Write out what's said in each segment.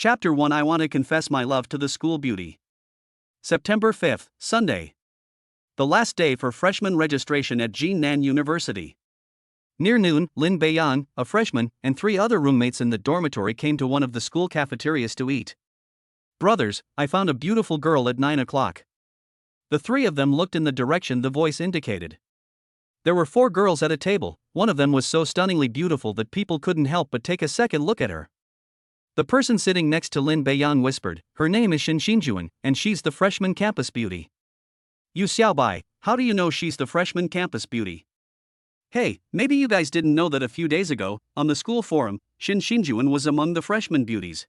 Chapter 1 I want to confess my love to the school beauty. September 5th, Sunday. The last day for freshman registration at Jinan University. Near noon, Lin Beiyang, a freshman, and 3 other roommates in the dormitory came to one of the school cafeterias to eat. Brothers, I found a beautiful girl at 9 o'clock. The 3 of them looked in the direction the voice indicated. There were 4 girls at a table. One of them was so stunningly beautiful that people couldn't help but take a second look at her. The person sitting next to Lin Beiyang whispered, "Her name is Xinjuan, and she's the freshman campus beauty." "You Xiaobai, how do you know she's the freshman campus beauty?" "Hey, maybe you guys didn't know that a few days ago, on the school forum, Xinjuan was among the freshman beauties.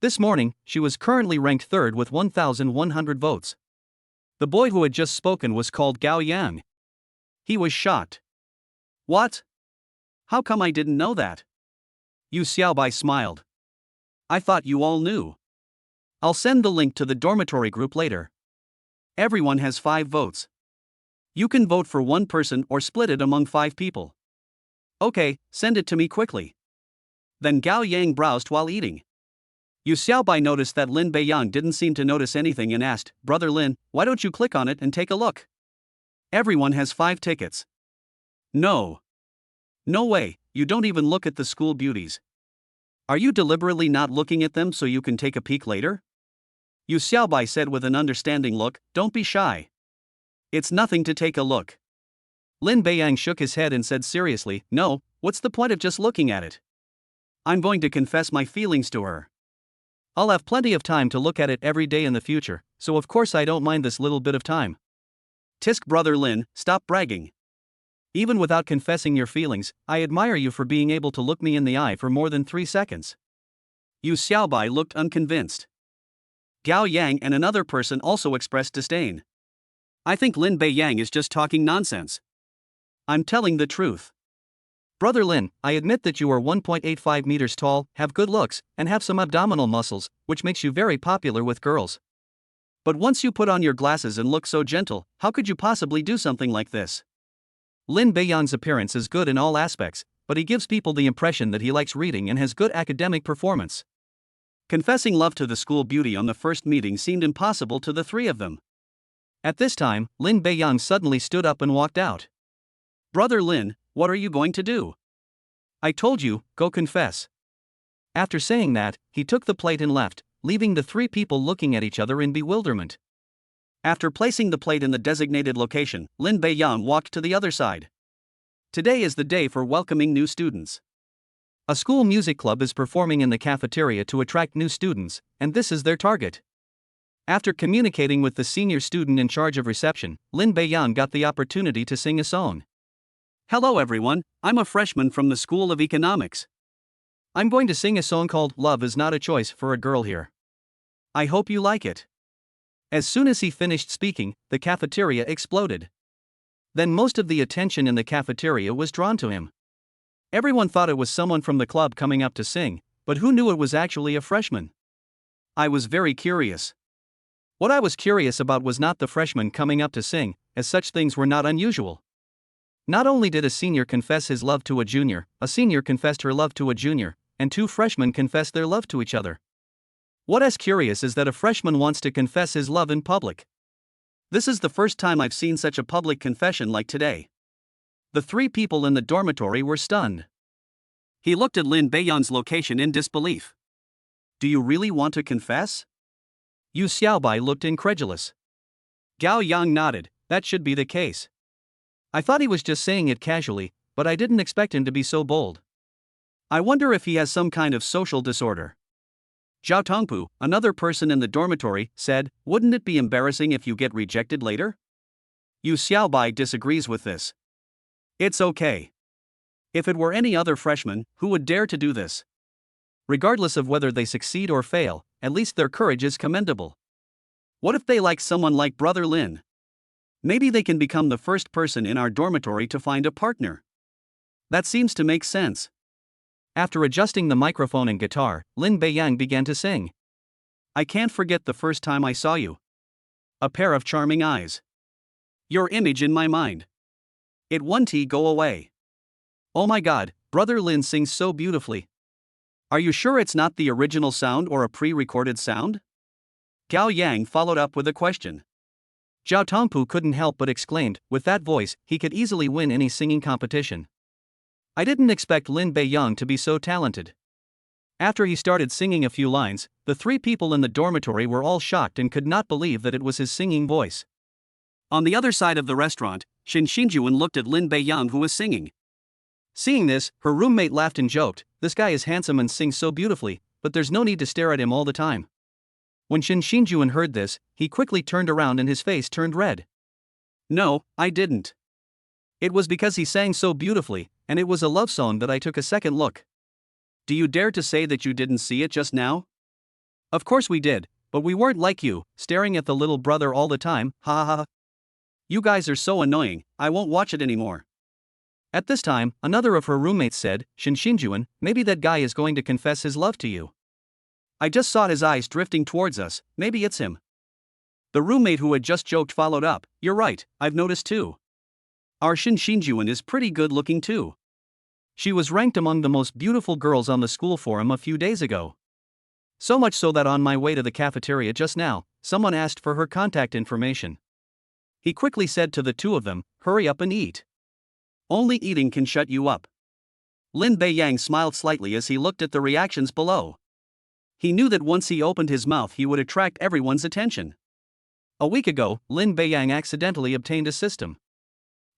This morning, she was currently ranked 3rd with 1,100 votes. The boy who had just spoken was called Gao Yang. He was shocked. "What? How come I didn't know that?" Yu Xiaobai smiled. "I thought you all knew. I'll send the link to the dormitory group later. Everyone has 5 votes. You can vote for one person or split it among 5 people." "Okay, send it to me quickly." Then Gao Yang browsed while eating. Yu Xiaobai noticed that Lin Beiyang didn't seem to notice anything and asked, "Brother Lin, why don't you click on it and take a look? Everyone has 5 tickets." "No. No way, you don't even look at the school beauties. Are you deliberately not looking at them so you can take a peek later?" Yu Xiaobai said with an understanding look, "Don't be shy. It's nothing to take a look." Lin Beiyang shook his head and said seriously, "No, what's the point of just looking at it? I'm going to confess my feelings to her. I'll have plenty of time to look at it every day in the future, so of course I don't mind this little bit of time." "Tisk brother Lin, stop bragging. Even without confessing your feelings, I admire you for being able to look me in the eye for more than 3 seconds. Yu Xiaobai looked unconvinced. Gao Yang and another person also expressed disdain. "I think Lin Beiyang is just talking nonsense. I'm telling the truth. Brother Lin, I admit that you are 1.85 meters tall, have good looks, and have some abdominal muscles, which makes you very popular with girls. But once you put on your glasses and look so gentle, how could you possibly do something like this?" Lin Beiyang's appearance is good in all aspects, but he gives people the impression that he likes reading and has good academic performance. Confessing love to the school beauty on the first meeting seemed impossible to the 3 of them. At this time, Lin Beiyang suddenly stood up and walked out. "Brother Lin, what are you going to do? I told you, go confess." After saying that, he took the plate and left, leaving the 3 people looking at each other in bewilderment. After placing the plate in the designated location, Lin Beiyang walked to the other side. Today is the day for welcoming new students. A school music club is performing in the cafeteria to attract new students, and this is their target. After communicating with the senior student in charge of reception, Lin Beiyang got the opportunity to sing a song. "Hello everyone, I'm a freshman from the School of Economics. I'm going to sing a song called 'Love Is Not a Choice' for a girl here. I hope you like it." As soon as he finished speaking, the cafeteria exploded. Then most of the attention in the cafeteria was drawn to him. Everyone thought it was someone from the club coming up to sing, but who knew it was actually a freshman? I was very curious. What I was curious about was not the freshman coming up to sing, as such things were not unusual. Not only did a senior confess his love to a senior confessed her love to a junior, and 2 freshmen confessed their love to each other. What is curious is that a freshman wants to confess his love in public. This is the first time I've seen such a public confession like today. The 3 people in the dormitory were stunned. He looked at Lin Beiyang's location in disbelief. "Do you really want to confess?" Yu Xiaobai looked incredulous. Gao Yang nodded, "That should be the case. I thought he was just saying it casually, but I didn't expect him to be so bold. I wonder if he has some kind of social disorder." Zhao Tongpu, another person in the dormitory, said, "Wouldn't it be embarrassing if you get rejected later?" Yu Xiaobai disagrees with this. "It's okay. If it were any other freshman, who would dare to do this? Regardless of whether they succeed or fail, at least their courage is commendable. What if they like someone like Brother Lin? Maybe they can become the first person in our dormitory to find a partner. That seems to make sense." After adjusting the microphone and guitar, Lin Beiyang began to sing. "I can't forget the first time I saw you. A pair of charming eyes. Your image in my mind. It won't go away. Oh my god, Brother Lin sings so beautifully. Are you sure it's not the original sound or a pre-recorded sound? Gao Yang followed up with a question. Zhao Tongpu couldn't help but exclaimed, with that voice, he could easily win any singing competition. I didn't expect Lin Beiyang to be so talented. After he started singing a few lines, the three people in the dormitory were all shocked and could not believe that it was his singing voice. On the other side of the restaurant, Shin Xinjuan looked at Lin Beiyang who was singing. Seeing this, her roommate laughed and joked, this guy is handsome and sings so beautifully, but there's no need to stare at him all the time. When Shin Xinjuan heard this, he quickly turned around and his face turned red. No, I didn't. It was because he sang so beautifully, and it was a love song that I took a second look. Do you dare to say that you didn't see it just now? Of course we did, but we weren't like you, staring at the little brother all the time, ha ha ha. You guys are so annoying, I won't watch it anymore. At this time, another of her roommates said, Shin Xinjuan, maybe that guy is going to confess his love to you. I just saw his eyes drifting towards us, maybe it's him. The roommate who had just joked followed up, you're right, I've noticed too. Our Shin Xinjuan is pretty good looking too. She was ranked among the most beautiful girls on the school forum a few days ago. So much so that on my way to the cafeteria just now, someone asked for her contact information. He quickly said to the two of them, hurry up and eat. Only eating can shut you up. Lin Beiyang smiled slightly as he looked at the reactions below. He knew that once he opened his mouth he would attract everyone's attention. A week ago, Lin Beiyang accidentally obtained a system.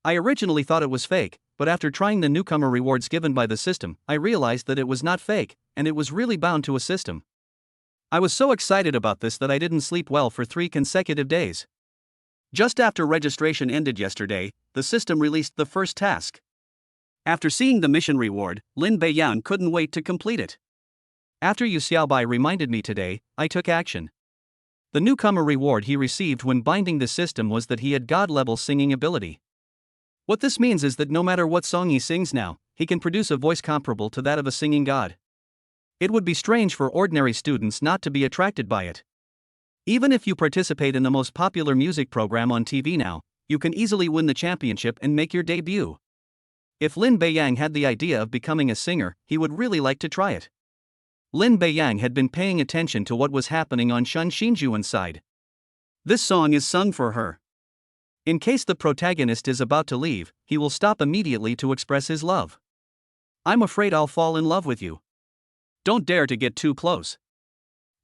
I originally thought it was fake, but after trying the newcomer rewards given by the system, I realized that it was not fake, and it was really bound to a system. I was so excited about this that I didn't sleep well for 3 consecutive days. Just after registration ended yesterday, the system released the first task. After seeing the mission reward, Lin Beiyang couldn't wait to complete it. After Yu Xiaobai reminded me today, I took action. The newcomer reward he received when binding the system was that he had god-level singing ability. What this means is that no matter what song he sings now, he can produce a voice comparable to that of a singing god. It would be strange for ordinary students not to be attracted by it. Even if you participate in the most popular music program on TV now, you can easily win the championship and make your debut. If Lin Beiyang had the idea of becoming a singer, he would really like to try it. Lin Beiyang had been paying attention to what was happening on Shin Xinjuan's side. This song is sung for her. In case the protagonist is about to leave, he will stop immediately to express his love. I'm afraid I'll fall in love with you. Don't dare to get too close.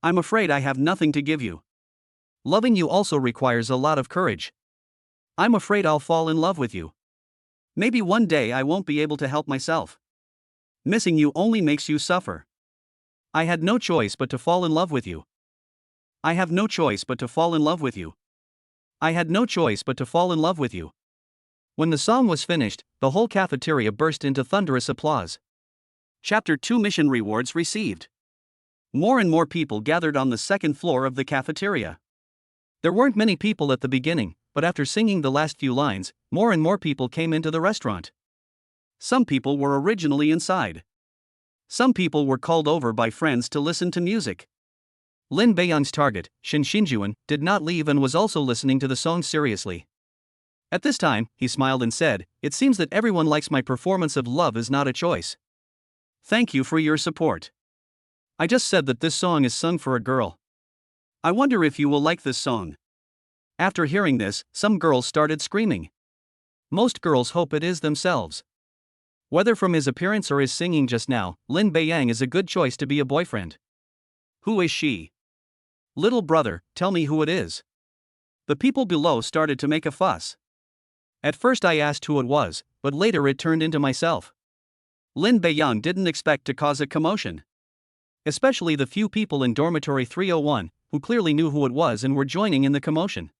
I'm afraid I have nothing to give you. Loving you also requires a lot of courage. I'm afraid I'll fall in love with you. Maybe one day I won't be able to help myself. Missing you only makes you suffer. I had no choice but to fall in love with you. I have no choice but to fall in love with you. I had no choice but to fall in love with you. When the song was finished, the whole cafeteria burst into thunderous applause. Chapter 2 Mission Rewards Received. More and more people gathered on the second floor of the cafeteria. There weren't many people at the beginning, but after singing the last few lines, more and more people came into the restaurant. Some people were originally inside. Some people were called over by friends to listen to music. Lin Beiyang's target, Shin Xinjuan, did not leave and was also listening to the song seriously. At this time, he smiled and said, it seems that everyone likes my performance of Love Is Not a Choice. Thank you for your support. I just said that this song is sung for a girl. I wonder if you will like this song. After hearing this, some girls started screaming. Most girls hope it is themselves. Whether from his appearance or his singing just now, Lin Beiyang is a good choice to be a boyfriend. Who is she? Little brother, tell me who it is. The people below started to make a fuss. At first I asked who it was, but later it turned into myself. Lin Beiyang didn't expect to cause a commotion. Especially the few people in dormitory 301, who clearly knew who it was and were joining in the commotion.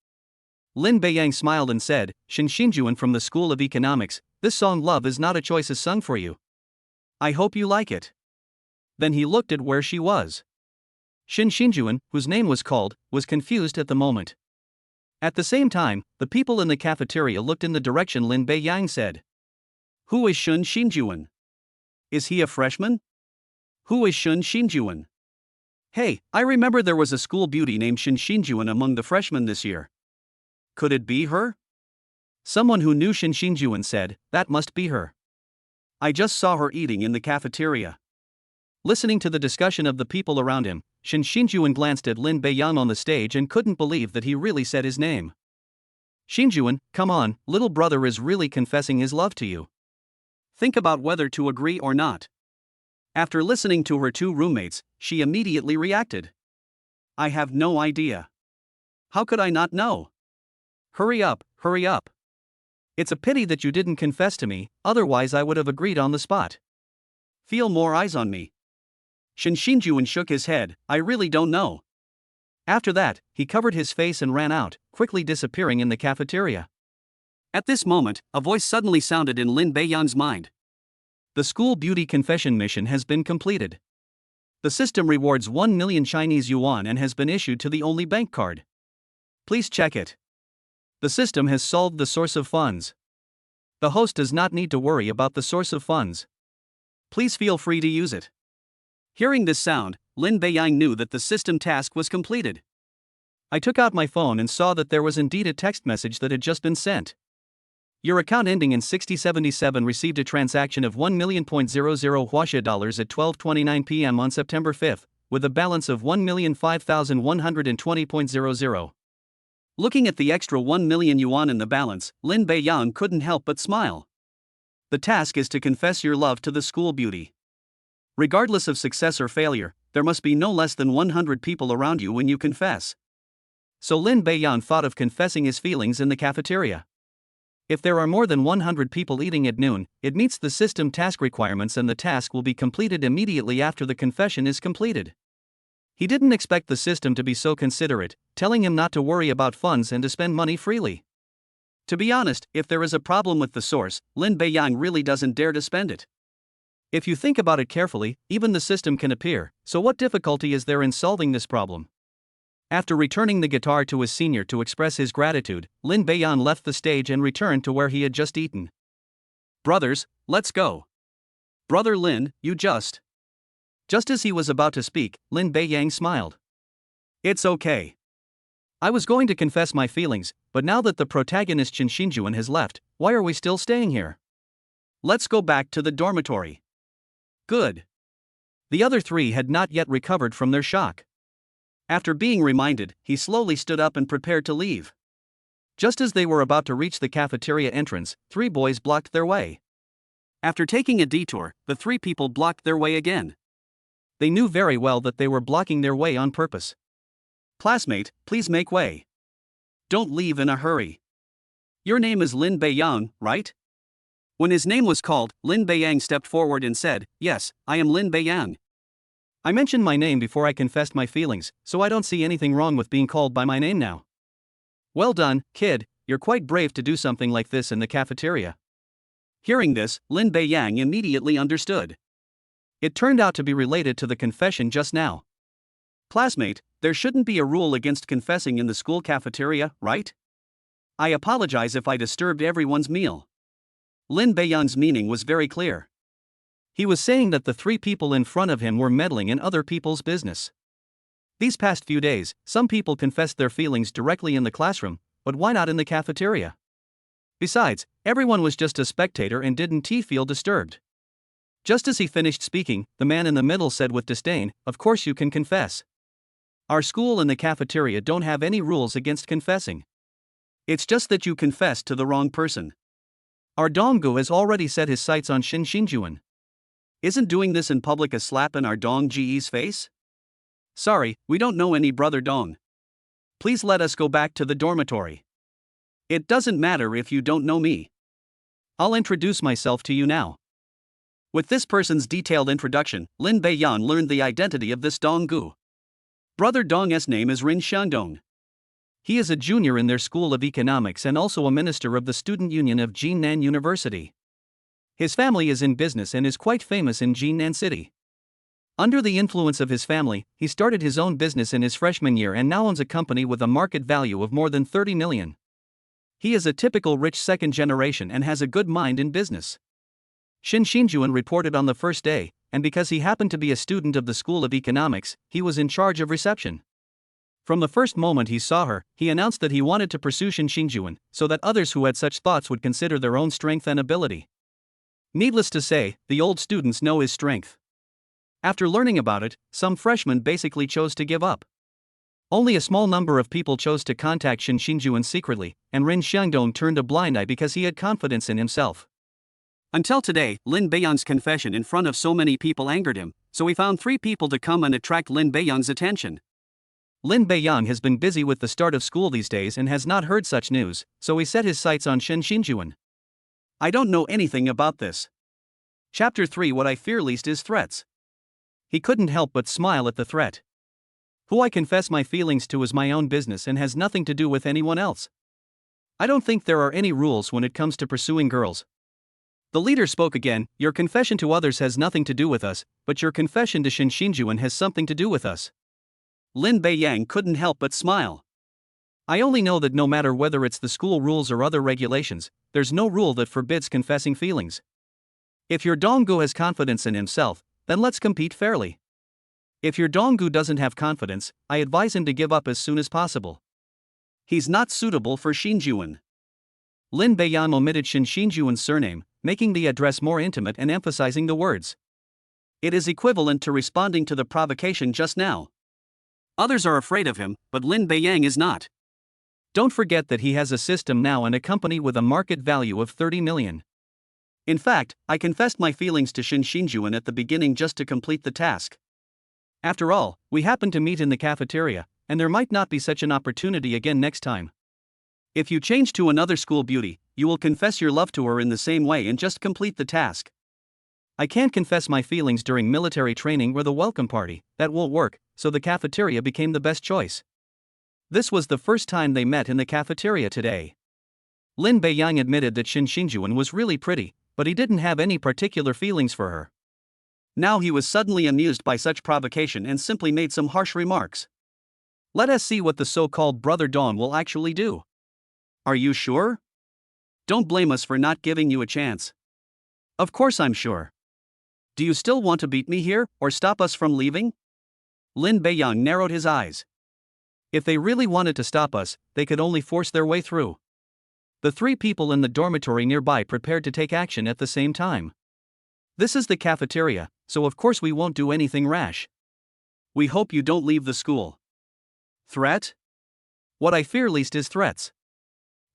Lin Beiyang smiled and said, Shin Xinjuan from the School of Economics, this song Love Is Not a Choice is sung for you. I hope you like it. Then he looked at where she was. Shin Xinjuan, whose name was called, was confused at the moment. At the same time, the people in the cafeteria looked in the direction Lin Beiyang said. Who is Shin Xinjuan? Is he a freshman? Who is Shin Xinjuan? Hey, I remember there was a school beauty named Shin Xinjuan among the freshmen this year. Could it be her? Someone who knew Shin Xinjuan said, that must be her. I just saw her eating in the cafeteria. Listening to the discussion of the people around him, Shin Xinjuan glanced at Lin Beiyang on the stage and couldn't believe that he really said his name. Xinjuan, come on, little brother is really confessing his love to you. Think about whether to agree or not. After listening to her two roommates, she immediately reacted. I have no idea. How could I not know? Hurry up, hurry up. It's a pity that you didn't confess to me, otherwise I would have agreed on the spot. Feel more eyes on me. Shin Xinjuan shook his head, I really don't know. After that, he covered his face and ran out, quickly disappearing in the cafeteria. At this moment, a voice suddenly sounded in Lin Beiyang's mind. The school beauty confession mission has been completed. The system rewards 1 million Chinese yuan and has been issued to the only bank card. Please check it. The system has solved the source of funds. The host does not need to worry about the source of funds. Please feel free to use it. Hearing this sound, Lin Beiyang knew that the system task was completed. I took out my phone and saw that there was indeed a text message that had just been sent. Your account ending in 6077 received a transaction of 1,000,000 Huaxia dollars at 12:29 p.m. on September 5, with a balance of 1,005,120.00. Looking at the extra 1 million yuan in the balance, Lin Beiyang couldn't help but smile. The task is to confess your love to the school beauty. Regardless of success or failure, there must be no less than 100 people around you when you confess. So Lin Beiyang thought of confessing his feelings in the cafeteria. If there are more than 100 people eating at noon, it meets the system task requirements and the task will be completed immediately after the confession is completed. He didn't expect the system to be so considerate, telling him not to worry about funds and to spend money freely. To be honest, if there is a problem with the source, Lin Beiyang really doesn't dare to spend it. If you think about it carefully, even the system can appear, so what difficulty is there in solving this problem? After returning the guitar to his senior to express his gratitude, Lin Beiyang left the stage and returned to where he had just eaten. Brothers, let's go. Brother Lin, you just. Just as he was about to speak, Lin Beiyang smiled. It's okay. I was going to confess my feelings, but now that the protagonist Shin Xinjuan has left, why are we still staying here? Let's go back to the dormitory. Good. The other three had not yet recovered from their shock. After being reminded, he slowly stood up and prepared to leave. Just as they were about to reach the cafeteria entrance, three boys blocked their way. After taking a detour, the three people blocked their way again. They knew very well that they were blocking their way on purpose. Classmate, please make way. Don't leave in a hurry. Your name is Lin Beiyang, right? When his name was called, Lin Beiyang stepped forward and said, Yes, I am Lin Beiyang. I mentioned my name before I confessed my feelings, so I don't see anything wrong with being called by my name now. Well done, kid, you're quite brave to do something like this in the cafeteria. Hearing this, Lin Beiyang immediately understood. It turned out to be related to the confession just now. Classmate, there shouldn't be a rule against confessing in the school cafeteria, right? I apologize if I disturbed everyone's meal. Lin Beiyang's meaning was very clear. He was saying that the three people in front of him were meddling in other people's business. These past few days, some people confessed their feelings directly in the classroom, but why not in the cafeteria? Besides, everyone was just a spectator and didn't feel disturbed. Just as he finished speaking, the man in the middle said with disdain, Of course you can confess. Our school and the cafeteria don't have any rules against confessing. It's just that you confessed to the wrong person. Our Donggu has already set his sights on Shin Xinjuan. Isn't doing this in public a slap in our Dong Ji's face? Sorry, we don't know any brother Dong. Please let us go back to the dormitory. It doesn't matter if you don't know me. I'll introduce myself to you now. With this person's detailed introduction, Lin Beiyang learned the identity of this Donggu. Brother Dong's name is Rin Shandong. He is a junior in their School of Economics and also a minister of the Student Union of Jinan University. His family is in business and is quite famous in Jinan City. Under the influence of his family, he started his own business in his freshman year and now owns a company with a market value of more than 30 million. He is a typical rich second generation and has a good mind in business. Shin Xinjuan reported on the first day, and because he happened to be a student of the School of Economics, he was in charge of reception. From the first moment he saw her, he announced that he wanted to pursue Shin Xinjuan, so that others who had such thoughts would consider their own strength and ability. Needless to say, the old students know his strength. After learning about it, some freshmen basically chose to give up. Only a small number of people chose to contact Shin Xinjuan secretly, and Rin Xiangdong turned a blind eye because he had confidence in himself. Until today, Lin Beiyang's confession in front of so many people angered him, so he found 3 people to come and attract Lin Beiyang's attention. Lin Beiyang has been busy with the start of school these days and has not heard such news, so he set his sights on Shin Xinjuan. I don't know anything about this. Chapter 3. What I fear least is threats. He couldn't help but smile at the threat. Who I confess my feelings to is my own business and has nothing to do with anyone else. I don't think there are any rules when it comes to pursuing girls. The leader spoke again. Your confession to others has nothing to do with us, but your confession to Shin Xinjuan has something to do with us. Lin Beiyang couldn't help but smile. I only know that no matter whether it's the school rules or other regulations, there's no rule that forbids confessing feelings. If your Donggu has confidence in himself, then let's compete fairly. If your Donggu doesn't have confidence, I advise him to give up as soon as possible. He's not suitable for Xinjuan. Lin Beiyang omitted Shin Xinjuan's surname, making the address more intimate and emphasizing the words. It is equivalent to responding to the provocation just now. Others are afraid of him, but Lin Beiyang is not. Don't forget that he has a system now and a company with a market value of 30 million. In fact, I confessed my feelings to Shin Xinjuan at the beginning just to complete the task. After all, we happened to meet in the cafeteria, and there might not be such an opportunity again next time. If you change to another school beauty, you will confess your love to her in the same way and just complete the task. I can't confess my feelings during military training or the welcome party, that won't work, so the cafeteria became the best choice. This was the first time they met in the cafeteria today. Lin Beiyang admitted that Shin Xinjuan was really pretty, but he didn't have any particular feelings for her. Now he was suddenly amused by such provocation and simply made some harsh remarks. Let us see what the so-called Brother Dawn will actually do. Are you sure? Don't blame us for not giving you a chance. Of course I'm sure. Do you still want to beat me here, or stop us from leaving? Lin Beiyang narrowed his eyes. If they really wanted to stop us, they could only force their way through. The 3 people in the dormitory nearby prepared to take action at the same time. This is the cafeteria, so of course we won't do anything rash. We hope you don't leave the school. Threat? What I fear least is threats.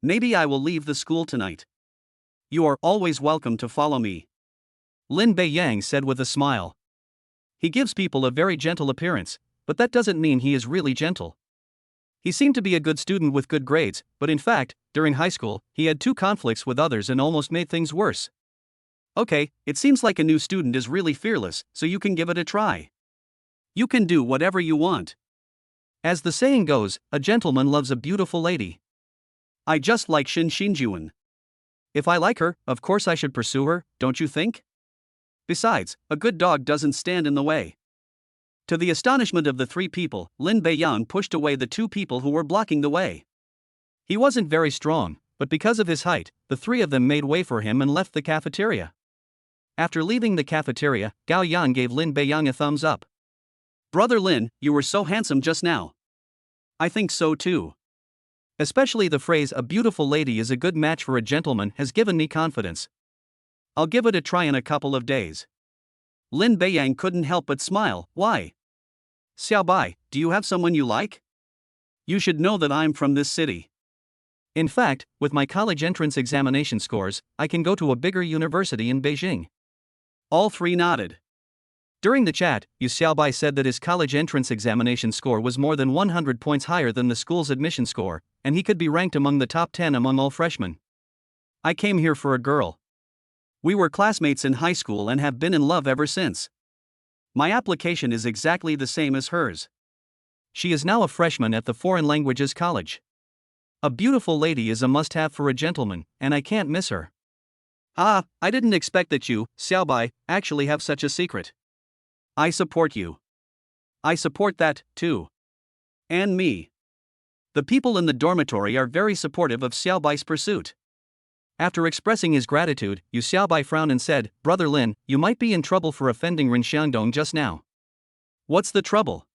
Maybe I will leave the school tonight. You are always welcome to follow me. Lin Beiyang said with a smile. He gives people a very gentle appearance, but that doesn't mean he is really gentle. He seemed to be a good student with good grades, but in fact, during high school, he had 2 conflicts with others and almost made things worse. Okay, it seems like a new student is really fearless, so you can give it a try. You can do whatever you want. As the saying goes, a gentleman loves a beautiful lady. I just like Shin Xinjuan. If I like her, of course I should pursue her, don't you think? Besides, a good dog doesn't stand in the way. To the astonishment of the 3 people, Lin Beiyang pushed away the 2 people who were blocking the way. He wasn't very strong, but because of his height, the 3 of them made way for him and left the cafeteria. After leaving the cafeteria, Gao Yan gave Lin Beiyang a thumbs up. Brother Lin, you were so handsome just now. I think so too. Especially the phrase "a beautiful lady is a good match for a gentleman" has given me confidence. I'll give it a try in a couple of days. Lin Beiyang couldn't help but smile. Why? Xiaobai, do you have someone you like? You should know that I'm from this city. In fact, with my college entrance examination scores, I can go to a bigger university in Beijing. All 3 nodded. During the chat, Yu Xiaobai said that his college entrance examination score was more than 100 points higher than the school's admission score, and he could be ranked among the top 10 among all freshmen. I came here for a girl. We were classmates in high school and have been in love ever since. My application is exactly the same as hers. She is now a freshman at the Foreign Languages College. A beautiful lady is a must-have for a gentleman, and I can't miss her. Ah, I didn't expect that you, Xiaobai, actually have such a secret. I support you. I support that, too. And me. The people in the dormitory are very supportive of Xiaobai's pursuit. After expressing his gratitude, Yu Xiaobai frowned and said, Brother Lin, you might be in trouble for offending Rin Xiangdong just now. What's the trouble?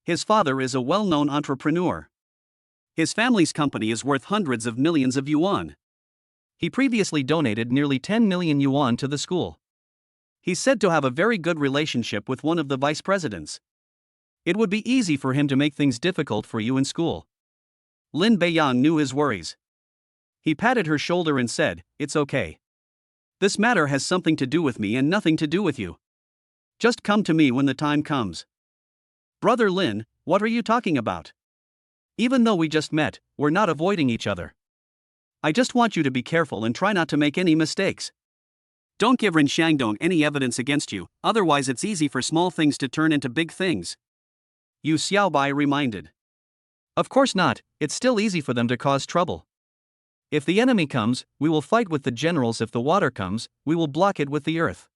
His father is a well-known entrepreneur. His family's company is worth hundreds of millions of yuan. He previously donated nearly 10 million yuan to the school. He's said to have a very good relationship with one of the vice presidents. It would be easy for him to make things difficult for you in school. Lin Beiyang knew his worries. He patted her shoulder and said, "It's okay. This matter has something to do with me and nothing to do with you. Just come to me when the time comes." "Brother Lin, what are you talking about? Even though we just met, we're not avoiding each other. I just want you to be careful and try not to make any mistakes. Don't give Ren Xiangdong any evidence against you, otherwise it's easy for small things to turn into big things," Yu Xiaobai reminded. "Of course not, it's still easy for them to cause trouble. If the enemy comes, we will fight with the generals. If the water comes, we will block it with the earth.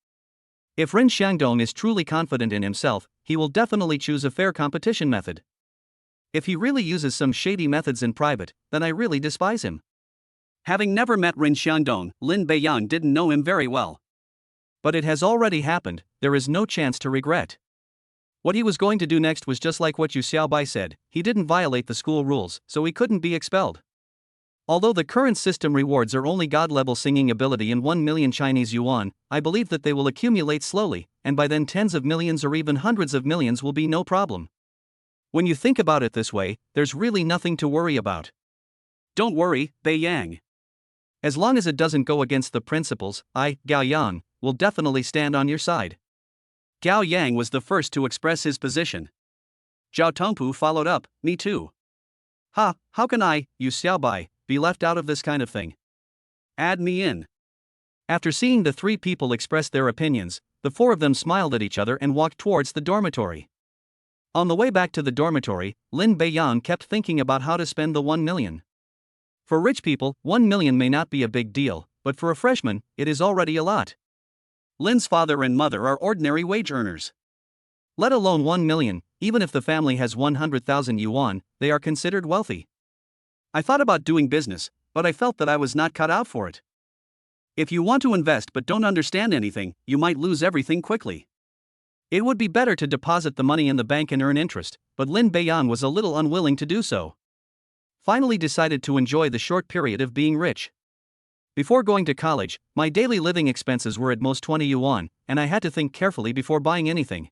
If Ren Xiangdong is truly confident in himself, he will definitely choose a fair competition method. If he really uses some shady methods in private, then I really despise him." Having never met Ren Xiangdong, Lin Beiyang didn't know him very well. But it has already happened, there is no chance to regret. What he was going to do next was just like what Yu Xiaobai said, he didn't violate the school rules, so he couldn't be expelled. Although the current system rewards are only god-level singing ability and 1 million Chinese yuan, I believe that they will accumulate slowly, and by then tens of millions or even hundreds of millions will be no problem. When you think about it this way, there's really nothing to worry about. Don't worry, Beiyang. As long as it doesn't go against the principles, I, Gao Yang, will definitely stand on your side. Gao Yang was the first to express his position. Zhao Tongpu followed up, "Me too. How can I, Yu Xiaobai, be left out of this kind of thing? Add me in." After seeing the three people express their opinions, the four of them smiled at each other and walked towards the dormitory. On the way back to the dormitory, Lin Beiyang kept thinking about how to spend the 1 million. For rich people, 1 million may not be a big deal, but for a freshman, it is already a lot. Lin's father and mother are ordinary wage earners. Let alone 1 million, even if the family has 100,000 yuan, they are considered wealthy. I thought about doing business, but I felt that I was not cut out for it. If you want to invest but don't understand anything, you might lose everything quickly. It would be better to deposit the money in the bank and earn interest, but Lin Beiyang was a little unwilling to do so. Finally decided to enjoy the short period of being rich. Before going to college, my daily living expenses were at most 20 yuan, and I had to think carefully before buying anything.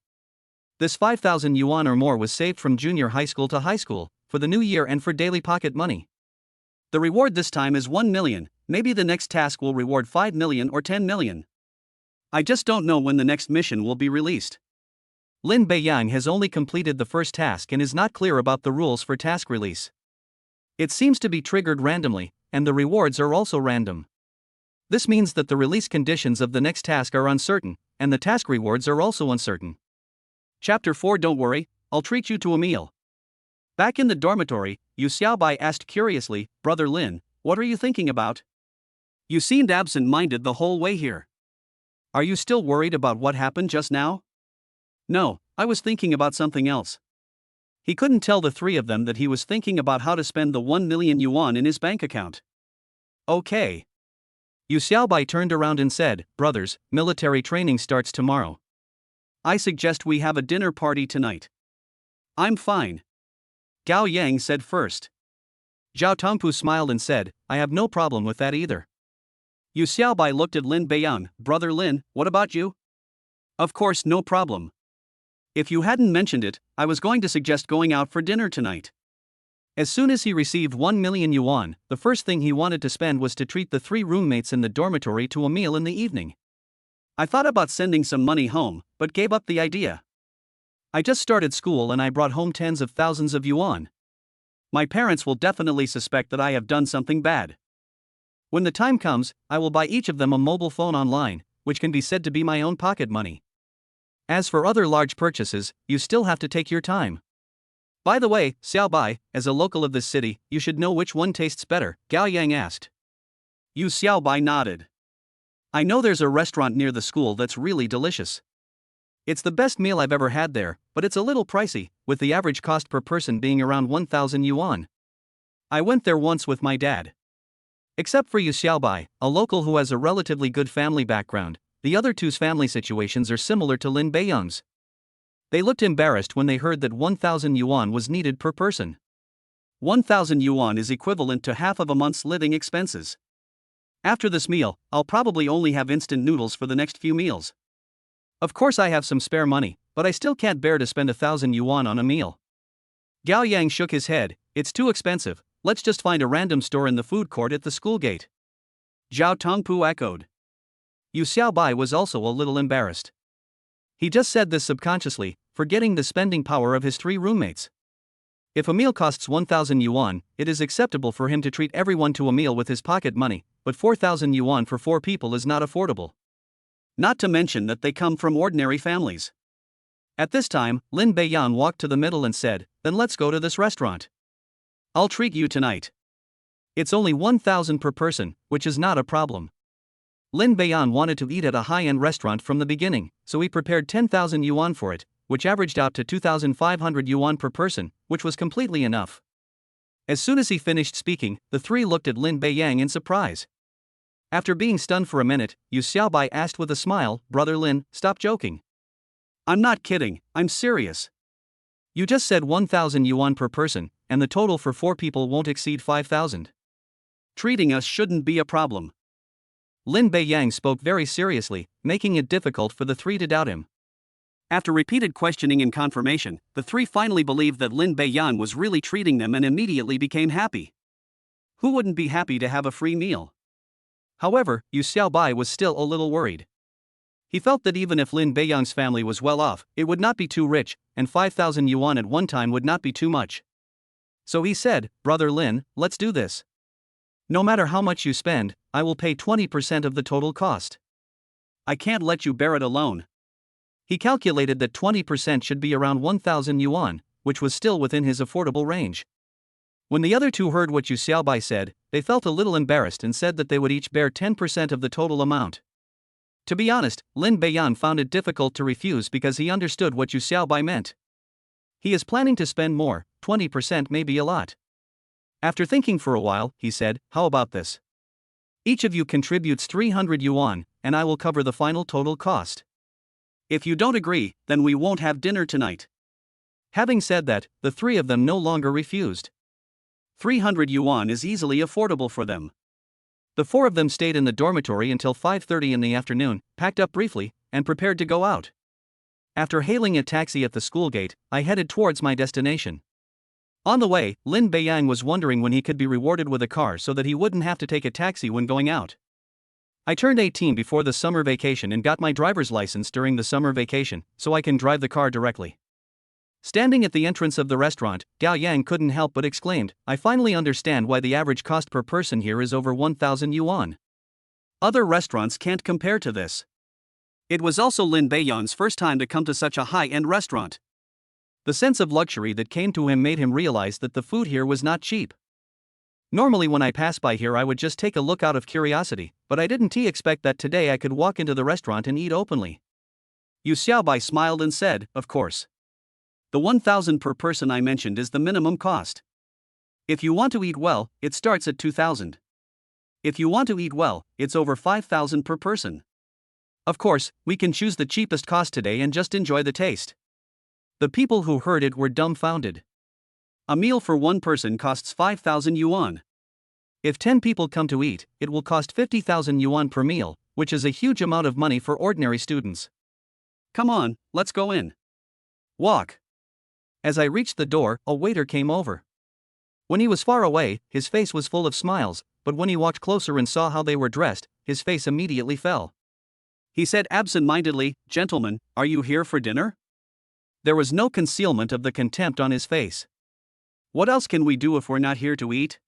This 5,000 yuan or more was saved from junior high school to high school, for the new year and for daily pocket money. The reward this time is 1 million, maybe the next task will reward 5 million or 10 million. I just don't know when the next mission will be released. Lin Beiyang has only completed the first task and is not clear about the rules for task release. It seems to be triggered randomly, and the rewards are also random. This means that the release conditions of the next task are uncertain, and the task rewards are also uncertain. Chapter 4. Don't worry, I'll treat you to a meal. Back in the dormitory, Yu Xiaobai asked curiously, "Brother Lin, what are you thinking about? You seemed absent-minded the whole way here. Are you still worried about what happened just now?" "No, I was thinking about something else." He couldn't tell the three of them that he was thinking about how to spend the 1 million yuan in his bank account. "Okay." Yu Xiaobai turned around and said, "Brothers, military training starts tomorrow. I suggest we have a dinner party tonight." "I'm fine." Gao Yang said first. Zhao Tongpu smiled and said, "I have no problem with that either." Yu Xiaobai looked at Lin Beiyang, "Brother Lin, what about you?" "Of course, no problem. If you hadn't mentioned it, I was going to suggest going out for dinner tonight." As soon as he received 1 million yuan, the first thing he wanted to spend was to treat the three roommates in the dormitory to a meal in the evening. "I thought about sending some money home, but gave up the idea. I just started school and I brought home tens of thousands of yuan. My parents will definitely suspect that I have done something bad. When the time comes, I will buy each of them a mobile phone online, which can be said to be my own pocket money. As for other large purchases, you still have to take your time. By the way, Xiaobai, as a local of this city, you should know which one tastes better," Gao Yang asked. Yu Xiaobai nodded. "I know there's a restaurant near the school that's really delicious. It's the best meal I've ever had there, but it's a little pricey, with the average cost per person being around 1,000 yuan. I went there once with my dad." Except for Yu Xiaobai, a local who has a relatively good family background, the other two's family situations are similar to Lin Beiyang's. They looked embarrassed when they heard that 1,000 yuan was needed per person. 1,000 yuan is equivalent to half of a month's living expenses. After this meal, I'll probably only have instant noodles for the next few meals. Of course I have some spare money, but I still can't bear to spend 1,000 yuan on a meal. Gao Yang shook his head. It's too expensive, let's just find a random store in the food court at the school gate. Zhao Tongpu echoed. Yu Xiaobai was also a little embarrassed. He just said this subconsciously, forgetting the spending power of his 3 roommates. If a meal costs 1,000 yuan, it is acceptable for him to treat everyone to a meal with his pocket money, but 4,000 yuan for 4 people is not affordable. Not to mention that they come from ordinary families. At this time, Lin Beiyan walked to the middle and said, "Then let's go to this restaurant. I'll treat you tonight. It's only 1,000 per person, which is not a problem." Lin Beiyan wanted to eat at a high-end restaurant from the beginning, so he prepared 10,000 yuan for it, which averaged out to 2,500 yuan per person, which was completely enough. As soon as he finished speaking, the 3 looked at Lin Beiyang in surprise. After being stunned for a minute, Yu Xiaobai asked with a smile, "Brother Lin, stop joking. I'm not kidding, I'm serious. You just said 1,000 yuan per person, and the total for 4 people won't exceed 5,000. Treating us shouldn't be a problem." Lin Beiyang spoke very seriously, making it difficult for the 3 to doubt him. After repeated questioning and confirmation, the 3 finally believed that Lin Beiyan was really treating them and immediately became happy. Who wouldn't be happy to have a free meal? However, Yu Xiaobai was still a little worried. He felt that even if Lin Beiyang's family was well off, it would not be too rich, and 5,000 yuan at one time would not be too much. So he said, "Brother Lin, let's do this. No matter how much you spend, I will pay 20% of the total cost. I can't let you bear it alone." He calculated that 20% should be around 1,000 yuan, which was still within his affordable range. When the other 2 heard what Yu Xiaobai said, they felt a little embarrassed and said that they would each bear 10% of the total amount. To be honest, Lin Beiyan found it difficult to refuse because he understood what Yu Xiaobai meant. He is planning to spend more, 20% may be a lot. After thinking for a while, he said, "How about this? Each of you contributes 300 yuan, and I will cover the final total cost. If you don't agree, then we won't have dinner tonight." Having said that, the 3 of them no longer refused. 300 yuan is easily affordable for them. The 4 of them stayed in the dormitory until 5:30 in the afternoon, packed up briefly, and prepared to go out. After hailing a taxi at the school gate, I headed towards my destination. On the way, Lin Beiyang was wondering when he could be rewarded with a car so that he wouldn't have to take a taxi when going out. I turned 18 before the summer vacation and got my driver's license during the summer vacation, so I can drive the car directly. Standing at the entrance of the restaurant, Gao Yang couldn't help but exclaimed, "I finally understand why the average cost per person here is over 1,000 yuan. Other restaurants can't compare to this." It was also Lin Beiyan's first time to come to such a high-end restaurant. The sense of luxury that came to him made him realize that the food here was not cheap. Normally when I pass by here I would just take a look out of curiosity, but I didn't expect that today I could walk into the restaurant and eat openly. Yu Xiaobai smiled and said, "Of course. The 1,000 per person I mentioned is the minimum cost. If you want to eat well, it starts at 2,000. If you want to eat well, it's over 5,000 per person. Of course, we can choose the cheapest cost today and just enjoy the taste." The people who heard it were dumbfounded. A meal for 1 person costs 5,000 yuan. If 10 people come to eat, it will cost 50,000 yuan per meal, which is a huge amount of money for ordinary students. "Come on, let's go in. Walk." As I reached the door, a waiter came over. When he was far away, his face was full of smiles, but when he walked closer and saw how they were dressed, his face immediately fell. He said absent-mindedly, "Gentlemen, are you here for dinner?" There was no concealment of the contempt on his face. "What else can we do if we're not here to eat?"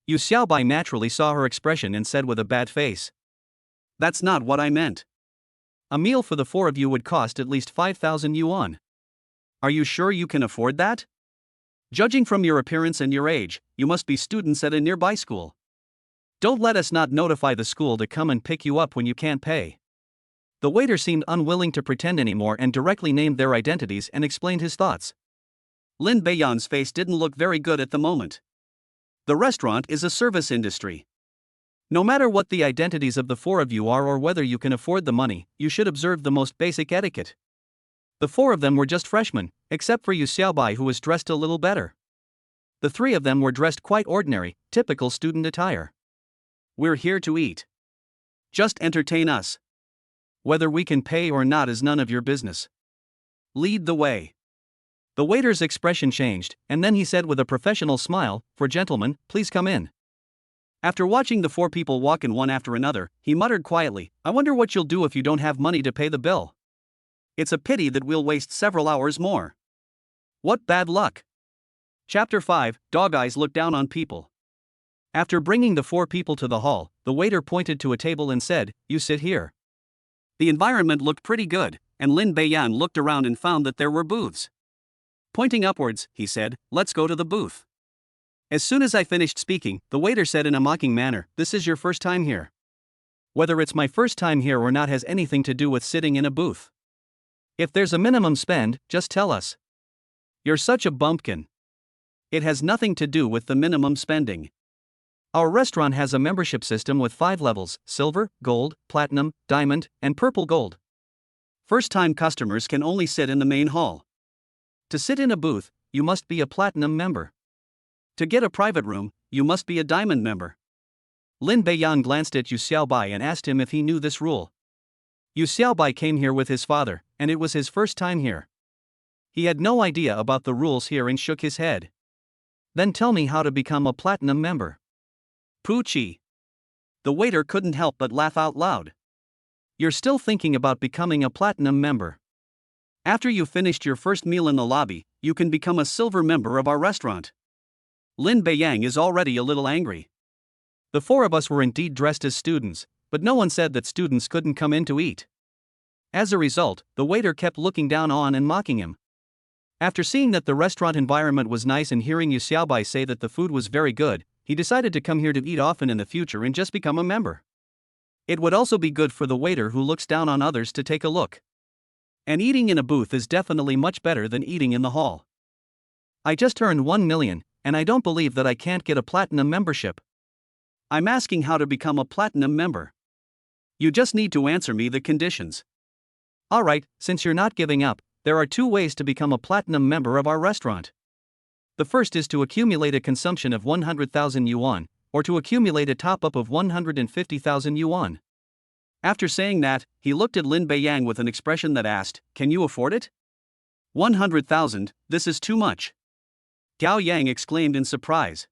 Yu Xiaobai naturally saw her expression and said with a bad face, "That's not what I meant. A meal for the 4 of you would cost at least 5,000 yuan. Are you sure you can afford that? Judging from your appearance and your age, you must be students at a nearby school. Don't let us not notify the school to come and pick you up when you can't pay." The waiter seemed unwilling to pretend anymore and directly named their identities and explained his thoughts. Lin Beiyan's face didn't look very good at the moment. The restaurant is a service industry. No matter what the identities of the 4 of you are or whether you can afford the money, you should observe the most basic etiquette. The 4 of them were just freshmen, except for Yu Xiaobai who was dressed a little better. The 3 of them were dressed quite ordinary, typical student attire. "We're here to eat. Just entertain us. Whether we can pay or not is none of your business. Lead the way. The waiter's expression changed, and then he said with a professional smile, "For gentlemen, please come in." After watching the 4 people walk in one after another, he muttered quietly, "I wonder what you'll do if you don't have money to pay the bill. It's a pity that we'll waste several hours more. What bad luck." Chapter 5, Dog Eyes Look Down on People. After bringing the 4 people to the hall, the waiter pointed to a table and said, "You sit here." The environment looked pretty good, and Lin Beiyan looked around and found that there were booths. Pointing upwards, he said, "Let's go to the booth." As soon as I finished speaking, the waiter said in a mocking manner, "This is your first time here. Whether it's my first time here or not has anything to do with sitting in a booth. If there's a minimum spend, just tell us. You're such a bumpkin. It has nothing to do with the minimum spending. Our restaurant has a membership system with 5 levels: silver, gold, platinum, diamond, and purple gold. First-time customers can only sit in the main hall. To sit in a booth, you must be a platinum member. To get a private room, you must be a diamond member." Lin Beiyan glanced at Yu Xiaobai and asked him if he knew this rule. Yu Xiaobai came here with his father, and it was his first time here. He had no idea about the rules here and shook his head. "Then tell me how to become a platinum member." Poochie. The waiter couldn't help but laugh out loud. "You're still thinking about becoming a platinum member. After you've finished your first meal in the lobby, you can become a silver member of our restaurant." Lin Beiyang is already a little angry. The 4 of us were indeed dressed as students, but no one said that students couldn't come in to eat. As a result, the waiter kept looking down on and mocking him. After seeing that the restaurant environment was nice and hearing Yu Xiaobai say that the food was very good, he decided to come here to eat often in the future and just become a member. It would also be good for the waiter who looks down on others to take a look. And eating in a booth is definitely much better than eating in the hall. I just earned 1 million, and I don't believe that I can't get a platinum membership. I'm asking how to become a platinum member. You just need to answer me the conditions. Alright, since you're not giving up, there are 2 ways to become a platinum member of our restaurant. The first is to accumulate a consumption of 100,000 yuan, or to accumulate a top-up of 150,000 yuan. After saying that, he looked at Lin Beiyang with an expression that asked, "Can you afford it?" 100,000, this is too much. Gao Yang exclaimed in surprise.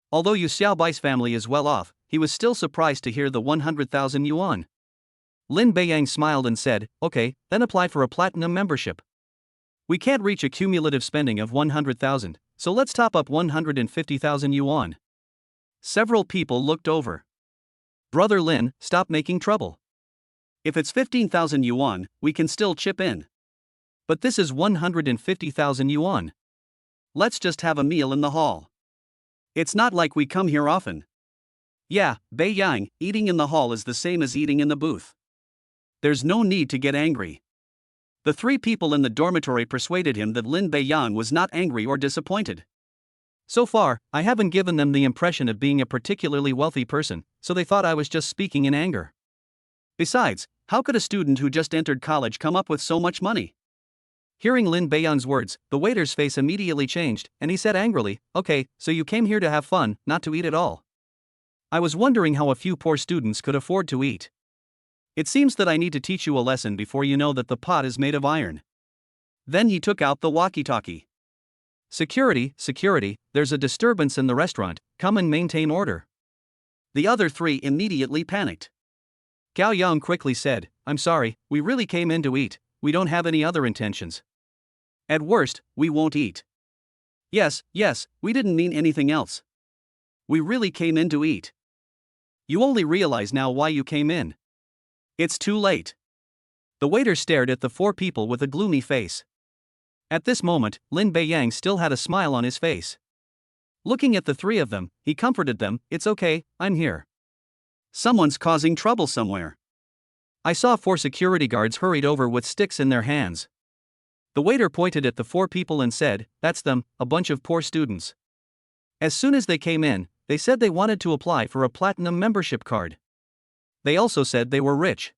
Although Yu Xiaobai's family is well off, he was still surprised to hear the 100,000 yuan. Lin Beiyang smiled and said, "Okay, then apply for a platinum membership. We can't reach a cumulative spending of 100,000, so let's top up 150,000 yuan." Several people looked over. "Brother Lin, stop making trouble. If it's 15,000 yuan, we can still chip in. But this is 150,000 yuan. Let's just have a meal in the hall. It's not like we come here often." "Yeah, Beiyang, eating in the hall is the same as eating in the booth. There's no need to get angry." The 3 people in the dormitory persuaded him that Lin Beiyang was not angry or disappointed. So far, I haven't given them the impression of being a particularly wealthy person, so they thought I was just speaking in anger. Besides, how could a student who just entered college come up with so much money? Hearing Lin Beiyang's words, the waiter's face immediately changed, and he said angrily, "Okay, so you came here to have fun, not to eat at all. I was wondering how a few poor students could afford to eat. It seems that I need to teach you a lesson before you know that the pot is made of iron." Then he took out the walkie-talkie. Security, there's a disturbance in the restaurant, come and maintain order." The other 3 immediately panicked. Gao Yang quickly said, "I'm sorry, we really came in to eat, we don't have any other intentions. At worst, we won't eat." Yes, we didn't mean anything else. We really came in to eat. You only realize now why you came in. It's too late." The waiter stared at the 4 people with a gloomy face. At this moment, Lin Beiyang still had a smile on his face. Looking at the 3 of them, he comforted them, "It's okay, I'm here. Someone's causing trouble somewhere." I saw 4 security guards hurried over with sticks in their hands. The waiter pointed at the 4 people and said, "That's them, a bunch of poor students. As soon as they came in, they said they wanted to apply for a platinum membership card. They also said they were rich.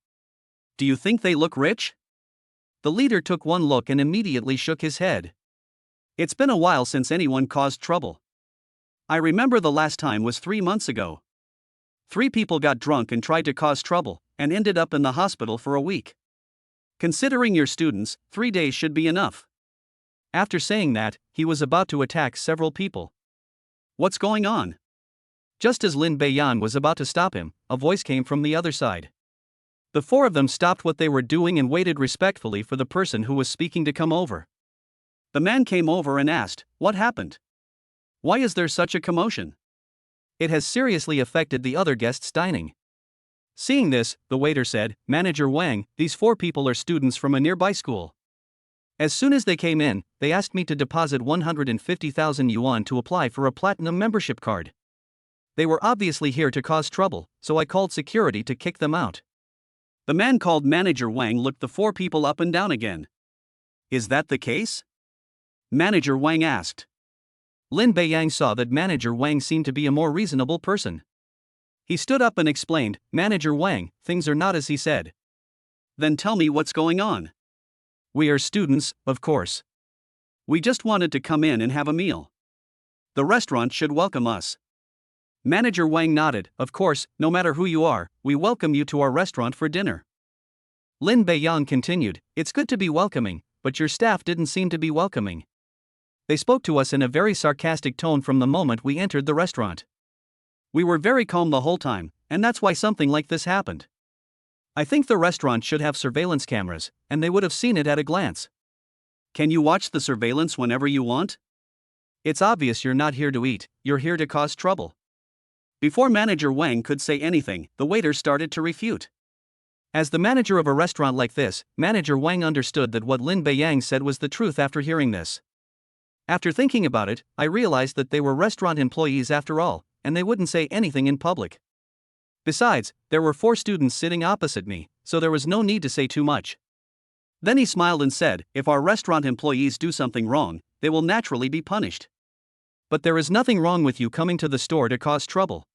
Do you think they look rich?" The leader took one look and immediately shook his head. "It's been a while since anyone caused trouble. I remember the last time was 3 months ago. 3 people got drunk and tried to cause trouble, and ended up in the hospital for a week. Considering you're students, 3 days should be enough. After saying that, he was about to attack several people. What's going on? Just as Lin Beiyan was about to stop him, a voice came from the other side. The four of them stopped what they were doing and waited respectfully for the person who was speaking to come over. The man came over and asked, "What happened? Why is there such a commotion? It has seriously affected the other guests dining." Seeing this, the waiter said, "Manager Wang, these 4 people are students from a nearby school. As soon as they came in, they asked me to deposit 150,000 yuan to apply for a platinum membership card. They were obviously here to cause trouble, so I called security to kick them out." The man called Manager Wang looked the 4 people up and down again. "Is that the case?" Manager Wang asked. Lin Beiyang saw that Manager Wang seemed to be a more reasonable person. He stood up and explained, "Manager Wang, things are not as he said." "Then tell me what's going on." "We are students, of course. We just wanted to come in and have a meal. The restaurant should welcome us." Manager Wang nodded, "Of course, no matter who you are, we welcome you to our restaurant for dinner." Lin Beiyang continued, "It's good to be welcoming, but your staff didn't seem to be welcoming. They spoke to us in a very sarcastic tone from the moment we entered the restaurant. We were very calm the whole time, and that's why something like this happened. I think the restaurant should have surveillance cameras, and they would have seen it at a glance." "Can you watch the surveillance whenever you want?" "It's obvious you're not here to eat, you're here to cause trouble." Before Manager Wang could say anything, the waiter started to refute. As the manager of a restaurant like this, Manager Wang understood that what Lin Beiyang said was the truth after hearing this. "After thinking about it, I realized that they were restaurant employees after all, and they wouldn't say anything in public. Besides, there were 4 students sitting opposite me, so there was no need to say too much." Then he smiled and said, "If our restaurant employees do something wrong, they will naturally be punished. But there is nothing wrong with you coming to the store to cause trouble."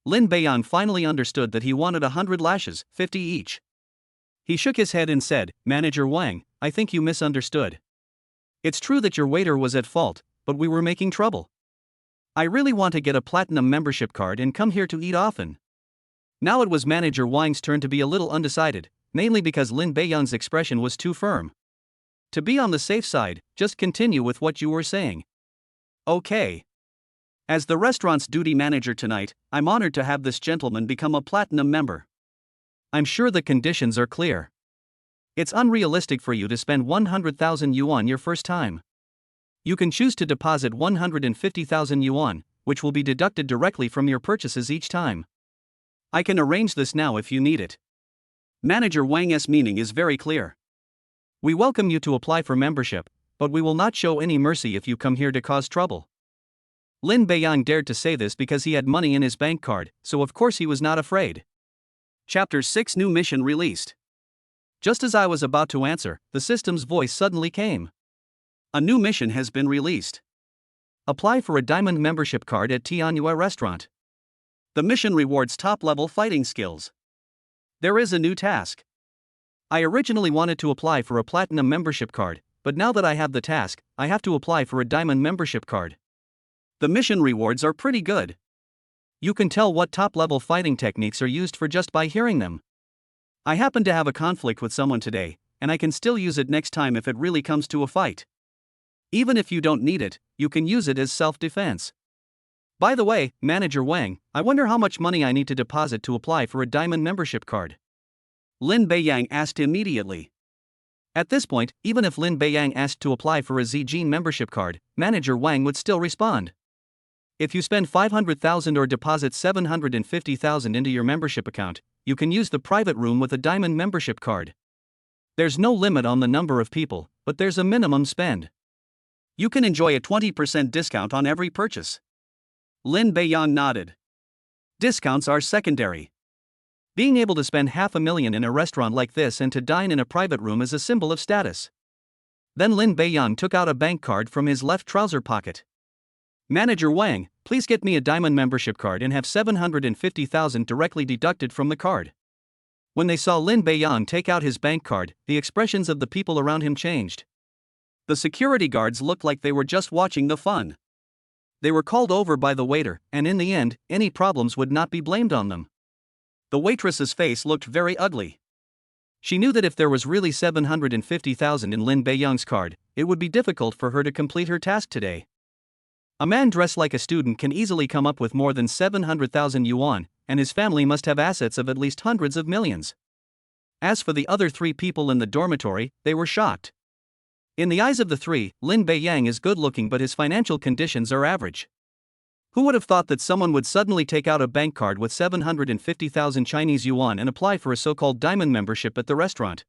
Lin Beiyan finally understood that he wanted 100 lashes, 50 each. He shook his head and said, "Manager Wang, I think you misunderstood. It's true that your waiter was at fault, but we were making trouble. I really want to get a platinum membership card and come here to eat often." Now it was Manager Wang's turn to be a little undecided, mainly because Lin Beiyan's expression was too firm. To be on the safe side, just continue with what you were saying. "Okay. As the restaurant's duty manager tonight, I'm honored to have this gentleman become a platinum member. I'm sure the conditions are clear. It's unrealistic for you to spend 100,000 yuan your first time. You can choose to deposit 150,000 yuan, which will be deducted directly from your purchases each time. I can arrange this now if you need it." Manager Wang's meaning is very clear. "We welcome you to apply for membership, but we will not show any mercy if you come here to cause trouble." Lin Beiyang dared to say this because he had money in his bank card, so of course he was not afraid. Chapter 6 New Mission Released. Just as I was about to answer, the system's voice suddenly came. "A new mission has been released. Apply for a diamond membership card at Tianyue Restaurant. The mission rewards top-level fighting skills. There is a new task. I originally wanted to apply for a platinum membership card, but now that I have the task, I have to apply for a diamond membership card. The mission rewards are pretty good. You can tell what top-level fighting techniques are used for just by hearing them. I happen to have a conflict with someone today, and I can still use it next time if it really comes to a fight. Even if you don't need it, you can use it as self-defense. By the way, Manager Wang, I wonder how much money I need to deposit to apply for a diamond membership card?" Lin Beiyang asked immediately. At this point, even if Lin Beiyang asked to apply for a Zijin membership card, Manager Wang would still respond. "If you spend 500,000 or deposit 750,000 into your membership account, you can use the private room with a diamond membership card. There's no limit on the number of people, but there's a minimum spend. You can enjoy a 20% discount on every purchase." Lin Beiyang nodded. Discounts are secondary. Being able to spend 500,000 in a restaurant like this and to dine in a private room is a symbol of status. Then Lin Beiyang took out a bank card from his left trouser pocket. "Manager Wang, please get me a diamond membership card and have 750,000 directly deducted from the card." When they saw Lin Beiyang take out his bank card, the expressions of the people around him changed. The security guards looked like they were just watching the fun. They were called over by the waiter, and in the end, any problems would not be blamed on them. The waitress's face looked very ugly. She knew that if there was really 750,000 in Lin Beiyang's card, it would be difficult for her to complete her task today. A man dressed like a student can easily come up with more than 700,000 yuan, and his family must have assets of at least hundreds of millions. As for the other three people in the dormitory, they were shocked. In the eyes of the three, Lin Beiyang is good looking, but his financial conditions are average. Who would have thought that someone would suddenly take out a bank card with 750,000 Chinese yuan and apply for a so-called diamond membership at the restaurant?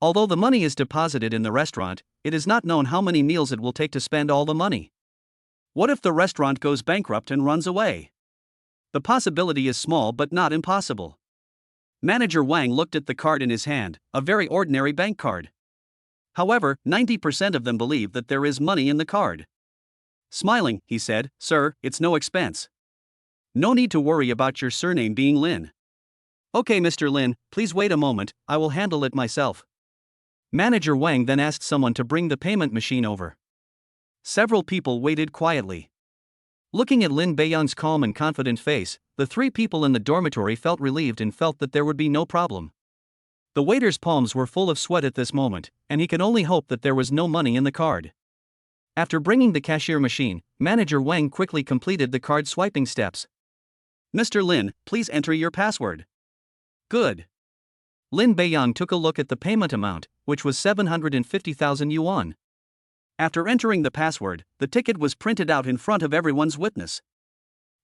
Although the money is deposited in the restaurant, it is not known how many meals it will take to spend all the money. What if the restaurant goes bankrupt and runs away? The possibility is small but not impossible. Manager Wang looked at the card in his hand, a very ordinary bank card. However, 90% of them believe that there is money in the card. Smiling, he said, "Sir, it's no expense. No need to worry about your surname being Lin." "Okay, Mr. Lin, please wait a moment, I will handle it myself." Manager Wang then asked someone to bring the payment machine over. Several people waited quietly. Looking at Lin Beiyang's calm and confident face, the three people in the dormitory felt relieved and felt that there would be no problem. The waiter's palms were full of sweat at this moment, and he could only hope that there was no money in the card. After bringing the cashier machine, Manager Wang quickly completed the card swiping steps. "Mr. Lin, please enter your password." "Good." Lin Beiyang took a look at the payment amount, which was 750,000 yuan. After entering the password, the ticket was printed out in front of everyone's witness.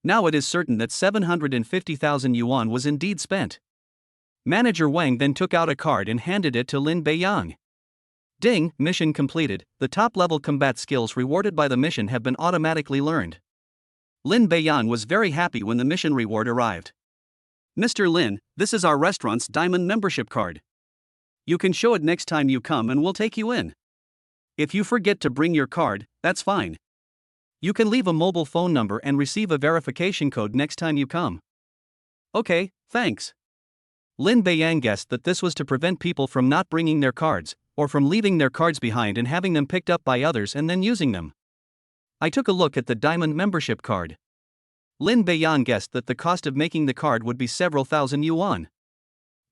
Now it is certain that 750,000 yuan was indeed spent. Manager Wang then took out a card and handed it to Lin Beiyang. Ding, mission completed. The top-level combat skills rewarded by the mission have been automatically learned. Lin Beiyang was very happy when the mission reward arrived. "Mr. Lin, this is our restaurant's diamond membership card. You can show it next time you come and we'll take you in. If you forget to bring your card, that's fine. You can leave a mobile phone number and receive a verification code next time you come." "Okay, thanks." Lin Beiyang guessed that this was to prevent people from not bringing their cards, or from leaving their cards behind and having them picked up by others and then using them. I took a look at the diamond membership card. Lin Beiyang guessed that the cost of making the card would be several thousand yuan.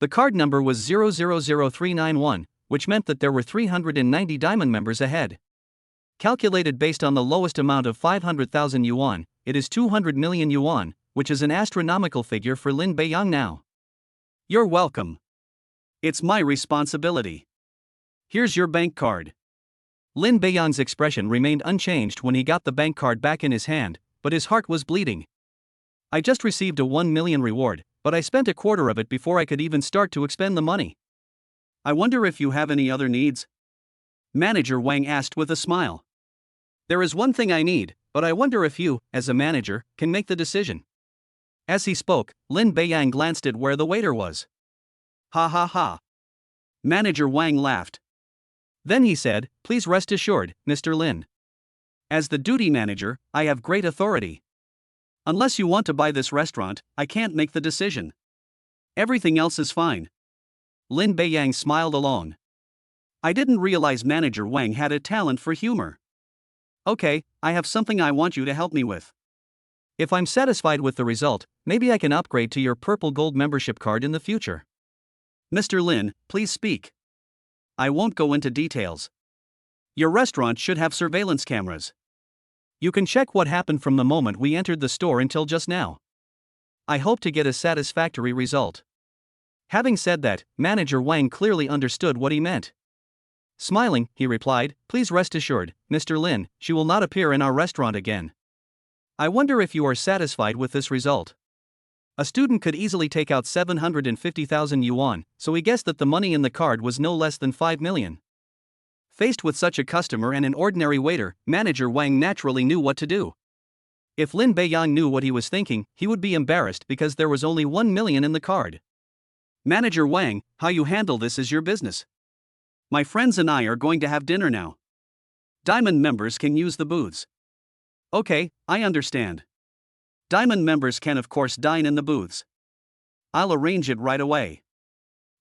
The card number was 000391, which meant that there were 390 diamond members ahead. Calculated based on the lowest amount of 500,000 yuan, it is 200 million yuan, which is an astronomical figure for Lin Beiyang now. "You're welcome. It's my responsibility. Here's your bank card." Lin Beiyang's expression remained unchanged when he got the bank card back in his hand, but his heart was bleeding. "I just received a 1 million reward, but I spent a quarter of it before I could even start to expend the money. I wonder if you have any other needs?" Manager Wang asked with a smile. "There is one thing I need, but I wonder if you, as a manager, can make the decision." As he spoke, Lin Beiyang glanced at where the waiter was. "Ha ha ha." Manager Wang laughed. Then he said, "Please rest assured, Mr. Lin. As the duty manager, I have great authority. Unless you want to buy this restaurant, I can't make the decision. Everything else is fine." Lin Beiyang smiled along. I didn't realize Manager Wang had a talent for humor. "Okay, I have something I want you to help me with. If I'm satisfied with the result, maybe I can upgrade to your purple gold membership card in the future." "Mr. Lin, please speak." "I won't go into details. Your restaurant should have surveillance cameras. You can check what happened from the moment we entered the store until just now. I hope to get a satisfactory result." Having said that, Manager Wang clearly understood what he meant. Smiling, he replied, "Please rest assured, Mr. Lin, she will not appear in our restaurant again. I wonder if you are satisfied with this result." A student could easily take out 750,000 yuan, so he guessed that the money in the card was no less than 5 million. Faced with such a customer and an ordinary waiter, Manager Wang naturally knew what to do. If Lin Beiyang knew what he was thinking, he would be embarrassed because there was only 1 million in the card. "Manager Wang, how you handle this is your business. My friends and I are going to have dinner now. Diamond members can use the booths." "Okay, I understand. Diamond members can of course dine in the booths. I'll arrange it right away."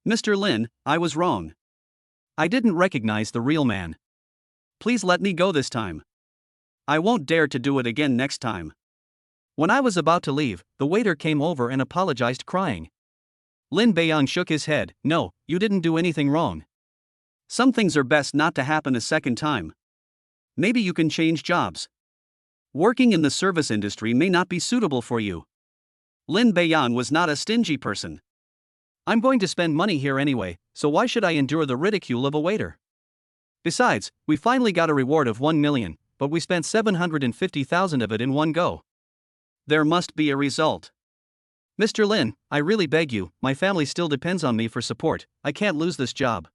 "Mr. Lin, I was wrong. I didn't recognize the real man. Please let me go this time. I won't dare to do it again next time." When I was about to leave, the waiter came over and apologized crying. Lin Beiyang shook his head. No, you didn't do anything wrong. Some things are best not to happen a second time. Maybe you can change jobs. Working in the service industry may not be suitable for you. Lin Beiyang was not a stingy person. I'm going to spend money here anyway, so why should I endure the ridicule of a waiter? Besides, we finally got a reward of 1 million, but we spent 750,000 of it in one go. There must be a result. Mr. Lin, I really beg you, my family still depends on me for support, I can't lose this job.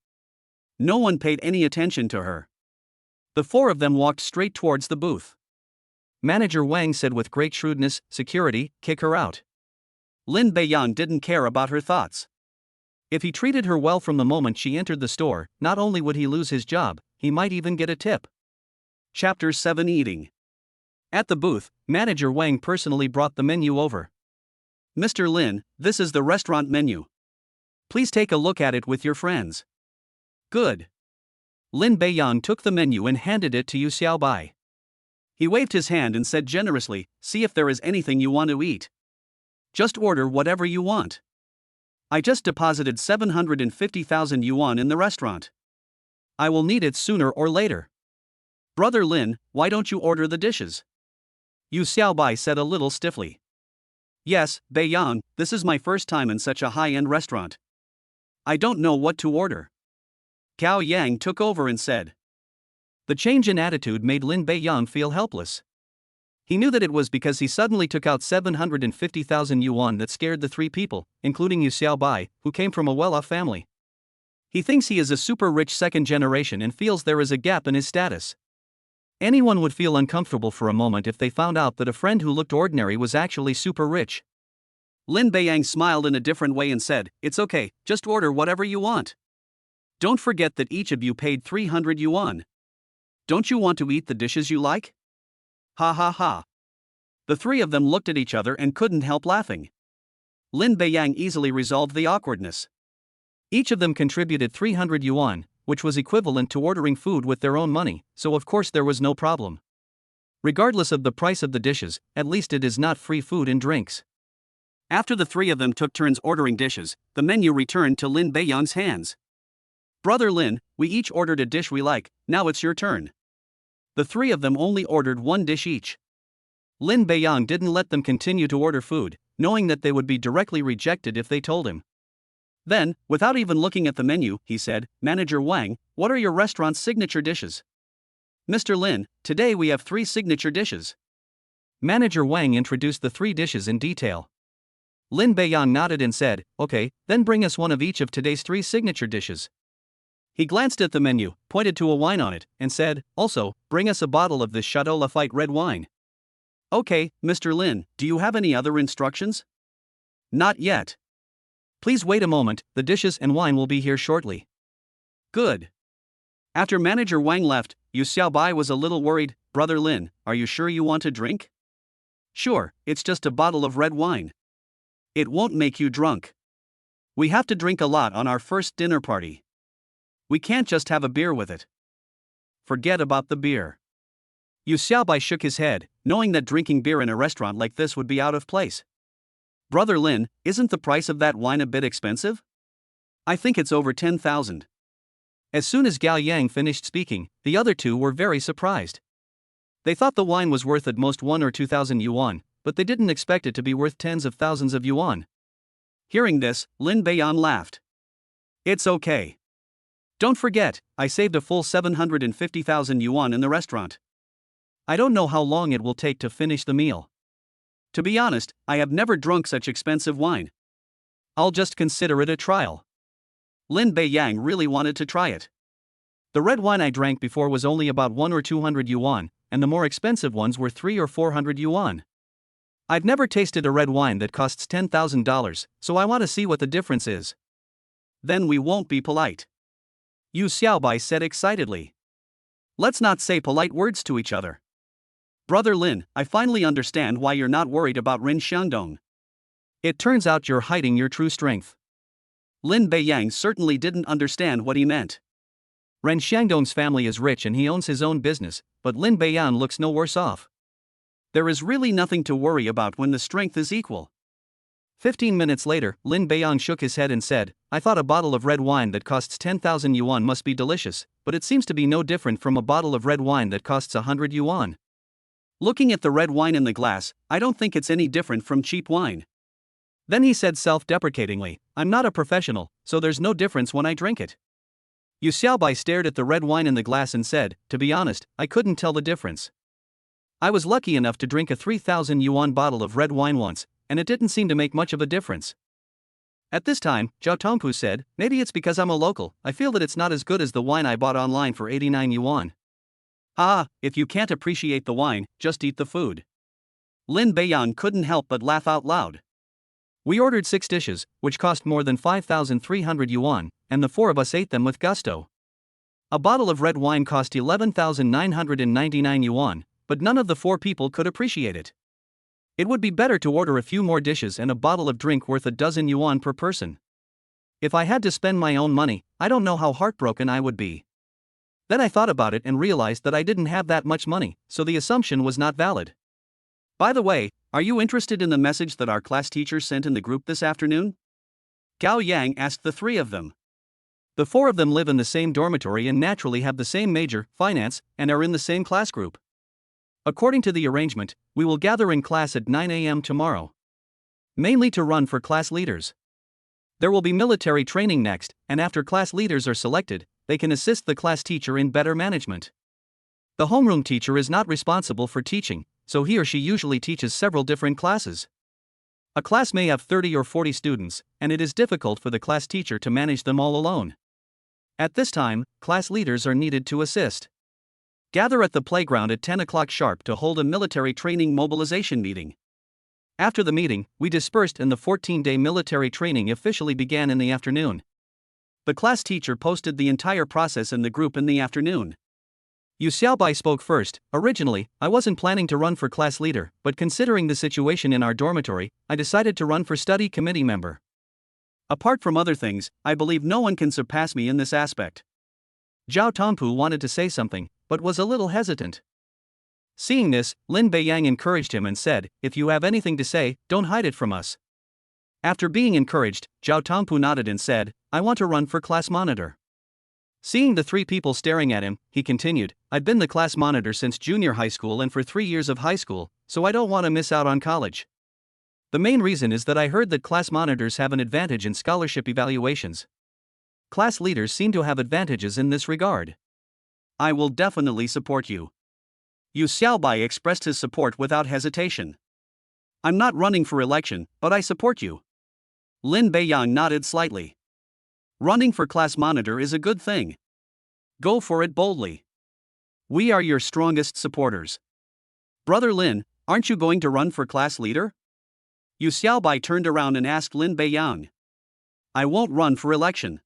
No one paid any attention to her. The four of them walked straight towards the booth. Manager Wang said with great shrewdness, "Security, kick her out." Lin Beiyang didn't care about her thoughts. If he treated her well from the moment she entered the store, not only would he lose his job, he might even get a tip. Chapter 7 Eating. At the booth, Manager Wang personally brought the menu over. Mr. Lin, this is the restaurant menu. Please take a look at it with your friends. Good. Lin Beiyang took the menu and handed it to Yu Xiaobai. He waved his hand and said generously, "See if there is anything you want to eat. Just order whatever you want. I just deposited 750,000 yuan in the restaurant. I will need it sooner or later. Brother Lin, why don't you order the dishes?" Yu Xiaobai said a little stiffly. Yes, Beiyang, this is my first time in such a high-end restaurant. I don't know what to order. Gao Yang took over and said. The change in attitude made Lin Beiyang feel helpless. He knew that it was because he suddenly took out 750,000 yuan that scared the three people, including Yu Xiaobai, who came from a well-off family. He thinks he is a super-rich second generation and feels there is a gap in his status. Anyone would feel uncomfortable for a moment if they found out that a friend who looked ordinary was actually super rich. Lin Beiyang smiled in a different way and said, "It's okay, just order whatever you want. Don't forget that each of you paid 300 yuan. Don't you want to eat the dishes you like?" Ha ha ha. The three of them looked at each other and couldn't help laughing. Lin Beiyang easily resolved the awkwardness. Each of them contributed 300 yuan, which was equivalent to ordering food with their own money, so of course there was no problem. Regardless of the price of the dishes, at least it is not free food and drinks. After the three of them took turns ordering dishes, the menu returned to Lin Beiyang's hands. Brother Lin, we each ordered a dish we like, now it's your turn. The three of them only ordered one dish each. Lin Beiyang didn't let them continue to order food, knowing that they would be directly rejected if they told him. Then, without even looking at the menu, he said, "Manager Wang, what are your restaurant's signature dishes?" "Mr. Lin, today we have 3 signature dishes." Manager Wang introduced the 3 dishes in detail. Lin Beiyang nodded and said, "Okay, then bring us one of each of today's 3 signature dishes." He glanced at the menu, pointed to a wine on it, and said, "Also, bring us a bottle of this Chateau Lafite red wine." "Okay, Mr. Lin, do you have any other instructions?" "Not yet. Please wait a moment, the dishes and wine will be here shortly." Good. After Manager Wang left, Yu Xiaobai was a little worried. "Brother Lin, are you sure you want a drink?" "Sure, it's just a bottle of red wine. It won't make you drunk. We have to drink a lot on our first dinner party. We can't just have a beer with it." "Forget about the beer." Yu Xiaobai shook his head, knowing that drinking beer in a restaurant like this would be out of place. "Brother Lin, isn't the price of that wine a bit expensive? I think it's over 10,000. As soon as Gao Yang finished speaking, the other two were very surprised. They thought the wine was worth at most 1 or 2,000 yuan, but they didn't expect it to be worth tens of thousands of yuan. Hearing this, Lin Beiyang laughed. "It's okay. Don't forget, I saved a full 750,000 yuan in the restaurant. I don't know how long it will take to finish the meal. To be honest, I have never drunk such expensive wine. I'll just consider it a trial." Lin Beiyang really wanted to try it. The red wine I drank before was only about 1 or 200 yuan, and the more expensive ones were 3 or 400 yuan. I've never tasted a red wine that costs $10,000, so I want to see what the difference is. Then we won't be polite. Yu Xiaobai said excitedly. Let's not say polite words to each other. Brother Lin, I finally understand why you're not worried about Ren Xiangdong. It turns out you're hiding your true strength. Lin Beiyang certainly didn't understand what he meant. Ren Xiangdong's family is rich and he owns his own business, but Lin Beiyang looks no worse off. There is really nothing to worry about when the strength is equal. 15 minutes later, Lin Beiyang shook his head and said, I thought a bottle of red wine that costs 10,000 yuan must be delicious, but it seems to be no different from a bottle of red wine that costs 100 yuan. Looking at the red wine in the glass, I don't think it's any different from cheap wine. Then he said self-deprecatingly, I'm not a professional, so there's no difference when I drink it. Yu Xiaobai stared at the red wine in the glass and said, to be honest, I couldn't tell the difference. I was lucky enough to drink a 3,000 yuan bottle of red wine once, and it didn't seem to make much of a difference. At this time, Zhao Tongpu said, maybe it's because I'm a local, I feel that it's not as good as the wine I bought online for 89 yuan. If you can't appreciate the wine, just eat the food. Lin Beiyang couldn't help but laugh out loud. We ordered 6 dishes, which cost more than 5,300 yuan, and the 4 of us ate them with gusto. A bottle of red wine cost 11,999 yuan, but none of the 4 people could appreciate it. It would be better to order a few more dishes and a bottle of drink worth a dozen yuan per person. If I had to spend my own money, I don't know how heartbroken I would be. Then I thought about it and realized that I didn't have that much money, so the assumption was not valid. By the way, are you interested in the message that our class teacher sent in the group this afternoon? Gao Yang asked the 3 of them. The 4 of them live in the same dormitory and naturally have the same major, finance, and are in the same class group. According to the arrangement, we will gather in class at 9 a.m. tomorrow. Mainly to run for class leaders. There will be military training next, and after class leaders are selected, they can assist the class teacher in better management. The homeroom teacher is not responsible for teaching, so he or she usually teaches several different classes. A class may have 30 or 40 students, and it is difficult for the class teacher to manage them all alone. At this time, class leaders are needed to assist. Gather at the playground at 10 o'clock sharp to hold a military training mobilization meeting. After the meeting, we dispersed and the 14-day military training officially began in the afternoon. The class teacher posted the entire process in the group in the afternoon. Yu Xiaobai spoke first. Originally, I wasn't planning to run for class leader, but considering the situation in our dormitory, I decided to run for study committee member. Apart from other things, I believe no one can surpass me in this aspect. Zhao Tongpu wanted to say something, but was a little hesitant. Seeing this, Lin Beiyang encouraged him and said, if you have anything to say, don't hide it from us. After being encouraged, Zhao Tongpu nodded and said, I want to run for class monitor. Seeing the 3 people staring at him, he continued, I've been the class monitor since junior high school and for 3 years of high school, so I don't want to miss out on college. The main reason is that I heard that class monitors have an advantage in scholarship evaluations. Class leaders seem to have advantages in this regard. I will definitely support you. Yu Xiaobai expressed his support without hesitation. I'm not running for election, but I support you. Lin Beiyang nodded slightly. Running for class monitor is a good thing. Go for it boldly. We are your strongest supporters. Brother Lin, aren't you going to run for class leader? Yu Xiaobai turned around and asked Lin Beiyang. I won't run for election.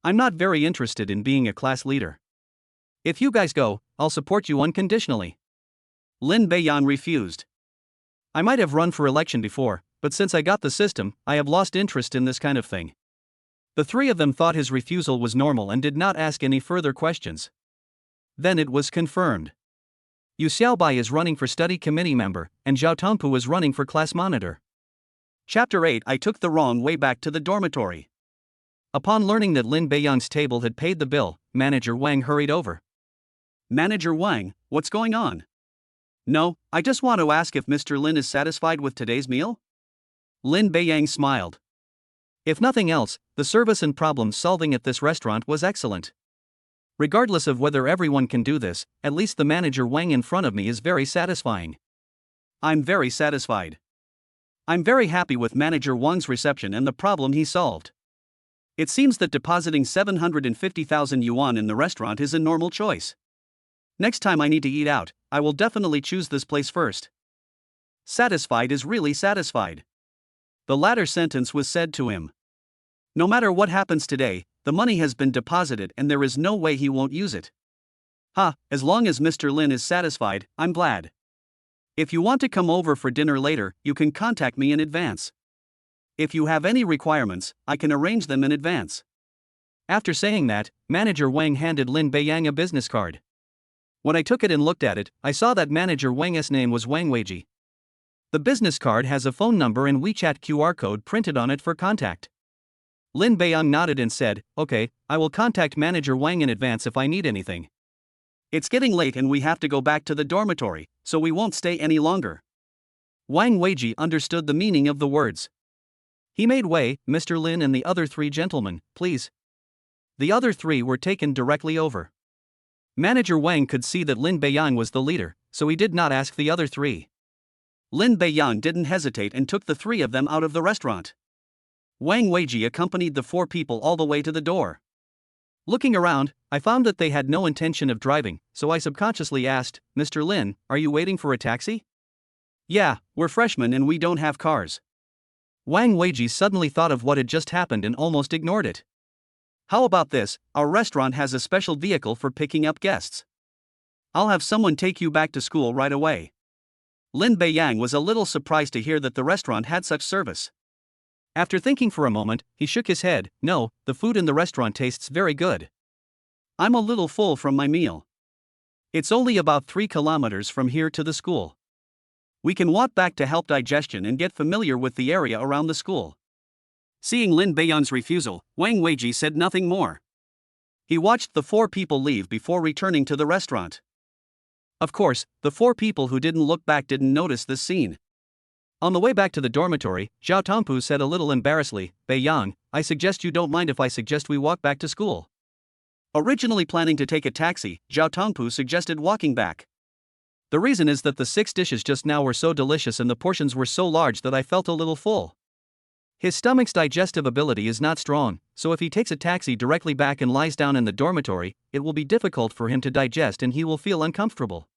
I'm not very interested in being a class leader. If you guys go, I'll support you unconditionally. Lin Beiyang refused. I might have run for election before, but since I got the system, I have lost interest in this kind of thing. The 3 of them thought his refusal was normal and did not ask any further questions. Then it was confirmed. Yu Xiaobai is running for study committee member, and Zhao Tongpu is running for class monitor. Chapter 8. I took the wrong way back to the dormitory. Upon learning that Lin Beiyang's table had paid the bill, Manager Wang hurried over. Manager Wang, what's going on? No, I just want to ask if Mr. Lin is satisfied with today's meal? Lin Beiyang smiled. If nothing else, the service and problem solving at this restaurant was excellent. Regardless of whether everyone can do this, at least the manager Wang in front of me is very satisfying. I'm very satisfied. I'm very happy with Manager Wang's reception and the problem he solved. It seems that depositing 750,000 yuan in the restaurant is a normal choice. Next time I need to eat out, I will definitely choose this place first. Satisfied is really satisfied. The latter sentence was said to him. No matter what happens today, the money has been deposited and there is no way he won't use it. As long as Mr. Lin is satisfied, I'm glad. If you want to come over for dinner later, you can contact me in advance. If you have any requirements, I can arrange them in advance. After saying that, Manager Wang handed Lin Beiyang a business card. When I took it and looked at it, I saw that Manager Wang's name was Wang Weiji. The business card has a phone number and WeChat QR code printed on it for contact. Lin Beiyang nodded and said, "Okay, I will contact Manager Wang in advance if I need anything. It's getting late and we have to go back to the dormitory, so we won't stay any longer." Wang Weiji understood the meaning of the words. He made way, "Mr. Lin and the other 3 gentlemen, please." The other 3 were taken directly over. Manager Wang could see that Lin Beiyang was the leader, so he did not ask the other 3. Lin Beiyang didn't hesitate and took the 3 of them out of the restaurant. Wang Weiji accompanied the 4 people all the way to the door. Looking around, I found that they had no intention of driving, so I subconsciously asked, "Mr. Lin, are you waiting for a taxi?" "Yeah, we're freshmen and we don't have cars." Wang Weiji suddenly thought of what had just happened and almost ignored it. "How about this? Our restaurant has a special vehicle for picking up guests. I'll have someone take you back to school right away." Lin Beiyang was a little surprised to hear that the restaurant had such service. After thinking for a moment, he shook his head. "No, the food in the restaurant tastes very good. I'm a little full from my meal. It's only about 3 kilometers from here to the school. We can walk back to help digestion and get familiar with the area around the school." Seeing Lin Beiyang's refusal, Wang Weiji said nothing more. He watched the 4 people leave before returning to the restaurant. Of course, the 4 people who didn't look back didn't notice this scene. On the way back to the dormitory, Zhao Tongpu said a little embarrassedly, "Beiyang, I suggest you don't mind if I suggest we walk back to school." Originally planning to take a taxi, Zhao Tongpu suggested walking back. "The reason is that the 6 dishes just now were so delicious and the portions were so large that I felt a little full. His stomach's digestive ability is not strong, so if he takes a taxi directly back and lies down in the dormitory, it will be difficult for him to digest and he will feel uncomfortable."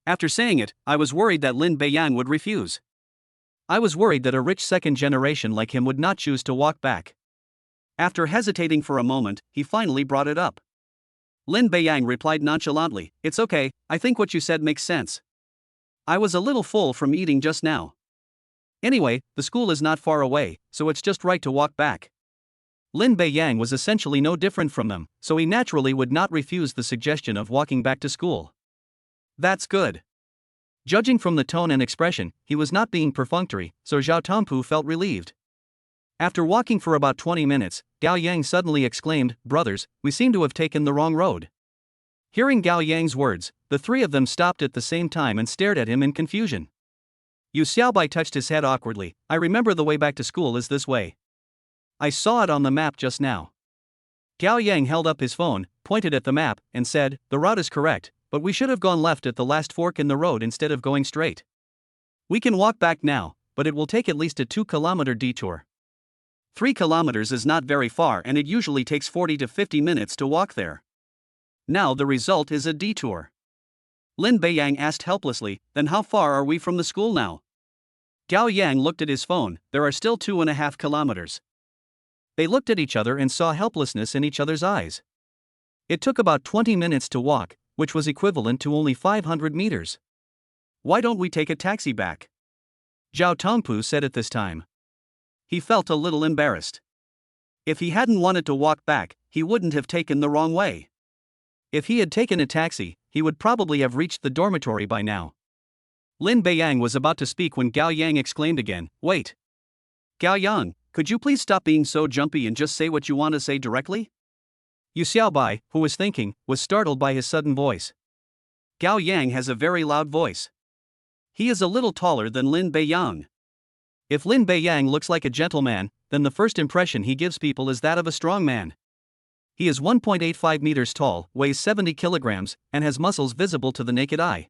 After saying it, I was worried that Lin Beiyang would refuse. I was worried that a rich second generation like him would not choose to walk back. After hesitating for a moment, he finally brought it up. Lin Beiyang replied nonchalantly, "It's okay, I think what you said makes sense. I was a little full from eating just now. Anyway, the school is not far away, so it's just right to walk back." Lin Beiyang was essentially no different from them, so he naturally would not refuse the suggestion of walking back to school. "That's good." Judging from the tone and expression, he was not being perfunctory, so Zhao Tongpu felt relieved. After walking for about 20 minutes, Gao Yang suddenly exclaimed, "Brothers, we seem to have taken the wrong road." Hearing Gao Yang's words, the 3 of them stopped at the same time and stared at him in confusion. Yu Xiaobai touched his head awkwardly. "I remember the way back to school is this way. I saw it on the map just now." Gao Yang held up his phone, pointed at the map, and said, "The route is correct, but we should have gone left at the last fork in the road instead of going straight. We can walk back now, but it will take at least a 2-kilometer detour. 3 kilometers is not very far and it usually takes 40 to 50 minutes to walk there. Now the result is a detour." Lin Beiyang asked helplessly, "Then how far are we from the school now?" Gao Yang looked at his phone. "There are still 2.5 kilometers. They looked at each other and saw helplessness in each other's eyes. It took about 20 minutes to walk, which was equivalent to only 500 meters. "Why don't we take a taxi back?" Zhao Tongpu said at this time. He felt a little embarrassed. If he hadn't wanted to walk back, he wouldn't have taken the wrong way. If he had taken a taxi, he would probably have reached the dormitory by now. Lin Beiyang was about to speak when Gao Yang exclaimed again, "Wait. Gao Yang, could you please stop being so jumpy and just say what you want to say directly?" Yu Xiaobai, who was thinking, was startled by his sudden voice. Gao Yang has a very loud voice. He is a little taller than Lin Beiyang. If Lin Beiyang looks like a gentleman, then the first impression he gives people is that of a strong man. He is 1.85 meters tall, weighs 70 kilograms, and has muscles visible to the naked eye.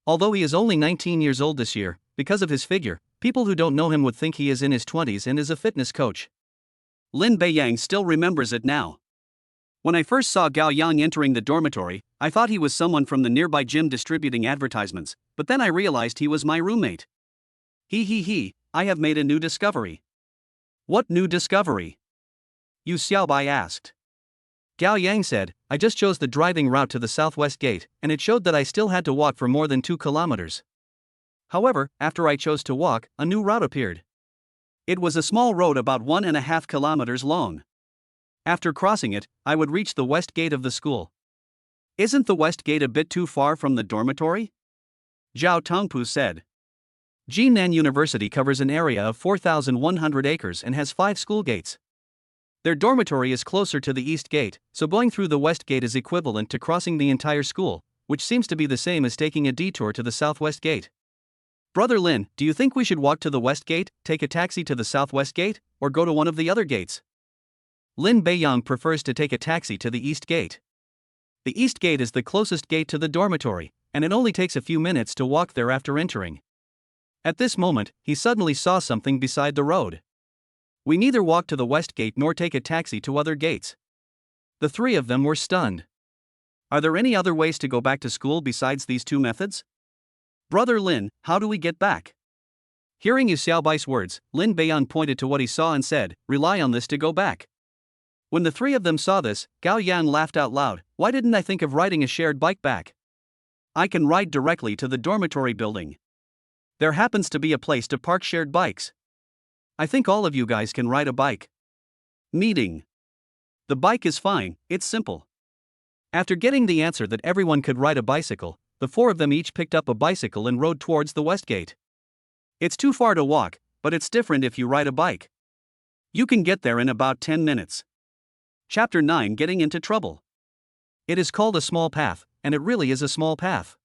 Although he is only 19 years old this year, because of his figure, people who don't know him would think he is in his 20s and is a fitness coach. Lin Beiyang still remembers it now. When I first saw Gao Yang entering the dormitory, I thought he was someone from the nearby gym distributing advertisements, but then I realized he was my roommate. He, I have made a new discovery. What new discovery? Yu Xiaobai asked. Gao Yang said, I just chose the driving route to the southwest gate, and it showed that I still had to walk for more than 2 kilometers. However, after I chose to walk, a new route appeared. It was a small road about 1.5 kilometers long. After crossing it, I would reach the west gate of the school. Isn't the west gate a bit too far from the dormitory? Zhao Tongpu said. Jinan University covers an area of 4,100 acres and has 5 school gates. Their dormitory is closer to the east gate, so going through the west gate is equivalent to crossing the entire school, which seems to be the same as taking a detour to the southwest gate. Brother Lin, do you think we should walk to the west gate, take a taxi to the southwest gate, or go to one of the other gates? Lin Beiyang prefers to take a taxi to the east gate. The east gate is the closest gate to the dormitory, and it only takes a few minutes to walk there after entering. At this moment, he suddenly saw something beside the road. We neither walk to the west gate nor take a taxi to other gates. The three of them were stunned. Are there any other ways to go back to school besides these two methods? Brother Lin, how do we get back? Hearing Yu Xiaobai's words, Lin Beiyang pointed to what he saw and said, rely on this to go back. When the three of them saw this, Gao Yang laughed out loud, why didn't I think of riding a shared bike back? I can ride directly to the dormitory building. There happens to be a place to park shared bikes. I think all of you guys can ride a bike. Meeting. The bike is fine, it's simple. After getting the answer that everyone could ride a bicycle, the four of them each picked up a bicycle and rode towards the west gate. It's too far to walk, but it's different if you ride a bike. You can get there in about 10 minutes. Chapter 9, Getting into Trouble. It is called a small path, and it really is a small path.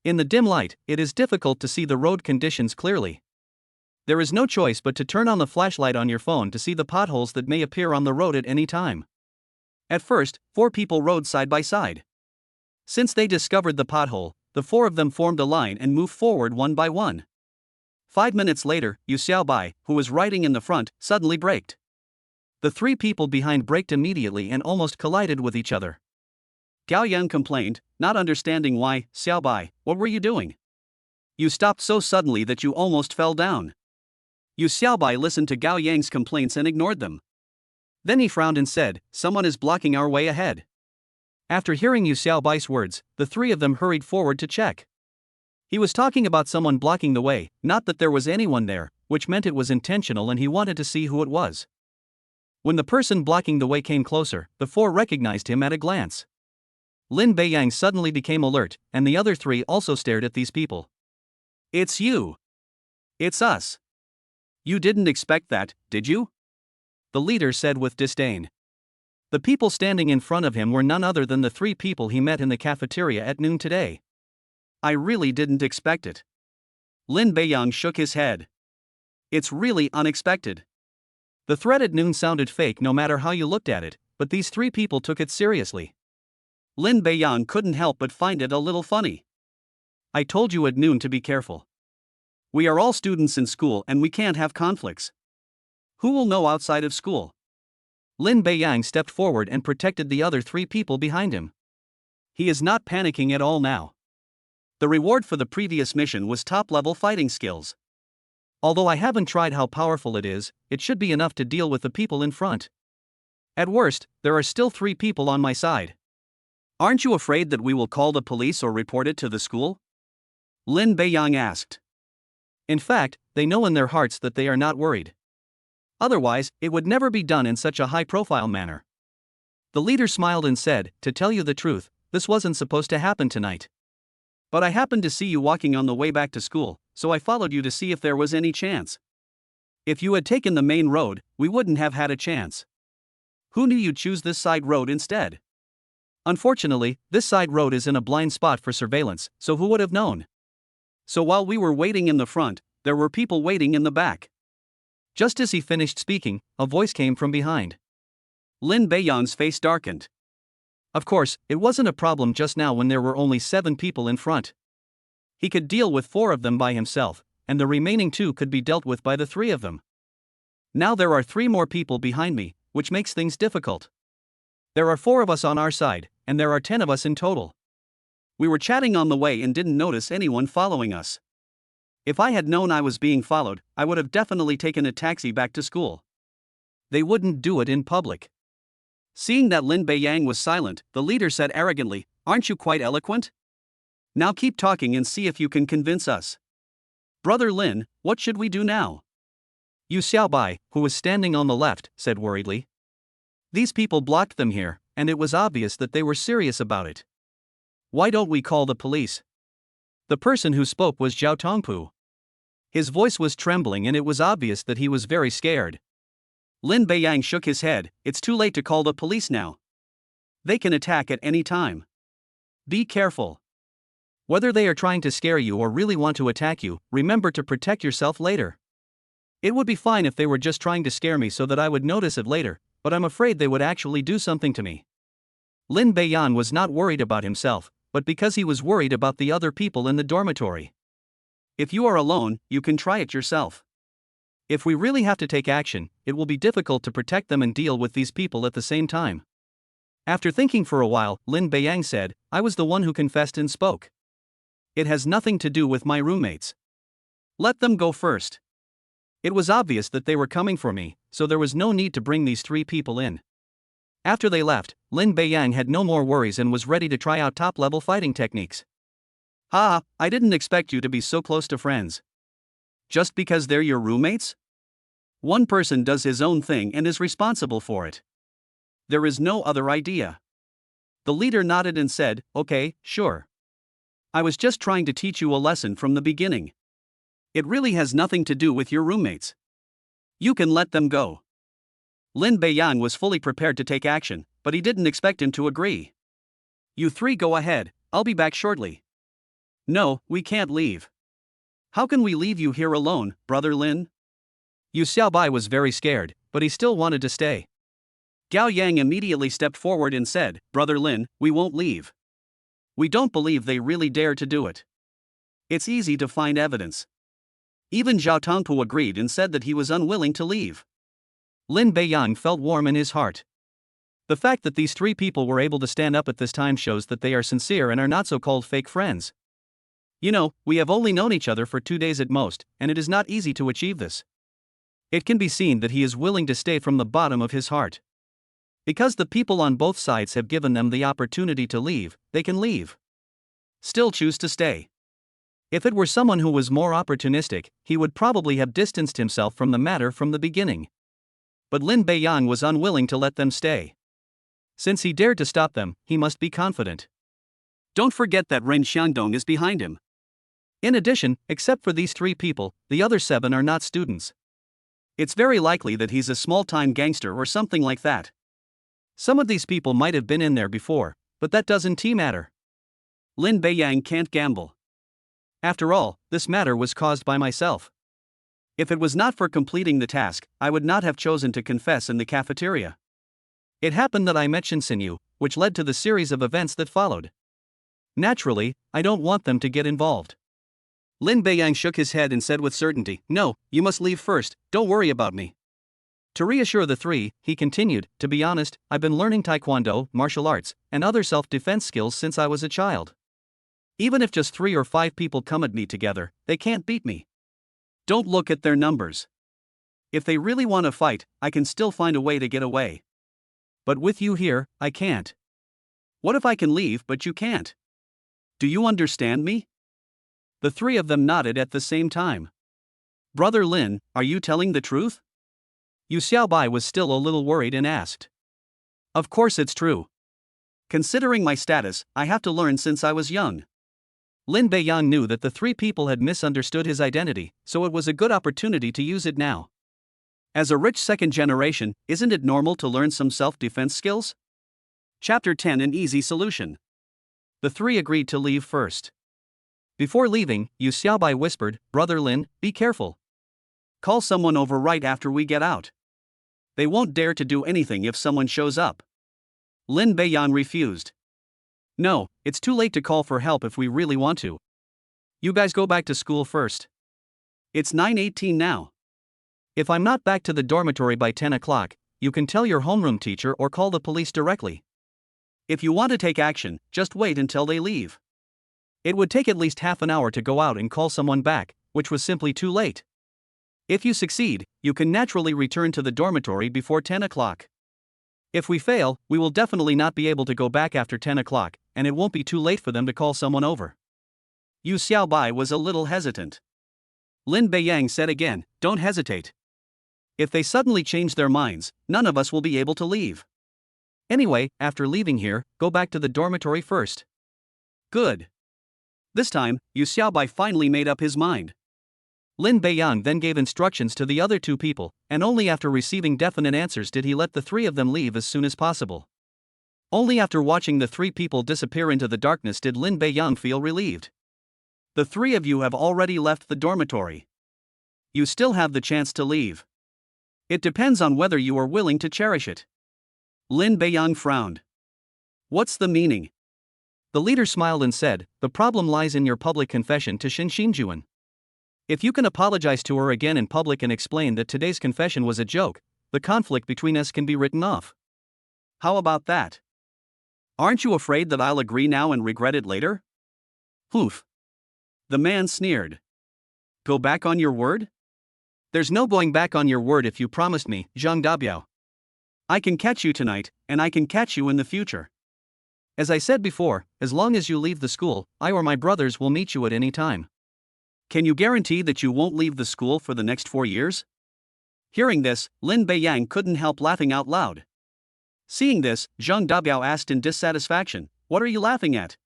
In the dim light, it is difficult to see the road conditions clearly. There is no choice but to turn on the flashlight on your phone to see the potholes that may appear on the road at any time. At first, 4 people rode side by side. Since they discovered the pothole, the 4 of them formed a line and moved forward one by one. 5 minutes later, Yu Xiaobai, who was riding in the front, suddenly braked. The 3 people behind braked immediately and almost collided with each other. Gao Yang complained, not understanding why. Xiaobai, what were you doing? You stopped so suddenly that you almost fell down. Yu Xiaobai listened to Gao Yang's complaints and ignored them. Then he frowned and said, someone is blocking our way ahead. After hearing Yu Xiaobai's words, the 3 of them hurried forward to check. He was talking about someone blocking the way, not that there was anyone there, which meant it was intentional and he wanted to see who it was. When the person blocking the way came closer, the 4 recognized him at a glance. Lin Beiyang suddenly became alert, and the other 3 also stared at these people. It's you. It's us. You didn't expect that, did you? The leader said with disdain. The people standing in front of him were none other than the 3 people he met in the cafeteria at noon today. I really didn't expect it. Lin Beiyang shook his head. It's really unexpected. The threat at noon sounded fake no matter how you looked at it, but these 3 people took it seriously. Lin Beiyang couldn't help but find it a little funny. I told you at noon to be careful. We are all students in school and we can't have conflicts. Who will know outside of school? Lin Beiyang stepped forward and protected the other 3 people behind him. He is not panicking at all now. The reward for the previous mission was top-level fighting skills. Although I haven't tried how powerful it is, it should be enough to deal with the people in front. At worst, there are still 3 people on my side. Aren't you afraid that we will call the police or report it to the school? Lin Beiyang asked. In fact, they know in their hearts that they are not worried. Otherwise, it would never be done in such a high-profile manner. The leader smiled and said, to tell you the truth, this wasn't supposed to happen tonight. But I happened to see you walking on the way back to school, so I followed you to see if there was any chance. If you had taken the main road, we wouldn't have had a chance. Who knew you'd choose this side road instead? Unfortunately, this side road is in a blind spot for surveillance, so who would have known? So while we were waiting in the front, there were people waiting in the back. Just as he finished speaking, a voice came from behind. Lin Beiyang's face darkened. Of course, it wasn't a problem just now when there were only 7 people in front. He could deal with 4 of them by himself, and the remaining 2 could be dealt with by the 3 of them. Now there are 3 more people behind me, which makes things difficult. There are 4 of us on our side, and there are 10 of us in total. We were chatting on the way and didn't notice anyone following us. If I had known I was being followed, I would have definitely taken a taxi back to school. They wouldn't do it in public. Seeing that Lin Beiyang was silent, the leader said arrogantly, aren't you quite eloquent? Now keep talking and see if you can convince us. Brother Lin, what should we do now? Yu Xiaobai, who was standing on the left, said worriedly. These people blocked them here, and it was obvious that they were serious about it. Why don't we call the police? The person who spoke was Zhao Tongpu. His voice was trembling and it was obvious that he was very scared. Lin Beiyang shook his head. It's too late to call the police now. They can attack at any time. Be careful. Whether they are trying to scare you or really want to attack you, remember to protect yourself later. It would be fine if they were just trying to scare me so that I would notice it later, but I'm afraid they would actually do something to me. Lin Beiyan was not worried about himself, but because he was worried about the other people in the dormitory. If you are alone, you can try it yourself. If we really have to take action, it will be difficult to protect them and deal with these people at the same time. After thinking for a while, Lin Beiyang said, I was the one who confessed and spoke. It has nothing to do with my roommates. Let them go first. It was obvious that they were coming for me, so there was no need to bring these 3 people in. After they left, Lin Beiyang had no more worries and was ready to try out top-level fighting techniques. Ha, I didn't expect you to be so close to friends. Just because they're your roommates? One person does his own thing and is responsible for it. There is no other idea. The leader nodded and said, okay, sure. I was just trying to teach you a lesson from the beginning. It really has nothing to do with your roommates. You can let them go. Lin Beiyang was fully prepared to take action, but he didn't expect him to agree. You 3 go ahead, I'll be back shortly. No, we can't leave. How can we leave you here alone, Brother Lin? Yu Xiaobai was very scared, but he still wanted to stay. Gao Yang immediately stepped forward and said, Brother Lin, we won't leave. We don't believe they really dare to do it. It's easy to find evidence. Even Zhao Tongpu agreed and said that he was unwilling to leave. Lin Beiyang felt warm in his heart. The fact that these 3 people were able to stand up at this time shows that they are sincere and are not so-called fake friends. You know, we have only known each other for 2 days at most, and it is not easy to achieve this. It can be seen that he is willing to stay from the bottom of his heart. Because the people on both sides have given them the opportunity to leave, they can leave. Still choose to stay. If it were someone who was more opportunistic, he would probably have distanced himself from the matter from the beginning. But Lin Beiyang was unwilling to let them stay. Since he dared to stop them, he must be confident. Don't forget that Ren Xiangdong is behind him. In addition, except for these 3 people, the other 7 are not students. It's very likely that he's a small-time gangster or something like that. Some of these people might have been in there before, but that doesn't matter. Lin Beiyang can't gamble. After all, this matter was caused by myself. If it was not for completing the task, I would not have chosen to confess in the cafeteria. It happened that I met Shinsenyu, which led to the series of events that followed. Naturally, I don't want them to get involved. Lin Beiyang shook his head and said with certainty, no, you must leave first, don't worry about me. To reassure the 3, he continued, to be honest, I've been learning taekwondo, martial arts, and other self-defense skills since I was a child. Even if just 3 or 5 people come at me together, they can't beat me. Don't look at their numbers. If they really want to fight, I can still find a way to get away. But with you here, I can't. What if I can leave but you can't? Do you understand me? The 3 of them nodded at the same time. Brother Lin, are you telling the truth? Yu Xiaobai was still a little worried and asked. Of course it's true. Considering my status, I have to learn since I was young. Lin Beiyang knew that the 3 people had misunderstood his identity, so it was a good opportunity to use it now. As a rich second generation, isn't it normal to learn some self-defense skills? Chapter 10 An Easy Solution. The 3 agreed to leave first. Before leaving, Yu Xiaobai whispered, Brother Lin, be careful. Call someone over right after we get out. They won't dare to do anything if someone shows up. Lin Beiyang refused. No, it's too late to call for help if we really want to. You guys go back to school first. It's 9:18 now. If I'm not back to the dormitory by 10 o'clock, you can tell your homeroom teacher or call the police directly. If you want to take action, just wait until they leave. It would take at least half an hour to go out and call someone back, which was simply too late. If you succeed, you can naturally return to the dormitory before 10 o'clock. If we fail, we will definitely not be able to go back after 10 o'clock, and it won't be too late for them to call someone over. Yu Xiaobai was a little hesitant. Lin Beiyang said again, don't hesitate. If they suddenly change their minds, none of us will be able to leave. Anyway, after leaving here, go back to the dormitory first. Good. This time, Yu Xiaobai finally made up his mind. Lin Beiyang then gave instructions to the other two people, and only after receiving definite answers did he let the three of them leave as soon as possible. Only after watching the three people disappear into the darkness did Lin Beiyang feel relieved. The three of you have already left the dormitory. You still have the chance to leave. It depends on whether you are willing to cherish it. Lin Beiyang frowned. What's the meaning? The leader smiled and said, the problem lies in your public confession to Xin Xinjuan. If you can apologize to her again in public and explain that today's confession was a joke, the conflict between us can be written off. How about that? Aren't you afraid that I'll agree now and regret it later? Poof. The man sneered. Go back on your word? There's no going back on your word if you promised me, Zhang Dabiao. I can catch you tonight, and I can catch you in the future. As I said before, as long as you leave the school, I or my brothers will meet you at any time. Can you guarantee that you won't leave the school for the next 4 years? Hearing this, Lin Beiyang couldn't help laughing out loud. Seeing this, Zhang Dabiao asked in dissatisfaction, what are you laughing at?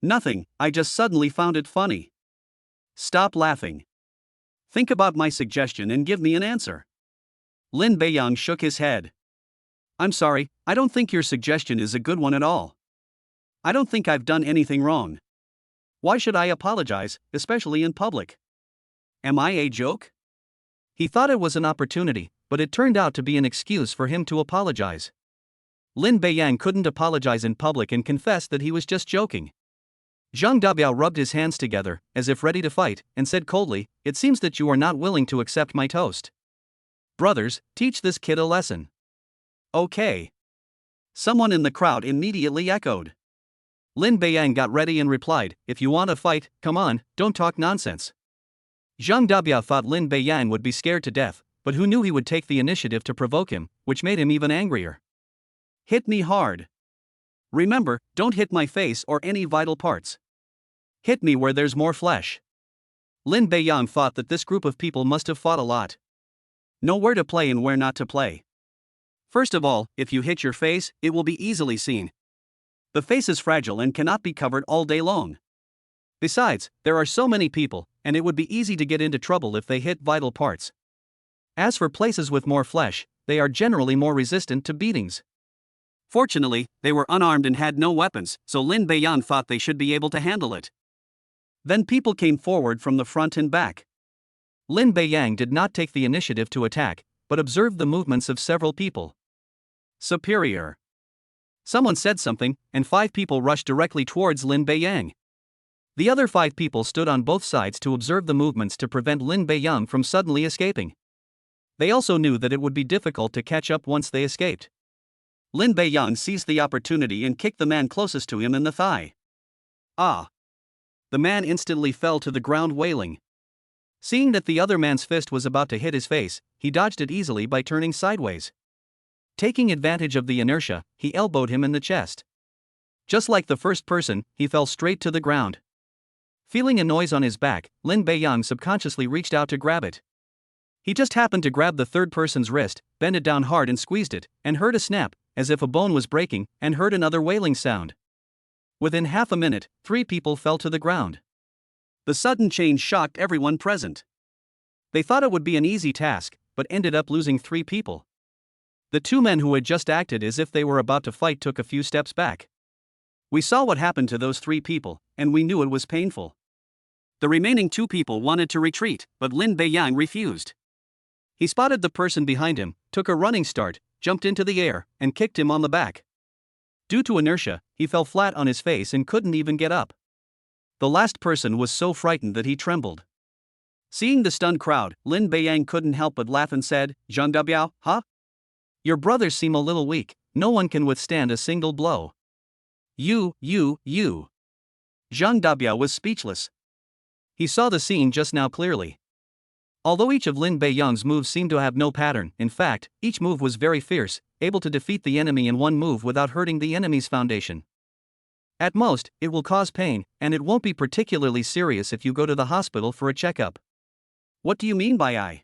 Nothing, I just suddenly found it funny. Stop laughing. Think about my suggestion and give me an answer. Lin Beiyang shook his head. I'm sorry, I don't think your suggestion is a good one at all. I don't think I've done anything wrong. Why should I apologize, especially in public? Am I a joke? He thought it was an opportunity, but it turned out to be an excuse for him to apologize. Lin Beiyang couldn't apologize in public and confessed that he was just joking. Zhang Dabiao rubbed his hands together, as if ready to fight, and said coldly, it seems that you are not willing to accept my toast. Brothers, teach this kid a lesson. Okay. Someone in the crowd immediately echoed. Lin Beiyang got ready and replied, if you want to fight, come on, don't talk nonsense. Zhang Dabiao thought Lin Beiyang would be scared to death, but who knew he would take the initiative to provoke him, which made him even angrier. Hit me hard. Remember, don't hit my face or any vital parts. Hit me where there's more flesh. Lin Beiyang thought that this group of people must have fought a lot. Know where to play and where not to play. First of all, if you hit your face, it will be easily seen. The face is fragile and cannot be covered all day long. Besides, there are so many people, and it would be easy to get into trouble if they hit vital parts. As for places with more flesh, they are generally more resistant to beatings. Fortunately, they were unarmed and had no weapons, so Lin Beiyang thought they should be able to handle it. Then people came forward from the front and back. Lin Beiyang did not take the initiative to attack, but observed the movements of several people. Superior. Someone said something, and 5 people rushed directly towards Lin Beiyang. The other 5 people stood on both sides to observe the movements to prevent Lin Beiyang from suddenly escaping. They also knew that it would be difficult to catch up once they escaped. Lin Beiyang seized the opportunity and kicked the man closest to him in the thigh. Ah! The man instantly fell to the ground wailing. Seeing that the other man's fist was about to hit his face, he dodged it easily by turning sideways. Taking advantage of the inertia, he elbowed him in the chest. Just like the first person, he fell straight to the ground. Feeling a noise on his back, Lin Beiyang subconsciously reached out to grab it. He just happened to grab the third person's wrist, bent it down hard and squeezed it, and heard a snap, as if a bone was breaking, and heard another wailing sound. Within half a minute, 3 people fell to the ground. The sudden change shocked everyone present. They thought it would be an easy task, but ended up losing 3 people. The 2 men who had just acted as if they were about to fight took a few steps back. We saw what happened to those 3 people, and we knew it was painful. The remaining 2 people wanted to retreat, but Lin Beiyang refused. He spotted the person behind him, took a running start, jumped into the air, and kicked him on the back. Due to inertia, he fell flat on his face and couldn't even get up. The last person was so frightened that he trembled. Seeing the stunned crowd, Lin Beiyang couldn't help but laugh and said, Zhang Dabiao, huh? Your brothers seem a little weak, no one can withstand a single blow. You. Zhang Dabiao was speechless. He saw the scene just now clearly. Although each of Lin Beiyang's moves seemed to have no pattern, in fact, each move was very fierce, able to defeat the enemy in one move without hurting the enemy's foundation. At most, it will cause pain, and it won't be particularly serious if you go to the hospital for a checkup. What do you mean by I?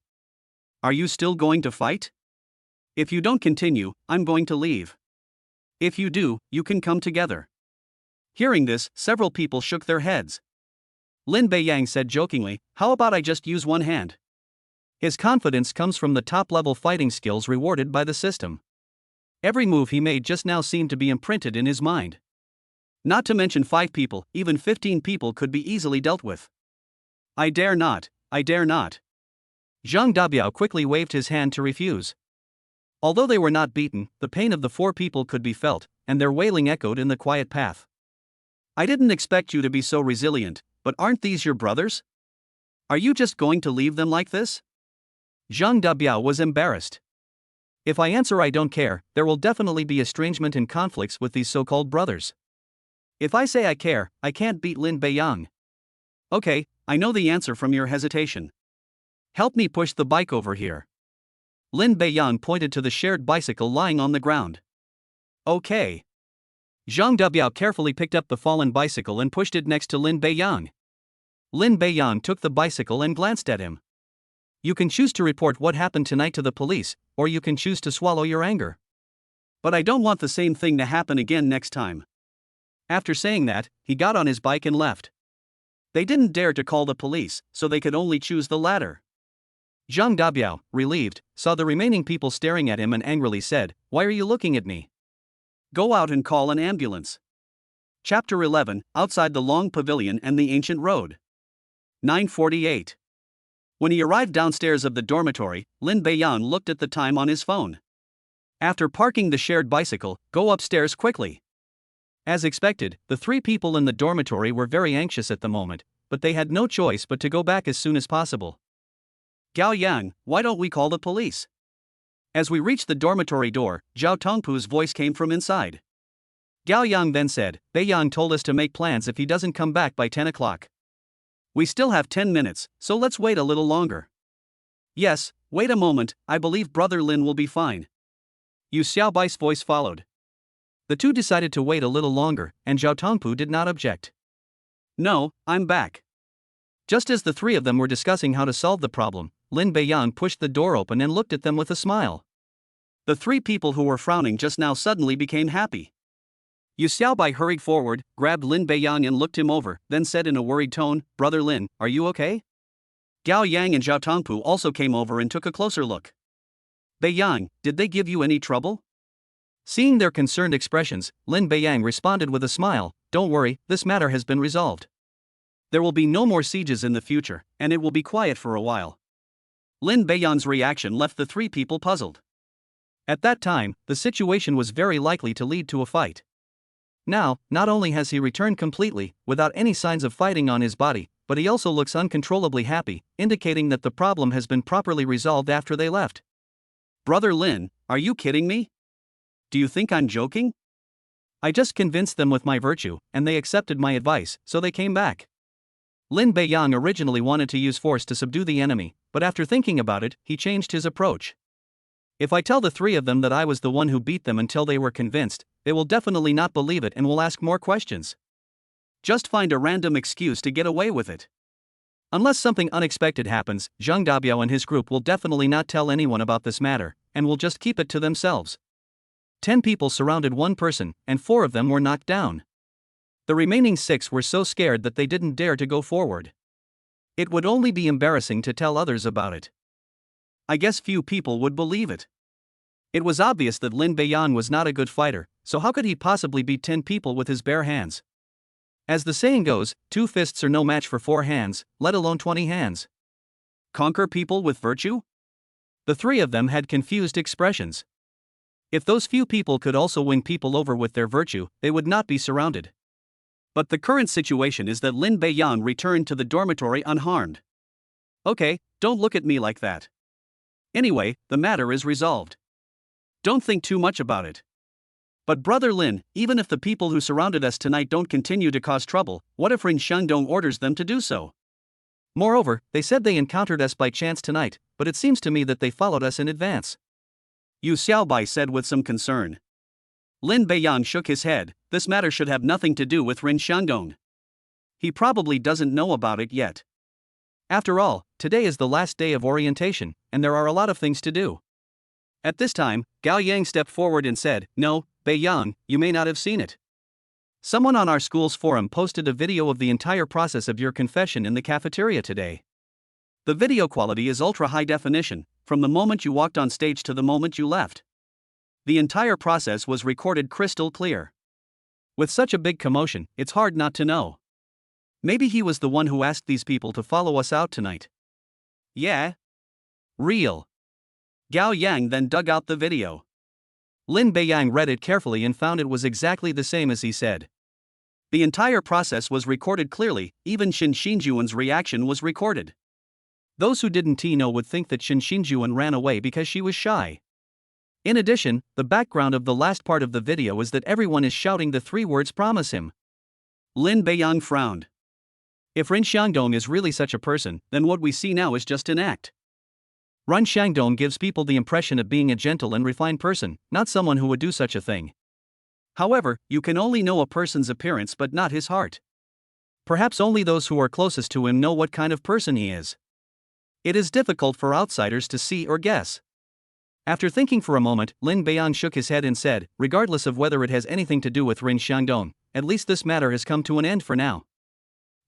Are you still going to fight? If you don't continue, I'm going to leave. If you do, you can come together. Hearing this, several people shook their heads. Lin Beiyang said jokingly, how about I just use one hand? His confidence comes from the top-level fighting skills rewarded by the system. Every move he made just now seemed to be imprinted in his mind. Not to mention 5 people, even 15 people could be easily dealt with. I dare not, I dare not. Zhang Dabiao quickly waved his hand to refuse. Although they were not beaten, the pain of the 4 people could be felt, and their wailing echoed in the quiet path. I didn't expect you to be so resilient, but aren't these your brothers? Are you just going to leave them like this? Zhang Dabiao was embarrassed. If I answer I don't care, there will definitely be estrangement and conflicts with these so-called brothers. If I say I care, I can't beat Lin Beiyang. Okay, I know the answer from your hesitation. Help me push the bike over here. Lin Beiyang pointed to the shared bicycle lying on the ground. Okay. Zhang Dabiao carefully picked up the fallen bicycle and pushed it next to Lin Beiyang. Lin Beiyang took the bicycle and glanced at him. You can choose to report what happened tonight to the police, or you can choose to swallow your anger. But I don't want the same thing to happen again next time. After saying that, he got on his bike and left. They didn't dare to call the police, so they could only choose the latter. Zhang Dabiao, relieved, saw the remaining people staring at him and angrily said, why are you looking at me? Go out and call an ambulance. Chapter 11, Outside the Long Pavilion and the Ancient Road. 9:48. When he arrived downstairs of the dormitory, Lin Beiyang looked at the time on his phone. After parking the shared bicycle, go upstairs quickly. As expected, the 3 people in the dormitory were very anxious at the moment, but they had no choice but to go back as soon as possible. Gao Yang, why don't we call the police? As we reached the dormitory door, Zhao Tongpu's voice came from inside. Gao Yang then said, Beiyang told us to make plans if he doesn't come back by 10 o'clock. We still have 10 minutes, so let's wait a little longer. Yes, wait a moment, I believe Brother Lin will be fine. Yu Xiaobai's voice followed. The two decided to wait a little longer, and Zhao Tongpu did not object. No, I'm back. Just as the 3 of them were discussing how to solve the problem, Lin Beiyang pushed the door open and looked at them with a smile. The 3 people who were frowning just now suddenly became happy. Yu Xiaobai hurried forward, grabbed Lin Beiyang and looked him over, then said in a worried tone, Brother Lin, are you okay? Gao Yang and Zhao Tongpu also came over and took a closer look. Beiyang, did they give you any trouble? Seeing their concerned expressions, Lin Beiyang responded with a smile, don't worry, this matter has been resolved. There will be no more sieges in the future, and it will be quiet for a while. Lin Beiyang's reaction left the 3 people puzzled. At that time, the situation was very likely to lead to a fight. Now, not only has he returned completely, without any signs of fighting on his body, but he also looks uncontrollably happy, indicating that the problem has been properly resolved after they left. Brother Lin, are you kidding me? Do you think I'm joking? I just convinced them with my virtue, and they accepted my advice, so they came back. Lin Beiyang originally wanted to use force to subdue the enemy, but after thinking about it, he changed his approach. If I tell the 3 of them that I was the one who beat them until they were convinced, they will definitely not believe it and will ask more questions. Just find a random excuse to get away with it. Unless something unexpected happens, Zhang Dabiao and his group will definitely not tell anyone about this matter, and will just keep it to themselves. 10 people surrounded one person, and 4 of them were knocked down. The remaining 6 were so scared that they didn't dare to go forward. It would only be embarrassing to tell others about it. I guess few people would believe it. It was obvious that Lin Beiyang was not a good fighter, so how could he possibly beat 10 people with his bare hands? As the saying goes, 2 fists are no match for 4 hands, let alone 20 hands. Conquer people with virtue? The 3 of them had confused expressions. If those few people could also win people over with their virtue, they would not be surrounded. But the current situation is that Lin Beiyang returned to the dormitory unharmed. Okay, don't look at me like that. Anyway, the matter is resolved. Don't think too much about it. But Brother Lin, even if the people who surrounded us tonight don't continue to cause trouble, what if Rin Shandong orders them to do so? Moreover, they said they encountered us by chance tonight, but it seems to me that they followed us in advance. Yu Xiaobai said with some concern. Lin Beiyang shook his head, this matter should have nothing to do with Rin Shandong. He probably doesn't know about it yet. After all, today is the last day of orientation, and there are a lot of things to do. At this time, Gao Yang stepped forward and said, No, Beiyang, you may not have seen it. Someone on our school's forum posted a video of the entire process of your confession in the cafeteria today. The video quality is ultra high definition, from the moment you walked on stage to the moment you left. The entire process was recorded crystal clear. With such a big commotion, it's hard not to know. Maybe he was the one who asked these people to follow us out tonight. Yeah? Real. Gao Yang then dug out the video. Lin Beiyang read it carefully and found it was exactly the same as he said. The entire process was recorded clearly, even Shin Xinjuan's reaction was recorded. Those who didn't know would think that Shin Xinjuan ran away because she was shy. In addition, the background of the last part of the video is that everyone is shouting the 3 words "promise him." Lin Beiyang frowned. If Ren Xiangdong is really such a person, then what we see now is just an act. Ren Xiangdong gives people the impression of being a gentle and refined person, not someone who would do such a thing. However, you can only know a person's appearance but not his heart. Perhaps only those who are closest to him know what kind of person he is. It is difficult for outsiders to see or guess. After thinking for a moment, Lin Beiyang shook his head and said, regardless of whether it has anything to do with Ren Xiangdong, at least this matter has come to an end for now.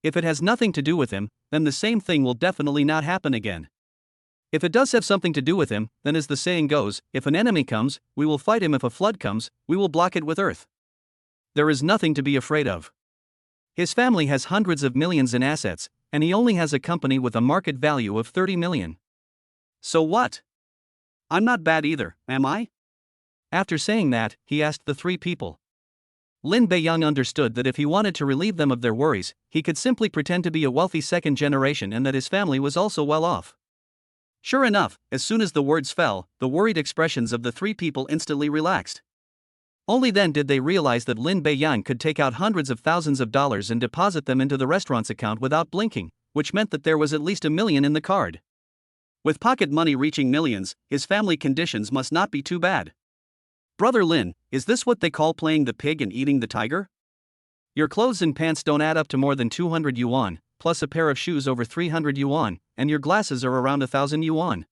If it has nothing to do with him, then the same thing will definitely not happen again. If it does have something to do with him, then as the saying goes, if an enemy comes, we will fight him. If a flood comes, we will block it with earth. There is nothing to be afraid of. His family has hundreds of millions in assets, and he only has a company with a market value of 30 million. So what? I'm not bad either, am I? After saying that, he asked the 3 people. Lin Beiyang understood that if he wanted to relieve them of their worries, he could simply pretend to be a wealthy second generation and that his family was also well off. Sure enough, as soon as the words fell, the worried expressions of the 3 people instantly relaxed. Only then did they realize that Lin Beiyang could take out hundreds of thousands of dollars and deposit them into the restaurant's account without blinking, which meant that there was at least $1 million in the card. With pocket money reaching millions, his family conditions must not be too bad. Brother Lin, is this what they call playing the pig and eating the tiger? Your clothes and pants don't add up to more than 200 yuan, plus a pair of shoes over 300 yuan, and your glasses are around 1,000 yuan.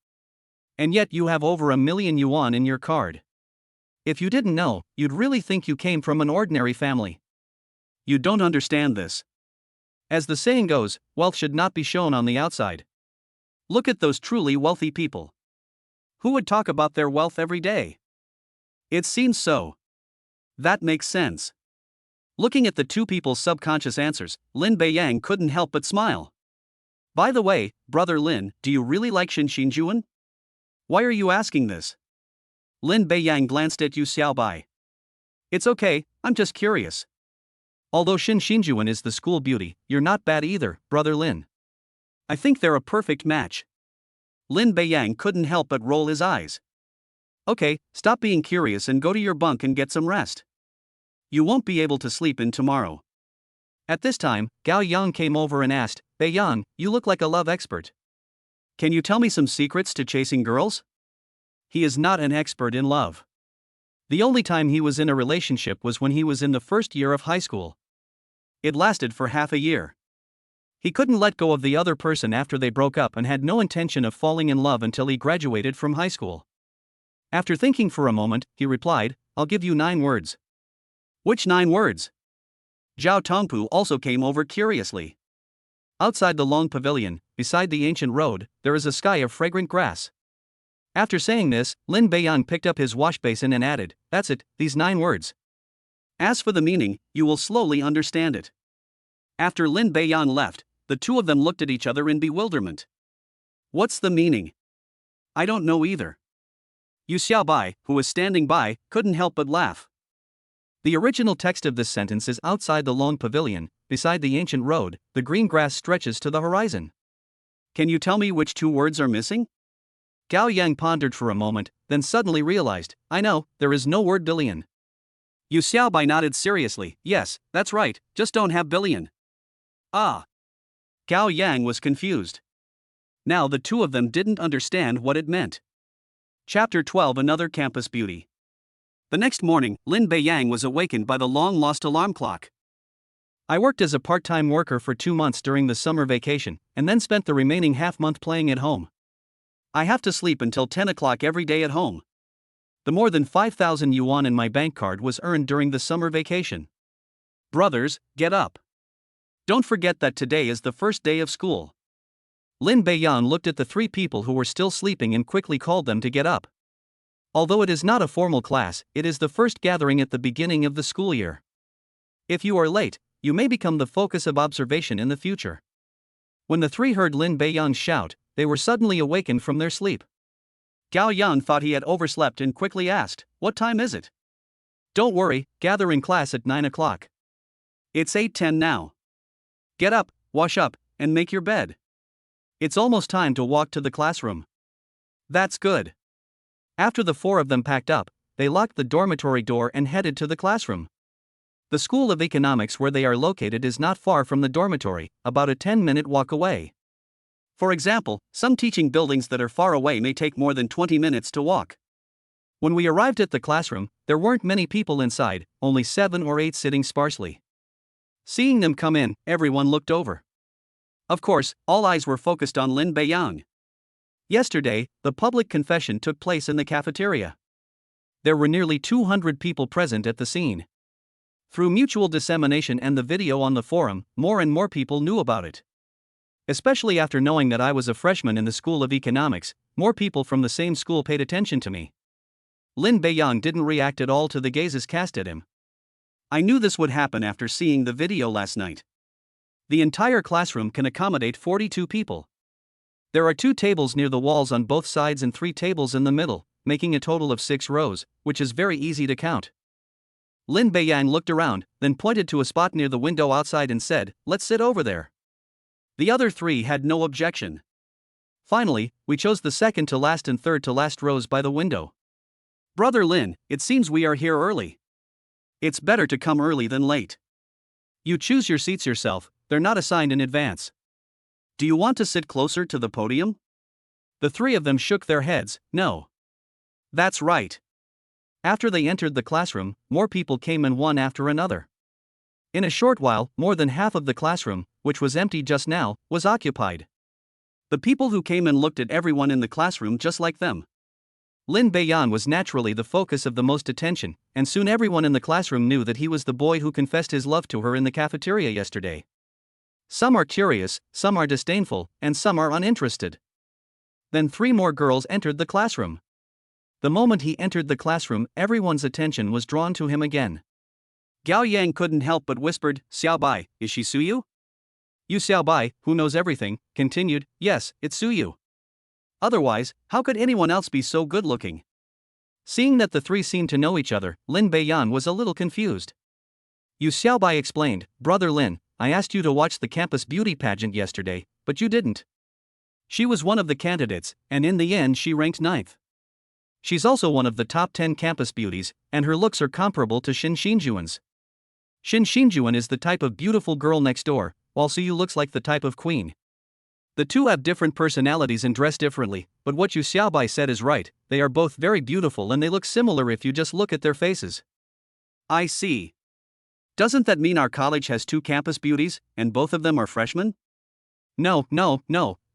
And yet you have over 1 million yuan in your card. If you didn't know, you'd really think you came from an ordinary family. You don't understand this. As the saying goes, wealth should not be shown on the outside. Look at those truly wealthy people. Who would talk about their wealth every day? It seems so. That makes sense. Looking at the 2 people's subconscious answers, Lin Beiyang couldn't help but smile. By the way, Brother Lin, do you really like Shin Xinjuan? Why are you asking this? Lin Beiyang glanced at Yu Xiaobai. It's okay, I'm just curious. Although Shin Xinjuan is the school beauty, you're not bad either, Brother Lin. I think they're a perfect match. Lin Beiyang couldn't help but roll his eyes. Okay, stop being curious and go to your bunk and get some rest. You won't be able to sleep in tomorrow. At this time, Gao Yang came over and asked, Beiyang, you look like a love expert. Can you tell me some secrets to chasing girls? He is not an expert in love. The only time he was in a relationship was when he was in the first year of high school. It lasted for half a year. He couldn't let go of the other person after they broke up and had no intention of falling in love until he graduated from high school. After thinking for a moment, he replied, I'll give you 9 words. Which 9 words? Zhao Tongpu also came over curiously. Outside the long pavilion, beside the ancient road, there is a sky of fragrant grass. After saying this, Lin Beiyang picked up his wash basin and added, that's it, these 9 words. As for the meaning, you will slowly understand it. After Lin Beiyang left, the 2 of them looked at each other in bewilderment. What's the meaning? I don't know either. Yu Xiaobai, who was standing by, couldn't help but laugh. The original text of this sentence is outside the long pavilion, beside the ancient road, the green grass stretches to the horizon. Can you tell me which 2 words are missing? Gao Yang pondered for a moment, then suddenly realized, I know, there is no word billion. Yu Xiaobai nodded seriously, yes, that's right, just don't have billion. Ah. Gao Yang was confused. Now the 2 of them didn't understand what it meant. Chapter 12 Another Campus Beauty. The next morning, Lin Beiyang was awakened by the long-lost alarm clock. I worked as a part-time worker for 2 months during the summer vacation, and then spent the remaining half-month playing at home. I have to sleep until 10 o'clock every day at home. The more than 5,000 yuan in my bank card was earned during the summer vacation. Brothers, get up. Don't forget that today is the first day of school. Lin Beiyan looked at the three people who were still sleeping and quickly called them to get up. Although it is not a formal class, it is the first gathering at the beginning of the school year. If you are late, you may become the focus of observation in the future. When the three heard Lin Beiyan shout, they were suddenly awakened from their sleep. Gao Yan thought he had overslept and quickly asked, "What time is it?" "Don't worry, gather in class at 9 o'clock. It's 8:10 now. Get up, wash up, and make your bed. It's almost time to walk to the classroom." "That's good." After the four of them packed up, they locked the dormitory door and headed to the classroom. The School of Economics where they are located is not far from the dormitory, about a 10-minute walk away. For example, some teaching buildings that are far away may take more than 20 minutes to walk. When we arrived at the classroom, there weren't many people inside, only 7 or 8 sitting sparsely. Seeing them come in, everyone looked over. Of course, all eyes were focused on Lin Beiyang. Yesterday, the public confession took place in the cafeteria. There were nearly 200 people present at the scene. Through mutual dissemination and the video on the forum, more and more people knew about it. Especially after knowing that I was a freshman in the School of Economics, more people from the same school paid attention to me. Lin Beiyang didn't react at all to the gazes cast at him. I knew this would happen after seeing the video last night. The entire classroom can accommodate 42 people. There are 2 tables near the walls on both sides and 3 tables in the middle, making a total of 6 rows, which is very easy to count. Lin Beiyang looked around, then pointed to a spot near the window outside and said, "Let's sit over there." The other 3 had no objection. Finally, we chose the second to last and third to last rows by the window. "Brother Lin, it seems we are here early. It's better to come early than late. You choose your seats yourself, they're not assigned in advance. Do you want to sit closer to the podium?" The 3 of them shook their heads, "No." "That's right." After they entered the classroom, more people came in one after another. In a short while, more than half of the classroom, which was empty just now, was occupied. The people who came in looked at everyone in the classroom just like them. Lin Beiyan was naturally the focus of the most attention, and soon everyone in the classroom knew that he was the boy who confessed his love to her in the cafeteria yesterday. Some are curious, some are disdainful, and some are uninterested. Then 3 more girls entered the classroom. The moment he entered the classroom, everyone's attention was drawn to him again. Gao Yang couldn't help but whispered, "Xiaobai, is she Suyu?" Yu Xiaobai, who knows everything, continued, "Yes, it's Suyu. Otherwise, how could anyone else be so good-looking?" Seeing that the 3 seemed to know each other, Lin Beiyan was a little confused. Yu Xiaobai explained, "Brother Lin, I asked you to watch the campus beauty pageant yesterday, but you didn't. She was one of the candidates, and in the end she ranked 9th. She's also one of the top 10 campus beauties, and her looks are comparable to Xin Xinjuan's. Xin Xinjuan is the type of beautiful girl next door, while Suyu looks like the type of queen. The 2 have different personalities and dress differently, but what Yu Xiaobai said is right, they are both very beautiful and they look similar if you just look at their faces." "I see. Doesn't that mean our college has 2 campus beauties, and both of them are freshmen?" No,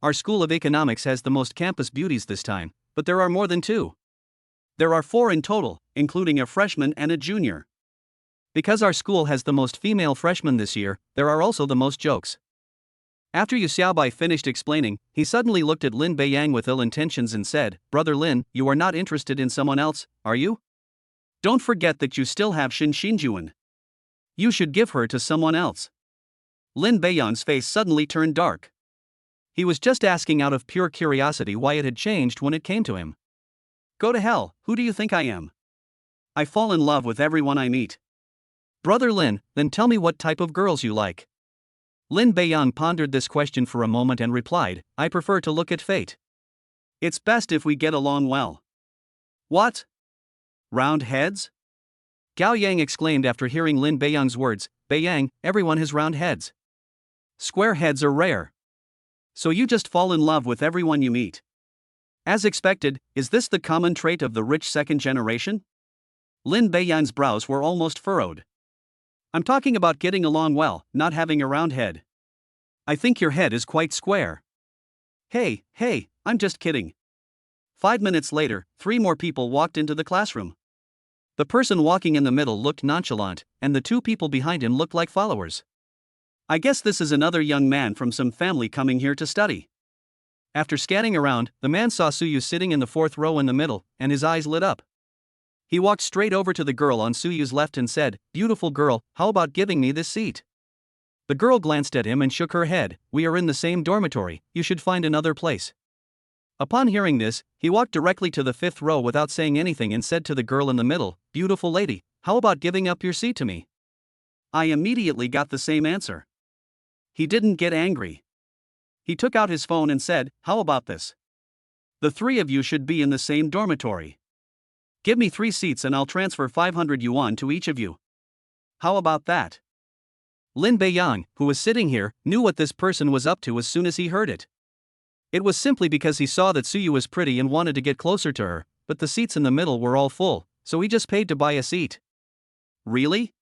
our School of Economics has the most campus beauties this time, but there are more than 2. There are 4 in total, including a freshman and a junior. Because our school has the most female freshmen this year, there are also the most jokes." After Yu Xiaobai finished explaining, he suddenly looked at Lin Beiyang with ill intentions and said, "Brother Lin, you are not interested in someone else, are you? Don't forget that you still have Xin Xinjuan. You should give her to someone else." Lin Beiyang's face suddenly turned dark. He was just asking out of pure curiosity why it had changed when it came to him. "Go to hell, who do you think I am? I fall in love with everyone I meet." "Brother Lin, then tell me what type of girls you like." Lin Beiyang pondered this question for a moment and replied, "I prefer to look at fate. It's best if we get along well." "What? Round heads?" Gao Yang exclaimed after hearing Lin Beiyang's words. "Beiyang, everyone has round heads. Square heads are rare. So you just fall in love with everyone you meet. As expected, is this the common trait of the rich second generation?" Lin Beiyang's brows were almost furrowed. "I'm talking about getting along well, not having a round head. I think your head is quite square." Hey, I'm just kidding." 5 minutes later, 3 more people walked into the classroom. The person walking in the middle looked nonchalant, and the two people behind him looked like followers. I guess this is another young man from some family coming here to study. After scanning around, the man saw Suyu sitting in the fourth row in the middle, and his eyes lit up. He walked straight over to the girl on Suyu's left and said, "Beautiful girl, how about giving me this seat?" The girl glanced at him and shook her head. "We are in the same dormitory, you should find another place." Upon hearing this, he walked directly to the fifth row without saying anything and said to the girl in the middle, "Beautiful lady, how about giving up your seat to me?" I immediately got the same answer. He didn't get angry. He took out his phone and said, "How about this? The three of you should be in the same dormitory. Give me 3 seats and I'll transfer 500 yuan to each of you. How about that?" Lin Beiyang, who was sitting here, knew what this person was up to as soon as he heard it. It was simply because he saw that Suyu was pretty and wanted to get closer to her, but the seats in the middle were all full, so he just paid to buy a seat. Really?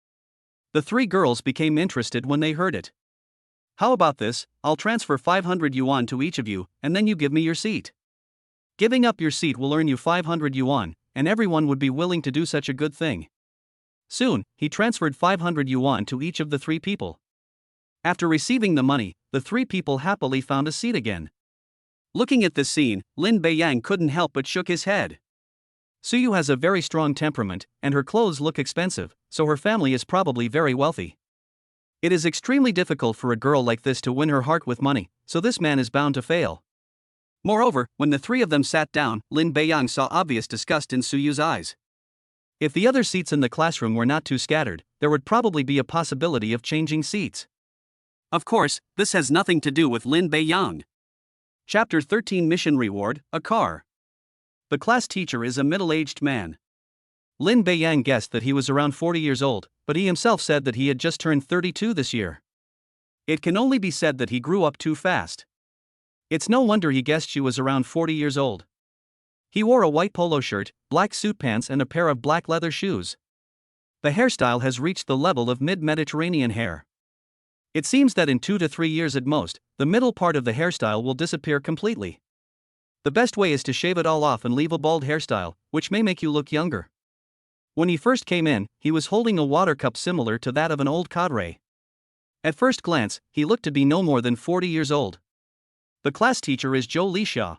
The 3 girls became interested when they heard it. "How about this? I'll transfer 500 yuan to each of you, and then you give me your seat. Giving up your seat will earn you 500 yuan, and everyone would be willing to do such a good thing." Soon, he transferred 500 yuan to each of the 3 people. After receiving the money, the 3 people happily found a seat again. Looking at this scene, Lin Beiyang couldn't help but shook his head. Suyu has a very strong temperament, and her clothes look expensive, so her family is probably very wealthy. It is extremely difficult for a girl like this to win her heart with money, so this man is bound to fail. Moreover, when the 3 of them sat down, Lin Beiyang saw obvious disgust in Suyu's eyes. If the other seats in the classroom were not too scattered, there would probably be a possibility of changing seats. Of course, this has nothing to do with Lin Beiyang. Chapter 13 Mission Reward, a car. The class teacher is a middle-aged man. Lin Beiyang guessed that he was around 40 years old, but he himself said that he had just turned 32 this year. It can only be said that he grew up too fast. It's no wonder he guessed she was around 40 years old. He wore a white polo shirt, black suit pants and a pair of black leather shoes. The hairstyle has reached the level of mid-Mediterranean hair. It seems that in 2 to 3 years at most, the middle part of the hairstyle will disappear completely. The best way is to shave it all off and leave a bald hairstyle, which may make you look younger. When he first came in, he was holding a water cup similar to that of an old cadre. At first glance, he looked to be no more than 40 years old. The class teacher is Zhou Lixia.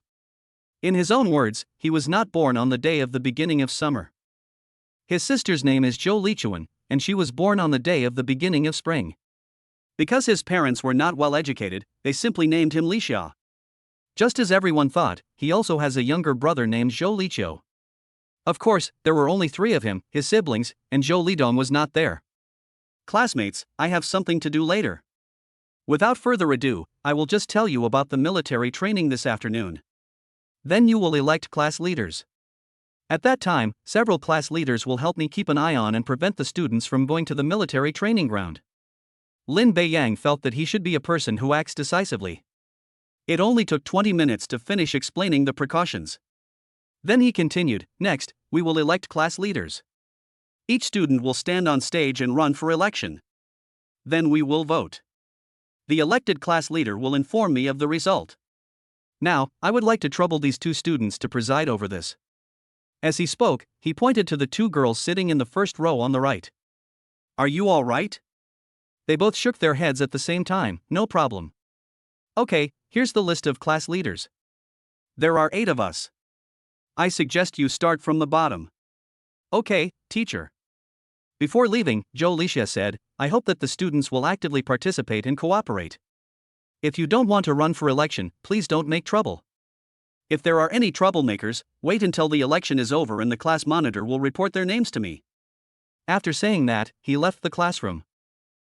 In his own words, he was not born on the day of the beginning of summer. His sister's name is Zhou Lichuan, and she was born on the day of the beginning of spring. Because his parents were not well educated, they simply named him Lixia. Just as everyone thought, he also has a younger brother named Zhou Liqiu. Of course, there were only 3 of him, his siblings, and Zhou Lidong was not there. Classmates, I have something to do later. Without further ado, I will just tell you about the military training this afternoon. Then you will elect class leaders. At that time, several class leaders will help me keep an eye on and prevent the students from going to the military training ground. Lin Beiyang felt that he should be a person who acts decisively. It only took 20 minutes to finish explaining the precautions. Then he continued, "Next, we will elect class leaders. Each student will stand on stage and run for election. Then we will vote. The elected class leader will inform me of the result. Now, I would like to trouble these 2 students to preside over this." As he spoke, he pointed to the 2 girls sitting in the first row on the right. "Are you all right?" They both shook their heads at the same time. "No problem." "Okay, here's the list of class leaders. There are 8 of us. I suggest you start from the bottom." "Okay, teacher." Before leaving, Zhou Lixia said, "I hope that the students will actively participate and cooperate. If you don't want to run for election, please don't make trouble. If there are any troublemakers, wait until the election is over and the class monitor will report their names to me." After saying that, he left the classroom.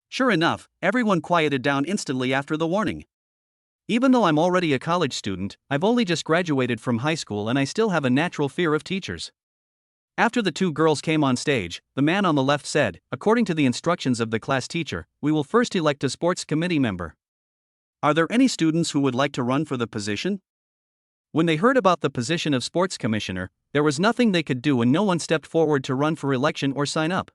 Sure enough, everyone quieted down instantly after the warning. Even though I'm already a college student, I've only just graduated from high school and I still have a natural fear of teachers. After the 2 girls came on stage, the man on the left said, "According to the instructions of the class teacher, we will first elect a sports committee member. Are there any students who would like to run for the position?" When they heard about the position of sports commissioner, there was nothing they could do and no one stepped forward to run for election or sign up.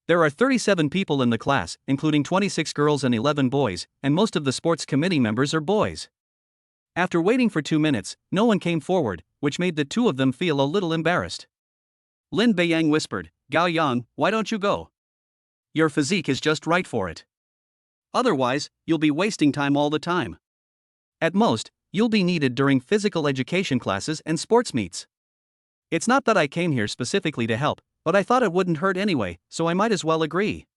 There are 37 people in the class, including 26 girls and 11 boys, and most of the sports committee members are boys. After waiting for 2 minutes, no one came forward, which made the 2 of them feel a little embarrassed. Lin Beiyang whispered, Gao Yang, why don't you go? Your physique is just right for it. Otherwise, you'll be wasting time all the time. At most, you'll be needed during physical education classes and sports meets. It's not that I came here specifically to help, but I thought it wouldn't hurt anyway, so I might as well agree.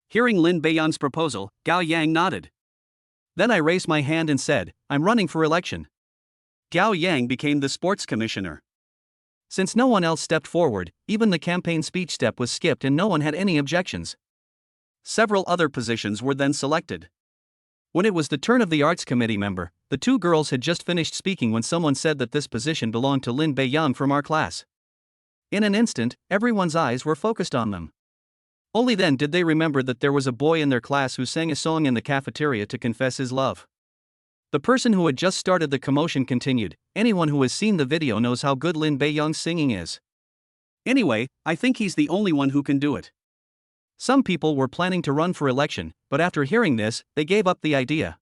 Hearing Lin Beiyang's proposal, Gao Yang nodded. Then I raised my hand and said, I'm running for election. Gao Yang became the sports commissioner. Since no one else stepped forward, even the campaign speech step was skipped and no one had any objections. Several other positions were then selected. When it was the turn of the arts committee member, the two girls had just finished speaking when someone said that this position belonged to Lin Beiyang from our class. In an instant, everyone's eyes were focused on them. Only then did they remember that there was a boy in their class who sang a song in the cafeteria to confess his love. The person who had just started the commotion continued, anyone who has seen the video knows how good Lin Beiyang's singing is. Anyway, I think he's the only one who can do it. Some people were planning to run for election, but after hearing this, they gave up the idea.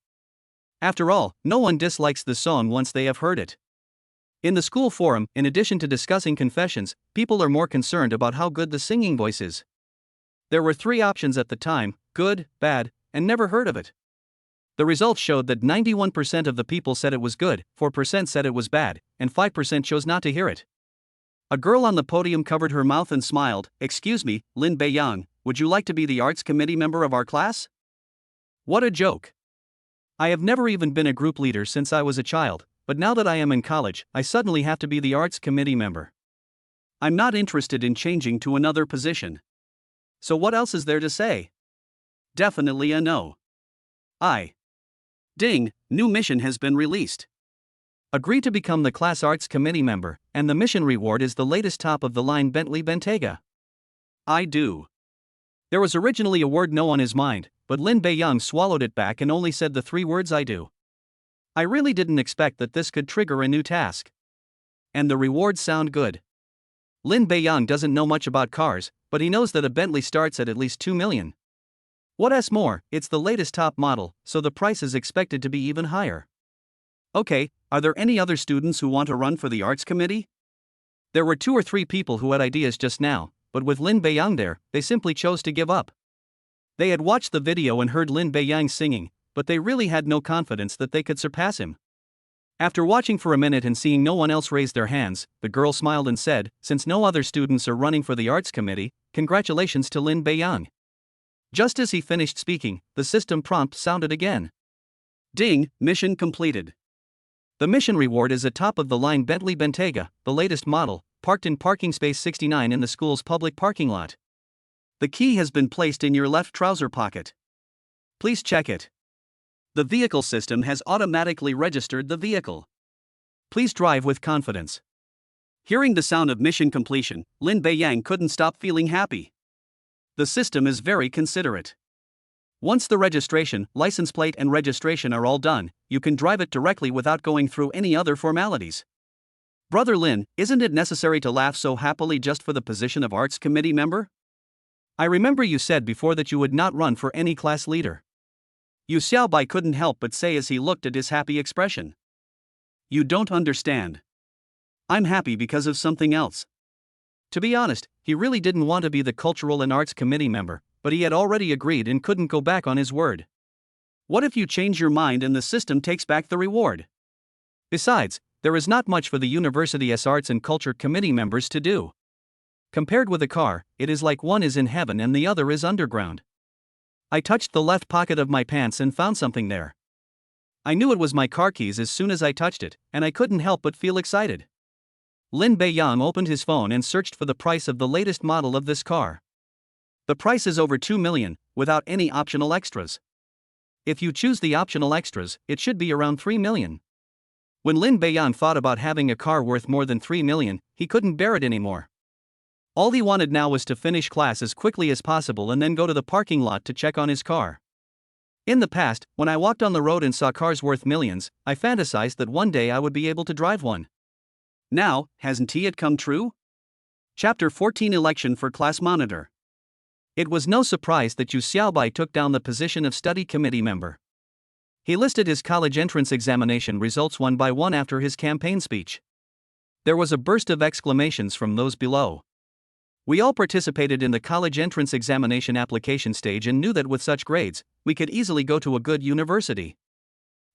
After all, no one dislikes the song once they have heard it. In the school forum, in addition to discussing confessions, people are more concerned about how good the singing voice is. There were 3 options at the time: good, bad, and never heard of it. The results showed that 91% of the people said it was good, 4% said it was bad, and 5% chose not to hear it. A girl on the podium covered her mouth and smiled. Excuse me, Lin Beiyang, would you like to be the arts committee member of our class? What a joke. I have never even been a group leader since I was a child, but now that I am in college, I suddenly have to be the arts committee member. I'm not interested in changing to another position. So what else is there to say? Definitely a no. Ding, new mission has been released. Agree to become the class arts committee member, and the mission reward is the latest top-of-the-line Bentley Bentayga. I do. There was originally a word no on his mind, but Lin Beiyang swallowed it back and only said the 3 words I do. I really didn't expect that this could trigger a new task. And the rewards sound good. Lin Beiyang doesn't know much about cars, but he knows that a Bentley starts at least 2 million. What's more, it's the latest top model, so the price is expected to be even higher. Okay, are there any other students who want to run for the arts committee? There were 2 or 3 people who had ideas just now, but with Lin Beiyang there, they simply chose to give up. They had watched the video and heard Lin Beiyang singing, but they really had no confidence that they could surpass him. After watching for a minute and seeing no one else raise their hands, the girl smiled and said, since no other students are running for the arts committee, congratulations to Lin Beiyang. Just as he finished speaking, the system prompt sounded again. Ding, mission completed. The mission reward is a top-of-the-line Bentley Bentayga, the latest model, parked in parking space 69 in the school's public parking lot. The key has been placed in your left trouser pocket. Please check it. The vehicle system has automatically registered the vehicle. Please drive with confidence. Hearing the sound of mission completion, Lin Beiyang couldn't stop feeling happy. The system is very considerate. Once the registration, license plate and registration are all done, you can drive it directly without going through any other formalities. Brother Lin, isn't it necessary to laugh so happily just for the position of arts committee member? I remember you said before that you would not run for any class leader. Yu Xiaobai couldn't help but say as he looked at his happy expression. You don't understand. I'm happy because of something else. To be honest, he really didn't want to be the cultural and arts committee member, but he had already agreed and couldn't go back on his word. What if you change your mind and the system takes back the reward? Besides, there is not much for the university's arts and culture committee members to do. Compared with a car, it is like one is in heaven and the other is underground. I touched the left pocket of my pants and found something there. I knew it was my car keys as soon as I touched it, and I couldn't help but feel excited. Lin Beiyang opened his phone and searched for the price of the latest model of this car. The price is over 2 million, without any optional extras. If you choose the optional extras, it should be around 3 million. When Lin Beiyang thought about having a car worth more than 3 million, he couldn't bear it anymore. All he wanted now was to finish class as quickly as possible and then go to the parking lot to check on his car. In the past, when I walked on the road and saw cars worth millions, I fantasized that one day I would be able to drive one. Now, hasn't it come true? Chapter 14 Election for Class Monitor. It was no surprise that Yu Xiaobai took down the position of study committee member. He listed his college entrance examination results one by one after his campaign speech. There was a burst of exclamations from those below. We all participated in the college entrance examination application stage and knew that with such grades, we could easily go to a good university.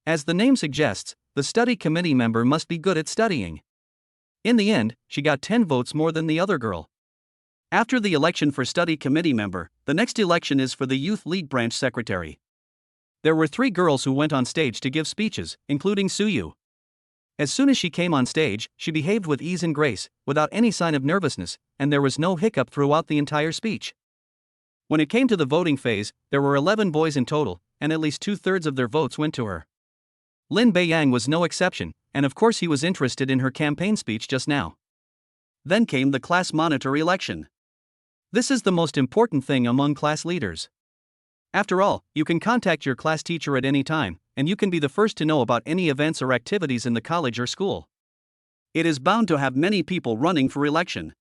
As the name suggests, the study committee member must be good at studying. In the end, she got 10 votes more than the other girl. After the election for study committee member, the next election is for the youth league branch secretary. There were 3 girls who went on stage to give speeches, including Suyu. As soon as she came on stage, she behaved with ease and grace, without any sign of nervousness, and there was no hiccup throughout the entire speech. When it came to the voting phase, there were 11 boys in total, and at least 2/3 of their votes went to her. Lin Beiyang was no exception, and of course he was interested in her campaign speech just now. Then came the class monitor election. This is the most important thing among class leaders. After all, you can contact your class teacher at any time, and you can be the first to know about any events or activities in the college or school. It is bound to have many people running for election.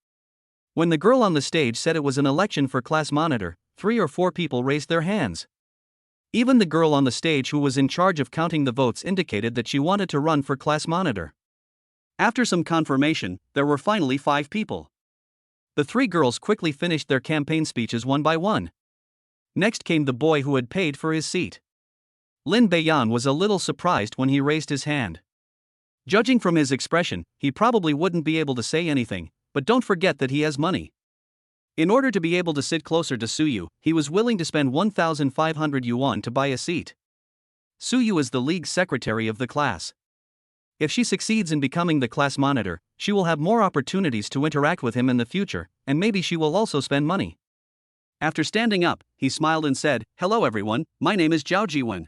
When the girl on the stage said it was an election for class monitor, 3 or 4 people raised their hands. Even the girl on the stage who was in charge of counting the votes indicated that she wanted to run for class monitor. After some confirmation, there were finally 5 people. The 3 girls quickly finished their campaign speeches one by one. Next came the boy who had paid for his seat. Lin Beiyang was a little surprised when he raised his hand. Judging from his expression, he probably wouldn't be able to say anything, but don't forget that he has money. In order to be able to sit closer to Suyu, he was willing to spend 1,500 yuan to buy a seat. Suyu is the league secretary of the class. If she succeeds in becoming the class monitor, she will have more opportunities to interact with him in the future, and maybe she will also spend money. After standing up, he smiled and said, "Hello everyone, my name is Zhao Jiwen.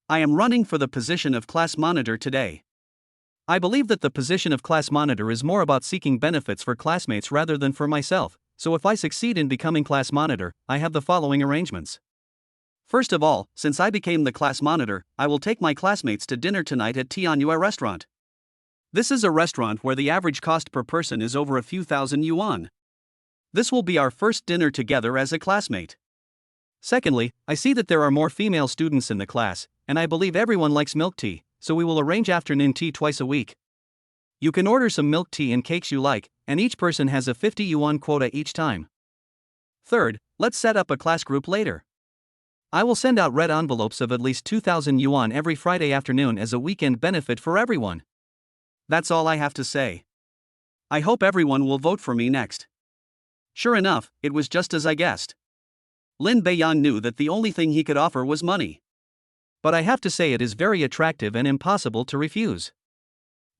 I am running for the position of class monitor today. I believe that the position of class monitor is more about seeking benefits for classmates rather than for myself, so if I succeed in becoming class monitor, I have the following arrangements. First of all, since I became the class monitor, I will take my classmates to dinner tonight at Tianyue restaurant. This is a restaurant where the average cost per person is over a few thousand yuan. This will be our first dinner together as a classmate. Secondly, I see that there are more female students in the class, and I believe everyone likes milk tea, so we will arrange afternoon tea twice a week. You can order some milk tea and cakes you like, and each person has a 50 yuan quota each time. Third, let's set up a class group later. I will send out red envelopes of at least 2,000 yuan every Friday afternoon as a weekend benefit for everyone. That's all I have to say. I hope everyone will vote for me next." Sure enough, it was just as I guessed. Lin Beiyang knew that the only thing he could offer was money. But I have to say it is very attractive and impossible to refuse.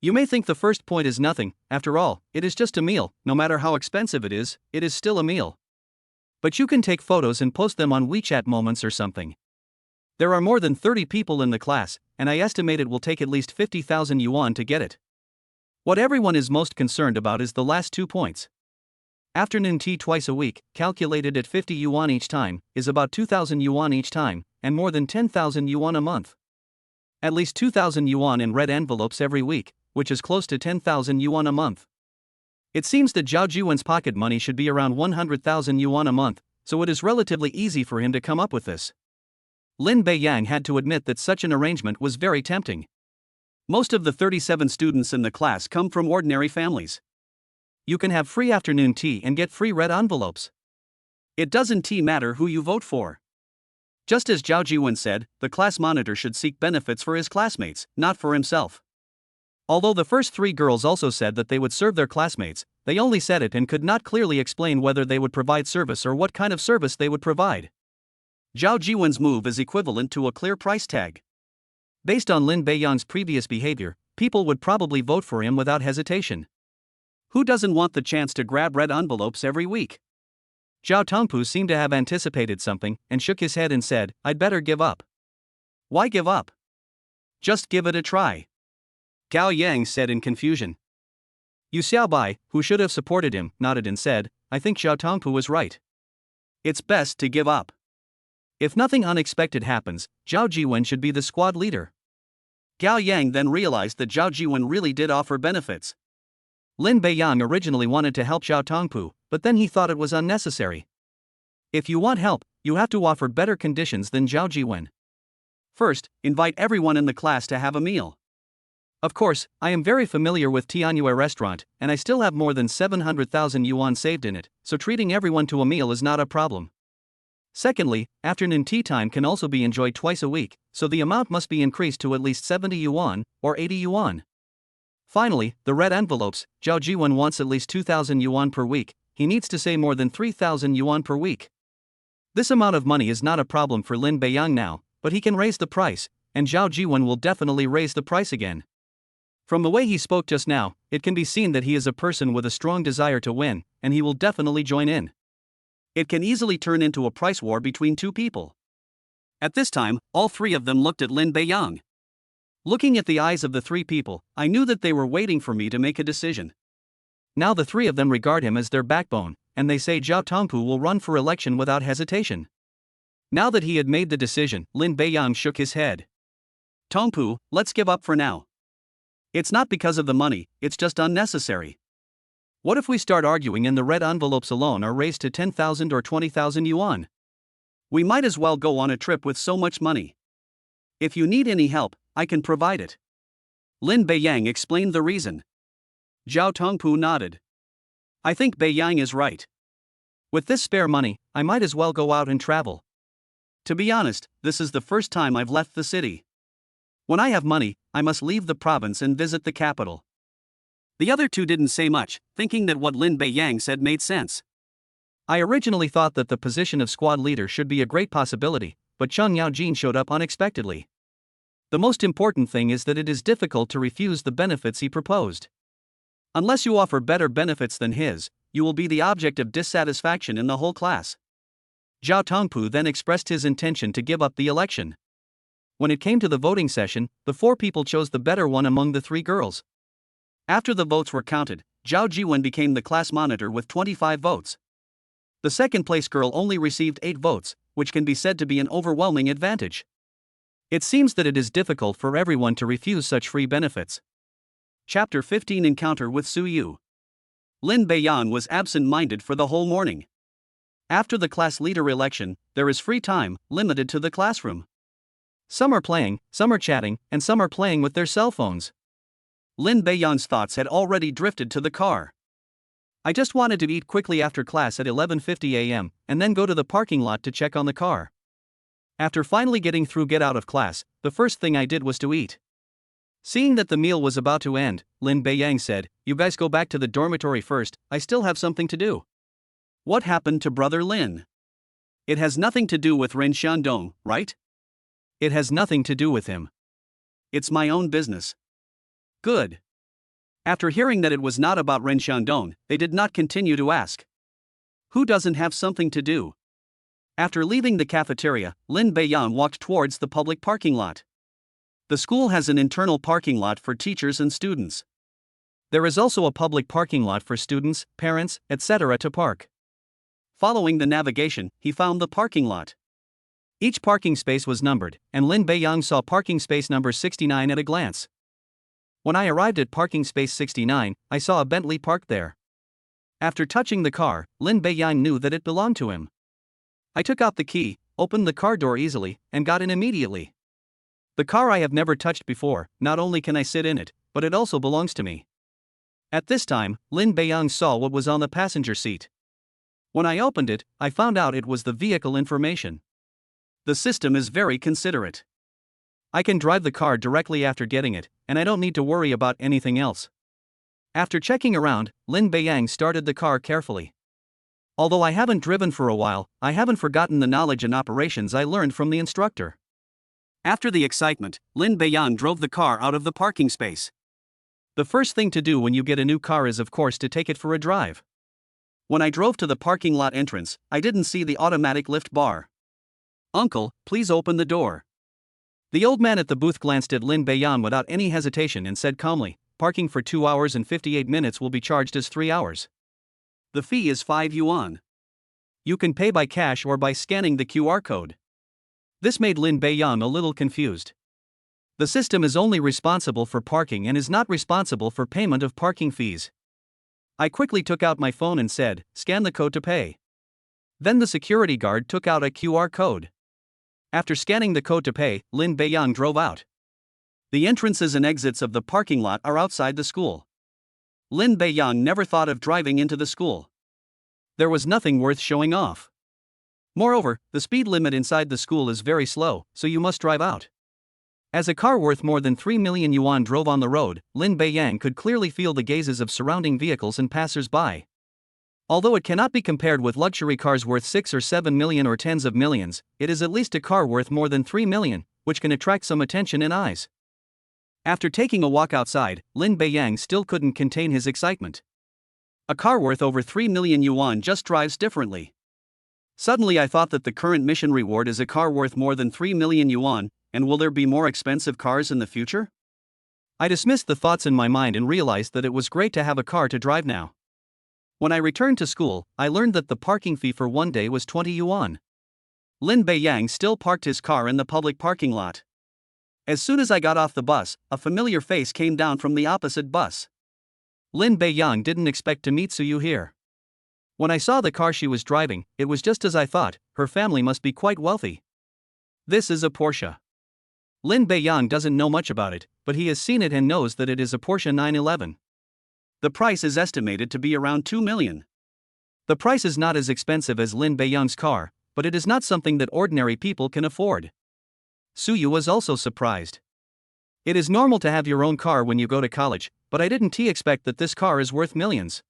You may think the first point is nothing, after all, it is just a meal, no matter how expensive it is still a meal. But you can take photos and post them on WeChat Moments or something. There are more than 30 people in the class, and I estimate it will take at least 50,000 yuan to get it. What everyone is most concerned about is the last 2 points. Afternoon tea twice a week, calculated at 50 yuan each time, is about 2,000 yuan each time, and more than 10,000 yuan a month. At least 2,000 yuan in red envelopes every week, which is close to 10,000 yuan a month. It seems that Zhao Jiwen's pocket money should be around 100,000 yuan a month, so it is relatively easy for him to come up with this. Lin Beiyang had to admit that such an arrangement was very tempting. Most of the 37 students in the class come from ordinary families. You can have free afternoon tea and get free red envelopes. It doesn't matter who you vote for. Just as Zhao Jiwen said, the class monitor should seek benefits for his classmates, not for himself. Although the first 3 girls also said that they would serve their classmates, they only said it and could not clearly explain whether they would provide service or what kind of service they would provide. Zhao Jiwen's move is equivalent to a clear price tag. Based on Lin Beiyang's previous behavior, people would probably vote for him without hesitation. Who doesn't want the chance to grab red envelopes every week? Zhao Tongpu seemed to have anticipated something and shook his head and said, "I'd better give up." "Why give up? Just give it a try," Gao Yang said in confusion. Yu Xiaobai, who should have supported him, nodded and said, "I think Zhao Tongpu was right. It's best to give up. If nothing unexpected happens, Zhao Jiwen should be the squad leader." Gao Yang then realized that Zhao Jiwen really did offer benefits. Lin Beiyang originally wanted to help Zhao Tongpu, but then he thought it was unnecessary. If you want help, you have to offer better conditions than Zhao Jiwen. First, invite everyone in the class to have a meal. Of course, I am very familiar with Tianyue restaurant, and I still have more than 700,000 yuan saved in it, so treating everyone to a meal is not a problem. Secondly, afternoon tea time can also be enjoyed twice a week, so the amount must be increased to at least 70 yuan, or 80 yuan. Finally, the red envelopes, Zhao Jiwen wants at least 2,000 yuan per week, he needs to say more than 3,000 yuan per week. This amount of money is not a problem for Lin Beiyang now, but he can raise the price, and Zhao Jiwen will definitely raise the price again. From the way he spoke just now, it can be seen that he is a person with a strong desire to win, and he will definitely join in. It can easily turn into a price war between two people. At this time, all three of them looked at Lin Beiyang. Looking at the eyes of the three people, I knew that they were waiting for me to make a decision. Now the three of them regard him as their backbone, and they say Zhao Tongpu will run for election without hesitation. Now that he had made the decision, Lin Beiyang shook his head. Tongpu, let's give up for now. It's not because of the money, it's just unnecessary. What if we start arguing and the red envelopes alone are raised to 10,000 or 20,000 yuan? We might as well go on a trip with so much money. If you need any help, I can provide it. Lin Beiyang explained the reason. Zhao Tongpu nodded. I think Beiyang is right. With this spare money, I might as well go out and travel. To be honest, this is the first time I've left the city. When I have money, I must leave the province and visit the capital. The other two didn't say much, thinking that what Lin Beiyang said made sense. I originally thought that the position of squad leader should be a great possibility, but Cheng Yaojin showed up unexpectedly. The most important thing is that it is difficult to refuse the benefits he proposed. Unless you offer better benefits than his, you will be the object of dissatisfaction in the whole class. Zhao Tongpu then expressed his intention to give up the election. When it came to the voting session, the four people chose the better one among the three girls. After the votes were counted, Zhao Jiwen became the class monitor with 25 votes. The second place girl only received 8 votes, which can be said to be an overwhelming advantage. It seems that it is difficult for everyone to refuse such free benefits. Chapter 15 Encounter with Su Yu. Lin Beiyang was absent-minded for the whole morning. After the class leader election, there is free time, limited to the classroom. Some are playing, some are chatting, and some are playing with their cell phones. Lin Beiyang's thoughts had already drifted to the car. I just wanted to eat quickly after class at 11:50 a.m., and then go to the parking lot to check on the car. After finally getting through get out of class, the first thing I did was to eat. Seeing that the meal was about to end, Lin Beiyang said, "You guys go back to the dormitory first, I still have something to do." What happened to Brother Lin? It has nothing to do with Ren Shandong, right? It has nothing to do with him. It's my own business. Good. After hearing that it was not about Ren Shandong, they did not continue to ask. Who doesn't have something to do? After leaving the cafeteria, Lin Beiyang walked towards the public parking lot. The school has an internal parking lot for teachers and students. There is also a public parking lot for students, parents, etc. to park. Following the navigation, he found the parking lot. Each parking space was numbered, and Lin Beiyang saw parking space number 69 at a glance. When I arrived at parking space 69, I saw a Bentley parked there. After touching the car, Lin Beiyang knew that it belonged to him. I took out the key, opened the car door easily, and got in immediately. The car I have never touched before, not only can I sit in it, but it also belongs to me. At this time, Lin Beiyang saw what was on the passenger seat. When I opened it, I found out it was the vehicle information. The system is very considerate. I can drive the car directly after getting it, and I don't need to worry about anything else. After checking around, Lin Beiyang started the car carefully. Although I haven't driven for a while, I haven't forgotten the knowledge and operations I learned from the instructor. After the excitement, Lin Beiyang drove the car out of the parking space. The first thing to do when you get a new car is of course to take it for a drive. When I drove to the parking lot entrance, I didn't see the automatic lift bar. "Uncle, please open the door." The old man at the booth glanced at Lin Beiyang without any hesitation and said calmly, "Parking for 2 hours and 58 minutes will be charged as 3 hours. The fee is 5 yuan. You can pay by cash or by scanning the QR code." This made Lin Beiyang a little confused. The system is only responsible for parking and is not responsible for payment of parking fees. I quickly took out my phone and said, "Scan the code to pay." Then the security guard took out a QR code. After scanning the code to pay, Lin Beiyang drove out. The entrances and exits of the parking lot are outside the school. Lin Beiyang never thought of driving into the school. There was nothing worth showing off. Moreover, the speed limit inside the school is very slow, so you must drive out. As a car worth more than 3 million yuan drove on the road, Lin Beiyang could clearly feel the gazes of surrounding vehicles and passers-by. Although it cannot be compared with luxury cars worth 6 or 7 million or tens of millions, it is at least a car worth more than 3 million, which can attract some attention and eyes. After taking a walk outside, Lin Beiyang still couldn't contain his excitement. A car worth over 3 million yuan just drives differently. Suddenly I thought that the current mission reward is a car worth more than 3 million yuan, and will there be more expensive cars in the future? I dismissed the thoughts in my mind and realized that it was great to have a car to drive now. When I returned to school, I learned that the parking fee for one day was 20 yuan. Lin Beiyang still parked his car in the public parking lot. As soon as I got off the bus, a familiar face came down from the opposite bus. Lin Beiyang didn't expect to meet Suyu here. When I saw the car she was driving, it was just as I thought, her family must be quite wealthy. This is a Porsche. Lin Beiyang doesn't know much about it, but he has seen it and knows that it is a Porsche 911. The price is estimated to be around 2 million. The price is not as expensive as Lin Beiyang's car, but it is not something that ordinary people can afford. Suyu was also surprised. It is normal to have your own car when you go to college, but I didn't expect that this car is worth millions.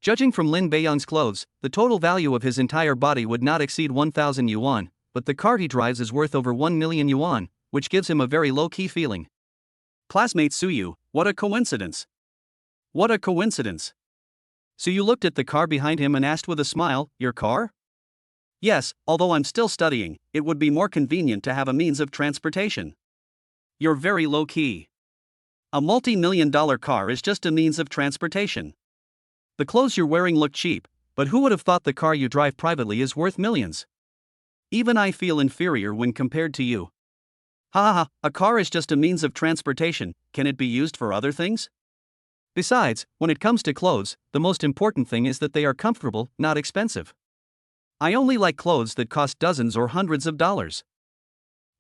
Judging from Lin Beiyang's clothes, the total value of his entire body would not exceed 1,000 yuan, but the car he drives is worth over 1 million yuan, which gives him a very low-key feeling. Classmate Suyu, what a coincidence. What a coincidence. Suyu looked at the car behind him and asked with a smile, your car? Yes, although I'm still studying, it would be more convenient to have a means of transportation. You're very low-key. A multi-million-dollar car is just a means of transportation. The clothes you're wearing look cheap, but who would have thought the car you drive privately is worth millions? Even I feel inferior when compared to you. Ha ha ha, a car is just a means of transportation, can it be used for other things? Besides, when it comes to clothes, the most important thing is that they are comfortable, not expensive. I only like clothes that cost dozens or hundreds of dollars.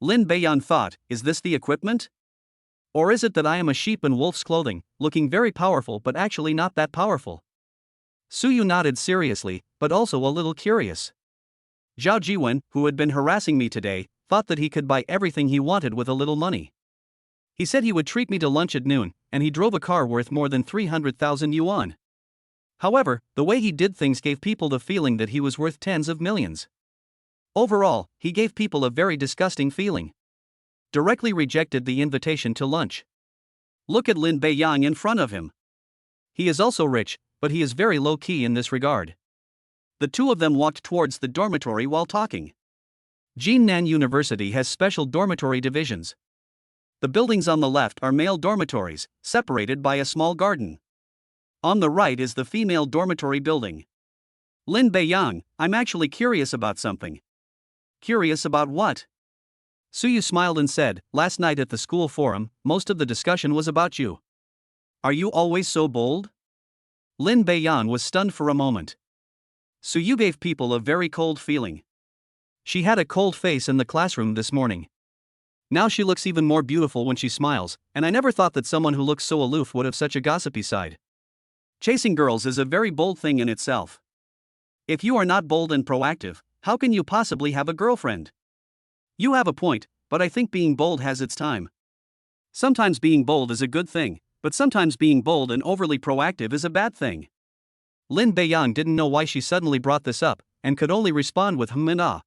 Lin Beiyang thought, is this the equipment? Or is it that I am a sheep in wolf's clothing, looking very powerful but actually not that powerful? Suyu nodded seriously, but also a little curious. Zhao Jiwen, who had been harassing me today, thought that he could buy everything he wanted with a little money. He said he would treat me to lunch at noon, and he drove a car worth more than 300,000 yuan. However, the way he did things gave people the feeling that he was worth tens of millions. Overall, he gave people a very disgusting feeling. Directly rejected the invitation to lunch. Look at Lin Beiyang in front of him. He is also rich, but he is very low-key in this regard. The two of them walked towards the dormitory while talking. Jinan University has special dormitory divisions. The buildings on the left are male dormitories, separated by a small garden. On the right is the female dormitory building. Lin Beiyang, I'm actually curious about something. Curious about what? Suyu smiled and said, last night at the school forum, most of the discussion was about you. Are you always so bold? Lin Beiyang was stunned for a moment. Suyu gave people a very cold feeling. She had a cold face in the classroom this morning. Now she looks even more beautiful when she smiles, and I never thought that someone who looks so aloof would have such a gossipy side. Chasing girls is a very bold thing in itself. If you are not bold and proactive, how can you possibly have a girlfriend? You have a point, but I think being bold has its time. Sometimes being bold is a good thing, but sometimes being bold and overly proactive is a bad thing. Lin Beiyang didn't know why she suddenly brought this up, and could only respond with and ah.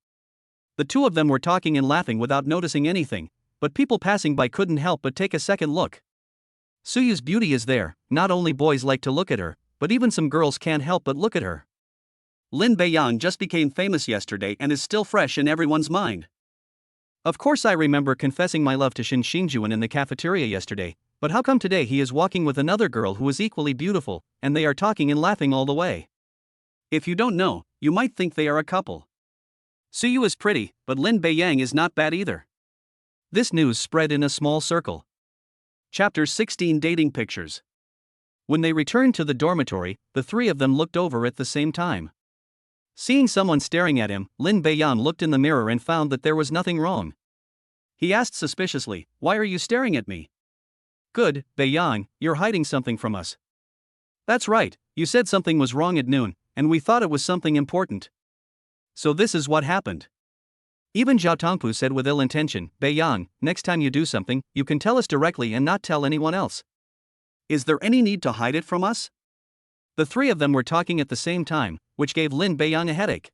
The two of them were talking and laughing without noticing anything, but people passing by couldn't help but take a second look. Suyu's beauty is there, not only boys like to look at her, but even some girls can't help but look at her. Lin Beiyang just became famous yesterday and is still fresh in everyone's mind. Of course I remember confessing my love to Shin Xingjuan in the cafeteria yesterday, but how come today he is walking with another girl who is equally beautiful, and they are talking and laughing all the way? If you don't know, you might think they are a couple. Suyu is pretty, but Lin Beiyang is not bad either. This news spread in a small circle. Chapter 16 Dating Pictures. When they returned to the dormitory, the three of them looked over at the same time. Seeing someone staring at him, Lin Beiyang looked in the mirror and found that there was nothing wrong. He asked suspiciously, "Why are you staring at me?" "Good, Baiyang, you're hiding something from us." "That's right, you said something was wrong at noon, and we thought it was something important. So this is what happened." Even Zhao Tongpu said with ill intention, "Baiyang, next time you do something, you can tell us directly and not tell anyone else. Is there any need to hide it from us?" The three of them were talking at the same time, which gave Lin Beiyang a headache.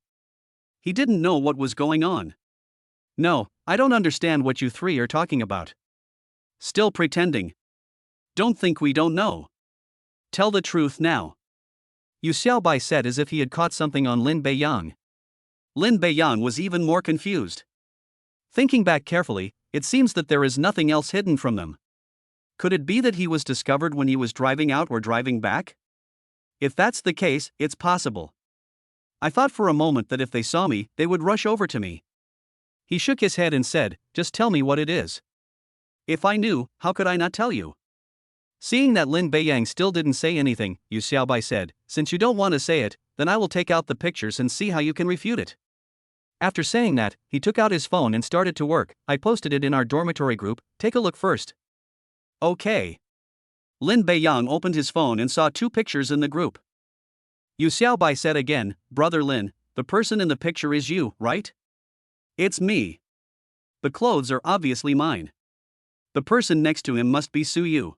He didn't know what was going on. "No, I don't understand what you three are talking about." "Still pretending. Don't think we don't know. Tell the truth now." Yu Xiaobai said as if he had caught something on Lin Beiyang. Lin Beiyang was even more confused. Thinking back carefully, it seems that there is nothing else hidden from them. Could it be that he was discovered when he was driving out or driving back? If that's the case, it's possible. I thought for a moment that if they saw me, they would rush over to me. He shook his head and said, "Just tell me what it is." "If I knew, how could I not tell you?" Seeing that Lin Beiyang still didn't say anything, Yu Xiaobai said, "Since you don't want to say it, then I will take out the pictures and see how you can refute it." After saying that, he took out his phone and started to work. "I posted it in our dormitory group, take a look first." "Okay." Lin Beiyang opened his phone and saw two pictures in the group. Yu Xiaobai said again, "Brother Lin, the person in the picture is you, right?" "It's me. The clothes are obviously mine. The person next to him must be Su Yu."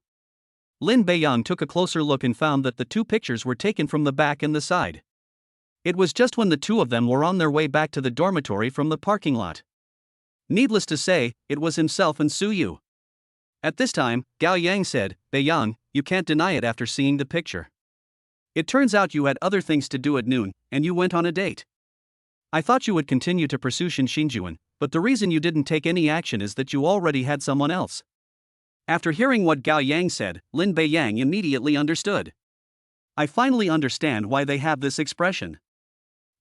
Lin Beiyang took a closer look and found that the two pictures were taken from the back and the side. It was just when the two of them were on their way back to the dormitory from the parking lot. Needless to say, it was himself and Su Yu. At this time, Gao Yang said, "Beiyang, you can't deny it after seeing the picture. It turns out you had other things to do at noon, and you went on a date. I thought you would continue to pursue Shin Xinjuan, but the reason you didn't take any action is that you already had someone else." After hearing what Gao Yang said, Lin Beiyang immediately understood. "I finally understand why they have this expression."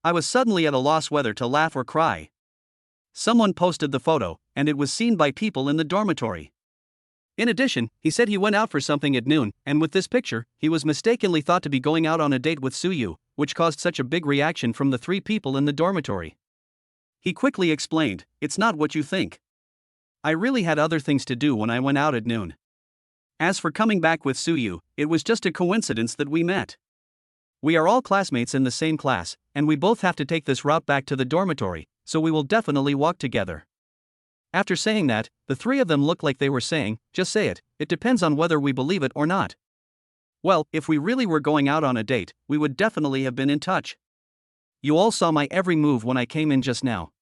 I was suddenly at a loss whether to laugh or cry. Someone posted the photo, and it was seen by people in the dormitory. In addition, he said he went out for something at noon, and with this picture, he was mistakenly thought to be going out on a date with Su Yu, which caused such a big reaction from the three people in the dormitory. He quickly explained, "It's not what you think. I really had other things to do when I went out at noon. As for coming back with Su Yu, it was just a coincidence that we met. We are all classmates in the same class, and we both have to take this route back to the dormitory, so we will definitely walk together." After saying that, the three of them looked like they were saying, "Just say it, it depends on whether we believe it or not." Well, if we really were going out on a date, we would definitely have been in touch. You all saw my every move when I came in just now.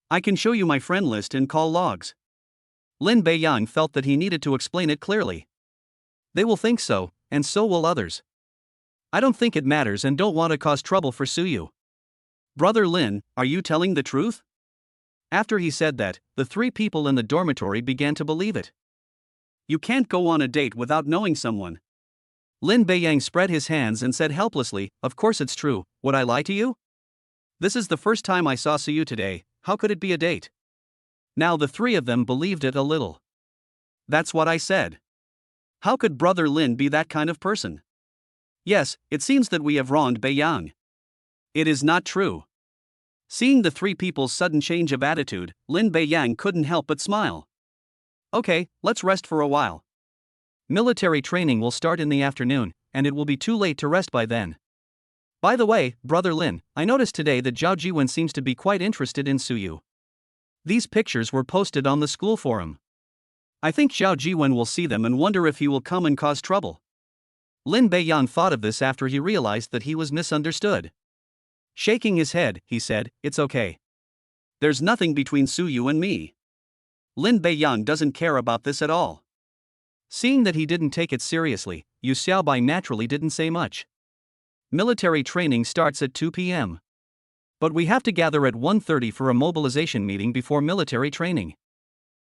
I can show you my friend list and call logs. Lin Beiyang felt that he needed to explain it clearly. They will think so, and so will others. I don't think it matters and don't want to cause trouble for Su Yu. Brother Lin, are you telling the truth? After he said that, the three people in the dormitory began to believe it. You can't go on a date without knowing someone. Lin Beiyang spread his hands and said helplessly, "Of course it's true, would I lie to you? This is the first time I saw Su Yu today, how could it be a date?" Now the three of them believed it a little. That's what I said. How could Brother Lin be that kind of person? Yes, it seems that we have wronged Beiyang. It is not true. Seeing the three people's sudden change of attitude, Lin Beiyang couldn't help but smile. Okay, let's rest for a while. Military training will start in the afternoon, and it will be too late to rest by then. By the way, Brother Lin, I noticed today that Zhao Jiwen seems to be quite interested in Su Yu. These pictures were posted on the school forum. I think Zhao Jiwen will see them and wonder if he will come and cause trouble. Lin Beiyang thought of this after he realized that he was misunderstood. Shaking his head, he said, "It's okay. There's nothing between Su Yu and me. Lin Beiyang doesn't care about this at all." Seeing that he didn't take it seriously, Yu Xiaobai naturally didn't say much. Military training starts at 2 p.m. But we have to gather at 1:30 for a mobilization meeting before military training.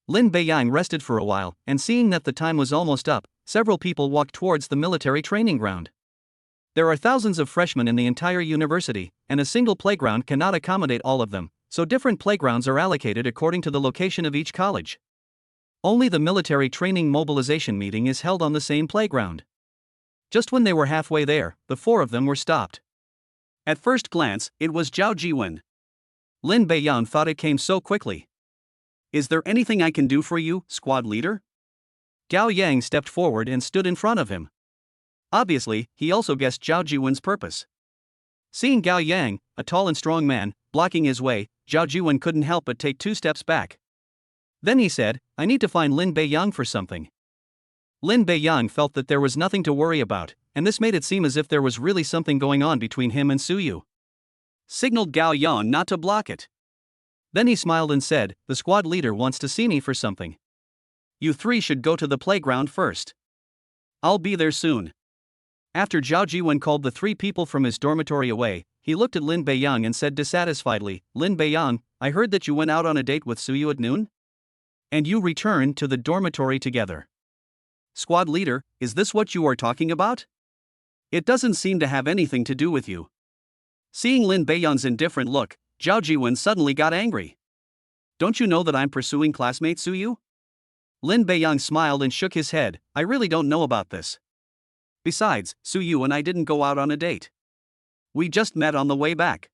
Lin Beiyang rested for a while, and seeing that the time was almost up, several people walked towards the military training ground. There are thousands of freshmen in the entire university, and a single playground cannot accommodate all of them, so different playgrounds are allocated according to the location of each college. Only the military training mobilization meeting is held on the same playground. Just when they were halfway there, the four of them were stopped. At first glance, it was Zhao Jiwen. Lin Beiyang thought it came so quickly. Is there anything I can do for you, squad leader? Gao Yang stepped forward and stood in front of him. Obviously, he also guessed Zhao Jiwen's purpose. Seeing Gao Yang, a tall and strong man, blocking his way, Zhao Jiwen couldn't help but take 2 steps back. Then he said, I need to find Lin Beiyang for something. Lin Beiyang felt that there was nothing to worry about, and this made it seem as if there was really something going on between him and Suyu. Signaled Gao Yang not to block it. Then he smiled and said, the squad leader wants to see me for something. You 3 should go to the playground first. I'll be there soon. After Zhao Jiwen called the 3 people from his dormitory away, he looked at Lin Beiyang and said dissatisfiedly, Lin Beiyang, I heard that you went out on a date with Suyu at noon? And you returned to the dormitory together. Squad leader, is this what you are talking about? It doesn't seem to have anything to do with you. Seeing Lin Beiyang's indifferent look, Zhao Jiwen suddenly got angry. Don't you know that I'm pursuing classmate Suyu? Lin Beiyang smiled and shook his head, I really don't know about this. Besides, Suyu and I didn't go out on a date. We just met on the way back.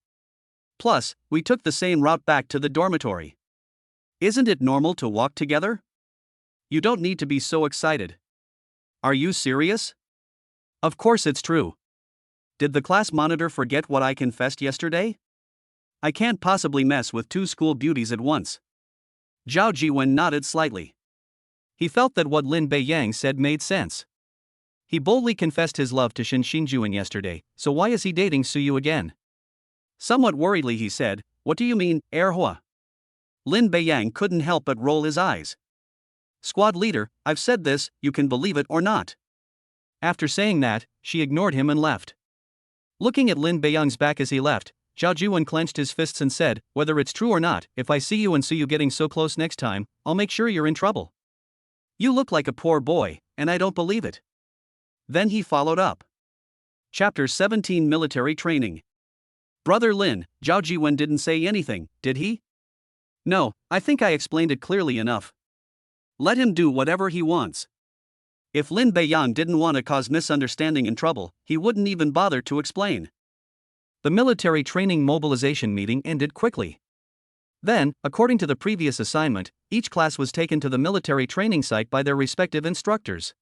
Plus, we took the same route back to the dormitory. Isn't it normal to walk together? You don't need to be so excited. Are you serious? Of course it's true. Did the class monitor forget what I confessed yesterday? I can't possibly mess with 2 school beauties at once. Zhao Jiwen nodded slightly. He felt that what Lin Beiyang said made sense. He boldly confessed his love to Shen Xinjuan yesterday, so why is he dating Suyu again? Somewhat worriedly he said, what do you mean, Erhua? Lin Beiyang couldn't help but roll his eyes. Squad leader, I've said this, you can believe it or not. After saying that, she ignored him and left. Looking at Lin Beiyang's back as he left, Zhao Jiwen clenched his fists and said, whether it's true or not, if I see you and Suyu getting so close next time, I'll make sure you're in trouble. You look like a poor boy, and I don't believe it. Then he followed up. Chapter 17 Military Training. Brother Lin, Zhao Jiwen didn't say anything, did he? No, I think I explained it clearly enough. Let him do whatever he wants. If Lin Beiyang didn't want to cause misunderstanding and trouble, he wouldn't even bother to explain. The military training mobilization meeting ended quickly. Then, according to the previous assignment, each class was taken to the military training site by their respective instructors.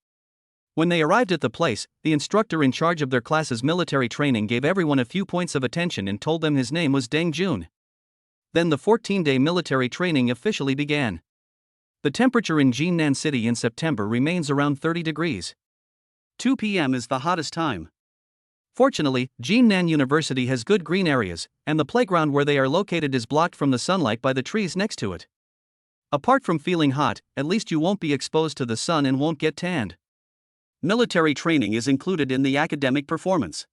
When they arrived at the place, the instructor in charge of their class's military training gave everyone a few points of attention and told them his name was Deng Jun. Then the 14-day military training officially began. The temperature in Jinnan City in September remains around 30 degrees. 2 p.m. is the hottest time. Fortunately, Jinnan University has good green areas, and the playground where they are located is blocked from the sunlight by the trees next to it. Apart from feeling hot, at least you won't be exposed to the sun and won't get tanned. Military training is included in the academic performance.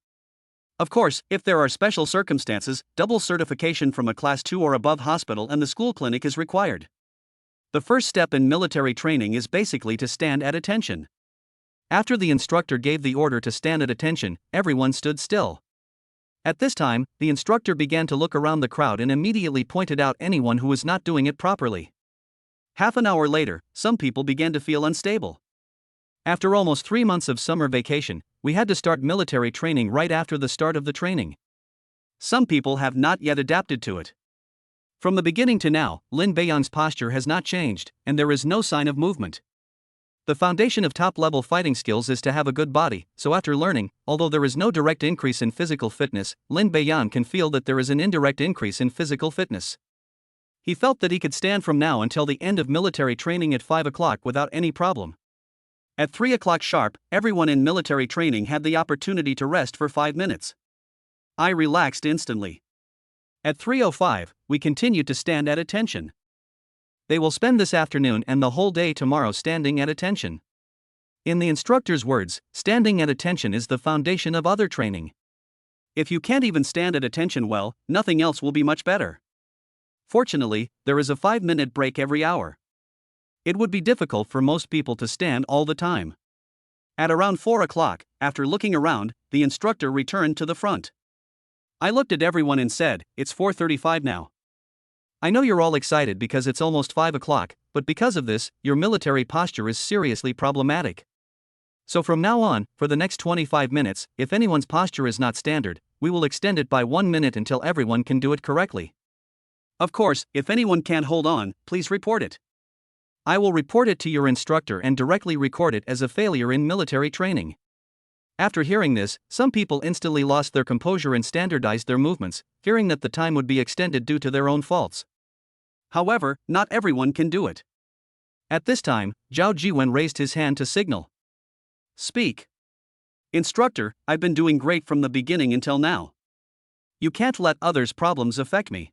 Of course, if there are special circumstances, double certification from a Class 2 or above hospital and the school clinic is required. The first step in military training is basically to stand at attention. After the instructor gave the order to stand at attention, everyone stood still. At this time, the instructor began to look around the crowd and immediately pointed out anyone who was not doing it properly. Half an hour later, some people began to feel unstable. After almost 3 months of summer vacation, we had to start military training right after the start of the training. Some people have not yet adapted to it. From the beginning to now, Lin Beiyang's posture has not changed, and there is no sign of movement. The foundation of top-level fighting skills is to have a good body, so after learning, although there is no direct increase in physical fitness, Lin Beiyang can feel that there is an indirect increase in physical fitness. He felt that he could stand from now until the end of military training at 5 o'clock without any problem. At 3 o'clock sharp, everyone in military training had the opportunity to rest for 5 minutes. I relaxed instantly. At 3:05, we continued to stand at attention. They will spend this afternoon and the whole day tomorrow standing at attention. In the instructor's words, standing at attention is the foundation of other training. If you can't even stand at attention well, nothing else will be much better. Fortunately, there is a 5-minute break every hour. It would be difficult for most people to stand all the time. At around 4 o'clock, after looking around, the instructor returned to the front. I looked at everyone and said, it's 4:35 now. I know you're all excited because it's almost 5 o'clock, but because of this, your military posture is seriously problematic. So from now on, for the next 25 minutes, if anyone's posture is not standard, we will extend it by 1 minute until everyone can do it correctly. Of course, if anyone can't hold on, please report it. I will report it to your instructor and directly record it as a failure in military training. After hearing this, some people instantly lost their composure and standardized their movements, fearing that the time would be extended due to their own faults. However, not everyone can do it. At this time, Zhao Jiwen raised his hand to signal. Speak. Instructor, I've been doing great from the beginning until now. You can't let others' problems affect me.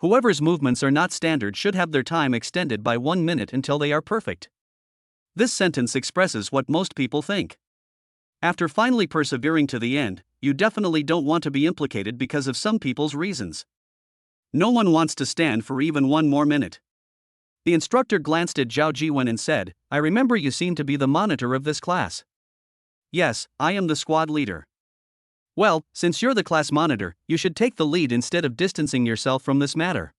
Whoever's movements are not standard should have their time extended by 1 minute until they are perfect. This sentence expresses what most people think. After finally persevering to the end, you definitely don't want to be implicated because of some people's reasons. No one wants to stand for even 1 more minute. The instructor glanced at Zhao Jiwen and said, I remember you seem to be the monitor of this class. Yes, I am the squad leader. Well, since you're the class monitor, you should take the lead instead of distancing yourself from this matter.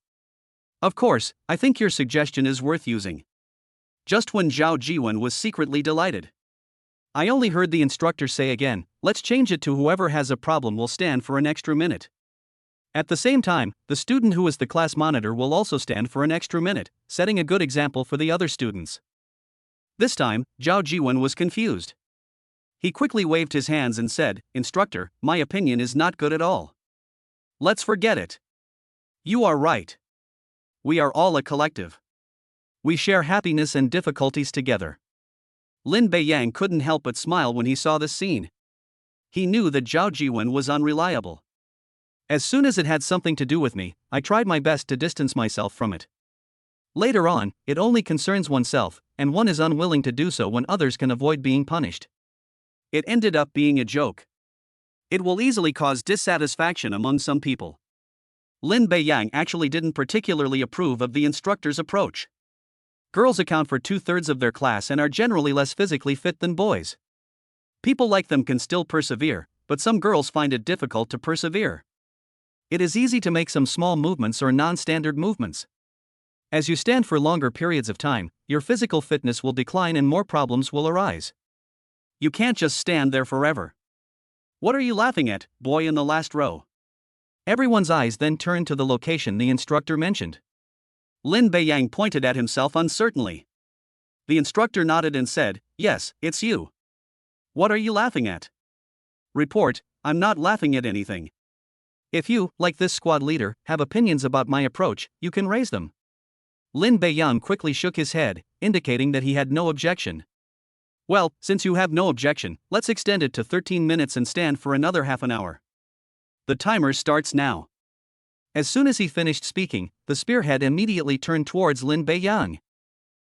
Of course, I think your suggestion is worth using. Just when Zhao Jiwen was secretly delighted. I only heard the instructor say again, let's change it to whoever has a problem will stand for an extra minute. At the same time, the student who is the class monitor will also stand for an extra minute, setting a good example for the other students. This time, Zhao Jiwen was confused. He quickly waved his hands and said, Instructor, my opinion is not good at all. Let's forget it. You are right. We are all a collective. We share happiness and difficulties together. Lin Beiyang couldn't help but smile when he saw this scene. He knew that Zhao Jiwen was unreliable. As soon as it had something to do with me, I tried my best to distance myself from it. Later on, it only concerns oneself, and one is unwilling to do so when others can avoid being punished. It ended up being a joke. It will easily cause dissatisfaction among some people. Lin Beiyang actually didn't particularly approve of the instructor's approach. Girls account for 2/3 of their class and are generally less physically fit than boys. People like them can still persevere, but some girls find it difficult to persevere. It is easy to make some small movements or non-standard movements. As you stand for longer periods of time, your physical fitness will decline and more problems will arise. You can't just stand there forever. What are you laughing at, boy in the last row? Everyone's eyes then turned to the location the instructor mentioned. Lin Beiyang pointed at himself uncertainly. The instructor nodded and said, Yes, it's you. What are you laughing at? Report, I'm not laughing at anything. If you, like this squad leader, have opinions about my approach, you can raise them. Lin Beiyang quickly shook his head, indicating that he had no objection. Well, since you have no objection, let's extend it to 13 minutes and stand for another half an hour. The timer starts now. As soon as he finished speaking, the spearhead immediately turned towards Lin Beiyang.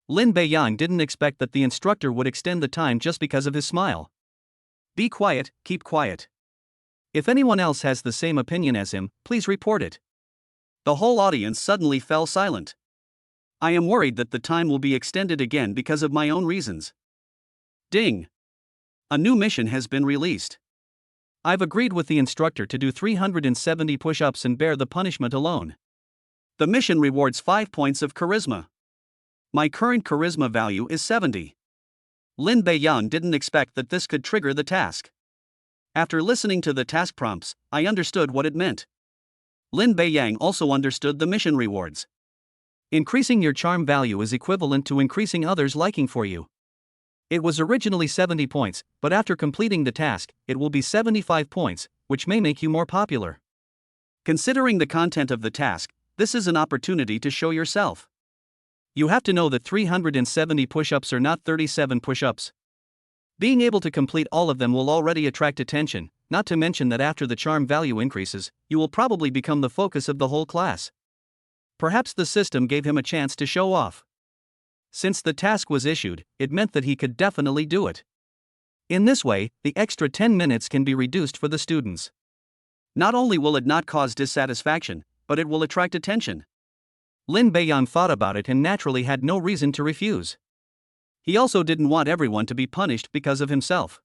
Lin Beiyang didn't expect that the instructor would extend the time just because of his smile. Be quiet, keep quiet. If anyone else has the same opinion as him, please report it. The whole audience suddenly fell silent. I am worried that the time will be extended again because of my own reasons. Ding! A new mission has been released. I've agreed with the instructor to do 370 push-ups and bear the punishment alone. The mission rewards 5 points of charisma. My current charisma value is 70. Lin Beiyang didn't expect that this could trigger the task. After listening to the task prompts, I understood what it meant. Lin Beiyang also understood the mission rewards. Increasing your charm value is equivalent to increasing others' liking for you. It was originally 70 points, but after completing the task, it will be 75 points, which may make you more popular. Considering the content of the task, this is an opportunity to show yourself. You have to know that 370 push-ups are not 37 push-ups. Being able to complete all of them will already attract attention, not to mention that after the charm value increases, you will probably become the focus of the whole class. Perhaps the system gave him a chance to show off. Since the task was issued, it meant that he could definitely do it. In this way, the extra 10 minutes can be reduced for the students. Not only will it not cause dissatisfaction, but it will attract attention. Lin Beiyang thought about it and naturally had no reason to refuse. He also didn't want everyone to be punished because of himself.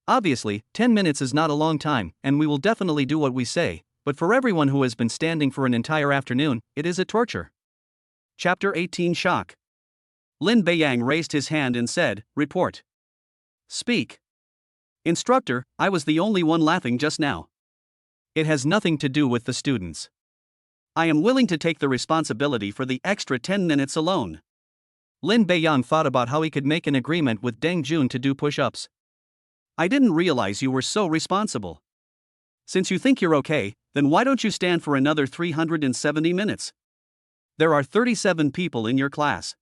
Obviously, 10 minutes is not a long time, and we will definitely do what we say, but for everyone who has been standing for an entire afternoon, it is a torture. Chapter 18 Shock. Lin Beiyang raised his hand and said, Report. Speak. Instructor, I was the only one laughing just now. It has nothing to do with the students. I am willing to take the responsibility for the extra 10 minutes alone. Lin Beiyang thought about how he could make an agreement with Deng Jun to do push-ups. I didn't realize you were so responsible. Since you think you're okay, then why don't you stand for another 370 minutes? There are 37 people in your class.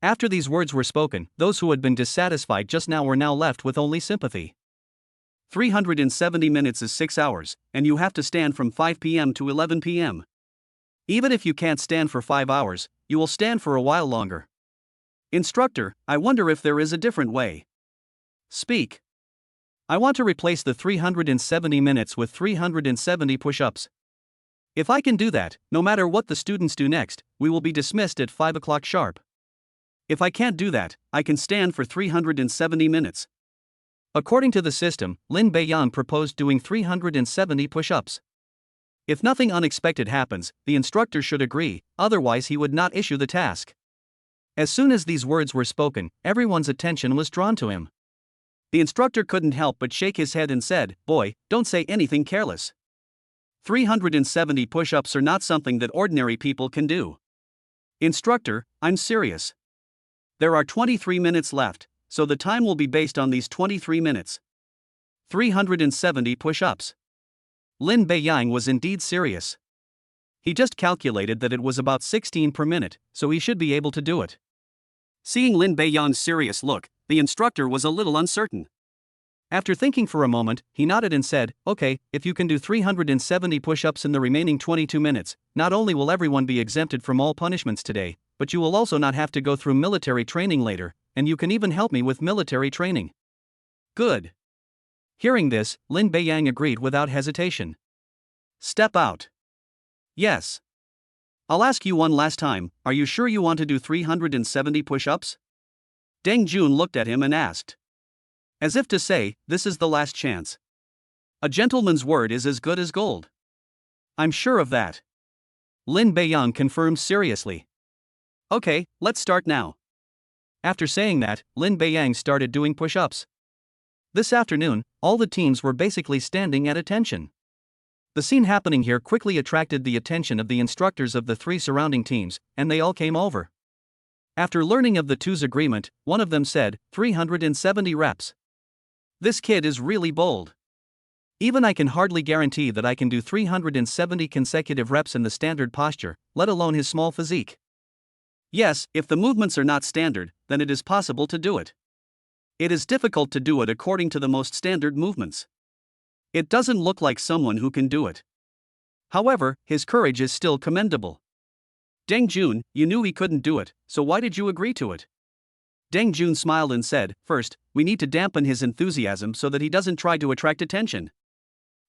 After these words were spoken, those who had been dissatisfied just now were now left with only sympathy. 370 minutes is 6 hours, and you have to stand from 5 p.m. to 11 p.m. Even if you can't stand for 5 hours, you will stand for a while longer. Instructor, I wonder if there is a different way. Speak. I want to replace the 370 minutes with 370 push-ups. If I can do that, no matter what the students do next, we will be dismissed at 5 o'clock sharp. If I can't do that, I can stand for 370 minutes. According to the system, Lin Beiyang proposed doing 370 push-ups. If nothing unexpected happens, the instructor should agree, otherwise he would not issue the task. As soon as these words were spoken, everyone's attention was drawn to him. The instructor couldn't help but shake his head and said, "Boy, don't say anything careless. 370 push-ups are not something that ordinary people can do." Instructor, I'm serious. There are 23 minutes left, so the time will be based on these 23 minutes. 370 push-ups. Lin Beiyang was indeed serious. He just calculated that it was about 16 per minute, so he should be able to do it. Seeing Lin Beiyang's serious look, the instructor was a little uncertain. After thinking for a moment, he nodded and said, "Okay, if you can do 370 push-ups in the remaining 22 minutes, not only will everyone be exempted from all punishments today, but you will also not have to go through military training later, and you can even help me with military training." Good. Hearing this, Lin Beiyang agreed without hesitation. Step out. Yes. I'll ask you one last time, are you sure you want to do 370 push-ups? Deng Jun looked at him and asked. As if to say, this is the last chance. A gentleman's word is as good as gold. I'm sure of that. Lin Beiyang confirmed seriously. Okay, let's start now. After saying that, Lin Beiyang started doing push-ups. This afternoon, all the teams were basically standing at attention. The scene happening here quickly attracted the attention of the instructors of the three surrounding teams, and they all came over. After learning of the two's agreement, one of them said, 370 reps. This kid is really bold. Even I can hardly guarantee that I can do 370 consecutive reps in the standard posture, let alone his small physique. Yes, if the movements are not standard, then it is possible to do it. It is difficult to do it according to the most standard movements. It doesn't look like someone who can do it. However, his courage is still commendable. Deng Jun, you knew he couldn't do it, so why did you agree to it? Deng Jun smiled and said, first, we need to dampen his enthusiasm so that he doesn't try to attract attention.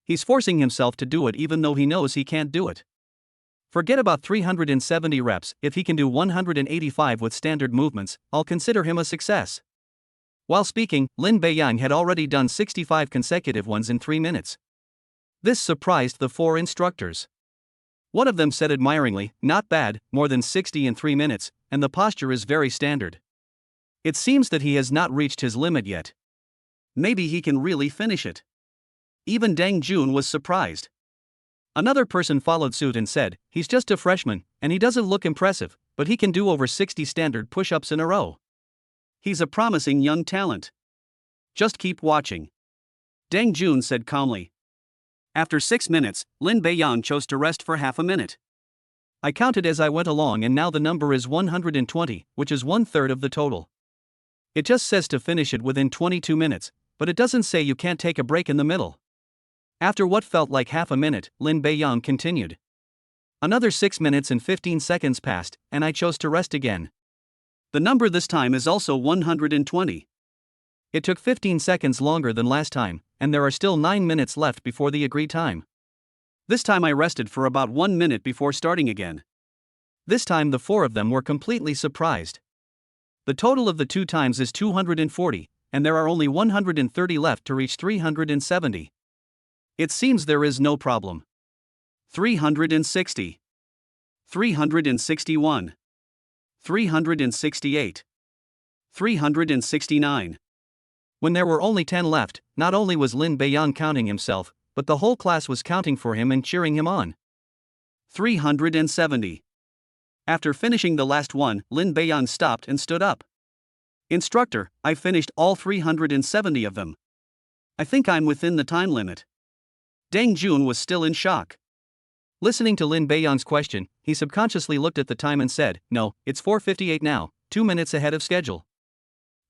He's forcing himself to do it even though he knows he can't do it. Forget about 370 reps, if he can do 185 with standard movements, I'll consider him a success. While speaking, Lin Beiyang had already done 65 consecutive ones in 3 minutes. This surprised the four instructors. One of them said admiringly, not bad, more than 60 in 3 minutes, and the posture is very standard. It seems that he has not reached his limit yet. Maybe he can really finish it. Even Deng Jun was surprised. Another person followed suit and said, he's just a freshman, and he doesn't look impressive, but he can do over 60 standard push-ups in a row. He's a promising young talent. Just keep watching. Deng Jun said calmly. After 6 minutes, Lin Beiyang chose to rest for half a minute. I counted as I went along and now the number is 120, which is 1/3 of the total. It just says to finish it within 22 minutes, but it doesn't say you can't take a break in the middle. After what felt like half a minute, Lin Beiyang continued. Another 6 minutes and 15 seconds passed, and I chose to rest again. The number this time is also 120. It took 15 seconds longer than last time, and there are still 9 minutes left before the agreed time. This time I rested for about 1 minute before starting again. This time the four of them were completely surprised. The total of the two times is 240, and there are only 130 left to reach 370. It seems there is no problem. 360. 361. 368. 369. When there were only 10 left, not only was Lin Beiyang counting himself, but the whole class was counting for him and cheering him on. 370. After finishing the last one, Lin Beiyang stopped and stood up. Instructor, I finished all 370 of them. I think I'm within the time limit. Deng Jun was still in shock. Listening to Lin Beiyang's question, he subconsciously looked at the time and said, "No, it's 4:58 now, 2 minutes ahead of schedule."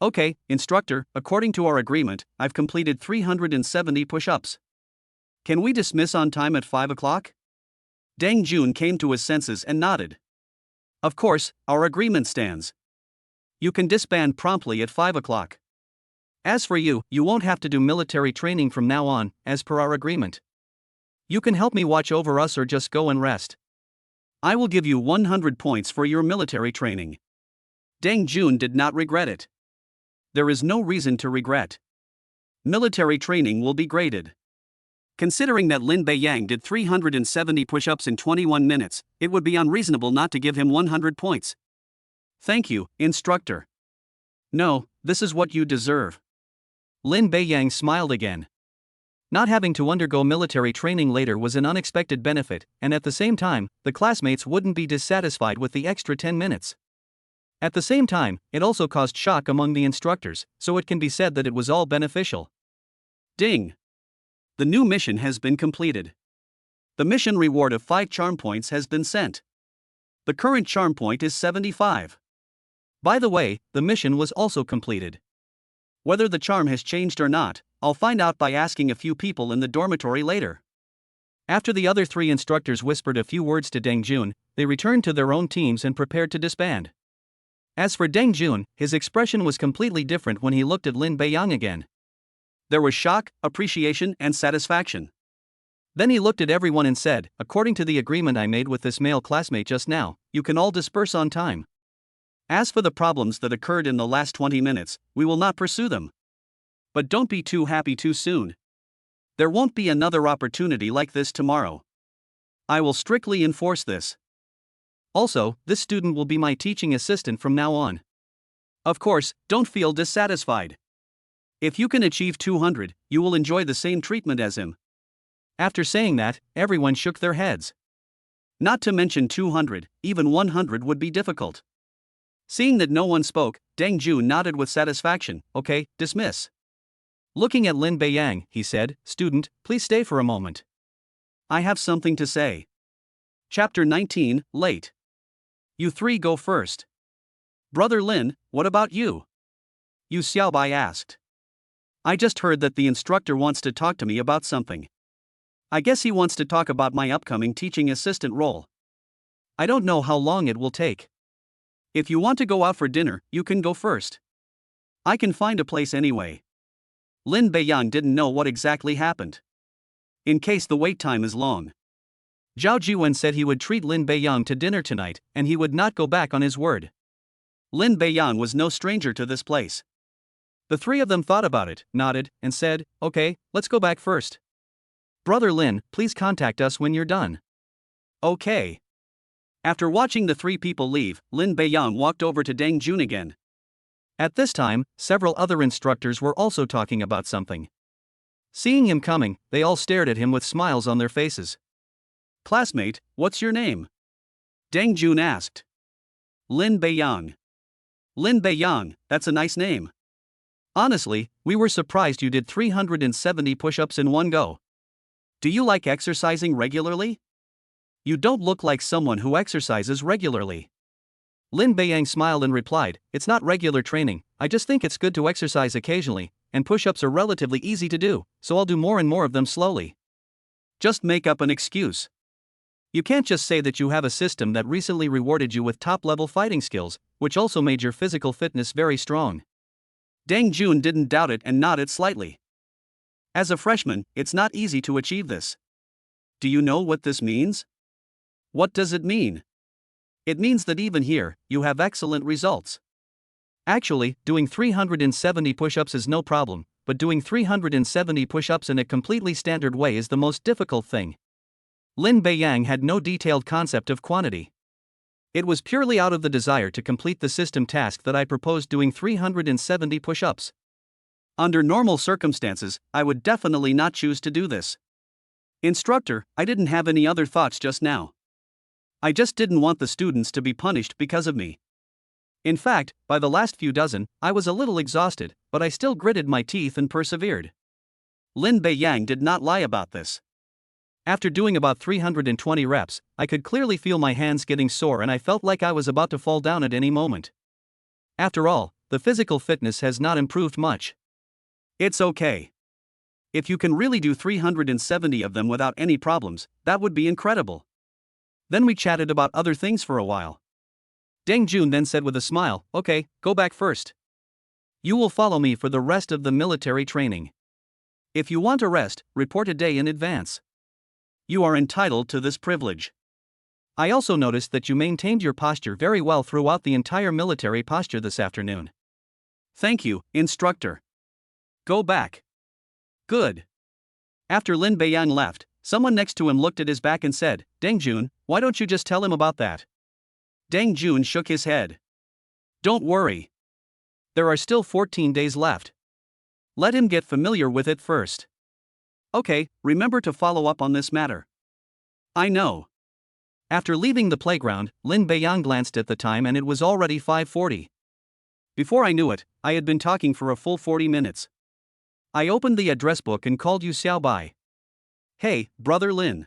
"Okay, instructor, according to our agreement, I've completed 370 push-ups. Can we dismiss on time at 5 o'clock? Deng Jun came to his senses and nodded. "Of course, our agreement stands. You can disband promptly at 5 o'clock. As for you, you won't have to do military training from now on, as per our agreement. You can help me watch over us or just go and rest. I will give you 100 points for your military training." Deng Jun did not regret it. There is no reason to regret. Military training will be graded. Considering that Lin Beiyang did 370 push-ups in 21 minutes, it would be unreasonable not to give him 100 points. "Thank you, instructor." "No, this is what you deserve." Lin Beiyang smiled again. Not having to undergo military training later was an unexpected benefit, and at the same time, the classmates wouldn't be dissatisfied with the extra 10 minutes. At the same time, it also caused shock among the instructors, so it can be said that it was all beneficial. Ding! The new mission has been completed. The mission reward of 5 charm points has been sent. The current charm point is 75. By the way, the mission was also completed. Whether the charm has changed or not, I'll find out by asking a few people in the dormitory later. After the other 3 instructors whispered a few words to Deng Jun, they returned to their own teams and prepared to disband. As for Deng Jun, his expression was completely different when he looked at Lin Beiyang again. There was shock, appreciation, and satisfaction. Then he looked at everyone and said, "According to the agreement I made with this male classmate just now, you can all disperse on time. As for the problems that occurred in the last 20 minutes, we will not pursue them. But don't be too happy too soon. There won't be another opportunity like this tomorrow. I will strictly enforce this. Also, this student will be my teaching assistant from now on. Of course, don't feel dissatisfied. If you can achieve 200, you will enjoy the same treatment as him." After saying that, everyone shook their heads. Not to mention 200, even 100 would be difficult. Seeing that no one spoke, Deng Jun nodded with satisfaction. "Okay, dismiss." Looking at Lin Beiyang, he said, "Student, please stay for a moment. I have something to say." Chapter 19, Late. "You 3 go first." "Brother Lin, what about you?" Yu Xiaobai asked. "I just heard that the instructor wants to talk to me about something. I guess he wants to talk about my upcoming teaching assistant role. I don't know how long it will take. If you want to go out for dinner, you can go first. I can find a place anyway." Lin Beiyang didn't know what exactly happened. In case the wait time is long. Zhao Jiwen said he would treat Lin Beiyang to dinner tonight, and he would not go back on his word. Lin Beiyang was no stranger to this place. The 3 of them thought about it, nodded, and said, "Okay, let's go back first. Brother Lin, please contact us when you're done." "Okay." After watching the 3 people leave, Lin Beiyang walked over to Deng Jun again. At this time, several other instructors were also talking about something. Seeing him coming, they all stared at him with smiles on their faces. "Classmate, what's your name?" Deng Jun asked. "Lin Beiyang." "Lin Beiyang, that's a nice name. Honestly, we were surprised you did 370 push-ups in one go. Do you like exercising regularly? You don't look like someone who exercises regularly." Lin Beiyang smiled and replied, "It's not regular training, I just think it's good to exercise occasionally, and push-ups are relatively easy to do, so I'll do more and more of them slowly." Just make up an excuse. You can't just say that you have a system that recently rewarded you with top-level fighting skills, which also made your physical fitness very strong. Deng Jun didn't doubt it and nodded slightly. As a freshman, it's not easy to achieve this. Do you know what this means? What does it mean? It means that even here, you have excellent results. Actually, doing 370 push-ups is no problem, but doing 370 push-ups in a completely standard way is the most difficult thing. Lin Beiyang had no detailed concept of quantity. It was purely out of the desire to complete the system task that I proposed doing 370 push-ups. Under normal circumstances, I would definitely not choose to do this. Instructor, I didn't have any other thoughts just now. I just didn't want the students to be punished because of me. In fact, by the last few dozen, I was a little exhausted, but I still gritted my teeth and persevered. Lin Beiyang did not lie about this. After doing about 320 reps, I could clearly feel my hands getting sore and I felt like I was about to fall down at any moment. After all, the physical fitness has not improved much. It's okay. If you can really do 370 of them without any problems, that would be incredible. Then we chatted about other things for a while. Deng Jun then said with a smile, "Okay, go back first. You will follow me for the rest of the military training. If you want a rest, report a day in advance. You are entitled to this privilege. I also noticed that you maintained your posture very well throughout the entire military posture this afternoon. Thank you, instructor. Go back." Good. After Lin Beiyang left, someone next to him looked at his back and said, "Deng Jun, why don't you just tell him about that?" Deng Jun shook his head. "Don't worry. There are still 14 days left. Let him get familiar with it first. Okay, remember to follow up on this matter." I know. After leaving the playground, Lin Beiyang glanced at the time and it was already 5:40. Before I knew it, I had been talking for a full 40 minutes. I opened the address book and called Yu Xiaobai. "Hey, brother Lin.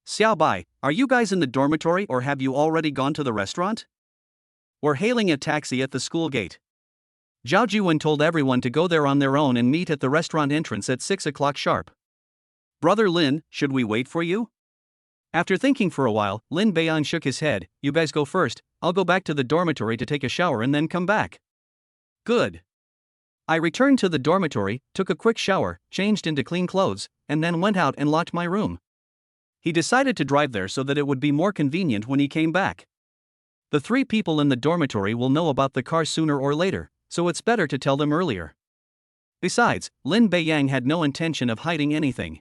Xiaobai, are you guys in the dormitory or have you already gone to the restaurant? We're hailing a taxi at the school gate." Zhao Jiwen told everyone to go there on their own and meet at the restaurant entrance at 6 o'clock sharp. "Brother Lin, should we wait for you?" After thinking for a while, Lin Beiyang shook his head. "You guys go first, I'll go back to the dormitory to take a shower and then come back." Good. I returned to the dormitory, took a quick shower, changed into clean clothes, and then went out and locked my room. He decided to drive there so that it would be more convenient when he came back. The 3 people in the dormitory will know about the car sooner or later, so it's better to tell them earlier. Besides, Lin Beiyang had no intention of hiding anything.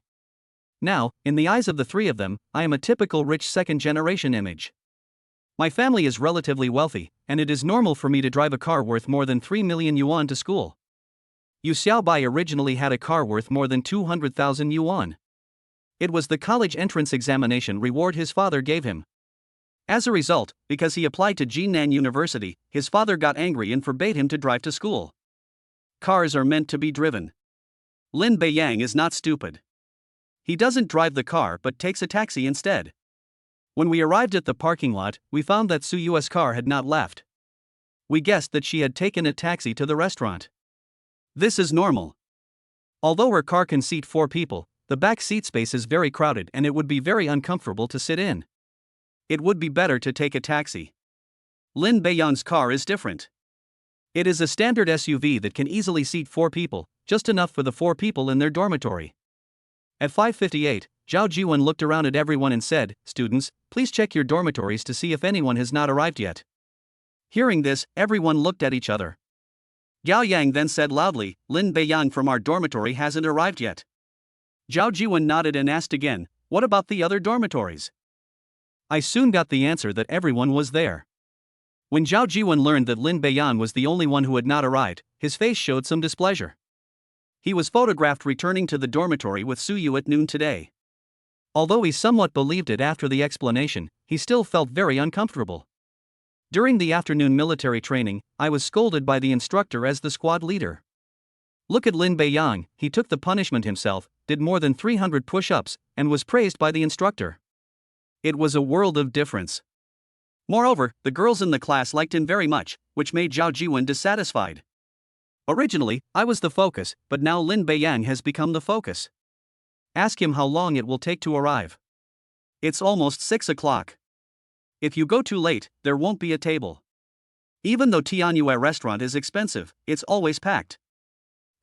Now, in the eyes of the 3 of them, I am a typical rich second-generation image. My family is relatively wealthy, and it is normal for me to drive a car worth more than 3 million yuan to school. Yu Xiaobai originally had a car worth more than 200,000 yuan. It was the college entrance examination reward his father gave him. As a result, because he applied to Jinan University, his father got angry and forbade him to drive to school. Cars are meant to be driven. Lin Beiyang is not stupid. He doesn't drive the car but takes a taxi instead. When we arrived at the parking lot, we found that Su Yu's car had not left. We guessed that she had taken a taxi to the restaurant. This is normal. Although her car can seat 4 people, the back seat space is very crowded and it would be very uncomfortable to sit in. It would be better to take a taxi. Lin Beiyang's car is different. It is a standard SUV that can easily seat 4 people, just enough for the 4 people in their dormitory. At 5:58, Zhao Jiwen looked around at everyone and said, "Students, please check your dormitories to see if anyone has not arrived yet." Hearing this, everyone looked at each other. Gao Yang then said loudly, "Lin Beiyang from our dormitory hasn't arrived yet." Zhao Jiwen nodded and asked again, "What about the other dormitories?" I soon got the answer that everyone was there. When Zhao Jiwen learned that Lin Beiyang was the only one who had not arrived, his face showed some displeasure. He was photographed returning to the dormitory with Su Yu at noon today. Although he somewhat believed it after the explanation, he still felt very uncomfortable. During the afternoon military training, I was scolded by the instructor as the squad leader. Look at Lin Beiyang, he took the punishment himself, did more than 300 push-ups, and was praised by the instructor. It was a world of difference. Moreover, the girls in the class liked him very much, which made Zhao Jiwen dissatisfied. Originally, I was the focus, but now Lin Beiyang has become the focus. Ask him how long it will take to arrive. It's almost 6 o'clock. If you go too late, there won't be a table. Even though Tianyue restaurant is expensive, it's always packed.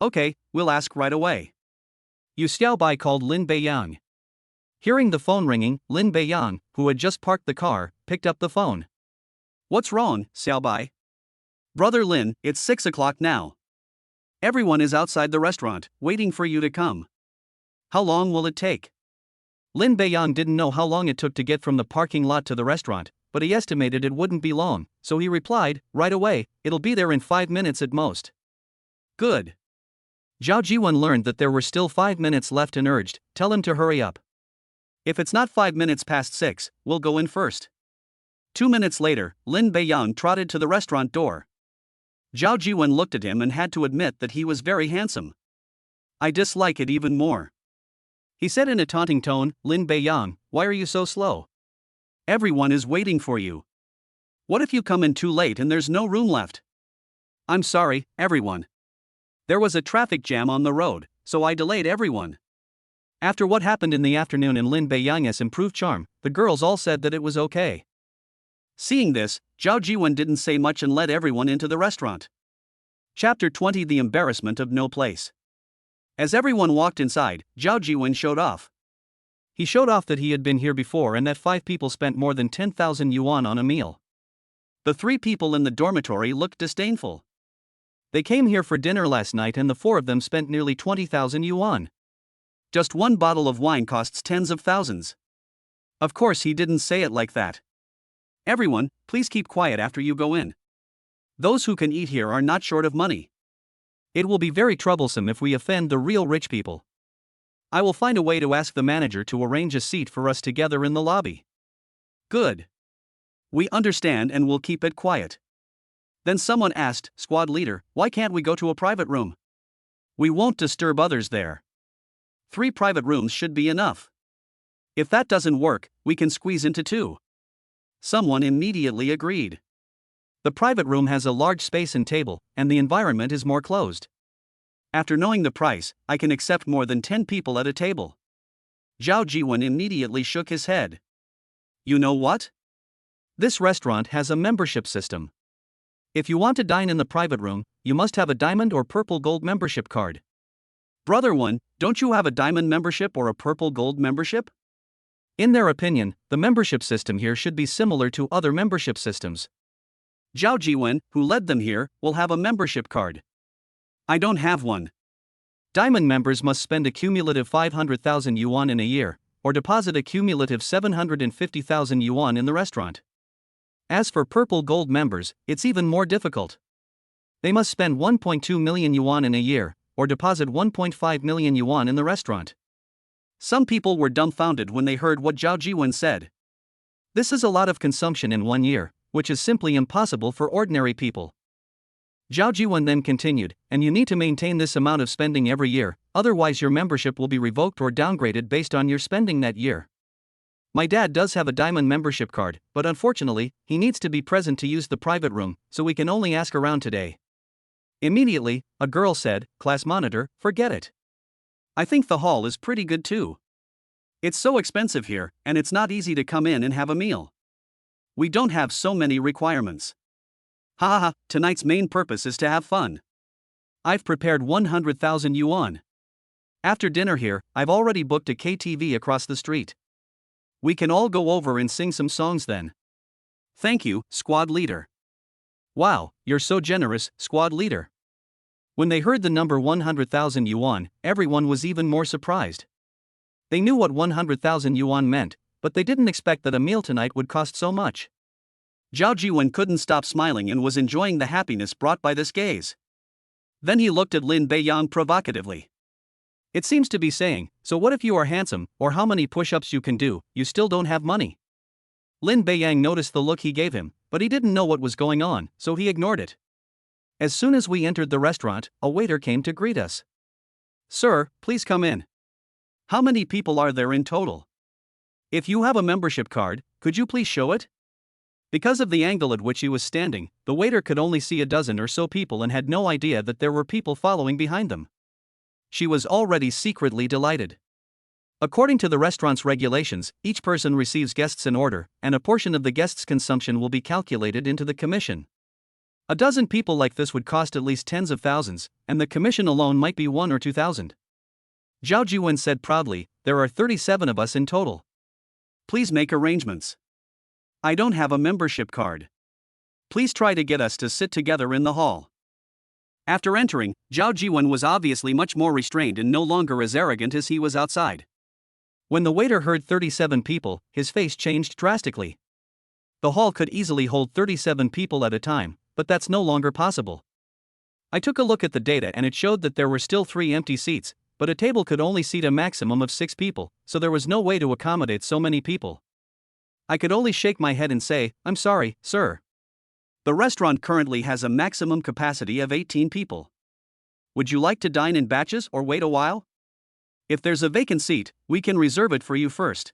Okay, we'll ask right away. Yu Xiaobai called Lin Beiyang. Hearing the phone ringing, Lin Beiyang, who had just parked the car, picked up the phone. What's wrong, Xiaobai? Brother Lin, it's 6 o'clock now. Everyone is outside the restaurant, waiting for you to come. How long will it take? Lin Beiyang didn't know how long it took to get from the parking lot to the restaurant, but he estimated it wouldn't be long, so he replied, right away, it'll be there in 5 minutes at most. Good. Zhao Jiwen learned that there were still 5 minutes left and urged, tell him to hurry up. If it's not 5 minutes past 6, we'll go in first. 2 minutes later, Lin Beiyang trotted to the restaurant door. Zhao Jiwen looked at him and had to admit that he was very handsome. I dislike it even more. He said in a taunting tone, Lin Beiyang, why are you so slow? Everyone is waiting for you. What if you come in too late and there's no room left? I'm sorry, everyone. There was a traffic jam on the road, so I delayed everyone. After what happened in the afternoon in Lin Beiyang's improved charm, the girls all said that it was okay. Seeing this, Zhao Jiwen didn't say much and led everyone into the restaurant. Chapter 20: The Embarrassment of No Place. As everyone walked inside, Zhao Jiwen showed off. He showed off that he had been here before and that 5 people spent more than 10,000 yuan on a meal. The 3 people in the dormitory looked disdainful. They came here for dinner last night and the 4 of them spent nearly 20,000 yuan. Just one bottle of wine costs tens of thousands. Of course he didn't say it like that. Everyone, please keep quiet after you go in. Those who can eat here are not short of money. It will be very troublesome if we offend the real rich people. I will find a way to ask the manager to arrange a seat for us together in the lobby. Good. We understand and will keep it quiet. Then someone asked, Squad leader, why can't we go to a private room? We won't disturb others there. 3 private rooms should be enough. If that doesn't work, we can squeeze into 2. Someone immediately agreed. The private room has a large space and table, and the environment is more closed. After knowing the price, I can accept more than 10 people at a table. Zhao Jiwen immediately shook his head. You know what? This restaurant has a membership system. If you want to dine in the private room, you must have a diamond or purple gold membership card. Brother one, don't you have a diamond membership or a purple gold membership? In their opinion, the membership system here should be similar to other membership systems. Zhao Jiwen, who led them here, will have a membership card. I don't have one. Diamond members must spend a cumulative 500,000 yuan in a year, or deposit a cumulative 750,000 yuan in the restaurant. As for purple gold members, it's even more difficult. They must spend 1.2 million yuan in a year, or deposit 1.5 million yuan in the restaurant. Some people were dumbfounded when they heard what Zhao Jiwen said. This is a lot of consumption in 1 year, which is simply impossible for ordinary people. Zhao Jiwen then continued, and you need to maintain this amount of spending every year, otherwise your membership will be revoked or downgraded based on your spending that year. My dad does have a diamond membership card, but unfortunately, he needs to be present to use the private room, so we can only ask around today. Immediately, a girl said, Class monitor, forget it. I think the hall is pretty good too. It's so expensive here, and it's not easy to come in and have a meal. We don't have so many requirements. Ha ha ha, tonight's main purpose is to have fun. I've prepared 100,000 yuan. After dinner here, I've already booked a KTV across the street. We can all go over and sing some songs then. Thank you, squad leader. Wow, you're so generous, squad leader. When they heard the number 100,000 yuan, everyone was even more surprised. They knew what 100,000 yuan meant, but they didn't expect that a meal tonight would cost so much. Zhao Jiwen couldn't stop smiling and was enjoying the happiness brought by this gaze. Then he looked at Lin Beiyang provocatively. It seems to be saying, so what if you are handsome, or how many push-ups you can do, you still don't have money? Lin Beiyang noticed the look he gave him, but he didn't know what was going on, so he ignored it. As soon as we entered the restaurant, a waiter came to greet us. Sir, please come in. How many people are there in total? If you have a membership card, could you please show it? Because of the angle at which he was standing, the waiter could only see a dozen or so people and had no idea that there were people following behind them. She was already secretly delighted. According to the restaurant's regulations, each person receives guests in order, and a portion of the guest's consumption will be calculated into the commission. A dozen people like this would cost at least tens of thousands, and the commission alone might be 1 or 2,000. Zhao Jiwen said proudly, there are 37 of us in total. Please make arrangements. I don't have a membership card. Please try to get us to sit together in the hall. After entering, Zhao Jiwen was obviously much more restrained and no longer as arrogant as he was outside. When the waiter heard 37 people, his face changed drastically. The hall could easily hold 37 people at a time, but that's no longer possible. I took a look at the data and it showed that there were still 3 empty seats, but a table could only seat a maximum of 6 people, so there was no way to accommodate so many people. I could only shake my head and say, "I'm sorry, sir." The restaurant currently has a maximum capacity of 18 people. Would you like to dine in batches or wait a while? If there's a vacant seat, we can reserve it for you first.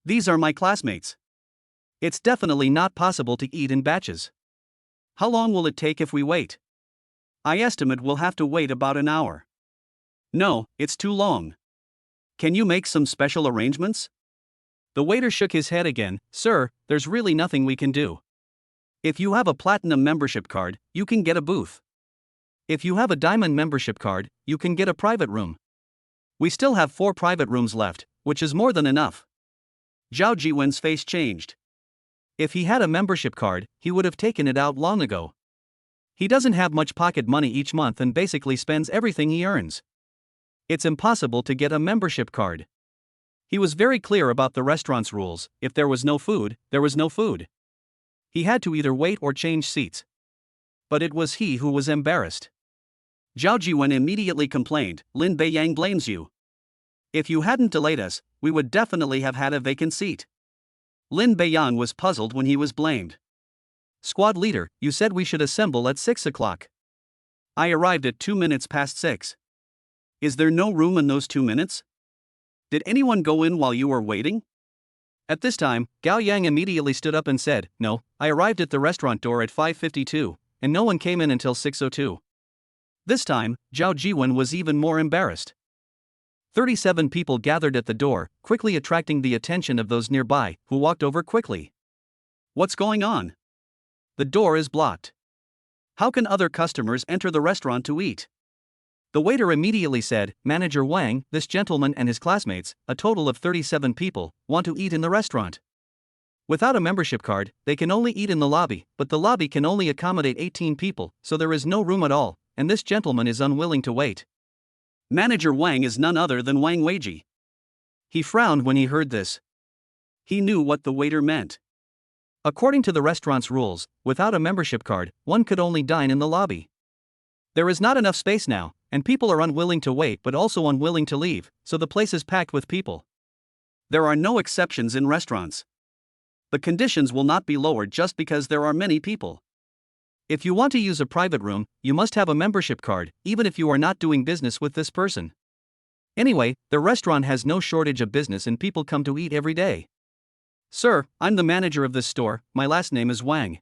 These are my classmates. It's definitely not possible to eat in batches. How long will it take if we wait? I estimate we'll have to wait about an hour. No, it's too long. Can you make some special arrangements? The waiter shook his head again. Sir, there's really nothing we can do. If you have a platinum membership card, you can get a booth. If you have a diamond membership card, you can get a private room. We still have 4 private rooms left, which is more than enough. Zhao Jiwen's face changed. If he had a membership card, he would have taken it out long ago. He doesn't have much pocket money each month and basically spends everything he earns. It's impossible to get a membership card. He was very clear about the restaurant's rules. If there was no food, there was no food. He had to either wait or change seats. But it was he who was embarrassed. Zhao Jiwen immediately complained, Lin Beiyang blames you. If you hadn't delayed us, we would definitely have had a vacant seat. Lin Beiyang was puzzled when he was blamed. Squad leader, you said we should assemble at 6 o'clock. I arrived at 2 minutes past 6. Is there no room in those 2 minutes? Did anyone go in while you were waiting? At this time, Gao Yang immediately stood up and said, No, I arrived at the restaurant door at 5:52, and no one came in until 6:02. This time, Zhao Jiwen was even more embarrassed. 37 people gathered at the door, quickly attracting the attention of those nearby, who walked over quickly. What's going on? The door is blocked. How can other customers enter the restaurant to eat? The waiter immediately said, Manager Wang, this gentleman and his classmates, a total of 37 people, want to eat in the restaurant. Without a membership card, they can only eat in the lobby, but the lobby can only accommodate 18 people, so there is no room at all, and this gentleman is unwilling to wait. Manager Wang is none other than Wang Weiji. He frowned when he heard this. He knew what the waiter meant. According to the restaurant's rules, without a membership card, one could only dine in the lobby. There is not enough space now, and people are unwilling to wait but also unwilling to leave, so the place is packed with people. There are no exceptions in restaurants. The conditions will not be lowered just because there are many people. If you want to use a private room, you must have a membership card, even if you are not doing business with this person. Anyway, the restaurant has no shortage of business and people come to eat every day. Sir, I'm the manager of this store, my last name is Wang.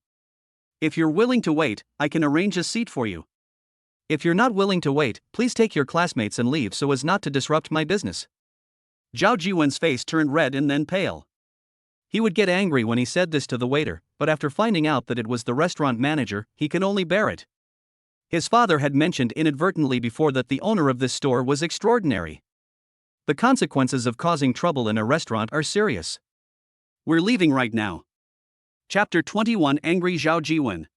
If you're willing to wait, I can arrange a seat for you. If you're not willing to wait, please take your classmates and leave so as not to disrupt my business. Zhao Jiwen's face turned red and then pale. He would get angry when he said this to the waiter, but after finding out that it was the restaurant manager, he could only bear it. His father had mentioned inadvertently before that the owner of this store was extraordinary. The consequences of causing trouble in a restaurant are serious. We're leaving right now. Chapter 21 Angry Zhao Jiwen.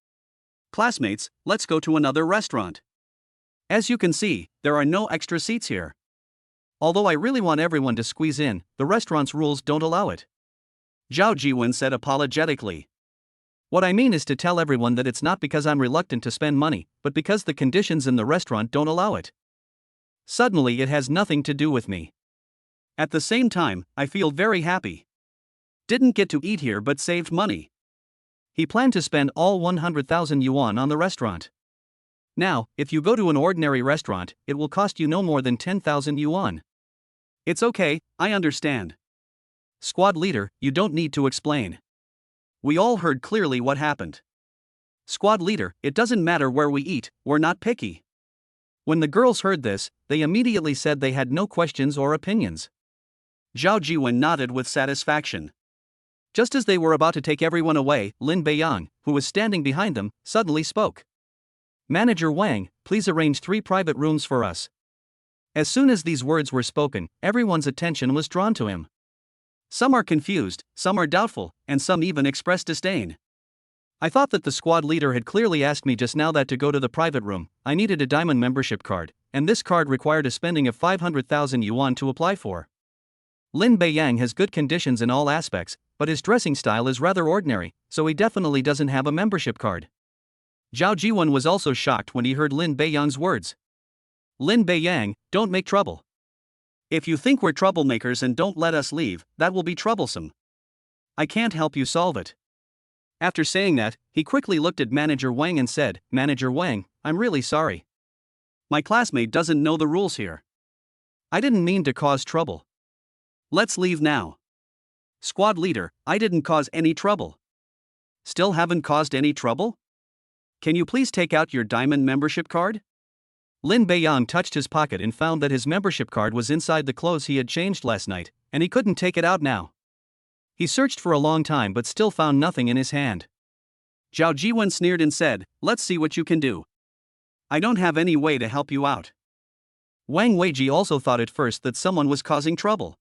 Classmates, let's go to another restaurant. As you can see, there are no extra seats here. Although I really want everyone to squeeze in, the restaurant's rules don't allow it. Zhao Jiwen said apologetically. What I mean is to tell everyone that it's not because I'm reluctant to spend money, but because the conditions in the restaurant don't allow it. Suddenly it has nothing to do with me. At the same time, I feel very happy. Didn't get to eat here but saved money. He planned to spend all 100,000 yuan on the restaurant. Now, if you go to an ordinary restaurant, it will cost you no more than 10,000 yuan. It's okay, I understand. Squad leader, you don't need to explain. We all heard clearly what happened. Squad leader, it doesn't matter where we eat, we're not picky. When the girls heard this, they immediately said they had no questions or opinions. Zhao Jiwen nodded with satisfaction. Just as they were about to take everyone away, Lin Beiyang, who was standing behind them, suddenly spoke. Manager Wang, please arrange 3 private rooms for us. As soon as these words were spoken, everyone's attention was drawn to him. Some are confused, some are doubtful, and some even express disdain. I thought that the squad leader had clearly asked me just now that to go to the private room, I needed a diamond membership card, and this card required a spending of 500,000 yuan to apply for. Lin Beiyang has good conditions in all aspects, but his dressing style is rather ordinary, so he definitely doesn't have a membership card. Zhao Jiwen was also shocked when he heard Lin Beiyang's words. Lin Beiyang, don't make trouble. If you think we're troublemakers and don't let us leave, that will be troublesome. I can't help you solve it. After saying that, he quickly looked at Manager Wang and said, Manager Wang, I'm really sorry. My classmate doesn't know the rules here. I didn't mean to cause trouble. Let's leave now. Squad leader, I didn't cause any trouble. Still haven't caused any trouble? Can you please take out your diamond membership card? Lin Beiyang touched his pocket and found that his membership card was inside the clothes he had changed last night, and he couldn't take it out now. He searched for a long time but still found nothing in his hand. Zhao Jiwen sneered and said, let's see what you can do. I don't have any way to help you out. Wang Weiji also thought at first that someone was causing trouble.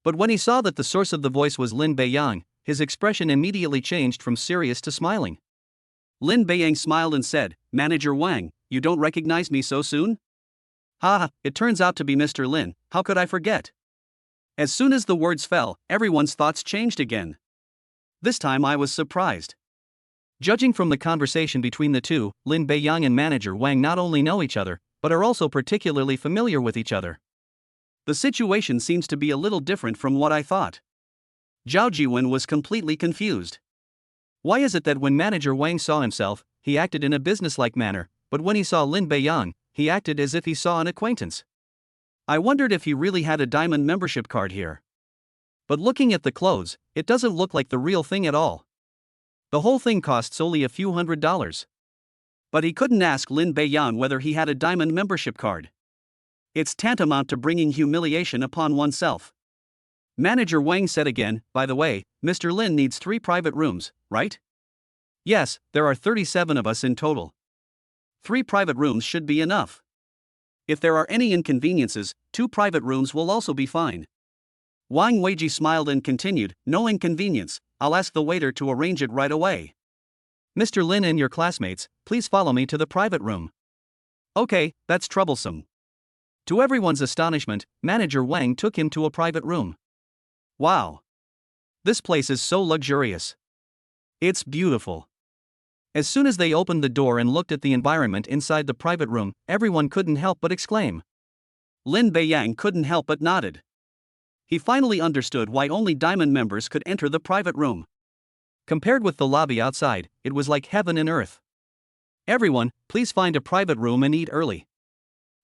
But when he saw that the source of the voice was Lin Beiyang, his expression immediately changed from serious to smiling. Lin Beiyang smiled and said, Manager Wang, you don't recognize me so soon? Ha, it turns out to be Mr. Lin, how could I forget? As soon as the words fell, everyone's thoughts changed again. This time I was surprised. Judging from the conversation between the two, Lin Beiyang and Manager Wang not only know each other, but are also particularly familiar with each other. The situation seems to be a little different from what I thought. Zhao Jiwen was completely confused. Why is it that when Manager Wang saw himself, he acted in a businesslike manner, but when he saw Lin Beiyang, he acted as if he saw an acquaintance? I wondered if he really had a diamond membership card here. But looking at the clothes, it doesn't look like the real thing at all. The whole thing costs only a few $100s. But he couldn't ask Lin Beiyang whether he had a diamond membership card. It's tantamount to bringing humiliation upon oneself. Manager Wang said again, by the way, Mr. Lin needs 3 private rooms, right? Yes, there are 37 of us in total. 3 private rooms should be enough. If there are any inconveniences, 2 private rooms will also be fine. Wang Weiji smiled and continued, no inconvenience, I'll ask the waiter to arrange it right away. Mr. Lin and your classmates, please follow me to the private room. Okay, that's troublesome. To everyone's astonishment, Manager Wang took him to a private room. Wow! This place is so luxurious. It's beautiful. As soon as they opened the door and looked at the environment inside the private room, everyone couldn't help but exclaim. Lin Beiyang couldn't help but nodded. He finally understood why only diamond members could enter the private room. Compared with the lobby outside, it was like heaven and earth. Everyone, please find a private room and eat early.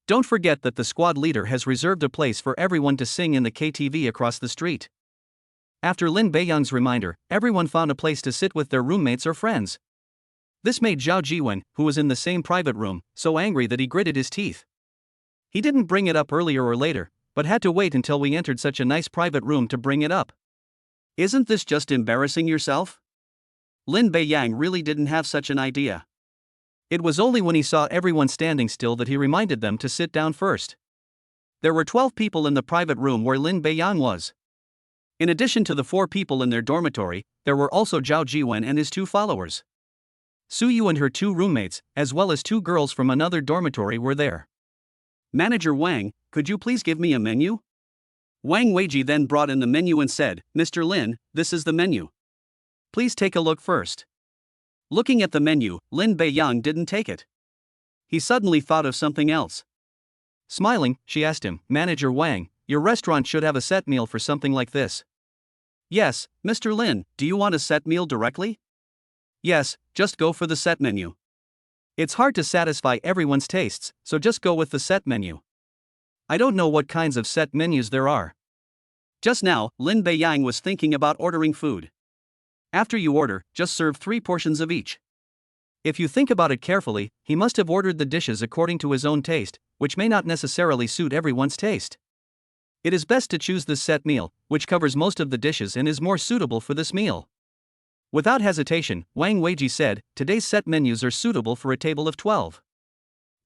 Don't forget that the squad leader has reserved a place for everyone to sing in the KTV across the street. After Lin Beiyang's reminder, everyone found a place to sit with their roommates or friends. This made Zhao Jiwen, who was in the same private room, so angry that he gritted his teeth. He didn't bring it up earlier or later, but had to wait until we entered such a nice private room to bring it up. Isn't this just embarrassing yourself? Lin Beiyang really didn't have such an idea. It was only when he saw everyone standing still that he reminded them to sit down first. There were 12 people in the private room where Lin Beiyang was. In addition to the 4 people in their dormitory, there were also Zhao Jiwen and his 2 followers. Su Yu and her 2 roommates, as well as 2 girls from another dormitory were there. Manager Wang, could you please give me a menu? Wang Weiji then brought in the menu and said, Mr. Lin, this is the menu. Please take a look first. Looking at the menu, Lin Beiyang didn't take it. He suddenly thought of something else. Smiling, she asked him, Manager Wang, your restaurant should have a set meal for something like this. Yes, Mr. Lin, do you want a set meal directly? Yes, just go for the set menu. It's hard to satisfy everyone's tastes, so just go with the set menu. I don't know what kinds of set menus there are. Just now, Lin Beiyang was thinking about ordering food. After you order, just serve 3 portions of each. If you think about it carefully, he must have ordered the dishes according to his own taste, which may not necessarily suit everyone's taste. It is best to choose this set meal, which covers most of the dishes and is more suitable for this meal. Without hesitation, Wang Weiji said, today's set menus are suitable for a table of 12.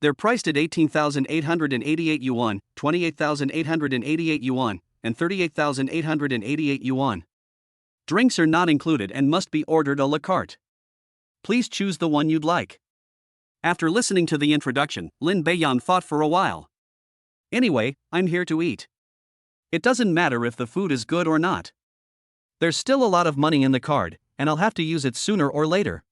They're priced at 18,888 yuan, 28,888 yuan, and 38,888 yuan. Drinks are not included and must be ordered a la carte. Please choose the one you'd like. After listening to the introduction, Lin Beiyang thought for a while. Anyway, I'm here to eat. It doesn't matter if the food is good or not. There's still a lot of money in the card, and I'll have to use it sooner or later.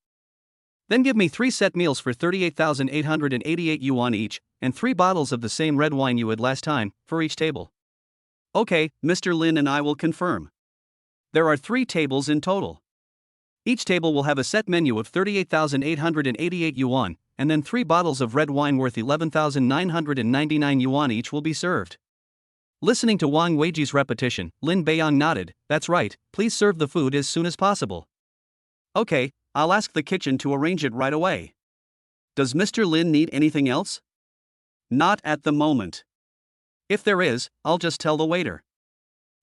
Then give me 3 set meals for 38,888 yuan each, and 3 bottles of the same red wine you had last time, for each table. Okay, Mr. Lin and I will confirm. There are 3 tables in total. Each table will have a set menu of 38,888 yuan, and then 3 bottles of red wine worth 11,999 yuan each will be served. Listening to Wang Weiji's repetition, Lin Beiyang nodded. That's right, please serve the food as soon as possible. Okay, I'll ask the kitchen to arrange it right away. Does Mr. Lin need anything else? Not at the moment. If there is, I'll just tell the waiter.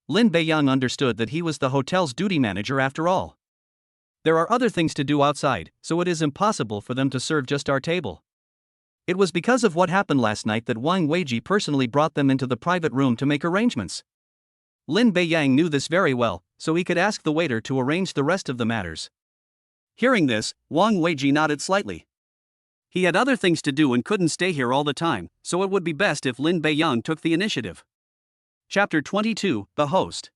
Lin Beiyang understood that he was the hotel's duty manager after all. There are other things to do outside, so it is impossible for them to serve just our table. It was because of what happened last night that Wang Weiji personally brought them into the private room to make arrangements. Lin Beiyang knew this very well, so he could ask the waiter to arrange the rest of the matters. Hearing this, Wang Weiji nodded slightly. He had other things to do and couldn't stay here all the time, so it would be best if Lin Beiyang took the initiative. Chapter 22, The Host.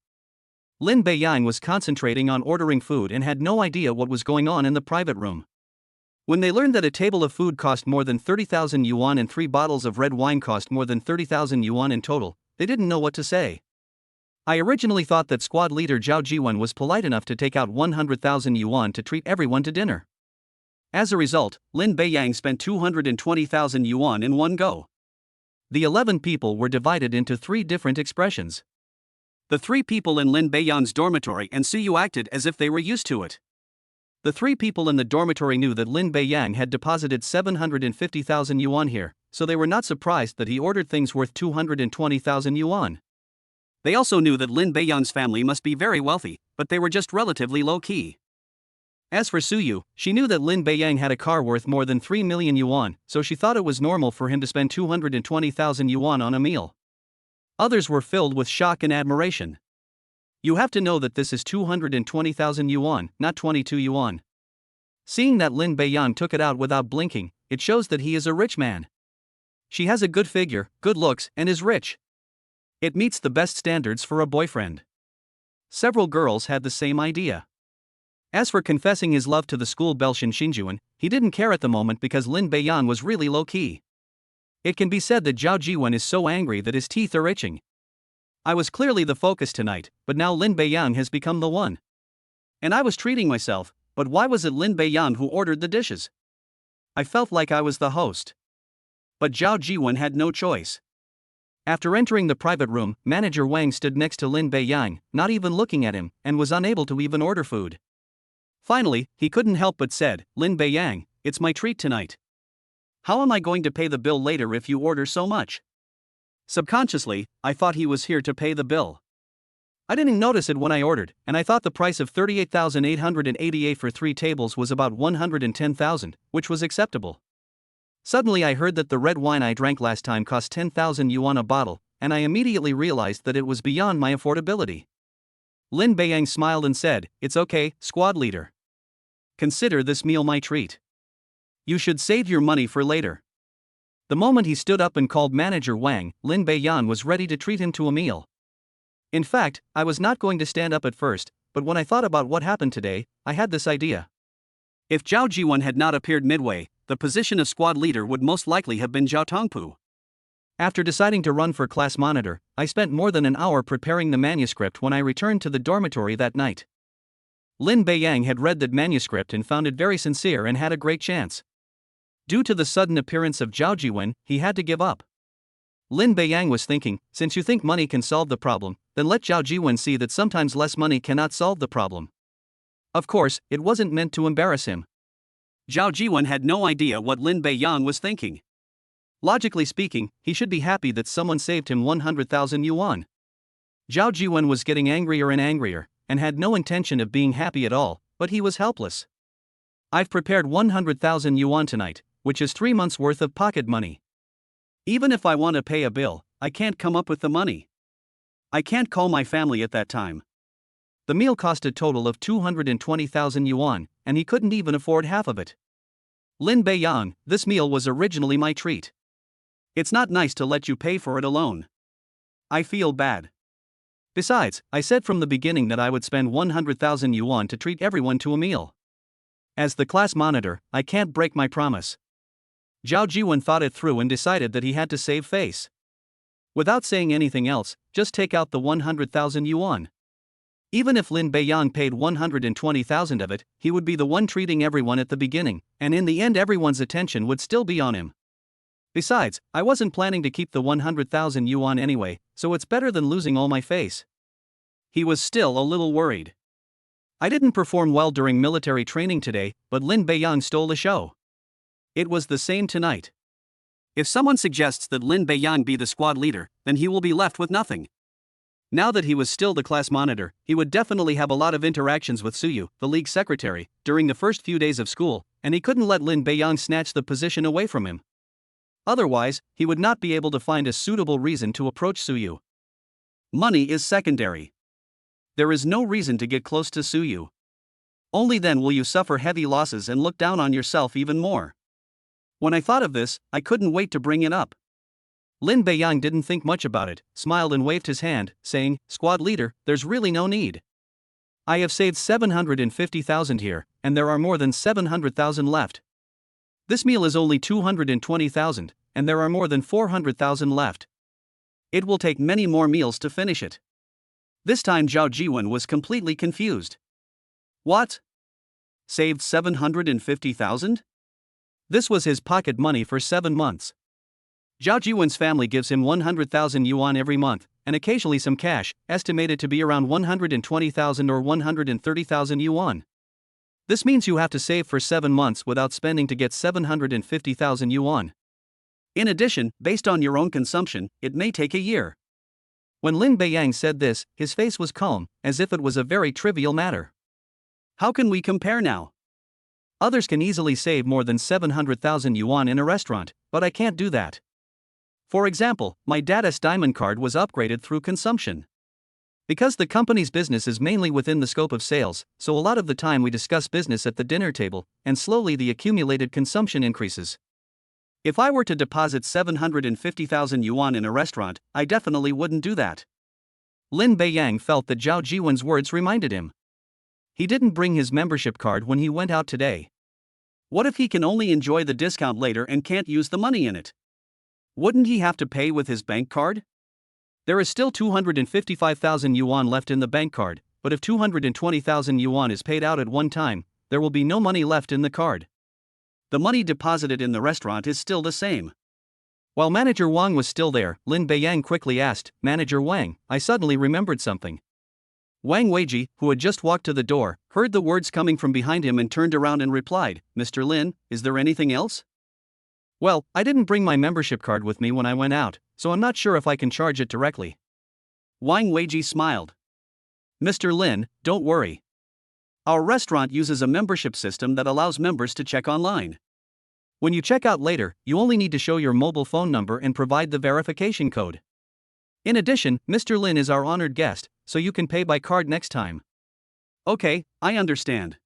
Lin Beiyang was concentrating on ordering food and had no idea what was going on in the private room. When they learned that a table of food cost more than 30,000 yuan and 3 bottles of red wine cost more than 30,000 yuan in total, they didn't know what to say. I originally thought that squad leader Zhao Jiwen was polite enough to take out 100,000 yuan to treat everyone to dinner. As a result, Lin Beiyang spent 220,000 yuan in one go. The 11 people were divided into 3 different expressions. The 3 people in Lin Beiyang's dormitory and Suyu acted as if they were used to it. The 3 people in the dormitory knew that Lin Beiyang had deposited 750,000 yuan here, so they were not surprised that he ordered things worth 220,000 yuan. They also knew that Lin Beiyang's family must be very wealthy, but they were just relatively low-key. As for Suyu, she knew that Lin Beiyang had a car worth more than 3 million yuan, so she thought it was normal for him to spend 220,000 yuan on a meal. Others were filled with shock and admiration. You have to know that this is 220,000 yuan, not 22 yuan. Seeing that Lin Beiyang took it out without blinking, it shows that he is a rich man. She has a good figure, good looks, and is rich. It meets the best standards for a boyfriend. Several girls had the same idea. As for confessing his love to the school Belshin Xinjuan, he didn't care at the moment because Lin Beiyang was really low-key. It can be said that Zhao Jiwen is so angry that his teeth are itching. I was clearly the focus tonight, but now Lin Beiyang has become the one. And I was treating myself, but why was it Lin Beiyang who ordered the dishes? I felt like I was the host. But Zhao Jiwen had no choice. After entering the private room, Manager Wang stood next to Lin Beiyang, not even looking at him, and was unable to even order food. Finally, he couldn't help but said, "Lin Beiyang, it's my treat tonight. How am I going to pay the bill later if you order so much?" Subconsciously, I thought he was here to pay the bill. I didn't notice it when I ordered, and I thought the price of 38,888 for 3 tables was about 110,000, which was acceptable. Suddenly I heard that the red wine I drank last time cost 10,000 yuan a bottle, and I immediately realized that it was beyond my affordability. Lin Beiyang smiled and said, "It's okay, squad leader. Consider this meal my treat. You should save your money for later." The moment he stood up and called Manager Wang, Lin Beiyang was ready to treat him to a meal. In fact, I was not going to stand up at first, but when I thought about what happened today, I had this idea. If Zhao Jiwen had not appeared midway, the position of squad leader would most likely have been Zhao Tongpu. After deciding to run for class monitor, I spent more than an hour preparing the manuscript when I returned to the dormitory that night. Lin Beiyang had read that manuscript and found it very sincere and had a great chance. Due to the sudden appearance of Zhao Jiwen, he had to give up. Lin Beiyang was thinking, since you think money can solve the problem, then let Zhao Jiwen see that sometimes less money cannot solve the problem. Of course, it wasn't meant to embarrass him. Zhao Jiwen had no idea what Lin Beiyang was thinking. Logically speaking, he should be happy that someone saved him 100,000 yuan. Zhao Jiwen was getting angrier and angrier, and had no intention of being happy at all, but he was helpless. I've prepared 100,000 yuan tonight, which is 3 months' worth of pocket money. Even if I want to pay a bill, I can't come up with the money. I can't call my family at that time. The meal cost a total of 220,000 yuan, and he couldn't even afford half of it. Lin Beiyang, this meal was originally my treat. It's not nice to let you pay for it alone. I feel bad. Besides, I said from the beginning that I would spend 100,000 yuan to treat everyone to a meal. As the class monitor, I can't break my promise. Zhao Jiwen thought it through and decided that he had to save face. Without saying anything else, just take out the 100,000 yuan. Even if Lin Beiyang paid 120,000 of it, he would be the one treating everyone at the beginning, and in the end everyone's attention would still be on him. Besides, I wasn't planning to keep the 100,000 yuan anyway, so it's better than losing all my face. He was still a little worried. I didn't perform well during military training today, but Lin Beiyang stole the show. It was the same tonight. If someone suggests that Lin Beiyang be the squad leader, then he will be left with nothing. Now that he was still the class monitor, he would definitely have a lot of interactions with Suyu, the league secretary, during the first few days of school, and he couldn't let Lin Beiyang snatch the position away from him. Otherwise, he would not be able to find a suitable reason to approach Suyu. Money is secondary. There is no reason to get close to Suyu. Only then will you suffer heavy losses and look down on yourself even more. When I thought of this, I couldn't wait to bring it up. Lin Beiyang didn't think much about it, smiled and waved his hand, saying, "Squad leader, there's really no need. I have saved 750,000 here, and there are more than 700,000 left. This meal is only 220,000, and there are more than 400,000 left. It will take many more meals to finish it." This time Zhao Jiwen was completely confused. What? Saved 750,000? This was his pocket money for 7 months. Zhao Jiwen's family gives him 100,000 yuan every month, and occasionally some cash, estimated to be around 120,000 or 130,000 yuan. This means you have to save for 7 months without spending to get 750,000 yuan. In addition, based on your own consumption, it may take a year. When Lin Beiyang said this, his face was calm, as if it was a very trivial matter. How can we compare now? Others can easily save more than 700,000 yuan in a restaurant, but I can't do that. For example, my Datus Diamond card was upgraded through consumption. Because the company's business is mainly within the scope of sales, so a lot of the time we discuss business at the dinner table, and slowly the accumulated consumption increases. If I were to deposit 750,000 yuan in a restaurant, I definitely wouldn't do that. Lin Beiyang felt that Zhao Jiwen's words reminded him. He didn't bring his membership card when he went out today. What if he can only enjoy the discount later and can't use the money in it? Wouldn't he have to pay with his bank card? There is still 255,000 yuan left in the bank card, but if 220,000 yuan is paid out at one time, there will be no money left in the card. The money deposited in the restaurant is still the same. While Manager Wang was still there, Lin Beiyang quickly asked, "Manager Wang, I suddenly remembered something." Wang Weiji, who had just walked to the door, heard the words coming from behind him and turned around and replied, "Mr. Lin, is there anything else?" "Well, I didn't bring my membership card with me when I went out, so I'm not sure if I can charge it directly." Wang Weiji smiled. "Mr. Lin, don't worry. Our restaurant uses a membership system that allows members to check online. When you check out later, you only need to show your mobile phone number and provide the verification code. In addition, Mr. Lin is our honored guest, so you can pay by card next time." "Okay, I understand."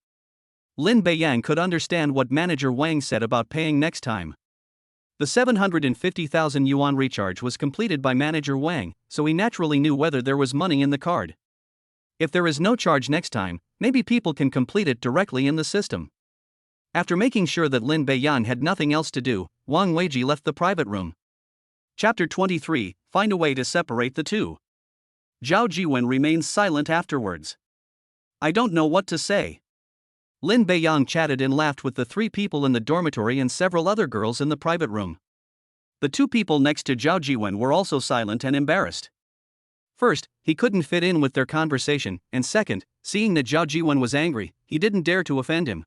Lin Beiyang could understand what Manager Wang said about paying next time. The 750,000 yuan recharge was completed by Manager Wang, so he naturally knew whether there was money in the card. If there is no charge next time, maybe people can complete it directly in the system. After making sure that Lin Beiyang had nothing else to do, Wang Weiji left the private room. Chapter 23, Find a way to separate the two. Zhao Jiwen remained silent afterwards. "I don't know what to say." Lin Beiyang chatted and laughed with the 3 people in the dormitory and several other girls in the private room. The 2 people next to Zhao Jiwen were also silent and embarrassed. First, he couldn't fit in with their conversation, and second, seeing that Zhao Jiwen was angry, he didn't dare to offend him.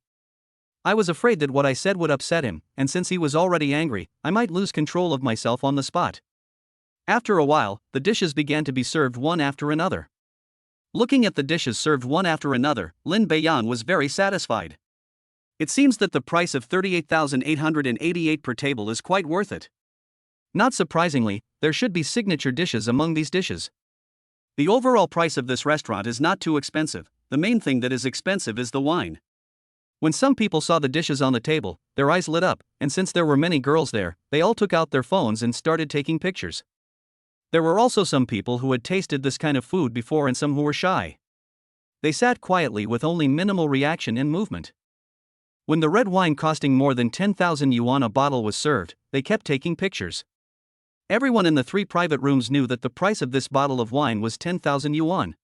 I was afraid that what I said would upset him, and since he was already angry, I might lose control of myself on the spot. After a while, the dishes began to be served one after another. Looking at the dishes served one after another, Lin Beiyang was very satisfied. It seems that the price of 38,888 per table is quite worth it. Not surprisingly, there should be signature dishes among these dishes. The overall price of this restaurant is not too expensive, the main thing that is expensive is the wine. When some people saw the dishes on the table, their eyes lit up, and since there were many girls there, they all took out their phones and started taking pictures. There were also some people who had tasted this kind of food before and some who were shy. They sat quietly with only minimal reaction and movement. When the red wine costing more than 10,000 yuan a bottle was served, they kept taking pictures. Everyone in the 3 private rooms knew that the price of this bottle of wine was 10,000 yuan.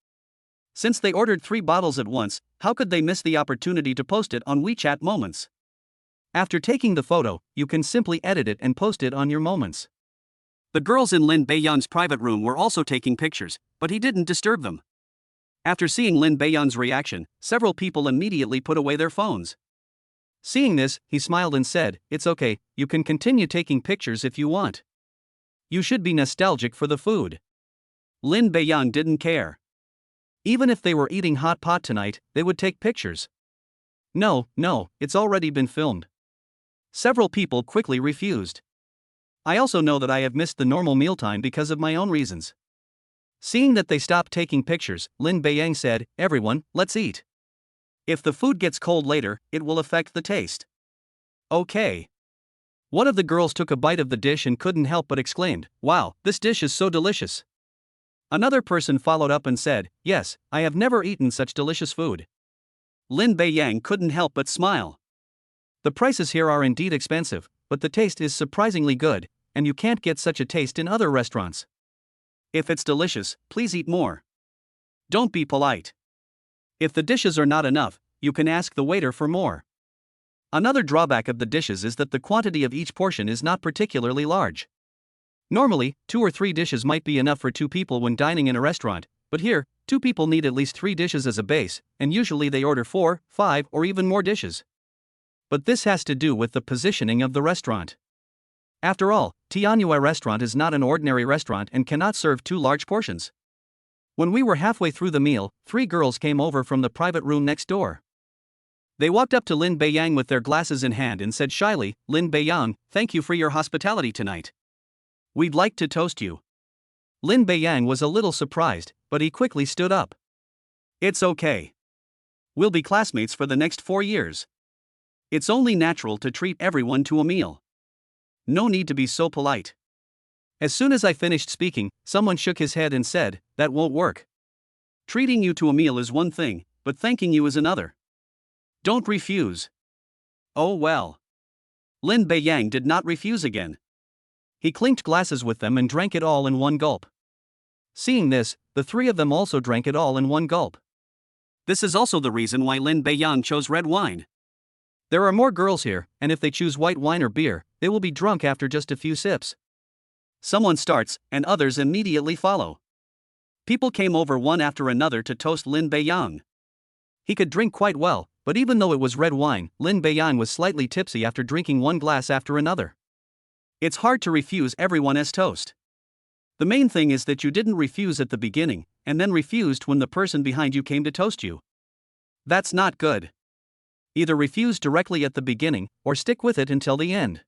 Since they ordered 3 bottles at once, how could they miss the opportunity to post it on WeChat Moments? After taking the photo, you can simply edit it and post it on your Moments. The girls in Lin Beiyan's private room were also taking pictures, but he didn't disturb them. After seeing Lin Beiyan's reaction, several people immediately put away their phones. Seeing this, he smiled and said, "It's okay, you can continue taking pictures if you want. You should be nostalgic for the food." Lin Beiyan didn't care. Even if they were eating hot pot tonight, they would take pictures. No, it's already been filmed. Several people quickly refused. I also know that I have missed the normal mealtime because of my own reasons. Seeing that they stopped taking pictures, Lin Beiyang said, "Everyone, let's eat. If the food gets cold later, it will affect the taste." Okay. One of the girls took a bite of the dish and couldn't help but exclaimed, "Wow, this dish is so delicious." Another person followed up and said, "Yes, I have never eaten such delicious food." Lin Beiyang couldn't help but smile. The prices here are indeed expensive, but the taste is surprisingly good, and you can't get such a taste in other restaurants. If it's delicious, please eat more. Don't be polite. If the dishes are not enough, you can ask the waiter for more. Another drawback of the dishes is that the quantity of each portion is not particularly large. Normally, 2 or 3 dishes might be enough for 2 people when dining in a restaurant, but here, 2 people need at least 3 dishes as a base, and usually they order 4, 5, or even more dishes. But this has to do with the positioning of the restaurant. After all, Tianyue restaurant is not an ordinary restaurant and cannot serve 2 large portions. When we were halfway through the meal, 3 girls came over from the private room next door. They walked up to Lin Beiyang with their glasses in hand and said shyly, "Lin Beiyang, thank you for your hospitality tonight. We'd like to toast you." Lin Beiyang was a little surprised, but he quickly stood up. "It's okay. We'll be classmates for the next 4 years. It's only natural to treat everyone to a meal. No need to be so polite." As soon as I finished speaking, someone shook his head and said, "That won't work. Treating you to a meal is one thing, but thanking you is another. Don't refuse." Oh well. Lin Beiyang did not refuse again. He clinked glasses with them and drank it all in one gulp. Seeing this, the 3 of them also drank it all in one gulp. This is also the reason why Lin Beiyang chose red wine. There are more girls here, and if they choose white wine or beer, they will be drunk after just a few sips. Someone starts, and others immediately follow. People came over one after another to toast Lin Beiyang. He could drink quite well, but even though it was red wine, Lin Beiyang was slightly tipsy after drinking one glass after another. It's hard to refuse everyone as toast. The main thing is that you didn't refuse at the beginning, and then refused when the person behind you came to toast you. That's not good. Either refuse directly at the beginning, or stick with it until the end.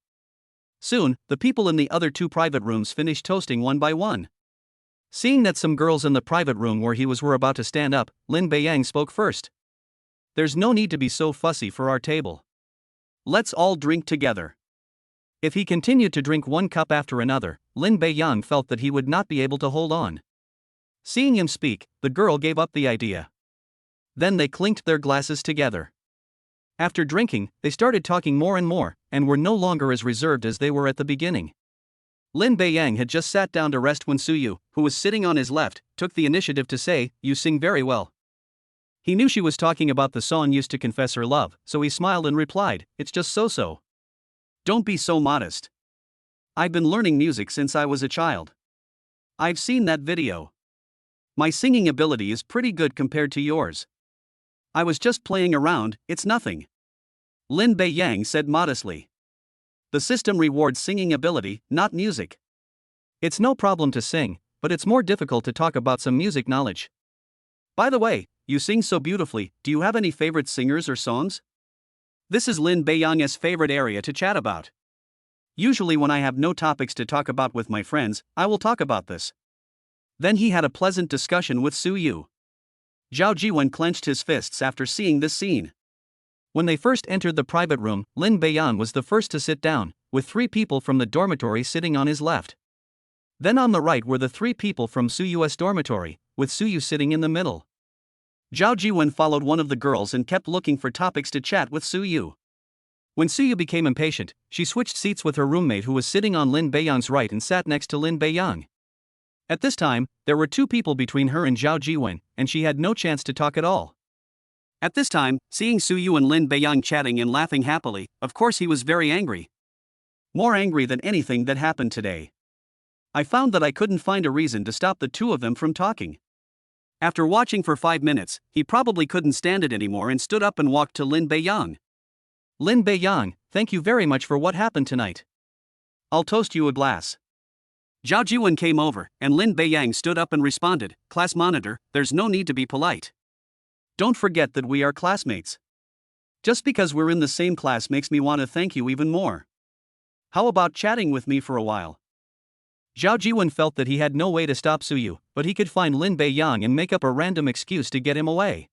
Soon, the people in the other 2 private rooms finished toasting one by one. Seeing that some girls in the private room where he was were about to stand up, Lin Beiyang spoke first. "There's no need to be so fussy for our table. Let's all drink together." If he continued to drink one cup after another, Lin Beiyang felt that he would not be able to hold on. Seeing him speak, the girl gave up the idea. Then they clinked their glasses together. After drinking, they started talking more and more, and were no longer as reserved as they were at the beginning. Lin Beiyang had just sat down to rest when Suyu, who was sitting on his left, took the initiative to say, "You sing very well." He knew she was talking about the song used to confess her love, so he smiled and replied, "It's just so-so. Don't be so modest. I've been learning music since I was a child. I've seen that video. My singing ability is pretty good compared to yours. I was just playing around, it's nothing." Lin Beiyang said modestly. The system rewards singing ability, not music. It's no problem to sing, but it's more difficult to talk about some music knowledge. By the way, you sing so beautifully, do you have any favorite singers or songs? This is Lin Beiyang's favorite area to chat about. Usually when I have no topics to talk about with my friends, I will talk about this. Then he had a pleasant discussion with Suyu. Zhao Jiwen clenched his fists after seeing this scene. When they first entered the private room, Lin Beiyang was the first to sit down, with 3 people from the dormitory sitting on his left. Then on the right were the 3 people from Suyu's dormitory, with Suyu sitting in the middle. Zhao Jiwen followed one of the girls and kept looking for topics to chat with Suyu. When Suyu became impatient, she switched seats with her roommate who was sitting on Lin Beiyang's right and sat next to Lin Beiyang. At this time, there were two people between her and Zhao Jiwen, and she had no chance to talk at all. At this time, seeing Suyu and Lin Beiyang chatting and laughing happily, of course he was very angry. More angry than anything that happened today. I found that I couldn't find a reason to stop the two of them from talking. After watching for 5 minutes, he probably couldn't stand it anymore and stood up and walked to Lin Beiyang. Lin Beiyang, thank you very much for what happened tonight. I'll toast you a glass. Zhao Jiwen came over, and Lin Beiyang stood up and responded, Class monitor, there's no need to be polite. Don't forget that we are classmates. Just because we're in the same class makes me want to thank you even more. How about chatting with me for a while? Zhao Jiwen felt that he had no way to stop Suyu, but he could find Lin Beiyang and make up a random excuse to get him away.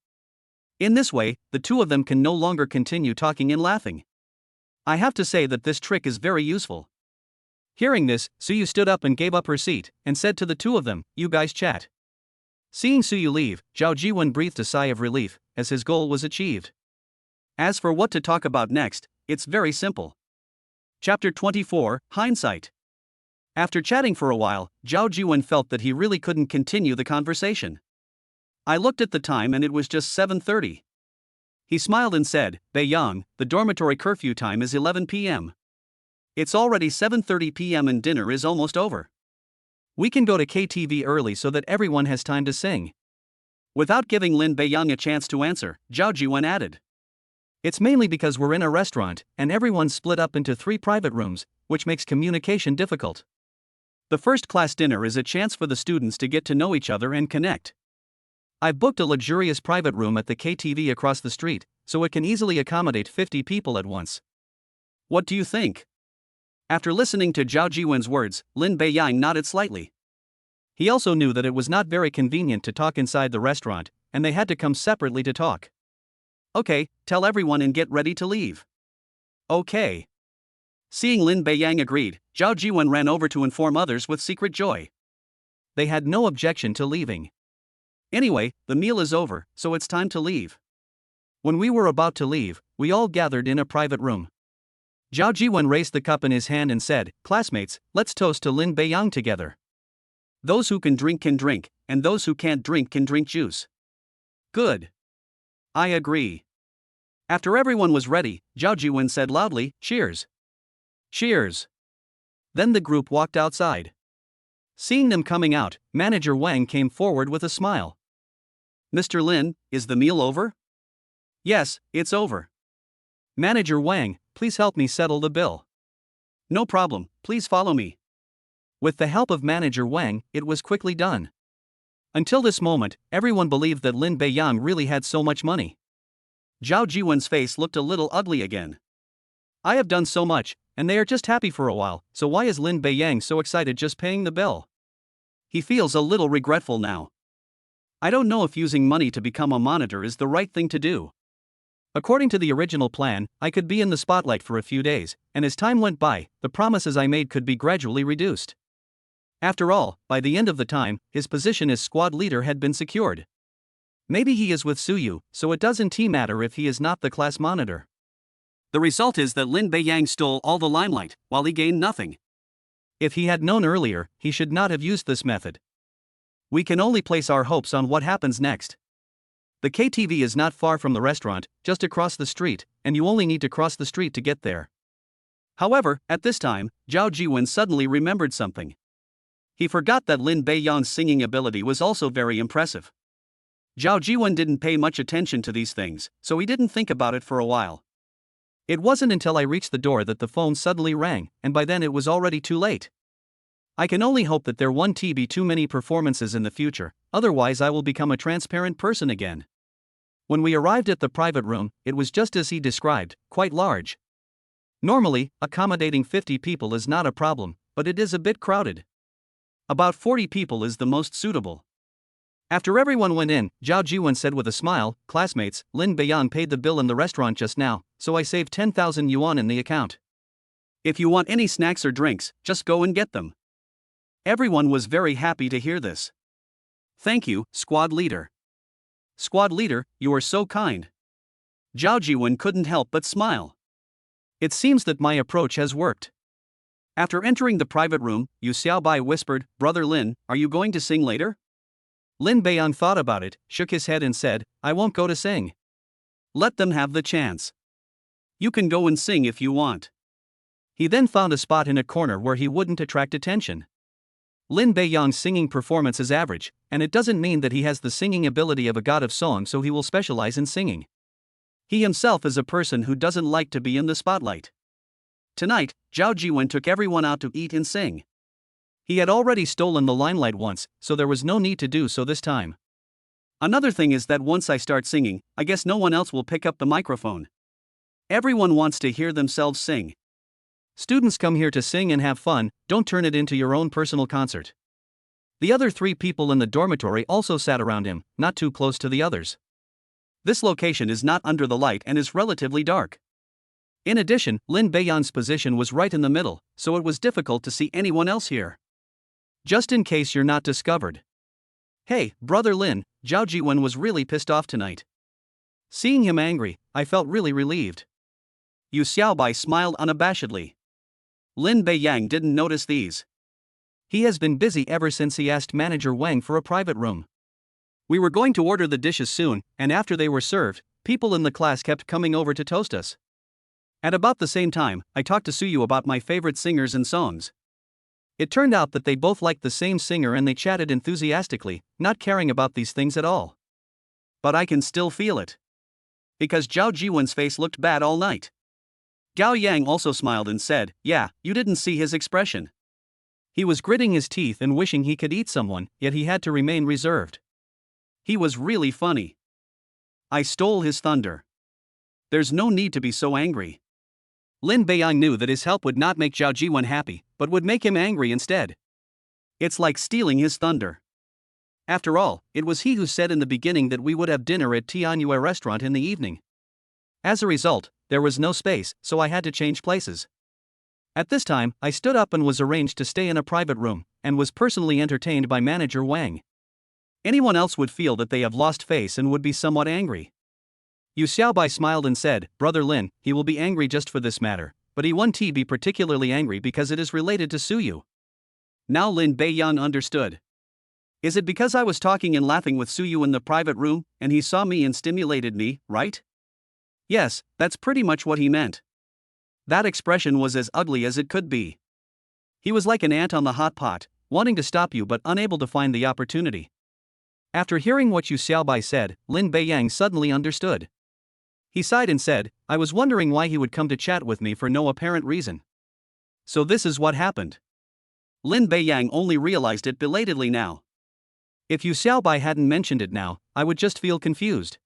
In this way, the two of them can no longer continue talking and laughing. I have to say that this trick is very useful. Hearing this, Suyu stood up and gave up her seat, and said to the two of them, you guys chat. Seeing Suyu leave, Zhao Jiwen breathed a sigh of relief, as his goal was achieved. As for what to talk about next, it's very simple. Chapter 24, Hindsight. After chatting for a while, Zhao Jiwen felt that he really couldn't continue the conversation. I looked at the time and it was just 7:30. He smiled and said, Beiyang, the dormitory curfew time is 11 p.m. It's already 7:30 p.m. and dinner is almost over. We can go to KTV early so that everyone has time to sing. Without giving Lin Beiyang a chance to answer, Zhao Jiwen added. It's mainly because we're in a restaurant, and everyone's split up into 3 private rooms, which makes communication difficult. The first class dinner is a chance for the students to get to know each other and connect. I've booked a luxurious private room at the KTV across the street, so it can easily accommodate 50 people at once. What do you think? After listening to Zhao Jiwen's words, Lin Beiyang nodded slightly. He also knew that it was not very convenient to talk inside the restaurant, and they had to come separately to talk. Okay, tell everyone and get ready to leave. Okay. Seeing Lin Beiyang agreed, Zhao Jiwen ran over to inform others with secret joy. They had no objection to leaving. Anyway, the meal is over, so it's time to leave. When we were about to leave, we all gathered in a private room. Zhao Jiwen raised the cup in his hand and said, classmates, let's toast to Lin Beiyang together. Those who can drink, and those who can't drink can drink juice. Good. I agree. After everyone was ready, Zhao Jiwen said loudly, cheers. Cheers. Then the group walked outside. Seeing them coming out, Manager Wang came forward with a smile. Mr. Lin, is the meal over? Yes, it's over. Manager Wang, please help me settle the bill. No problem, please follow me. With the help of Manager Wang, it was quickly done. Until this moment, everyone believed that Lin Beiyang really had so much money. Zhao Jiwen's face looked a little ugly again. I have done so much, and they are just happy for a while, so why is Lin Beiyang so excited just paying the bill? He feels a little regretful now. I don't know if using money to become a monitor is the right thing to do. According to the original plan, I could be in the spotlight for a few days, and as time went by, the promises I made could be gradually reduced. After all, by the end of the time, his position as squad leader had been secured. Maybe he is with Suyu, so it doesn't matter if he is not the class monitor. The result is that Lin Beiyang stole all the limelight, while he gained nothing. If he had known earlier, he should not have used this method. We can only place our hopes on what happens next. The KTV is not far from the restaurant, just across the street, and you only need to cross the street to get there. However, at this time, Zhao Jiwen suddenly remembered something. He forgot that Lin Beiyang's singing ability was also very impressive. Zhao Jiwen didn't pay much attention to these things, so he didn't think about it for a while. It wasn't until I reached the door that the phone suddenly rang, and by then it was already too late. I can only hope that there won't be too many performances in the future, otherwise I will become a transparent person again. When we arrived at the private room, it was just as he described, quite large. Normally, accommodating 50 people is not a problem, but it is a bit crowded. About 40 people is the most suitable. After everyone went in, Zhao Jiwen said with a smile, classmates, Lin Beiyang paid the bill in the restaurant just now, so I saved 10,000 yuan in the account. If you want any snacks or drinks, just go and get them. Everyone was very happy to hear this. Thank you, squad leader. Squad leader, you are so kind. Zhao Jiwen couldn't help but smile. It seems that my approach has worked. After entering the private room, Yu Xiaobai whispered, "Brother Lin, are you going to sing later?" Lin Beiyang thought about it, shook his head and said, "I won't go to sing." "Let them have the chance. You can go and sing if you want." He then found a spot in a corner where he wouldn't attract attention. Lin Beiyang's singing performance is average, and it doesn't mean that he has the singing ability of a god of song, so he will specialize in singing. He himself is a person who doesn't like to be in the spotlight. Tonight, Zhao Jiwen took everyone out to eat and sing. He had already stolen the limelight once, so there was no need to do so this time. Another thing is that once I start singing, I guess no one else will pick up the microphone. Everyone wants to hear themselves sing. Students come here to sing and have fun, don't turn it into your own personal concert. The other 3 people in the dormitory also sat around him, not too close to the others. This location is not under the light and is relatively dark. In addition, Lin Beiyang's position was right in the middle, so it was difficult to see anyone else here. Just in case you're not discovered. "Hey, Brother Lin," Zhao Jiwen was really pissed off tonight. Seeing him angry, I felt really relieved. Yu Xiaobai smiled unabashedly. Lin Beiyang didn't notice these. He has been busy ever since he asked Manager Wang for a private room. We were going to order the dishes soon, and after they were served, people in the class kept coming over to toast us. At about the same time, I talked to Suyu about my favorite singers and songs. It turned out that they both liked the same singer and they chatted enthusiastically, not caring about these things at all. But I can still feel it. Because Zhao Jiwen's face looked bad all night. Gao Yang also smiled and said, "Yeah, you didn't see his expression. He was gritting his teeth and wishing he could eat someone, yet he had to remain reserved. He was really funny. I stole his thunder. There's no need to be so angry." Lin Beiyang knew that his help would not make Zhao Jiwen happy, but would make him angry instead. It's like stealing his thunder. After all, it was he who said in the beginning that we would have dinner at Tianyue restaurant in the evening. As a result, there was no space, so I had to change places. At this time, I stood up and was arranged to stay in a private room, and was personally entertained by Manager Wang. Anyone else would feel that they have lost face and would be somewhat angry. Yu Xiaobai smiled and said, "Brother Lin, he will be angry just for this matter, but he won't be particularly angry because it is related to Suyu." Now Lin Beiyang understood. Is it because I was talking and laughing with Suyu in the private room, and he saw me and stimulated me, right? Yes, that's pretty much what he meant. That expression was as ugly as it could be. He was like an ant on the hot pot, wanting to stop you but unable to find the opportunity. After hearing what Yu Xiaobai said, Lin Beiyang suddenly understood. He sighed and said, "I was wondering why he would come to chat with me for no apparent reason. So this is what happened." Lin Beiyang only realized it belatedly now. If Yu Xiaobai hadn't mentioned it now, I would just feel confused.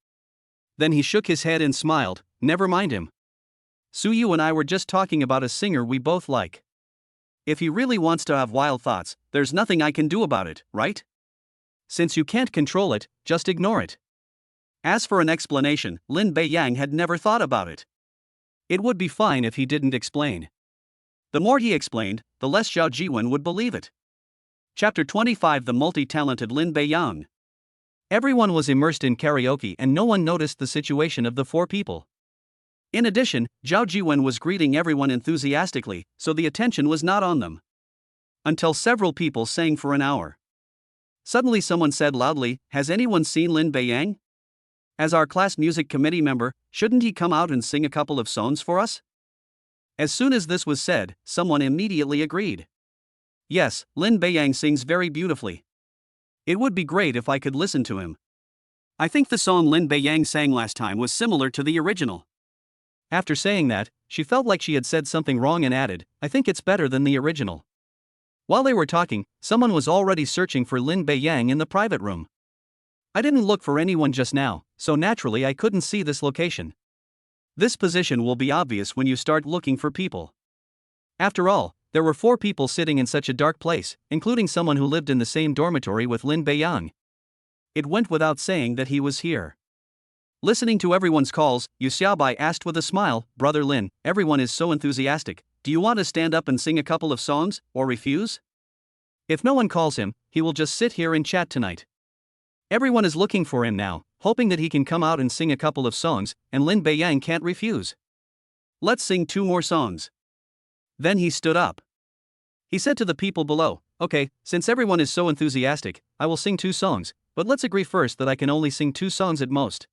Then he shook his head and smiled, "Never mind him. Suyu and I were just talking about a singer we both like. If he really wants to have wild thoughts, there's nothing I can do about it, right? Since you can't control it, just ignore it." As for an explanation, Lin Beiyang had never thought about it. It would be fine if he didn't explain. The more he explained, the less Zhao Jiwen would believe it. Chapter 25 The Multi-Talented Lin Beiyang. Everyone was immersed in karaoke and no one noticed the situation of the 4 people. In addition, Zhao Jiwen was greeting everyone enthusiastically, so the attention was not on them. Until several people sang for an hour. Suddenly someone said loudly, "Has anyone seen Lin Beiyang? As our class music committee member, shouldn't he come out and sing a couple of songs for us?" As soon as this was said, someone immediately agreed. "Yes, Lin Beiyang sings very beautifully. It would be great if I could listen to him. I think the song Lin Beiyang sang last time was similar to the original." After saying that, she felt like she had said something wrong and added, "I think it's better than the original." While they were talking, someone was already searching for Lin Beiyang in the private room. I didn't look for anyone just now, so naturally I couldn't see this location. This position will be obvious when you start looking for people. After all, there were 4 people sitting in such a dark place, including someone who lived in the same dormitory with Lin Beiyang. It went without saying that he was here. Listening to everyone's calls, Yu Xiaobai asked with a smile, "Brother Lin, everyone is so enthusiastic, do you want to stand up and sing a couple of songs, or refuse? If no one calls him, he will just sit here and chat tonight. Everyone is looking for him now, hoping that he can come out and sing a couple of songs, and Lin Beiyang can't refuse. Let's sing 2 more songs." Then he stood up. He said to the people below, "Okay, since everyone is so enthusiastic, I will sing 2 songs, but let's agree first that I can only sing 2 songs at most."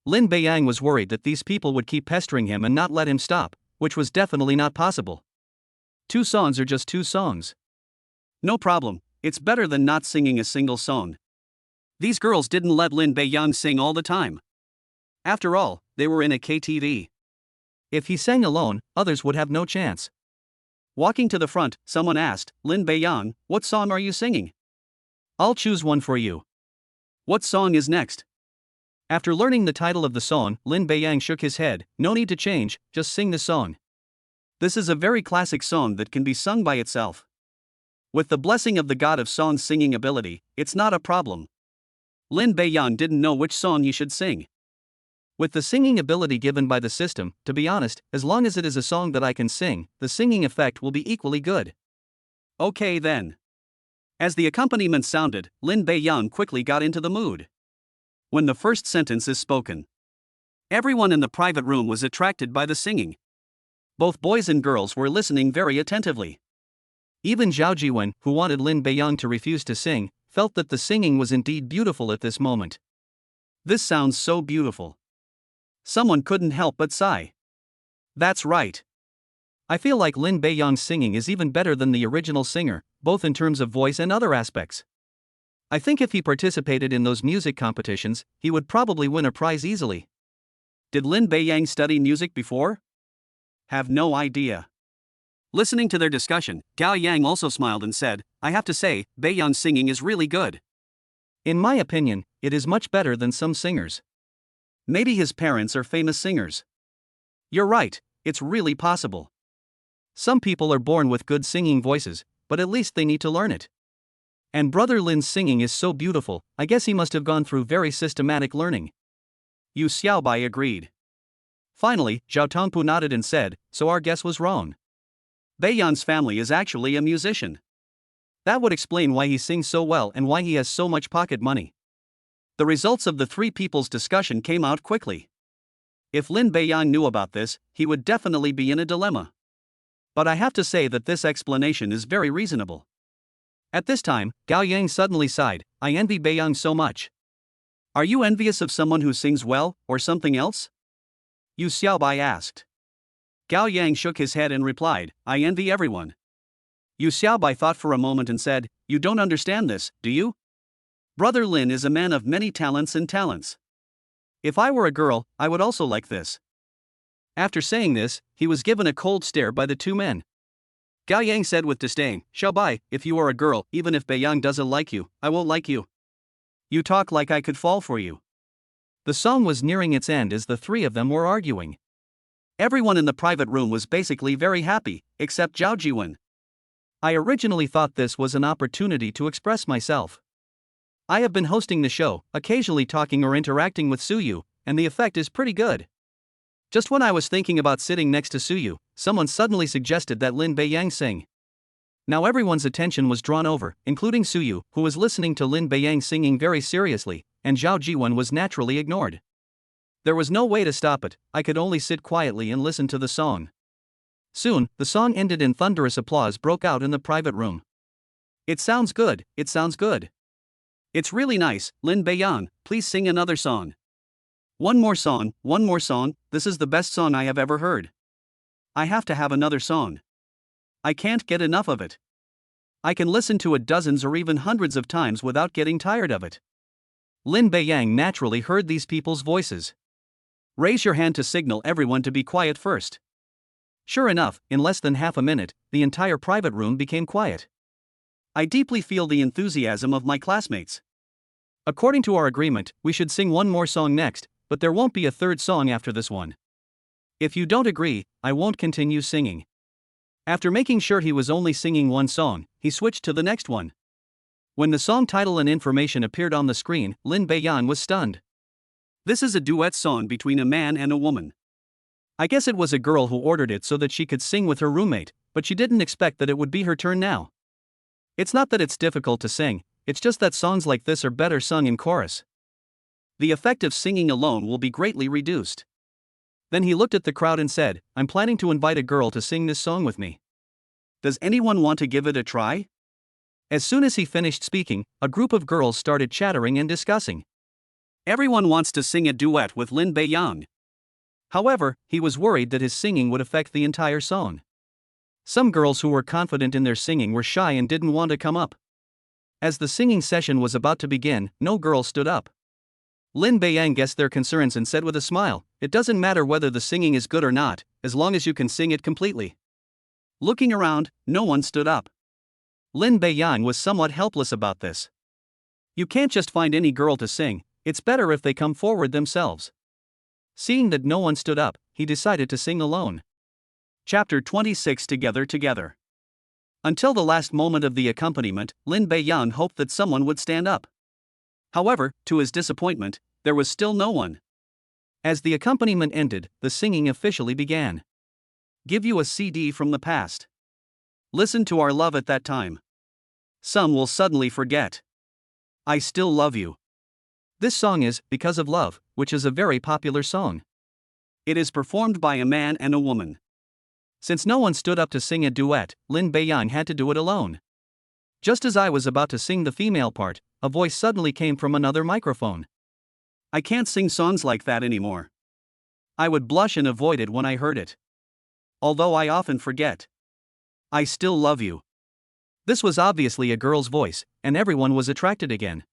Lin Beiyang was worried that these people would keep pestering him and not let him stop, which was definitely not possible. 2 songs are just 2 songs. No problem, it's better than not singing a single song. These girls didn't let Lin Beiyang sing all the time. After all, they were in a KTV. If he sang alone, others would have no chance. Walking to the front, someone asked, "Lin Beiyang, what song are you singing?" "I'll choose one for you." "What song is next?" After learning the title of the song, Lin Beiyang shook his head. "No need to change, just sing the song. This is a very classic song that can be sung by itself. With the blessing of the god of song's singing ability, it's not a problem." Lin Beiyang didn't know which song he should sing. With the singing ability given by the system, to be honest, as long as it is a song that I can sing, the singing effect will be equally good. Okay then. As the accompaniment sounded, Lin Beiyang quickly got into the mood. When the first sentence is spoken, everyone in the private room was attracted by the singing. Both boys and girls were listening very attentively. Even Zhao Jiwen, who wanted Lin Beiyang to refuse to sing, felt that the singing was indeed beautiful at this moment. This sounds so beautiful. Someone couldn't help but sigh. That's right. I feel like Lin Beiyang's singing is even better than the original singer, both in terms of voice and other aspects. I think if he participated in those music competitions, he would probably win a prize easily. Did Lin Beiyang study music before? Have no idea. Listening to their discussion, Gao Yang also smiled and said, "I have to say, Beiyang's singing is really good. In my opinion, it is much better than some singers. Maybe his parents are famous singers." "You're right, it's really possible. Some people are born with good singing voices, but at least they need to learn it. And Brother Lin's singing is so beautiful, I guess he must have gone through very systematic learning." Yu Xiaobai agreed. Finally, Zhao Tongpu nodded and said, "So our guess was wrong. Beiyang's family is actually a musician. That would explain why he sings so well and why he has so much pocket money." The results of the three people's discussion came out quickly. If Lin Beiyang knew about this, he would definitely be in a dilemma. But I have to say that this explanation is very reasonable. At this time, Gao Yang suddenly sighed, "I envy Beiyang so much." "Are you envious of someone who sings well, or something else?" Yu Xiaobai asked. Gao Yang shook his head and replied, "I envy everyone." Yu Xiaobai thought for a moment and said, "You don't understand this, do you? Brother Lin is a man of many talents and talents. If I were a girl, I would also like this." After saying this, he was given a cold stare by the two men. Gao Yang said with disdain, "Xiaobai, if you are a girl, even if Beiyang doesn't like you, I won't like you. You talk like I could fall for you." The song was nearing its end as the three of them were arguing. Everyone in the private room was basically very happy, except Zhao Jiwen. I originally thought this was an opportunity to express myself. I have been hosting the show, occasionally talking or interacting with Suyu, and the effect is pretty good. Just when I was thinking about sitting next to Suyu, someone suddenly suggested that Lin Beiyang sing. Now everyone's attention was drawn over, including Suyu, who was listening to Lin Beiyang singing very seriously, and Zhao Jiwen was naturally ignored. There was no way to stop it, I could only sit quietly and listen to the song. Soon, the song ended and thunderous applause broke out in the private room. "It sounds good, it sounds good. It's really nice, Lin Beiyang, please sing another song. One more song, this is the best song I have ever heard. I have to have another song. I can't get enough of it. I can listen to it dozens or even hundreds of times without getting tired of it." Lin Beiyang naturally heard these people's voices. "Raise your hand to signal everyone to be quiet first." Sure enough, in less than half a minute, the entire private room became quiet. I deeply feel the enthusiasm of my classmates. According to our agreement, we should sing one more song next, but there won't be a third song after this one. If you don't agree, I won't continue singing. After making sure he was only singing one song, he switched to the next one. When the song title and information appeared on the screen, Lin Beiyang was stunned. This is a duet song between a man and a woman. I guess it was a girl who ordered it so that she could sing with her roommate, but she didn't expect that it would be her turn now. It's not that it's difficult to sing, it's just that songs like this are better sung in chorus. The effect of singing alone will be greatly reduced. Then he looked at the crowd and said, "I'm planning to invite a girl to sing this song with me. Does anyone want to give it a try? As soon as he finished speaking, a group of girls started chattering and discussing. Everyone wants to sing a duet with Lin Beiyang. However, he was worried that his singing would affect the entire song. Some girls who were confident in their singing were shy and didn't want to come up. As the singing session was about to begin, no girl stood up. Lin Beiyang guessed their concerns and said with a smile, "It doesn't matter whether the singing is good or not, as long as you can sing it completely." Looking around, no one stood up. Lin Beiyang was somewhat helpless about this. You can't just find any girl to sing, it's better if they come forward themselves. Seeing that no one stood up, he decided to sing alone. Chapter 26 Together. Until the last moment of the accompaniment, Lin Beiyang hoped that someone would stand up. However, to his disappointment, there was still no one. As the accompaniment ended, the singing officially began. Give you a CD from the past. Listen to our love at that time. Some will suddenly forget. I still love you. This song is Because of Love, which is a very popular song. It is performed by a man and a woman. Since no one stood up to sing a duet, Lin Beiyang had to do it alone. Just as I was about to sing the female part, a voice suddenly came from another microphone. I can't sing songs like that anymore. I would blush and avoid it when I heard it. Although I often forget. I still love you. This was obviously a girl's voice, and everyone was attracted again.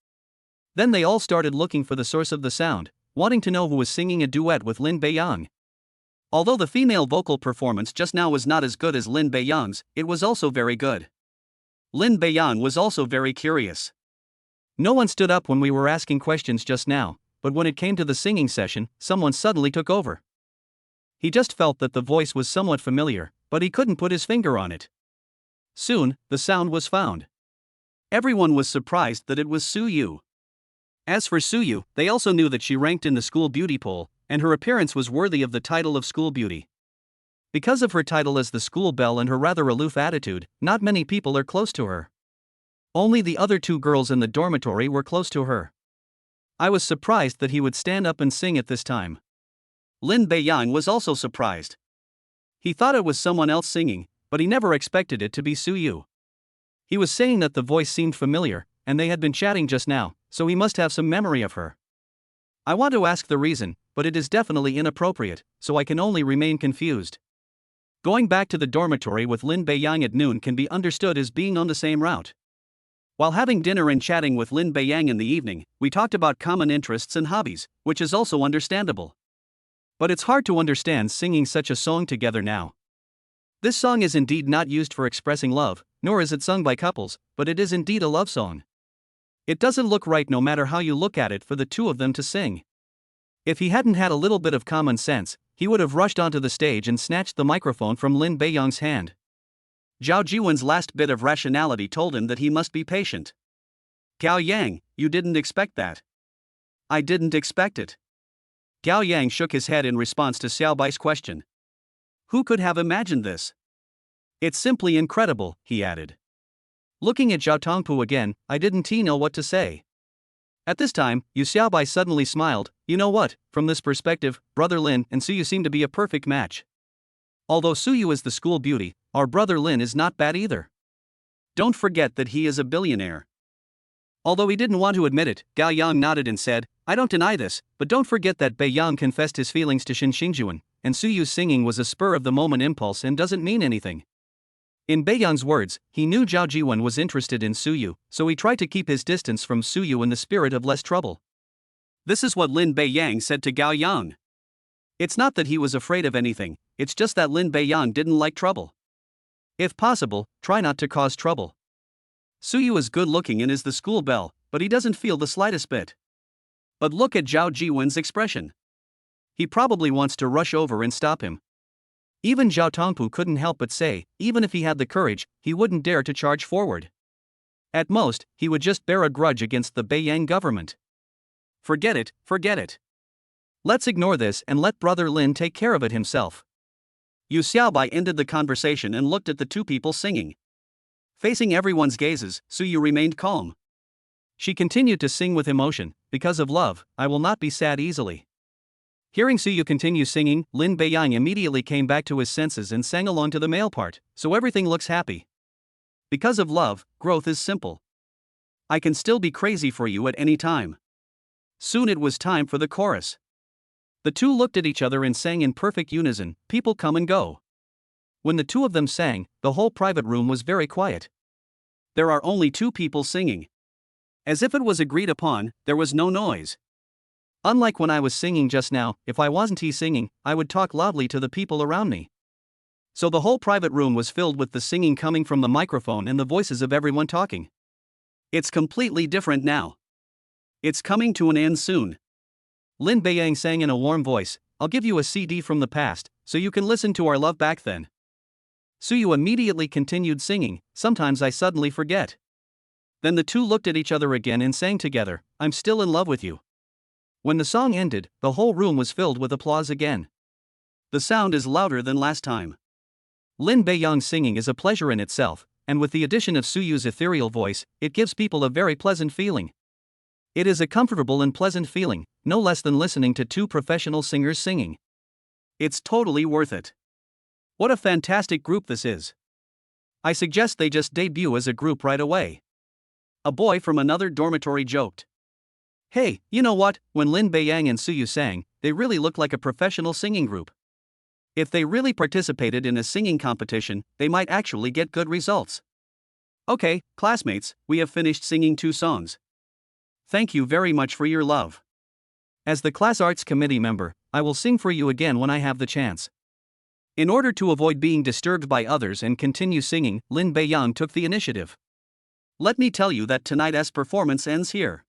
Then they all started looking for the source of the sound, wanting to know who was singing a duet with Lin Beiyang. Although the female vocal performance just now was not as good as Lin Beiyang's, it was also very good. Lin Beiyang was also very curious. No one stood up when we were asking questions just now, but when it came to the singing session, someone suddenly took over. He just felt that the voice was somewhat familiar, but he couldn't put his finger on it. Soon, the sound was found. Everyone was surprised that it was Su Yu. As for Su Yu, they also knew that she ranked in the school beauty poll, and her appearance was worthy of the title of school beauty. Because of her title as the school belle and her rather aloof attitude, not many people are close to her. Only the other two girls in the dormitory were close to her. I was surprised that he would stand up and sing at this time. Lin Beiyang was also surprised. He thought it was someone else singing, but he never expected it to be Su Yu. He was saying that the voice seemed familiar, and they had been chatting just now, so he must have some memory of her. I want to ask the reason, but it is definitely inappropriate, so I can only remain confused. Going back to the dormitory with Lin Beiyang at noon can be understood as being on the same route. While having dinner and chatting with Lin Beiyang in the evening, we talked about common interests and hobbies, which is also understandable. But it's hard to understand singing such a song together now. This song is indeed not used for expressing love, nor is it sung by couples, but it is indeed a love song. It doesn't look right no matter how you look at it for the two of them to sing. If he hadn't had a little bit of common sense, he would have rushed onto the stage and snatched the microphone from Lin Beiyang's hand. Zhao Jiwen's last bit of rationality told him that he must be patient. Gao Yang, you didn't expect that. I didn't expect it. Gao Yang shook his head in response to Xiaobai's question. Who could have imagined this? It's simply incredible, he added. Looking at Zhao Tongpu again, I didn't know what to say. At this time, Yu Xiaobai suddenly smiled. You know what, from this perspective, brother Lin and Su Yu seem to be a perfect match. Although Su Yu is the school beauty, our brother Lin is not bad either. Don't forget that he is a billionaire. Although he didn't want to admit it, Gao Yang nodded and said, I don't deny this, but don't forget that Beiyang confessed his feelings to Xin Xingjuan, and Su Yu's singing was a spur-of-the-moment impulse and doesn't mean anything. In Beiyang's words, he knew Zhao Jiwen was interested in Su Yu, so he tried to keep his distance from Su Yu in the spirit of less trouble. This is what Lin Beiyang said to Gao Yang. It's not that he was afraid of anything, it's just that Lin Beiyang didn't like trouble. If possible, try not to cause trouble. Su Yu is good-looking and is the school belle, but he doesn't feel the slightest bit. But look at Zhao Jiwen's expression. He probably wants to rush over and stop him. Even Zhao Tongpu couldn't help but say, even if he had the courage, he wouldn't dare to charge forward. At most, he would just bear a grudge against the Beiyang government. Forget it. Let's ignore this and let brother Lin take care of it himself. Yu Xiaobai ended the conversation and looked at the two people singing. Facing everyone's gazes, Su Yu remained calm. She continued to sing with emotion, because of love, I will not be sad easily. Hearing Suyu continue singing, Lin Beiyang immediately came back to his senses and sang along to the male part, so everything looks happy. Because of love, growth is simple. I can still be crazy for you at any time. Soon it was time for the chorus. The two looked at each other and sang in perfect unison, people come and go. When the two of them sang, the whole private room was very quiet. There are only two people singing. As if it was agreed upon, there was no noise. Unlike when I was singing just now, if I wasn't singing, I would talk loudly to the people around me. So the whole private room was filled with the singing coming from the microphone and the voices of everyone talking. It's completely different now. It's coming to an end soon. Lin Beiyang sang in a warm voice, I'll give you a CD from the past, so you can listen to our love back then. Suyu immediately continued singing, sometimes I suddenly forget. Then the two looked at each other again and sang together, I'm still in love with you. When the song ended, the whole room was filled with applause again. The sound is louder than last time. Lin Beiyang's singing is a pleasure in itself, and with the addition of Suyu's ethereal voice, it gives people a very pleasant feeling. It is a comfortable and pleasant feeling, no less than listening to two professional singers singing. It's totally worth it. What a fantastic group this is. I suggest they just debut as a group right away. A boy from another dormitory joked. Hey, you know what, when Lin Beiyang and Suyu sang, they really looked like a professional singing group. If they really participated in a singing competition, they might actually get good results. Okay, classmates, we have finished singing 2 songs. Thank you very much for your love. As the class arts committee member, I will sing for you again when I have the chance. In order to avoid being disturbed by others and continue singing, Lin Beiyang took the initiative. Let me tell you that tonight's performance ends here.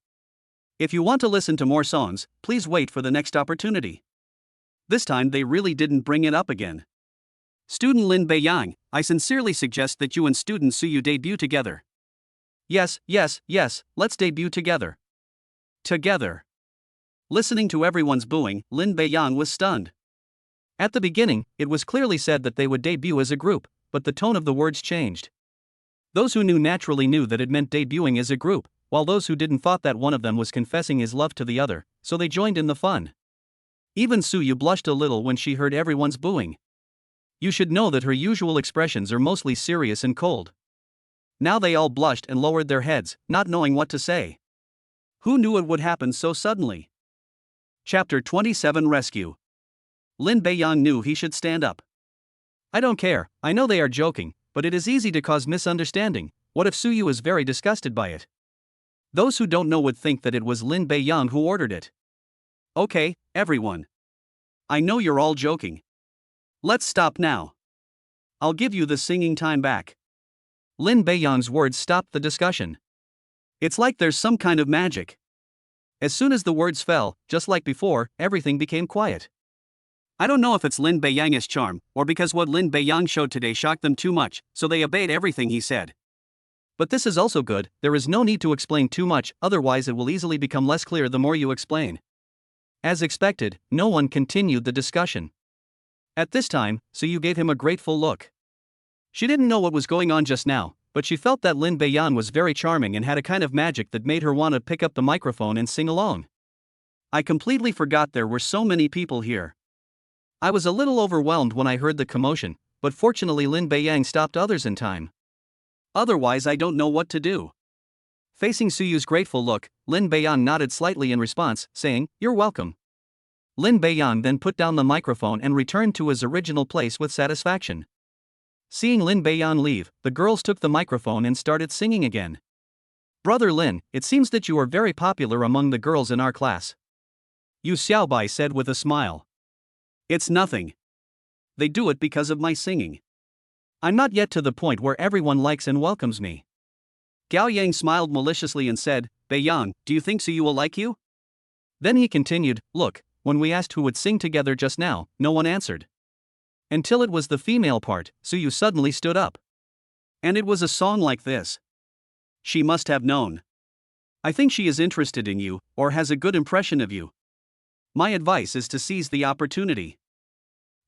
If you want to listen to more songs, please wait for the next opportunity. This time they really didn't bring it up again. Student Lin Beiyang, I sincerely suggest that you and student Suyu debut together. Yes, let's debut together. Together. Listening to everyone's booing, Lin Beiyang was stunned. At the beginning, it was clearly said that they would debut as a group, but the tone of the words changed. Those who knew naturally knew that it meant debuting as a group, while those who didn't thought that one of them was confessing his love to the other, so they joined in the fun. Even Suyu blushed a little when she heard everyone's booing. You should know that her usual expressions are mostly serious and cold. Now they all blushed and lowered their heads, not knowing what to say. Who knew it would happen so suddenly? Chapter 27 Rescue. Lin Beiyang knew he should stand up. I don't care, I know they are joking, but it is easy to cause misunderstanding. What if Suyu is very disgusted by it? Those who don't know would think that it was Lin Beiyang who ordered it. Okay, everyone. I know you're all joking. Let's stop now. I'll give you the singing time back. Lin Beiyang's words stopped the discussion. It's like there's some kind of magic. As soon as the words fell, just like before, everything became quiet. I don't know if it's Lin Beiyang's charm, or because what Lin Beiyang showed today shocked them too much, so they obeyed everything he said. But this is also good, there is no need to explain too much, otherwise it will easily become less clear the more you explain. As expected, no one continued the discussion. At this time, Suyu gave him a grateful look. She didn't know what was going on just now, but she felt that Lin Beiyang was very charming and had a kind of magic that made her want to pick up the microphone and sing along. I completely forgot there were so many people here. I was a little overwhelmed when I heard the commotion, but fortunately Lin Beiyang stopped others in time. Otherwise I don't know what to do. Facing Suyu's grateful look, Lin Beiyang nodded slightly in response, saying, You're welcome. Lin Beiyang then put down the microphone and returned to his original place with satisfaction. Seeing Lin Beiyang leave, the girls took the microphone and started singing again. Brother Lin, it seems that you are very popular among the girls in our class. Yu Xiaobai said with a smile. It's nothing. They do it because of my singing. I'm not yet to the point where everyone likes and welcomes me. Gao Yang smiled maliciously and said, Beiyang, do you think Suyu will like you? Then he continued, Look, when we asked who would sing together just now, no one answered. Until it was the female part, Suyu suddenly stood up. And it was a song like this. She must have known. I think she is interested in you, or has a good impression of you. My advice is to seize the opportunity.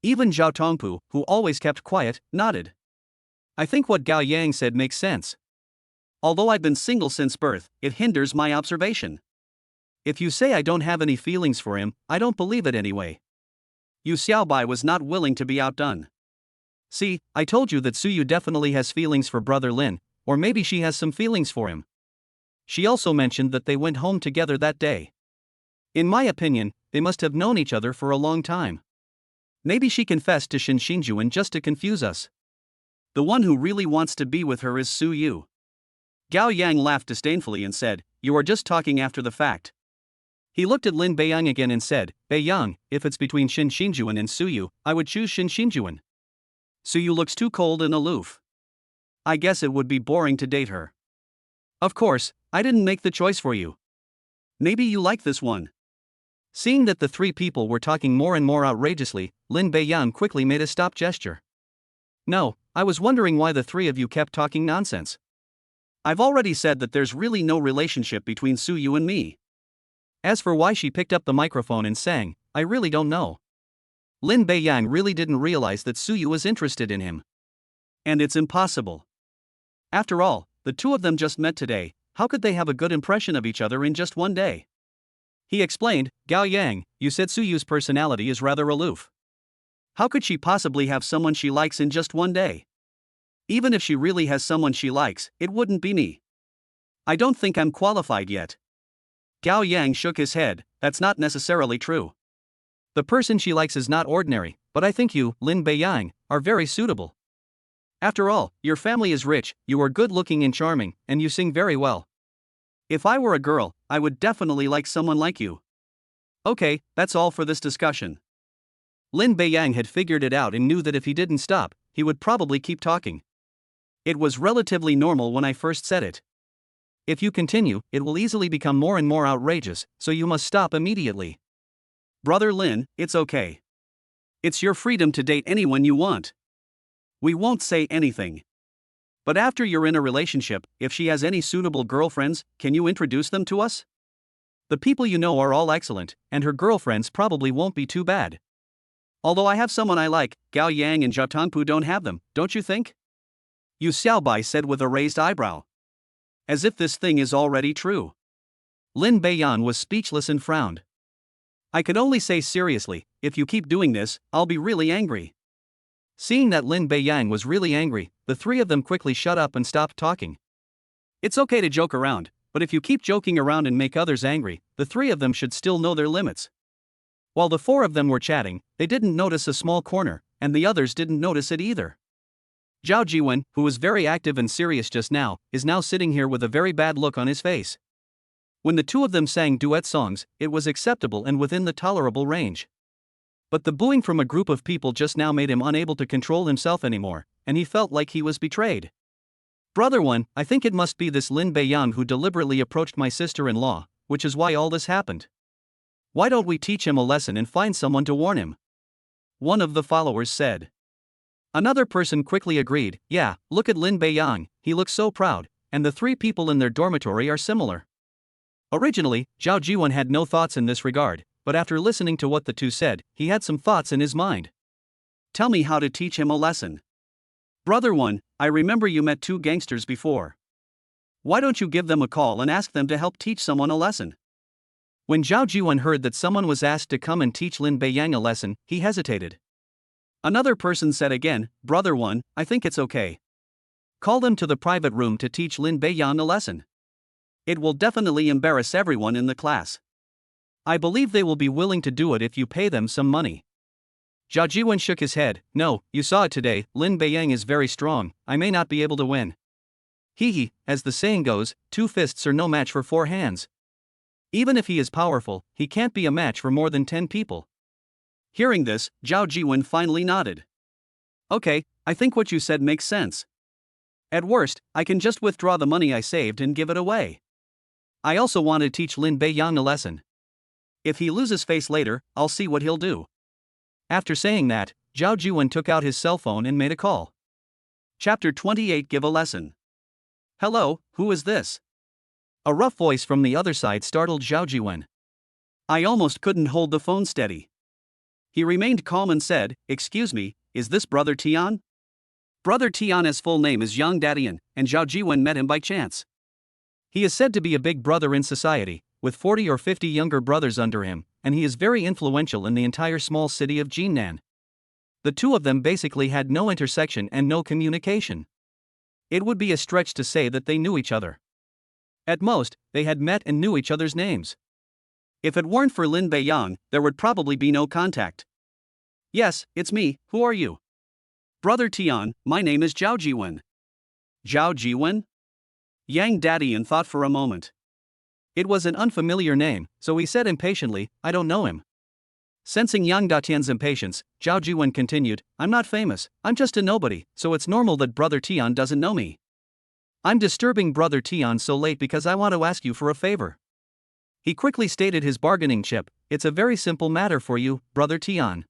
Even Zhao Tongpu, who always kept quiet, nodded. I think what Gao Yang said makes sense. Although I've been single since birth, it hinders my observation. If you say I don't have any feelings for him, I don't believe it anyway. Yu Xiaobai was not willing to be outdone. See, I told you that Suyu definitely has feelings for Brother Lin, or maybe she has some feelings for him. She also mentioned that they went home together that day. In my opinion, they must have known each other for a long time. Maybe she confessed to Shin Xinjuan just to confuse us. The one who really wants to be with her is Su Yu. Gao Yang laughed disdainfully and said, "You are just talking after the fact." He looked at Lin Beiyang again and said, "Beiyang, if it's between Shin Xinjuan and Su Yu, I would choose Shin Xinjuan. Su Yu looks too cold and aloof. I guess it would be boring to date her. Of course, I didn't make the choice for you. Maybe you like this one." Seeing that the three people were talking more and more outrageously, Lin Beiyang quickly made a stop gesture. "No, I was wondering why the three of you kept talking nonsense. I've already said that there's really no relationship between Su Yu and me. As for why she picked up the microphone and sang, I really don't know." Lin Beiyang really didn't realize that Su Yu was interested in him. And it's impossible. After all, the two of them just met today. How could they have a good impression of each other in just one day? He explained, "Gao Yang, you said Su Yu's personality is rather aloof. How could she possibly have someone she likes in just one day? Even if she really has someone she likes, it wouldn't be me. I don't think I'm qualified yet." Gao Yang shook his head. "That's not necessarily true. The person she likes is not ordinary, but I think you, Lin Beiyang, are very suitable. After all, your family is rich, you are good-looking and charming, and you sing very well. If I were a girl, I would definitely like someone like you." Okay, that's all for this discussion. Lin Beiyang had figured it out and knew that if he didn't stop, he would probably keep talking. It was relatively normal when I first said it. If you continue, it will easily become more and more outrageous, so you must stop immediately. Brother Lin, it's okay. It's your freedom to date anyone you want. We won't say anything. But after you're in a relationship, if she has any suitable girlfriends, can you introduce them to us? The people you know are all excellent, and her girlfriends probably won't be too bad. Although I have someone I like, Gao Yang and Zhao Tongpu don't have them, don't you think?" Yu Xiaobai said with a raised eyebrow. As if this thing is already true. Lin Beiyang was speechless and frowned. "I can only say seriously, if you keep doing this, I'll be really angry." Seeing that Lin Beiyang was really angry, the three of them quickly shut up and stopped talking. It's okay to joke around, but if you keep joking around and make others angry, the three of them should still know their limits. While the four of them were chatting, they didn't notice a small corner, and the others didn't notice it either. Zhao Jiwen, who was very active and serious just now, is now sitting here with a very bad look on his face. When the two of them sang duet songs, it was acceptable and within the tolerable range. But the booing from a group of people just now made him unable to control himself anymore, and he felt like he was betrayed. "Brother one, I think it must be this Lin Beiyang who deliberately approached my sister-in-law, which is why all this happened. Why don't we teach him a lesson and find someone to warn him?" One of the followers said. Another person quickly agreed, "Yeah, look at Lin Beiyang, he looks so proud, and the three people in their dormitory are similar." Originally, Zhao Jiwen had no thoughts in this regard, but after listening to what the two said, he had some thoughts in his mind. "Tell me how to teach him a lesson. Brother one, I remember you met two gangsters before. Why don't you give them a call and ask them to help teach someone a lesson?" When Zhao Jiwen heard that someone was asked to come and teach Lin Beiyang a lesson, he hesitated. Another person said again, "Brother one, I think it's okay. Call them to the private room to teach Lin Beiyang a lesson. It will definitely embarrass everyone in the class. I believe they will be willing to do it if you pay them some money." Zhao Jiwen shook his head. "No, you saw it today, Lin Beiyang is very strong, I may not be able to win. Hee, as the saying goes, 2 fists are no match for 4 hands. Even if he is powerful, he can't be a match for more than 10 people." Hearing this, Zhao Jiwen finally nodded. "Okay, I think what you said makes sense. At worst, I can just withdraw the money I saved and give it away. I also want to teach Lin Beiyang a lesson. If he loses face later, I'll see what he'll do." After saying that, Zhao Jiwen took out his cell phone and made a call. Chapter 28 Give a Lesson. "Hello, who is this?" A rough voice from the other side startled Zhao Jiwen. I almost couldn't hold the phone steady. He remained calm and said, "Excuse me, is this Brother Tian?" Brother Tian's full name is Yang Dadian, and Zhao Jiwen met him by chance. He is said to be a big brother in society, with 40 or 50 younger brothers under him, and he is very influential in the entire small city of Jinan. The two of them basically had no intersection and no communication. It would be a stretch to say that they knew each other. At most, they had met and knew each other's names. If it weren't for Lin Beiyang, there would probably be no contact. Yes, it's me, who are you? Brother Tian, my name is Zhao Jiwen. Zhao Jiwen? Yang Dadian thought for a moment. It was an unfamiliar name, so he said impatiently, I don't know him. Sensing Yang Datian's impatience, Zhao Jiwen continued, I'm not famous, I'm just a nobody, so it's normal that Brother Tian doesn't know me. I'm disturbing Brother Tian so late because I want to ask you for a favor. He quickly stated his bargaining chip, it's a very simple matter for you, Brother Tian.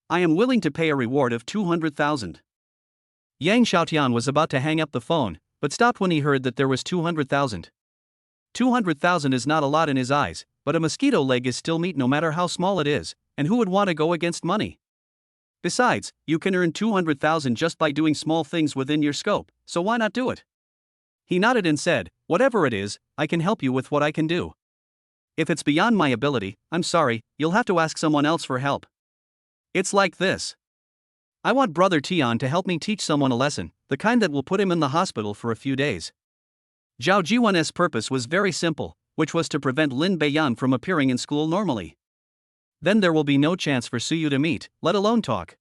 I am willing to pay a reward of 200,000. Yang Xiaotian was about to hang up the phone, but stopped when he heard that there was 200,000. 200,000 is not a lot in his eyes, but a mosquito leg is still meat no matter how small it is, and who would want to go against money? Besides, you can earn 200,000 just by doing small things within your scope, so why not do it? He nodded and said, whatever it is, I can help you with what I can do. If it's beyond my ability, I'm sorry, you'll have to ask someone else for help. It's like this. I want Brother Tian to help me teach someone a lesson, the kind that will put him in the hospital for a few days. Zhao Jiwen's purpose was very simple, which was to prevent Lin Beiyang from appearing in school normally. Then there will be no chance for Suyu to meet, let alone talk.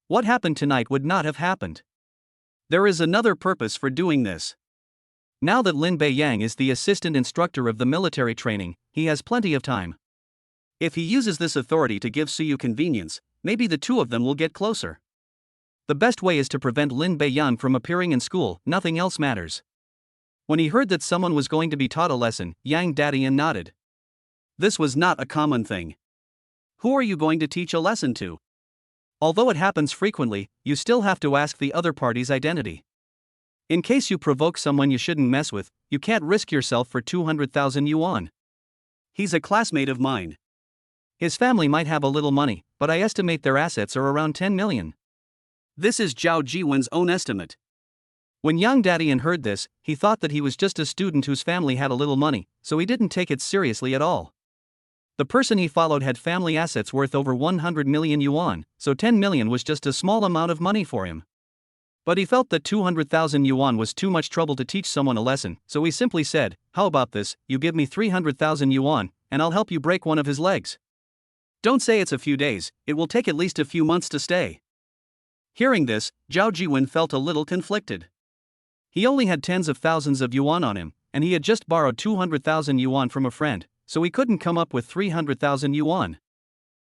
What happened tonight would not have happened. There is another purpose for doing this. Now that Lin Beiyang is the assistant instructor of the military training, he has plenty of time. If he uses this authority to give Suyu convenience, maybe the two of them will get closer. The best way is to prevent Lin Beiyang from appearing in school, nothing else matters. When he heard that someone was going to be taught a lesson, Yang Dadian nodded. This was not a common thing. Who are you going to teach a lesson to? Although it happens frequently, you still have to ask the other party's identity. In case you provoke someone you shouldn't mess with, you can't risk yourself for 200,000 yuan. He's a classmate of mine. His family might have a little money, but I estimate their assets are around 10 million. This is Zhao Jiwen's own estimate. When Yang Dadian heard this, he thought that he was just a student whose family had a little money, so he didn't take it seriously at all. The person he followed had family assets worth over 100 million yuan, so 10 million was just a small amount of money for him. But he felt that 200,000 yuan was too much trouble to teach someone a lesson, so he simply said, how about this, you give me 300,000 yuan, and I'll help you break one of his legs. Don't say it's a few days, it will take at least a few months to stay. Hearing this, Zhao Jiwen felt a little conflicted. He only had tens of thousands of yuan on him, and he had just borrowed 200,000 yuan from a friend, so he couldn't come up with 300,000 yuan.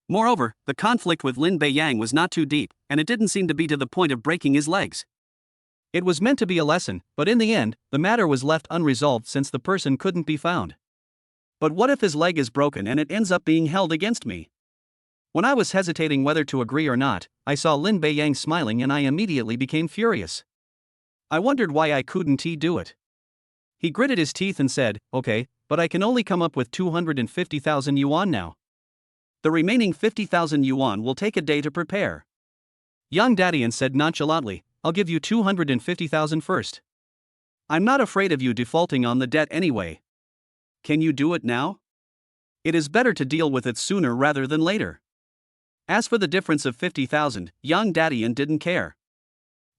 Moreover, the conflict with Lin Beiyang was not too deep, and it didn't seem to be to the point of breaking his legs. It was meant to be a lesson, but in the end, the matter was left unresolved since the person couldn't be found. But what if his leg is broken and it ends up being held against me? When I was hesitating whether to agree or not, I saw Lin Beiyang smiling and I immediately became furious. I wondered why I couldn't do it. He gritted his teeth and said, okay, but I can only come up with 250,000 yuan now. The remaining 50,000 yuan will take a day to prepare. Yang Dadian said nonchalantly, I'll give you 250,000 first. I'm not afraid of you defaulting on the debt anyway. Can you do it now? It is better to deal with it sooner rather than later. As for the difference of 50,000, Yang Dadian didn't care.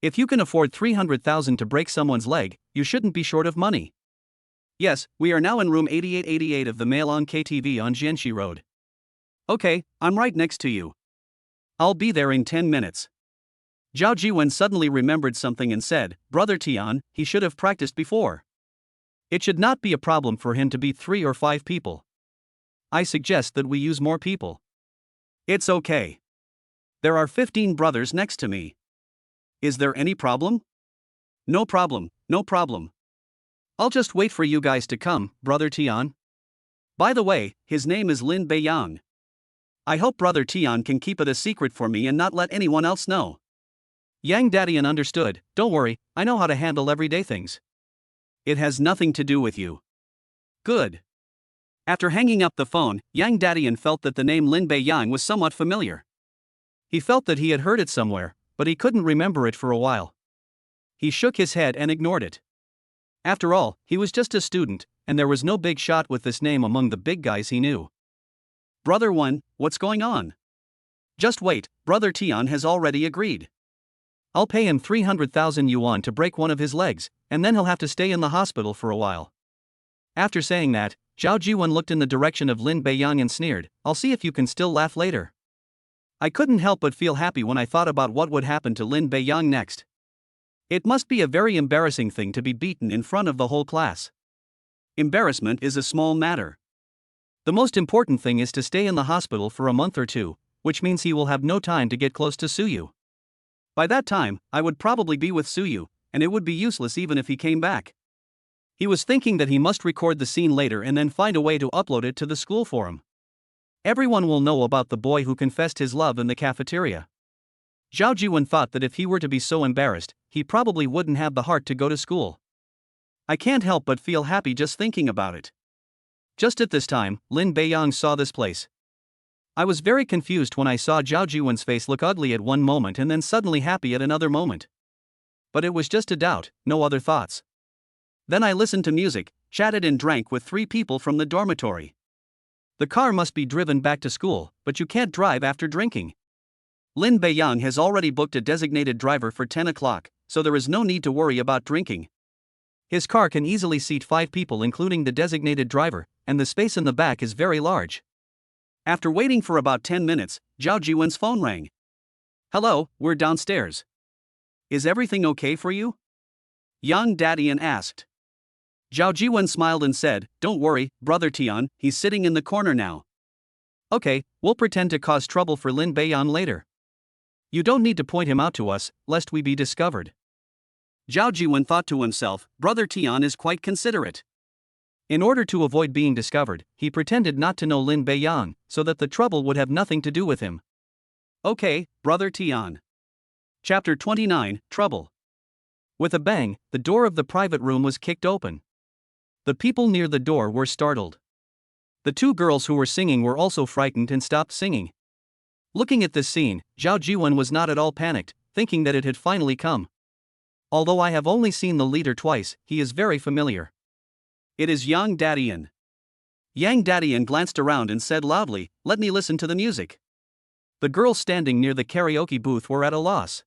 If you can afford 300,000 to break someone's leg, you shouldn't be short of money. Yes, we are now in room 8888 of the Mailong KTV on Jianxi Road. Okay, I'm right next to you. I'll be there in 10 minutes. Zhao Jiwen suddenly remembered something and said, Brother Tian, he should have practiced before. It should not be a problem for him to beat 3 or 5 people. I suggest that we use more people. It's okay. There are 15 brothers next to me. Is there any problem? No problem, no problem. I'll just wait for you guys to come, Brother Tian. By the way, his name is Lin Beiyang. I hope Brother Tian can keep it a secret for me and not let anyone else know. Yang Dadian understood, don't worry, I know how to handle everyday things. It has nothing to do with you. Good. After hanging up the phone, Yang Dadian felt that the name Lin Beiyang was somewhat familiar. He felt that he had heard it somewhere, but he couldn't remember it for a while. He shook his head and ignored it. After all, he was just a student, and there was no big shot with this name among the big guys he knew. Brother 1, what's going on? Just wait, Brother Tian has already agreed. I'll pay him 300,000 yuan to break one of his legs, and then he'll have to stay in the hospital for a while. After saying that, Zhao Jiwen looked in the direction of Lin Beiyang and sneered, I'll see if you can still laugh later. I couldn't help but feel happy when I thought about what would happen to Lin Beiyang next. It must be a very embarrassing thing to be beaten in front of the whole class. Embarrassment is a small matter. The most important thing is to stay in the hospital for a month or two, which means he will have no time to get close to Suyu. By that time, I would probably be with Suyu, and it would be useless even if he came back. He was thinking that he must record the scene later and then find a way to upload it to the school forum. Everyone will know about the boy who confessed his love in the cafeteria. Zhao Jiwen thought that if he were to be so embarrassed, he probably wouldn't have the heart to go to school. I can't help but feel happy just thinking about it. Just at this time, Lin Beiyang saw this place. I was very confused when I saw Zhao Jiwen's face look ugly at one moment and then suddenly happy at another moment. But it was just a doubt, no other thoughts. Then I listened to music, chatted and drank with 3 people from the dormitory. The car must be driven back to school, but you can't drive after drinking. Lin Beiyang has already booked a designated driver for 10 o'clock, so there is no need to worry about drinking. His car can easily seat 5 people including the designated driver, and the space in the back is very large. After waiting for about 10 minutes, Zhao Jiwen's phone rang. Hello, we're downstairs. Is everything okay for you? Yang Dadian asked. Zhao Jiwen smiled and said, Don't worry, Brother Tian, he's sitting in the corner now. Okay, we'll pretend to cause trouble for Lin Beiyang later. You don't need to point him out to us, lest we be discovered. Zhao Jiwen thought to himself, Brother Tian is quite considerate. In order to avoid being discovered, he pretended not to know Lin Beiyang, so that the trouble would have nothing to do with him. Okay, Brother Tian. Chapter 29, Trouble. With a bang, the door of the private room was kicked open. The people near the door were startled. The 2 girls who were singing were also frightened and stopped singing. Looking at this scene, Zhao Jiwen was not at all panicked, thinking that it had finally come. Although I have only seen the leader twice, he is very familiar. It is Yang Dadian. Yang Dadian glanced around and said loudly, Let me listen to the music. The girls standing near the karaoke booth were at a loss.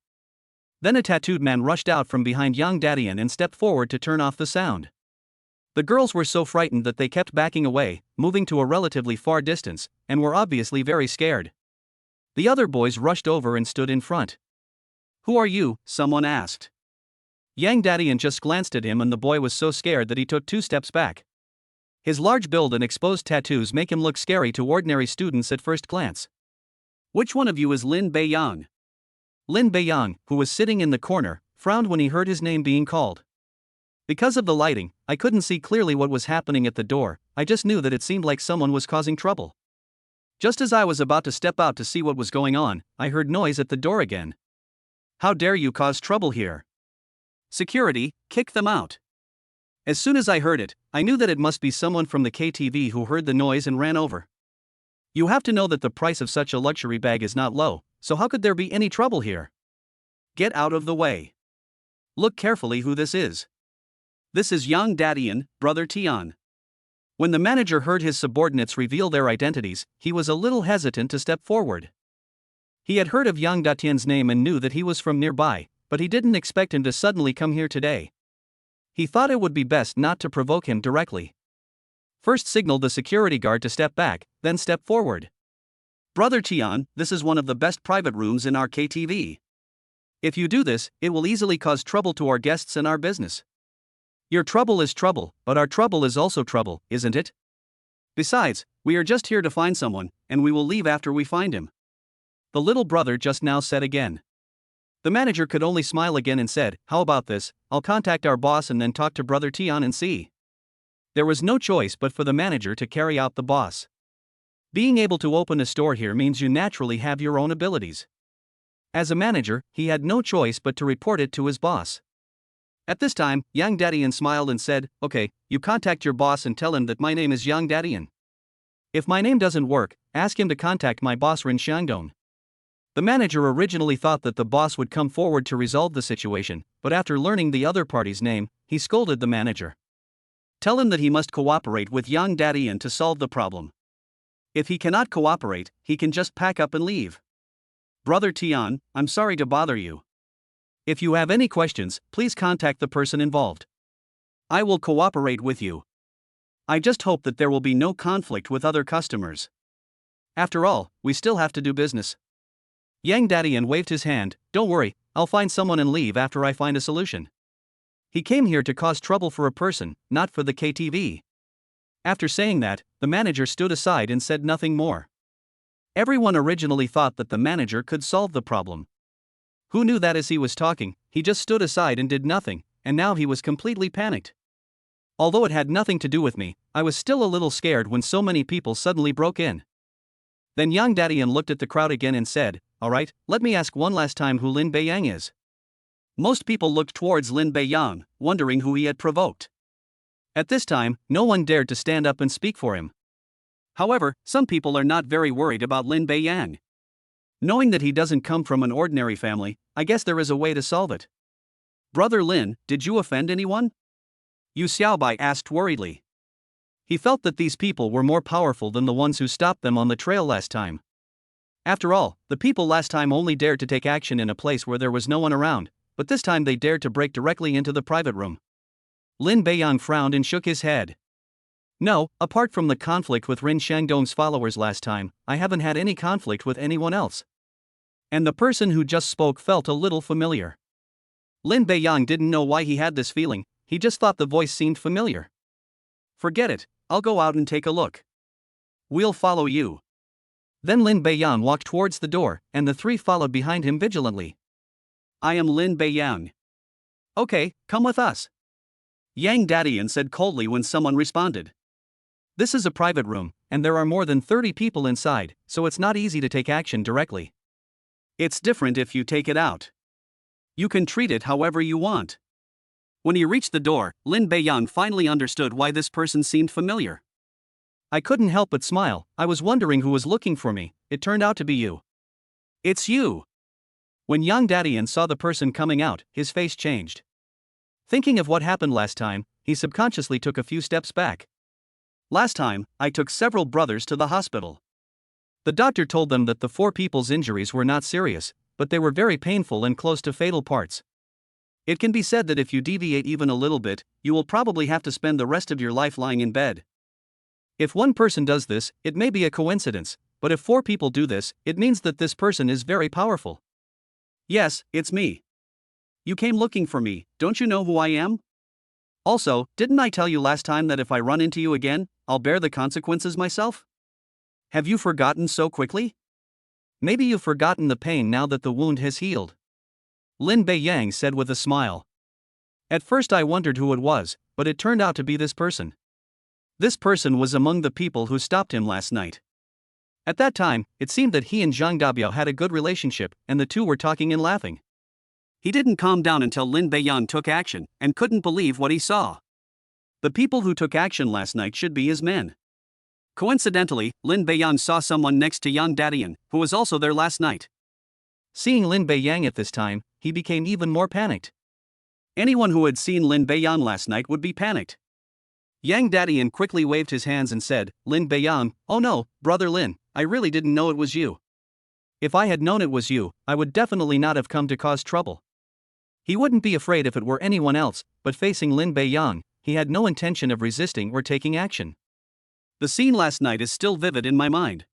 Then a tattooed man rushed out from behind Yang Dadian and stepped forward to turn off the sound. The girls were so frightened that they kept backing away, moving to a relatively far distance, and were obviously very scared. The other boys rushed over and stood in front. Who are you? Someone asked. Yang Dadian just glanced at him and the boy was so scared that he took 2 steps back. His large build and exposed tattoos make him look scary to ordinary students at first glance. Which one of you is Lin Beiyang? Lin Beiyang, who was sitting in the corner, frowned when he heard his name being called. Because of the lighting, I couldn't see clearly what was happening at the door, I just knew that it seemed like someone was causing trouble. Just as I was about to step out to see what was going on, I heard noise at the door again. How dare you cause trouble here? Security, kick them out. As soon as I heard it, I knew that it must be someone from the KTV who heard the noise and ran over. You have to know that the price of such a luxury bag is not low, so how could there be any trouble here? Get out of the way. Look carefully who this is. This is Yang Dadian, Brother Tian. When the manager heard his subordinates reveal their identities, he was a little hesitant to step forward. He had heard of Yang Datian's name and knew that he was from nearby, but he didn't expect him to suddenly come here today. He thought it would be best not to provoke him directly. First signal the security guard to step back, then step forward. Brother Tian, this is one of the best private rooms in our KTV. If you do this, it will easily cause trouble to our guests and our business. Your trouble is trouble, but our trouble is also trouble, isn't it? Besides, we are just here to find someone, and we will leave after we find him. The little brother just now said again. The manager could only smile again and said, How about this, I'll contact our boss and then talk to Brother Tian and see. There was no choice but for the manager to carry out the boss. Being able to open a store here means you naturally have your own abilities. As a manager, he had no choice but to report it to his boss. At this time, Yang Dadian smiled and said, Okay, you contact your boss and tell him that my name is Yang Dadian. If my name doesn't work, ask him to contact my boss Rin Xiangdong. The manager originally thought that the boss would come forward to resolve the situation, but after learning the other party's name, he scolded the manager. Tell him that he must cooperate with Yang Dadian to solve the problem. If he cannot cooperate, he can just pack up and leave. Brother Tian, I'm sorry to bother you. If you have any questions, please contact the person involved. I will cooperate with you. I just hope that there will be no conflict with other customers. After all, we still have to do business. Yang Dadian waved his hand. Don't worry, I'll find someone and leave after I find a solution. He came here to cause trouble for a person, not for the KTV. After saying that, the manager stood aside and said nothing more. Everyone originally thought that the manager could solve the problem. Who knew that as he was talking, he just stood aside and did nothing, and now he was completely panicked. Although it had nothing to do with me, I was still a little scared when so many people suddenly broke in. Then Yang Dadian looked at the crowd again and said, Alright, let me ask one last time who Lin Beiyang is. Most people looked towards Lin Beiyang, wondering who he had provoked. At this time, no one dared to stand up and speak for him. However, some people are not very worried about Lin Beiyang. Knowing that he doesn't come from an ordinary family, I guess there is a way to solve it. Brother Lin, did you offend anyone? Yu Xiaobai asked worriedly. He felt that these people were more powerful than the ones who stopped them on the trail last time. After all, the people last time only dared to take action in a place where there was no one around, but this time they dared to break directly into the private room. Lin Beiyang frowned and shook his head. No, apart from the conflict with Rin Shangdong's followers last time, I haven't had any conflict with anyone else. And the person who just spoke felt a little familiar. Lin Beiyang didn't know why he had this feeling, he just thought the voice seemed familiar. Forget it, I'll go out and take a look. We'll follow you. Then Lin Beiyang walked towards the door, and the three followed behind him vigilantly. I am Lin Beiyang. Okay, come with us. Yang Dadian said coldly when someone responded. This is a private room, and there are more than 30 people inside, so it's not easy to take action directly. It's different if you take it out. You can treat it however you want. When he reached the door, Lin Beiyang finally understood why this person seemed familiar. I couldn't help but smile. I was wondering who was looking for me. It turned out to be you. It's you. When Yang Dadian saw the person coming out, his face changed. Thinking of what happened last time, he subconsciously took a few steps back. Last time, I took several brothers to the hospital. The doctor told them that the 4 people's injuries were not serious, but they were very painful and close to fatal parts. It can be said that if you deviate even a little bit, you will probably have to spend the rest of your life lying in bed. If one person does this, it may be a coincidence, but if 4 people do this, it means that this person is very powerful. Yes, it's me. You came looking for me, don't you know who I am? Also, didn't I tell you last time that if I run into you again, I'll bear the consequences myself? Have you forgotten so quickly? Maybe you've forgotten the pain now that the wound has healed. Lin Beiyang said with a smile. At first I wondered who it was, but it turned out to be this person. This person was among the people who stopped him last night. At that time, it seemed that he and Zhang Dabiao had a good relationship, and the two were talking and laughing. He didn't calm down until Lin Beiyang took action, and couldn't believe what he saw. The people who took action last night should be his men. Coincidentally, Lin Beiyang saw someone next to Yang Dadian, who was also there last night. Seeing Lin Beiyang at this time, he became even more panicked. Anyone who had seen Lin Beiyang last night would be panicked. Yang Dadian quickly waved his hands and said, Lin Beiyang, oh no, brother Lin, I really didn't know it was you. If I had known it was you, I would definitely not have come to cause trouble. He wouldn't be afraid if it were anyone else, but facing Lin Beiyang, he had no intention of resisting or taking action. The scene last night is still vivid in my mind.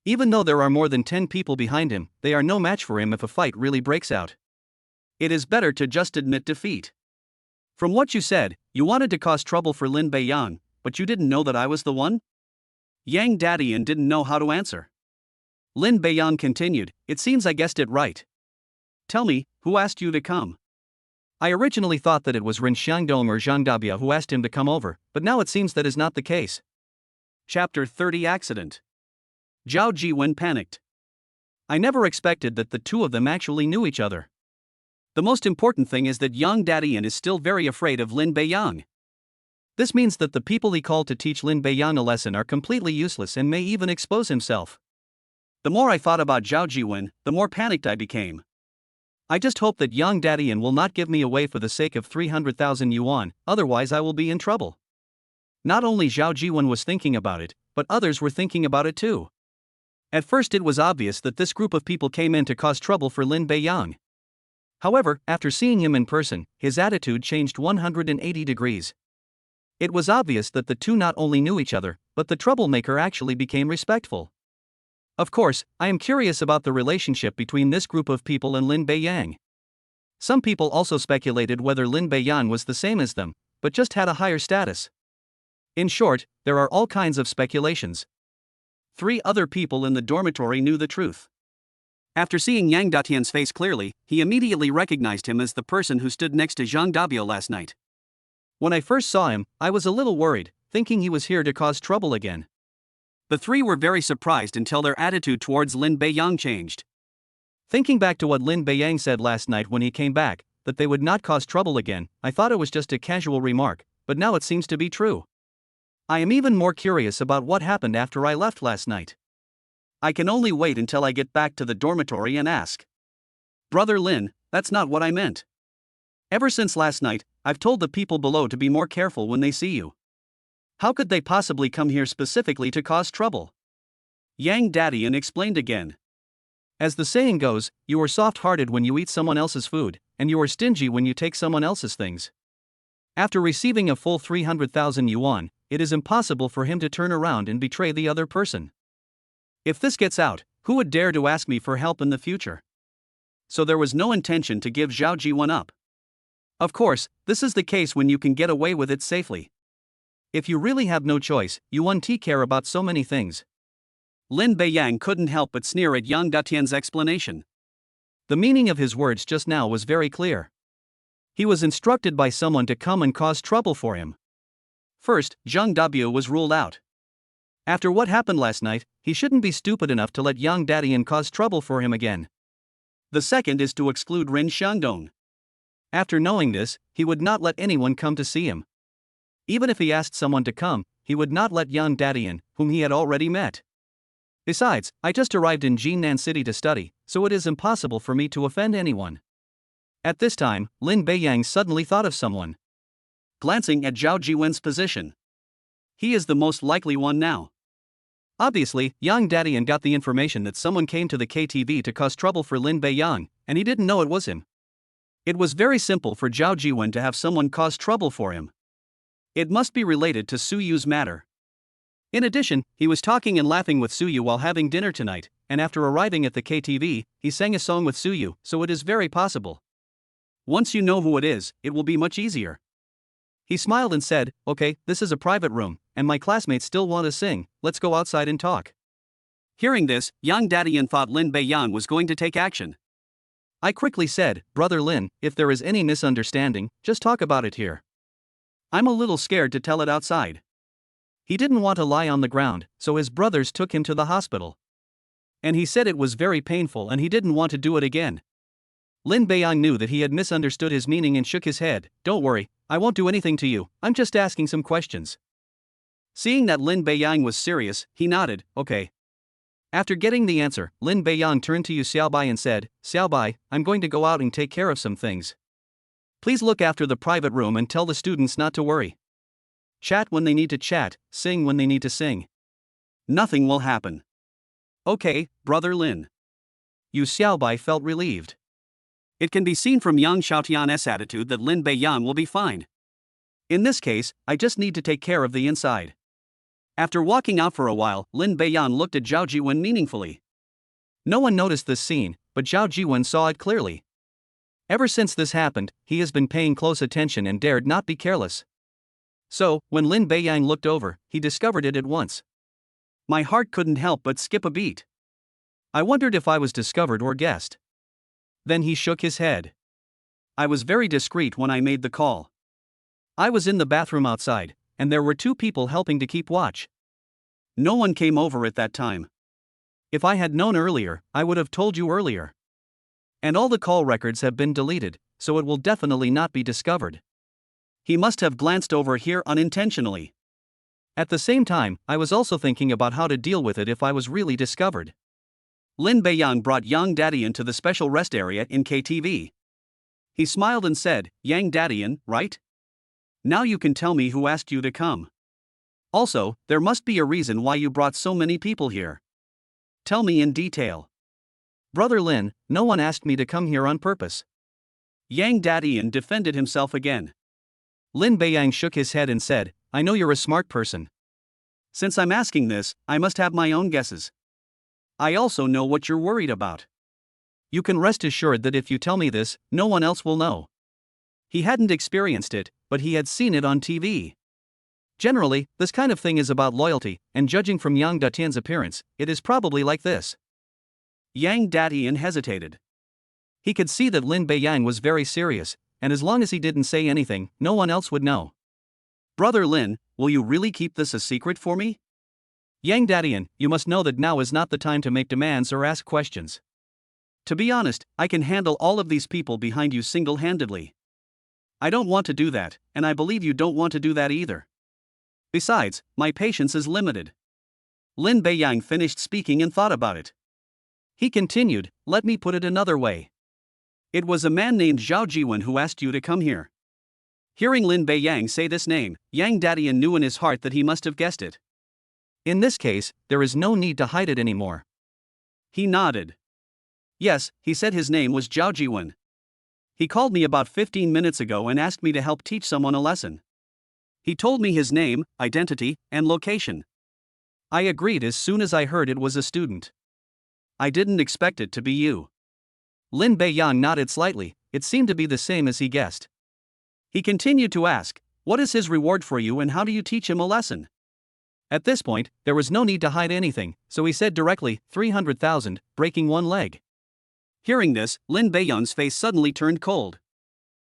Even though there are more than 10 people behind him, they are no match for him if a fight really breaks out. It is better to just admit defeat. From what you said, you wanted to cause trouble for Lin Beiyang, but you didn't know that I was the one? Yang Dadian didn't know how to answer. Lin Beiyang continued, it seems I guessed it right. Tell me, who asked you to come? I originally thought that it was Rin Xiangdong or Zhang Dabia who asked him to come over, but now it seems that is not the case. Chapter 30 Accident. Zhao Jiwen panicked. I never expected that the two of them actually knew each other. The most important thing is that Yang Dadian is still very afraid of Lin Beiyang. This means that the people he called to teach Lin Beiyang a lesson are completely useless and may even expose himself. The more I thought about Zhao Jiwen, the more panicked I became. I just hope that Yang Dadian will not give me away for the sake of 300,000 yuan, otherwise I will be in trouble. Not only Zhao Jiwen was thinking about it, but but others were thinking about it too. At first it was obvious that this group of people came in to cause trouble for Lin Beiyang. However, after seeing him in person, his attitude changed 180 degrees. It was obvious that the two not only knew each other, but the troublemaker actually became respectful. Of course, I am curious about the relationship between this group of people and Lin Beiyang. Some people also speculated whether Lin Beiyang was the same as them, but just had a higher status. In short, there are all kinds of speculations. 3 other people in the dormitory knew the truth. After seeing Yang Datian's face clearly, he immediately recognized him as the person who stood next to Zhang Dabio last night. When I first saw him, I was a little worried, thinking he was here to cause trouble again. The 3 were very surprised until their attitude towards Lin Beiyang changed. Thinking back to what Lin Beiyang said last night when he came back, that they would not cause trouble again, I thought it was just a casual remark, but now it seems to be true. I am even more curious about what happened after I left last night. I can only wait until I get back to the dormitory and ask. Brother Lin, that's not what I meant. Ever since last night, I've told the people below to be more careful when they see you. How could they possibly come here specifically to cause trouble? Yang Dadian explained again. As the saying goes, you are soft-hearted when you eat someone else's food, and you are stingy when you take someone else's things. After receiving a full 300,000 yuan, it is impossible for him to turn around and betray the other person. If this gets out, who would dare to ask me for help in the future? So there was no intention to give Zhao Jiwen up. Of course, this is the case when you can get away with it safely. If you really have no choice, you won't care about so many things. Lin Beiyang couldn't help but sneer at Yang Datian's explanation. The meaning of his words just now was very clear. He was instructed by someone to come and cause trouble for him. First, Zhang Dabio was ruled out. After what happened last night, he shouldn't be stupid enough to let Yang Dadian cause trouble for him again. The second is to exclude Rin Xiangdong. After knowing this, he would not let anyone come to see him. Even if he asked someone to come, he would not let Yang Dadian, whom he had already met. Besides, I just arrived in Jinan City to study, so it is impossible for me to offend anyone. At this time, Lin Beiyang suddenly thought of someone. Glancing at Zhao Jiwen's position. He is the most likely one now. Obviously, Yang Dadian got the information that someone came to the KTV to cause trouble for Lin Beiyang, and he didn't know it was him. It was very simple for Zhao Jiwen to have someone cause trouble for him. It must be related to Su Yu's matter. In addition, he was talking and laughing with Su Yu while having dinner tonight, and after arriving at the KTV, he sang a song with Su Yu, so it is very possible. Once you know who it is, it will be much easier. He smiled and said, okay, this is a private room, and my classmates still want to sing, let's go outside and talk. Hearing this, Yang Dadian thought Lin Beiyang was going to take action. I quickly said, Brother Lin, if there is any misunderstanding, just talk about it here. I'm a little scared to tell it outside. He didn't want to lie on the ground, so his brothers took him to the hospital. And he said it was very painful and he didn't want to do it again. Lin Beiyang knew that he had misunderstood his meaning and shook his head. Don't worry, I won't do anything to you, I'm just asking some questions. Seeing that Lin Beiyang was serious, he nodded, okay. After getting the answer, Lin Beiyang turned to Yu Xiaobai and said, Xiaobai, I'm going to go out and take care of some things. Please look after the private room and tell the students not to worry. Chat when they need to chat, sing when they need to sing. Nothing will happen. Okay, Brother Lin. Yu Xiaobai felt relieved. It can be seen from Yang Xiaotian's attitude that Lin Beiyang will be fine. In this case, I just need to take care of the inside. After walking out for a while, Lin Beiyang looked at Zhao Jiwen meaningfully. No one noticed this scene, but Zhao Jiwen saw it clearly. Ever since this happened, he has been paying close attention and dared not be careless. So, when Lin Beiyang looked over, he discovered it at once. My heart couldn't help but skip a beat. I wondered if I was discovered or guessed. Then he shook his head. I was very discreet when I made the call. I was in the bathroom outside, and there were 2 people helping to keep watch. No one came over at that time. If I had known earlier, I would have told you earlier. And all the call records have been deleted, so it will definitely not be discovered. He must have glanced over here unintentionally. At the same time, I was also thinking about how to deal with it if I was really discovered. Lin Beiyang brought Yang Dadian to the special rest area in KTV. He smiled and said, Yang Dadian, right? Now you can tell me who asked you to come. Also, there must be a reason why you brought so many people here. Tell me in detail. Brother Lin, no one asked me to come here on purpose. Yang Dadian defended himself again. Lin Beiyang shook his head and said, I know you're a smart person. Since I'm asking this, I must have my own guesses. I also know what you're worried about. You can rest assured that if you tell me this, no one else will know. He hadn't experienced it, but he had seen it on TV. Generally, this kind of thing is about loyalty, and judging from Yang Datian's appearance, it is probably like this. Yang Datian hesitated. He could see that Lin Beiyang was very serious, and as long as he didn't say anything, no one else would know. Brother Lin, will you really keep this a secret for me? Yang Datian, you must know that now is not the time to make demands or ask questions. To be honest, I can handle all of these people behind you single-handedly. I don't want to do that, and I believe you don't want to do that either. Besides, my patience is limited. Lin Beiyang finished speaking and thought about it. He continued, let me put it another way. It was a man named Zhao Jiwen who asked you to come here. Hearing Lin Beiyang say this name, Yang Datian knew in his heart that he must have guessed it. In this case, there is no need to hide it anymore. He nodded. Yes, he said his name was Zhao Jiwen. He called me about 15 minutes ago and asked me to help teach someone a lesson. He told me his name, identity, and location. I agreed as soon as I heard it was a student. I didn't expect it to be you. Lin Beiyang nodded slightly, it seemed to be the same as he guessed. He continued to ask, what is his reward for you and how do you teach him a lesson? At this point, there was no need to hide anything, so he said directly, 300,000, breaking one leg. Hearing this, Lin Beiyang's face suddenly turned cold.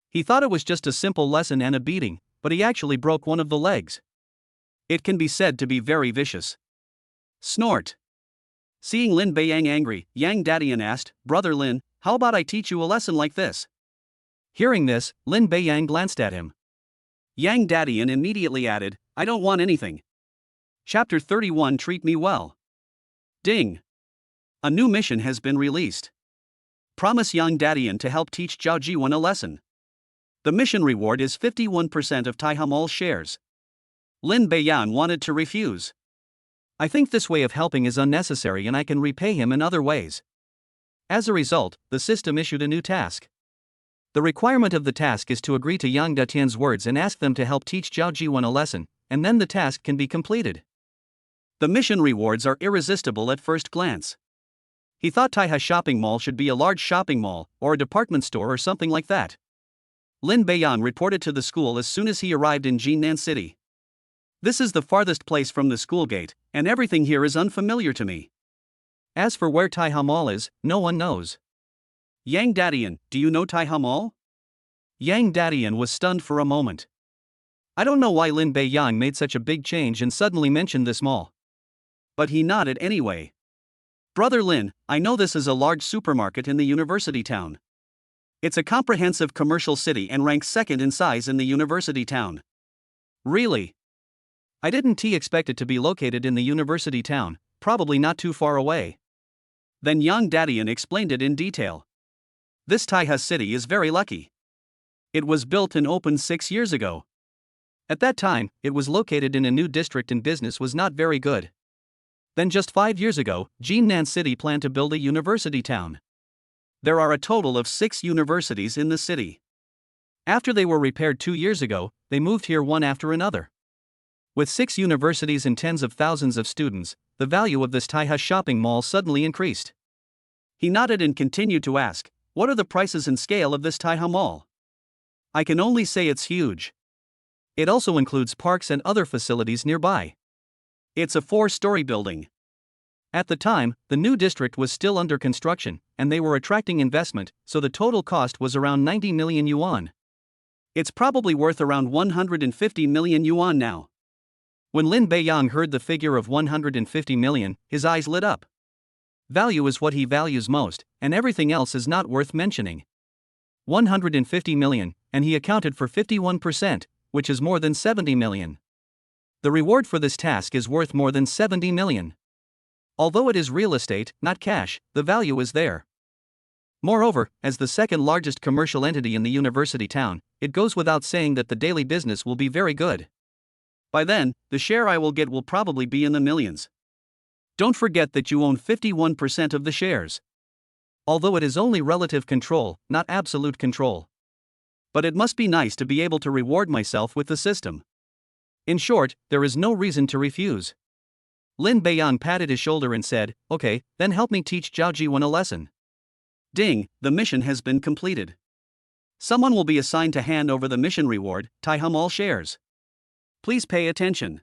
He thought it was just a simple lesson and a beating, but he actually broke one of the legs. It can be said to be very vicious. Snort. Seeing Lin Beiyang angry, Yang Datian asked, Brother Lin, how about I teach you a lesson like this? Hearing this, Lin Beiyang glanced at him. Yang Datian immediately added, I don't want anything. Chapter 31 Treat Me Well. Ding. A new mission has been released. Promise Yang Datian to help teach Zhao Jiwen a lesson. The mission reward is 51% of Taiha Mall's shares. Lin Beiyang wanted to refuse. I think this way of helping is unnecessary and I can repay him in other ways. As a result, the system issued a new task. The requirement of the task is to agree to Yang Datian's words and ask them to help teach Zhao Jiwen a lesson, and then the task can be completed. The mission rewards are irresistible at first glance. He thought Taiha Shopping Mall should be a large shopping mall, or a department store or something like that. Lin Beiyang reported to the school as soon as he arrived in Jinnan City. This is the farthest place from the school gate, and everything here is unfamiliar to me. As for where Taiha Mall is, no one knows. Yang Datian, do you know Taiha Mall? Yang Datian was stunned for a moment. I don't know why Lin Beiyang made such a big change and suddenly mentioned this mall. But he nodded anyway. Brother Lin, I know this is a large supermarket in the university town. It's a comprehensive commercial city and ranks second in size in the university town. Really? I didn't expect it to be located in the university town, probably not too far away. Then Yang Datian explained it in detail. This Taiha city is very lucky. It was built and opened 6 years ago. At that time, it was located in a new district and business was not very good. Then just 5 years ago, Jinnan City planned to build a university town. There are a total of 6 universities in the city. After they were repaired 2 years ago, they moved here one after another. With 6 universities and tens of thousands of students, the value of this Taiha shopping mall suddenly increased. He nodded and continued to ask, what are the prices and scale of this Taiha mall? I can only say it's huge. It also includes parks and other facilities nearby. It's a 4-story building. At the time, the new district was still under construction, and they were attracting investment, so the total cost was around 90 million yuan. It's probably worth around 150 million yuan now. When Lin Beiyang heard the figure of 150 million, his eyes lit up. Value is what he values most, and everything else is not worth mentioning. 150 million, and he accounted for 51%, which is more than 70 million. The reward for this task is worth more than 70 million. Although it is real estate, not cash, the value is there. Moreover, as the second largest commercial entity in the university town, it goes without saying that the daily business will be very good. By then, the share I will get will probably be in the millions. Don't forget that you own 51% of the shares. Although it is only relative control, not absolute control. But it must be nice to be able to reward myself with the system. In short, there is no reason to refuse. Lin Beiyan patted his shoulder and said, "Okay, then help me teach Zhao Jiwen a lesson." Ding, the mission has been completed. Someone will be assigned to hand over the mission reward, Taihum all shares. Please pay attention.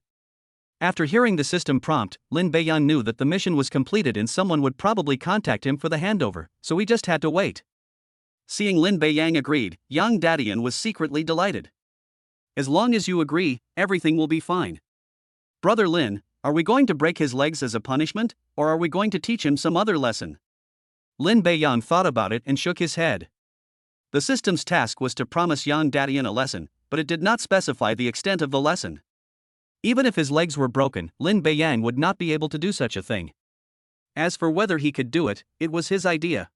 After hearing the system prompt, Lin Beiyan knew that the mission was completed and someone would probably contact him for the handover, so he just had to wait. Seeing Lin Beiyang agreed, Yang Dadian was secretly delighted. As long as you agree, everything will be fine. Brother Lin, are we going to break his legs as a punishment, or are we going to teach him some other lesson? Lin Beiyan thought about it and shook his head. The system's task was to promise Yang Dadian a lesson, but it did not specify the extent of the lesson. Even if his legs were broken, Lin Beiyang would not be able to do such a thing. As for whether he could do it, it was his idea.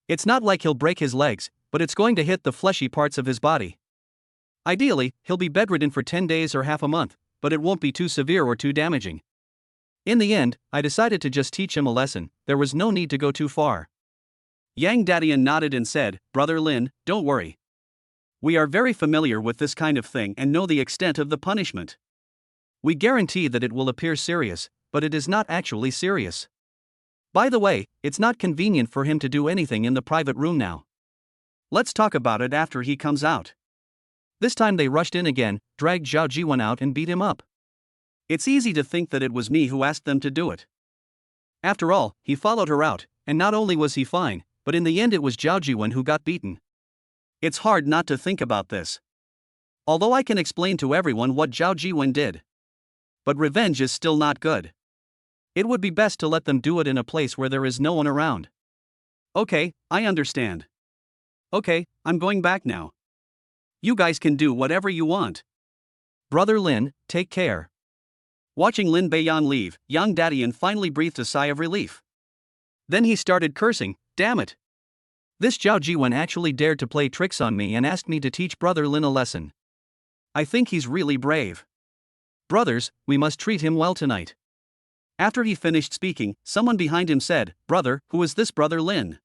It's not like he'll break his legs, but it's going to hit the fleshy parts of his body. Ideally, he'll be bedridden for 10 days or half a month, but it won't be too severe or too damaging. In the end, I decided to just teach him a lesson. There was no need to go too far. Yang Dadian nodded and said, "Brother Lin, don't worry. We are very familiar with this kind of thing and know the extent of the punishment. We guarantee that it will appear serious, but it is not actually serious. By the way, it's not convenient for him to do anything in the private room now. Let's talk about it after he comes out." This time they rushed in again, dragged Zhao Jiwen out and beat him up. It's easy to think that it was me who asked them to do it. After all, he followed her out, and not only was he fine, but in the end it was Zhao Jiwen who got beaten. It's hard not to think about this. Although I can explain to everyone what Zhao Jiwen did. But revenge is still not good. It would be best to let them do it in a place where there is no one around. Okay, I understand. Okay, I'm going back now. You guys can do whatever you want. Brother Lin, take care. Watching Lin Beiyan leave, Yang Dadian finally breathed a sigh of relief. Then he started cursing, "Damn it. This Zhao Jiwen actually dared to play tricks on me and asked me to teach Brother Lin a lesson. I think he's really brave. Brothers, we must treat him well tonight." After he finished speaking, someone behind him said, "Brother, who is this Brother Lin?"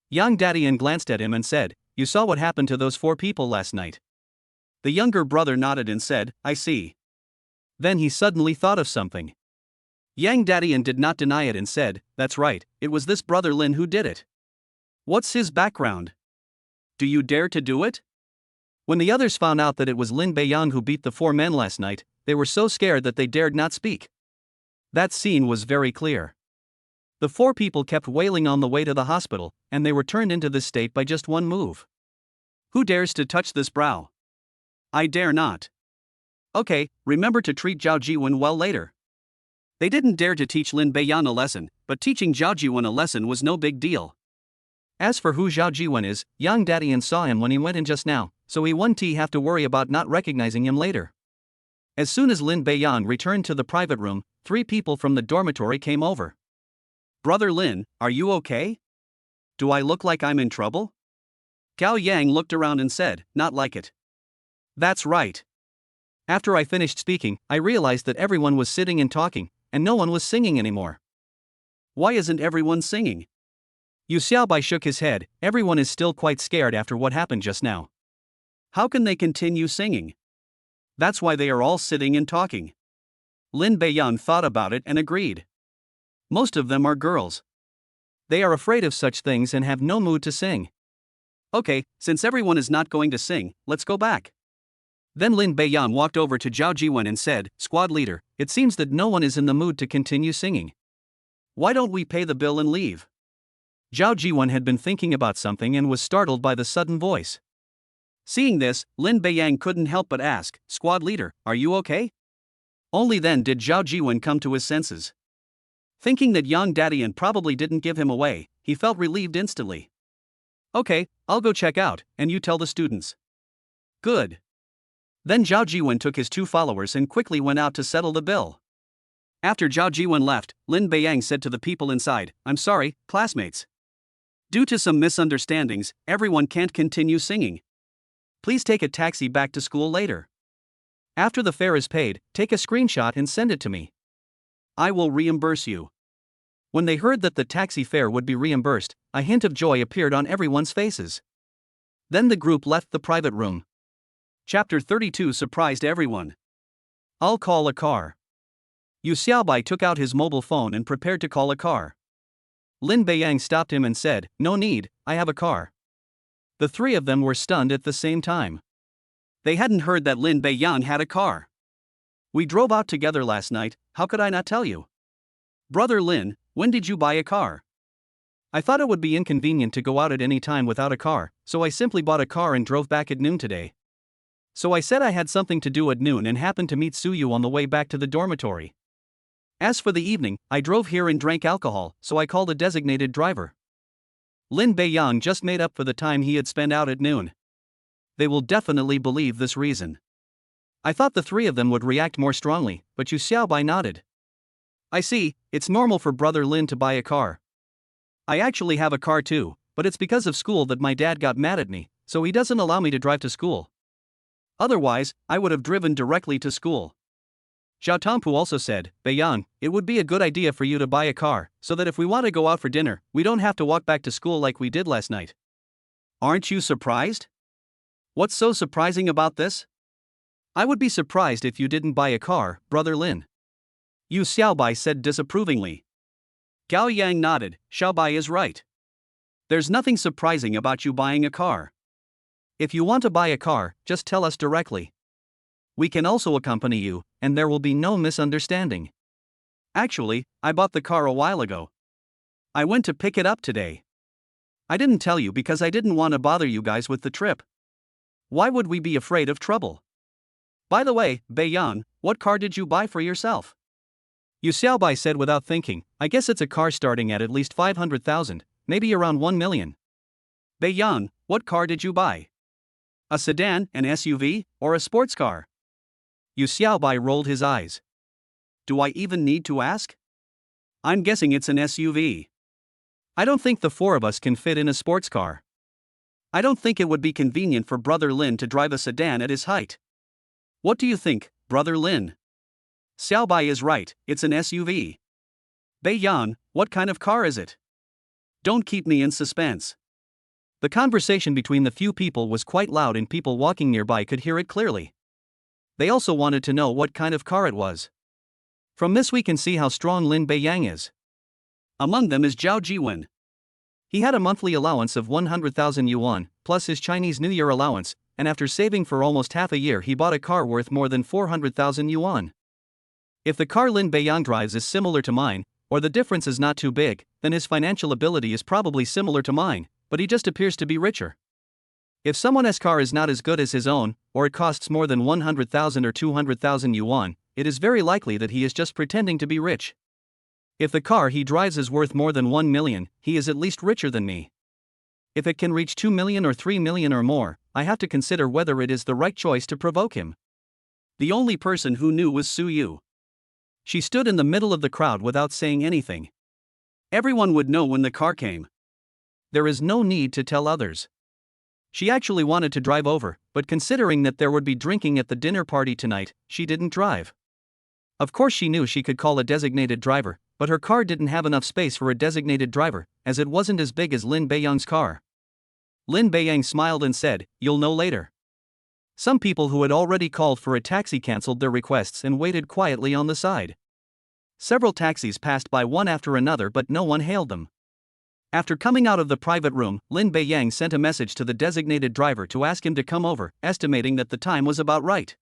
Yang Dadian glanced at him and said, "You saw what happened to those 4 people last night." The younger brother nodded and said, "I see." Then he suddenly thought of something. Yang Dadian did not deny it and said, "That's right, it was this Brother Lin who did it. What's his background? Do you dare to do it?" When the others found out that it was Lin Beiyan who beat the 4 men last night, they were so scared that they dared not speak. That scene was very clear. The 4 people kept wailing on the way to the hospital, and they were turned into this state by just one move. Who dares to touch this brow? I dare not. Okay, remember to treat Zhao Jiwen well later. They didn't dare to teach Lin Beiyan a lesson, but teaching Zhao Jiwen a lesson was no big deal. As for who Zhao Jiwen is, Yang Dadian saw him when he went in just now, so he won't have to worry about not recognizing him later. As soon as Lin Beiyan returned to the private room, 3 people from the dormitory came over. "Brother Lin, are you okay? Do I look like I'm in trouble?" Gao Yang looked around and said, "Not like it." That's right. After I finished speaking, I realized that everyone was sitting and talking, and no one was singing anymore. Why isn't everyone singing? Yu Xiaobai shook his head. Everyone is still quite scared after what happened just now. How can they continue singing? That's why they are all sitting and talking. Lin Beiyan thought about it and agreed. Most of them are girls. They are afraid of such things and have no mood to sing. Okay, since everyone is not going to sing, let's go back. Then Lin Beiyan walked over to Zhao Jiwen and said, "Squad leader, it seems that no one is in the mood to continue singing. Why don't we pay the bill and leave?" Zhao Jiwen had been thinking about something and was startled by the sudden voice. Seeing this, Lin Beiyang couldn't help but ask, "Squad leader, are you okay?" Only then did Zhao Jiwen come to his senses. Thinking that Yang Dadian probably didn't give him away, he felt relieved instantly. "Okay, I'll go check out, and you tell the students." Good. Then Zhao Jiwen took his 2 followers and quickly went out to settle the bill. After Zhao Jiwen left, Lin Beiyang said to the people inside, "I'm sorry, classmates. Due to some misunderstandings, everyone can't continue singing. Please take a taxi back to school later." After the fare is paid, take a screenshot and send it to me. I will reimburse you. When they heard that the taxi fare would be reimbursed, a hint of joy appeared on everyone's faces. Then the group left the private room. Chapter 32 surprised everyone. I'll call a car. Yu Xiaobai took out his mobile phone and prepared to call a car. Lin Beiyang stopped him and said, "No need, I have a car." The three of them were stunned at the same time. They hadn't heard that Lin Beiyang had a car. "We drove out together last night, how could I not tell you?" "Brother Lin, when did you buy a car?" "I thought it would be inconvenient to go out at any time without a car, so I simply bought a car and drove back at noon today. So I said I had something to do at noon and happened to meet Suyu on the way back to the dormitory. As for the evening, I drove here and drank alcohol, so I called a designated driver." Lin Beiyang just made up for the time he had spent out at noon. They will definitely believe this reason. I thought the three of them would react more strongly, but Yu Xiaobai nodded. "I see, it's normal for Brother Lin to buy a car. I actually have a car too, but it's because of school that my dad got mad at me, so he doesn't allow me to drive to school. Otherwise, I would have driven directly to school." Zhao Tongpu also said, "Beiyang, it would be a good idea for you to buy a car, so that if we want to go out for dinner, we don't have to walk back to school like we did last night." "Aren't you surprised?" "What's so surprising about this?" "I would be surprised if you didn't buy a car, Brother Lin," Yu Xiaobai said disapprovingly. Gao Yang nodded. "Xiaobai is right. There's nothing surprising about you buying a car. If you want to buy a car, just tell us directly. We can also accompany you, and there will be no misunderstanding. Actually, I bought the car a while ago. I went to pick it up today. I didn't tell you because I didn't want to bother you guys with the trip. Why would we be afraid of trouble? By the way, Beiyang, what car did you buy for yourself?" Yu Xiaobai said without thinking, "I guess it's a car starting at least 500,000, maybe around 1 million. "Beiyang, what car did you buy? A sedan, an SUV, or a sports car?" Yu Xiaobai rolled his eyes. "Do I even need to ask? I'm guessing it's an SUV. I don't think the four of us can fit in a sports car. I don't think it would be convenient for Brother Lin to drive a sedan at his height. What do you think, Brother Lin?" "Xiaobai is right, it's an SUV. Beiyang, what kind of car is it? Don't keep me in suspense." The conversation between the few people was quite loud and people walking nearby could hear it clearly. They also wanted to know what kind of car it was. From this we can see how strong Lin Beiyang is. Among them is Zhao Jiwen. He had a monthly allowance of 100,000 yuan, plus his Chinese New Year allowance, and after saving for almost half a year he bought a car worth more than 400,000 yuan. If the car Lin Beiyang drives is similar to mine, or the difference is not too big, then his financial ability is probably similar to mine, but he just appears to be richer. If someone's car is not as good as his own, or it costs more than 100,000 or 200,000 yuan, it is very likely that he is just pretending to be rich. If the car he drives is worth more than 1 million, he is at least richer than me. If it can reach 2 million or 3 million or more, I have to consider whether it is the right choice to provoke him. The only person who knew was Suyu. She stood in the middle of the crowd without saying anything. Everyone would know when the car came. There is no need to tell others. She actually wanted to drive over, but considering that there would be drinking at the dinner party tonight, she didn't drive. Of course she knew she could call a designated driver, but her car didn't have enough space for a designated driver, as it wasn't as big as Lin Beiyang's car. Lin Beiyang smiled and said, "You'll know later." Some people who had already called for a taxi cancelled their requests and waited quietly on the side. Several taxis passed by one after another but no one hailed them. After coming out of the private room, Lin Beiyang sent a message to the designated driver to ask him to come over, estimating that the time was about right.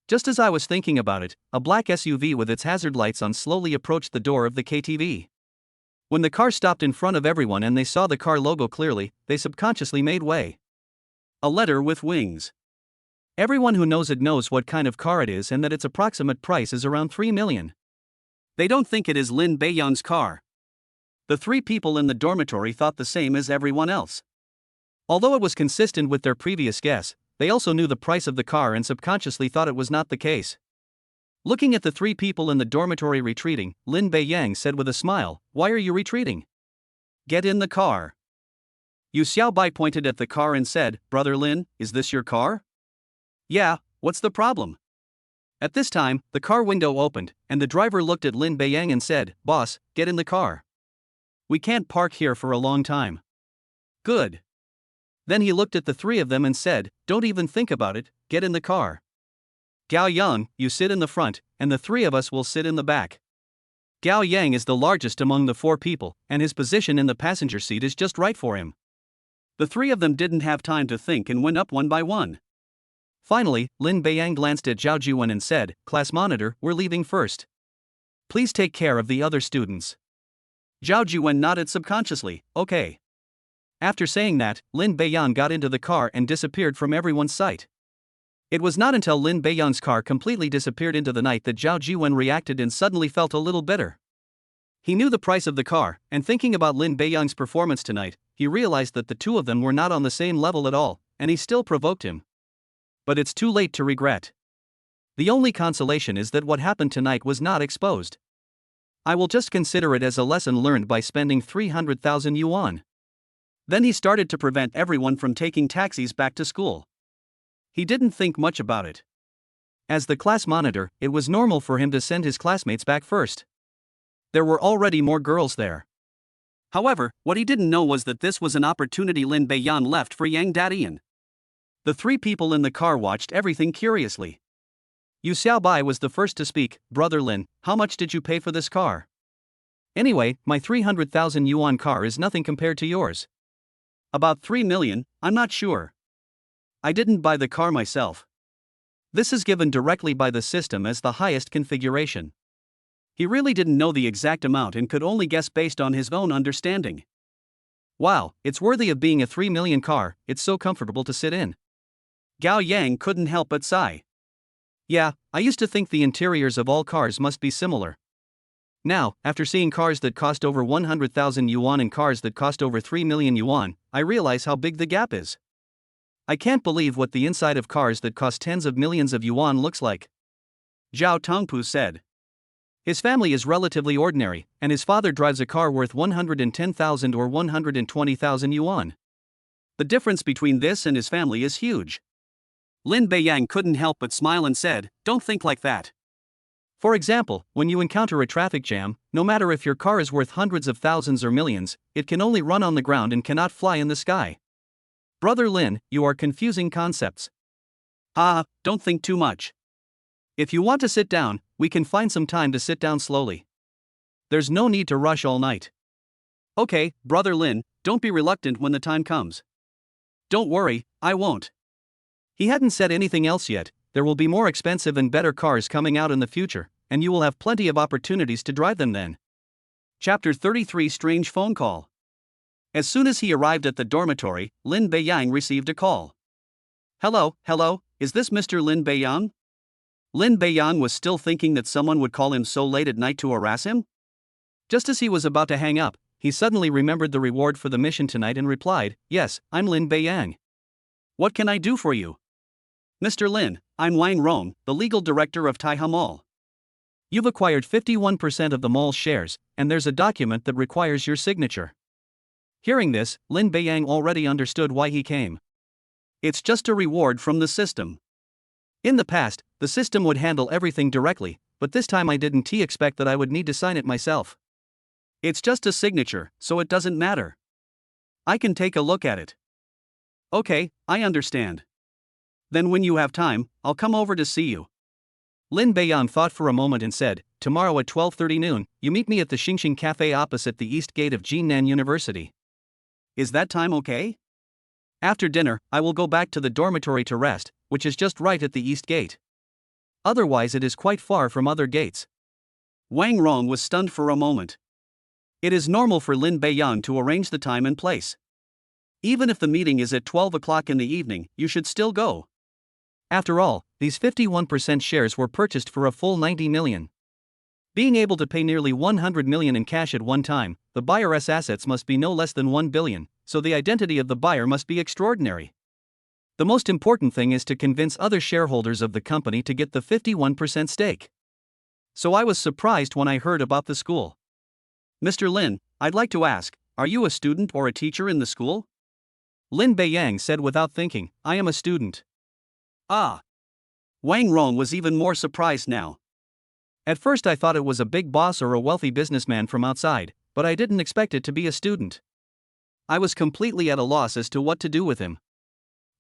Just as I was thinking about it, a black SUV with its hazard lights on slowly approached the door of the KTV. When the car stopped in front of everyone and they saw the car logo clearly, they subconsciously made way. A letter with wings. Everyone who knows it knows what kind of car it is and that its approximate price is around 3 million. They don't think it is Lin Beiyang's car. The three people in the dormitory thought the same as everyone else. Although it was consistent with their previous guess, they also knew the price of the car and subconsciously thought it was not the case. Looking at the three people in the dormitory retreating, Lin Beiyang said with a smile, "Why are you retreating? Get in the car." Yu Xiaobai pointed at the car and said, "Brother Lin, is this your car?" "Yeah, what's the problem?" At this time, the car window opened, and the driver looked at Lin Beiyang and said, "Boss, get in the car. We can't park here for a long time." "Good." Then he looked at the three of them and said, "Don't even think about it, get in the car. Gao Yang, you sit in the front, and the three of us will sit in the back." Gao Yang is the largest among the four people, and his position in the passenger seat is just right for him. The three of them didn't have time to think and went up one by one. Finally, Lin Beiyang glanced at Zhao Jiwen and said, "Class monitor, we're leaving first. Please take care of the other students." Zhao Jiwen nodded subconsciously, "Okay." After saying that, Lin Beiyang got into the car and disappeared from everyone's sight. It was not until Lin Beiyang's car completely disappeared into the night that Zhao Jiwen reacted and suddenly felt a little bitter. He knew the price of the car, and thinking about Lin Beiyang's performance tonight, he realized that the two of them were not on the same level at all, and he still provoked him. But it's too late to regret. The only consolation is that what happened tonight was not exposed. I will just consider it as a lesson learned by spending 300,000 yuan. Then he started to prevent everyone from taking taxis back to school. He didn't think much about it. As the class monitor, it was normal for him to send his classmates back first. There were already more girls there. However, what he didn't know was that this was an opportunity Lin Beiyang left for Yang Dadian. The three people in the car watched everything curiously. Yu Xiaobai was the first to speak. "Brother Lin, how much did you pay for this car?" "Anyway, my 300,000 yuan car is nothing compared to yours." "About 3 million, I'm not sure. I didn't buy the car myself. This is given directly by the system as the highest configuration." He really didn't know the exact amount and could only guess based on his own understanding. "Wow, it's worthy of being a 3 million car, it's so comfortable to sit in." Gao Yang couldn't help but sigh. "Yeah, I used to think the interiors of all cars must be similar. Now, after seeing cars that cost over 100,000 yuan and cars that cost over 3 million yuan, I realize how big the gap is. I can't believe what the inside of cars that cost tens of millions of yuan looks like." Zhao Tongpu said. His family is relatively ordinary, and his father drives a car worth 110,000 or 120,000 yuan. The difference between this and his family is huge. Lin Beiyang couldn't help but smile and said, "Don't think like that. For example, when you encounter a traffic jam, no matter if your car is worth hundreds of thousands or millions, it can only run on the ground and cannot fly in the sky. Brother Lin, you are confusing concepts." Don't think too much. If you want to sit down, we can find some time to sit down slowly. There's no need to rush all night. "Okay, Brother Lin, don't be reluctant when the time comes." "Don't worry, I won't." He hadn't said anything else yet. There will be more expensive and better cars coming out in the future, and you will have plenty of opportunities to drive them then. Chapter 33 Strange Phone Call. As soon as he arrived at the dormitory, Lin Beiyang received a call. Hello, is this Mr. Lin Beiyang?" Lin Beiyang was still thinking that someone would call him so late at night to harass him. Just as he was about to hang up, he suddenly remembered the reward for the mission tonight and replied, "Yes, I'm Lin Beiyang. What can I do for you?" "Mr. Lin, I'm Wang Rong, the legal director of Taiha Mall. You've acquired 51% of the mall's shares, and there's a document that requires your signature." Hearing this, Lin Beiyang already understood why he came. It's just a reward from the system. In the past, the system would handle everything directly, but this time I didn't expect that I would need to sign it myself. It's just a signature, so it doesn't matter. I can take a look at it. Okay, I understand. Then when you have time, I'll come over to see you. Lin Beiyang thought for a moment and said, "Tomorrow at 12:30 noon, you meet me at the Xingxing Cafe opposite the east gate of Jinan University. Is that time okay? After dinner, I will go back to the dormitory to rest, which is just right at the east gate. Otherwise it is quite far from other gates." Wang Rong was stunned for a moment. It is normal for Lin Beiyang to arrange the time and place. Even if the meeting is at 12 o'clock in the evening, you should still go. After all, these 51% shares were purchased for a full 90 million. Being able to pay nearly 100 million in cash at one time, the buyer's assets must be no less than 1 billion, so the identity of the buyer must be extraordinary. The most important thing is to convince other shareholders of the company to get the 51% stake. So I was surprised when I heard about the school. "Mr. Lin, I'd like to ask, are you a student or a teacher in the school?" Lin Beiyang said without thinking, "I am a student." "Ah. Wang Rong was even more surprised now. At first I thought it was a big boss or a wealthy businessman from outside, but I didn't expect it to be a student. I was completely at a loss as to what to do with him.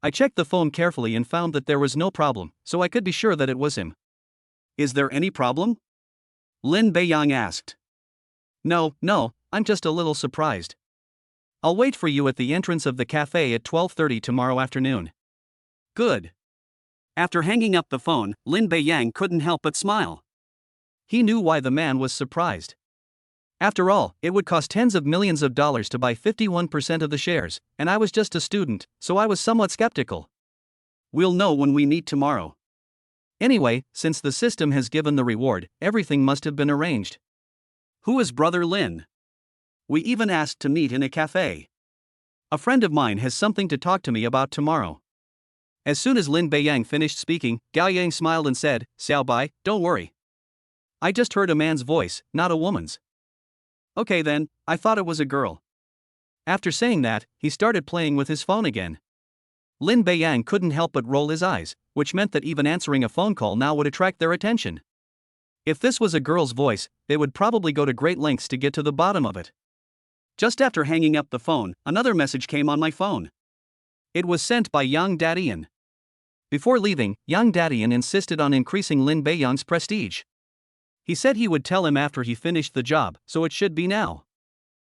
I checked the phone carefully and found that there was no problem, so I could be sure that it was him. Is there any problem? Lin Beiyang asked. No, I'm just a little surprised. I'll wait for you at the entrance of the cafe at 12:30 tomorrow afternoon. Good. After hanging up the phone, Lin Beiyang couldn't help but smile. He knew why the man was surprised. After all, it would cost tens of millions of dollars to buy 51% of the shares, and I was just a student, so I was somewhat skeptical. We'll know when we meet tomorrow. Anyway, since the system has given the reward, everything must have been arranged. Who is Brother Lin? We even asked to meet in a cafe. A friend of mine has something to talk to me about tomorrow. As soon as Lin Beiyang finished speaking, Gao Yang smiled and said, Xiao Bai, don't worry. I just heard a man's voice, not a woman's. Okay then, I thought it was a girl. After saying that, he started playing with his phone again. Lin Beiyang couldn't help but roll his eyes, which meant that even answering a phone call now would attract their attention. If this was a girl's voice, they would probably go to great lengths to get to the bottom of it. Just after hanging up the phone, another message came on my phone. It was sent by Yang Dadian. Before leaving, Yang Dadian insisted on increasing Lin Beiyang's prestige. He said he would tell him after he finished the job, so it should be now.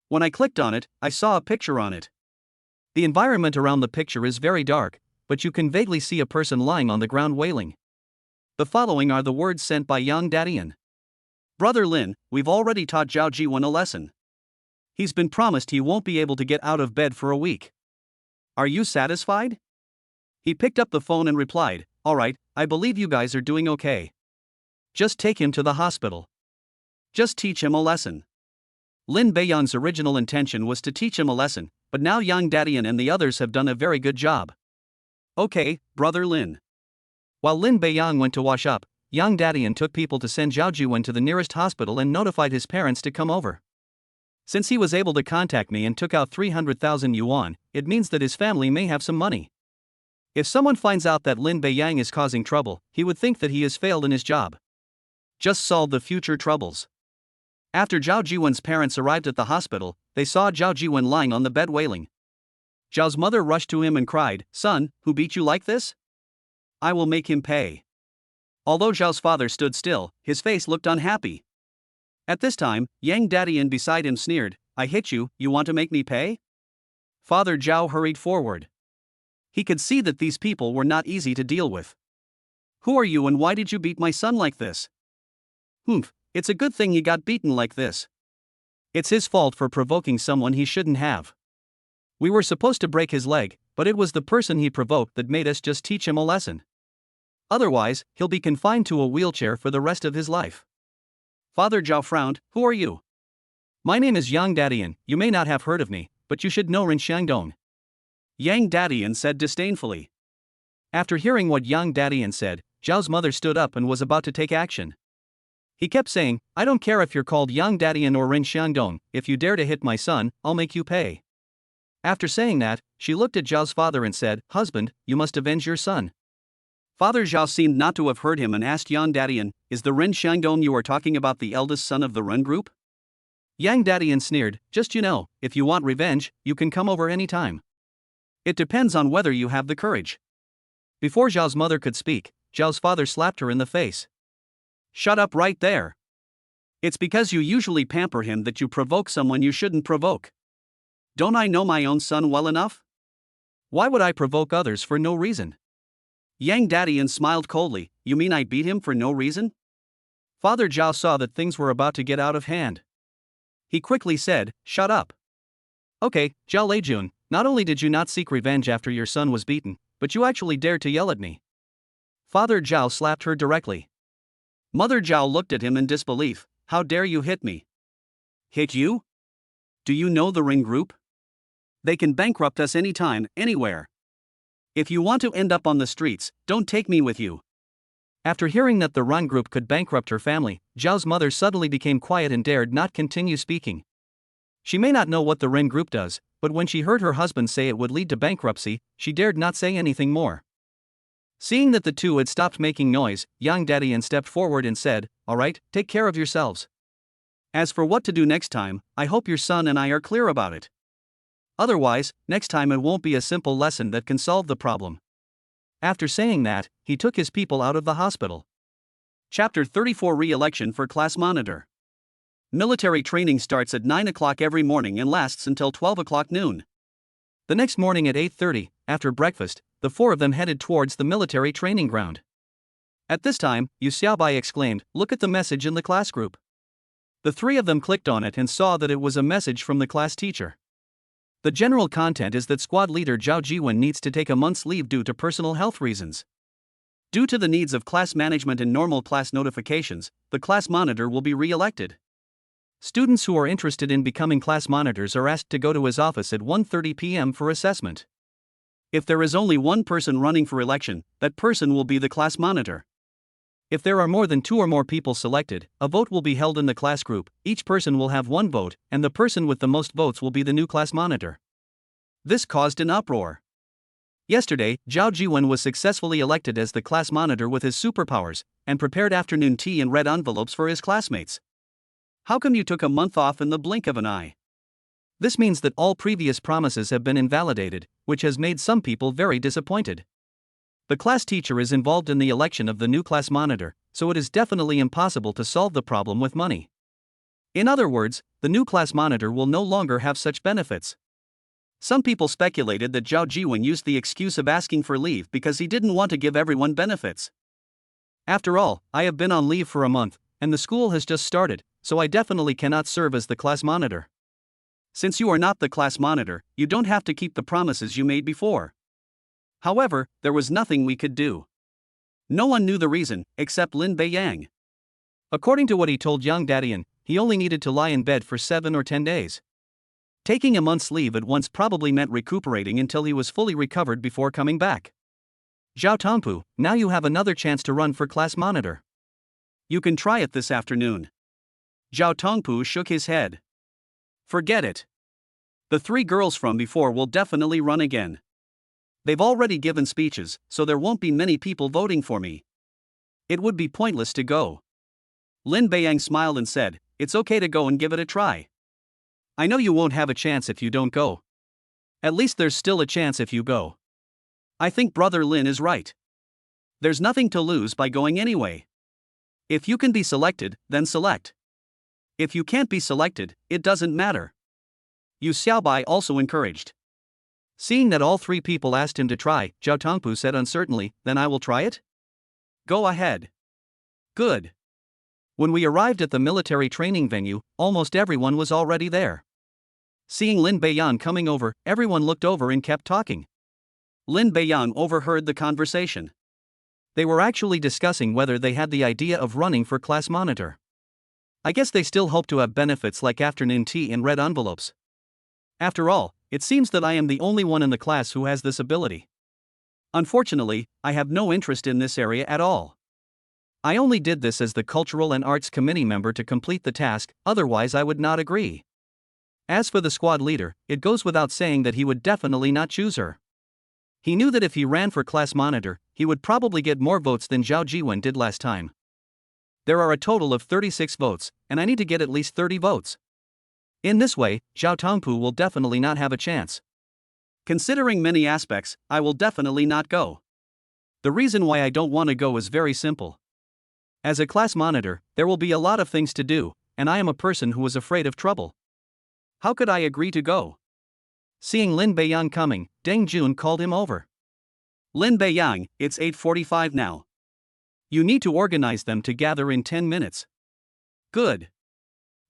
When I clicked on it, I saw a picture on it. The environment around the picture is very dark, but you can vaguely see a person lying on the ground wailing. The following are the words sent by Yang Dadian. Brother Lin, we've already taught Zhao Jiwen a lesson. He's been promised he won't be able to get out of bed for a week. Are you satisfied? He picked up the phone and replied, Alright, I believe you guys are doing okay. Just take him to the hospital. Just teach him a lesson. Lin Beiyang's original intention was to teach him a lesson, but now Yang Dadian and the others have done a very good job. Okay, Brother Lin. While Lin Beiyang went to wash up, Yang Dadian took people to send Zhao Jiwen to the nearest hospital and notified his parents to come over. Since he was able to contact me and took out 300,000 yuan, it means that his family may have some money. If someone finds out that Lin Beiyang is causing trouble, he would think that he has failed in his job. Just solve the future troubles. After Zhao Jiwen's parents arrived at the hospital, they saw Zhao Jiwen lying on the bed wailing. Zhao's mother rushed to him and cried, Son, who beat you like this? I will make him pay. Although Zhao's father stood still, his face looked unhappy. At this time, Yang Dadian beside him sneered, I hit you, you want to make me pay? Father Zhao hurried forward. He could see that these people were not easy to deal with. Who are you and why did you beat my son like this? It's a good thing he got beaten like this. It's his fault for provoking someone he shouldn't have. We were supposed to break his leg, but it was the person he provoked that made us just teach him a lesson. Otherwise, he'll be confined to a wheelchair for the rest of his life. Father Zhao frowned, Who are you? My name is Yang Dadian, you may not have heard of me, but you should know Ren Xiangdong. Yang Dadian said disdainfully. After hearing what Yang Dadian said, Zhao's mother stood up and was about to take action. He kept saying, I don't care if you're called Yang Dadian or Ren Xiangdong, if you dare to hit my son, I'll make you pay. After saying that, she looked at Zhao's father and said, Husband, you must avenge your son. Father Zhao seemed not to have heard him and asked Yang Dadian, Is the Ren Xiangdong you are talking about the eldest son of the Ren group? Yang Dadian sneered, Just if you want revenge, you can come over any time. It depends on whether you have the courage. Before Zhao's mother could speak, Zhao's father slapped her in the face. Shut up right there. It's because you usually pamper him that you provoke someone you shouldn't provoke. Don't I know my own son well enough? Why would I provoke others for no reason? Yang Dadian smiled coldly, You mean I beat him for no reason? Father Zhao saw that things were about to get out of hand. He quickly said, Shut up. Okay, Zhao Leijun, not only did you not seek revenge after your son was beaten, but you actually dared to yell at me. Father Zhao slapped her directly. Mother Zhao looked at him in disbelief, How dare you hit me? Hit you? Do you know the Ring Group? They can bankrupt us anytime, anywhere. If you want to end up on the streets, don't take me with you. After hearing that the Ring Group could bankrupt her family, Zhao's mother suddenly became quiet and dared not continue speaking. She may not know what the Ring Group does, but when she heard her husband say it would lead to bankruptcy, she dared not say anything more. Seeing that the two had stopped making noise, Yang Dadian stepped forward and said, "Alright, take care of yourselves. As for what to do next time, I hope your son and I are clear about it. Otherwise, next time it won't be a simple lesson that can solve the problem." After saying that, he took his people out of the hospital. Chapter 34 Re-election for Class Monitor. Military training starts at 9 o'clock every morning and lasts until 12 o'clock noon. The next morning at 8:30, after breakfast, the four of them headed towards the military training ground. At this time, Yu Xiaobai exclaimed, "Look at the message in the class group." The three of them clicked on it and saw that it was a message from the class teacher. The general content is that squad leader Zhao Jiwen needs to take a month's leave due to personal health reasons. Due to the needs of class management and normal class notifications, the class monitor will be re-elected. Students who are interested in becoming class monitors are asked to go to his office at 1:30 p.m. for assessment. If there is only one person running for election, that person will be the class monitor. If there are more than 2 or more people selected, a vote will be held in the class group, each person will have 1 vote, and the person with the most votes will be the new class monitor. This caused an uproar. Yesterday, Zhao Jiwen was successfully elected as the class monitor with his superpowers, and prepared afternoon tea in red envelopes for his classmates. How come you took a month off in the blink of an eye? This means that all previous promises have been invalidated, which has made some people very disappointed. The class teacher is involved in the election of the new class monitor, so it is definitely impossible to solve the problem with money. In other words, the new class monitor will no longer have such benefits. Some people speculated that Zhao Jiwen used the excuse of asking for leave because he didn't want to give everyone benefits. After all, I have been on leave for a month, and the school has just started, so I definitely cannot serve as the class monitor. Since you are not the class monitor, you don't have to keep the promises you made before. However, there was nothing we could do. No one knew the reason, except Lin Beiyang. According to what he told Yang Dadian, he only needed to lie in bed for 7 or 10 days. Taking a month's leave at once probably meant recuperating until he was fully recovered before coming back. Zhao Tongpu, now you have another chance to run for class monitor. You can try it this afternoon. Zhao Tongpu shook his head. Forget it. The 3 girls from before will definitely run again. They've already given speeches, so there won't be many people voting for me. It would be pointless to go. Lin Beiyang smiled and said, "It's okay to go and give it a try. I know you won't have a chance if you don't go. At least there's still a chance if you go. I think Brother Lin is right. There's nothing to lose by going anyway. If you can be selected, then select. If you can't be selected, it doesn't matter." Yu Xiaobai also encouraged. Seeing that all 3 people asked him to try, Zhao Tongpu said uncertainly, "Then I will try it?" "Go ahead." "Good." When we arrived at the military training venue, almost everyone was already there. Seeing Lin Beiyang coming over, everyone looked over and kept talking. Lin Beiyang overheard the conversation. They were actually discussing whether they had the idea of running for class monitor. I guess they still hope to have benefits like afternoon tea in red envelopes. After all, it seems that I am the only one in the class who has this ability. Unfortunately, I have no interest in this area at all. I only did this as the Cultural and Arts Committee member to complete the task, otherwise I would not agree. As for the squad leader, it goes without saying that he would definitely not choose her. He knew that if he ran for class monitor, he would probably get more votes than Zhao Jiwen did last time. There are a total of 36 votes, and I need to get at least 30 votes. In this way, Zhao Tongpu will definitely not have a chance. Considering many aspects, I will definitely not go. The reason why I don't want to go is very simple. As a class monitor, there will be a lot of things to do, and I am a person who is afraid of trouble. How could I agree to go? Seeing Lin Beiyang coming, Deng Jun called him over. "Lin Beiyang, it's 8:45 now. You need to organize them to gather in 10 minutes. Good."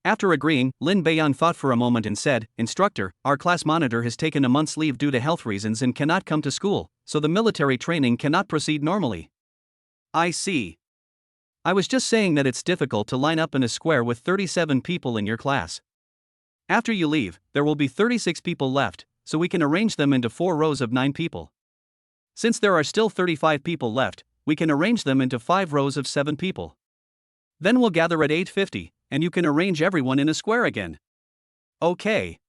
After agreeing, Lin Beiyang thought for a moment and said, "Instructor, our class monitor has taken a month's leave due to health reasons and cannot come to school, so the military training cannot proceed normally." "I see. I was just saying that it's difficult to line up in a square with 37 people in your class. After you leave, there will be 36 people left, so we can arrange them into 4 rows of 9 people. Since there are still 35 people left, we can arrange them into 5 rows of 7 people. Then we'll gather at 8:50, and you can arrange everyone in a square again." "Okay."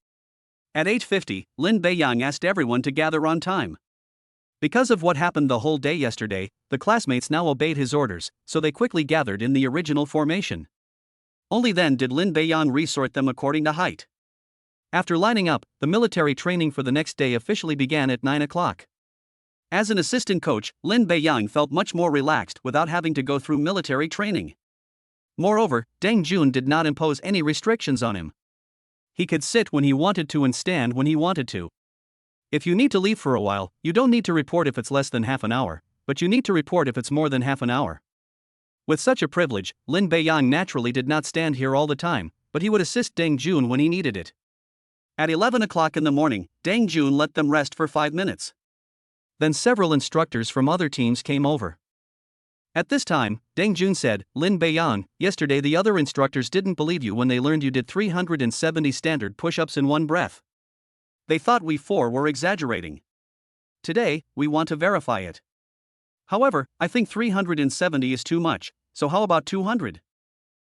At 8:50, Lin Beiyang asked everyone to gather on time. Because of what happened the whole day yesterday, the classmates now obeyed his orders, so they quickly gathered in the original formation. Only then did Lin Beiyang resort them according to height. After lining up, the military training for the next day officially began at 9 o'clock. As an assistant coach, Lin Beiyang felt much more relaxed without having to go through military training. Moreover, Deng Jun did not impose any restrictions on him. He could sit when he wanted to and stand when he wanted to. If you need to leave for a while, you don't need to report if it's less than half an hour, but you need to report if it's more than half an hour. With such a privilege, Lin Beiyang naturally did not stand here all the time, but he would assist Deng Jun when he needed it. At 11 o'clock in the morning, Deng Jun let them rest for 5 minutes. Then several instructors from other teams came over. At this time, Deng Jun said, "Lin Beiyang, yesterday the other instructors didn't believe you when they learned you did 370 standard push-ups in one breath. They thought we four were exaggerating. Today, we want to verify it. However, I think 370 is too much, so how about 200?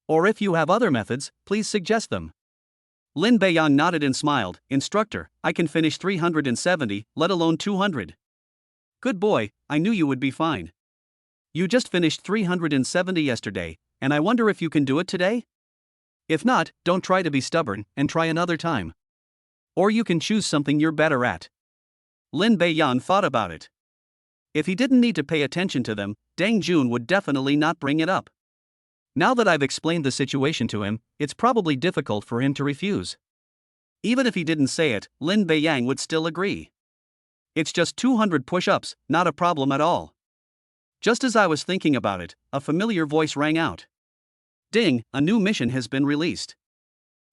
Or if you have other methods, please suggest them." Lin Beiyang nodded and smiled. "Instructor, I can finish 370, let alone 200. Good boy, I knew you would be fine. You just finished 370 yesterday, and I wonder if you can do it today? If not, don't try to be stubborn, and try another time. Or you can choose something you're better at." Lin Beiyang thought about it. If he didn't need to pay attention to them, Deng Jun would definitely not bring it up. Now that I've explained the situation to him, it's probably difficult for him to refuse. Even if he didn't say it, Lin Beiyang would still agree. It's just 200 push-ups, not a problem at all. Just as I was thinking about it, a familiar voice rang out. "Ding, a new mission has been released.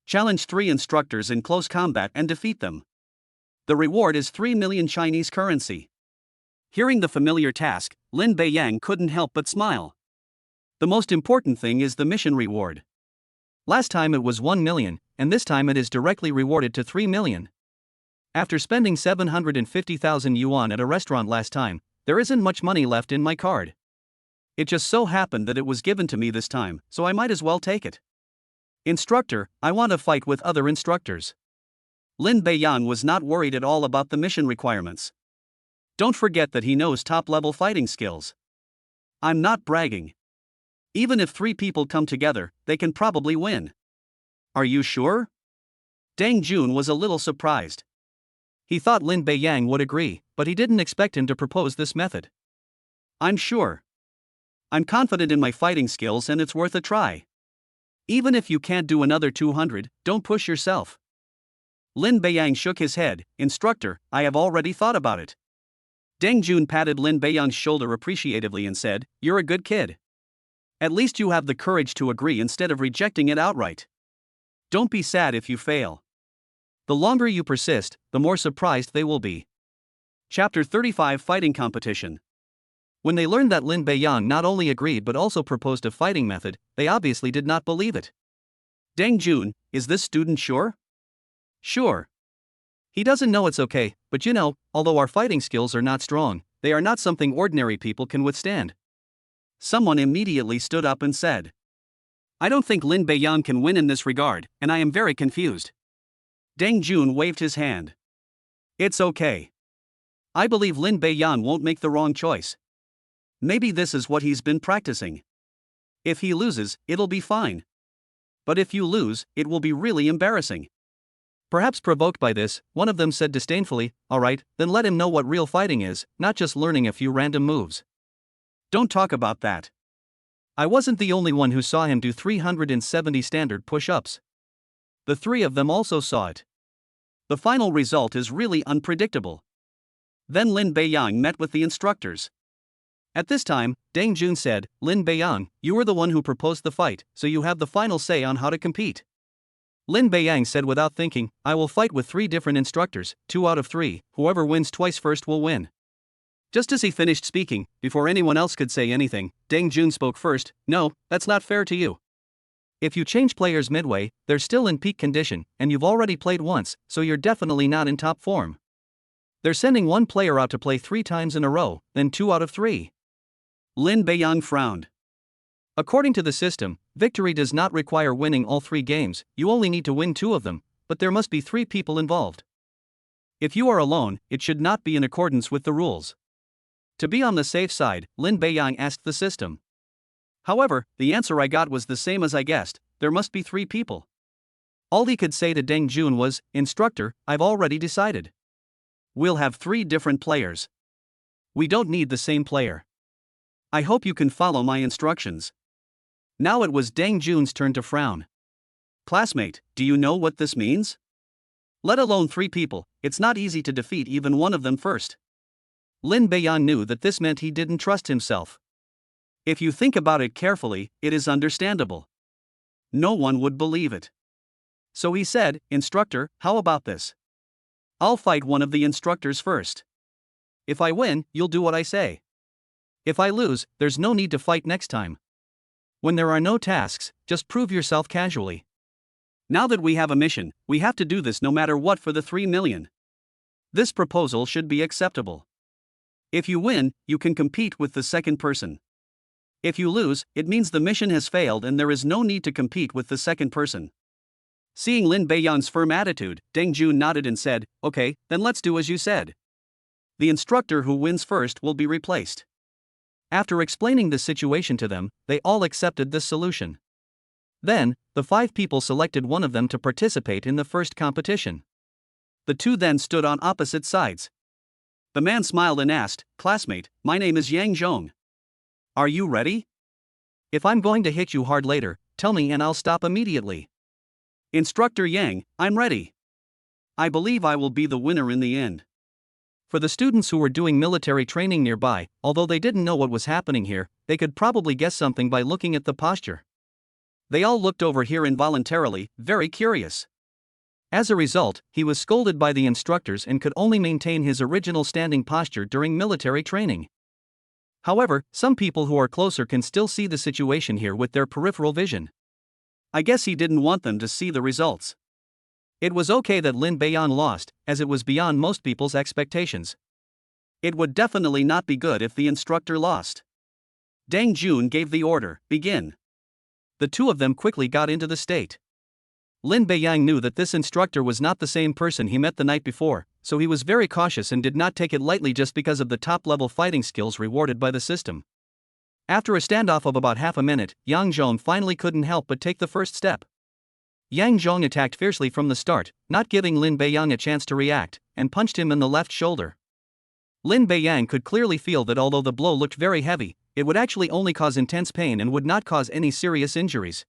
Challenge 3 instructors in close combat and defeat them. The reward is 3 million Chinese currency." Hearing the familiar task, Lin Beiyang couldn't help but smile. The most important thing is the mission reward. Last time it was 1 million, and this time it is directly rewarded to 3 million. After spending 750,000 yuan at a restaurant last time, there isn't much money left in my card. It just so happened that it was given to me this time, so I might as well take it. Instructor, I want to fight with other instructors. Lin Beiyang was not worried at all about the mission requirements. Don't forget that he knows top-level fighting skills. I'm not bragging. Even if 3 people come together, they can probably win. Are you sure? Deng Jun was a little surprised. He thought Lin Beiyang would agree, but he didn't expect him to propose this method. I'm sure. I'm confident in my fighting skills and it's worth a try. Even if you can't do another 200, don't push yourself. Lin Beiyang shook his head. Instructor, I have already thought about it. Deng Jun patted Lin Beiyang's shoulder appreciatively and said, "You're a good kid. At least you have the courage to agree instead of rejecting it outright. Don't be sad if you fail. The longer you persist, the more surprised they will be." Chapter 35 Fighting Competition. When they learned that Lin Beiyang not only agreed but also proposed a fighting method, they obviously did not believe it. "Deng Jun, is this student sure?" "Sure. He doesn't know it's okay, but you know, although our fighting skills are not strong, they are not something ordinary people can withstand." Someone immediately stood up and said, "I don't think Lin Beiyang can win in this regard, and I am very confused." Deng Jun waved his hand. "It's okay. I believe Lin Beiyang won't make the wrong choice. Maybe this is what he's been practicing. If he loses, it'll be fine. But if you lose, it will be really embarrassing." Perhaps provoked by this, one of them said disdainfully, "All right, then let him know what real fighting is, not just learning a few random moves." "Don't talk about that. I wasn't the only one who saw him do 370 standard push-ups. The 3 of them also saw it. The final result is really unpredictable." Then Lin Beiyang met with the instructors. At this time, Deng Jun said, "Lin Beiyang, you were the one who proposed the fight, so you have the final say on how to compete." Lin Beiyang said without thinking, "I will fight with 3 different instructors, 2 out of 3, whoever wins twice first will win." Just as he finished speaking, before anyone else could say anything, Deng Jun spoke first. "No, that's not fair to you. If you change players midway, they're still in peak condition, and you've already played once, so you're definitely not in top form. They're sending one player out to play 3 times in a row, then 2 out of 3. Lin Beiyang frowned. According to the system, victory does not require winning all 3 games, you only need to win 2 of them, but there must be 3 people involved. If you are alone, it should not be in accordance with the rules. To be on the safe side, Lin Beiyang asked the system. However, the answer I got was the same as I guessed: there must be 3 people. All he could say to Deng Jun was, "Instructor, I've already decided. We'll have 3 different players. We don't need the same player. I hope you can follow my instructions." Now it was Deng Jun's turn to frown. "Classmate, do you know what this means? Let alone 3 people, it's not easy to defeat even one of them first." Lin Beiyang knew that this meant he didn't trust himself. If you think about it carefully, it is understandable. No one would believe it. So he said, "Instructor, how about this? I'll fight one of the instructors first. If I win, you'll do what I say. If I lose, there's no need to fight next time. When there are no tasks, just prove yourself casually. Now that we have a mission, we have to do this no matter what for the 3 million. This proposal should be acceptable. If you win, you can compete with the second person. If you lose, it means the mission has failed and there is no need to compete with the second person." Seeing Lin Beiyang's firm attitude, Deng Jun nodded and said, "Okay, then let's do as you said. The instructor who wins first will be replaced." After explaining the situation to them, they all accepted this solution. Then, the 5 people selected one of them to participate in the first competition. The 2 then stood on opposite sides. The man smiled and asked, "Classmate, my name is Yang Zhong. Are you ready? If I'm going to hit you hard later, tell me and I'll stop immediately." "Instructor Yang, I'm ready. I believe I will be the winner in the end." For the students who were doing military training nearby, although they didn't know what was happening here, they could probably guess something by looking at the posture. They all looked over here involuntarily, very curious. As a result, he was scolded by the instructors and could only maintain his original standing posture during military training. However, some people who are closer can still see the situation here with their peripheral vision. I guess he didn't want them to see the results. It was okay that Lin Beiyang lost, as it was beyond most people's expectations. It would definitely not be good if the instructor lost. Deng Jun gave the order, "Begin." The 2 of them quickly got into the state. Lin Beiyang knew that this instructor was not the same person he met the night before, so he was very cautious and did not take it lightly just because of the top-level fighting skills rewarded by the system. After a standoff of about half a minute, Yang Zhong finally couldn't help but take the first step. Yang Zhong attacked fiercely from the start, not giving Lin Beiyang a chance to react, and punched him in the left shoulder. Lin Beiyang could clearly feel that although the blow looked very heavy, it would actually only cause intense pain and would not cause any serious injuries.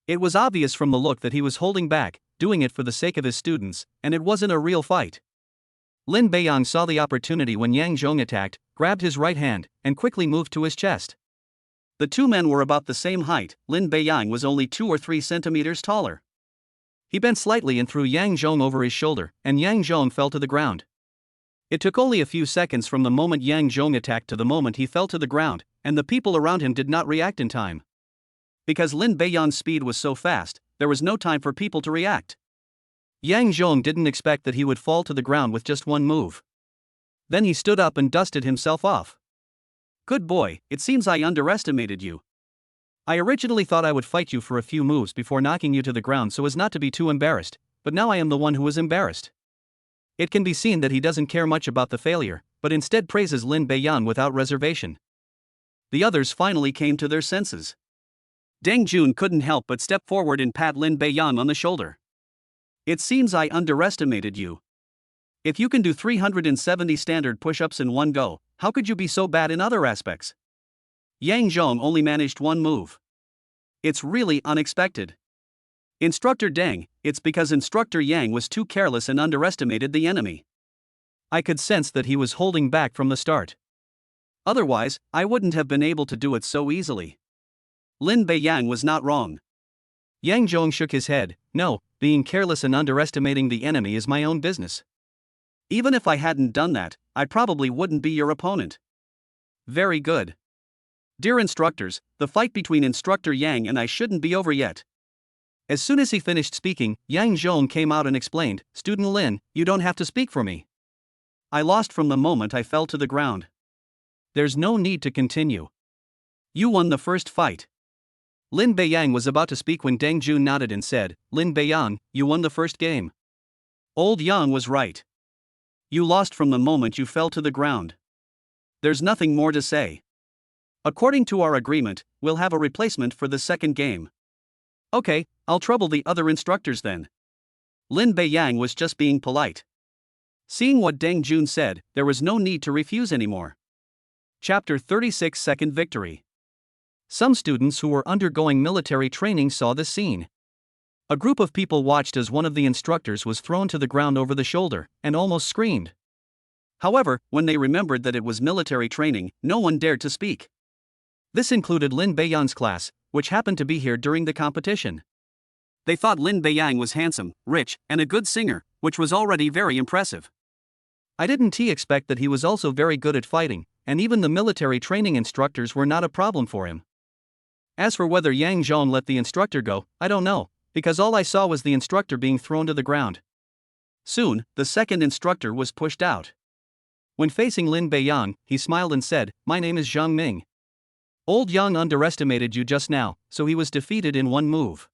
It was obvious from the look that he was holding back, doing it for the sake of his students, and it wasn't a real fight. Lin Beiyang saw the opportunity when Yang Zhong attacked, grabbed his right hand, and quickly moved to his chest. The 2 men were about the same height. Lin Beiyang was only 2 or 3 centimeters taller. He bent slightly and threw Yang Zhong over his shoulder, and Yang Zhong fell to the ground. It took only a few seconds from the moment Yang Zhong attacked to the moment he fell to the ground, and the people around him did not react in time. Because Lin Beiyang's speed was so fast, there was no time for people to react. Yang Zhong didn't expect that he would fall to the ground with just one move. Then he stood up and dusted himself off. "Good boy, it seems I underestimated you. I originally thought I would fight you for a few moves before knocking you to the ground so as not to be too embarrassed, but now I am the one who is embarrassed." It can be seen that he doesn't care much about the failure, but instead praises Lin Beiyang without reservation. The others finally came to their senses. Deng Jun couldn't help but step forward and pat Lin Beiyang on the shoulder. "It seems I underestimated you. If you can do 370 standard push-ups in one go, how could you be so bad in other aspects?" Yang Zhong only managed one move. "It's really unexpected. Instructor Deng, it's because Instructor Yang was too careless and underestimated the enemy. I could sense that he was holding back from the start. Otherwise, I wouldn't have been able to do it so easily." Lin Beiyang was not wrong. Yang Zhong shook his head. "No, being careless and underestimating the enemy is my own business. Even if I hadn't done that, I probably wouldn't be your opponent." "Very good. Dear instructors, the fight between Instructor Yang and I shouldn't be over yet." As soon as he finished speaking, Yang Zhong came out and explained, "Student Lin, you don't have to speak for me. I lost from the moment I fell to the ground. There's no need to continue. You won the first fight." Lin Beiyang was about to speak when Deng Jun nodded and said, "Lin Beiyang, you won the first game. Old Yang was right. You lost from the moment you fell to the ground. There's nothing more to say. According to our agreement, we'll have a replacement for the second game. Okay, I'll trouble the other instructors then. Lin Beiyang was just being polite. Seeing what Deng Jun said, there was no need to refuse anymore. Chapter 36 Second Victory. Some students who were undergoing military training saw this scene. A group of people watched as one of the instructors was thrown to the ground over the shoulder, and almost screamed. However, when they remembered that it was military training, no one dared to speak. This included Lin Beiyang's class, which happened to be here during the competition. They thought Lin Beiyang was handsome, rich, and a good singer, which was already very impressive. I didn't expect that he was also very good at fighting, and even the military training instructors were not a problem for him. As for whether Yang Zhong let the instructor go, I don't know, because all I saw was the instructor being thrown to the ground. Soon, the second instructor was pushed out. When facing Lin Beiyang, he smiled and said, "My name is Zhang Ming. Old Yang underestimated you just now, so he was defeated in one move.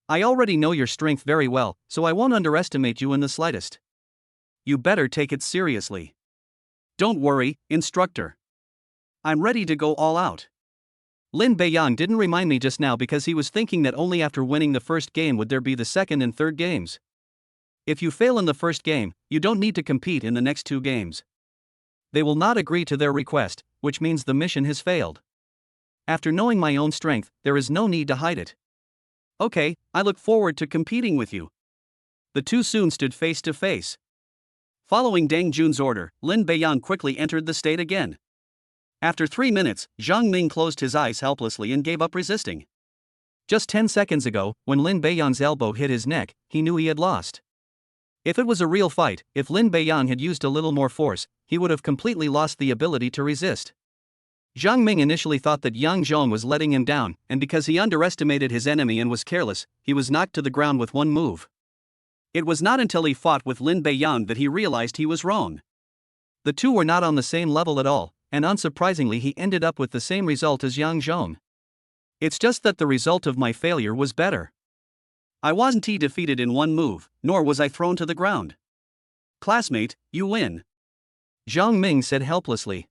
I already know your strength very well, so I won't underestimate you in the slightest. You better take it seriously. Don't worry, instructor. I'm ready to go all out." Lin Beiyang didn't remind me just now because he was thinking that only after winning the first game would there be the second and third games. If you fail in the first game, you don't need to compete in the next two games. They will not agree to their request, which means the mission has failed. After knowing my own strength, there is no need to hide it. Okay, I look forward to competing with you. The two soon stood face to face. Following Deng Jun's order, Lin Beiyang quickly entered the state again. After 3 minutes, Zhang Ming closed his eyes helplessly and gave up resisting. Just 10 seconds ago, when Lin Beiyang's elbow hit his neck, he knew he had lost. If it was a real fight, if Lin Beiyang had used a little more force, he would have completely lost the ability to resist. Zhang Ming initially thought that Yang Zhong was letting him down, and because he underestimated his enemy and was careless, he was knocked to the ground with one move. It was not until he fought with Lin Beiyang that he realized he was wrong. The two were not on the same level at all, and unsurprisingly he ended up with the same result as Yang Zhong. It's just that the result of my failure was better. I wasn't defeated in one move, nor was I thrown to the ground. Classmate, you win. Zhang Ming said helplessly.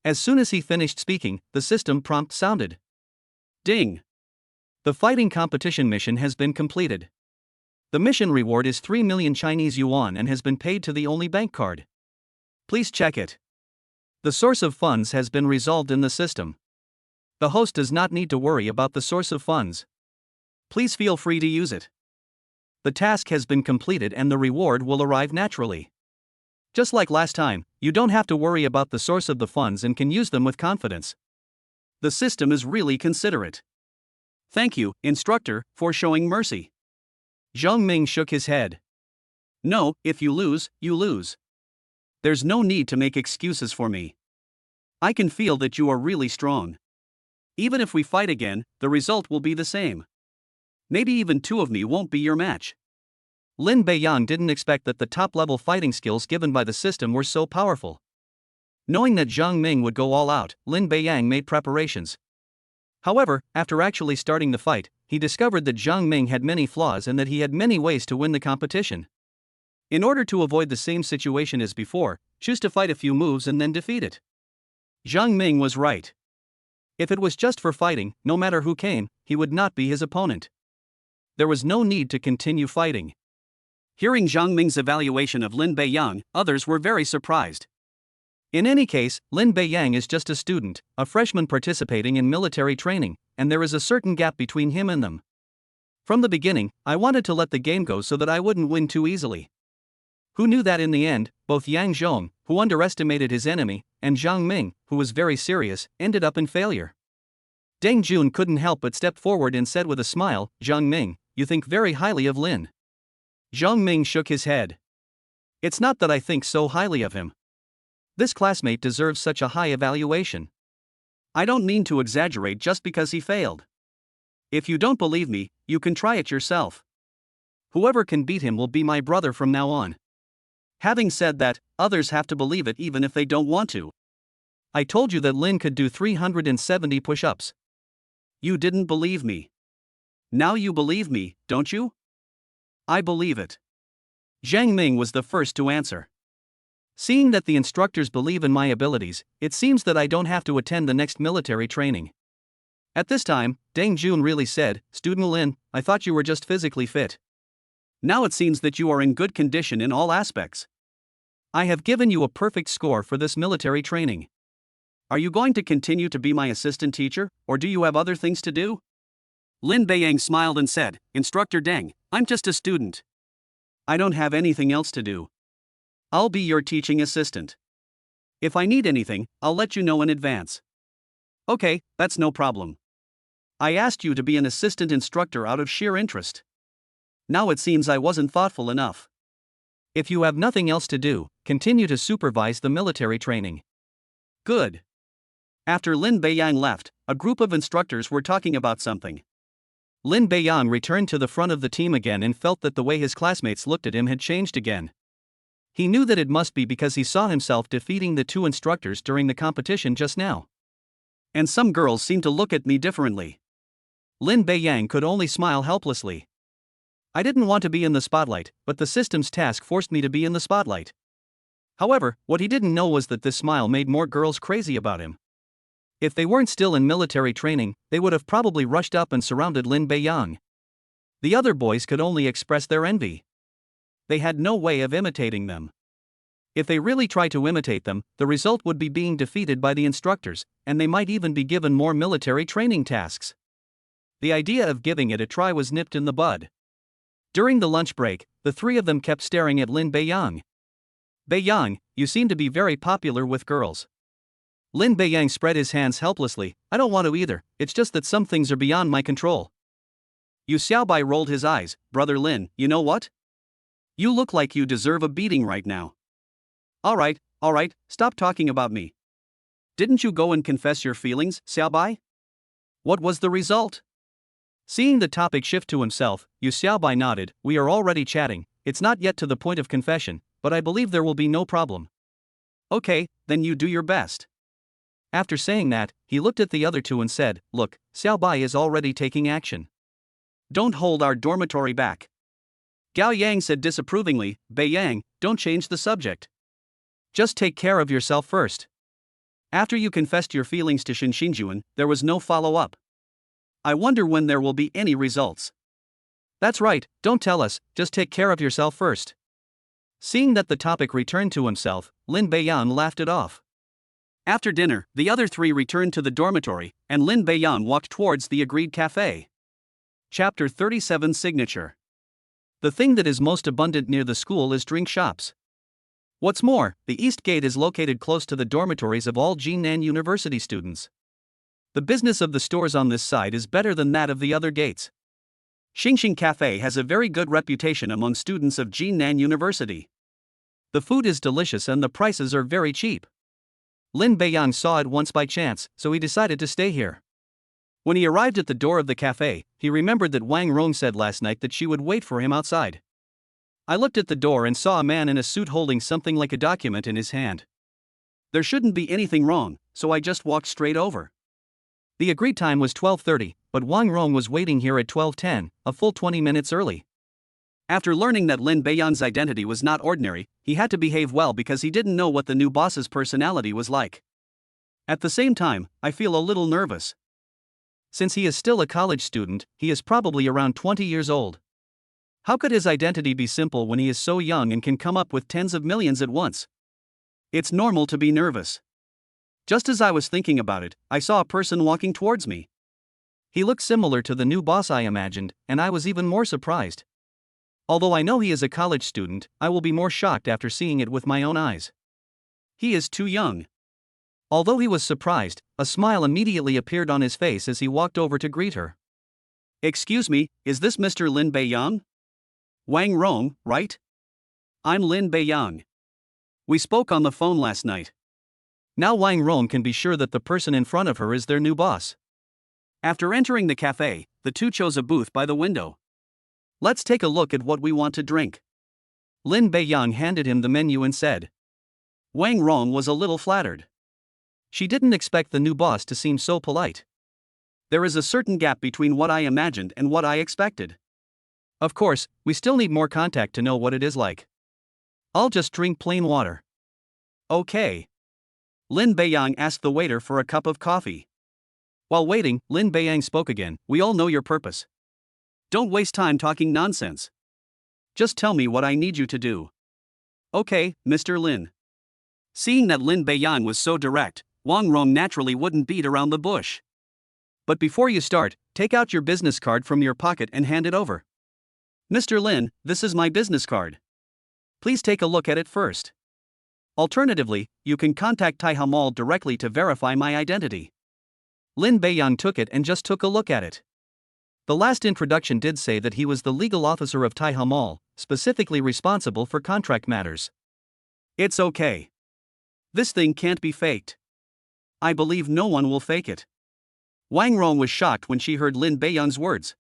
As soon as he finished speaking, the system prompt sounded. Ding! The fighting competition mission has been completed. The mission reward is 3 million Chinese yuan and has been paid to the only bank card. Please check it. The source of funds has been resolved in the system. The host does not need to worry about the source of funds. Please feel free to use it. The task has been completed and the reward will arrive naturally. Just like last time, you don't have to worry about the source of the funds and can use them with confidence. The system is really considerate. Thank you, instructor, for showing mercy. Zhang Ming shook his head. No, if you lose, you lose. There's no need to make excuses for me. I can feel that you are really strong. Even if we fight again, the result will be the same. Maybe even two of me won't be your match. Lin Beiyang didn't expect that the top-level fighting skills given by the system were so powerful. Knowing that Zhang Ming would go all out, Lin Beiyang made preparations. However, after actually starting the fight, he discovered that Zhang Ming had many flaws and that he had many ways to win the competition. In order to avoid the same situation as before, choose to fight a few moves and then defeat it. Zhang Ming was right. If it was just for fighting, no matter who came, he would not be his opponent. There was no need to continue fighting. Hearing Zhang Ming's evaluation of Lin Beiyang, others were very surprised. In any case, Lin Beiyang is just a student, a freshman participating in military training, and there is a certain gap between him and them. From the beginning, I wanted to let the game go so that I wouldn't win too easily. Who knew that in the end, both Yang Zhong, who underestimated his enemy, and Zhang Ming, who was very serious, ended up in failure. Deng Jun couldn't help but step forward and said with a smile, "Zhang Ming, you think very highly of Lin." Zhang Ming shook his head. It's not that I think so highly of him. This classmate deserves such a high evaluation. I don't mean to exaggerate just because he failed. If you don't believe me, you can try it yourself. Whoever can beat him will be my brother from now on. Having said that, others have to believe it even if they don't want to. I told you that Lin could do 370 push-ups. You didn't believe me. Now you believe me, don't you? I believe it. Zhang Ming was the first to answer. Seeing that the instructors believe in my abilities, it seems that I don't have to attend the next military training. At this time, Deng Jun really said, "Student Lin, I thought you were just physically fit. Now it seems that you are in good condition in all aspects. I have given you a perfect score for this military training. Are you going to continue to be my assistant teacher, or do you have other things to do?" Lin Beiyang smiled and said, "Instructor Deng, I'm just a student. I don't have anything else to do. I'll be your teaching assistant. If I need anything, I'll let you know in advance." "Okay, that's no problem. I asked you to be an assistant instructor out of sheer interest. Now it seems I wasn't thoughtful enough. If you have nothing else to do, continue to supervise the military training." "Good." After Lin Beiyang left, a group of instructors were talking about something. Lin Beiyang returned to the front of the team again and felt that the way his classmates looked at him had changed again. He knew that it must be because he saw himself defeating the two instructors during the competition just now. "And some girls seem to look at me differently." Lin Beiyang could only smile helplessly. "I didn't want to be in the spotlight, but the system's task forced me to be in the spotlight." However, what he didn't know was that this smile made more girls crazy about him. If they weren't still in military training, they would have probably rushed up and surrounded Lin Beiyang. The other boys could only express their envy. They had no way of imitating them. If they really tried to imitate them, the result would be being defeated by the instructors, and they might even be given more military training tasks. The idea of giving it a try was nipped in the bud. During the lunch break, the three of them kept staring at Lin Beiyang. "Beiyang, you seem to be very popular with girls." Lin Beiyang spread his hands helplessly. "I don't want to either, it's just that some things are beyond my control." Yu Xiaobai rolled his eyes. "Brother Lin, you know what? You look like you deserve a beating right now." Alright, stop talking about me. Didn't you go and confess your feelings, Xiaobai? What was the result?" Seeing the topic shift to himself, Yu Xiaobai nodded. "We are already chatting, it's not yet to the point of confession, but I believe there will be no problem." "Okay, then you do your best." After saying that, he looked at the other two and said, "Look, Xiaobai is already taking action. Don't hold our dormitory back." Gao Yang said disapprovingly, "Beiyang, don't change the subject. Just take care of yourself first." After you confessed your feelings to Shin Xinjuan, there was no follow-up. I wonder when there will be any results. That's right, don't tell us, just take care of yourself first. Seeing that the topic returned to himself, Lin Beiyang laughed it off. After dinner, the other three returned to the dormitory, and Lin Beiyang walked towards the agreed cafe. Chapter 37 Signature. The thing that is most abundant near the school is drink shops. What's more, the East Gate is located close to the dormitories of all Jinan University students. The business of the stores on this side is better than that of the other gates. Xingxing Cafe has a very good reputation among students of Jinan University. The food is delicious and the prices are very cheap. Lin Beiyang saw it once by chance, so he decided to stay here. When he arrived at the door of the cafe, he remembered that Wang Rong said last night that she would wait for him outside. I looked at the door and saw a man in a suit holding something like a document in his hand. There shouldn't be anything wrong, so I just walked straight over. The agreed time was 12:30, but Wang Rong was waiting here at 12:10, a full 20 minutes early. After learning that Lin Beiyang's identity was not ordinary, he had to behave well because he didn't know what the new boss's personality was like. At the same time, I feel a little nervous. Since he is still a college student, he is probably around 20 years old. How could his identity be simple when he is so young and can come up with tens of millions at once? It's normal to be nervous. Just as I was thinking about it, I saw a person walking towards me. He looked similar to the new boss I imagined, and I was even more surprised. Although I know he is a college student, I will be more shocked after seeing it with my own eyes. He is too young. Although he was surprised, a smile immediately appeared on his face as he walked over to greet her. "Excuse me, is this Mr. Lin Beiyang?" "Wang Rong, right? I'm Lin Beiyang. We spoke on the phone last night." Now Wang Rong can be sure that the person in front of her is their new boss. After entering the cafe, the two chose a booth by the window. "Let's take a look at what we want to drink." Lin Beiyang handed him the menu and said. Wang Rong was a little flattered. She didn't expect the new boss to seem so polite. There is a certain gap between what I imagined and what I expected. Of course, we still need more contact to know what it is like. I'll just drink plain water. Okay. Lin Beiyang asked the waiter for a cup of coffee. While waiting, Lin Beiyang spoke again. We all know your purpose. Don't waste time talking nonsense. Just tell me what I need you to do. Okay, Mr. Lin. Seeing that Lin Beiyang was so direct, Wang Rong naturally wouldn't beat around the bush. But before you start, take out your business card from your pocket and hand it over. Mr. Lin, this is my business card. Please take a look at it first. Alternatively, you can contact Taiha Mall directly to verify my identity. Lin Beiyang took it and just took a look at it. The last introduction did say that he was the legal officer of Taiha Mall, specifically responsible for contract matters. It's okay. This thing can't be faked. I believe no one will fake it. Wang Rong was shocked when she heard Lin Beiyang's words.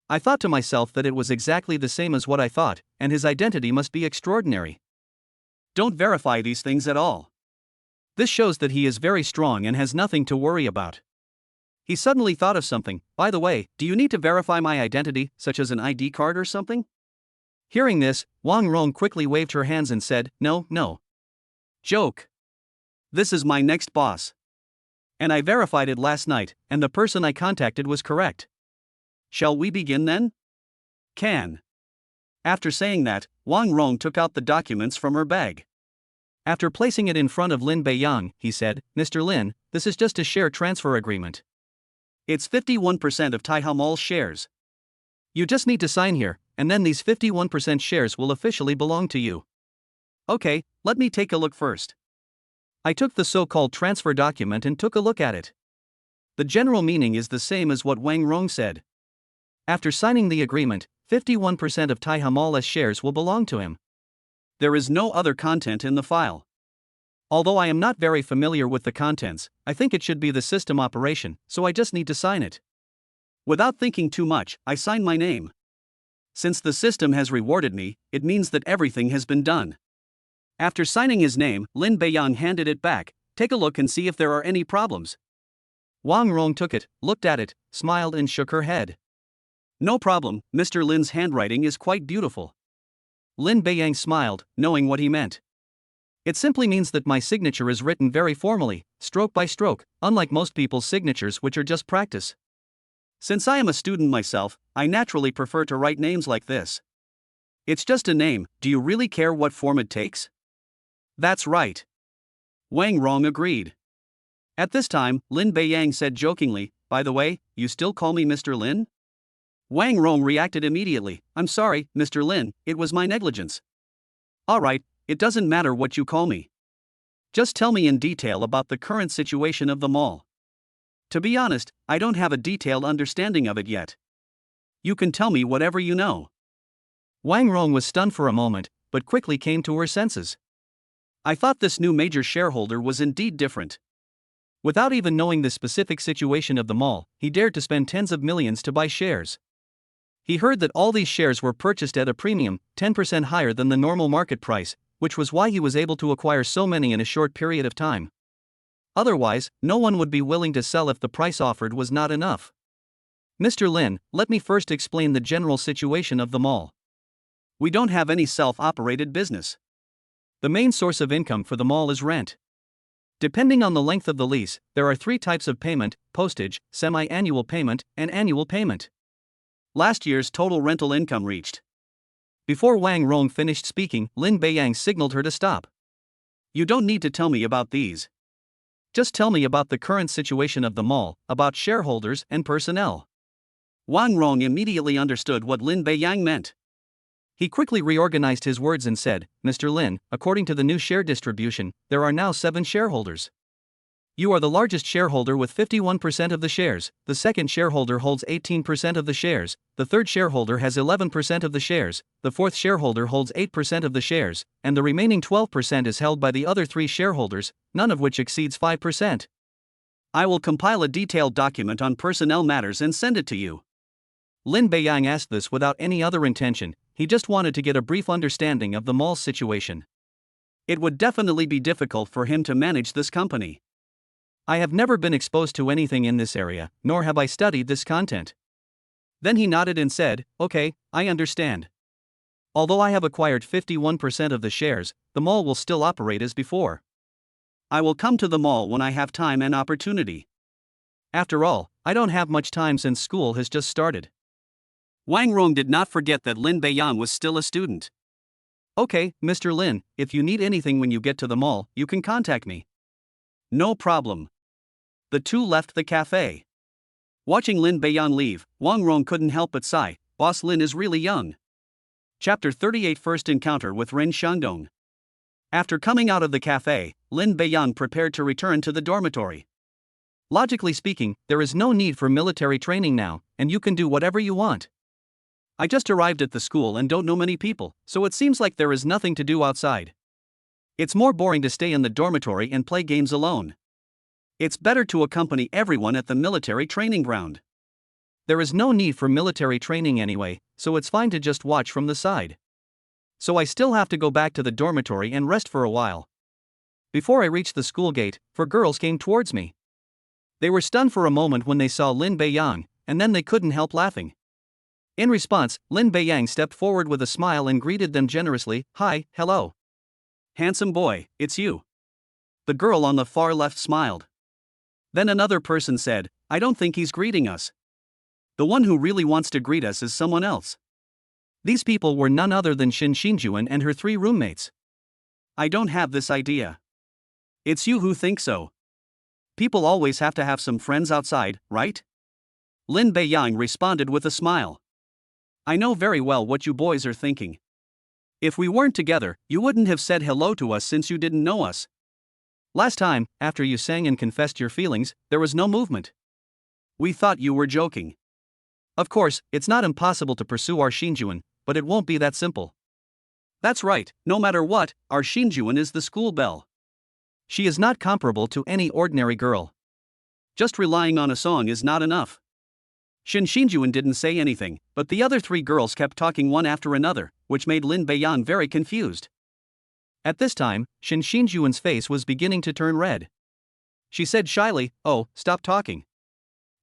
I thought to myself that it was exactly the same as what I thought, and his identity must be extraordinary. Don't verify these things at all. This shows that he is very strong and has nothing to worry about. He suddenly thought of something. By the way, do you need to verify my identity, such as an ID card or something? Hearing this, Wang Rong quickly waved her hands and said, No. Joke. This is my next boss. And I verified it last night, and the person I contacted was correct. Shall we begin then? Can. After saying that, Wang Rong took out the documents from her bag. After placing it in front of Lin Beiyang, he said, Mr. Lin, this is just a share transfer agreement. It's 51% of Taiha Mall's shares. You just need to sign here, and then these 51% shares will officially belong to you. Okay, let me take a look first. I took the so-called transfer document and took a look at it. The general meaning is the same as what Wang Rong said. After signing the agreement, 51% of Taiha Mall's shares will belong to him. There is no other content in the file. Although I am not very familiar with the contents, I think it should be the system operation, so I just need to sign it. Without thinking too much, I sign my name. Since the system has rewarded me, it means that everything has been done. After signing his name, Lin Beiyang handed it back. Take a look and see if there are any problems. Wang Rong took it, looked at it, smiled and shook her head. No problem, Mr. Lin's handwriting is quite beautiful. Lin Beiyang smiled, knowing what he meant. It simply means that my signature is written very formally, stroke by stroke, unlike most people's signatures which are just practice. Since I am a student myself, I naturally prefer to write names like this. It's just a name, do you really care what form it takes? That's right. Wang Rong agreed. At this time, Lin Beiyang said jokingly, by the way, you still call me Mr. Lin? Wang Rong reacted immediately, I'm sorry, Mr. Lin, it was my negligence. Alright, it doesn't matter what you call me. Just tell me in detail about the current situation of the mall. To be honest, I don't have a detailed understanding of it yet. You can tell me whatever you know. Wang Rong was stunned for a moment, but quickly came to her senses. I thought this new major shareholder was indeed different. Without even knowing the specific situation of the mall, he dared to spend tens of millions to buy shares. He heard that all these shares were purchased at a premium, 10% higher than the normal market price, which was why he was able to acquire so many in a short period of time. Otherwise, no one would be willing to sell if the price offered was not enough. Mr. Lin, let me first explain the general situation of the mall. We don't have any self-operated business. The main source of income for the mall is rent. Depending on the length of the lease, there are 3 types of payment: postage, semi-annual payment, and annual payment. Last year's total rental income reached. Before Wang Rong finished speaking, Lin Beiyang signaled her to stop. You don't need to tell me about these. Just tell me about the current situation of the mall, about shareholders and personnel. Wang Rong immediately understood what Lin Beiyang meant. He quickly reorganized his words and said, Mr. Lin, according to the new share distribution, there are now 7 shareholders. You are the largest shareholder with 51% of the shares, the second shareholder holds 18% of the shares, the third shareholder has 11% of the shares, the fourth shareholder holds 8% of the shares, and the remaining 12% is held by the other 3 shareholders, none of which exceeds 5%. I will compile a detailed document on personnel matters and send it to you. Lin Beiyang asked this without any other intention, he just wanted to get a brief understanding of the mall's situation. It would definitely be difficult for him to manage this company. I have never been exposed to anything in this area, nor have I studied this content. Then he nodded and said, okay, I understand. Although I have acquired 51% of the shares, the mall will still operate as before. I will come to the mall when I have time and opportunity. After all, I don't have much time since school has just started. Wang Rong did not forget that Lin Beiyan was still a student. Okay, Mr. Lin, if you need anything when you get to the mall, you can contact me. No problem. The two left the cafe. Watching Lin Beiyan leave, Wang Rong couldn't help but sigh. Boss Lin is really young. Chapter 38 First Encounter with Ren Xiangdong. After coming out of the cafe, Lin Beiyan prepared to return to the dormitory. Logically speaking, there is no need for military training now, and you can do whatever you want. I just arrived at the school and don't know many people, so it seems like there is nothing to do outside. It's more boring to stay in the dormitory and play games alone. It's better to accompany everyone at the military training ground. There is no need for military training anyway, so it's fine to just watch from the side. So I still have to go back to the dormitory and rest for a while. Before I reached the school gate, 4 girls came towards me. They were stunned for a moment when they saw Lin Beiyang, and then they couldn't help laughing. In response, Lin Beiyang stepped forward with a smile and greeted them generously. Hi, hello. Handsome boy, it's you. The girl on the far left smiled. Then another person said, I don't think he's greeting us. The one who really wants to greet us is someone else. These people were none other than Xin Xinjuan and her 3 roommates. I don't have this idea. It's you who think so. People always have to have some friends outside, right? Lin Beiyang responded with a smile. I know very well what you boys are thinking. If we weren't together, you wouldn't have said hello to us since you didn't know us. Last time, after you sang and confessed your feelings, there was no movement. We thought you were joking. Of course, it's not impossible to pursue our Xinjuan, but it won't be that simple. That's right, no matter what, our Xinjuan is the school belle. She is not comparable to any ordinary girl. Just relying on a song is not enough. Xin Xinjuan didn't say anything, but the other 3 girls kept talking one after another, which made Lin Beiyan very confused. At this time, Xin Xinjuan's face was beginning to turn red. She said shyly, oh, stop talking.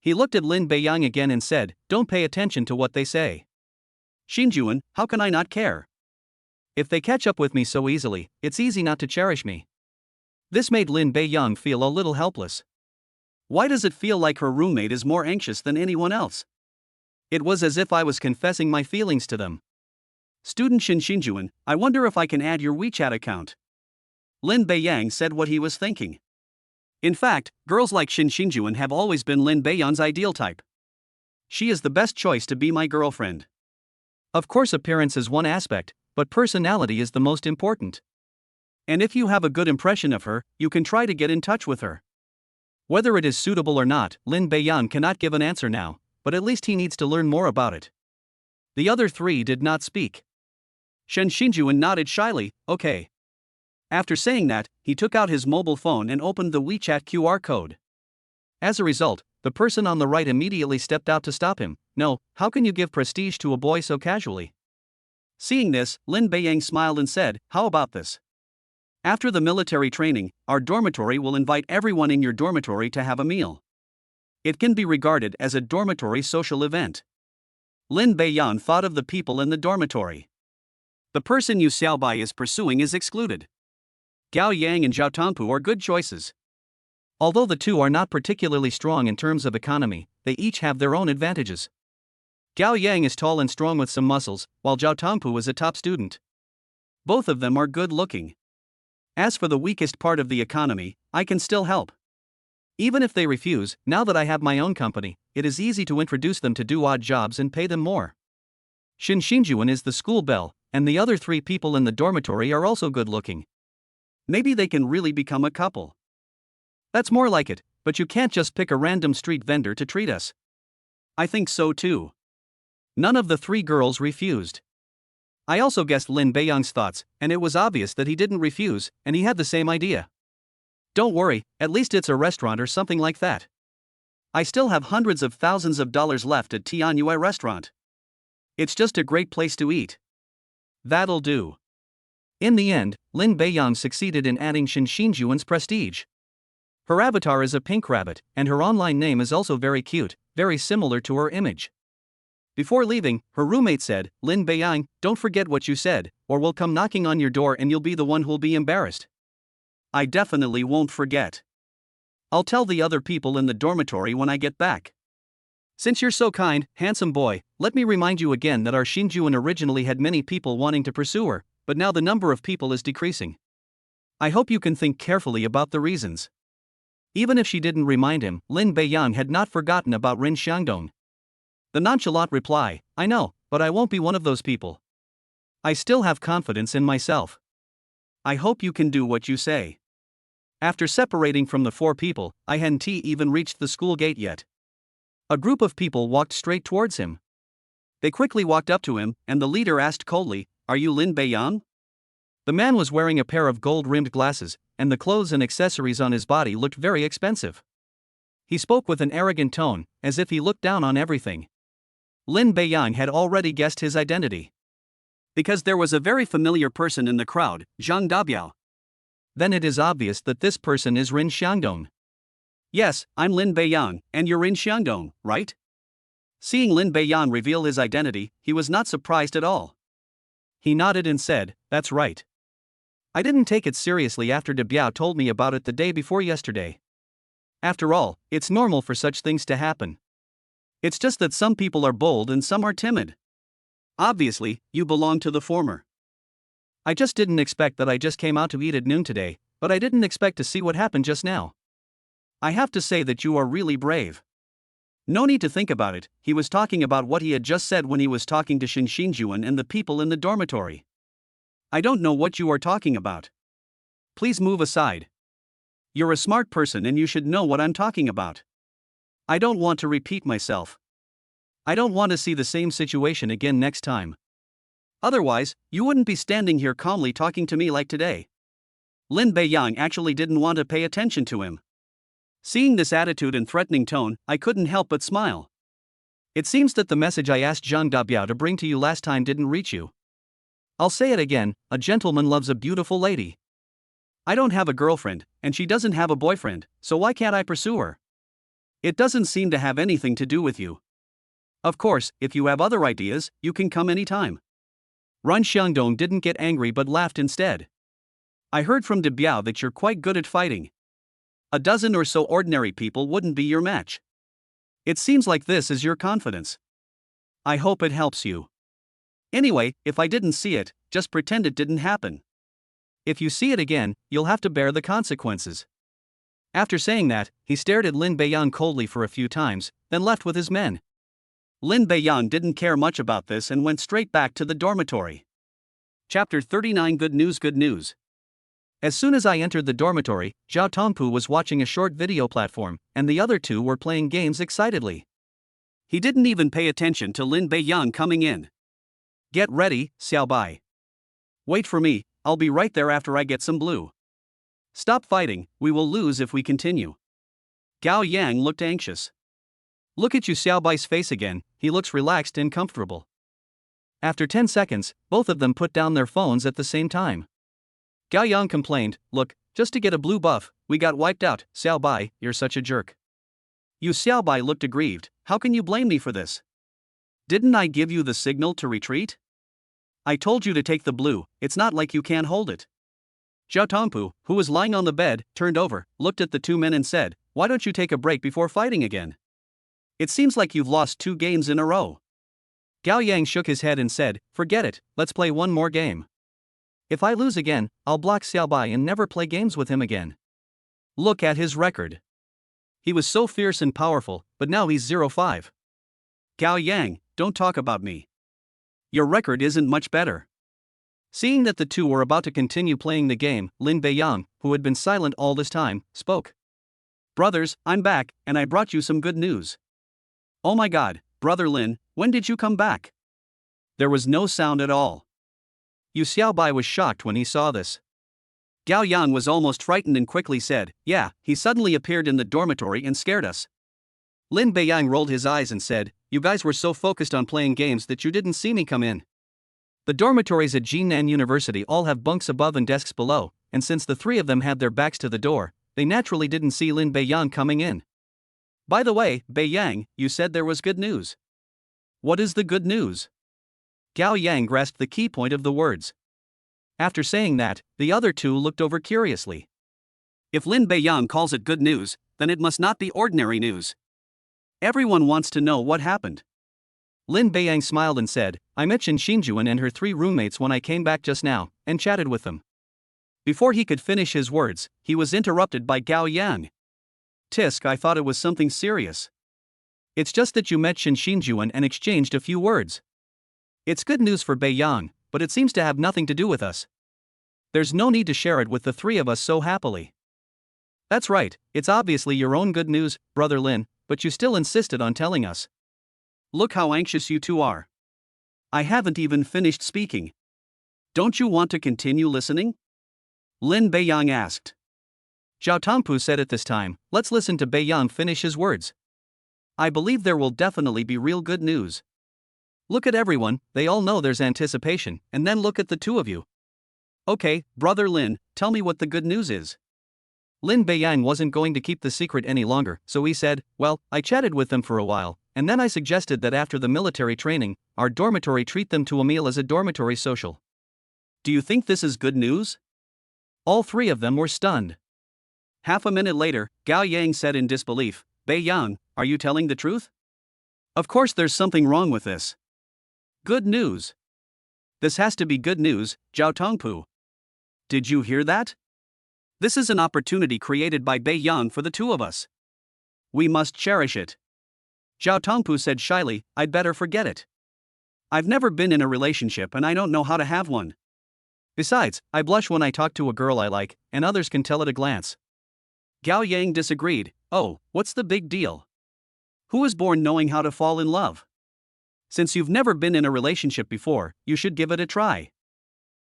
He looked at Lin Beiyang again and said, don't pay attention to what they say. Xinjuan, how can I not care? If they catch up with me so easily, it's easy not to cherish me. This made Lin Beiyang feel a little helpless. Why does it feel like her roommate is more anxious than anyone else? It was as if I was confessing my feelings to them. Student Xin Xinjuan, I wonder if I can add your WeChat account. Lin Beiyang said what he was thinking. In fact, girls like Xin Xinjuan have always been Lin Beiyang's ideal type. She is the best choice to be my girlfriend. Of course, appearance is one aspect, but personality is the most important. And if you have a good impression of her, you can try to get in touch with her. Whether it is suitable or not, Lin Beiyang cannot give an answer now, but at least he needs to learn more about it. The other 3 did not speak. Shen Xinjuan nodded shyly, okay. After saying that, he took out his mobile phone and opened the WeChat QR code. As a result, the person on the right immediately stepped out to stop him. No, how can you give prestige to a boy so casually? Seeing this, Lin Beiyang smiled and said, how about this? After the military training, our dormitory will invite everyone in your dormitory to have a meal. It can be regarded as a dormitory social event. Lin Beiyan thought of the people in the dormitory. The person Yu Xiaobai is pursuing is excluded. Gao Yang and Zhao Tongpu are good choices. Although the 2 are not particularly strong in terms of economy, they each have their own advantages. Gao Yang is tall and strong with some muscles, while Zhao Tongpu is a top student. Both of them are good looking. As for the weakest part of the economy, I can still help. Even if they refuse, now that I have my own company, it is easy to introduce them to do odd jobs and pay them more. Xin Xinjuan is the school belle, and the other 3 people in the dormitory are also good looking. Maybe they can really become a couple. That's more like it, but you can't just pick a random street vendor to treat us. I think so too. None of the 3 girls refused. I also guessed Lin Beiyang's thoughts, and it was obvious that he didn't refuse, and he had the same idea. Don't worry, at least it's a restaurant or something like that. I still have hundreds of thousands of dollars left at Tianyue restaurant. It's just a great place to eat. That'll do. In the end, Lin Beiyang succeeded in adding Xin Xinjuan's prestige. Her avatar is a pink rabbit, and her online name is also very cute, very similar to her image. Before leaving, her roommate said, Lin Beiyang, don't forget what you said, or we'll come knocking on your door and you'll be the one who'll be embarrassed. I definitely won't forget. I'll tell the other people in the dormitory when I get back. Since you're so kind, handsome boy, let me remind you again that our Shinjuan originally had many people wanting to pursue her, but now the number of people is decreasing. I hope you can think carefully about the reasons. Even if she didn't remind him, Lin Beiyang had not forgotten about Rin Xiangdong. The nonchalant reply, I know, but I won't be one of those people. I still have confidence in myself. I hope you can do what you say. After separating from the four people, I hadn't even reached the school gate yet. A group of people walked straight towards him. They quickly walked up to him, and the leader asked coldly, Are you Lin Beiyang? The man was wearing a pair of gold-rimmed glasses, and the clothes and accessories on his body looked very expensive. He spoke with an arrogant tone, as if he looked down on everything. Lin Beiyang had already guessed his identity. Because there was a very familiar person in the crowd, Zhang Dabiao. Then it is obvious that this person is Rin Xiangdong. Yes, I'm Lin Beiyang, and you're Rin Xiangdong, right? Seeing Lin Beiyang reveal his identity, he was not surprised at all. He nodded and said, That's right. I didn't take it seriously after De Biao told me about it the day before yesterday. After all, it's normal for such things to happen. It's just that some people are bold and some are timid. Obviously, you belong to the former. I just didn't expect that I just came out to eat at noon today, but I didn't expect to see what happened just now. I have to say that you are really brave. No need to think about it, he was talking about what he had just said when he was talking to Shinjuan and the people in the dormitory. I don't know what you are talking about. Please move aside. You're a smart person and you should know what I'm talking about. I don't want to repeat myself. I don't want to see the same situation again next time. Otherwise, you wouldn't be standing here calmly talking to me like today. Lin Beiyang actually didn't want to pay attention to him. Seeing this attitude and threatening tone, I couldn't help but smile. It seems that the message I asked Zhang Dabiao to bring to you last time didn't reach you. I'll say it again, a gentleman loves a beautiful lady. I don't have a girlfriend, and she doesn't have a boyfriend, so why can't I pursue her? It doesn't seem to have anything to do with you. Of course, if you have other ideas, you can come anytime. Ran Xiangdong didn't get angry but laughed instead. I heard from De Biao that you're quite good at fighting. A dozen or so ordinary people wouldn't be your match. It seems like this is your confidence. I hope it helps you. Anyway, if I didn't see it, just pretend it didn't happen. If you see it again, you'll have to bear the consequences. After saying that, he stared at Lin Beiyang coldly for a few times, then left with his men. Lin Beiyang didn't care much about this and went straight back to the dormitory. Chapter 39 Good News Good News. As soon as I entered the dormitory, Zhao Tongpu was watching a short video platform, and the other two were playing games excitedly. He didn't even pay attention to Lin Beiyang coming in. Get ready, Xiaobai. Wait for me, I'll be right there after I get some blue. Stop fighting, we will lose if we continue. Gao Yang looked anxious. Look at you Xiaobai's face again, he looks relaxed and comfortable. After 10 seconds, both of them put down their phones at the same time. Gao Yang complained, Look, just to get a blue buff, we got wiped out, Xiaobai, you're such a jerk. You Xiaobai looked aggrieved, how can you blame me for this? Didn't I give you the signal to retreat? I told you to take the blue, it's not like you can't hold it. Zhao Tongpu, who was lying on the bed, turned over, looked at the two men and said, Why don't you take a break before fighting again? It seems like you've lost 2 games in a row. Gao Yang shook his head and said, Forget it, let's play one more game. If I lose again, I'll block Xiaobai and never play games with him again. Look at his record. He was so fierce and powerful, but now he's 0-5. Gao Yang, don't talk about me. Your record isn't much better. Seeing that the two were about to continue playing the game, Lin Beiyang, who had been silent all this time, spoke. Brothers, I'm back, and I brought you some good news. Oh my god, Brother Lin, when did you come back? There was no sound at all. Yu Xiaobai was shocked when he saw this. Gao Yang was almost frightened and quickly said, Yeah, he suddenly appeared in the dormitory and scared us. Lin Beiyang rolled his eyes and said, You guys were so focused on playing games that you didn't see me come in. The dormitories at Jinan University all have bunks above and desks below, and since the 3 of them had their backs to the door, they naturally didn't see Lin Beiyang coming in. By the way, Beiyang, you said there was good news. What is the good news? Gao Yang grasped the key point of the words. After saying that, the other two looked over curiously. If Lin Beiyang calls it good news, then it must not be ordinary news. Everyone wants to know what happened. Lin Beiyang smiled and said, I met Shin Xinjuan and her 3 roommates when I came back just now, and chatted with them. Before he could finish his words, he was interrupted by Gao Yang. Tisk, I thought it was something serious. It's just that you met Shin Xinjuan and exchanged a few words. It's good news for Beiyang, but it seems to have nothing to do with us. There's no need to share it with the 3 of us so happily. That's right, it's obviously your own good news, Brother Lin, but you still insisted on telling us. Look how anxious you 2 are. I haven't even finished speaking. Don't you want to continue listening? Lin Beiyang asked. Zhao Tongpu said at this time, let's listen to Beiyang finish his words. I believe there will definitely be real good news. Look at everyone, they all know there's anticipation, and then look at the 2 of you. Okay, Brother Lin, tell me what the good news is. Lin Beiyang wasn't going to keep the secret any longer, so he said, well, I chatted with them for a while, and then I suggested that after the military training, our dormitory treat them to a meal as a dormitory social. Do you think this is good news? All 3 of them were stunned. Half a minute later, Gao Yang said in disbelief, Beiyang, are you telling the truth? Of course there's something wrong with this. Good news. This has to be good news, Zhao Tongpu. Did you hear that? This is an opportunity created by Beiyang for the 2 of us. We must cherish it. Zhao Tongpu said shyly, I'd better forget it. I've never been in a relationship and I don't know how to have one. Besides, I blush when I talk to a girl I like, and others can tell at a glance. Gao Yang disagreed, oh, what's the big deal? Who is born knowing how to fall in love? Since you've never been in a relationship before, you should give it a try.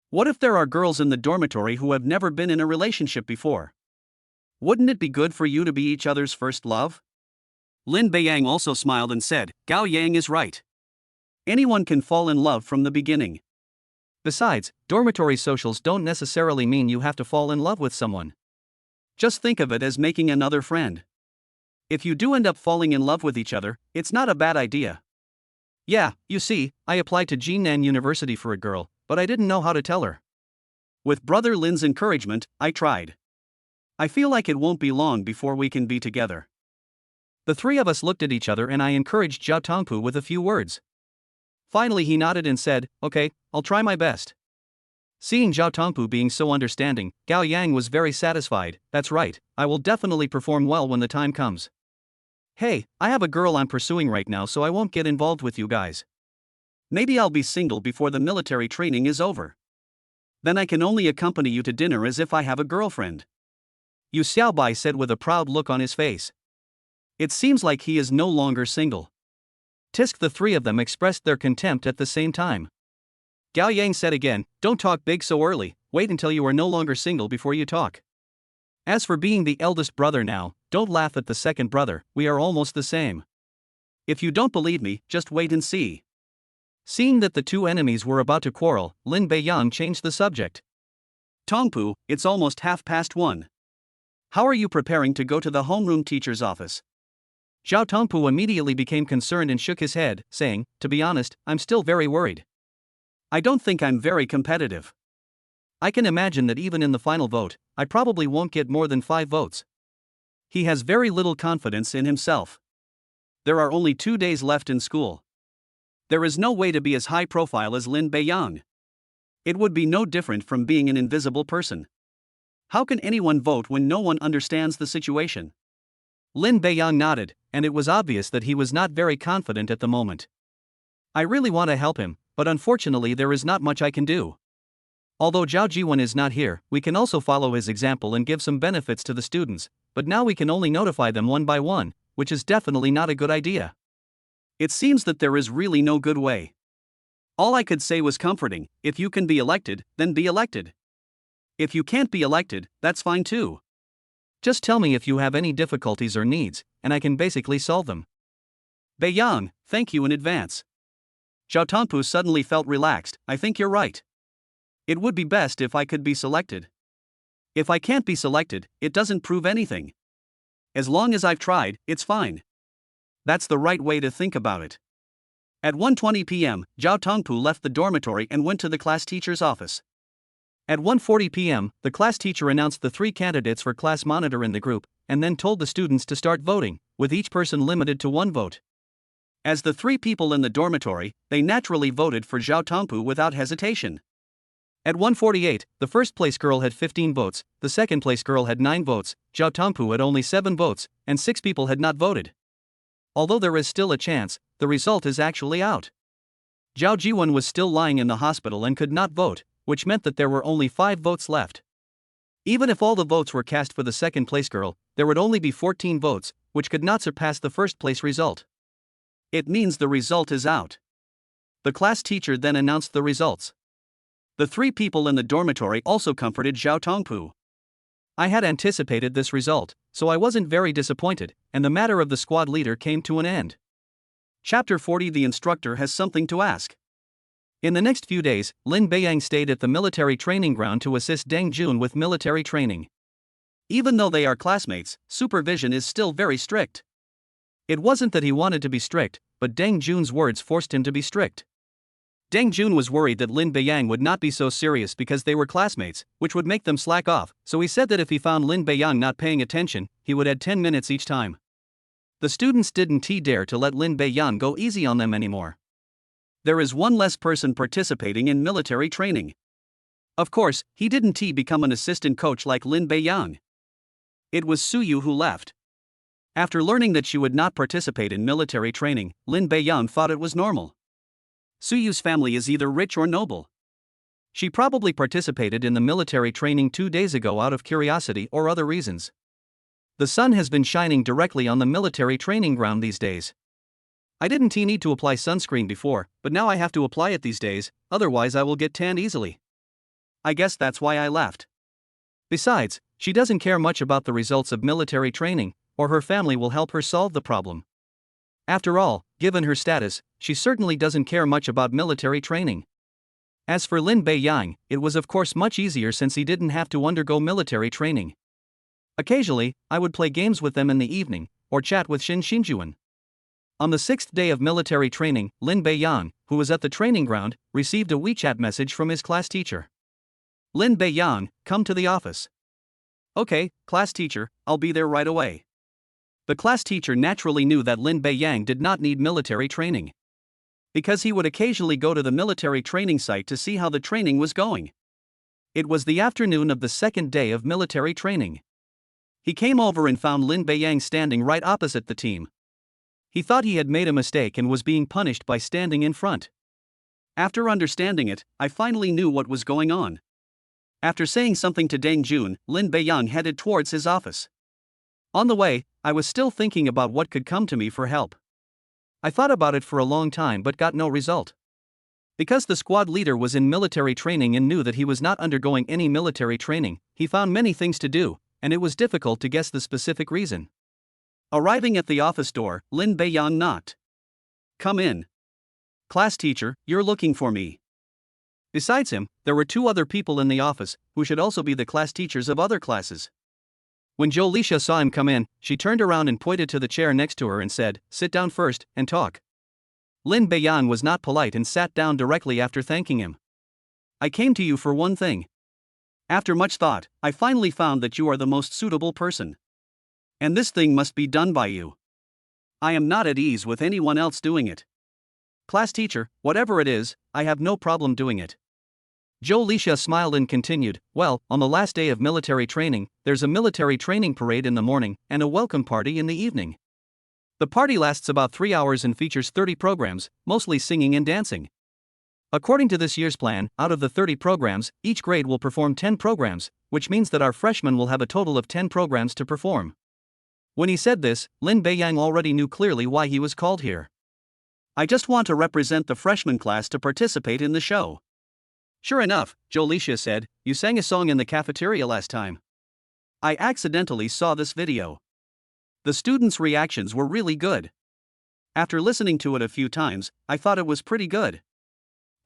What if there are girls in the dormitory who have never been in a relationship before? Wouldn't it be good for you to be each other's first love? Lin Beiyang also smiled and said, Gao Yang is right. Anyone can fall in love from the beginning. Besides, dormitory socials don't necessarily mean you have to fall in love with someone. Just think of it as making another friend. If you do end up falling in love with each other, it's not a bad idea. Yeah, you see, I applied to Jinan University for a girl, but I didn't know how to tell her. With Brother Lin's encouragement, I tried. I feel like it won't be long before we can be together. The 3 of us looked at each other and I encouraged Zhao Tongpu with a few words. Finally he nodded and said, okay, I'll try my best. Seeing Zhao Tongpu being so understanding, Gao Yang was very satisfied. That's right, I will definitely perform well when the time comes. Hey, I have a girl I'm pursuing right now so I won't get involved with you guys. Maybe I'll be single before the military training is over. Then I can only accompany you to dinner as if I have a girlfriend. Yu Xiaobai said with a proud look on his face. It seems like he is no longer single. Tisk, the 3 of them expressed their contempt at the same time. Gao Yang said again, don't talk big so early, wait until you are no longer single before you talk. As for being the eldest brother now, don't laugh at the second brother, we are almost the same. If you don't believe me, just wait and see. Seeing that the 2 enemies were about to quarrel, Lin Beiyang changed the subject. Tongpu, it's almost 1:30. How are you preparing to go to the homeroom teacher's office? Zhao Tongpu immediately became concerned and shook his head, saying, to be honest, I'm still very worried. I don't think I'm very competitive. I can imagine that even in the final vote, I probably won't get more than 5 votes. He has very little confidence in himself. There are only 2 days left in school. There is no way to be as high profile as Lin Beiyang. It would be no different from being an invisible person. How can anyone vote when no one understands the situation? Lin Beiyang nodded, and it was obvious that he was not very confident at the moment. I really want to help him, but unfortunately there is not much I can do. Although Zhao Jiwen is not here, we can also follow his example and give some benefits to the students, but now we can only notify them one by one, which is definitely not a good idea. It seems that there is really no good way. All I could say was comforting, if you can be elected, then be elected. If you can't be elected, that's fine too. Just tell me if you have any difficulties or needs, and I can basically solve them. Beiyang, thank you in advance. Zhao Tongpu suddenly felt relaxed, I think you're right. It would be best if I could be selected. If I can't be selected, it doesn't prove anything. As long as I've tried, it's fine. That's the right way to think about it. At 1:20 p.m., Zhao Tongpu left the dormitory and went to the class teacher's office. At 1:40 p.m., the class teacher announced the 3 candidates for class monitor in the group, and then told the students to start voting, with each person limited to 1 vote. As the 3 people in the dormitory, they naturally voted for Zhao Tongpu without hesitation. At 1:48, the first-place girl had 15 votes, the second-place girl had 9 votes, Zhao Tongpu had only 7 votes, and 6 people had not voted. Although there is still a chance, the result is actually out. Zhao Jiwen was still lying in the hospital and could not vote, which meant that there were only 5 votes left. Even if all the votes were cast for the second-place girl, there would only be 14 votes, which could not surpass the first-place result. It means the result is out. The class teacher then announced the results. The 3 people in the dormitory also comforted Zhao Tongpu. I had anticipated this result, so I wasn't very disappointed, and the matter of the squad leader came to an end. Chapter 40. The instructor has something to ask. In the next few days, Lin Beiyang stayed at the military training ground to assist Deng Jun with military training. Even though they are classmates, supervision is still very strict. It wasn't that he wanted to be strict, but Deng Jun's words forced him to be strict. Deng Jun was worried that Lin Beiyang would not be so serious because they were classmates, which would make them slack off, so he said that if he found Lin Beiyang not paying attention, he would add 10 minutes each time. The students didn't dare to let Lin Beiyang go easy on them anymore. There is one less person participating in military training. Of course, he didn't become an assistant coach like Lin Beiyang. It was Suyu who left. After learning that she would not participate in military training, Lin Beiyang thought it was normal. Suyu's family is either rich or noble. She probably participated in the military training 2 days ago out of curiosity or other reasons. The sun has been shining directly on the military training ground these days. I didn't need to apply sunscreen before, but now I have to apply it these days, otherwise I will get tanned easily. I guess that's why I left. Besides, she doesn't care much about the results of military training, or her family will help her solve the problem. After all, given her status, she certainly doesn't care much about military training. As for Lin Beiyang, it was of course much easier since he didn't have to undergo military training. Occasionally, I would play games with them in the evening, or chat with Xin Xinjuan. On the 6th day of military training, Lin Beiyang, who was at the training ground, received a WeChat message from his class teacher. Lin Beiyang, come to the office. Okay, class teacher, I'll be there right away. The class teacher naturally knew that Lin Beiyang did not need military training, because he would occasionally go to the military training site to see how the training was going. It was the afternoon of the 2nd day of military training. He came over and found Lin Beiyang standing right opposite the team. He thought he had made a mistake and was being punished by standing in front. After understanding it, I finally knew what was going on. After saying something to Deng Jun, Lin Beiyang headed towards his office. On the way, I was still thinking about what could come to me for help. I thought about it for a long time but got no result. Because the squad leader was in military training and knew that he was not undergoing any military training, he found many things to do, and it was difficult to guess the specific reason. Arriving at the office door, Lin Beiyang knocked. Come in. Class teacher, you're looking for me. Besides him, there were 2 other people in the office, who should also be the class teachers of other classes. When Jolisha saw him come in, she turned around and pointed to the chair next to her and said, sit down first, and talk. Lin Beiyang was not polite and sat down directly after thanking him. I came to you for one thing. After much thought, I finally found that you are the most suitable person. And this thing must be done by you. I am not at ease with anyone else doing it. Class teacher, whatever it is, I have no problem doing it. Jolisha smiled and continued, well, on the last day of military training, there's a military training parade in the morning and a welcome party in the evening. The party lasts about 3 hours and features 30 programs, mostly singing and dancing. According to this year's plan, out of the 30 programs, each grade will perform 10 programs, which means that our freshmen will have a total of 10 programs to perform. When he said this, Lin Beiyang already knew clearly why he was called here. I just want to represent the freshman class to participate in the show. Sure enough, Jolisha said, you sang a song in the cafeteria last time. I accidentally saw this video. The students' reactions were really good. After listening to it a few times, I thought it was pretty good.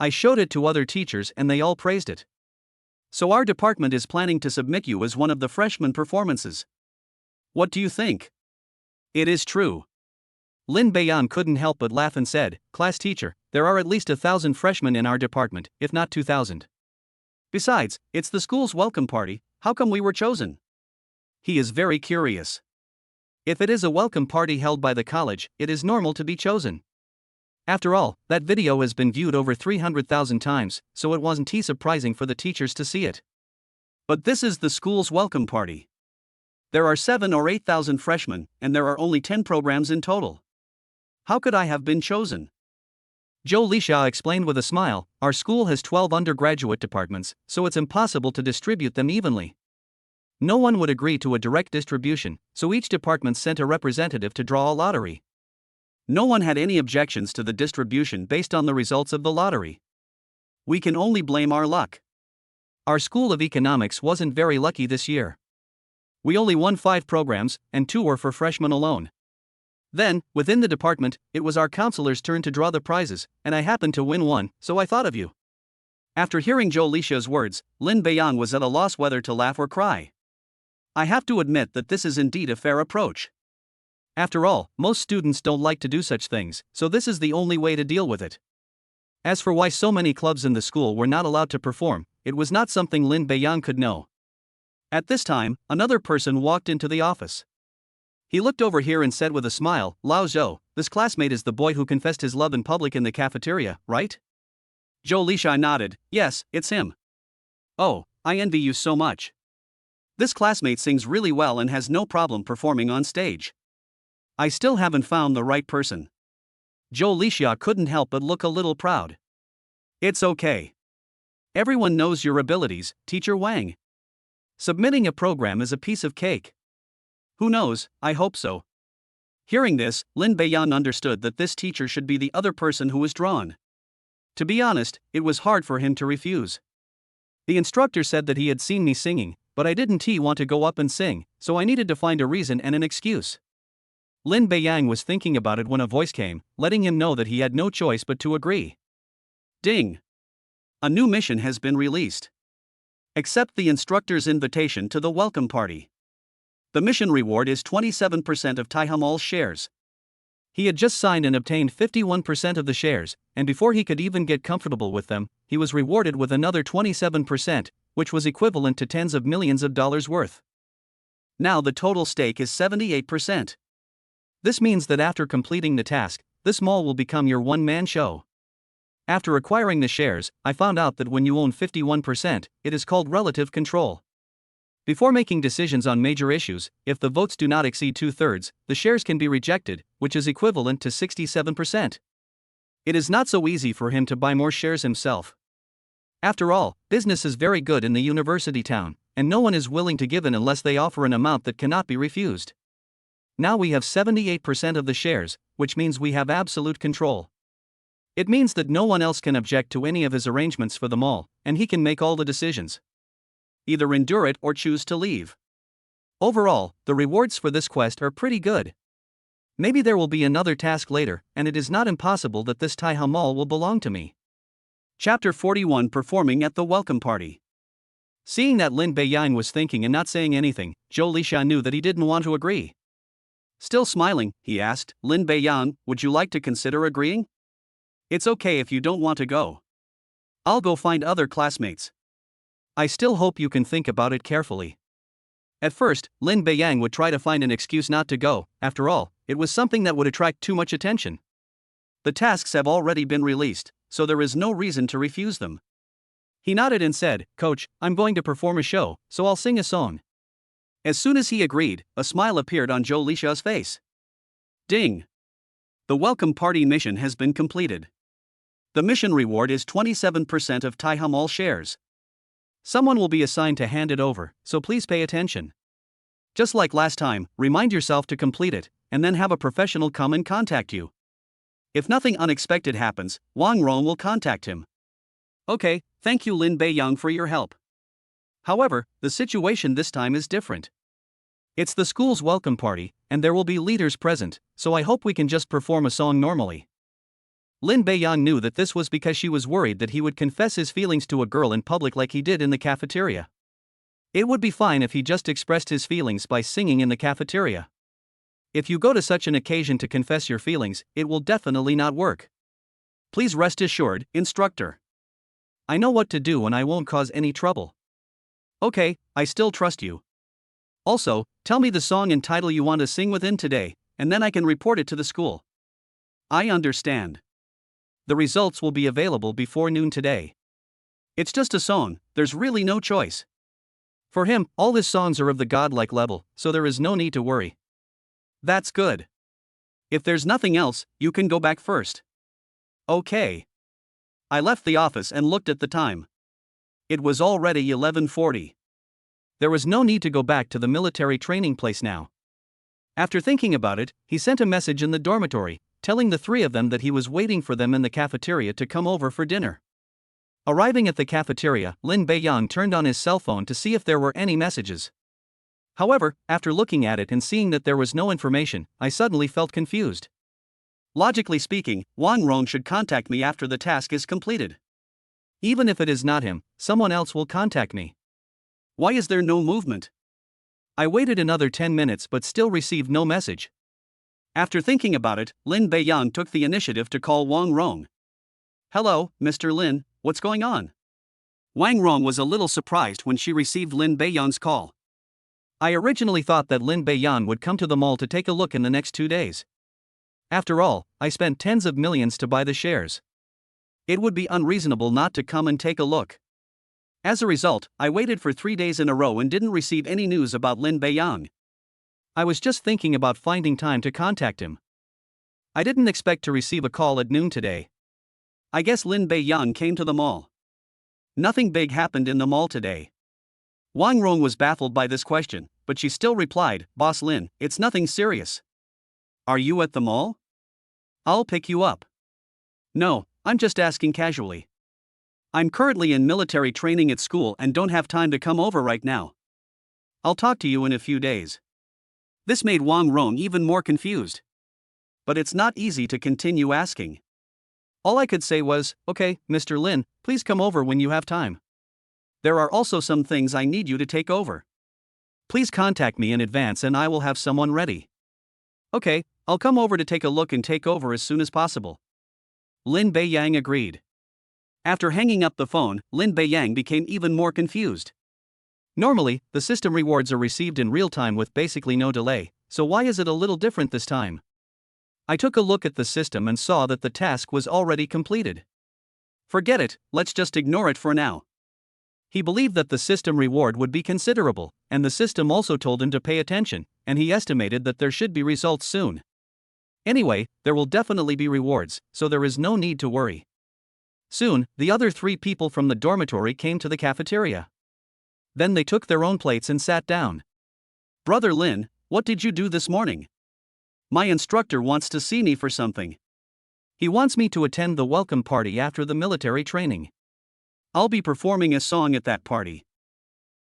I showed it to other teachers and they all praised it. So our department is planning to submit you as one of the freshman performances. What do you think? It is true. Lin Beiyang couldn't help but laugh and said, class teacher, there are at least 1,000 freshmen in our department, if not 2,000. Besides, it's the school's welcome party, how come we were chosen? He is very curious. If it is a welcome party held by the college, it is normal to be chosen. After all, that video has been viewed over 300,000 times, so it wasn't too surprising for the teachers to see it. But this is the school's welcome party. There are 7 or 8,000 freshmen, and there are only 10 programs in total. How could I have been chosen? Joe Lisha explained with a smile, our school has 12 undergraduate departments, so it's impossible to distribute them evenly. No one would agree to a direct distribution, so each department sent a representative to draw a lottery. No one had any objections to the distribution based on the results of the lottery. We can only blame our luck. Our School of Economics wasn't very lucky this year. We only won 5 programs, and 2 were for freshmen alone. Then, within the department, it was our counselor's turn to draw the prizes, and I happened to win one, so I thought of you. After hearing Joe Lisha's words, Lin Beiyan was at a loss whether to laugh or cry. I have to admit that this is indeed a fair approach. After all, most students don't like to do such things, so this is the only way to deal with it. As for why so many clubs in the school were not allowed to perform, it was not something Lin Beiyan could know. At this time, another person walked into the office. He looked over here and said with a smile, Lao Zhou, this classmate is the boy who confessed his love in public in the cafeteria, right? Joe Lisha nodded, yes, it's him. Oh, I envy you so much. This classmate sings really well and has no problem performing on stage. I still haven't found the right person. Joe Lisha couldn't help but look a little proud. It's okay. Everyone knows your abilities, Teacher Wang. Submitting a program is a piece of cake. Who knows, I hope so. Hearing this, Lin Beiyan understood that this teacher should be the other person who was drawn. To be honest, it was hard for him to refuse. The instructor said that he had seen me singing, but I didn't want to go up and sing, so I needed to find a reason and an excuse. Lin Beiyan was thinking about it when a voice came, letting him know that he had no choice but to agree. Ding! A new mission has been released. Accept the instructor's invitation to the welcome party. The mission reward is 27% of Taihamal's shares. He had just signed and obtained 51% of the shares, and before he could even get comfortable with them, he was rewarded with another 27%, which was equivalent to tens of millions of dollars worth. Now the total stake is 78%. This means that after completing the task, this mall will become your one-man show. After acquiring the shares, I found out that when you own 51%, it is called relative control. Before making decisions on major issues, if the votes do not exceed 2/3, the shares can be rejected, which is equivalent to 67%. It is not so easy for him to buy more shares himself. After all, business is very good in the university town, and no one is willing to give in unless they offer an amount that cannot be refused. Now we have 78% of the shares, which means we have absolute control. It means that no one else can object to any of his arrangements for the mall, and he can make all the decisions. Either endure it or choose to leave. Overall, the rewards for this quest are pretty good. Maybe there will be another task later, and it is not impossible that this Taiha Mall will belong to me. Chapter 41 Performing at the Welcome Party. Seeing that Lin Beiyan was thinking and not saying anything, Joe Lisha knew that he didn't want to agree. Still smiling, he asked, Lin Beiyan, would you like to consider agreeing? It's okay if you don't want to go. I'll go find other classmates. I still hope you can think about it carefully. At first, Lin Beiyan would try to find an excuse not to go, after all, it was something that would attract too much attention. The tasks have already been released, so there is no reason to refuse them. He nodded and said, Coach, I'm going to perform a show, so I'll sing a song. As soon as he agreed, a smile appeared on Joe Lisha's face. Ding! The welcome party mission has been completed. The mission reward is 27% of Taihamal shares. Someone will be assigned to hand it over, so please pay attention. Just like last time, remind yourself to complete it, and then have a professional come and contact you. If nothing unexpected happens, Wang Rong will contact him. Okay, thank you Lin Beiyang for your help. However, the situation this time is different. It's the school's welcome party, and there will be leaders present, so I hope we can just perform a song normally. Lin Beiyang knew that this was because she was worried that he would confess his feelings to a girl in public like he did in the cafeteria. It would be fine if he just expressed his feelings by singing in the cafeteria. If you go to such an occasion to confess your feelings, it will definitely not work. Please rest assured, instructor. I know what to do and I won't cause any trouble. Okay, I still trust you. Also, tell me the song and title you want to sing within today, and then I can report it to the school. I understand. The results will be available before noon today. It's just a song, there's really no choice. For him, all his songs are of the godlike level, so there is no need to worry. That's good. If there's nothing else, you can go back first. Okay. I left the office and looked at the time. It was already 11:40. There was no need to go back to the military training place now. After thinking about it, he sent a message in the dormitory, telling the three of them that he was waiting for them in the cafeteria to come over for dinner. Arriving at the cafeteria, Lin Beiyang turned on his cell phone to see if there were any messages. However, after looking at it and seeing that there was no information, I suddenly felt confused. Logically speaking, Wang Rong should contact me after the task is completed. Even if it is not him, someone else will contact me. Why is there no movement? I waited another 10 minutes but still received no message. After thinking about it, Lin Beiyang took the initiative to call Wang Rong. Hello, Mr. Lin, what's going on? Wang Rong was a little surprised when she received Lin Beiyang's call. I originally thought that Lin Beiyang would come to the mall to take a look in the next 2 days. After all, I spent tens of millions to buy the shares. It would be unreasonable not to come and take a look. As a result, I waited for 3 days in a row and didn't receive any news about Lin Beiyang. I was just thinking about finding time to contact him. I didn't expect to receive a call at noon today. I guess Lin Beiyang came to the mall. Nothing big happened in the mall today. Wang Rong was baffled by this question, but she still replied, Boss Lin, it's nothing serious. Are you at the mall? I'll pick you up. No, I'm just asking casually. I'm currently in military training at school and don't have time to come over right now. I'll talk to you in a few days. This made Wang Rong even more confused. But it's not easy to continue asking. All I could say was, okay, Mr. Lin, please come over when you have time. There are also some things I need you to take over. Please contact me in advance and I will have someone ready. Okay, I'll come over to take a look and take over as soon as possible. Lin Beiyang agreed. After hanging up the phone, Lin Beiyang became even more confused. Normally, the system rewards are received in real time with basically no delay, so why is it a little different this time? I took a look at the system and saw that the task was already completed. Forget it, let's just ignore it for now. He believed that the system reward would be considerable, and the system also told him to pay attention, and he estimated that there should be results soon. Anyway, there will definitely be rewards, so there is no need to worry. Soon, the other 3 people from the dormitory came to the cafeteria. Then they took their own plates and sat down. Brother Lin, what did you do this morning? My instructor wants to see me for something. He wants me to attend the welcome party after the military training. I'll be performing a song at that party.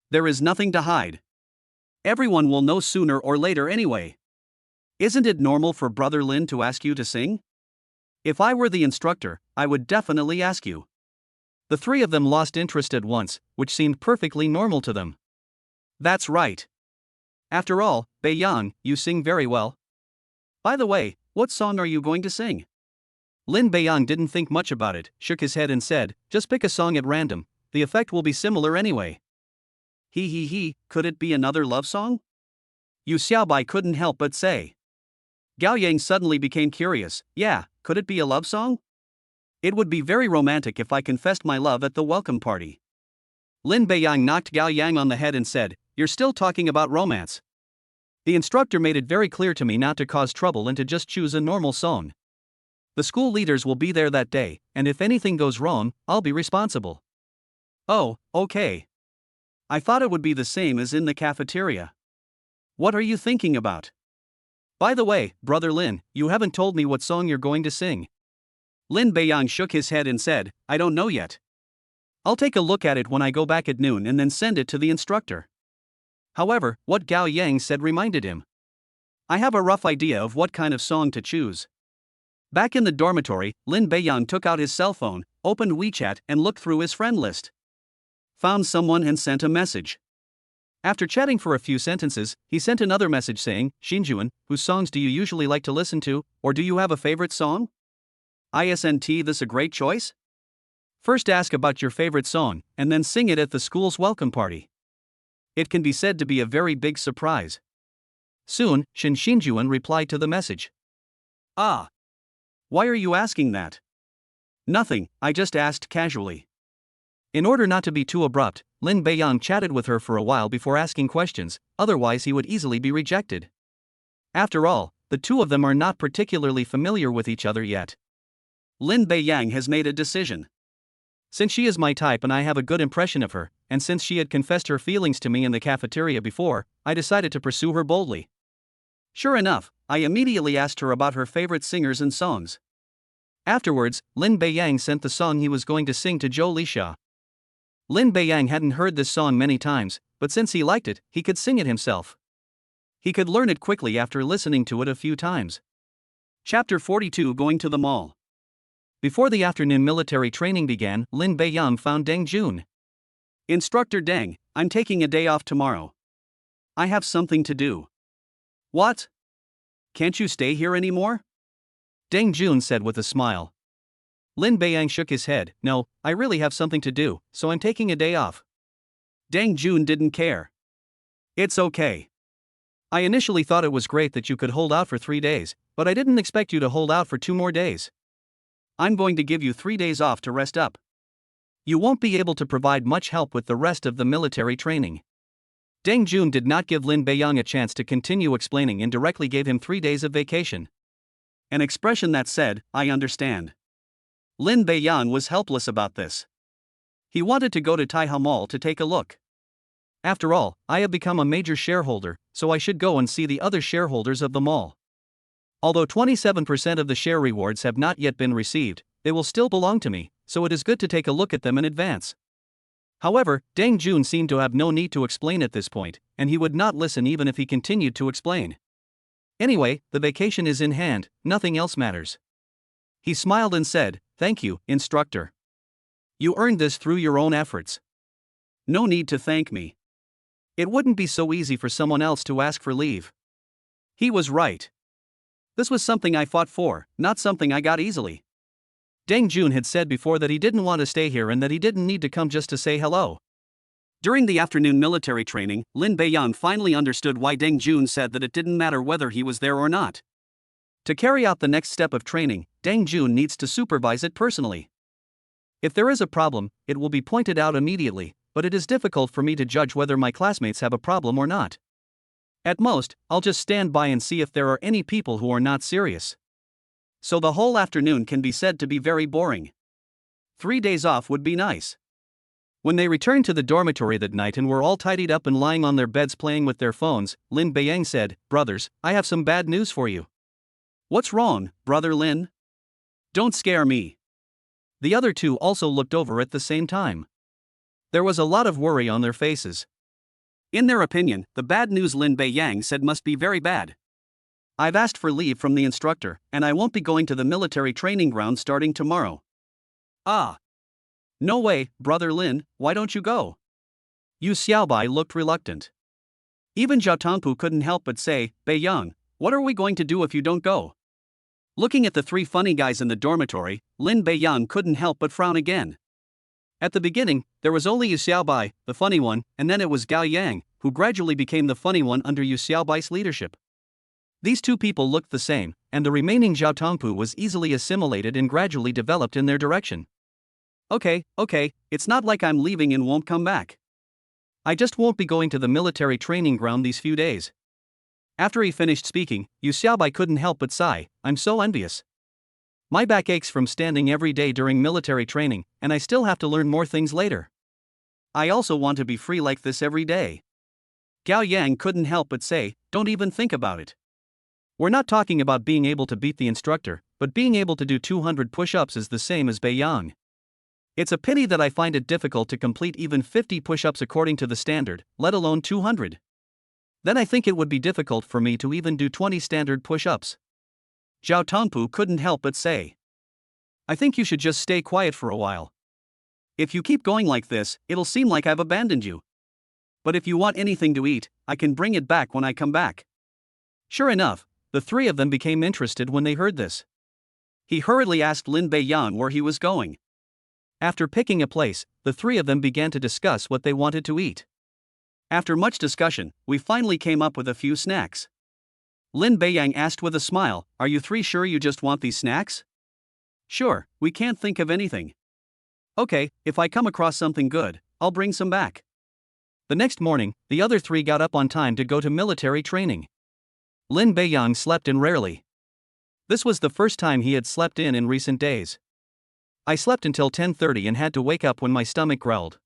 There is nothing to hide. Everyone will know sooner or later anyway. Isn't it normal for Brother Lin to ask you to sing? If I were the instructor, I would definitely ask you. The 3 of them lost interest at once, which seemed perfectly normal to them. That's right. After all, Beiyang, you sing very well. By the way, what song are you going to sing? Lin Beiyang didn't think much about it, shook his head and said, just pick a song at random, the effect will be similar anyway. Could it be another love song? Yu Xiaobai couldn't help but say. Gao Yang suddenly became curious, yeah, could it be a love song? It would be very romantic if I confessed my love at the welcome party. Lin Beiyang knocked Gao Yang on the head and said, you're still talking about romance. The instructor made it very clear to me not to cause trouble and to just choose a normal song. The school leaders will be there that day, and if anything goes wrong, I'll be responsible. Oh, okay. I thought it would be the same as in the cafeteria. What are you thinking about? By the way, Brother Lin, you haven't told me what song you're going to sing. Lin Beiyang shook his head and said, I don't know yet. I'll take a look at it when I go back at noon and then send it to the instructor. However, what Gao Yang said reminded him. I have a rough idea of what kind of song to choose. Back in the dormitory, Lin Beiyang took out his cell phone, opened WeChat and looked through his friend list. Found someone and sent a message. After chatting for a few sentences, he sent another message saying, Xinjuan, whose songs do you usually like to listen to, or do you have a favorite song? Isn't this a great choice? First ask about your favorite song, and then sing it at the school's welcome party. It can be said to be a very big surprise. Soon, Shin Shinjuan replied to the message. Ah. Why are you asking that? Nothing, I just asked casually. In order not to be too abrupt, Lin Beiyang chatted with her for a while before asking questions, otherwise he would easily be rejected. After all, the two of them are not particularly familiar with each other yet. Lin Beiyang has made a decision. Since she is my type and I have a good impression of her, and since she had confessed her feelings to me in the cafeteria before, I decided to pursue her boldly. Sure enough, I immediately asked her about her favorite singers and songs. Afterwards, Lin Beiyang sent the song he was going to sing to Zhou Lixia. Lin Beiyang hadn't heard this song many times, but since he liked it, he could sing it himself. He could learn it quickly after listening to it a few times. Chapter 42 Going to the Mall. Before the afternoon military training began, Lin Beiyang found Deng Jun. Instructor Deng, I'm taking a day off tomorrow. I have something to do. What? Can't you stay here anymore? Deng Jun said with a smile. Lin Beiyang shook his head. No, I really have something to do, so I'm taking a day off. Deng Jun didn't care. It's okay. I initially thought it was great that you could hold out for 3 days, but I didn't expect you to hold out for 2 more days. I'm going to give you 3 days off to rest up. You won't be able to provide much help with the rest of the military training. Deng Jun did not give Lin Beiyang a chance to continue explaining and directly gave him 3 days of vacation. An expression that said, I understand. Lin Beiyang was helpless about this. He wanted to go to Taiha Mall to take a look. After all, I have become a major shareholder, so I should go and see the other shareholders of the mall. Although 27% of the share rewards have not yet been received, they will still belong to me, so it is good to take a look at them in advance. However, Deng Jun seemed to have no need to explain at this point, and he would not listen even if he continued to explain. Anyway, the vacation is in hand, nothing else matters. He smiled and said, Thank you, instructor. You earned this through your own efforts. No need to thank me. It wouldn't be so easy for someone else to ask for leave. He was right. This was something I fought for, not something I got easily. Deng Jun had said before that he didn't want to stay here and that he didn't need to come just to say hello. During the afternoon military training, Lin Beiyang finally understood why Deng Jun said that it didn't matter whether he was there or not. To carry out the next step of training, Deng Jun needs to supervise it personally. If there is a problem, it will be pointed out immediately, but it is difficult for me to judge whether my classmates have a problem or not. At most, I'll just stand by and see if there are any people who are not serious. So the whole afternoon can be said to be very boring. 3 days off would be nice. When they returned to the dormitory that night and were all tidied up and lying on their beds playing with their phones, Lin Beiyang said, Brothers, I have some bad news for you. What's wrong, Brother Lin? Don't scare me. The other two also looked over at the same time. There was a lot of worry on their faces. In their opinion, the bad news Lin Beiyang said must be very bad. I've asked for leave from the instructor, and I won't be going to the military training ground starting tomorrow. Ah. No way, Brother Lin, why don't you go? Yu Xiaobai looked reluctant. Even Zhao Tongpu couldn't help but say, Beiyang, what are we going to do if you don't go? Looking at the 3 funny guys in the dormitory, Lin Beiyang couldn't help but frown again. At the beginning, there was only Yu Xiaobai, the funny one, and then it was Gao Yang, who gradually became the funny one under Yu Xiaobai's leadership. These 2 people looked the same, and the remaining Zhao Tongpu was easily assimilated and gradually developed in their direction. Okay, it's not like I'm leaving and won't come back. I just won't be going to the military training ground these few days. After he finished speaking, Yu Xiaobai couldn't help but sigh, I'm so envious. My back aches from standing every day during military training, and I still have to learn more things later. I also want to be free like this every day. Gao Yang couldn't help but say, don't even think about it. We're not talking about being able to beat the instructor, but being able to do 200 push-ups is the same as Beiyang. It's a pity that I find it difficult to complete even 50 push-ups according to the standard, let alone 200. Then I think it would be difficult for me to even do 20 standard push-ups. Zhao Tongpu couldn't help but say. I think you should just stay quiet for a while. If you keep going like this, it'll seem like I've abandoned you. But if you want anything to eat, I can bring it back when I come back. Sure enough, the 3 of them became interested when they heard this. He hurriedly asked Lin Beiyang where he was going. After picking a place, the three of them began to discuss what they wanted to eat. After much discussion, we finally came up with a few snacks. Lin Beiyang asked with a smile, "Are you three sure you just want these snacks?" "Sure, we can't think of anything." "Okay, if I come across something good, I'll bring some back." The next morning, the other three got up on time to go to military training. Lin Beiyang slept in rarely. This was the first time he had slept in recent days. I slept until 10:30 and had to wake up when my stomach growled.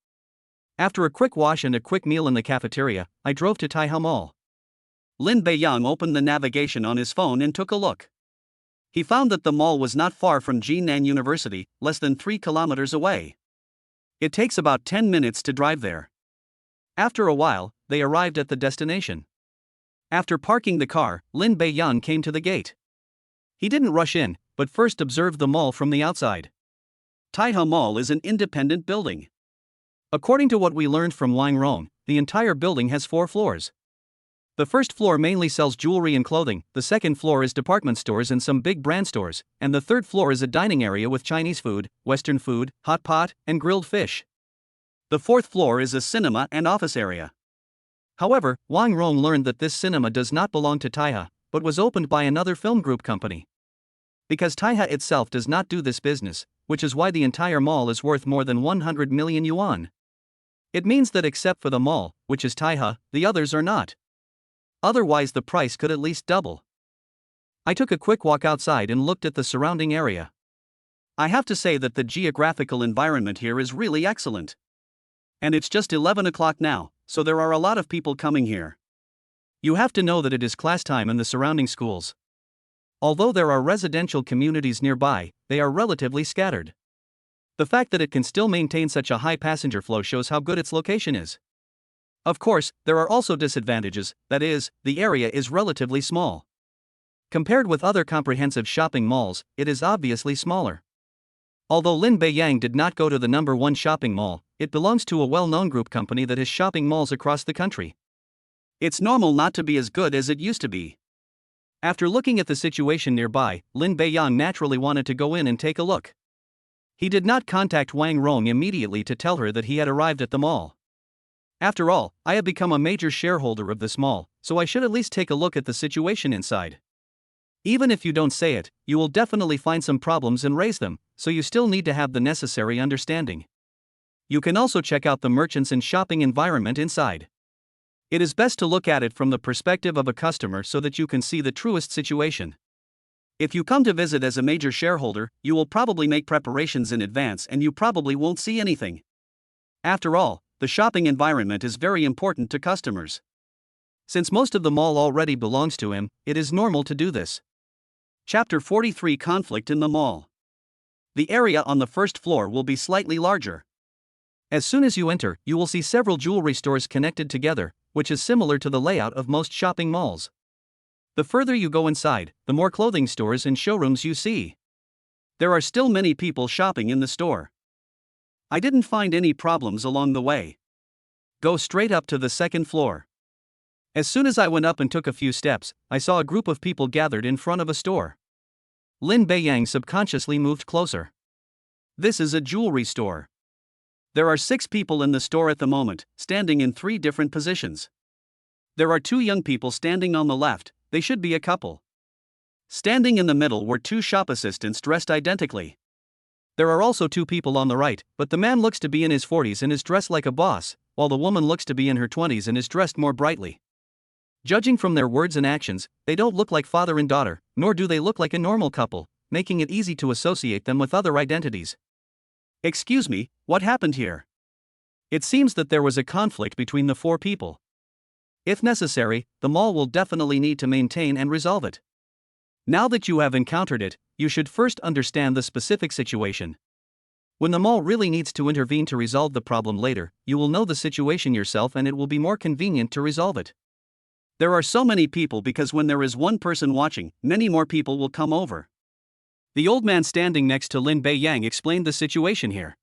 After a quick wash and a quick meal in the cafeteria, I drove to Taihe Mall. Lin Beiyang opened the navigation on his phone and took a look. He found that the mall was not far from Jinan University, less than 3 kilometers away. It takes about 10 minutes to drive there. After a while, they arrived at the destination. After parking the car, Lin Beiyang came to the gate. He didn't rush in, but first observed the mall from the outside. Taihe Mall is an independent building. According to what we learned from Wang Rong, the entire building has 4 floors. The first floor mainly sells jewelry and clothing, the second floor is department stores and some big brand stores, and the third floor is a dining area with Chinese food, Western food, hot pot, and grilled fish. The fourth floor is a cinema and office area. However, Wang Rong learned that this cinema does not belong to Taihe, but was opened by another film group company. Because Taihe itself does not do this business, which is why the entire mall is worth more than 100 million yuan. It means that except for the mall, which is Taihe, the others are not. Otherwise the price could at least double. I took a quick walk outside and looked at the surrounding area. I have to say that the geographical environment here is really excellent. And it's just 11 o'clock now, so there are a lot of people coming here. You have to know that it is class time in the surrounding schools. Although there are residential communities nearby, they are relatively scattered. The fact that it can still maintain such a high passenger flow shows how good its location is. Of course, there are also disadvantages, that is, the area is relatively small. Compared with other comprehensive shopping malls, it is obviously smaller. Although Lin Beiyang did not go to the number 1 shopping mall, it belongs to a well-known group company that has shopping malls across the country. It's normal not to be as good as it used to be. After looking at the situation nearby, Lin Beiyang naturally wanted to go in and take a look. He did not contact Wang Rong immediately to tell her that he had arrived at the mall. After all, I have become a major shareholder of this mall, so I should at least take a look at the situation inside. Even if you don't say it, you will definitely find some problems and raise them, so you still need to have the necessary understanding. You can also check out the merchants and shopping environment inside. It is best to look at it from the perspective of a customer so that you can see the truest situation. If you come to visit as a major shareholder, you will probably make preparations in advance and you probably won't see anything. After all, the shopping environment is very important to customers. Since most of the mall already belongs to him, it is normal to do this. Chapter 43: Conflict in the Mall. The area on the first floor will be slightly larger. As soon as you enter, you will see several jewelry stores connected together, which is similar to the layout of most shopping malls. The further you go inside, the more clothing stores and showrooms you see. There are still many people shopping in the store. I didn't find any problems along the way. Go straight up to the second floor. As soon as I went up and took a few steps, I saw a group of people gathered in front of a store. Lin Beiyang subconsciously moved closer. This is a jewelry store. There are 6 people in the store at the moment, standing in 3 different positions. There are 2 young people standing on the left, they should be a couple. Standing in the middle were 2 shop assistants dressed identically. There are also 2 people on the right, but the man looks to be in his 40s and is dressed like a boss, while the woman looks to be in her 20s and is dressed more brightly. Judging from their words and actions, they don't look like father and daughter, nor do they look like a normal couple, making it easy to associate them with other identities. Excuse me, what happened here? It seems that there was a conflict between the 4 people. If necessary, the mall will definitely need to maintain and resolve it. Now that you have encountered it, you should first understand the specific situation. When the mall really needs to intervene to resolve the problem later, you will know the situation yourself and it will be more convenient to resolve it. There are so many people because when there is one person watching, many more people will come over. The old man standing next to Lin Beiyang explained the situation here.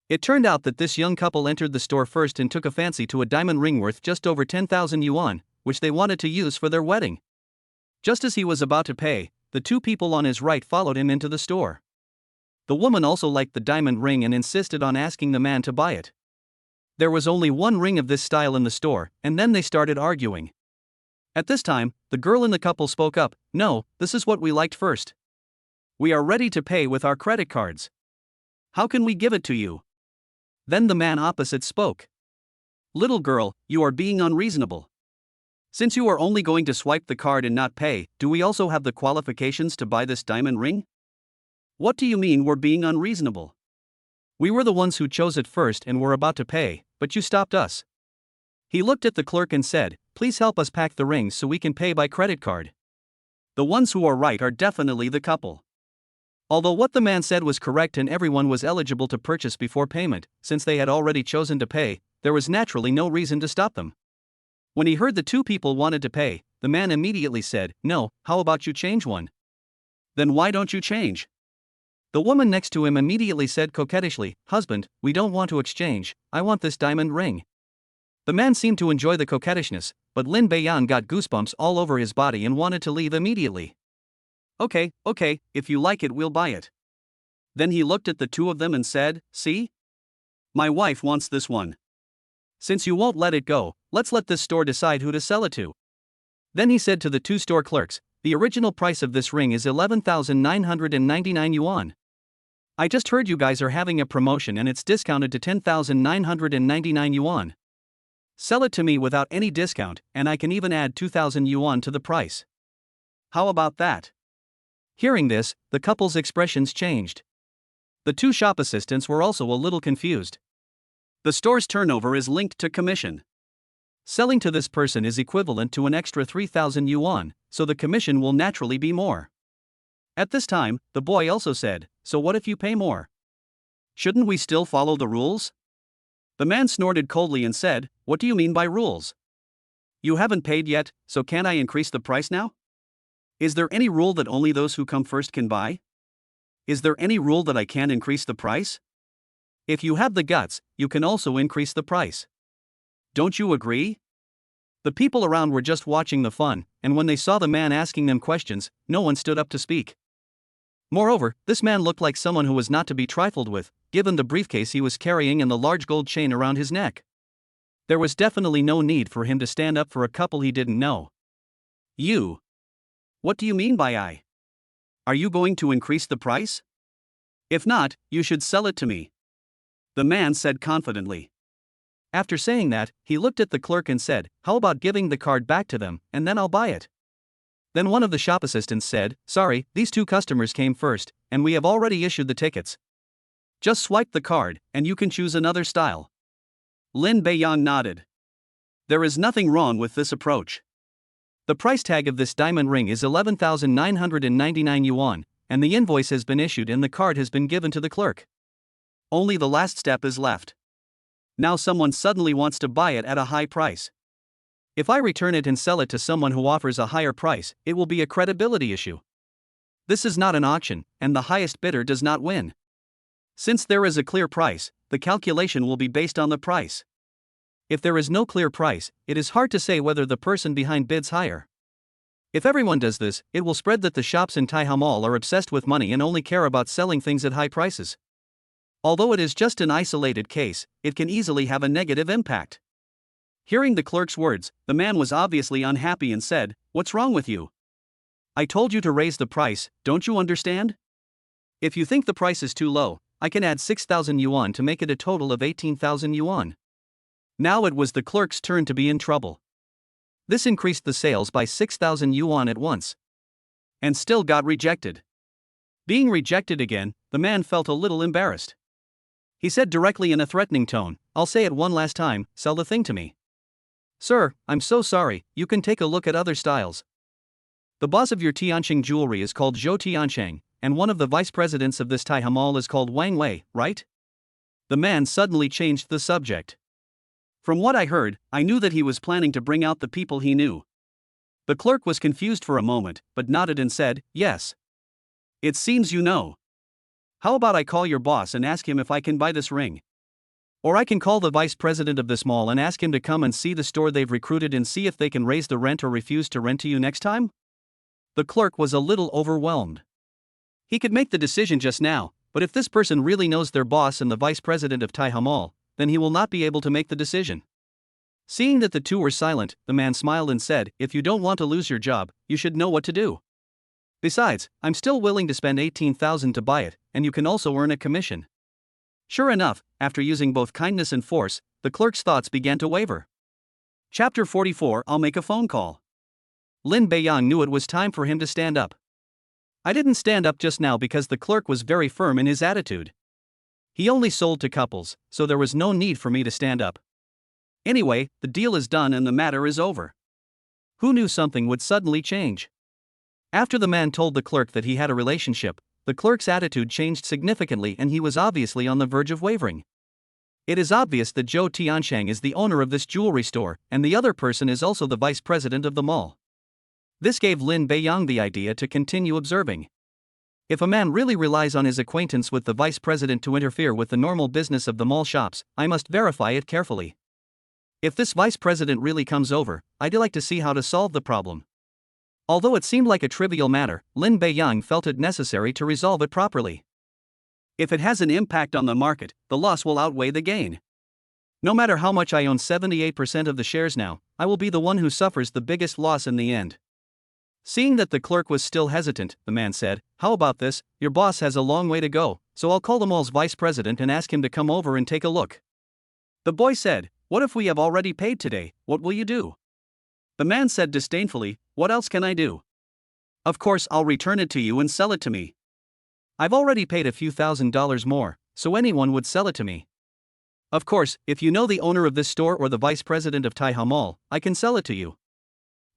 It turned out that this young couple entered the store first and took a fancy to a diamond ring worth just over 10,000 yuan, which they wanted to use for their wedding. Just as he was about to pay, the 2 people on his right followed him into the store. The woman also liked the diamond ring and insisted on asking the man to buy it. There was only one ring of this style in the store, and then they started arguing. At this time, the girl in the couple spoke up. "No, this is what we liked first. We are ready to pay with our credit cards. How can we give it to you?" Then the man opposite spoke. "Little girl, you are being unreasonable. Since you are only going to swipe the card and not pay, do we also have the qualifications to buy this diamond ring? What do you mean we're being unreasonable? We were the ones who chose it first and were about to pay, but you stopped us." He looked at the clerk and said, "Please help us pack the rings so we can pay by credit card." The ones who are right are definitely the couple. Although what the man said was correct and everyone was eligible to purchase before payment, since they had already chosen to pay, there was naturally no reason to stop them. When he heard the two people wanted to pay, the man immediately said, "No, how about you change one?" "Then why don't you change?" The woman next to him immediately said coquettishly, "Husband, we don't want to exchange, I want this diamond ring." The man seemed to enjoy the coquettishness, but Lin Beiyan got goosebumps all over his body and wanted to leave immediately. Okay, if you like it we'll buy it." Then he looked at the two of them and said, "See? My wife wants this one. Since you won't let it go, let's let this store decide who to sell it to." Then he said to the two store clerks, "The original price of this ring is 11,999 yuan. I just heard you guys are having a promotion and it's discounted to 10,999 yuan. Sell it to me without any discount, and I can even add 2,000 yuan to the price. How about that?" Hearing this, the couple's expressions changed. The two shop assistants were also a little confused. The store's turnover is linked to commission. Selling to this person is equivalent to an extra 3,000 yuan, so the commission will naturally be more. At this time, the boy also said, "So what if you pay more? Shouldn't we still follow the rules?" The man snorted coldly and said, "What do you mean by rules? You haven't paid yet, so can't I increase the price now? Is there any rule that only those who come first can buy? Is there any rule that I can't increase the price? If you have the guts, you can also increase the price. Don't you agree?" The people around were just watching the fun, and when they saw the man asking them questions, no one stood up to speak. Moreover, this man looked like someone who was not to be trifled with, given the briefcase he was carrying and the large gold chain around his neck. There was definitely no need for him to stand up for a couple he didn't know. "You. What do you mean by I? Are you going to increase the price? If not, you should sell it to me," the man said confidently. After saying that, he looked at the clerk and said, "How about giving the card back to them, and then I'll buy it?" Then one of the shop assistants said, "Sorry, these two customers came first, and we have already issued the tickets. Just swipe the card, and you can choose another style." Lin Beiyang nodded. There is nothing wrong with this approach. The price tag of this diamond ring is 11,999 yuan, and the invoice has been issued and the card has been given to the clerk. Only the last step is left. Now someone suddenly wants to buy it at a high price. If I return it and sell it to someone who offers a higher price, it will be a credibility issue. This is not an auction, and the highest bidder does not win. Since there is a clear price, the calculation will be based on the price. If there is no clear price, it is hard to say whether the person behind bids higher. If everyone does this, it will spread that the shops in Taihao Mall are obsessed with money and only care about selling things at high prices. Although it is just an isolated case, it can easily have a negative impact. Hearing the clerk's words, the man was obviously unhappy and said, "What's wrong with you? I told you to raise the price, don't you understand? If you think the price is too low, I can add 6,000 yuan to make it a total of 18,000 yuan. Now it was the clerk's turn to be in trouble. This increased the sales by 6,000 yuan at once. And still got rejected. Being rejected again, the man felt a little embarrassed. He said directly in a threatening tone, "I'll say it one last time, sell the thing to me." "Sir, I'm so sorry, you can take a look at other styles. The boss of your Tianqing jewelry is called Zhou Tiancheng, and one of the vice presidents of this Taihao Mall is called Wang Wei, right?" The man suddenly changed the subject. "From what I heard, I knew that he was planning to bring out the people he knew." The clerk was confused for a moment, but nodded and said, "Yes. It seems you know. How about I call your boss and ask him if I can buy this ring? Or I can call the vice president of this mall and ask him to come and see the store they've recruited and see if they can raise the rent or refuse to rent to you next time?" The clerk was a little overwhelmed. He could make the decision just now, but if this person really knows their boss and the vice president of Tai Hamal, then he will not be able to make the decision. Seeing that the two were silent, the man smiled and said, "If you don't want to lose your job, you should know what to do. Besides, I'm still willing to spend 18,000 to buy it, and you can also earn a commission." Sure enough, after using both kindness and force, the clerk's thoughts began to waver. Chapter 44. I'll make a phone call. Lin Beiyang knew it was time for him to stand up. I didn't stand up just now because the clerk was very firm in his attitude. He only sold to couples, so there was no need for me to stand up. Anyway, the deal is done and the matter is over. Who knew something would suddenly change? After the man told the clerk that he had a relationship, the clerk's attitude changed significantly and he was obviously on the verge of wavering. It is obvious that Zhou Tianshang is the owner of this jewelry store, and the other person is also the vice president of the mall. This gave Lin Beiyang the idea to continue observing. If a man really relies on his acquaintance with the vice president to interfere with the normal business of the mall shops, I must verify it carefully. If this vice president really comes over, I'd like to see how to solve the problem. Although it seemed like a trivial matter, Lin Beiyang felt it necessary to resolve it properly. If it has an impact on the market, the loss will outweigh the gain. No matter how much I own 78% of the shares now, I will be the one who suffers the biggest loss in the end. Seeing that the clerk was still hesitant, the man said, "How about this? Your boss has a long way to go, so I'll call the mall's vice president and ask him to come over and take a look." The boy said, "What if we have already paid today? What will you do?" The man said disdainfully, "What else can I do? Of course I'll return it to you and sell it to me. I've already paid a few $1,000s more, so anyone would sell it to me. Of course, if you know the owner of this store or the vice president of Tai Hamal, I can sell it to you."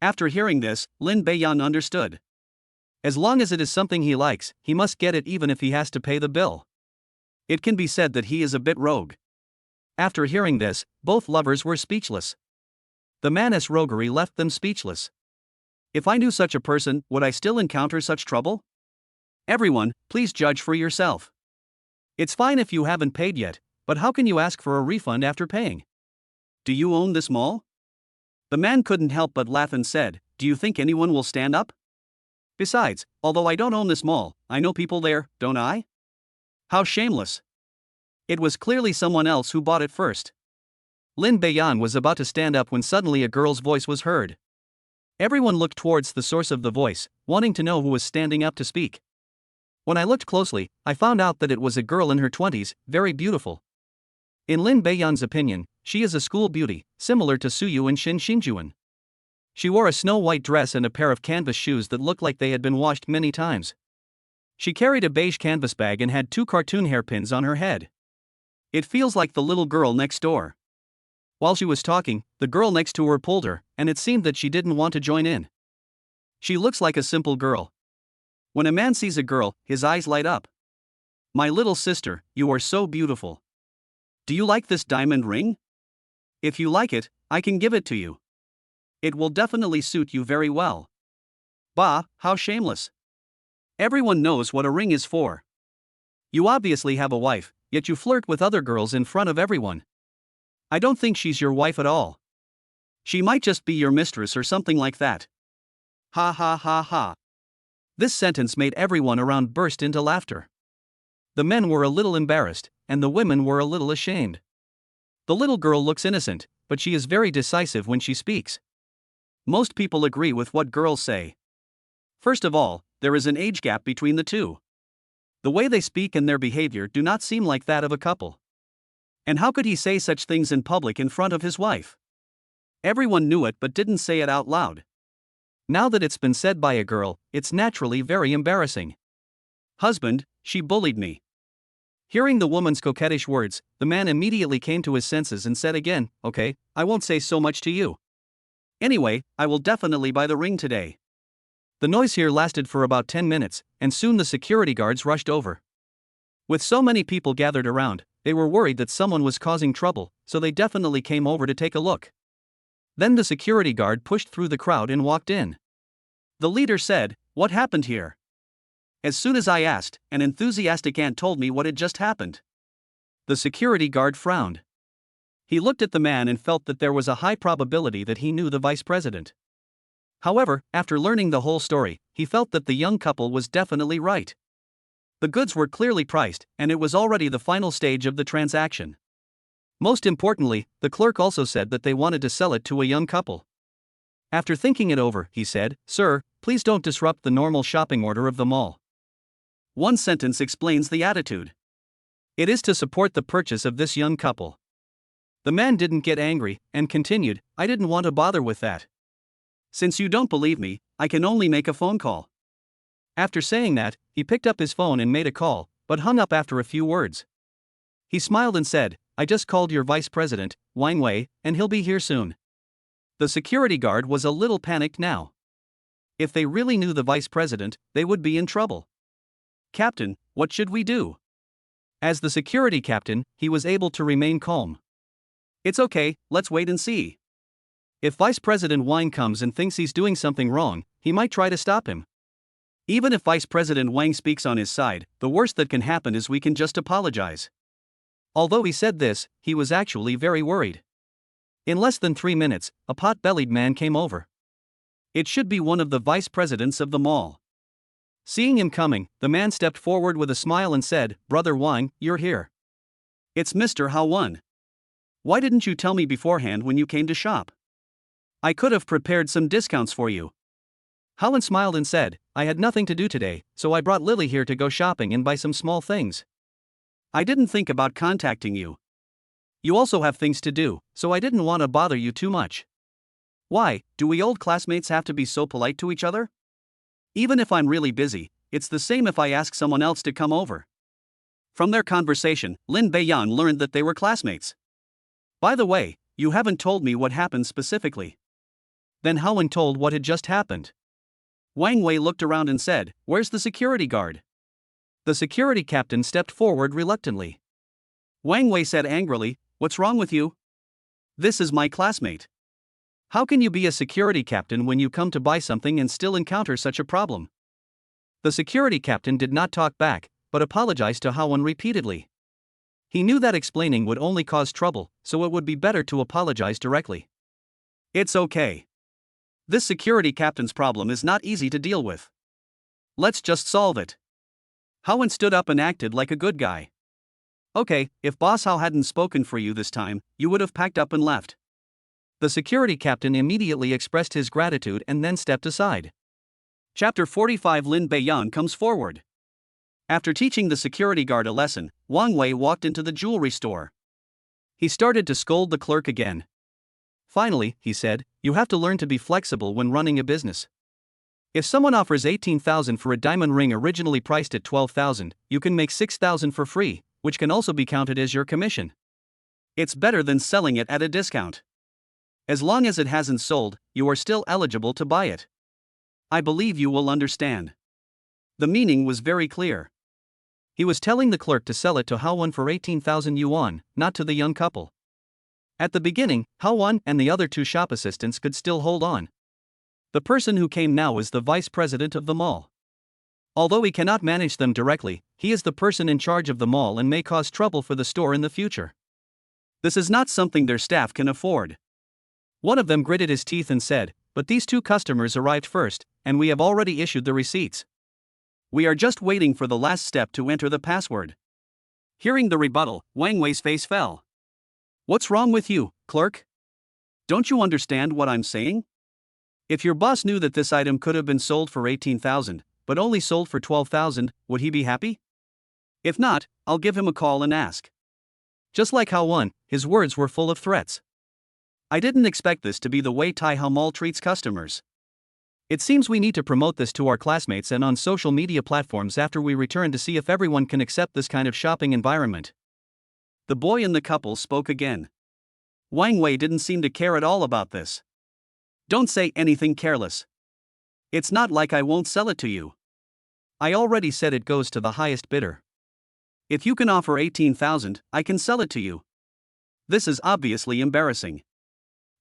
After hearing this, Lin Beiyang understood. As long as it is something he likes, he must get it even if he has to pay the bill. It can be said that he is a bit rogue. After hearing this, both lovers were speechless. The man's roguery left them speechless. If I knew such a person, would I still encounter such trouble? Everyone, please judge for yourself. It's fine if you haven't paid yet, but how can you ask for a refund after paying? Do you own this mall? The man couldn't help but laugh and said, "Do you think anyone will stand up? Besides, although I don't own this mall, I know people there, don't I? How shameless." It was clearly someone else who bought it first. Lin Beiyang was about to stand up when suddenly a girl's voice was heard. Everyone looked towards the source of the voice, wanting to know who was standing up to speak. When I looked closely, I found out that it was a girl in her 20s, very beautiful. In Lin Beiyang's opinion, she is a school beauty, similar to Suyu and Shin Xingjuan. She wore a snow-white dress and a pair of canvas shoes that looked like they had been washed many times. She carried a beige canvas bag and had 2 cartoon hairpins on her head. It feels like the little girl next door. While she was talking, the girl next to her pulled her, and it seemed that she didn't want to join in. She looks like a simple girl. When a man sees a girl, his eyes light up. "My little sister, you are so beautiful. Do you like this diamond ring? If you like it, I can give it to you. It will definitely suit you very well." Bah, how shameless. Everyone knows what a ring is for. You obviously have a wife, yet you flirt with other girls in front of everyone. I don't think she's your wife at all. She might just be your mistress or something like that. Ha ha ha ha. This sentence made everyone around burst into laughter. The men were a little embarrassed, and the women were a little ashamed. The little girl looks innocent, but she is very decisive when she speaks. Most people agree with what girls say. First of all, there is an age gap between the two. The way they speak and their behavior do not seem like that of a couple. And how could he say such things in public in front of his wife? Everyone knew it but didn't say it out loud. Now that it's been said by a girl, it's naturally very embarrassing. "Husband, she bullied me." Hearing the woman's coquettish words, the man immediately came to his senses and said again, "Okay, I won't say so much to you. Anyway, I will definitely buy the ring today." The noise here lasted for about 10 minutes, and soon the security guards rushed over. With so many people gathered around, they were worried that someone was causing trouble, so they definitely came over to take a look. Then the security guard pushed through the crowd and walked in. The leader said, "What happened here?" As soon as I asked, an enthusiastic aunt told me what had just happened. The security guard frowned. He looked at the man and felt that there was a high probability that he knew the vice president. However, after learning the whole story, he felt that the young couple was definitely right. The goods were clearly priced, and it was already the final stage of the transaction. Most importantly, the clerk also said that they wanted to sell it to a young couple. After thinking it over, he said, "Sir, please don't disrupt the normal shopping order of the mall." One sentence explains the attitude. It is to support the purchase of this young couple. The man didn't get angry, and continued, "I didn't want to bother with that. Since you don't believe me, I can only make a phone call." After saying that, he picked up his phone and made a call, but hung up after a few words. He smiled and said, "I just called your vice president, Wang Wei, and he'll be here soon." The security guard was a little panicked now. If they really knew the vice president, they would be in trouble. "Captain, what should we do?" As the security captain, he was able to remain calm. "It's okay, let's wait and see. If Vice President Wang comes and thinks he's doing something wrong, he might try to stop him. Even if Vice President Wang speaks on his side, the worst that can happen is we can just apologize." Although he said this, he was actually very worried. In less than 3 minutes, a pot-bellied man came over. It should be one of the vice presidents of the mall. Seeing him coming, the man stepped forward with a smile and said, "Brother Wang, you're here. It's Mr. Hao Wan. Why didn't you tell me beforehand when you came to shop? I could have prepared some discounts for you." Hao Wan smiled and said, "I had nothing to do today, so I brought Lily here to go shopping and buy some small things. I didn't think about contacting you. You also have things to do, so I didn't want to bother you too much." Why, do we old classmates have to be so polite to each other? Even if I'm really busy, it's the same if I ask someone else to come over. From their conversation, Lin Beiyan learned that they were classmates. "By the way, you haven't told me what happened specifically." Then Hao Wan told what had just happened. Wang Wei looked around and said, "Where's the security guard?" The security captain stepped forward reluctantly. Wang Wei said angrily, "What's wrong with you? This is my classmate. How can you be a security captain when you come to buy something and still encounter such a problem?" The security captain did not talk back, but apologized to Hao Wan repeatedly. He knew that explaining would only cause trouble, so it would be better to apologize directly. "It's okay. This security captain's problem is not easy to deal with. Let's just solve it." Hao Wan stood up and acted like a good guy. "Okay, if Boss Hao hadn't spoken for you this time, you would have packed up and left." The security captain immediately expressed his gratitude and then stepped aside. Chapter 45. Lin Beiyan comes forward. After teaching the security guard a lesson, Wang Wei walked into the jewelry store. He started to scold the clerk again. Finally, he said, "You have to learn to be flexible when running a business. If someone offers 18,000 for a diamond ring originally priced at 12,000, you can make 6,000 for free, which can also be counted as your commission. It's better than selling it at a discount. As long as it hasn't sold, you are still eligible to buy it. I believe you will understand." The meaning was very clear. He was telling the clerk to sell it to Hao Wan for 18,000 yuan, not to the young couple. At the beginning, Hao Wan and the other 2 shop assistants could still hold on. The person who came now is the vice president of the mall. Although he cannot manage them directly, he is the person in charge of the mall and may cause trouble for the store in the future. This is not something their staff can afford. One of them gritted his teeth and said, "But these 2 customers arrived first, and we have already issued the receipts. We are just waiting for the last step to enter the password." Hearing the rebuttal, Wang Wei's face fell. "What's wrong with you, clerk? Don't you understand what I'm saying? If your boss knew that this item could have been sold for 18,000, but only sold for 12,000, would he be happy? If not, I'll give him a call and ask." Just like Hao Wan, his words were full of threats. I didn't expect this to be the way Tai Hao Mall treats customers. It seems we need to promote this to our classmates and on social media platforms after we return to see if everyone can accept this kind of shopping environment. The boy and the couple spoke again. Wang Wei didn't seem to care at all about this. "Don't say anything careless. It's not like I won't sell it to you. I already said it goes to the highest bidder. If you can offer 18,000, I can sell it to you." This is obviously embarrassing.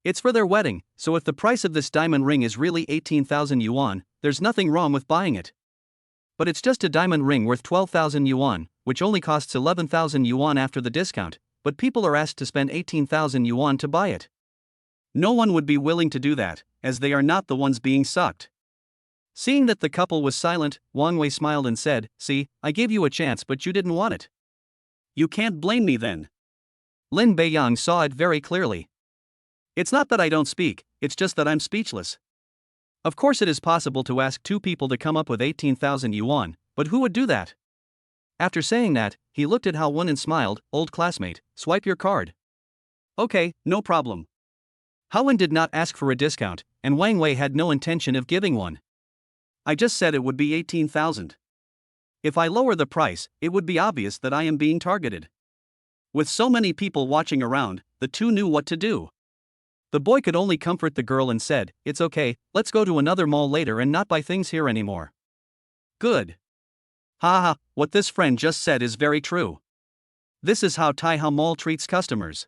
It's for their wedding, so if the price of this diamond ring is really 18,000 yuan, there's nothing wrong with buying it. But it's just a diamond ring worth 12,000 yuan, which only costs 11,000 yuan after the discount, but people are asked to spend 18,000 yuan to buy it. No one would be willing to do that, as they are not the ones being sucked. Seeing that the couple was silent, Wang Wei smiled and said, "See, I gave you a chance but you didn't want it. You can't blame me then." Lin Beiyang saw it very clearly. "It's not that I don't speak, it's just that I'm speechless. Of course it is possible to ask two people to come up with 18,000 yuan, but who would do that?" After saying that, he looked at Hao Wen and smiled, "Old classmate, swipe your card." "Okay, no problem." Hao Wen did not ask for a discount, and Wang Wei had no intention of giving one. "I just said it would be 18,000. If I lower the price, it would be obvious that I am being targeted." With so many people watching around, the two knew what to do. The boy could only comfort the girl and said, "It's okay, let's go to another mall later and not buy things here anymore." "Good. Haha, what this friend just said is very true. This is how Taihao Mall treats customers.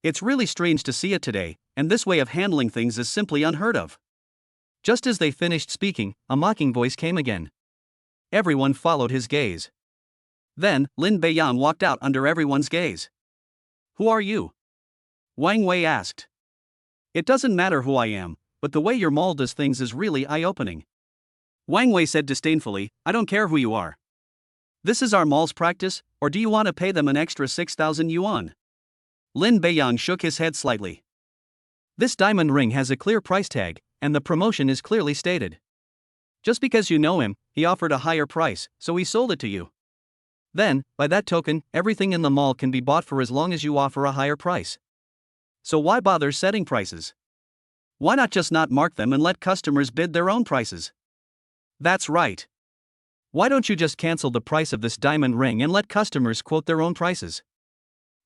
It's really strange to see it today, and this way of handling things is simply unheard of." Just as they finished speaking, a mocking voice came again. Everyone followed his gaze. Then, Lin Beiyang walked out under everyone's gaze. "Who are you?" Wang Wei asked. "It doesn't matter who I am, but the way your mall does things is really eye-opening." Wang Wei said disdainfully, "I don't care who you are. This is our mall's practice, or do you want to pay them an extra 6,000 yuan? Lin Beiyang shook his head slightly. "This diamond ring has a clear price tag, and the promotion is clearly stated. Just because you know him, he offered a higher price, so he sold it to you. Then, by that token, everything in the mall can be bought for as long as you offer a higher price. So why bother setting prices? Why not just not mark them and let customers bid their own prices?" "That's right. Why don't you just cancel the price of this diamond ring and let customers quote their own prices?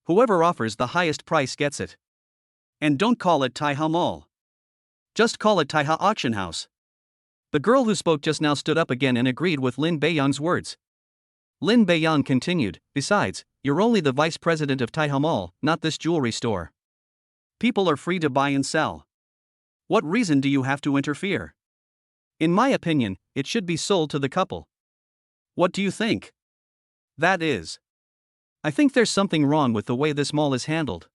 Whoever offers the highest price gets it. And don't call it Taihao Mall. Just call it Taihao Auction House." The girl who spoke just now stood up again and agreed with Lin Beiyang's words. Lin Beiyang continued, "Besides, you're only the vice president of Taihao Mall, not this jewelry store. People are free to buy and sell. What reason do you have to interfere? In my opinion, it should be sold to the couple. What do you think?" "That is. I think there's something wrong with the way this mall is handled.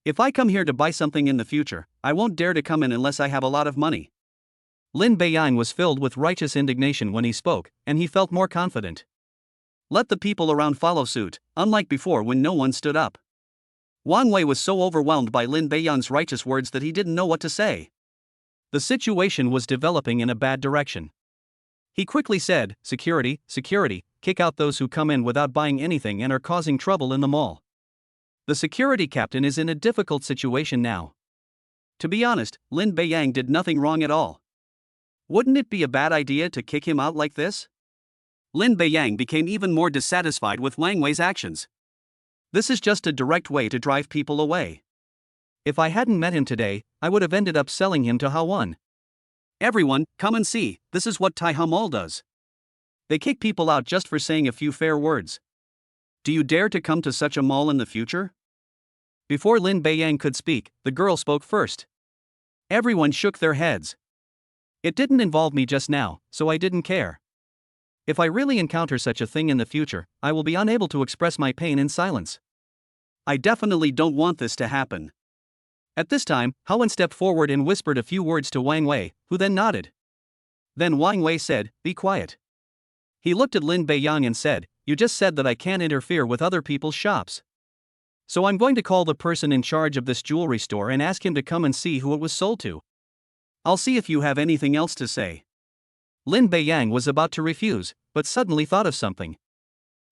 If I come here to buy something in the future, I won't dare to come in unless I have a lot of money." Lin Beiyang was filled with righteous indignation when he spoke, and he felt more confident. Let the people around follow suit, unlike before when no one stood up. Wang Wei was so overwhelmed by Lin Beiyang's righteous words that he didn't know what to say. The situation was developing in a bad direction. He quickly said, "Security, security, kick out those who come in without buying anything and are causing trouble in the mall." The security captain is in a difficult situation now. To be honest, Lin Beiyang did nothing wrong at all. Wouldn't it be a bad idea to kick him out like this? Lin Beiyang became even more dissatisfied with Wang Wei's actions. This is just a direct way to drive people away. If I hadn't met him today, I would have ended up selling him to Hao Wen. "Everyone, come and see, this is what Taihao Mall does. They kick people out just for saying a few fair words. Do you dare to come to such a mall in the future?" Before Lin Beiyang could speak, the girl spoke first. Everyone shook their heads. "It didn't involve me just now, so I didn't care. If I really encounter such a thing in the future, I will be unable to express my pain in silence. I definitely don't want this to happen." At this time, Hao Wen stepped forward and whispered a few words to Wang Wei, who then nodded. Then Wang Wei said, "Be quiet." He looked at Lin Beiyang and said, "You just said that I can't interfere with other people's shops. So I'm going to call the person in charge of this jewelry store and ask him to come and see who it was sold to. I'll see if you have anything else to say." Lin Beiyang was about to refuse, but suddenly thought of something.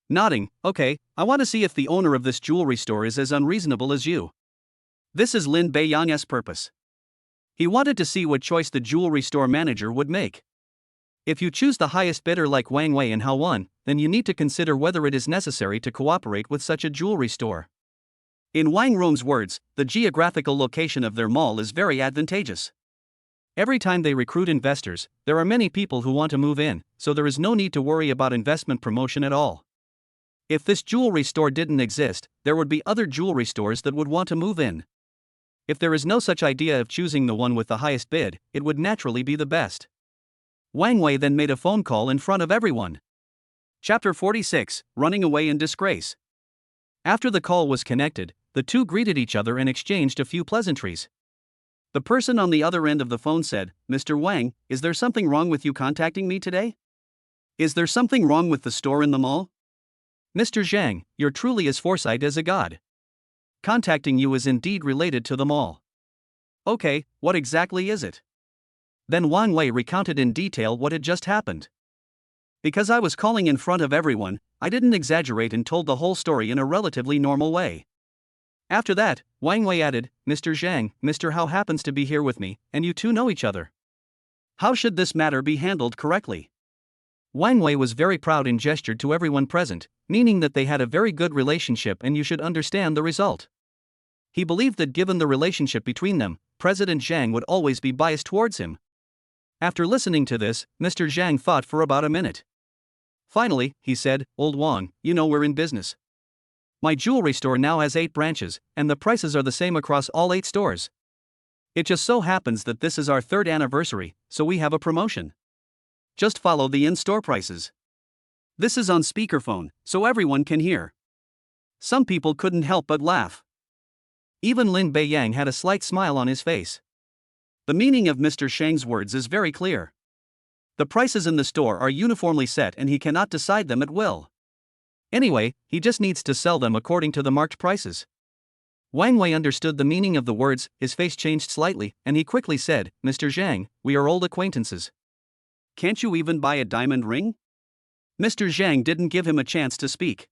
Nodding, "Okay, I want to see if the owner of this jewelry store is as unreasonable as you." This is Lin Beiyang's purpose. He wanted to see what choice the jewelry store manager would make. If you choose the highest bidder like Wang Wei and Hao Wen, then you need to consider whether it is necessary to cooperate with such a jewelry store. In Wang Rong's words, the geographical location of their mall is very advantageous. Every time they recruit investors, there are many people who want to move in, so there is no need to worry about investment promotion at all. If this jewelry store didn't exist, there would be other jewelry stores that would want to move in. If there is no such idea of choosing the one with the highest bid, it would naturally be the best. Wang Wei then made a phone call in front of everyone. Chapter 46, Running Away in Disgrace. After the call was connected, the two greeted each other and exchanged a few pleasantries. The person on the other end of the phone said, "Mr. Wang, is there something wrong with you contacting me today? Is there something wrong with the store in the mall?" "Mr. Zhang, you're truly as foresight as a god. Contacting you is indeed related to the mall." "Okay, what exactly is it?" Then Wang Wei recounted in detail what had just happened. Because I was calling in front of everyone, I didn't exaggerate and told the whole story in a relatively normal way. After that, Wang Wei added, "Mr. Zhang, Mr. Hao happens to be here with me, and you two know each other. How should this matter be handled correctly?" Wang Wei was very proud and gestured to everyone present, meaning that they had a very good relationship and you should understand the result. He believed that given the relationship between them, President Zhang would always be biased towards him. After listening to this, Mr. Zhang thought for about a minute. Finally, he said, "Old Wang, you know we're in business. My jewelry store now has 8 branches, and the prices are the same across all 8 stores. It just so happens that this is our 3rd anniversary, so we have a promotion. Just follow the in-store prices." This is on speakerphone, so everyone can hear. Some people couldn't help but laugh. Even Lin Beiyang had a slight smile on his face. The meaning of Mr. Shang's words is very clear. The prices in the store are uniformly set and he cannot decide them at will. Anyway, he just needs to sell them according to the marked prices. Wang Wei understood the meaning of the words, his face changed slightly, and he quickly said, "Mr. Zhang, we are old acquaintances. Can't you even buy a diamond ring?" Mr. Zhang didn't give him a chance to speak.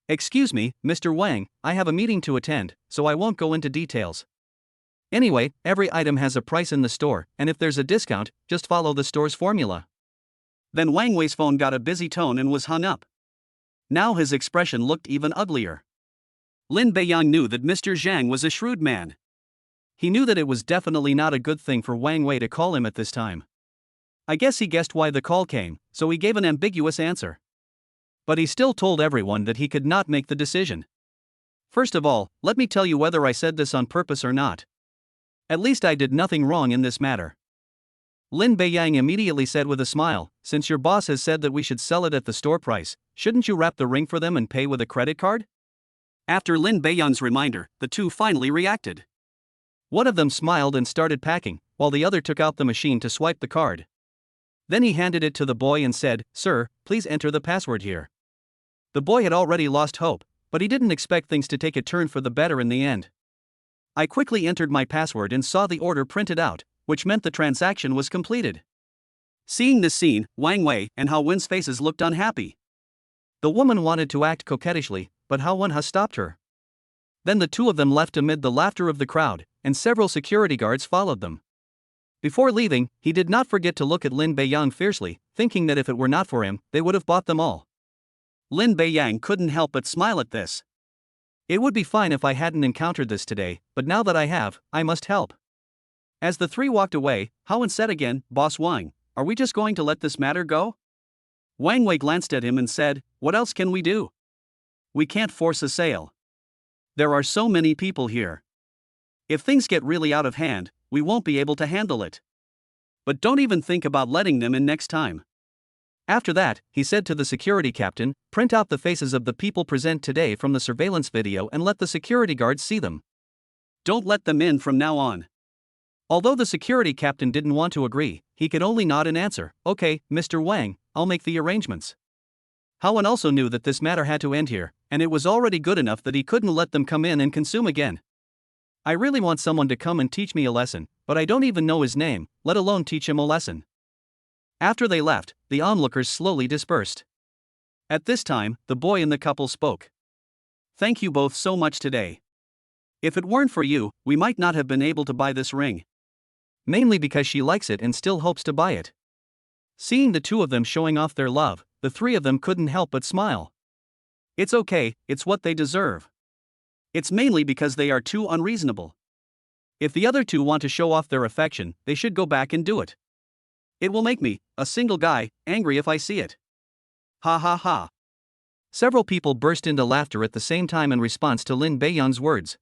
"Excuse me, Mr. Wang, I have a meeting to attend, so I won't go into details. Anyway, every item has a price in the store, and if there's a discount, just follow the store's formula." Then Wang Wei's phone got a busy tone and was hung up. Now his expression looked even uglier. Lin Beiyang knew that Mr. Zhang was a shrewd man. He knew that it was definitely not a good thing for Wang Wei to call him at this time. I guess he guessed why the call came, so he gave an ambiguous answer. But he still told everyone that he could not make the decision. "First of all, let me tell you whether I said this on purpose or not. At least I did nothing wrong in this matter." Lin Beiyang immediately said with a smile, "Since your boss has said that we should sell it at the store price, shouldn't you wrap the ring for them and pay with a credit card?" After Lin Beiyang's reminder, the two finally reacted. One of them smiled and started packing, while the other took out the machine to swipe the card. Then he handed it to the boy and said, "Sir, please enter the password here." The boy had already lost hope, but he didn't expect things to take a turn for the better in the end. I quickly entered my password and saw the order printed out, which meant the transaction was completed. Seeing this scene, Wang Wei and Hao Wen's faces looked unhappy. The woman wanted to act coquettishly, but Hao Wen stopped her. Then the two of them left amid the laughter of the crowd, and several security guards followed them. Before leaving, he did not forget to look at Lin Beiyang fiercely, thinking that if it were not for him, they would have bought them all. Lin Beiyang couldn't help but smile at this. It would be fine if I hadn't encountered this today, but now that I have, I must help. As the three walked away, Hao Wen said again, "Boss Wang, are we just going to let this matter go?" Wang Wei glanced at him and said, "What else can we do? We can't force a sale. There are so many people here. If things get really out of hand, we won't be able to handle it. But don't even think about letting them in next time." After that, he said to the security captain, "Print out the faces of the people present today from the surveillance video and let the security guards see them. Don't let them in from now on." Although the security captain didn't want to agree, he could only nod and answer, "Okay, Mr. Wang, I'll make the arrangements." Hao Wen also knew that this matter had to end here, and it was already good enough that he couldn't let them come in and consume again. "I really want someone to come and teach me a lesson, but I don't even know his name, let alone teach him a lesson." After they left, the onlookers slowly dispersed. At this time, the boy and the couple spoke. "Thank you both so much today. If it weren't for you, we might not have been able to buy this ring. Mainly because she likes it and still hopes to buy it." Seeing the two of them showing off their love, the three of them couldn't help but smile. It's okay, it's what they deserve. It's mainly because they are too unreasonable. If the other two want to show off their affection, they should go back and do it. It will make me, a single guy, angry if I see it. Ha ha ha. Several people burst into laughter at the same time in response to Lin Beiyang's words.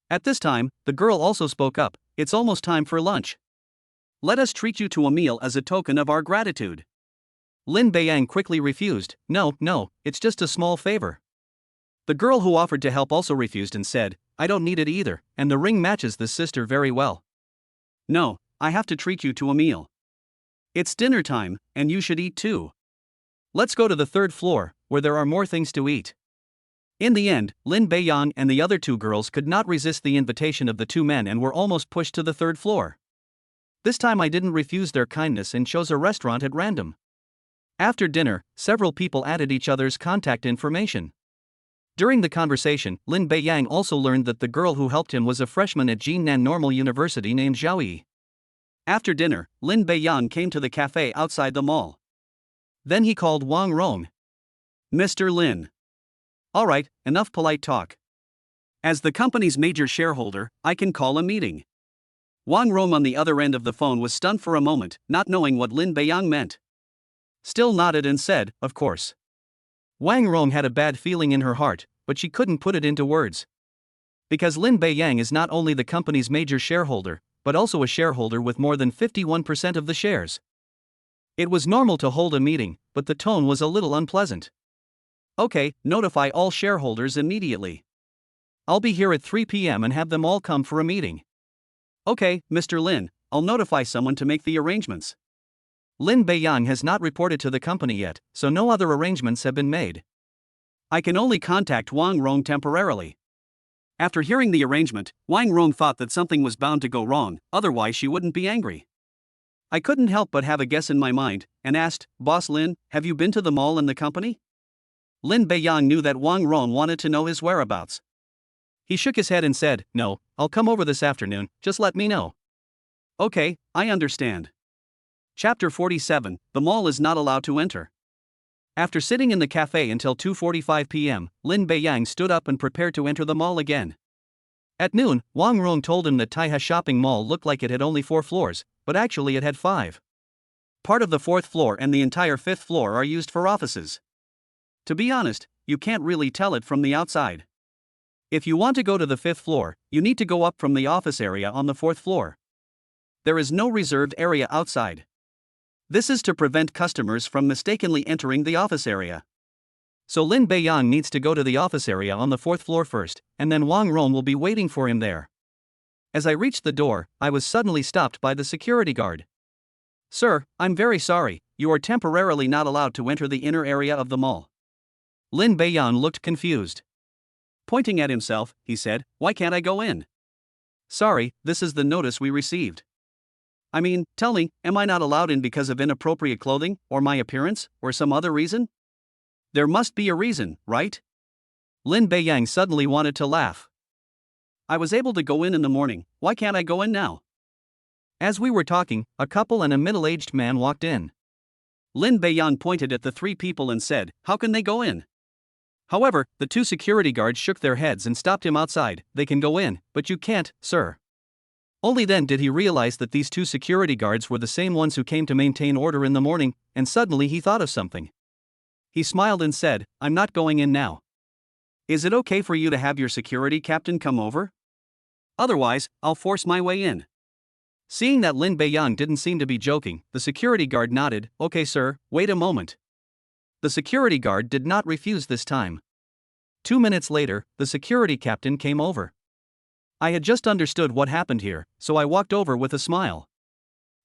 At this time, the girl also spoke up, "It's almost time for lunch. Let us treat you to a meal as a token of our gratitude." Lin Beiyang quickly refused, No, it's just a small favor." The girl who offered to help also refused and said, "I don't need it either, and the ring matches the sister very well. No, I have to treat you to a meal. It's dinner time, and you should eat too. Let's go to the third floor, where there are more things to eat. In the end, Lin Beiyang and the other two girls could not resist the invitation of the two men and were almost pushed to the third floor. This time I didn't refuse their kindness and chose a restaurant at random. After dinner, several people added each other's contact information. During the conversation, Lin Beiyang also learned that the girl who helped him was a freshman at Jinan Normal University named Zhao Yi. After dinner, Lin Beiyang came to the cafe outside the mall. Then he called Wang Rong. Mr. Lin. Alright, enough polite talk. As the company's major shareholder, I can call a meeting. Wang Rong on the other end of the phone was stunned for a moment, not knowing what Lin Beiyang meant. Still nodded and said, of course. Wang Rong had a bad feeling in her heart, but she couldn't put it into words. Because Lin Beiyang is not only the company's major shareholder, but also a shareholder with more than 51% of the shares. It was normal to hold a meeting, but the tone was a little unpleasant. Okay, notify all shareholders immediately. I'll be here at 3 p.m. and have them all come for a meeting. Okay, Mr. Lin, I'll notify someone to make the arrangements. Lin Beiyang has not reported to the company yet, so no other arrangements have been made. I can only contact Wang Rong temporarily. After hearing the arrangement, Wang Rong thought that something was bound to go wrong, otherwise she wouldn't be angry. I couldn't help but have a guess in my mind, and asked, Boss Lin, have you been to the mall and the company? Lin Beiyang knew that Wang Rong wanted to know his whereabouts. He shook his head and said, no, I'll come over this afternoon, just let me know. Okay, I understand. Chapter 47, The Mall is not allowed to enter. After sitting in the cafe until 2:45 p.m., Lin Beiyang stood up and prepared to enter the mall again. At noon, Wang Rong told him that Taihe Shopping Mall looked like it had only 4 floors, but actually it had 5. Part of the 4th floor and the entire 5th floor are used for offices. To be honest, you can't really tell it from the outside. If you want to go to the 5th floor, you need to go up from the office area on the 4th floor. There is no reserved area outside. This is to prevent customers from mistakenly entering the office area. So Lin Beiyang needs to go to the office area on the 4th floor first, and then Wang Rong will be waiting for him there. As I reached the door, I was suddenly stopped by the security guard. Sir, I'm very sorry, you are temporarily not allowed to enter the inner area of the mall. Lin Beiyang looked confused. Pointing at himself, he said, why can't I go in? Sorry, this is the notice we received. I mean, tell me, am I not allowed in because of inappropriate clothing, or my appearance, or some other reason? There must be a reason, right? Lin Beiyang suddenly wanted to laugh. I was able to go in the morning, why can't I go in now? As we were talking, a couple and a middle-aged man walked in. Lin Beiyang pointed at the 3 people and said, how can they go in? However, the 2 security guards shook their heads and stopped him outside. They can go in, but you can't, sir. Only then did he realize that these 2 security guards were the same ones who came to maintain order in the morning, and suddenly he thought of something. He smiled and said, I'm not going in now. Is it okay for you to have your security captain come over? Otherwise, I'll force my way in. Seeing that Lin Beiyang didn't seem to be joking, the security guard nodded, okay sir, wait a moment. The security guard did not refuse this time. 2 minutes later, the security captain came over. I had just understood what happened here, so I walked over with a smile.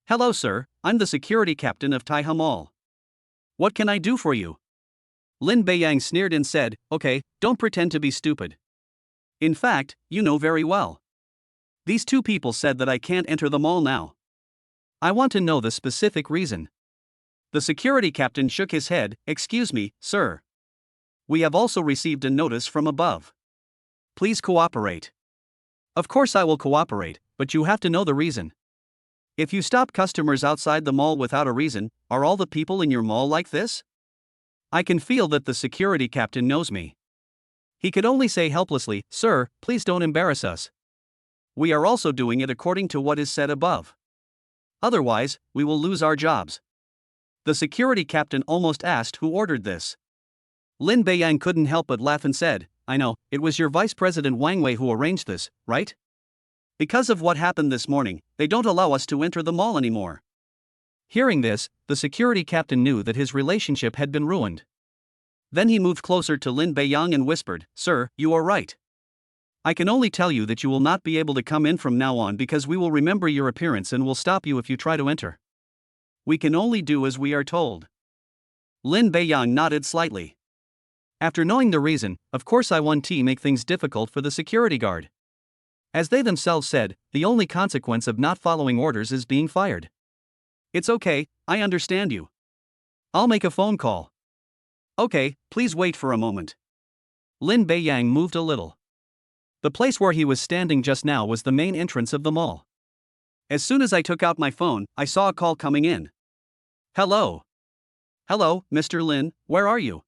Hello sir, I'm the security captain of Taihe Mall. What can I do for you? Lin Beiyang sneered and said, okay, don't pretend to be stupid. In fact, you know very well. These 2 people said that I can't enter the mall now. I want to know the specific reason. The security captain shook his head, excuse me, sir. We have also received a notice from above. Please cooperate. Of course I will cooperate, but you have to know the reason. If you stop customers outside the mall without a reason, are all the people in your mall like this? I can feel that the security captain knows me. He could only say helplessly, sir, please don't embarrass us. We are also doing it according to what is said above. Otherwise, we will lose our jobs. The security captain almost asked who ordered this. Lin Beiyang couldn't help but laugh and said, I know, it was your vice president Wang Wei who arranged this, right? Because of what happened this morning, they don't allow us to enter the mall anymore. Hearing this, the security captain knew that his relationship had been ruined. Then he moved closer to Lin Beiyang and whispered, sir, you are right. I can only tell you that you will not be able to come in from now on because we will remember your appearance and will stop you if you try to enter. We can only do as we are told. Lin Beiyang nodded slightly. After knowing the reason, of course I want to make things difficult for the security guard. As they themselves said, the only consequence of not following orders is being fired. It's okay, I understand you. I'll make a phone call. Okay, please wait for a moment. Lin Beiyang moved a little. The place where he was standing just now was the main entrance of the mall. As soon as I took out my phone, I saw a call coming in. Hello. Hello, Mr. Lin, where are you?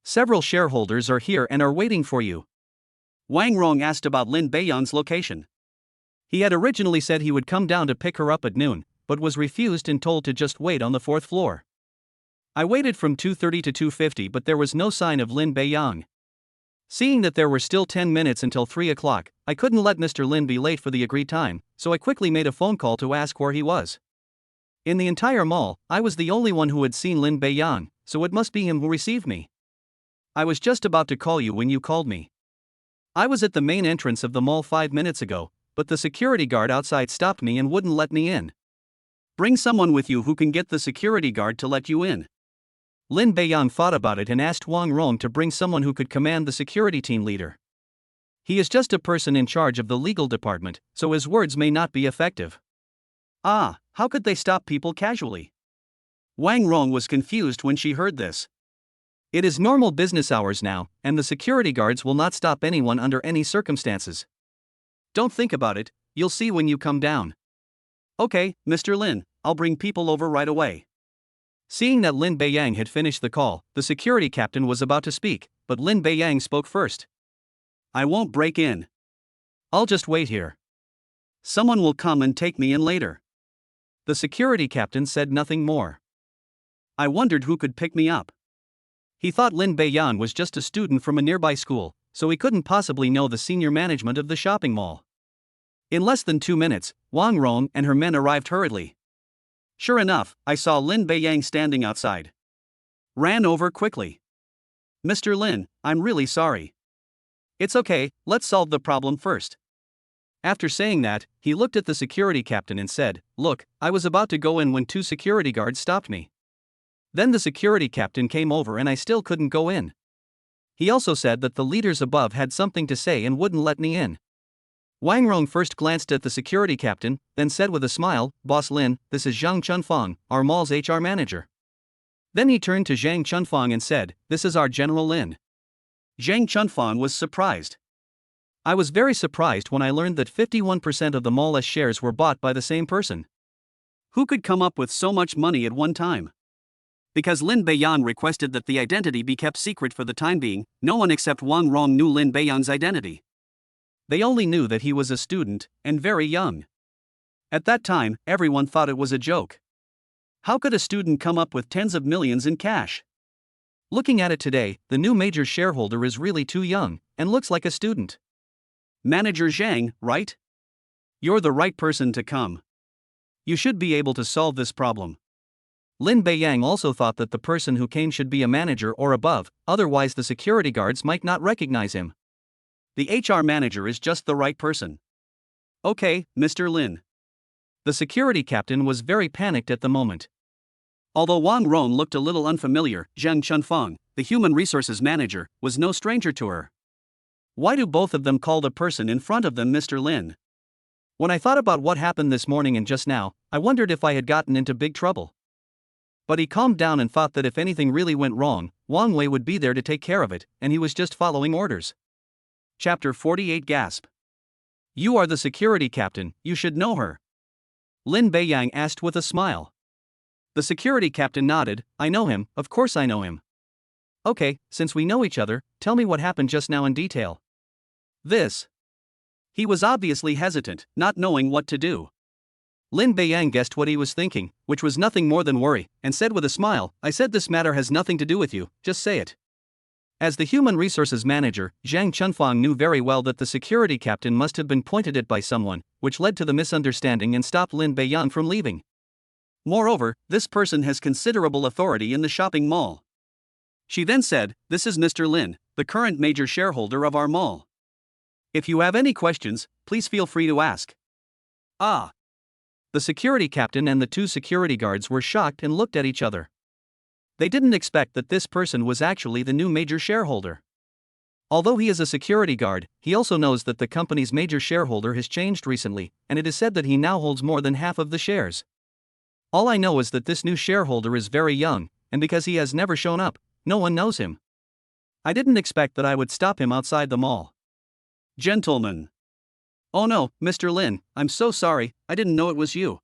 Several shareholders are here and are waiting for you. Wang Rong asked about Lin Beiyang's location. He had originally said he would come down to pick her up at noon, but was refused and told to just wait on the 4th floor. I waited from 2:30 to 2:50 but there was no sign of Lin Beiyang. Seeing that there were still 10 minutes until 3 o'clock, I couldn't let Mr. Lin be late for the agreed time, so I quickly made a phone call to ask where he was. In the entire mall, I was the only one who had seen Lin Beiyang, so it must be him who received me. I was just about to call you when you called me. I was at the main entrance of the mall 5 minutes ago, but the security guard outside stopped me and wouldn't let me in. Bring someone with you who can get the security guard to let you in. Lin Beiyang thought about it and asked Wang Rong to bring someone who could command the security team leader. He is just a person in charge of the legal department, so his words may not be effective. Ah, how could they stop people casually? Wang Rong was confused when she heard this. It is normal business hours now, and the security guards will not stop anyone under any circumstances. Don't think about it, you'll see when you come down. Okay, Mr. Lin, I'll bring people over right away. Seeing that Lin Beiyang had finished the call, the security captain was about to speak, but Lin Beiyang spoke first. I won't break in. I'll just wait here. Someone will come and take me in later. The security captain said nothing more. I wondered who could pick me up. He thought Lin Beiyang was just a student from a nearby school, so he couldn't possibly know the senior management of the shopping mall. In less than 2 minutes, Wang Rong and her men arrived hurriedly. Sure enough, I saw Lin Beiyang standing outside. Ran over quickly. Mr. Lin, I'm really sorry. It's okay, let's solve the problem first. After saying that, he looked at the security captain and said, Look, I was about to go in when 2 security guards stopped me. Then the security captain came over and I still couldn't go in. He also said that the leaders above had something to say and wouldn't let me in. Wang Rong first glanced at the security captain, then said with a smile, Boss Lin, this is Zhang Chunfang, our mall's HR manager. Then he turned to Zhang Chunfang and said, This is our General Lin. Zhang Chunfang was surprised. I was very surprised when I learned that 51% of the mall's shares were bought by the same person. Who could come up with so much money at one time? Because Lin Beiyang requested that the identity be kept secret for the time being, no one except Wang Rong knew Lin Beiyang's identity. They only knew that he was a student, and very young. At that time, everyone thought it was a joke. How could a student come up with tens of millions in cash? Looking at it today, the new major shareholder is really too young, and looks like a student. Manager Zhang, right? You're the right person to come. You should be able to solve this problem. Lin Beiyang also thought that the person who came should be a manager or above, otherwise the security guards might not recognize him. The HR manager is just the right person. Okay, Mr. Lin. The security captain was very panicked at the moment. Although Wang Rong looked a little unfamiliar, Zhang Chunfang, the human resources manager, was no stranger to her. Why do both of them call the person in front of them Mr. Lin? When I thought about what happened this morning and just now, I wondered if I had gotten into big trouble. But he calmed down and thought that if anything really went wrong, Wang Wei would be there to take care of it, and he was just following orders. Chapter 48 Gasp. You are the security captain, you should know her. Lin Beiyang asked with a smile. The security captain nodded, I know him, of course I know him. Okay, since we know each other, tell me what happened just now in detail. This. He was obviously hesitant, not knowing what to do. Lin Beiyang guessed what he was thinking, which was nothing more than worry, and said with a smile, I said this matter has nothing to do with you, just say it. As the human resources manager, Zhang Chunfang knew very well that the security captain must have been pointed at by someone, which led to the misunderstanding and stopped Lin Beiyang from leaving. Moreover, this person has considerable authority in the shopping mall. She then said, This is Mr. Lin, the current major shareholder of our mall. If you have any questions, please feel free to ask. Ah. The security captain and the two security guards were shocked and looked at each other. They didn't expect that this person was actually the new major shareholder. Although he is a security guard, he also knows that the company's major shareholder has changed recently, and it is said that he now holds more than half of the shares. All I know is that this new shareholder is very young, and because he has never shown up, no one knows him. I didn't expect that I would stop him outside the mall. Gentlemen. Oh no, Mr. Lin, I'm so sorry, I didn't know it was you.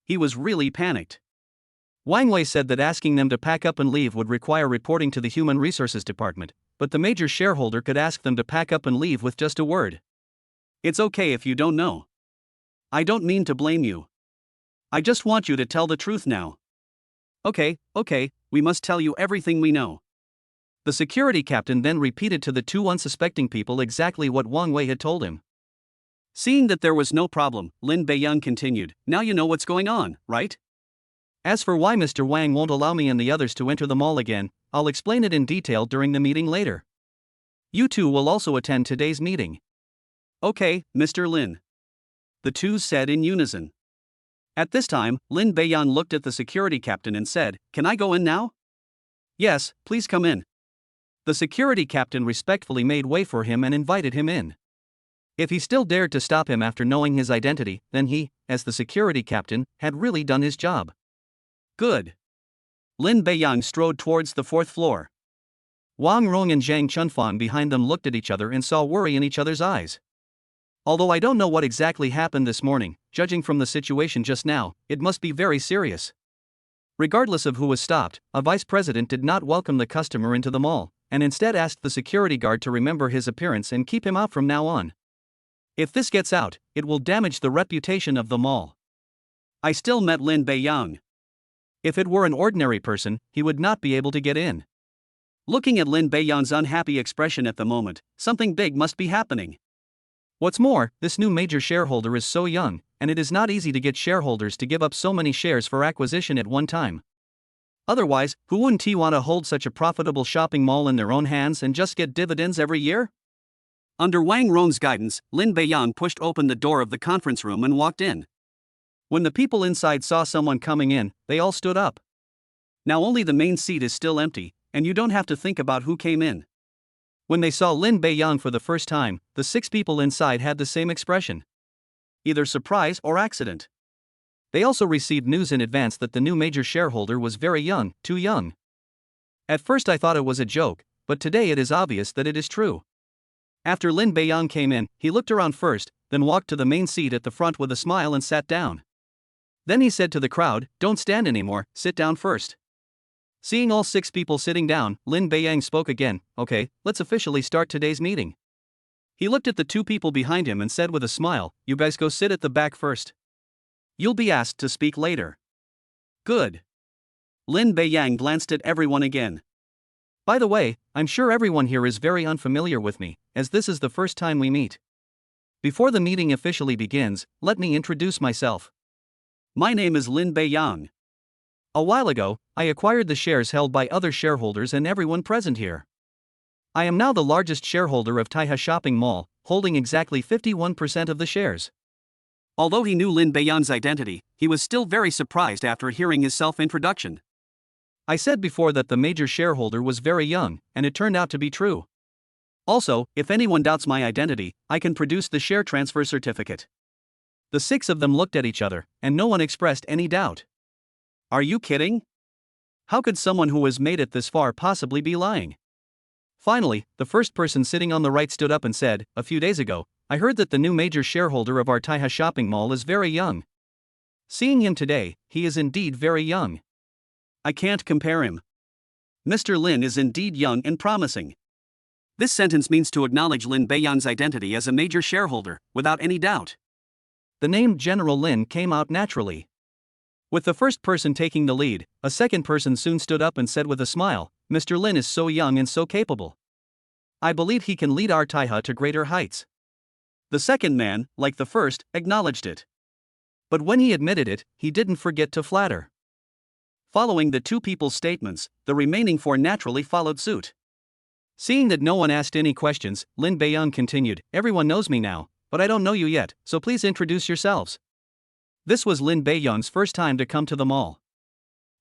He was really panicked. Wang Wei said that asking them to pack up and leave would require reporting to the Human Resources Department, but the major shareholder could ask them to pack up and leave with just a word. It's okay if you don't know. I don't mean to blame you. I just want you to tell the truth now. Okay, we must tell you everything we know. The security captain then repeated to the two unsuspecting people exactly what Wang Wei had told him. Seeing that there was no problem, Lin Beiyang continued, now you know what's going on, right? As for why Mr. Wang won't allow me and the others to enter the mall again, I'll explain it in detail during the meeting later. You two will also attend today's meeting. Okay, Mr. Lin. The two said in unison. At this time, Lin Beiyang looked at the security captain and said, Can I go in now? Yes, please come in. The security captain respectfully made way for him and invited him in. If he still dared to stop him after knowing his identity, then he, as the security captain, had really done his job. Good. Lin Beiyang strode towards the fourth floor. Wang Rong and Zhang Chunfan behind them looked at each other and saw worry in each other's eyes. Although I don't know what exactly happened this morning, judging from the situation just now, it must be very serious. Regardless of who was stopped, a vice president did not welcome the customer into the mall, and instead asked the security guard to remember his appearance and keep him out from now on. If this gets out, it will damage the reputation of the mall. I still met Lin Beiyang. If it were an ordinary person, he would not be able to get in. Looking at Lin Beiyang's unhappy expression at the moment, something big must be happening. What's more, this new major shareholder is so young, and it is not easy to get shareholders to give up so many shares for acquisition at one time. Otherwise, who wouldn't want to hold such a profitable shopping mall in their own hands and just get dividends every year? Under Wang Rong's guidance, Lin Beiyang pushed open the door of the conference room and walked in. When the people inside saw someone coming in, they all stood up. Now only the main seat is still empty, and you don't have to think about who came in. When they saw Lin Beiyang for the first time, the 6 people inside had the same expression. Either surprise or accident. They also received news in advance that the new major shareholder was very young, too young. At first I thought it was a joke, but today it is obvious that it is true. After Lin Beiyang came in, he looked around first, then walked to the main seat at the front with a smile and sat down. Then he said to the crowd, Don't stand anymore, sit down first. Seeing all 6 people sitting down, Lin Beiyang spoke again, Okay, let's officially start today's meeting. He looked at the 2 people behind him and said with a smile, You guys go sit at the back first. You'll be asked to speak later. Good. Lin Beiyang glanced at everyone again. By the way, I'm sure everyone here is very unfamiliar with me, as this is the first time we meet. Before the meeting officially begins, let me introduce myself. My name is Lin Beiyang. A while ago, I acquired the shares held by other shareholders and everyone present here. I am now the largest shareholder of Taihe Shopping Mall, holding exactly 51% of the shares. Although he knew Lin Beiyang's identity, he was still very surprised after hearing his self-introduction. I said before that the major shareholder was very young, and it turned out to be true. Also, if anyone doubts my identity, I can produce the share transfer certificate. The 6 of them looked at each other, and no one expressed any doubt. Are you kidding? How could someone who has made it this far possibly be lying? Finally, the first person sitting on the right stood up and said, A few days ago, I heard that the new major shareholder of our Taihe Shopping Mall is very young. Seeing him today, he is indeed very young. I can't compare him. Mr. Lin is indeed young and promising. This sentence means to acknowledge Lin Beiyang's identity as a major shareholder, without any doubt. The name General Lin came out naturally. With the first person taking the lead, a second person soon stood up and said with a smile, Mr. Lin is so young and so capable. I believe he can lead our Taihe to greater heights. The second man, like the first, acknowledged it. But when he admitted it, he didn't forget to flatter. Following the 2 people's statements, the remaining 4 naturally followed suit. Seeing that no one asked any questions, Lin Beiyang continued, "Everyone knows me now, but I don't know you yet, so please introduce yourselves." This was Lin Beiyang's first time to come to the mall.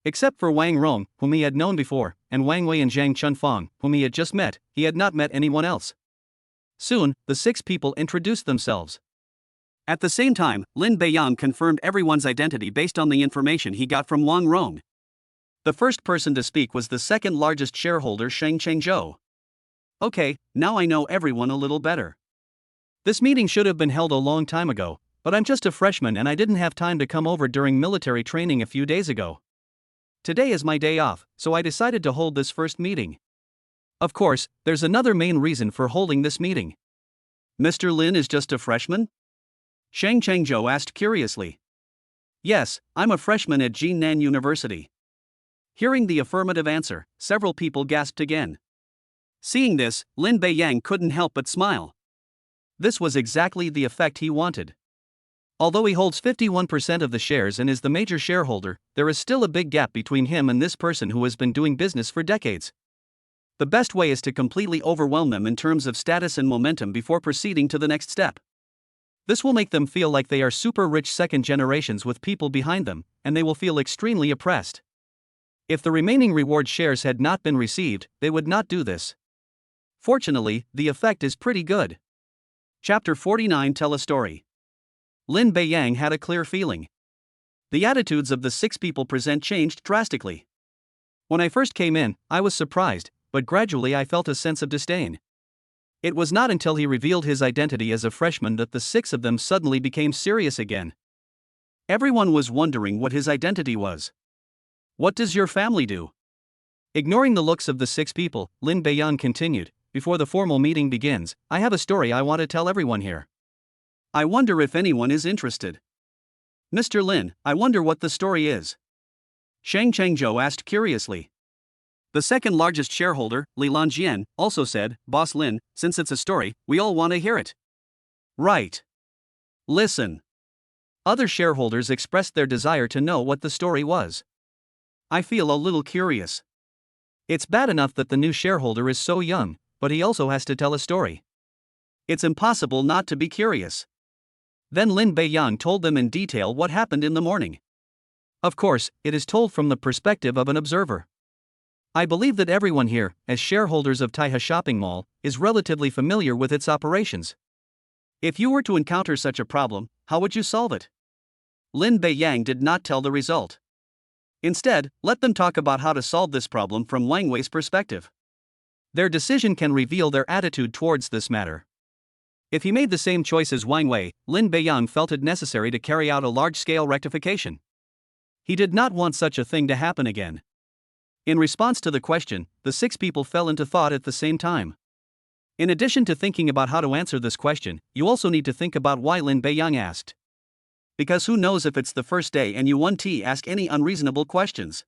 Except for Wang Rong, whom he had known before, and Wang Wei and Zhang Chunfang, whom he had just met, he had not met anyone else. Soon, the 6 people introduced themselves. At the same time, Lin Beiyang confirmed everyone's identity based on the information he got from Wang Rong. The first person to speak was the second largest shareholder, Sheng Chengzhou. "Okay, now I know everyone a little better. This meeting should have been held a long time ago, but I'm just a freshman and I didn't have time to come over during military training a few days ago. Today is my day off, so I decided to hold this first meeting. Of course, there's another main reason for holding this meeting." "Mr. Lin is just a freshman?" Sheng Chengzhou asked curiously. "Yes, I'm a freshman at Jinan University." Hearing the affirmative answer, several people gasped again. Seeing this, Lin Beiyang couldn't help but smile. This was exactly the effect he wanted. Although he holds 51% of the shares and is the major shareholder, there is still a big gap between him and this person who has been doing business for decades. The best way is to completely overwhelm them in terms of status and momentum before proceeding to the next step. This will make them feel like they are super rich second generations with people behind them, and they will feel extremely oppressed. If the remaining reward shares had not been received, they would not do this. Fortunately, the effect is pretty good. Chapter 49 Tell a Story. Lin Beiyang had a clear feeling. The attitudes of the 6 people present changed drastically. When I first came in, I was surprised, but gradually I felt a sense of disdain. It was not until he revealed his identity as a freshman that the 6 of them suddenly became serious again. Everyone was wondering what his identity was. "What does your family do?" Ignoring the looks of the 6 people, Lin Beiyang continued, "Before the formal meeting begins, I have a story I want to tell everyone here. I wonder if anyone is interested." "Mr. Lin, I wonder what the story is." Sheng Chengzhou asked curiously. The second largest shareholder, Li Lanjian, also said, "Boss Lin, since it's a story, we all want to hear it." "Right. Listen." Other shareholders expressed their desire to know what the story was. "I feel a little curious. It's bad enough that the new shareholder is so young, but he also has to tell a story. It's impossible not to be curious." Then Lin Beiyang told them in detail what happened in the morning. Of course, it is told from the perspective of an observer. I believe that everyone here, as shareholders of Taihe Shopping Mall, is relatively familiar with its operations. If you were to encounter such a problem, how would you solve it? Lin Beiyang did not tell the result. Instead, let them talk about how to solve this problem from Wang Wei's perspective. Their decision can reveal their attitude towards this matter. If he made the same choice as Wang Wei, Lin Beiyang felt it necessary to carry out a large-scale rectification. He did not want such a thing to happen again. In response to the question, the 6 people fell into thought at the same time. In addition to thinking about how to answer this question, you also need to think about why Lin Beiyang asked. Because who knows if it's the first day and you won't ask any unreasonable questions.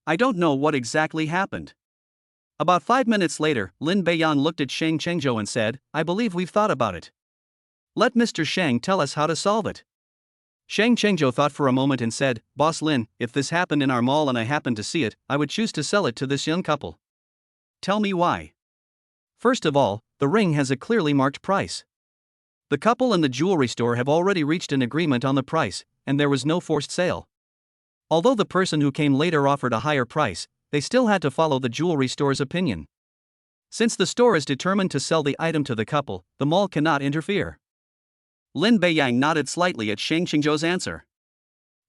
I don't know what exactly happened. About 5 minutes later, Lin Beiyang looked at Sheng Chengzhou and said, "I believe we've thought about it. Let Mr. Sheng tell us how to solve it." Sheng Chengzhou thought for a moment and said, "Boss Lin, if this happened in our mall and I happened to see it, I would choose to sell it to this young couple." "Tell me why." "First of all, the ring has a clearly marked price. The couple and the jewelry store have already reached an agreement on the price, and there was no forced sale. Although the person who came later offered a higher price, they still had to follow the jewelry store's opinion. Since the store is determined to sell the item to the couple, the mall cannot interfere." Lin Beiyang nodded slightly at Sheng Chengzhou's answer.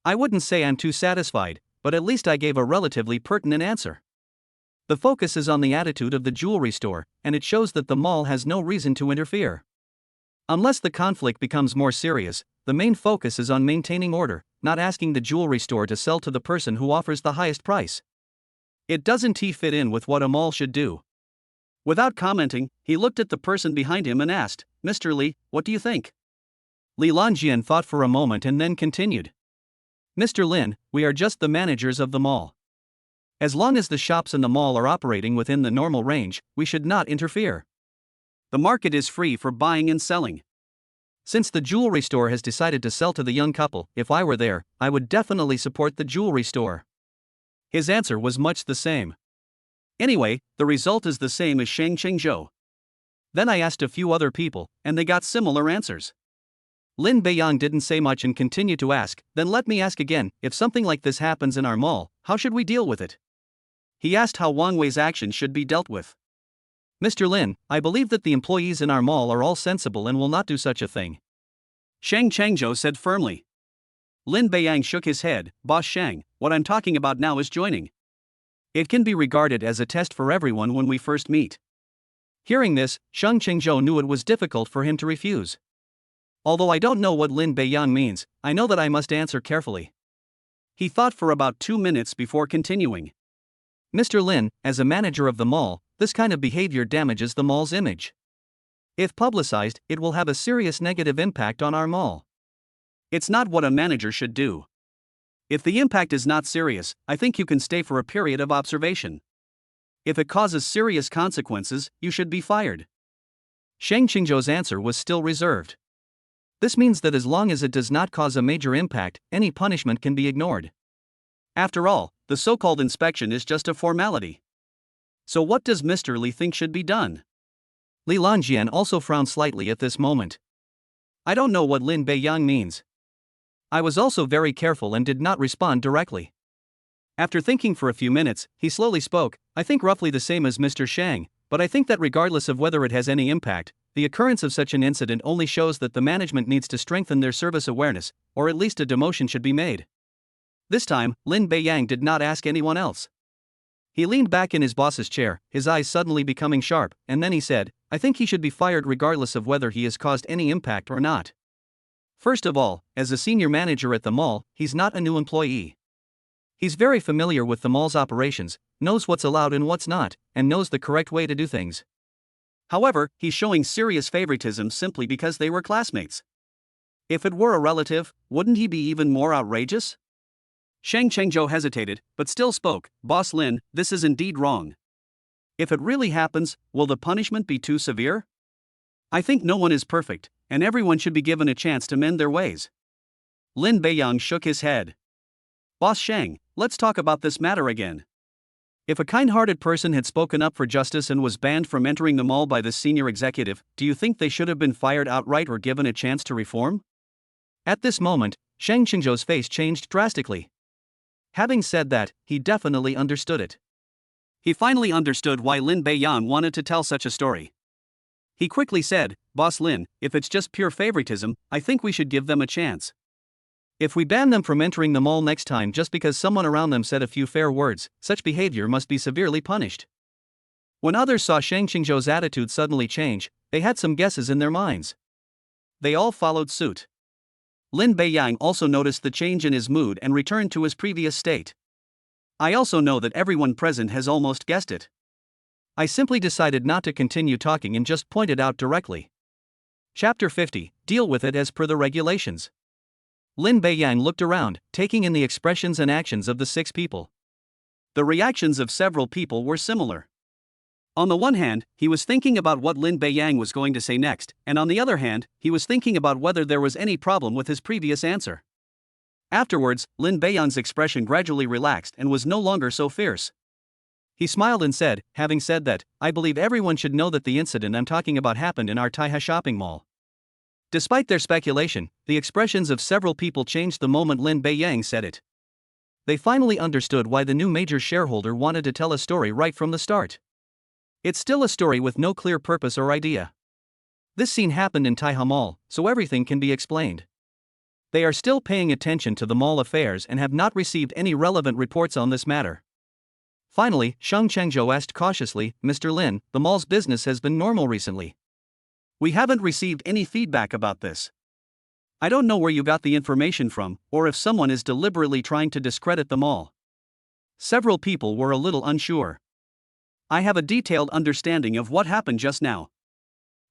"I wouldn't say I'm too satisfied, but at least I gave a relatively pertinent answer. The focus is on the attitude of the jewelry store, and it shows that the mall has no reason to interfere. Unless the conflict becomes more serious, the main focus is on maintaining order, not asking the jewelry store to sell to the person who offers the highest price. It doesn't fit in with what a mall should do." Without commenting, he looked at the person behind him and asked, "Mr. Li, what do you think?" Li Lanjian thought for a moment and then continued. "Mr. Lin, we are just the managers of the mall. As long as the shops in the mall are operating within the normal range, we should not interfere. The market is free for buying and selling. Since the jewelry store has decided to sell to the young couple, if I were there, I would definitely support the jewelry store." His answer was much the same. Anyway, the result is the same as Shang Qingzhou. Then I asked a few other people, and they got similar answers. Lin Beiyang didn't say much and continued to ask, then let me ask again, if something like this happens in our mall, how should we deal with it? He asked how Wang Wei's action should be dealt with. Mr. Lin, I believe that the employees in our mall are all sensible and will not do such a thing. Shang Changzhou said firmly. Lin Beiyang shook his head, Boss Shang, what I'm talking about now is joining. It can be regarded as a test for everyone when we first meet. Hearing this, Shang Qingzhou knew it was difficult for him to refuse. Although I don't know what Lin Beiyang means, I know that I must answer carefully. He thought for about 2 minutes before continuing. Mr. Lin, as a manager of the mall, this kind of behavior damages the mall's image. If publicized, it will have a serious negative impact on our mall. It's not what a manager should do. If the impact is not serious, I think you can stay for a period of observation. If it causes serious consequences, you should be fired. Shang Qingzhou's answer was still reserved. This means that as long as it does not cause a major impact, any punishment can be ignored. After all, the so-called inspection is just a formality. So what does Mr. Li think should be done? Li Lanjian also frowned slightly at this moment. I don't know what Lin Beiyang means. I was also very careful and did not respond directly. After thinking for a few minutes, he slowly spoke, I think roughly the same as Mr. Shang, but I think that regardless of whether it has any impact, the occurrence of such an incident only shows that the management needs to strengthen their service awareness, or at least a demotion should be made. This time, Lin Beiyang did not ask anyone else. He leaned back in his boss's chair, his eyes suddenly becoming sharp, and then he said, I think he should be fired regardless of whether he has caused any impact or not. First of all, as a senior manager at the mall, he's not a new employee. He's very familiar with the mall's operations, knows what's allowed and what's not, and knows the correct way to do things. However, he's showing serious favoritism simply because they were classmates. If it were a relative, wouldn't he be even more outrageous? Shang Chengzhou hesitated, but still spoke, Boss Lin, this is indeed wrong. If it really happens, will the punishment be too severe? I think no one is perfect, and everyone should be given a chance to mend their ways. Lin Beiyang shook his head. Boss Shang, let's talk about this matter again. If a kind-hearted person had spoken up for justice and was banned from entering the mall by this senior executive, do you think they should have been fired outright or given a chance to reform? At this moment, Shang Qingzhou's face changed drastically. Having said that, he definitely understood it. He finally understood why Lin Beiyang wanted to tell such a story. He quickly said, Boss Lin, if it's just pure favoritism, I think we should give them a chance. If we ban them from entering the mall next time just because someone around them said a few fair words, such behavior must be severely punished. When others saw Shang Qingzhou's attitude suddenly change, they had some guesses in their minds. They all followed suit. Lin Beiyang also noticed the change in his mood and returned to his previous state. I also know that everyone present has almost guessed it. I simply decided not to continue talking and just pointed out directly. Chapter 50, Deal with it as per the regulations. Lin Beiyang looked around, taking in the expressions and actions of the 6 people. The reactions of several people were similar. On the one hand, he was thinking about what Lin Beiyang was going to say next, and on the other hand, he was thinking about whether there was any problem with his previous answer. Afterwards, Lin Beiyang's expression gradually relaxed and was no longer so fierce. He smiled and said, having said that, I believe everyone should know that the incident I'm talking about happened in our Taiha shopping mall. Despite their speculation, the expressions of several people changed the moment Lin Beiyang said it. They finally understood why the new major shareholder wanted to tell a story right from the start. It's still a story with no clear purpose or idea. This scene happened in Taiha Mall, so everything can be explained. They are still paying attention to the mall affairs and have not received any relevant reports on this matter. Finally, Shang Chengzhou asked cautiously, Mr. Lin, the mall's business has been normal recently. We haven't received any feedback about this. I don't know where you got the information from, or if someone is deliberately trying to discredit the mall. Several people were a little unsure. I have a detailed understanding of what happened just now.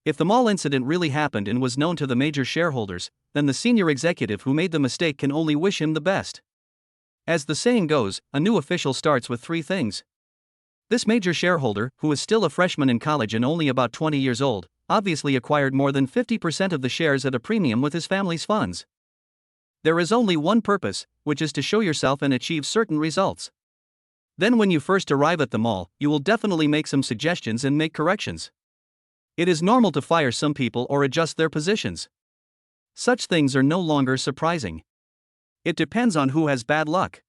If the mall incident really happened and was known to the major shareholders, then the senior executive who made the mistake can only wish him the best. As the saying goes, a new official starts with 3 things. This major shareholder, who is still a freshman in college and only about 20 years old, obviously acquired more than 50% of the shares at a premium with his family's funds. There is only one purpose, which is to show yourself and achieve certain results. Then when you first arrive at the mall, you will definitely make some suggestions and make corrections. It is normal to fire some people or adjust their positions. Such things are no longer surprising. It depends on who has bad luck.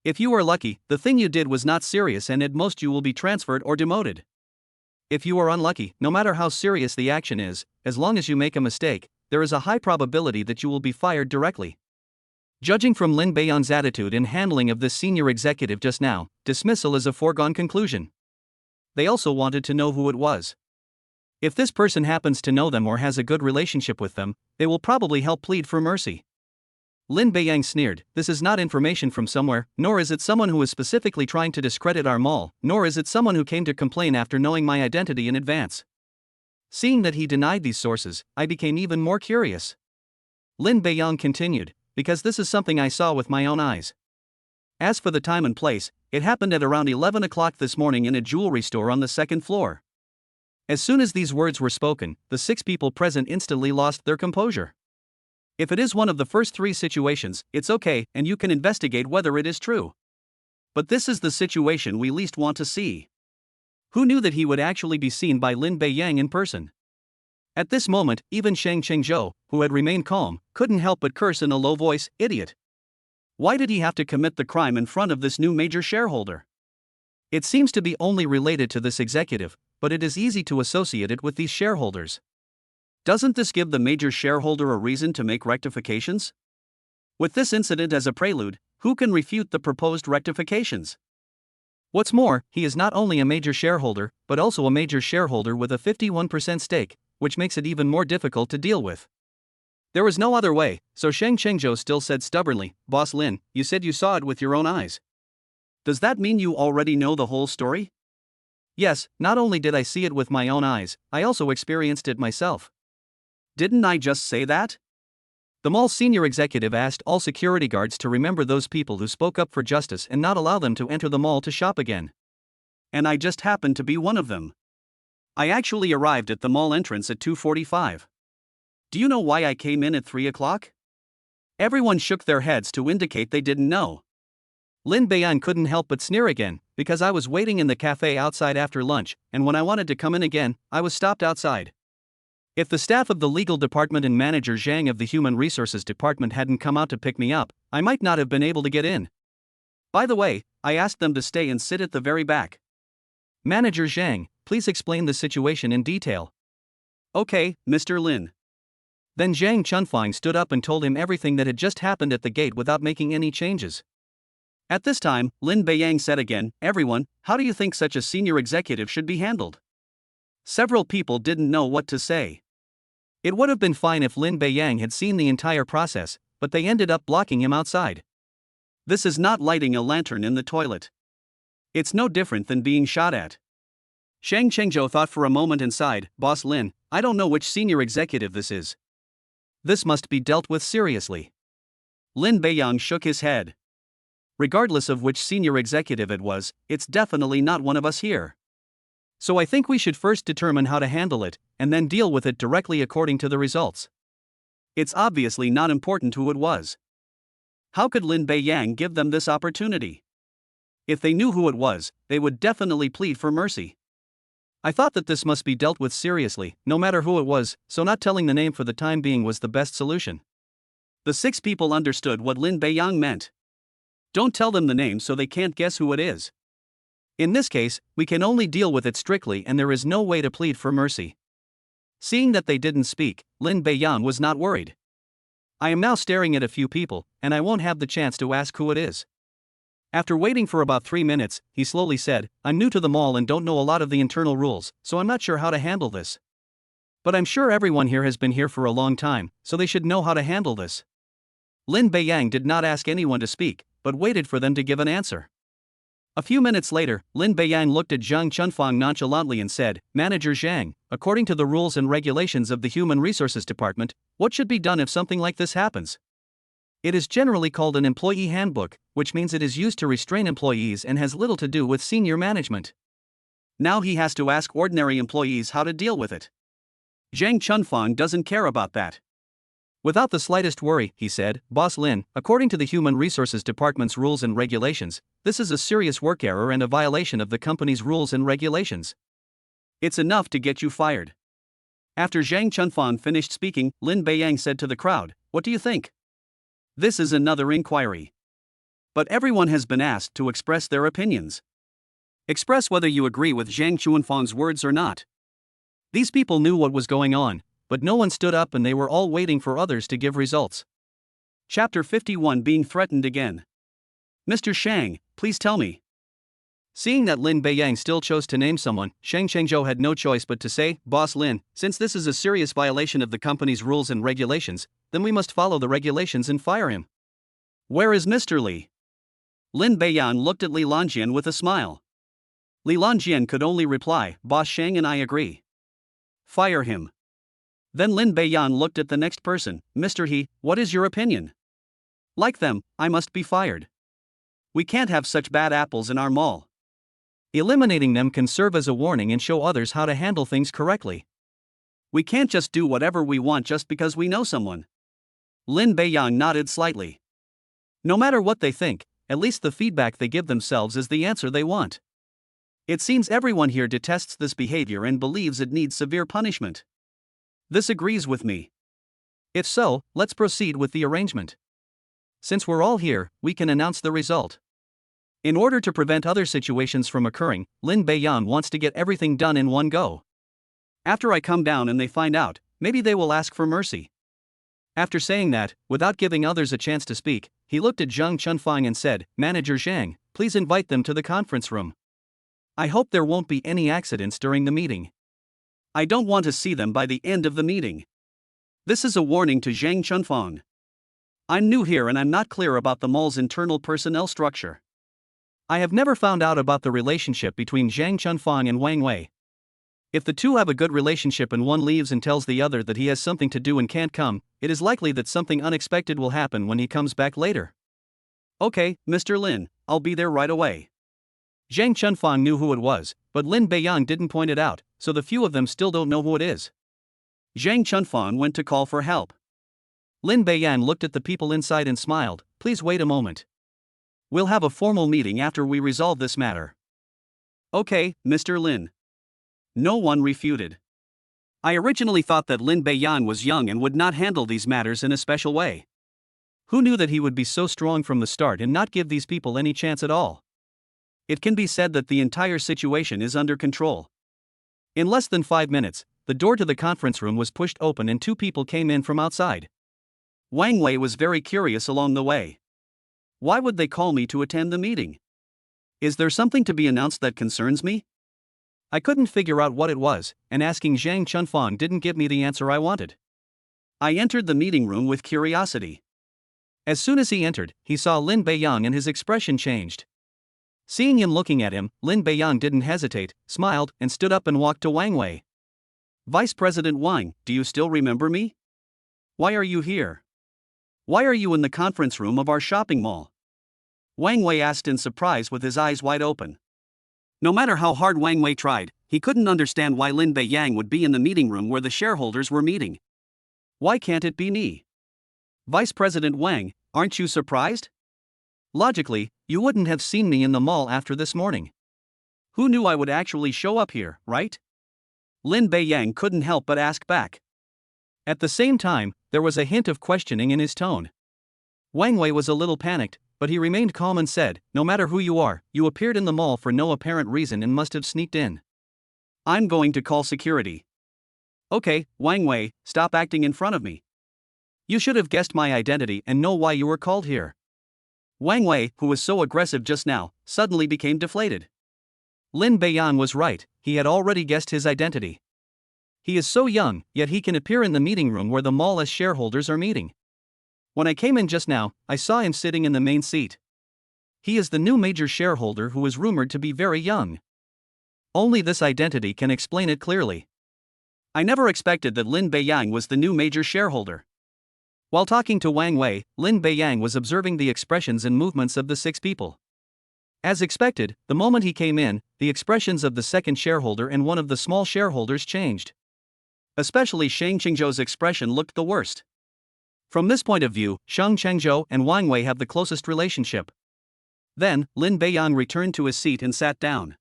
If you are lucky, the thing you did was not serious and at most you will be transferred or demoted. If you are unlucky, no matter how serious the action is, as long as you make a mistake, there is a high probability that you will be fired directly. Judging from Lin Baiyang's attitude and handling of this senior executive just now, dismissal is a foregone conclusion. They also wanted to know who it was. If this person happens to know them or has a good relationship with them, they will probably help plead for mercy. Lin Baiyang sneered, "This is not information from somewhere, nor is it someone who is specifically trying to discredit our mall, nor is it someone who came to complain after knowing my identity in advance." Seeing that he denied these sources, I became even more curious. Lin Baiyang continued, "Because this is something I saw with my own eyes. As for the time and place, it happened at around 11 o'clock this morning in a jewelry store on the second floor." As soon as these words were spoken, the 6 people present instantly lost their composure. If it is one of the first 3 situations, it's okay, and you can investigate whether it is true. But this is the situation we least want to see. Who knew that he would actually be seen by Lin Baiyang in person? At this moment, even Shang Chengzhou, who had remained calm, couldn't help but curse in a low voice, "Idiot! Why did he have to commit the crime in front of this new major shareholder?" It seems to be only related to this executive, but it is easy to associate it with these shareholders. Doesn't this give the major shareholder a reason to make rectifications? With this incident as a prelude, who can refute the proposed rectifications? What's more, he is not only a major shareholder, but also a major shareholder with a 51% stake, which makes it even more difficult to deal with. There was no other way, so Shang Chengzhou still said stubbornly, "Boss Lin, you said you saw it with your own eyes. Does that mean you already know the whole story?" "Yes, not only did I see it with my own eyes, I also experienced it myself." "Didn't I just say that?" The mall's senior executive asked all security guards to remember those people who spoke up for justice and not allow them to enter the mall to shop again. And I just happened to be one of them. I actually arrived at the mall entrance at 2:45. Do you know why I came in at 3 o'clock? Everyone shook their heads to indicate they didn't know. Lin Baiyang couldn't help but sneer again, "Because I was waiting in the cafe outside after lunch, and when I wanted to come in again, I was stopped outside. If the staff of the legal department and manager Zhang of the human resources department hadn't come out to pick me up, I might not have been able to get in. By the way, I asked them to stay and sit at the very back." "Manager Zhang, please explain the situation in detail." "Okay, Mr. Lin." Then Zhang Chunfang stood up and told him everything that had just happened at the gate without making any changes. At this time, Lin Baiyang said again, "Everyone, how do you think such a senior executive should be handled?" Several people didn't know what to say. It would have been fine if Lin Baiyang had seen the entire process, but they ended up blocking him outside. This is not lighting a lantern in the toilet. It's no different than being shot at. Shang Chengzhou thought for a moment and sighed, "Boss Lin, I don't know which senior executive this is. This must be dealt with seriously." Lin Baiyang shook his head. "Regardless of which senior executive it was, it's definitely not one of us here. So I think we should first determine how to handle it, and then deal with it directly according to the results. It's obviously not important who it was. How could Lin Baiyang give them this opportunity? If they knew who it was, they would definitely plead for mercy. I thought that this must be dealt with seriously, no matter who it was, so not telling the name for the time being was the best solution." The 6 people understood what Lin Baiyang meant. Don't tell them the name so they can't guess who it is. In this case, we can only deal with it strictly and there is no way to plead for mercy. Seeing that they didn't speak, Lin Baiyang was not worried. "I am now staring at a few people, and I won't have the chance to ask who it is." After waiting for about 3 minutes, he slowly said, "I'm new to the mall and don't know a lot of the internal rules, so I'm not sure how to handle this. But I'm sure everyone here has been here for a long time, so they should know how to handle this." Lin Baiyang did not ask anyone to speak, but waited for them to give an answer. A few minutes later, Lin Baiyang looked at Zhang Chunfang nonchalantly and said, "Manager Zhang, according to the rules and regulations of the Human Resources Department, what should be done if something like this happens?" It is generally called an employee handbook, which means it is used to restrain employees and has little to do with senior management. Now he has to ask ordinary employees how to deal with it. Zhang Chunfang doesn't care about that. Without the slightest worry, he said, Boss Lin, according to the Human Resources Department's rules and regulations, this is a serious work error and a violation of the company's rules and regulations. It's enough to get you fired. After Zhang Chunfang finished speaking, Lin Beiyang said to the crowd, What do you think? This is another inquiry. But everyone has been asked to express their opinions. Express whether you agree with Zhang Chunfang's words or not. These people knew what was going on, but no one stood up and they were all waiting for others to give results. Chapter 51 Being Threatened Again. Mr. Shang, please tell me. Seeing that Lin Beiyang still chose to name someone, Shang Chengzhou had no choice but to say, Boss Lin, since this is a serious violation of the company's rules and regulations, then we must follow the regulations and fire him. Where is Mr. Li? Lin Beiyang looked at Li Lonjian with a smile. Li Lonjian could only reply, Boss Shang and I agree. Fire him. Then Lin Beiyang looked at the next person, Mr. He, what is your opinion? Like them, I must be fired. We can't have such bad apples in our mall. Eliminating them can serve as a warning and show others how to handle things correctly. We can't just do whatever we want just because we know someone. Lin Beiyang nodded slightly. No matter what they think, at least the feedback they give themselves is the answer they want. It seems everyone here detests this behavior and believes it needs severe punishment. This agrees with me. If so, let's proceed with the arrangement. Since we're all here, we can announce the result. In order to prevent other situations from occurring, Lin Beiyang wants to get everything done in one go. After I come down and they find out, maybe they will ask for mercy. After saying that, without giving others a chance to speak, he looked at Zhang Chunfang and said, Manager Zhang, please invite them to the conference room. I hope there won't be any accidents during the meeting. I don't want to see them by the end of the meeting. This is a warning to Zhang Chunfang. I'm new here and I'm not clear about the mall's internal personnel structure. I have never found out about the relationship between Zhang Chunfang and Wang Wei. If the two have a good relationship and one leaves and tells the other that he has something to do and can't come, it is likely that something unexpected will happen when he comes back later. Okay, Mr. Lin, I'll be there right away. Zhang Chunfang knew who it was, but Lin Beiyang didn't point it out, so the few of them still don't know who it is. Zhang Chunfang went to call for help. Lin Beiyang looked at the people inside and smiled, Please wait a moment. We'll have a formal meeting after we resolve this matter. Okay, Mr. Lin. No one refuted. I originally thought that Lin Beiyang was young and would not handle these matters in a special way. Who knew that he would be so strong from the start and not give these people any chance at all? It can be said that the entire situation is under control. In less than 5 minutes, the door to the conference room was pushed open and 2 people came in from outside. Wang Wei was very curious along the way. Why would they call me to attend the meeting? Is there something to be announced that concerns me? I couldn't figure out what it was, and asking Zhang Chunfang didn't give me the answer I wanted. I entered the meeting room with curiosity. As soon as he entered, he saw Lin Beiyang and his expression changed. Seeing him looking at him, Lin Beiyang didn't hesitate, smiled, and stood up and walked to Wang Wei. Vice President Wang, do you still remember me? Why are you here? Why are you in the conference room of our shopping mall? Wang Wei asked in surprise with his eyes wide open. No matter how hard Wang Wei tried, he couldn't understand why Lin Beiyang would be in the meeting room where the shareholders were meeting. Why can't it be me? Vice President Wang, aren't you surprised? Logically, you wouldn't have seen me in the mall after this morning. Who knew I would actually show up here, right? Lin Beiyang couldn't help but ask back. At the same time, there was a hint of questioning in his tone. Wang Wei was a little panicked, but he remained calm and said, No matter who you are, you appeared in the mall for no apparent reason and must have sneaked in. I'm going to call security. Okay, Wang Wei, stop acting in front of me. You should have guessed my identity and know why you were called here. Wang Wei, who was so aggressive just now, suddenly became deflated. Lin Beiyang was right, he had already guessed his identity. He is so young, yet he can appear in the meeting room where the mall as shareholders are meeting. When I came in just now, I saw him sitting in the main seat. He is the new major shareholder who is rumored to be very young. Only this identity can explain it clearly. I never expected that Lin Beiyang was the new major shareholder. While talking to Wang Wei, Lin Beiyang was observing the expressions and movements of the 6 people. As expected, the moment he came in, the expressions of the second shareholder and one of the small shareholders changed. Especially Shang Qingzhou's expression looked the worst. From this point of view, Sheng Chengzhou and Wang Wei have the closest relationship. Then, Lin Beiyang returned to his seat and sat down.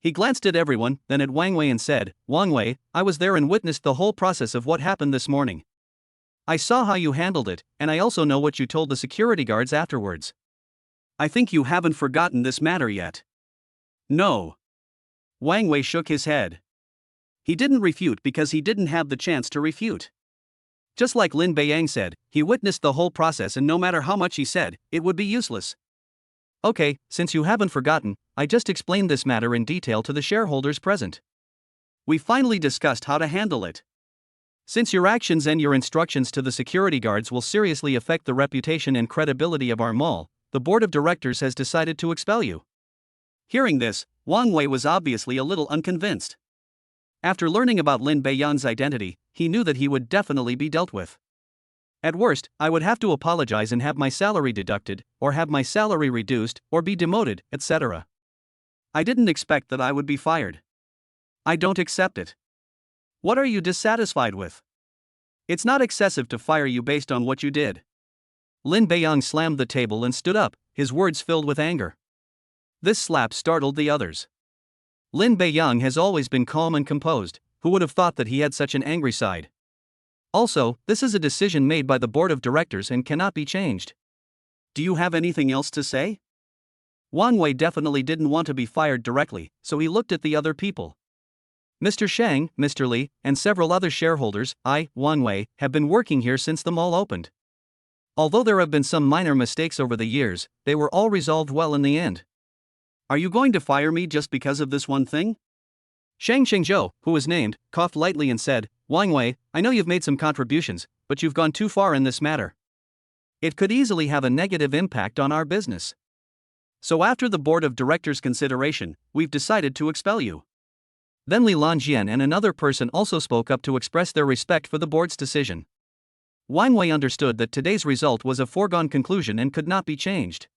He glanced at everyone, then at Wang Wei and said, "Wang Wei, I was there and witnessed the whole process of what happened this morning. I saw how you handled it, and I also know what you told the security guards afterwards. I think you haven't forgotten this matter yet." "No." Wang Wei shook his head. He didn't refute because he didn't have the chance to refute. Just like Lin Beiyang said, he witnessed the whole process and no matter how much he said, it would be useless. "Okay, since you haven't forgotten, I just explained this matter in detail to the shareholders present. We finally discussed how to handle it. Since your actions and your instructions to the security guards will seriously affect the reputation and credibility of our mall, the board of directors has decided to expel you." Hearing this, Wang Wei was obviously a little unconvinced. After learning about Lin Beiyang's identity, he knew that he would definitely be dealt with. "At worst, I would have to apologize and have my salary deducted, or have my salary reduced, or be demoted, etc. I didn't expect that I would be fired. I don't accept it. What are you dissatisfied with? It's not excessive to fire you based on what you did." Lin Beiyang slammed the table and stood up, his words filled with anger. This slap startled the others. Lin Beiyang has always been calm and composed, who would have thought that he had such an angry side? Also, this is a decision made by the board of directors and cannot be changed. "Do you have anything else to say?" Wang Wei definitely didn't want to be fired directly, so he looked at the other people. "Mr. Shang, Mr. Li, and several other shareholders, Wang Wei, have been working here since the mall opened. Although there have been some minor mistakes over the years, they were all resolved well in the end. Are you going to fire me just because of this one thing?" Shang Chengzhou, who was named, coughed lightly and said, "Wang Wei, I know you've made some contributions, but you've gone too far in this matter. It could easily have a negative impact on our business. So after the board of directors' consideration, we've decided to expel you." Then Li Lanjian and another person also spoke up to express their respect for the board's decision. Wang Wei understood that today's result was a foregone conclusion and could not be changed.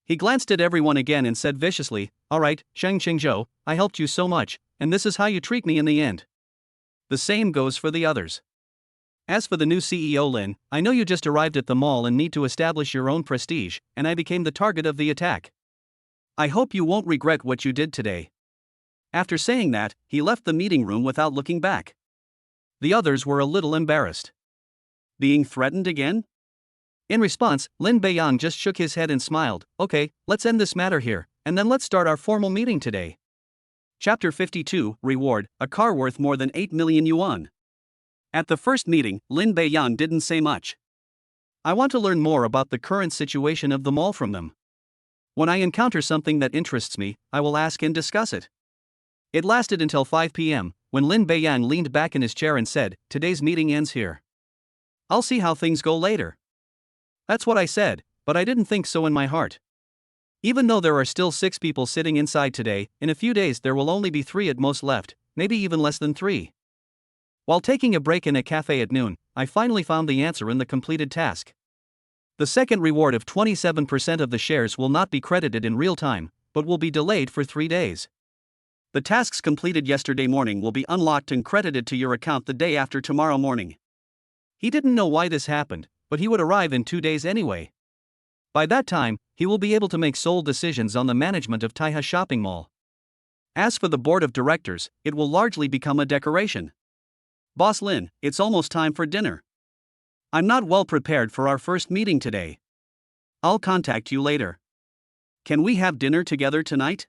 He glanced at everyone again and said viciously, "Alright, Sheng Chengzhou, I helped you so much, and this is how you treat me in the end. The same goes for the others. As for the new CEO Lin, I know you just arrived at the mall and need to establish your own prestige, and I became the target of the attack. I hope you won't regret what you did today." After saying that, he left the meeting room without looking back. The others were a little embarrassed. Being threatened again? In response, Lin Beiyang just shook his head and smiled. "Okay, let's end this matter here, and then let's start our formal meeting today." Chapter 52, Reward, a car worth more than 8 million yuan. At the first meeting, Lin Beiyang didn't say much. "I want to learn more about the current situation of the mall from them. When I encounter something that interests me, I will ask and discuss it." It lasted until 5 p.m., when Lin Beiyang leaned back in his chair and said, "Today's meeting ends here. I'll see how things go later." That's what I said, but I didn't think so in my heart. Even though there are still 6 people sitting inside today, in a few days there will only be 3 at most left, maybe even less than 3. While taking a break in a cafe at noon, I finally found the answer in the completed task. The second reward of 27% of the shares will not be credited in real time, but will be delayed for 3 days. The tasks completed yesterday morning will be unlocked and credited to your account the day after tomorrow morning. He didn't know why this happened, but he would arrive in 2 days anyway. By that time, he will be able to make sole decisions on the management of Taihe Shopping Mall. As for the board of directors, it will largely become a decoration. "Boss Lin, it's almost time for dinner. I'm not well prepared for our first meeting today. I'll contact you later. Can we have dinner together tonight?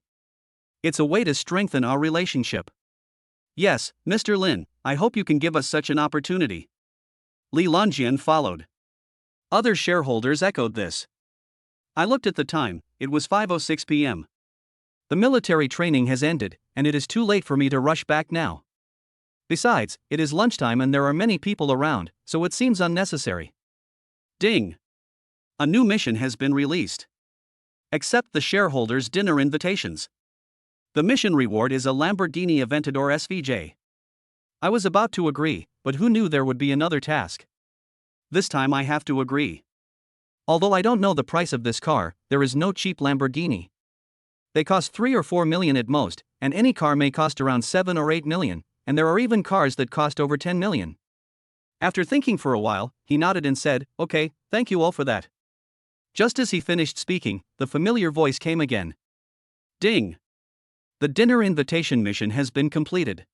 It's a way to strengthen our relationship." "Yes, Mr. Lin, I hope you can give us such an opportunity." Li Lanjian followed. Other shareholders echoed this. I looked at the time, it was 5:06 p.m. The military training has ended, and it is too late for me to rush back now. Besides, it is lunchtime and there are many people around, so it seems unnecessary. Ding! A new mission has been released. Accept the shareholders' dinner invitations. The mission reward is a Lamborghini Aventador SVJ. I was about to agree, but who knew there would be another task? This time I have to agree. Although I don't know the price of this car, there is no cheap Lamborghini. They cost 3 or 4 million at most, and any car may cost around 7 or 8 million, and there are even cars that cost over 10 million. After thinking for a while, he nodded and said, "Okay, thank you all for that." Just as he finished speaking, the familiar voice came again. Ding! The dinner invitation mission has been completed.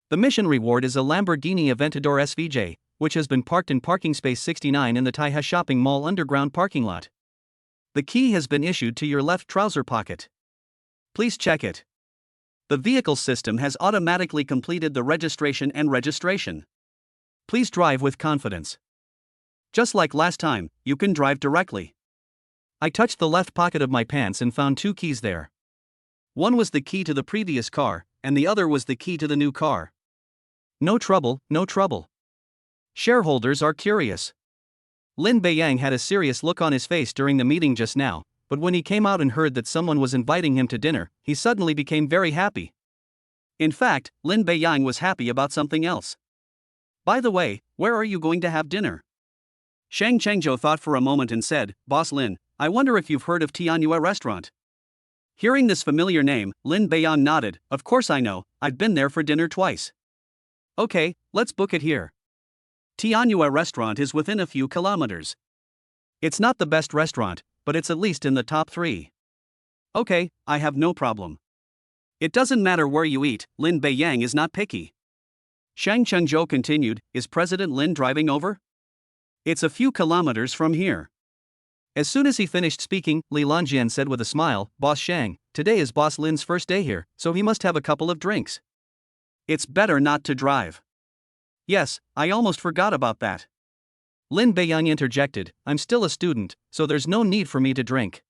The mission reward is a Lamborghini Aventador SVJ, which has been parked in parking space 69 in the Taiha Shopping Mall underground parking lot. The key has been issued to your left trouser pocket. Please check it. The vehicle system has automatically completed the registration and registration. Please drive with confidence. Just like last time, you can drive directly. I touched the left pocket of my pants and found 2 keys there. One was the key to the previous car, and the other was the key to the new car. No trouble, no trouble. Shareholders are curious. Lin Beiyang had a serious look on his face during the meeting just now, but when he came out and heard that someone was inviting him to dinner, he suddenly became very happy. In fact, Lin Beiyang was happy about something else. By the way, where are you going to have dinner? Shang Chengzhou thought for a moment and said, "Boss Lin, I wonder if you've heard of Tianyue Restaurant." Hearing this familiar name, Lin Beiyang nodded. "Of course I know, I've been there for dinner twice." "Okay, let's book it here." Tianyue Restaurant is within a few kilometers. It's not the best restaurant, but it's at least in the top 3. Okay, I have no problem. It doesn't matter where you eat, Lin Beiyang is not picky. Shang Chengzhou continued, "Is President Lin driving over?" "It's a few kilometers from here." As soon as he finished speaking, Li Lanjian said with a smile, "Boss Shang, today is Boss Lin's first day here, so he must have a couple of drinks. It's better not to drive." "Yes, I almost forgot about that." Lin Beiyang interjected, "I'm still a student, so there's no need for me to drink.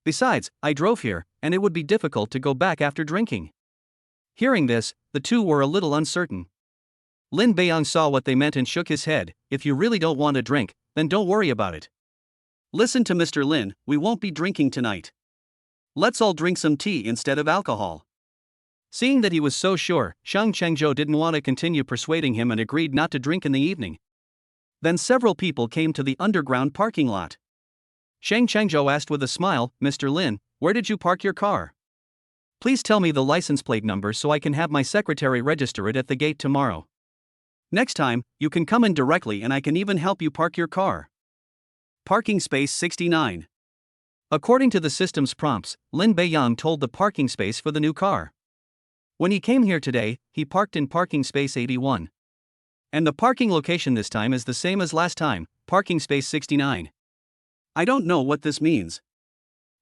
Besides, I drove here, and it would be difficult to go back after drinking." Hearing this, the two were a little uncertain. Lin Beiyang saw what they meant and shook his head. "If you really don't want a drink, then don't worry about it. Listen to Mr. Lin, we won't be drinking tonight. Let's all drink some tea instead of alcohol." Seeing that he was so sure, Shang Chengzhou didn't want to continue persuading him and agreed not to drink in the evening. Then several people came to the underground parking lot. Shang Chengzhou asked with a smile, "Mr. Lin, where did you park your car? Please tell me the license plate number so I can have my secretary register it at the gate tomorrow. Next time, you can come in directly and I can even help you park your car." Parking space 69. According to the system's prompts, Lin Beiyang told the parking space for the new car. When he came here today, he parked in parking space 81. And the parking location this time is the same as last time, parking space 69. I don't know what this means.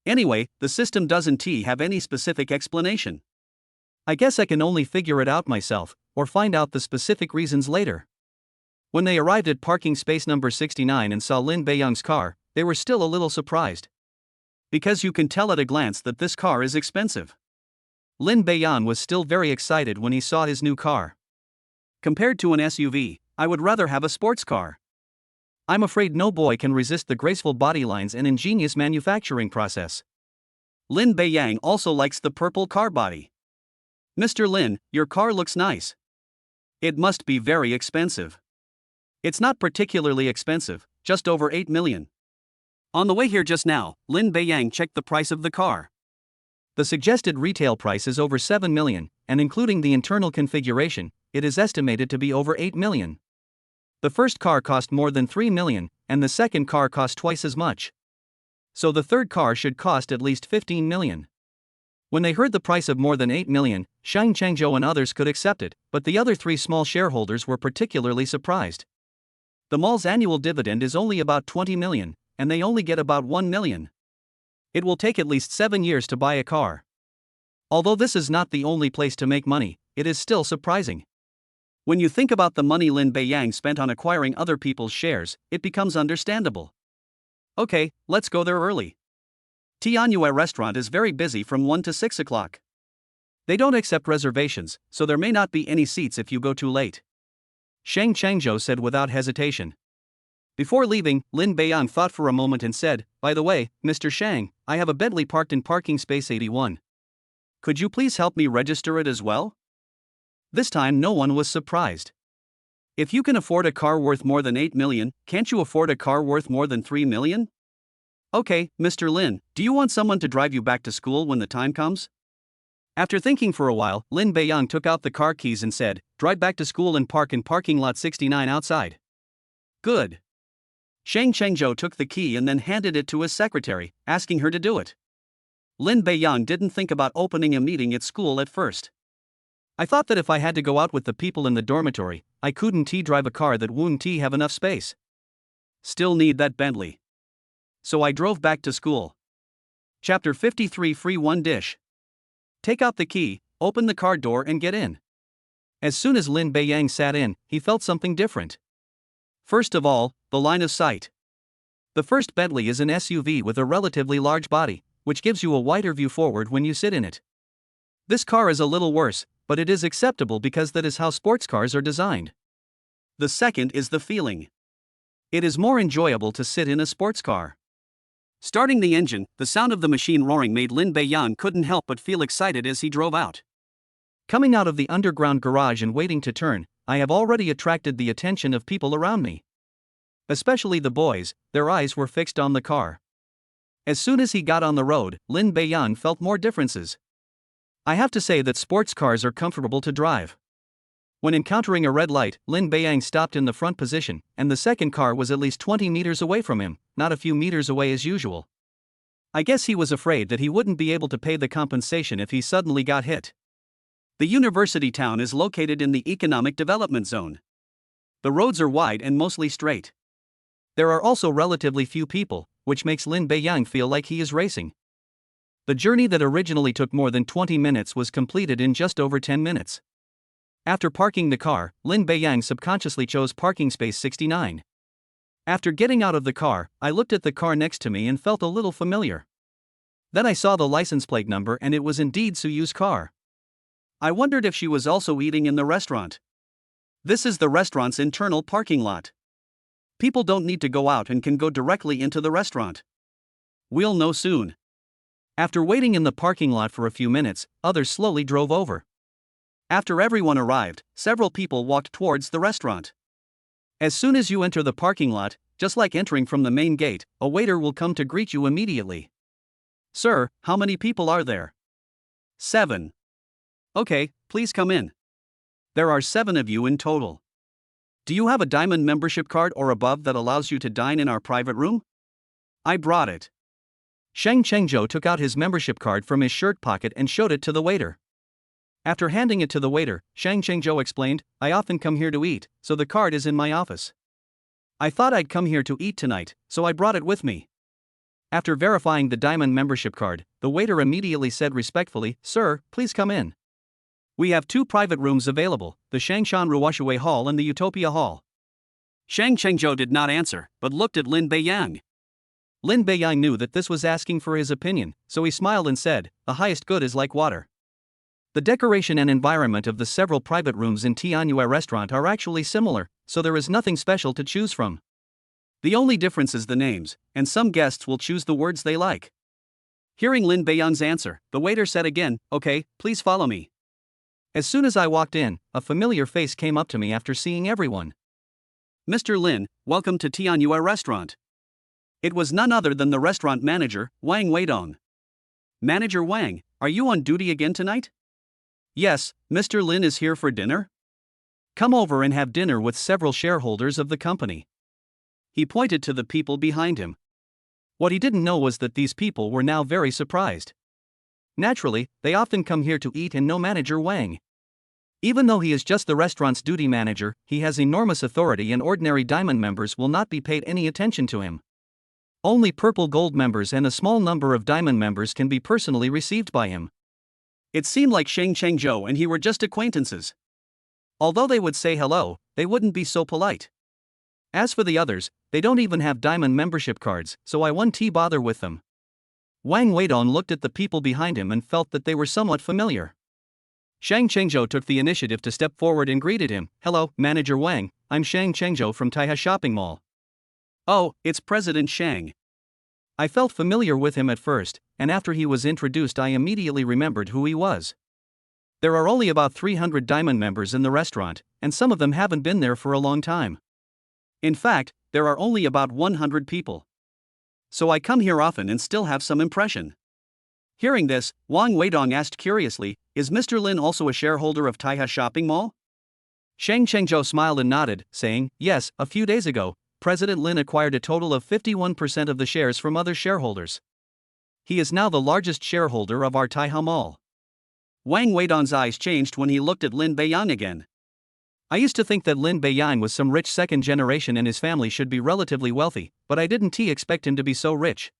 Anyway, the system doesn't have any specific explanation. I guess I can only figure it out myself, or find out the specific reasons later. When they arrived at parking space number 69 and saw Lin Beiyang's car, they were still a little surprised. Because you can tell at a glance that this car is expensive. Lin Beiyang was still very excited when he saw his new car. "Compared to an SUV, I would rather have a sports car. I'm afraid no boy can resist the graceful body lines and ingenious manufacturing process." Lin Beiyang also likes the purple car body. "Mr. Lin, your car looks nice. It must be very expensive." "It's not particularly expensive, just over 8 million. On the way here just now, Lin Beiyang checked the price of the car. The suggested retail price is over 7 million, and including the internal configuration, it is estimated to be over 8 million. The first car cost more than 3 million, and the second car cost twice as much. So the third car should cost at least 15 million. When they heard the price of more than 8 million, Shang Chengzhou and others could accept it, but the other 3 small shareholders were particularly surprised. The mall's annual dividend is only about 20 million, and they only get about 1 million. It will take at least 7 years to buy a car. Although this is not the only place to make money, it is still surprising. When you think about the money Lin Beiyang spent on acquiring other people's shares, it becomes understandable. Okay, let's go there early. Tianyue Restaurant is very busy from 1 to 6 o'clock. They don't accept reservations, so there may not be any seats if you go too late. Shang Chengzhou said without hesitation. Before leaving, Lin Beiyang thought for a moment and said, "By the way, Mr. Shang, I have a Bentley parked in parking space 81. Could you please help me register it as well?" This time no one was surprised. If you can afford a car worth more than 8 million, can't you afford a car worth more than 3 million? Okay, Mr. Lin, do you want someone to drive you back to school when the time comes? After thinking for a while, Lin Beiyang took out the car keys and said, drive back to school and park in parking lot 69 outside. Good. Shang Chengzhou took the key and then handed it to his secretary, asking her to do it. Lin Beiyang didn't think about opening a meeting at school at first. I thought that if I had to go out with the people in the dormitory, I couldn't drive a car that wouldn't have enough space. Still need that Bentley. So I drove back to school. Chapter 53 Free One Dish. Take out the key, open the car door and get in. As soon as Lin Beiyang sat in, he felt something different. First of all, the line of sight. The first Bentley is an SUV with a relatively large body, which gives you a wider view forward when you sit in it. This car is a little worse, but it is acceptable because that is how sports cars are designed. The second is the feeling. It is more enjoyable to sit in a sports car. Starting the engine, the sound of the machine roaring made Lin Beiyang couldn't help but feel excited as he drove out. Coming out of the underground garage and waiting to turn, I have already attracted the attention of people around me. Especially the boys, their eyes were fixed on the car. As soon as he got on the road, Lin Beiyang felt more differences. I have to say that sports cars are comfortable to drive. When encountering a red light, Lin Beiyang stopped in the front position, and the second car was at least 20 meters away from him, not a few meters away as usual. I guess he was afraid that he wouldn't be able to pay the compensation if he suddenly got hit. The university town is located in the economic development zone. The roads are wide and mostly straight. There are also relatively few people, which makes Lin Beiyang feel like he is racing. The journey that originally took more than 20 minutes was completed in just over 10 minutes. After parking the car, Lin Beiyang subconsciously chose parking space 69. After getting out of the car, I looked at the car next to me and felt a little familiar. Then I saw the license plate number and it was indeed Suyu's car. I wondered if she was also eating in the restaurant. This is the restaurant's internal parking lot. People don't need to go out and can go directly into the restaurant. We'll know soon. After waiting in the parking lot for a few minutes, others slowly drove over. After everyone arrived, several people walked towards the restaurant. As soon as you enter the parking lot, just like entering from the main gate, a waiter will come to greet you immediately. Sir, how many people are there? 7. Okay, please come in. There are 7 of you in total. Do you have a diamond membership card or above that allows you to dine in our private room? I brought it. Shang Chengzhou took out his membership card from his shirt pocket and showed it to the waiter. After handing it to the waiter, Shang Chengzhou explained, I often come here to eat, so the card is in my office. I thought I'd come here to eat tonight, so I brought it with me. After verifying the diamond membership card, the waiter immediately said respectfully, Sir, please come in. We have 2 private rooms available, the Shangshan Ruoshui Hall and the Utopia Hall. Shang Chengzhou did not answer, but looked at Lin Beiyang. Lin Beiyang knew that this was asking for his opinion, so he smiled and said, the highest good is like water. The decoration and environment of the several private rooms in Tianyue restaurant are actually similar, so there is nothing special to choose from. The only difference is the names, and some guests will choose the words they like. Hearing Lin Beiyang's answer, the waiter said again, okay, please follow me. As soon as I walked in, a familiar face came up to me after seeing everyone. Mr. Lin, welcome to Tianyue restaurant. It was none other than the restaurant manager, Wang Weidong. Manager Wang, are you on duty again tonight? Yes, Mr. Lin is here for dinner. Come over and have dinner with several shareholders of the company. He pointed to the people behind him. What he didn't know was that these people were now very surprised. Naturally, they often come here to eat and know manager Wang. Even though he is just the restaurant's duty manager, he has enormous authority and ordinary diamond members will not be paid any attention to him. Only purple gold members and a small number of diamond members can be personally received by him. It seemed like Shang Chengzhou and he were just acquaintances. Although they would say hello, they wouldn't be so polite. As for the others, they don't even have diamond membership cards, so I wouldn't bother with them. Wang Weidong looked at the people behind him and felt that they were somewhat familiar. Shang Chengzhou took the initiative to step forward and greeted him. Hello, Manager Wang, I'm Shang Chengzhou from Taiha Shopping Mall. Oh, it's President Shang. I felt familiar with him at first, and after he was introduced I immediately remembered who he was. There are only about 300 diamond members in the restaurant, and some of them haven't been there for a long time. In fact, there are only about 100 people. So I come here often and still have some impression. Hearing this, Wang Weidong asked curiously, is Mr. Lin also a shareholder of Taiha Shopping Mall? Shang Chengzhou smiled and nodded, saying, yes, a few days ago, President Lin acquired a total of 51% of the shares from other shareholders. He is now the largest shareholder of our Taihao Mall. Wang Weidong's eyes changed when he looked at Lin Beiyang again. I used to think that Lin Beiyang was some rich second generation and his family should be relatively wealthy, but I didn't expect him to be so rich.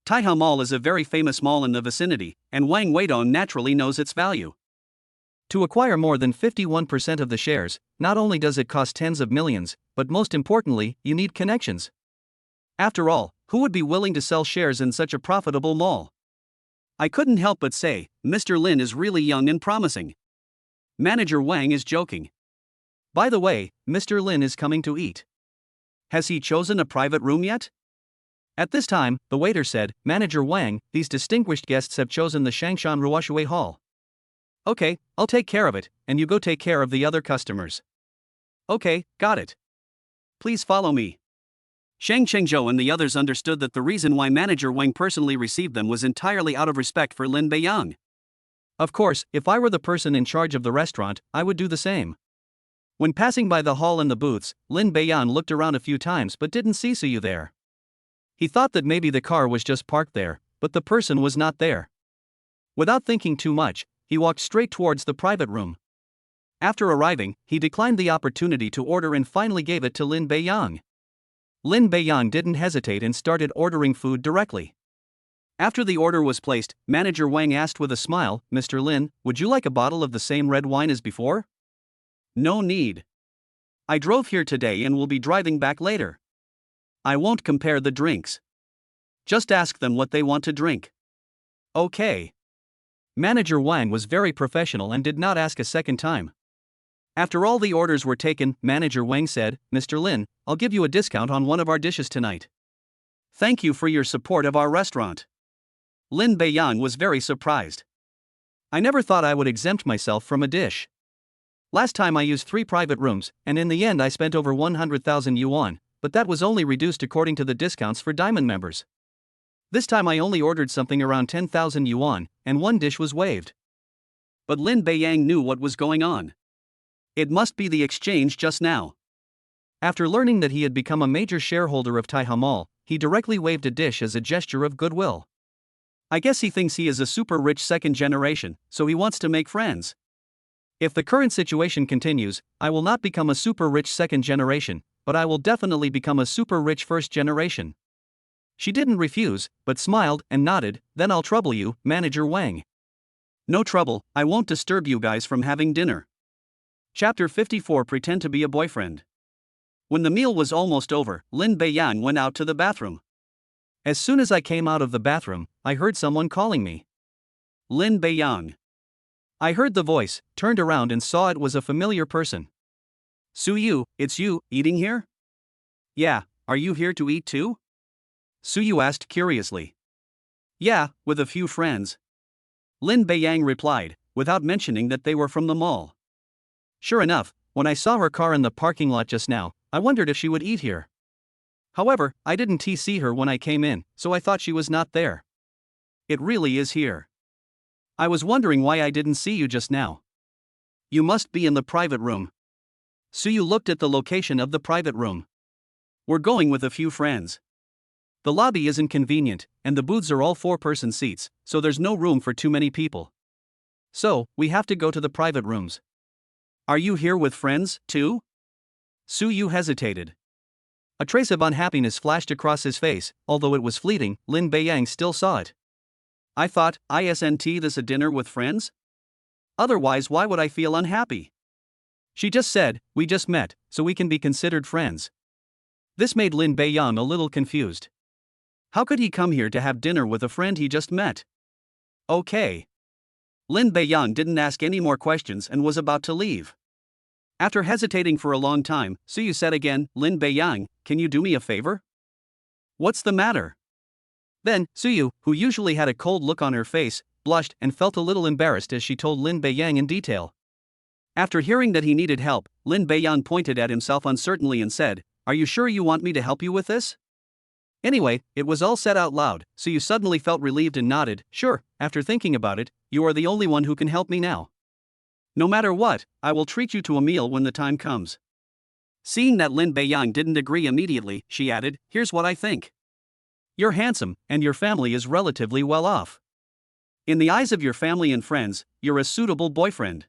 Taihao Mall is a very famous mall in the vicinity, and Wang Weidong naturally knows its value. To acquire more than 51% of the shares, not only does it cost tens of millions, but most importantly, you need connections. After all, who would be willing to sell shares in such a profitable mall? I couldn't help but say, Mr. Lin is really young and promising. Manager Wang is joking. By the way, Mr. Lin is coming to eat. Has he chosen a private room yet? At this time, the waiter said, Manager Wang, these distinguished guests have chosen the Shangshan Ruoshui Hall. Okay, I'll take care of it, and you go take care of the other customers. Okay, got it. Please follow me. Shang Chengzhou and the others understood that the reason why Manager Wang personally received them was entirely out of respect for Lin Beiyang. Of course, if I were the person in charge of the restaurant, I would do the same. When passing by the hall and the booths, Lin Beiyang looked around a few times but didn't see Suyu there. He thought that maybe the car was just parked there, but the person was not there. Without thinking too much, he walked straight towards the private room. After arriving, he declined the opportunity to order and finally gave it to Lin Beiyang. Lin Beiyang didn't hesitate and started ordering food directly. After the order was placed, Manager Wang asked with a smile, Mr. Lin, would you like a bottle of the same red wine as before? No need. I drove here today and will be driving back later. I won't compare the drinks. Just ask them what they want to drink. Okay. Manager Wang was very professional and did not ask a second time. After all the orders were taken, Manager Wang said, Mr. Lin, I'll give you a discount on one of our dishes tonight. Thank you for your support of our restaurant. Lin Beiyang was very surprised. I never thought I would exempt myself from a dish. Last time I used 3 private rooms, and in the end I spent over 100,000 yuan, but that was only reduced according to the discounts for diamond members. This time I only ordered something around 10,000 yuan, and one dish was waived. But Lin Beiyang knew what was going on. It must be the exchange just now. After learning that he had become a major shareholder of Taihao Mall, he directly waived a dish as a gesture of goodwill. I guess he thinks he is a super rich second generation, so he wants to make friends. If the current situation continues, I will not become a super rich second generation, but I will definitely become a super rich first generation. She didn't refuse, but smiled and nodded, then I'll trouble you, Manager Wang. No trouble, I won't disturb you guys from having dinner. Chapter 54 Pretend to be a boyfriend. When the meal was almost over, Lin Beiyang went out to the bathroom. As soon as I came out of the bathroom, I heard someone calling me. Lin Beiyang. I heard the voice, turned around and saw it was a familiar person. Suyu, it's you, eating here? Yeah, are you here to eat too? Suyu asked curiously. Yeah, with a few friends. Lin Beiyang replied, without mentioning that they were from the mall. Sure enough, when I saw her car in the parking lot just now, I wondered if she would eat here. However, I didn't see her when I came in, so I thought she was not there. It really is here. I was wondering why I didn't see you just now. You must be in the private room. Suyu looked at the location of the private room. We're going with a few friends. The lobby isn't convenient, and the booths are all 4-person seats, so there's no room for too many people. So, we have to go to the private rooms. Are you here with friends, too? Suyu hesitated. A trace of unhappiness flashed across his face, although it was fleeting, Lin Beiyang still saw it. I thought, isn't this a dinner with friends? Otherwise why would I feel unhappy? She just said, we just met, so we can be considered friends. This made Lin Beiyang a little confused. How could he come here to have dinner with a friend he just met? Okay. Lin Beiyang didn't ask any more questions and was about to leave. After hesitating for a long time, Suyu said again, Lin Beiyang, can you do me a favor? What's the matter? Then, Suyu, who usually had a cold look on her face, blushed and felt a little embarrassed as she told Lin Beiyang in detail. After hearing that he needed help, Lin Beiyang pointed at himself uncertainly and said, Are you sure you want me to help you with this? Anyway, it was all said out loud, Suyu suddenly felt relieved and nodded, Sure, after thinking about it, you are the only one who can help me now. No matter what, I will treat you to a meal when the time comes. Seeing that Lin Beiyang didn't agree immediately, she added, here's what I think. You're handsome, and your family is relatively well off. In the eyes of your family and friends, you're a suitable boyfriend.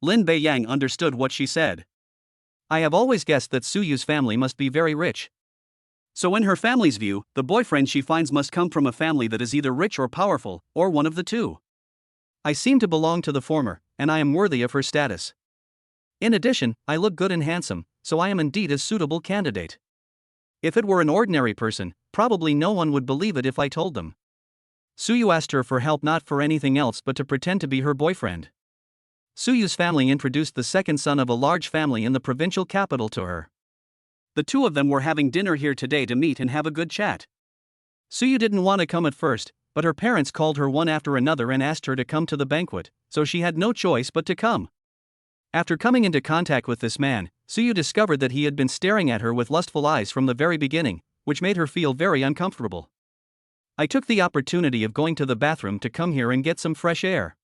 Lin Beiyang understood what she said. I have always guessed that Suyu's family must be very rich. So in her family's view, the boyfriend she finds must come from a family that is either rich or powerful, or one of the two. I seem to belong to the former, and I am worthy of her status. In addition, I look good and handsome, so I am indeed a suitable candidate. If it were an ordinary person, probably no one would believe it if I told them. Suyu asked her for help not for anything else but to pretend to be her boyfriend. Suyu's family introduced the second son of a large family in the provincial capital to her. The two of them were having dinner here today to meet and have a good chat. Suyu didn't want to come at first, but her parents called her one after another and asked her to come to the banquet, so she had no choice but to come. After coming into contact with this man, Suyu discovered that he had been staring at her with lustful eyes from the very beginning, which made her feel very uncomfortable. I took the opportunity of going to the bathroom to come here and get some fresh air.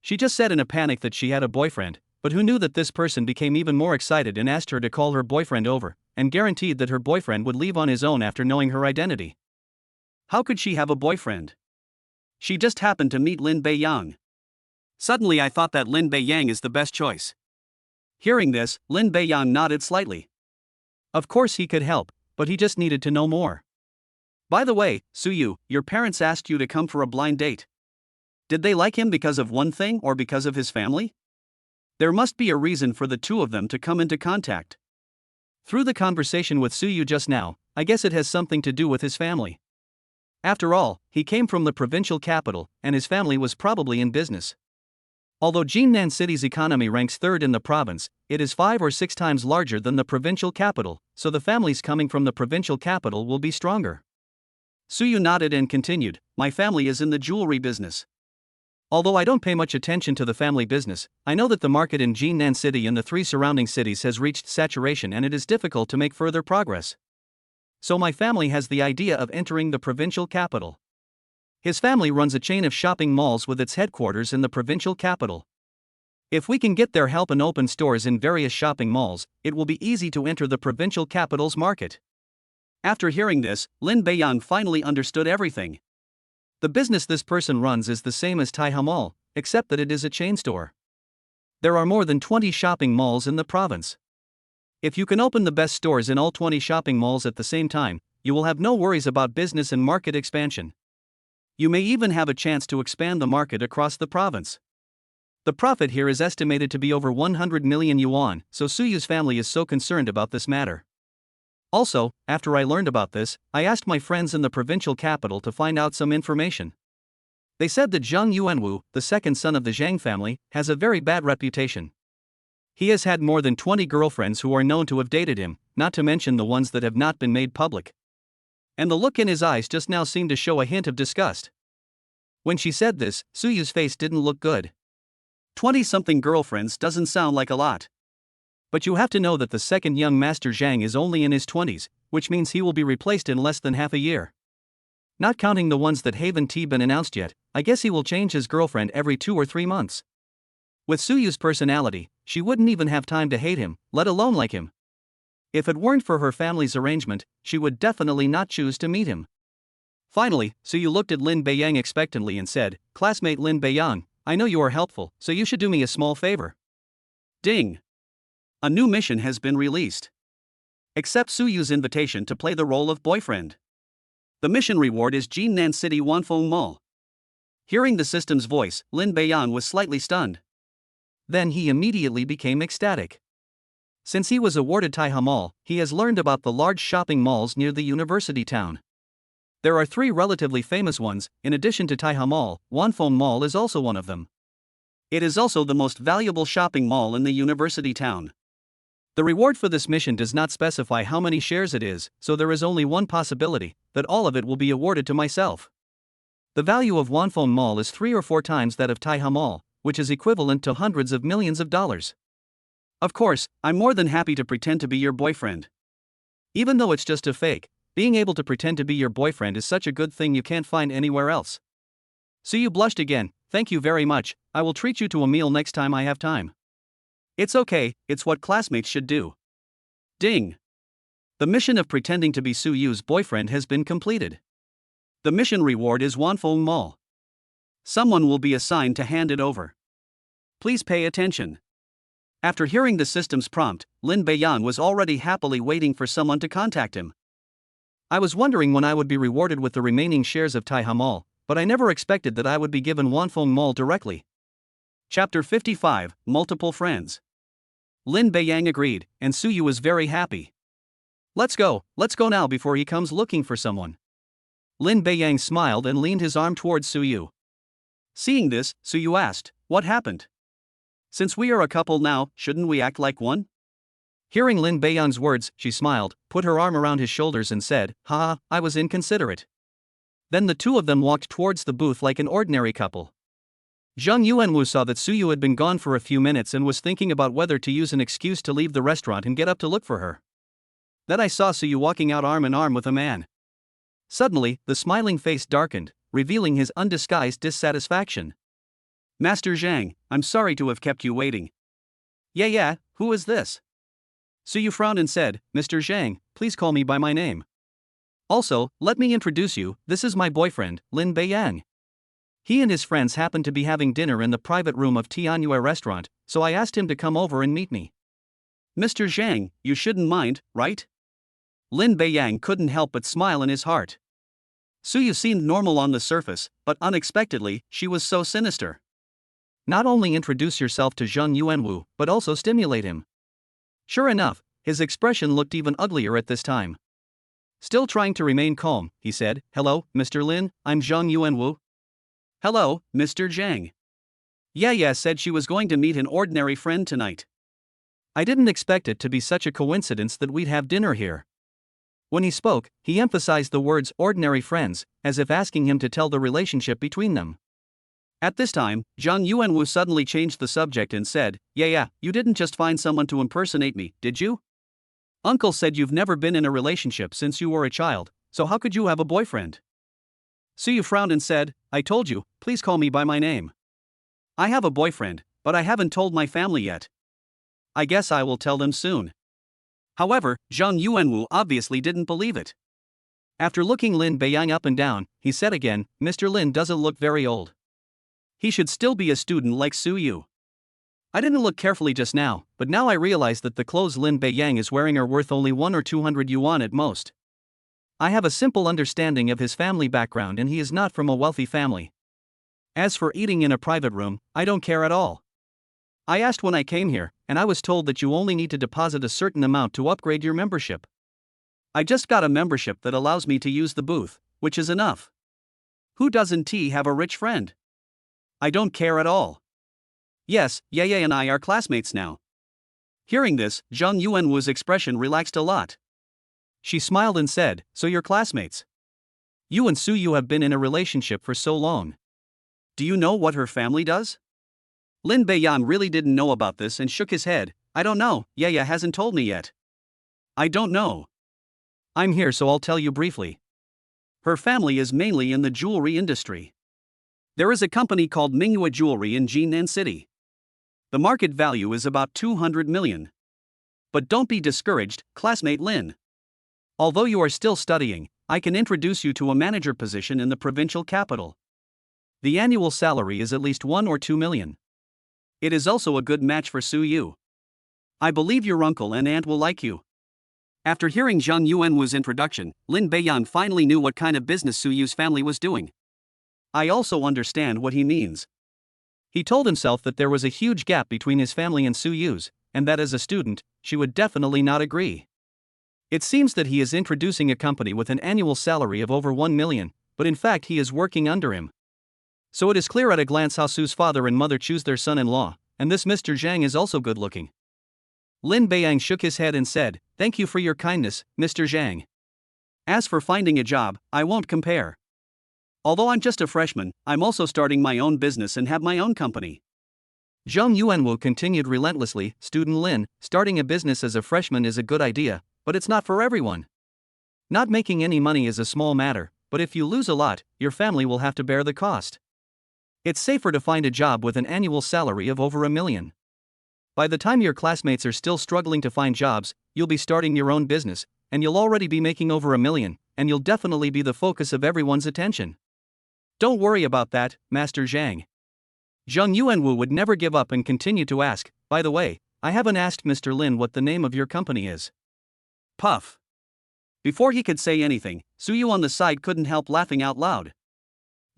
She just said in a panic that she had a boyfriend, but who knew that this person became even more excited and asked her to call her boyfriend over, and guaranteed that her boyfriend would leave on his own after knowing her identity. How could she have a boyfriend? She just happened to meet Lin Beiyang. Suddenly I thought that Lin Beiyang is the best choice. Hearing this, Lin Beiyang nodded slightly. Of course he could help, but he just needed to know more. By the way, Suyu, your parents asked you to come for a blind date. Did they like him because of one thing or because of his family? There must be a reason for the two of them to come into contact. Through the conversation with Suyu just now, I guess it has something to do with his family. After all, he came from the provincial capital, and his family was probably in business. Although Jinnan City's economy ranks third in the province, it is 5 or 6 times larger than the provincial capital, so the families coming from the provincial capital will be stronger. Suyu nodded and continued, my family is in the jewelry business. Although I don't pay much attention to the family business, I know that the market in Jinnan City and the 3 surrounding cities has reached saturation and it is difficult to make further progress. So my family has the idea of entering the provincial capital. His family runs a chain of shopping malls with its headquarters in the provincial capital. If we can get their help and open stores in various shopping malls, it will be easy to enter the provincial capital's market. After hearing this, Lin Beiyang finally understood everything. The business this person runs is the same as Taiha Mall, except that it is a chain store. There are more than 20 shopping malls in the province. If you can open the best stores in all 20 shopping malls at the same time, you will have no worries about business and market expansion. You may even have a chance to expand the market across the province. The profit here is estimated to be over 100 million yuan, so Suyu's family is so concerned about this matter. Also, after I learned about this, I asked my friends in the provincial capital to find out some information. They said that Zhang Yuanwu, the second son of the Zhang family, has a very bad reputation. He has had more than 20 girlfriends who are known to have dated him, not to mention the ones that have not been made public. And the look in his eyes just now seemed to show a hint of disgust. When she said this, Suyu's face didn't look good. 20-something girlfriends doesn't sound like a lot. But you have to know that the second young master Zhang is only in his 20s, which means he will be replaced in less than half a year. Not counting the ones that haven't been announced yet, I guess he will change his girlfriend every 2 or 3 months. With Suyu's personality, she wouldn't even have time to hate him, let alone like him. If it weren't for her family's arrangement, she would definitely not choose to meet him. Finally, Suyu looked at Lin Beiyang expectantly and said, classmate Lin Beiyang, I know you are helpful, so you should do me a small favor. Ding! A new mission has been released. Accept Suyu's invitation to play the role of boyfriend. The mission reward is Jinnan City Wanfeng Mall. Hearing the system's voice, Lin Beiyang was slightly stunned. Then he immediately became ecstatic. Since he was awarded Taiha Mall, he has learned about the large shopping malls near the university town. There are 3 relatively famous ones. In addition to Taiha Mall, Wanfeng Mall is also one of them. It is also the most valuable shopping mall in the university town. The reward for this mission does not specify how many shares it is, so there is only one possibility, that all of it will be awarded to myself. The value of Wanfeng Mall is 3 or 4 times that of Taiha Mall, which is equivalent to hundreds of millions of dollars. Of course, I'm more than happy to pretend to be your boyfriend. Even though it's just a fake, being able to pretend to be your boyfriend is such a good thing you can't find anywhere else. Suyu blushed again, thank you very much, I will treat you to a meal next time I have time. It's okay, it's what classmates should do. Ding! The mission of pretending to be Su Yu's boyfriend has been completed. The mission reward is Wanfeng Mall. Someone will be assigned to hand it over. Please pay attention. After hearing the system's prompt, Lin Beiyan was already happily waiting for someone to contact him. I was wondering when I would be rewarded with the remaining shares of Taiha Mall, but I never expected that I would be given Wanfeng Mall directly. Chapter 55, Multiple Friends. Lin Beiyang agreed, and Su Yu was very happy. Let's go now before he comes looking for someone. Lin Beiyang smiled and leaned his arm towards Su Yu. Seeing this, Su Yu asked, what happened? Since we are a couple now, shouldn't we act like one? Hearing Lin Beiyang's words, she smiled, put her arm around his shoulders and said, haha, I was inconsiderate. Then the two of them walked towards the booth like an ordinary couple. Zhang Yuanwu saw that Su Yu had been gone for a few minutes and was thinking about whether to use an excuse to leave the restaurant and get up to look for her. Then I saw Su Yu walking out arm in arm with a man. Suddenly, the smiling face darkened, revealing his undisguised dissatisfaction. Master Zhang, I'm sorry to have kept you waiting. Yeah, who is this? Su Yu frowned and said, Mr. Zhang, please call me by my name. Also, let me introduce you, this is my boyfriend, Lin Beiyang. He and his friends happened to be having dinner in the private room of Tianyue restaurant, so I asked him to come over and meet me. Mr. Zhang, you shouldn't mind, right? Lin Beiyang couldn't help but smile in his heart. Su Yu seemed normal on the surface, but unexpectedly, she was so sinister. Not only introduce yourself to Zhang Yuanwu, but also stimulate him. Sure enough, his expression looked even uglier at this time. Still trying to remain calm, he said, hello, Mr. Lin, I'm Zhang Yuanwu. Hello, Mr. Zhang. Yeah, said she was going to meet an ordinary friend tonight. I didn't expect it to be such a coincidence that we'd have dinner here. When he spoke, he emphasized the words ordinary friends, as if asking him to tell the relationship between them. At this time, Zhang Yuanwu suddenly changed the subject and said, Yeah, you didn't just find someone to impersonate me, did you? Uncle said you've never been in a relationship since you were a child, so how could you have a boyfriend? Su Yu frowned and said, I told you, please call me by my name. I have a boyfriend, but I haven't told my family yet. I guess I will tell them soon. However, Zhang Yuanwu obviously didn't believe it. After looking Lin Beiyang up and down, he said again, Mr. Lin doesn't look very old. He should still be a student like Su Yu. I didn't look carefully just now, but now I realize that the clothes Lin Beiyang is wearing are worth only 1 or 200 yuan at most. I have a simple understanding of his family background and he is not from a wealthy family. As for eating in a private room, I don't care at all. I asked when I came here, and I was told that you only need to deposit a certain amount to upgrade your membership. I just got a membership that allows me to use the booth, which is enough. Who doesn't have a rich friend? I don't care at all. Yes, yeah and I are classmates now. Hearing this, Zhang Yuanwu's expression relaxed a lot. She smiled and said, so you're classmates. You and Su Yu have been in a relationship for so long. Do you know what her family does? Lin Beiyan really didn't know about this and shook his head. I don't know, yeah hasn't told me yet. I don't know. I'm here so I'll tell you briefly. Her family is mainly in the jewelry industry. There is a company called Mingyue Jewelry in Jinan City. The market value is about 200 million. But don't be discouraged, classmate Lin. Although you are still studying, I can introduce you to a manager position in the provincial capital. The annual salary is at least 1 or 2 million. It is also a good match for Su Yu. I believe your uncle and aunt will like you. After hearing Zhang Yuanwu's introduction, Lin Beiyan finally knew what kind of business Su Yu's family was doing. I also understand what he means. He told himself that there was a huge gap between his family and Su Yu's, and that as a student, she would definitely not agree. It seems that he is introducing a company with an annual salary of over 1 million, but in fact he is working under him. So it is clear at a glance how Su's father and mother choose their son-in-law, and this Mr. Zhang is also good looking. Lin Beiyang shook his head and said, thank you for your kindness, Mr. Zhang. As for finding a job, I won't compare. Although I'm just a freshman, I'm also starting my own business and have my own company. Zhang Yuanwu continued relentlessly, Student Lin, starting a business as a freshman is a good idea, but it's not for everyone. Not making any money is a small matter, but if you lose a lot, your family will have to bear the cost. It's safer to find a job with an annual salary of over $1 million. By the time your classmates are still struggling to find jobs, you'll be starting your own business, and you'll already be making over $1 million, and you'll definitely be the focus of everyone's attention. Don't worry about that, Master Zhang. Zhang Yuanwu would never give up and continue to ask, by the way, I haven't asked Mr. Lin what the name of your company is. Puff. Before he could say anything, Suyu on the side couldn't help laughing out loud.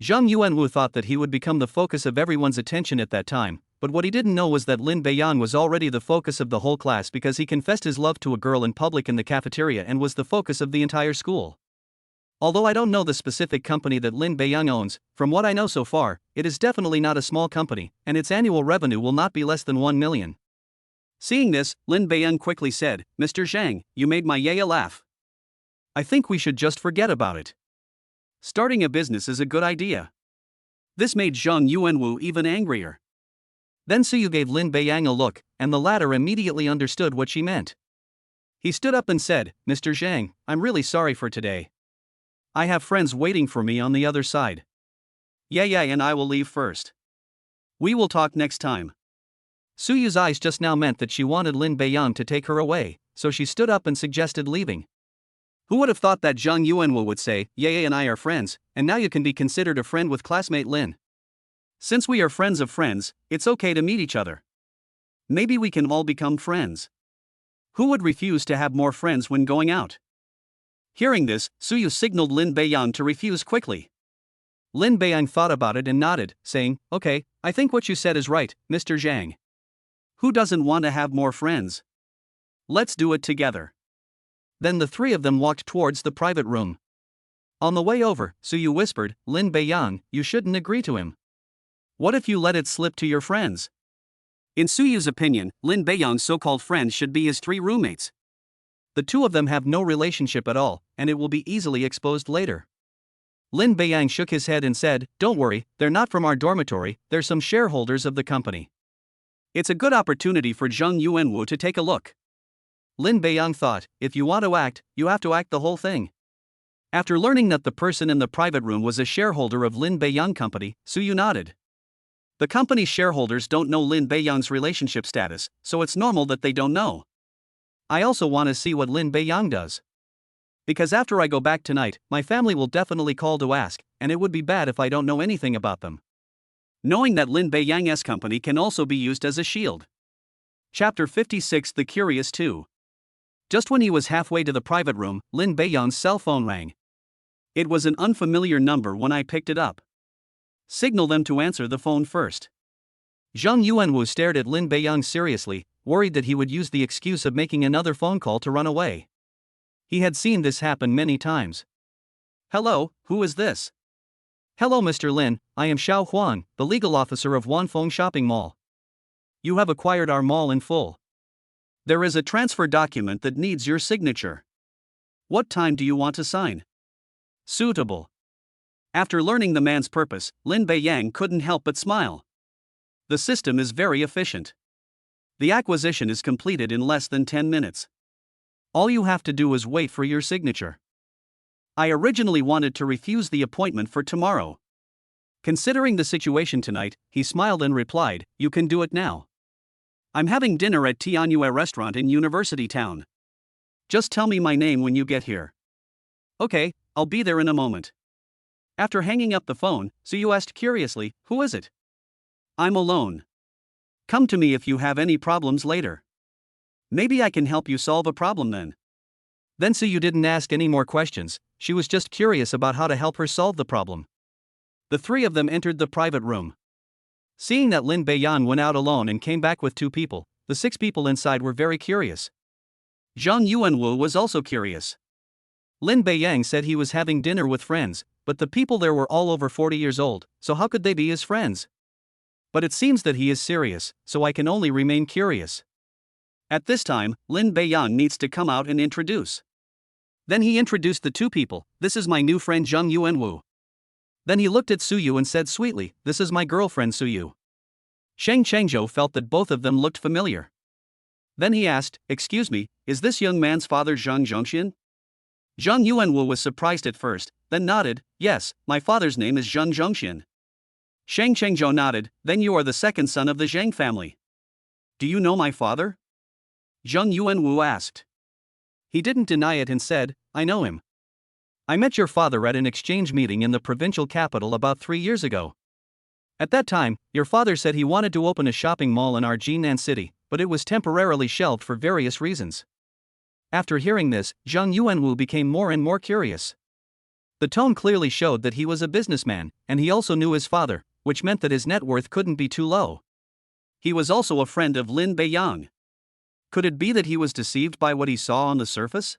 Zhang Yuanwu thought that he would become the focus of everyone's attention at that time, but what he didn't know was that Lin Beiyang was already the focus of the whole class because he confessed his love to a girl in public in the cafeteria and was the focus of the entire school. Although I don't know the specific company that Lin Beiyang owns, from what I know so far, it is definitely not a small company, and its annual revenue will not be less than 1 million. Seeing this, Lin Beiyang quickly said, Mr. Zhang, you made my yaya laugh. I think we should just forget about it. Starting a business is a good idea. This made Zhang Yuanwu even angrier. Then Suyu gave Lin Beiyang a look, and the latter immediately understood what she meant. He stood up and said, Mr. Zhang, I'm really sorry for today. I have friends waiting for me on the other side. Yaya and I will leave first. We will talk next time. Suyu's eyes just now meant that she wanted Lin Beiyang to take her away, so she stood up and suggested leaving. Who would have thought that Zhang Yuanwu would say, Yaya and I are friends, and now you can be considered a friend with classmate Lin. Since we are friends of friends, it's okay to meet each other. Maybe we can all become friends. Who would refuse to have more friends when going out? Hearing this, Suyu signaled Lin Beiyang to refuse quickly. Lin Beiyang thought about it and nodded, saying, Okay, I think what you said is right, Mr. Zhang. Who doesn't want to have more friends? Let's do it together. Then the three of them walked towards the private room. On the way over, Suyu whispered, Lin Beiyang, you shouldn't agree to him. What if you let it slip to your friends? In Suyu's opinion, Lin Beiyang's so-called friends should be his 3 roommates. The 2 of them have no relationship at all, and it will be easily exposed later. Lin Beiyang shook his head and said, Don't worry, they're not from our dormitory, they're some shareholders of the company. It's a good opportunity for Zhang Yuanwu to take a look. Lin Beiyang thought, if you want to act, you have to act the whole thing. After learning that the person in the private room was a shareholder of Lin Beiyang Company, Suyu nodded. The company's shareholders don't know Lin Beiyang's relationship status, so it's normal that they don't know. I also want to see what Lin Beiyang does. Because after I go back tonight, my family will definitely call to ask, and it would be bad if I don't know anything about them. Knowing that Lin Beiyang's company can also be used as a shield. Chapter 56 The Curious 2. Just when he was halfway to the private room, Lin Beiyang's cell phone rang. It was an unfamiliar number when I picked it up. Signal them to answer the phone first. Zhang Yuanwu stared at Lin Beiyang seriously, worried that he would use the excuse of making another phone call to run away. He had seen this happen many times. Hello, who is this? Hello Mr. Lin, I am Xiao Huan, the legal officer of Wanfeng Shopping Mall. You have acquired our mall in full. There is a transfer document that needs your signature. What time do you want to sign? Suitable. After learning the man's purpose, Lin Beiyang couldn't help but smile. The system is very efficient. The acquisition is completed in less than 10 minutes. All you have to do is wait for your signature. I originally wanted to refuse the appointment for tomorrow. Considering the situation tonight, he smiled and replied, You can do it now. I'm having dinner at Tianyue restaurant in University Town. Just tell me my name when you get here. Okay, I'll be there in a moment. After hanging up the phone, Suyu asked curiously, Who is it? I'm alone. Come to me if you have any problems later. Maybe I can help you solve a problem then. Then Suyu didn't ask any more questions, she was just curious about how to help her solve the problem. The 3 of them entered the private room. Seeing that Lin Beiyang went out alone and came back with 2 people, the 6 people inside were very curious. Zhang Yuanwu was also curious. Lin Beiyang said he was having dinner with friends, but the people there were all over 40 years old, so how could they be his friends? But it seems that he is serious, so I can only remain curious. At this time, Lin Beiyang needs to come out and introduce. Then he introduced the 2 people, This is my new friend Zhang Yuanwu. Then he looked at Suyu and said sweetly, This is my girlfriend Suyu. Sheng Chengzhou felt that both of them looked familiar. Then he asked, Excuse me, is this young man's father Zhang Zhongxian? Zhang Yuanwu was surprised at first, then nodded, Yes, my father's name is Zhang Zhongxian. Shang Chengzhou nodded. Then you are the second son of the Zhang family. Do you know my father? Zheng Yuanwu asked. He didn't deny it and said, I know him. I met your father at an exchange meeting in the provincial capital about 3 years ago. At that time, your father said he wanted to open a shopping mall in our Jinan city, but it was temporarily shelved for various reasons. After hearing this, Zheng Yuanwu became more and more curious. The tone clearly showed that he was a businessman, and he also knew his father, which meant that his net worth couldn't be too low. He was also a friend of Lin Beiyang. Could it be that he was deceived by what he saw on the surface?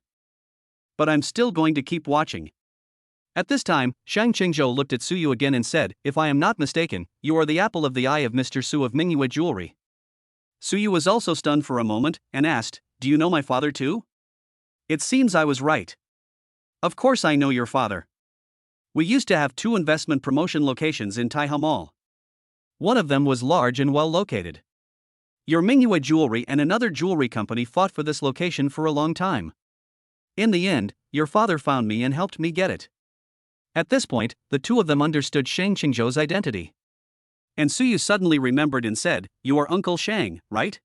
But I'm still going to keep watching. At this time, Shang Qingzhou looked at Suyu again and said, if I am not mistaken, you are the apple of the eye of Mr. Su of Mingyue Jewelry. Suyu was also stunned for a moment, and asked, do you know my father too? It seems I was right. Of course I know your father. We used to have 2 investment promotion locations in Taiha Mall. One of them was large and well located. Your Mingyue Jewelry and another jewelry company fought for this location for a long time. In the end, your father found me and helped me get it. At this point, the two of them understood Shang Qingzhou's identity. And Suyu suddenly remembered and said, you are Uncle Shang, right?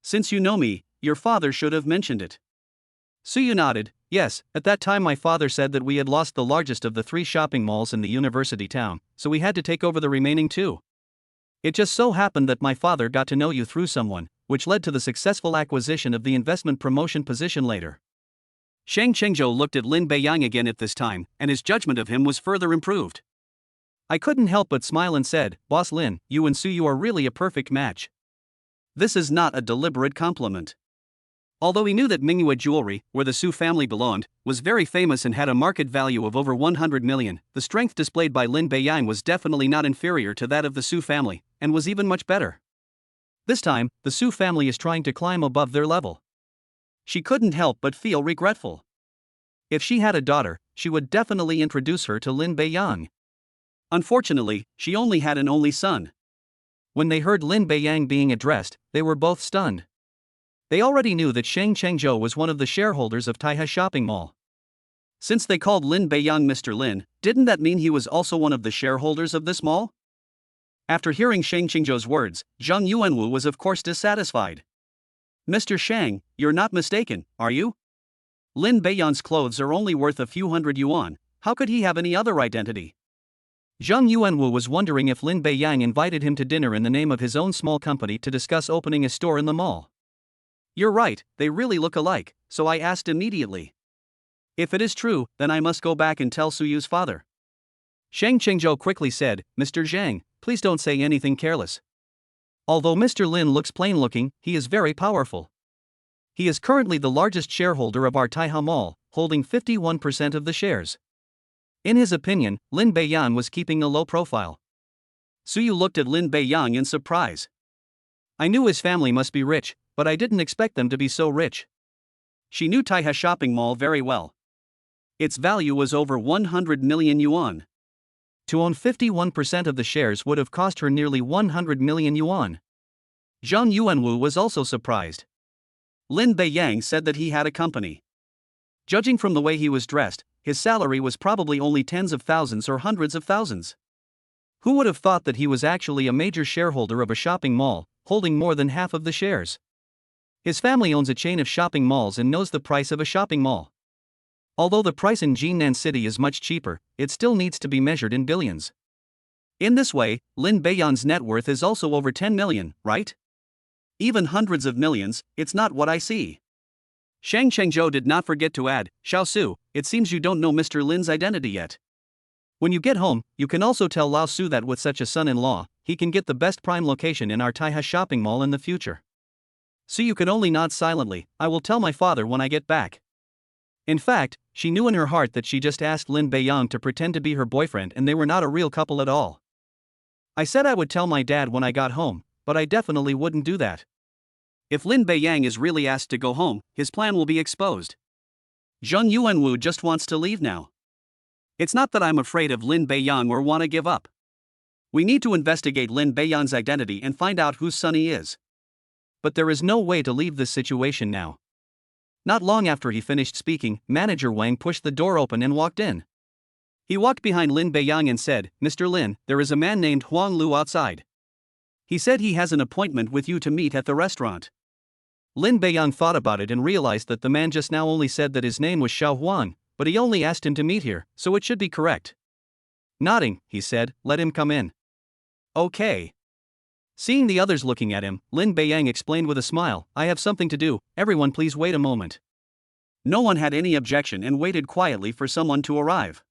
Since you know me, your father should have mentioned it. Suyu nodded. Yes, at that time my father said that we had lost the largest of the 3 shopping malls in the university town, so we had to take over the remaining 2. It just so happened that my father got to know you through someone, which led to the successful acquisition of the investment promotion position later. Shang Qingzhou looked at Lin Beiyang again at this time, and his judgment of him was further improved. I couldn't help but smile and said, Boss Lin, you and Suyu are really a perfect match. This is not a deliberate compliment. Although he knew that Mingyue Jewelry, where the Su family belonged, was very famous and had a market value of over 100 million, the strength displayed by Lin Beiyang was definitely not inferior to that of the Su family, and was even much better. This time, the Su family is trying to climb above their level. She couldn't help but feel regretful. If she had a daughter, she would definitely introduce her to Lin Beiyang. Unfortunately, she only had an only son. When they heard Lin Beiyang being addressed, they were both stunned. They already knew that Shang Chengzhou was one of the shareholders of Taihe Shopping Mall. Since they called Lin Beiyang Mr. Lin, didn't that mean he was also one of the shareholders of this mall? After hearing Shang Chengzhou's words, Zheng Yuanwu was of course dissatisfied. Mr. Shang, you're not mistaken, are you? Lin Beiyang's clothes are only worth a few hundred yuan, how could he have any other identity? Zheng Yuanwu was wondering if Lin Beiyang invited him to dinner in the name of his own small company to discuss opening a store in the mall. You're right, they really look alike, so I asked immediately. If it is true, then I must go back and tell Suyu's father. Shang Qingzhou quickly said, Mr. Zhang, please don't say anything careless. Although Mr. Lin looks plain-looking, he is very powerful. He is currently the largest shareholder of our Taiha Mall, holding 51% of the shares. In his opinion, Lin Beiyang was keeping a low profile. Suyu looked at Lin Beiyang in surprise. I knew his family must be rich, but I didn't expect them to be so rich. She knew Taihe Shopping Mall very well. Its value was over 100 million yuan. To own 51% of the shares would have cost her nearly 100 million yuan. Zheng Yuanwu was also surprised. Lin Beiyang said that he had a company. Judging from the way he was dressed, his salary was probably only tens of thousands or hundreds of thousands. Who would have thought that he was actually a major shareholder of a shopping mall, holding more than half of the shares? His family owns a chain of shopping malls and knows the price of a shopping mall. Although the price in Jinan City is much cheaper, it still needs to be measured in billions. In this way, Lin Beiyang's net worth is also over 10 million, right? Even hundreds of millions, it's not what I see. Shang Chengzhou did not forget to add, Xiao Su, it seems you don't know Mr. Lin's identity yet. When you get home, you can also tell Lao Su that with such a son-in-law, he can get the best prime location in our Taihe shopping mall in the future. So you can only nod silently, I will tell my father when I get back. In fact, she knew in her heart that she just asked Lin Beiyang to pretend to be her boyfriend and they were not a real couple at all. I said I would tell my dad when I got home, but I definitely wouldn't do that. If Lin Beiyang is really asked to go home, his plan will be exposed. Zheng Yuanwu just wants to leave now. It's not that I'm afraid of Lin Beiyang or want to give up. We need to investigate Lin Beiyang's identity and find out whose son he is. But there is no way to leave this situation now. Not long after he finished speaking, Manager Wang pushed the door open and walked in. He walked behind Lin Beiyang and said, "Mr. Lin, there is a man named Huang Lu outside. He said he has an appointment with you to meet at the restaurant." Lin Beiyang thought about it and realized that the man just now only said that his name was Xiao Huang, but he only asked him to meet here, so it should be correct. Nodding, he said, "Let him come in." "Okay." Seeing the others looking at him, Lin Beiyang explained with a smile, "I have something to do, everyone please wait a moment." No one had any objection and waited quietly for someone to arrive.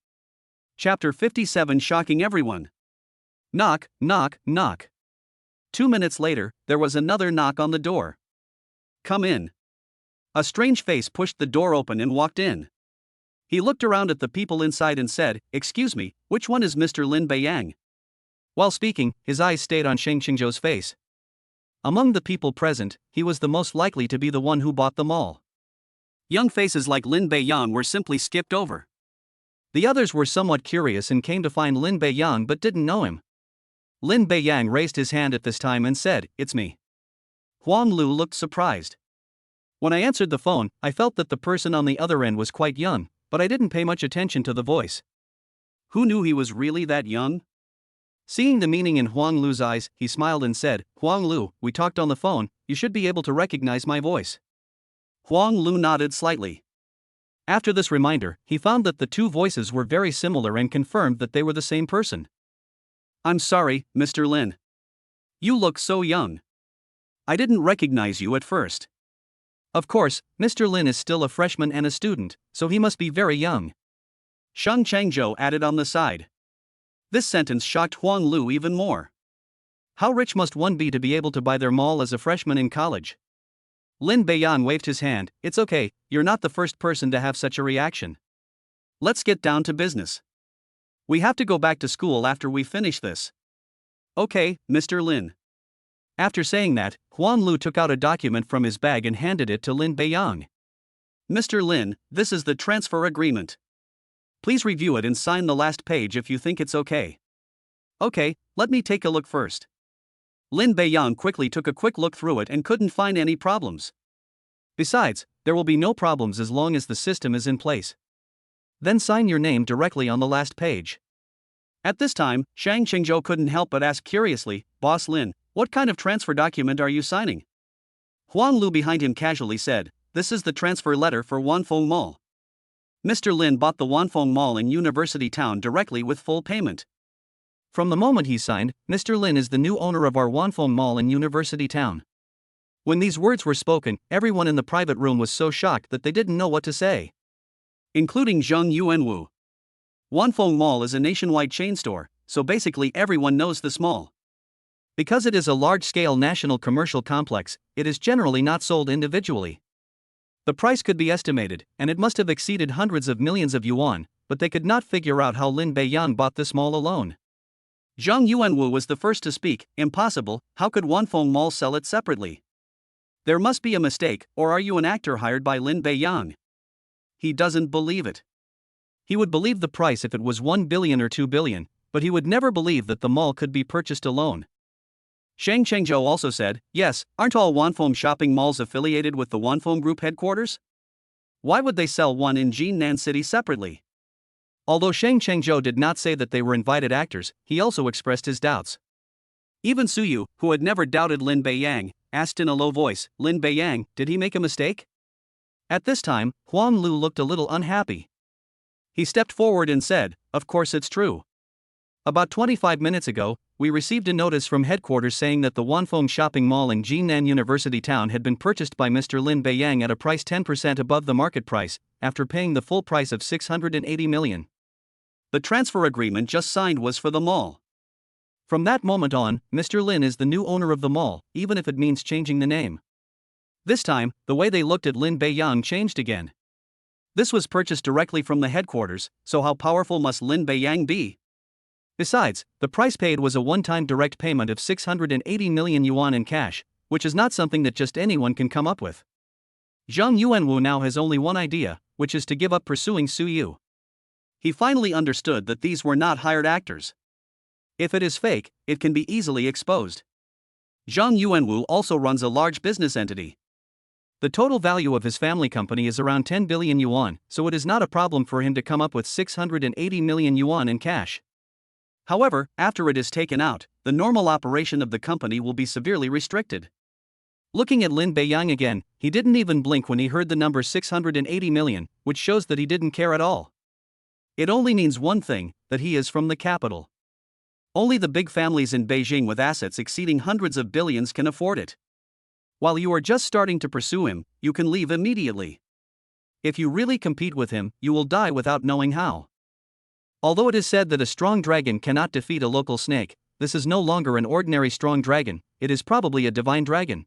Chapter 57, shocking everyone. Knock, knock, knock. 2 minutes later, there was another knock on the door. "Come in." A strange face pushed the door open and walked in. He looked around at the people inside and said, "Excuse me, which one is Mr. Lin Beiyang?" While speaking, his eyes stayed on Sheng Qingzhou's face. Among the people present, he was the most likely to be the one who bought them all. Young faces like Lin Beiyang were simply skipped over. The others were somewhat curious and came to find Lin Beiyang but didn't know him. Lin Beiyang raised his hand at this time and said, "It's me." Huang Lu looked surprised. When I answered the phone, I felt that the person on the other end was quite young, but I didn't pay much attention to the voice. Who knew he was really that young? Seeing the meaning in Huang Lu's eyes, he smiled and said, "Huang Lu, we talked on the phone, you should be able to recognize my voice." Huang Lu nodded slightly. After this reminder, he found that the two voices were very similar and confirmed that they were the same person. "I'm sorry, Mr. Lin. You look so young. I didn't recognize you at first." Of course, Mr. Lin is still a freshman and a student, so he must be very young. Sheng Changzhou added on the side. This sentence shocked Huang Lu even more. How rich must one be to be able to buy their mall as a freshman in college? Lin Beiyang waved his hand, "It's okay, you're not the first person to have such a reaction. Let's get down to business. We have to go back to school after we finish this." "Okay, Mr. Lin." After saying that, Huang Lu took out a document from his bag and handed it to Lin Beiyang. "Mr. Lin, this is the transfer agreement. Please review it and sign the last page if you think it's okay." "Okay, let me take a look first." Lin Beiyang quickly took a quick look through it and couldn't find any problems. Besides, there will be no problems as long as the system is in place. Then sign your name directly on the last page. At this time, Shang Qingzhou couldn't help but ask curiously, "Boss Lin, what kind of transfer document are you signing?" Huang Lu behind him casually said, "This is the transfer letter for Wanfeng Mall." Mr. Lin bought the Wanfeng Mall in University Town directly with full payment. From the moment he signed, Mr. Lin is the new owner of our Wanfeng Mall in University Town. When these words were spoken, everyone in the private room was so shocked that they didn't know what to say. Including Zheng Yuanwu. Wanfeng Mall is a nationwide chain store, so basically everyone knows this mall. Because it is a large-scale national commercial complex, it is generally not sold individually. The price could be estimated, and it must have exceeded hundreds of millions of yuan, but they could not figure out how Lin Beiyang bought this mall alone. Zhang Yuanwu was the first to speak. "Impossible, how could Wanfeng Mall sell it separately? There must be a mistake, or are you an actor hired by Lin Beiyang?" He doesn't believe it. He would believe the price if it was 1 billion or 2 billion, but he would never believe that the mall could be purchased alone. Shang Chengzhou also said, "Yes, aren't all Wanfeng shopping malls affiliated with the Wanfeng Group headquarters? Why would they sell one in Jinan City separately?" Although Shang Chengzhou did not say that they were invited actors, he also expressed his doubts. Even Suyu, who had never doubted Lin Beiyang, asked in a low voice, "Lin Beiyang, did he make a mistake?" At this time, Huang Lu looked a little unhappy. He stepped forward and said, "Of course it's true. About 25 minutes ago, we received a notice from headquarters saying that the Wanfeng shopping mall in Jinan University Town had been purchased by Mr. Lin Beiyang at a price 10% above the market price, after paying the full price of 680 million. The transfer agreement just signed was for the mall. From that moment on, Mr. Lin is the new owner of the mall, even if it means changing the name." This time, the way they looked at Lin Beiyang changed again. This was purchased directly from the headquarters, so how powerful must Lin Beiyang be? Besides, the price paid was a one-time direct payment of 680 million yuan in cash, which is not something that just anyone can come up with. Zhang Yuanwu now has only one idea, which is to give up pursuing Su Yu. He finally understood that these were not hired actors. If it is fake, it can be easily exposed. Zhang Yuanwu also runs a large business entity. The total value of his family company is around 10 billion yuan, so it is not a problem for him to come up with 680 million yuan in cash. However, after it is taken out, the normal operation of the company will be severely restricted. Looking at Lin Beiyang again, he didn't even blink when he heard the number 680 million, which shows that he didn't care at all. It only means one thing, that he is from the capital. Only the big families in Beijing with assets exceeding hundreds of billions can afford it. While you are just starting to pursue him, you can leave immediately. If you really compete with him, you will die without knowing how. Although it is said that a strong dragon cannot defeat a local snake, this is no longer an ordinary strong dragon, it is probably a divine dragon.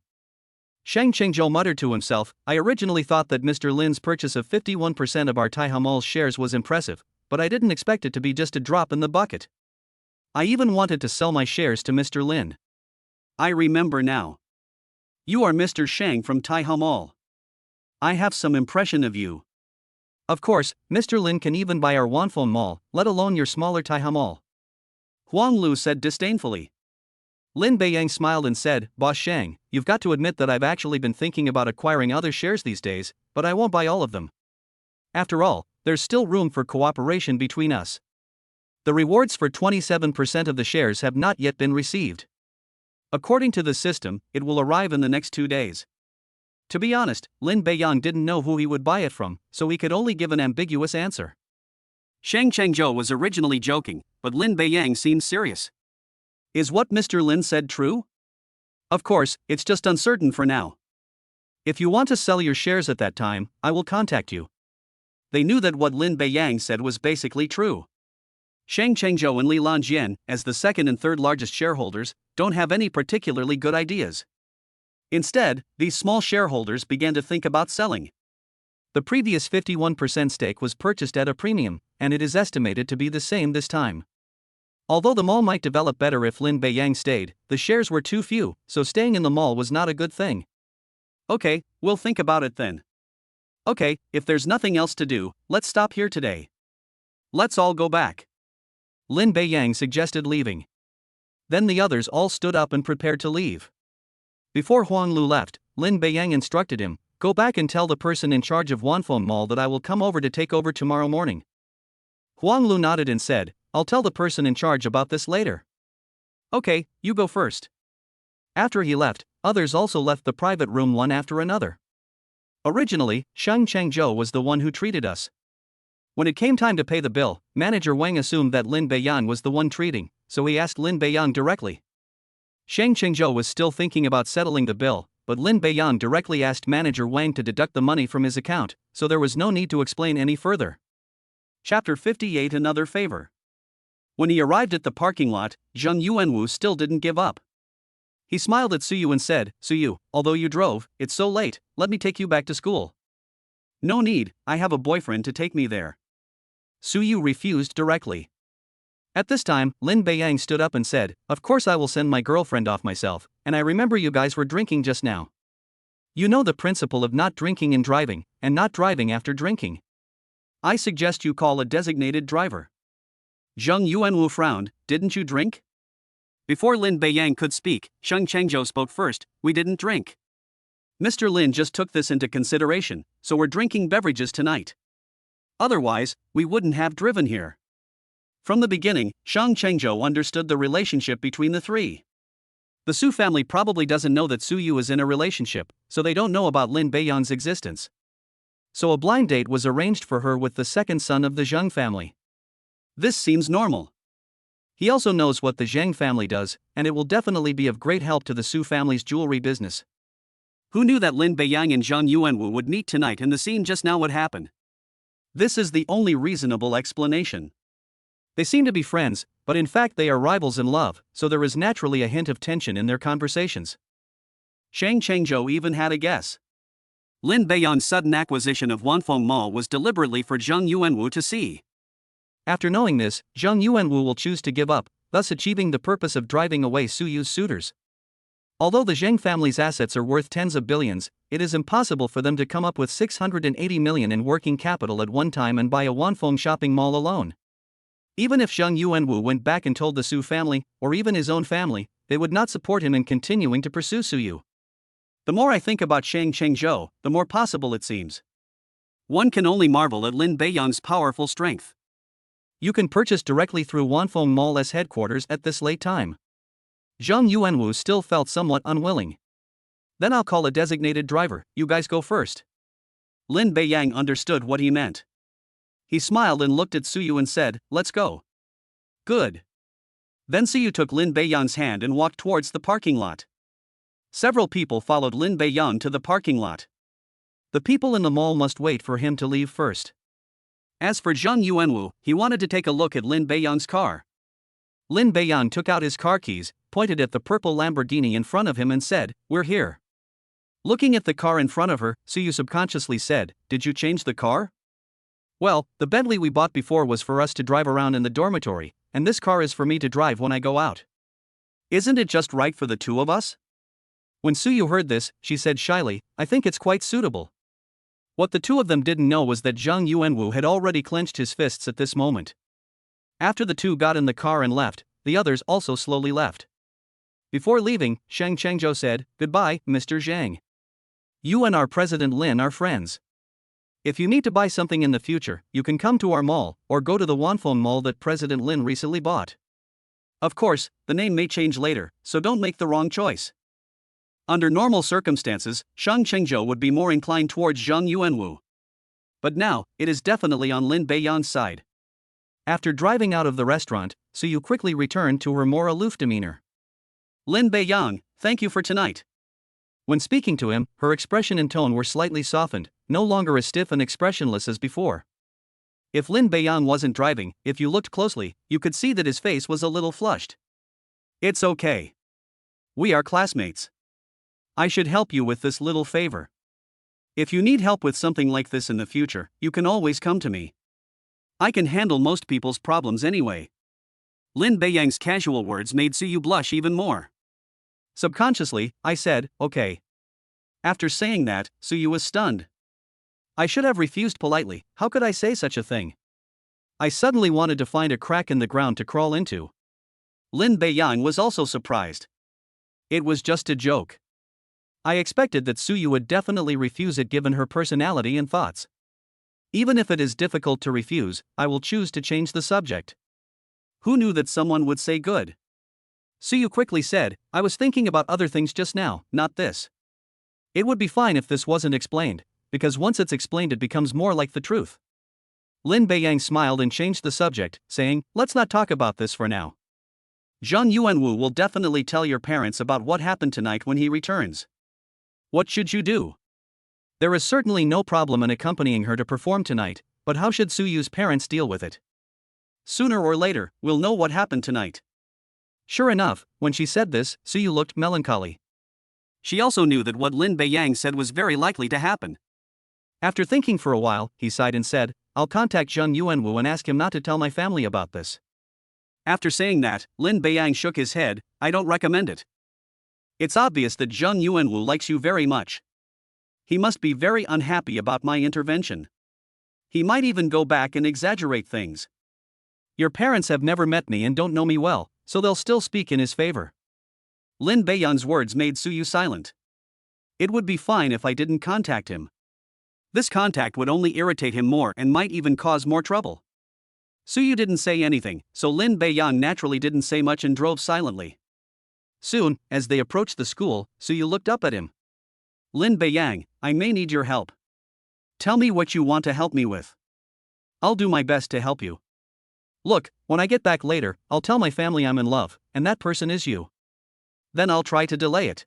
Shang Chengzhou muttered to himself, I originally thought that Mr. Lin's purchase of 51% of our Taihe Mall's shares was impressive, but I didn't expect it to be just a drop in the bucket. I even wanted to sell my shares to Mr. Lin. I remember now. You are Mr. Shang from Taihe Mall. I have some impression of you. Of course, Mr. Lin can even buy our Wanfeng Mall, let alone your smaller Taihe Mall. Huang Lu said disdainfully. Lin Beiyang smiled and said, Boss Shang, you've got to admit that I've actually been thinking about acquiring other shares these days, but I won't buy all of them. After all, there's still room for cooperation between us. The rewards for 27% of the shares have not yet been received. According to the system, it will arrive in the next 2 days. To be honest, Lin Beiyang didn't know who he would buy it from, so he could only give an ambiguous answer. Shang Chengzhou was originally joking, but Lin Beiyang seemed serious. Is what Mr. Lin said true? Of course, it's just uncertain for now. If you want to sell your shares at that time, I will contact you. They knew that what Lin Beiyang said was basically true. Shang Chengzhou and Li Lanjian, as the second and third largest shareholders, don't have any particularly good ideas. Instead, these small shareholders began to think about selling. The previous 51% stake was purchased at a premium, and it is estimated to be the same this time. Although the mall might develop better if Lin Beiyang stayed, the shares were too few, so staying in the mall was not a good thing. Okay, we'll think about it then. Okay, if there's nothing else to do, let's stop here today. Let's all go back. Lin Beiyang suggested leaving. Then the others all stood up and prepared to leave. Before Huang Lu left, Lin Beiyang instructed him, go back and tell the person in charge of Wanfeng Mall that I will come over to take over tomorrow morning. Huang Lu nodded and said, I'll tell the person in charge about this later. Okay, you go first. After he left, others also left the private room one after another. Originally, Shang Chengzhou was the one who treated us. When it came time to pay the bill, Manager Wang assumed that Lin Beiyang was the one treating, so he asked Lin Beiyang directly. Shang Chengzhou was still thinking about settling the bill, but Lin Beiyang directly asked Manager Wang to deduct the money from his account, so there was no need to explain any further. Chapter 58 Another Favor. When he arrived at the parking lot, Zheng Yuanwu still didn't give up. He smiled at Suyu and said, Suyu, although you drove, it's so late, let me take you back to school. No need, I have a boyfriend to take me there. Suyu refused directly. At this time, Lin Beiyang stood up and said, of course I will send my girlfriend off myself, and I remember you guys were drinking just now. You know the principle of not drinking and driving, and not driving after drinking. I suggest you call a designated driver. Zheng Yuanwu frowned, didn't you drink? Before Lin Beiyang could speak, Shang Chengzhou spoke first, we didn't drink. Mr. Lin just took this into consideration, so we're drinking beverages tonight. Otherwise, we wouldn't have driven here. From the beginning, Shang Chengzhou understood the relationship between the three. The Su family probably doesn't know that Su Yu is in a relationship, so they don't know about Lin Beiyang's existence. So a blind date was arranged for her with the second son of the Zheng family. This seems normal. He also knows what the Zheng family does, and it will definitely be of great help to the Su family's jewelry business. Who knew that Lin Beiyang and Zheng Yuanwu would meet tonight and the scene just now would happen? This is the only reasonable explanation. They seem to be friends, but in fact they are rivals in love, so there is naturally a hint of tension in their conversations. Shang Chengzhou even had a guess. Lin Beiyang's sudden acquisition of Wanfeng Mall was deliberately for Zheng Yuanwu to see. After knowing this, Zheng Yuanwu will choose to give up, thus achieving the purpose of driving away Su Yu's suitors. Although the Zheng family's assets are worth tens of billions, it is impossible for them to come up with 680 million in working capital at one time and buy a Wanfeng shopping mall alone. Even if Zheng Yuanwu went back and told the Su family, or even his own family, they would not support him in continuing to pursue Su Yu. The more I think about Shang Chengzhou, the more possible it seems. One can only marvel at Lin Beiyang's powerful strength. You can purchase directly through Wanfeng Mall's headquarters at this late time. Zhang Yuanwu still felt somewhat unwilling. Then I'll call a designated driver, you guys go first. Lin Beiyang understood what he meant. He smiled and looked at Suyu and said, let's go. Good. Then Suyu took Lin Beiyang's hand and walked towards the parking lot. Several people followed Lin Beiyang to the parking lot. The people in the mall must wait for him to leave first. As for Zhang Yuanwu, he wanted to take a look at Lin Beiyang's car. Lin Beiyang took out his car keys, pointed at the purple Lamborghini in front of him and said, we're here. Looking at the car in front of her, Suyu subconsciously said, did you change the car? Well, the Bentley we bought before was for us to drive around in the dormitory, and this car is for me to drive when I go out. Isn't it just right for the two of us? When Suyu heard this, she said shyly, I think it's quite suitable. What the two of them didn't know was that Zhang Yuanwu had already clenched his fists at this moment. After the two got in the car and left, the others also slowly left. Before leaving, Shang Chengzhou said, goodbye, Mr. Zhang. You and our President Lin are friends. If you need to buy something in the future, you can come to our mall, or go to the Wanfeng Mall that President Lin recently bought. Of course, the name may change later, so don't make the wrong choice. Under normal circumstances, Shang Chengzhou would be more inclined towards Zhang Yuanwu. But now, it is definitely on Lin Beiyang's side. After driving out of the restaurant, Suyu quickly returned to her more aloof demeanor. Lin Beiyang, thank you for tonight. When speaking to him, her expression and tone were slightly softened, no longer as stiff and expressionless as before. If Lin Beiyang wasn't driving, if you looked closely, you could see that his face was a little flushed. It's okay. We are classmates. I should help you with this little favor. If you need help with something like this in the future, you can always come to me. I can handle most people's problems anyway. Lin Beiyang's casual words made Suyu blush even more. Subconsciously, I said, okay. After saying that, Suyu was stunned. I should have refused politely, how could I say such a thing? I suddenly wanted to find a crack in the ground to crawl into. Lin Beiyang was also surprised. It was just a joke. I expected that Suyu would definitely refuse it given her personality and thoughts. Even if it is difficult to refuse, I will choose to change the subject. Who knew that someone would say good? Suyu quickly said, I was thinking about other things just now, not this. It would be fine if this wasn't explained, because once it's explained it becomes more like the truth. Lin Beiyang smiled and changed the subject, saying, let's not talk about this for now. Zhang Yuanwu will definitely tell your parents about what happened tonight when he returns. What should you do? There is certainly no problem in accompanying her to perform tonight, but how should Suyu's parents deal with it? Sooner or later, we'll know what happened tonight. Sure enough, when she said this, Suyu looked melancholy. She also knew that what Lin Beiyang said was very likely to happen. After thinking for a while, he sighed and said, I'll contact Zhang Yuanwu and ask him not to tell my family about this. After saying that, Lin Beiyang shook his head, I don't recommend it. It's obvious that Zhang Yuanwu likes you very much. He must be very unhappy about my intervention. He might even go back and exaggerate things. Your parents have never met me and don't know me well, so they'll still speak in his favor. Lin Beiyang's words made Suyu silent. It would be fine if I didn't contact him. This contact would only irritate him more and might even cause more trouble. Suyu didn't say anything, so Lin Beiyang naturally didn't say much and drove silently. Soon, as they approached the school, Suyu looked up at him. Lin Beiyang, I may need your help. Tell me what you want to help me with. I'll do my best to help you. Look, when I get back later, I'll tell my family I'm in love, and that person is you. Then I'll try to delay it.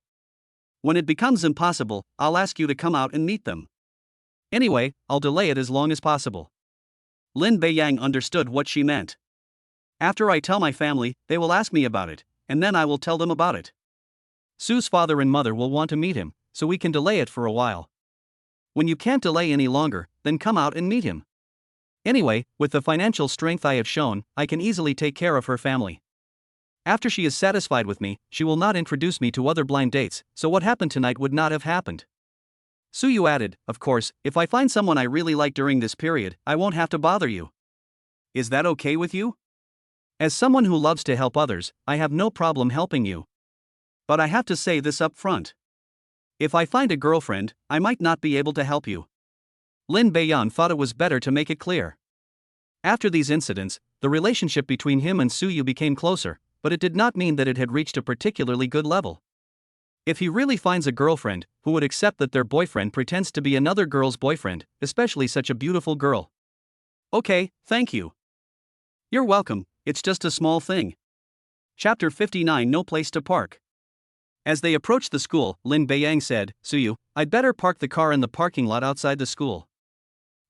When it becomes impossible, I'll ask you to come out and meet them. Anyway, I'll delay it as long as possible. Lin Beiyang understood what she meant. After I tell my family, they will ask me about it, and then I will tell them about it. Su's father and mother will want to meet him, so we can delay it for a while. When you can't delay any longer, then come out and meet him. Anyway, with the financial strength I have shown, I can easily take care of her family. After she is satisfied with me, she will not introduce me to other blind dates, so what happened tonight would not have happened. Suyu added, of course, if I find someone I really like during this period, I won't have to bother you. Is that okay with you? As someone who loves to help others, I have no problem helping you. But I have to say this up front. If I find a girlfriend, I might not be able to help you. Lin Beiyan thought it was better to make it clear. After these incidents, the relationship between him and Suyu became closer, but it did not mean that it had reached a particularly good level. If he really finds a girlfriend who would accept that their boyfriend pretends to be another girl's boyfriend, especially such a beautiful girl. Okay, thank you. You're welcome, it's just a small thing. Chapter 59 No Place to Park. As they approached the school, Lin Beiyang said, Suyu, I'd better park the car in the parking lot outside the school.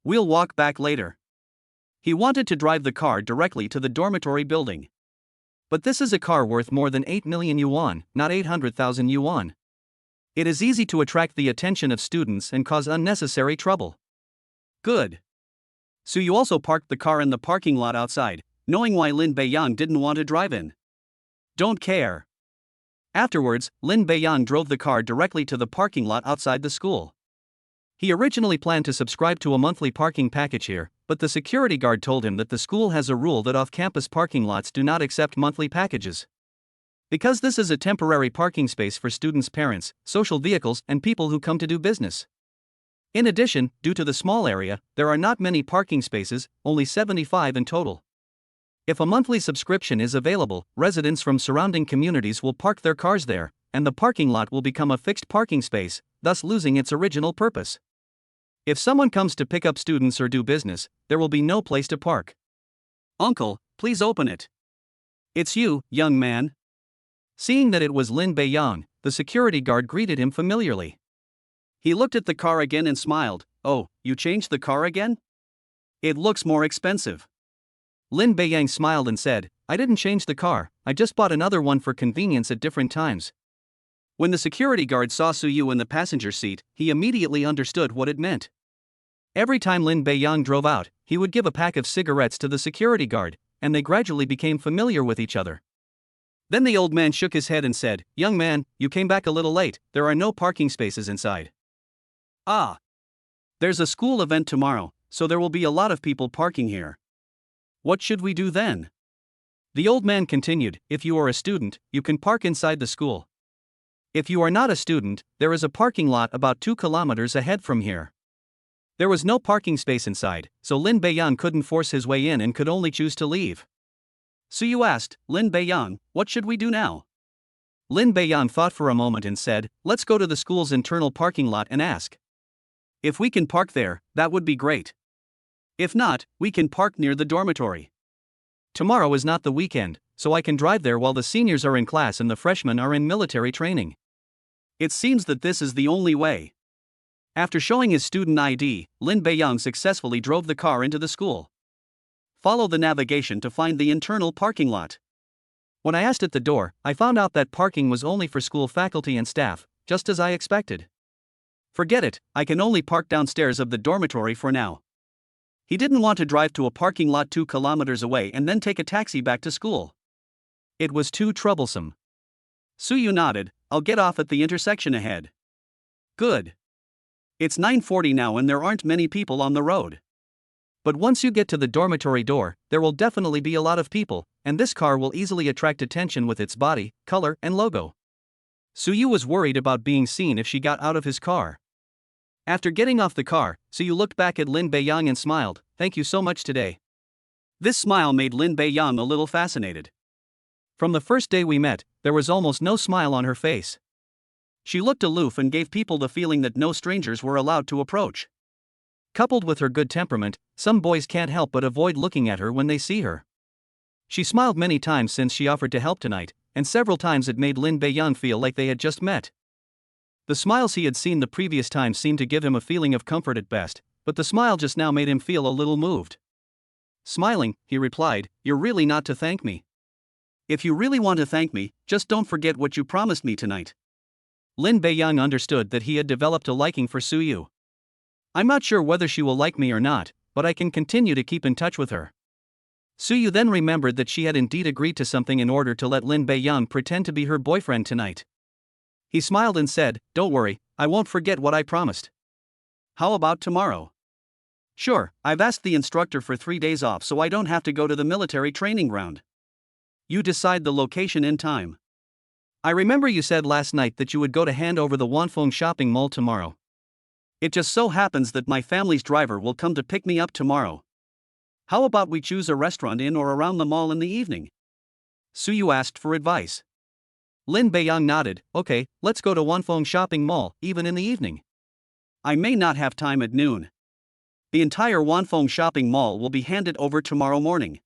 We'll walk back later. He wanted to drive the car directly to the dormitory building. But this is a car worth more than 8 million yuan, not 800,000 yuan. It is easy to attract the attention of students and cause unnecessary trouble. Good. Suyu also parked the car in the parking lot outside, knowing why Lin Beiyang didn't want to drive in. Don't care. Afterwards, Lin Beiyang drove the car directly to the parking lot outside the school. He originally planned to subscribe to a monthly parking package here, but the security guard told him that the school has a rule that off-campus parking lots do not accept monthly packages. Because this is a temporary parking space for students' parents, social vehicles, and people who come to do business. In addition, due to the small area, there are not many parking spaces, only 75 in total. If a monthly subscription is available, residents from surrounding communities will park their cars there, and the parking lot will become a fixed parking space, thus losing its original purpose. If someone comes to pick up students or do business, there will be no place to park. Uncle, please open it. It's you, young man. Seeing that it was Lin Beiyang, the security guard greeted him familiarly. He looked at the car again and smiled. Oh, you changed the car again? It looks more expensive. Lin Beiyang smiled and said, I didn't change the car, I just bought another one for convenience at different times. When the security guard saw Suyu in the passenger seat, he immediately understood what it meant. Every time Lin Beiyang drove out, he would give a pack of cigarettes to the security guard, and they gradually became familiar with each other. Then the old man shook his head and said, Young man, you came back a little late, there are no parking spaces inside. Ah. There's a school event tomorrow, so there will be a lot of people parking here. What should we do then? The old man continued, If you are a student, you can park inside the school. If you are not a student, there is a parking lot about 2 kilometers ahead from here. There was no parking space inside, so Lin Beiyang couldn't force his way in and could only choose to leave. Suyu asked, Lin Beiyang, what should we do now? Lin Beiyang thought for a moment and said, Let's go to the school's internal parking lot and ask. If we can park there, that would be great. If not, we can park near the dormitory. Tomorrow is not the weekend, so I can drive there while the seniors are in class and the freshmen are in military training. It seems that this is the only way. After showing his student ID, Lin Beiyang successfully drove the car into the school. Follow the navigation to find the internal parking lot. When I asked at the door, I found out that parking was only for school faculty and staff, just as I expected. Forget it, I can only park downstairs of the dormitory for now. He didn't want to drive to a parking lot 2 kilometers away and then take a taxi back to school. It was too troublesome. Suyu nodded, I'll get off at the intersection ahead. Good. It's 9:40 now and there aren't many people on the road. But once you get to the dormitory door, there will definitely be a lot of people, and this car will easily attract attention with its body, color, and logo. Suyu was worried about being seen if she got out of his car. After getting off the car, Suyu looked back at Lin Beiyang and smiled, Thank you so much today. This smile made Lin Beiyang a little fascinated. From the first day we met, there was almost no smile on her face. She looked aloof and gave people the feeling that no strangers were allowed to approach. Coupled with her good temperament, some boys can't help but avoid looking at her when they see her. She smiled many times since she offered to help tonight, and several times it made Lin Beiyang feel like they had just met. The smiles he had seen the previous time seemed to give him a feeling of comfort at best, but the smile just now made him feel a little moved. Smiling, he replied, You're really not to thank me. If you really want to thank me, just don't forget what you promised me tonight. Lin Beiyang understood that he had developed a liking for Suyu. I'm not sure whether she will like me or not, but I can continue to keep in touch with her. Suyu then remembered that she had indeed agreed to something in order to let Lin Beiyang pretend to be her boyfriend tonight. He smiled and said, Don't worry, I won't forget what I promised. How about tomorrow? Sure, I've asked the instructor for 3 days off so I don't have to go to the military training ground. You decide the location and time. I remember you said last night that you would go to hand over the Wanfeng shopping mall tomorrow. It just so happens that my family's driver will come to pick me up tomorrow. How about we choose a restaurant in or around the mall in the evening? Suyu asked for advice. Lin Beiyang nodded. Okay, let's go to Wanfeng shopping mall, even in the evening. I may not have time at noon. The entire Wanfeng shopping mall will be handed over tomorrow morning.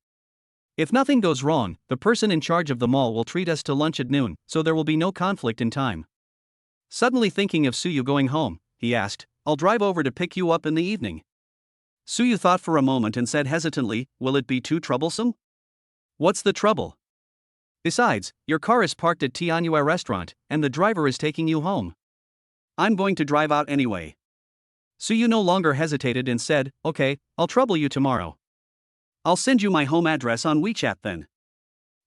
If nothing goes wrong, the person in charge of the mall will treat us to lunch at noon, so there will be no conflict in time. Suddenly thinking of Suyu going home, he asked, I'll drive over to pick you up in the evening. Suyu thought for a moment and said hesitantly, will it be too troublesome? What's the trouble? Besides, your car is parked at Tianyue restaurant, and the driver is taking you home. I'm going to drive out anyway. Suyu no longer hesitated and said, okay, I'll trouble you tomorrow. I'll send you my home address on WeChat then.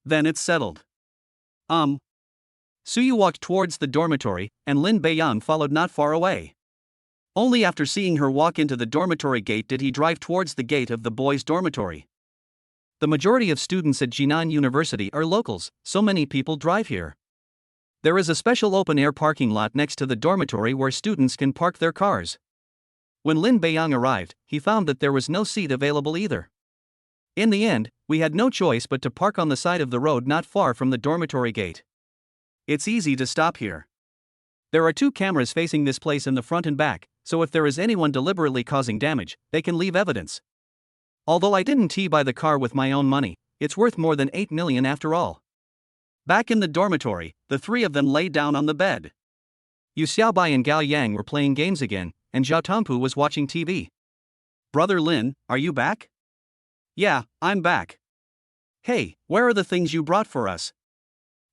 Then it's settled. Suyu walked towards the dormitory, and Lin Beiyang followed not far away. Only after seeing her walk into the dormitory gate did he drive towards the gate of the boys' dormitory. The majority of students at Jinan University are locals, so many people drive here. There is a special open-air parking lot next to the dormitory where students can park their cars. When Lin Beiyang arrived, he found that there was no seat available either. In the end, we had no choice but to park on the side of the road not far from the dormitory gate. It's easy to stop here. There are 2 cameras facing this place in the front and back, so if there is anyone deliberately causing damage, they can leave evidence. Although I didn't buy the car with my own money, it's worth more than 8 million after all. Back in the dormitory, the 3 of them lay down on the bed. Yu Xiaobai and Gao Yang were playing games again, and Zhao Tongpu was watching TV. Brother Lin, are you back? Yeah, I'm back. Hey, where are the things you brought for us?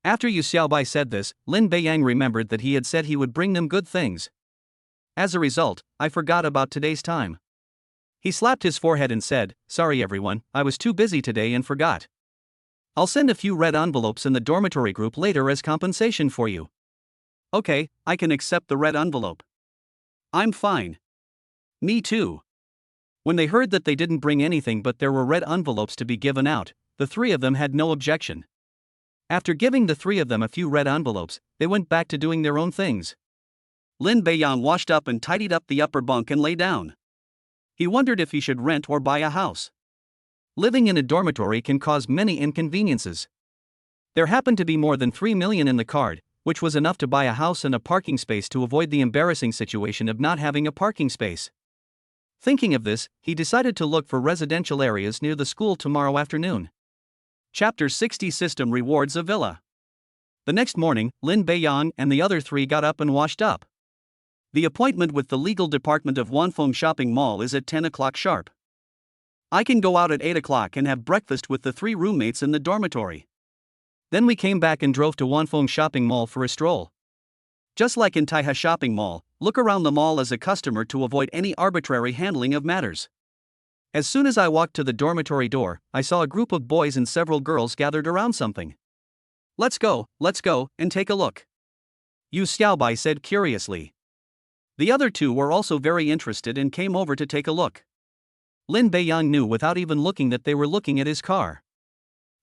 After Yu Xiaobai said this, Lin Beiyang remembered that he had said he would bring them good things. As a result, I forgot about today's time. He slapped his forehead and said, sorry everyone, I was too busy today and forgot. I'll send a few red envelopes in the dormitory group later as compensation for you. Okay, I can accept the red envelope. I'm fine. Me too. When they heard that they didn't bring anything but there were red envelopes to be given out, the 3 of them had no objection. After giving the 3 of them a few red envelopes, they went back to doing their own things. Lin Beiyang washed up and tidied up the upper bunk and lay down. He wondered if he should rent or buy a house. Living in a dormitory can cause many inconveniences. There happened to be more than 3 million in the card, which was enough to buy a house and a parking space to avoid the embarrassing situation of not having a parking space. Thinking of this, he decided to look for residential areas near the school tomorrow afternoon. Chapter 60 System rewards a villa. The next morning, Lin Beiyang and the other 3 got up and washed up. The appointment with the legal department of Wanfeng Shopping Mall is at 10 o'clock sharp. I can go out at 8 o'clock and have breakfast with the 3 roommates in the dormitory. Then we came back and drove to Wanfeng Shopping Mall for a stroll. Just like in Taihe Shopping Mall, look around the mall as a customer to avoid any arbitrary handling of matters. As soon as I walked to the dormitory door, I saw a group of boys and several girls gathered around something. Let's go, and take a look. Yu Xiaobai said curiously. The other 2 were also very interested and came over to take a look. Lin Beiyang knew without even looking that they were looking at his car.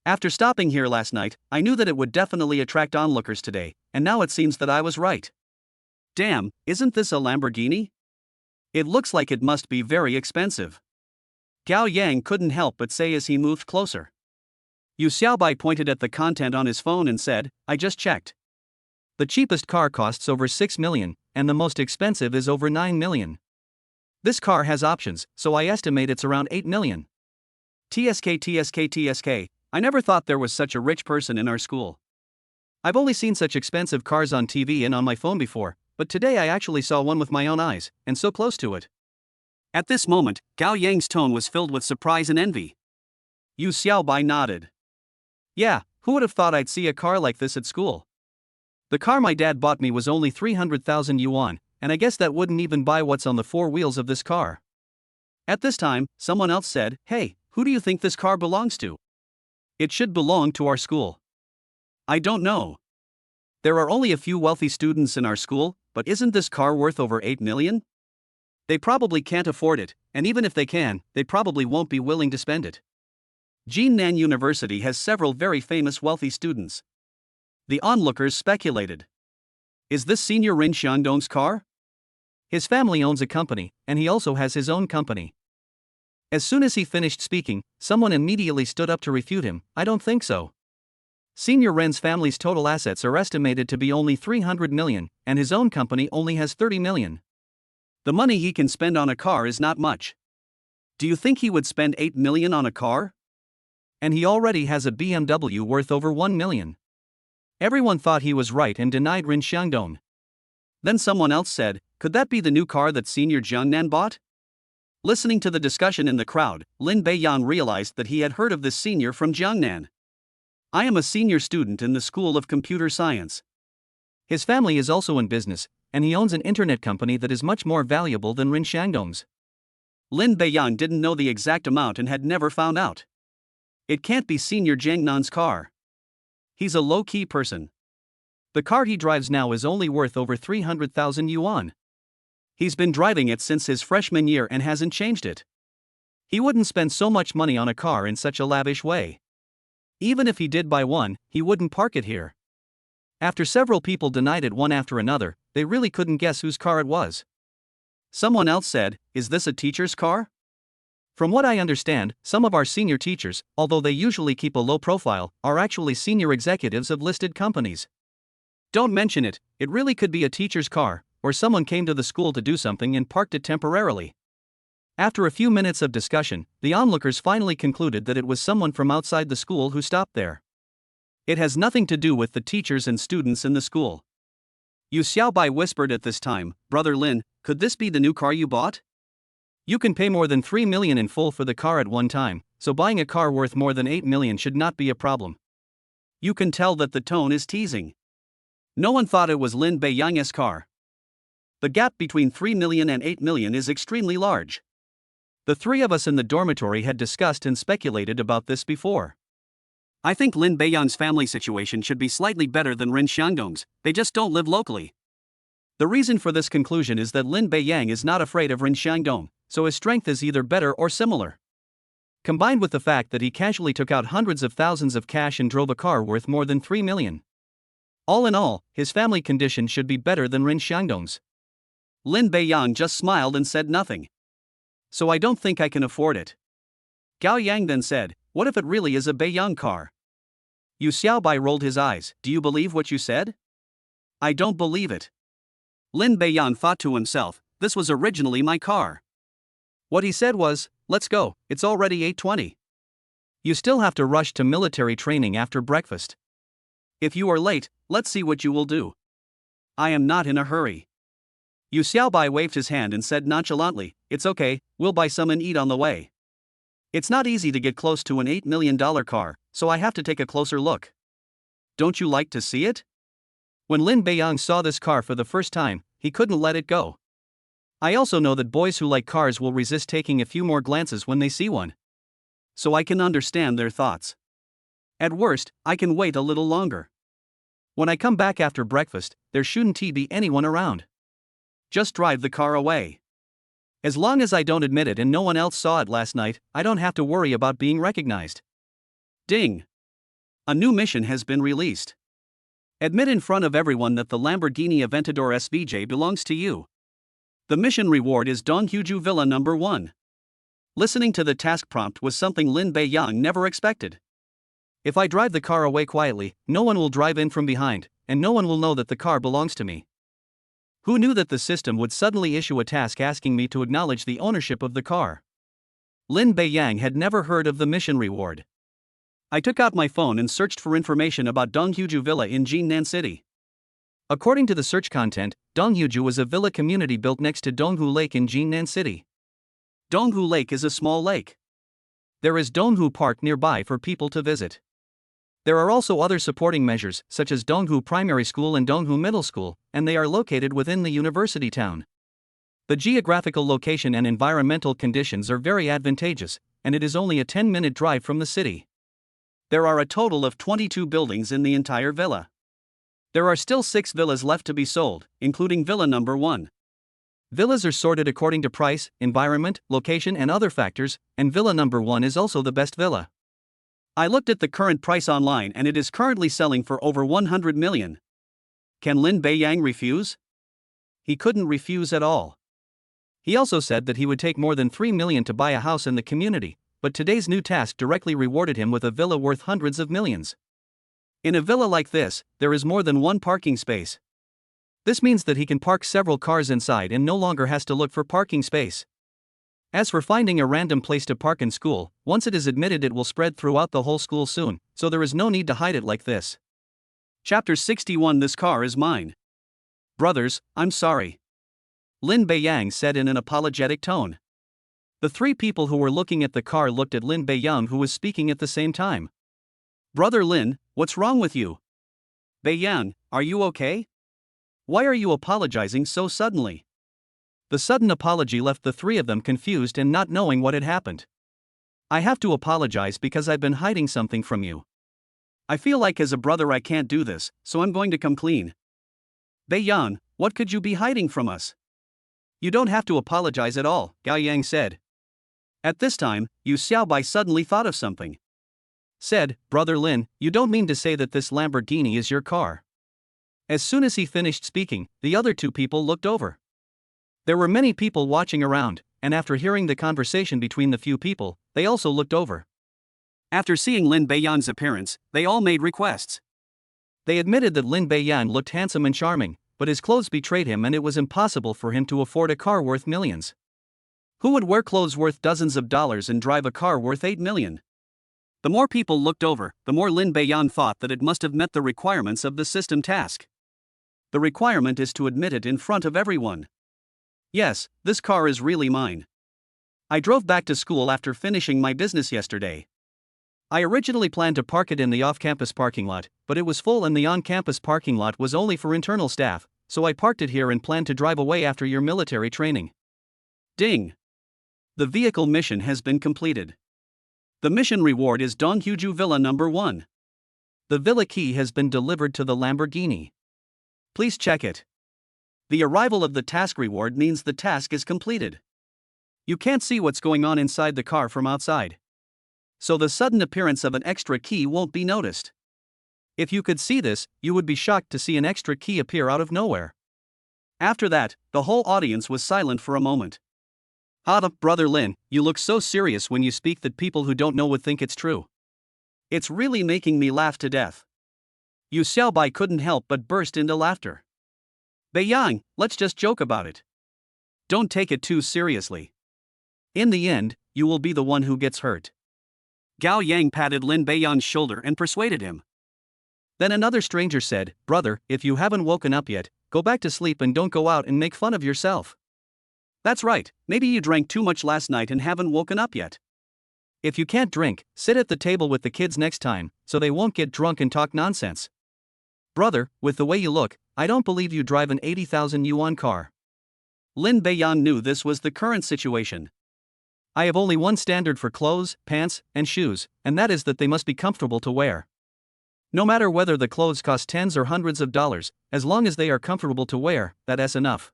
After stopping here last night, I knew that it would definitely attract onlookers today, and now it seems that I was right. Damn, isn't this a Lamborghini? It looks like it must be very expensive. Gao Yang couldn't help but say as he moved closer. Yu Xiaobai pointed at the content on his phone and said, I just checked. The cheapest car costs over 6 million, and the most expensive is over 9 million. This car has options, so I estimate it's around 8 million. TSK. I never thought there was such a rich person in our school. I've only seen such expensive cars on TV and on my phone before, but today I actually saw one with my own eyes, and so close to it. At this moment, Gao Yang's tone was filled with surprise and envy. Yu Xiaobai nodded. Yeah, who would have thought I'd see a car like this at school? The car my dad bought me was only 300,000 yuan, and I guess that wouldn't even buy what's on the 4 wheels of this car. At this time, someone else said, hey, who do you think this car belongs to? It should belong to our school. I don't know. There are only a few wealthy students in our school, but isn't this car worth over 8 million? They probably can't afford it, and even if they can, they probably won't be willing to spend it. Jinan University has several very famous wealthy students. The onlookers speculated. Is this Senior Rin Xiangdong's car? His family owns a company, and he also has his own company. As soon as he finished speaking, someone immediately stood up to refute him. I don't think so. Senior Ren's family's total assets are estimated to be only 300 million, and his own company only has 30 million. The money he can spend on a car is not much. Do you think he would spend 8 million on a car? And he already has a BMW worth over 1 million. Everyone thought he was right and denied Rin Xiangdong. Then someone else said, could that be the new car that Senior Jiangnan bought? Listening to the discussion in the crowd, Lin Beiyang realized that he had heard of this senior from Jiangnan. I am a senior student in the School of Computer Science. His family is also in business, and he owns an internet company that is much more valuable than Rin Xiangdong's. Lin Beiyang didn't know the exact amount and had never found out. It can't be Senior Jiangnan's car. He's a low-key person. The car he drives now is only worth over 300,000 yuan. He's been driving it since his freshman year and hasn't changed it. He wouldn't spend so much money on a car in such a lavish way. Even if he did buy one, he wouldn't park it here. After several people denied it one after another, they really couldn't guess whose car it was. Someone else said, is this a teacher's car? From what I understand, some of our senior teachers, although they usually keep a low profile, are actually senior executives of listed companies. Don't mention it, it really could be a teacher's car, or someone came to the school to do something and parked it temporarily. After a few minutes of discussion, the onlookers finally concluded that it was someone from outside the school who stopped there. It has nothing to do with the teachers and students in the school. Yu Xiaobai whispered at this time, Brother Lin, could this be the new car you bought? You can pay more than 3 million in full for the car at one time, so buying a car worth more than 8 million should not be a problem. You can tell that the tone is teasing. No one thought it was Lin Beiyang's car. The gap between 3 million and 8 million is extremely large. The three of us in the dormitory had discussed and speculated about this before. I think Lin Beiyang's family situation should be slightly better than Rin Xiangdong's, they just don't live locally. The reason for this conclusion is that Lin Beiyang is not afraid of Rin Xiangdong, so his strength is either better or similar. Combined with the fact that he casually took out hundreds of thousands of cash and drove a car worth more than 3 million. All in all, his family condition should be better than Rin Xiangdong's. Lin Beiyang just smiled and said nothing. So I don't think I can afford it. Gao Yang then said, what if it really is a Beiyang car? Yu Xiaobai rolled his eyes, do you believe what you said? I don't believe it. Lin Beiyang thought to himself, this was originally my car. What he said was, let's go, it's already 8:20. You still have to rush to military training after breakfast. If you are late, let's see what you will do. I am not in a hurry. Yu Xiaobai waved his hand and said nonchalantly, it's okay, we'll buy some and eat on the way. It's not easy to get close to an $8 million car, so I have to take a closer look. Don't you like to see it? When Lin Beiyang saw this car for the first time, he couldn't let it go. I also know that boys who like cars will resist taking a few more glances when they see one. So I can understand their thoughts. At worst, I can wait a little longer. When I come back after breakfast, there shouldn't be anyone around. Just drive the car away. As long as I don't admit it and no one else saw it last night, I don't have to worry about being recognized. Ding! A new mission has been released. Admit in front of everyone that the Lamborghini Aventador SVJ belongs to you. The mission reward is Donghuju Villa number 1. Listening to the task prompt was something Lin Beiyang never expected. If I drive the car away quietly, no one will drive in from behind, and no one will know that the car belongs to me. Who knew that the system would suddenly issue a task asking me to acknowledge the ownership of the car? Lin Beiyang had never heard of the mission reward. I took out my phone and searched for information about Donghuju Villa in Jinan City. According to the search content, Donghuju is a villa community built next to Donghu Lake in Jinan City. Donghu Lake is a small lake. There is Donghu Park nearby for people to visit. There are also other supporting measures, such as Donghu Primary School and Donghu Middle School, and they are located within the university town. The geographical location and environmental conditions are very advantageous, and it is only a 10-minute drive from the city. There are a total of 22 buildings in the entire villa. There are still 6 villas left to be sold, including villa number 1. Villas are sorted according to price, environment, location and other factors, and villa number 1 is also the best villa. I looked at the current price online and it is currently selling for over 100 million. Can Lin Beiyang refuse? He couldn't refuse at all. He also said that he would take more than 3 million to buy a house in the community, but today's new task directly rewarded him with a villa worth hundreds of millions. In a villa like this, there is more than one parking space. This means that he can park several cars inside and no longer has to look for parking space. As for finding a random place to park in school, once it is admitted it will spread throughout the whole school soon, so there is no need to hide it like this. Chapter 61. This car is mine. Brothers, I'm sorry. Lin Beiyang said in an apologetic tone. The three people who were looking at the car looked at Lin Beiyang, who was speaking at the same time. Brother Lin, what's wrong with you? Beiyang, are you okay? Why are you apologizing so suddenly? The sudden apology left the three of them confused and not knowing what had happened. I have to apologize because I've been hiding something from you. I feel like as a brother I can't do this, so I'm going to come clean. Beiyang, what could you be hiding from us? You don't have to apologize at all, Gao Yang said. At this time, Yu Xiaobai suddenly thought of something. Said, Brother Lin, you don't mean to say that this Lamborghini is your car? As soon as he finished speaking, the other two people looked over. There were many people watching around, and after hearing the conversation between the few people, they also looked over. After seeing Lin Beiyang's appearance, they all made requests. They admitted that Lin Beiyang looked handsome and charming, but his clothes betrayed him and it was impossible for him to afford a car worth millions. Who would wear clothes worth dozens of dollars and drive a car worth 8 million? The more people looked over, the more Lin Beiyang thought that it must have met the requirements of the system task. The requirement is to admit it in front of everyone. Yes, this car is really mine. I drove back to school after finishing my business yesterday. I originally planned to park it in the off-campus parking lot, but it was full and the on-campus parking lot was only for internal staff, so I parked it here and planned to drive away after your military training. Ding! The vehicle mission has been completed. The mission reward is Donghuju Villa number 1. The villa key has been delivered to the Lamborghini. Please check it. The arrival of the task reward means the task is completed. You can't see what's going on inside the car from outside, so the sudden appearance of an extra key won't be noticed. If you could see this, you would be shocked to see an extra key appear out of nowhere. After that, the whole audience was silent for a moment. Brother Lin, you look so serious when you speak that people who don't know would think it's true. It's really making me laugh to death. Yu Xiaobai couldn't help but burst into laughter. Beiyang, let's just joke about it. Don't take it too seriously. In the end, you will be the one who gets hurt. Gao Yang patted Lin Beiyang's shoulder and persuaded him. Then another stranger said, Brother, if you haven't woken up yet, go back to sleep and don't go out and make fun of yourself. That's right, maybe you drank too much last night and haven't woken up yet. If you can't drink, sit at the table with the kids next time, so they won't get drunk and talk nonsense. Brother, with the way you look, I don't believe you drive an 80,000 yuan car. Lin Beiyang knew this was the current situation. I have only one standard for clothes, pants, and shoes, and that is that they must be comfortable to wear. No matter whether the clothes cost tens or hundreds of dollars, as long as they are comfortable to wear, that's enough.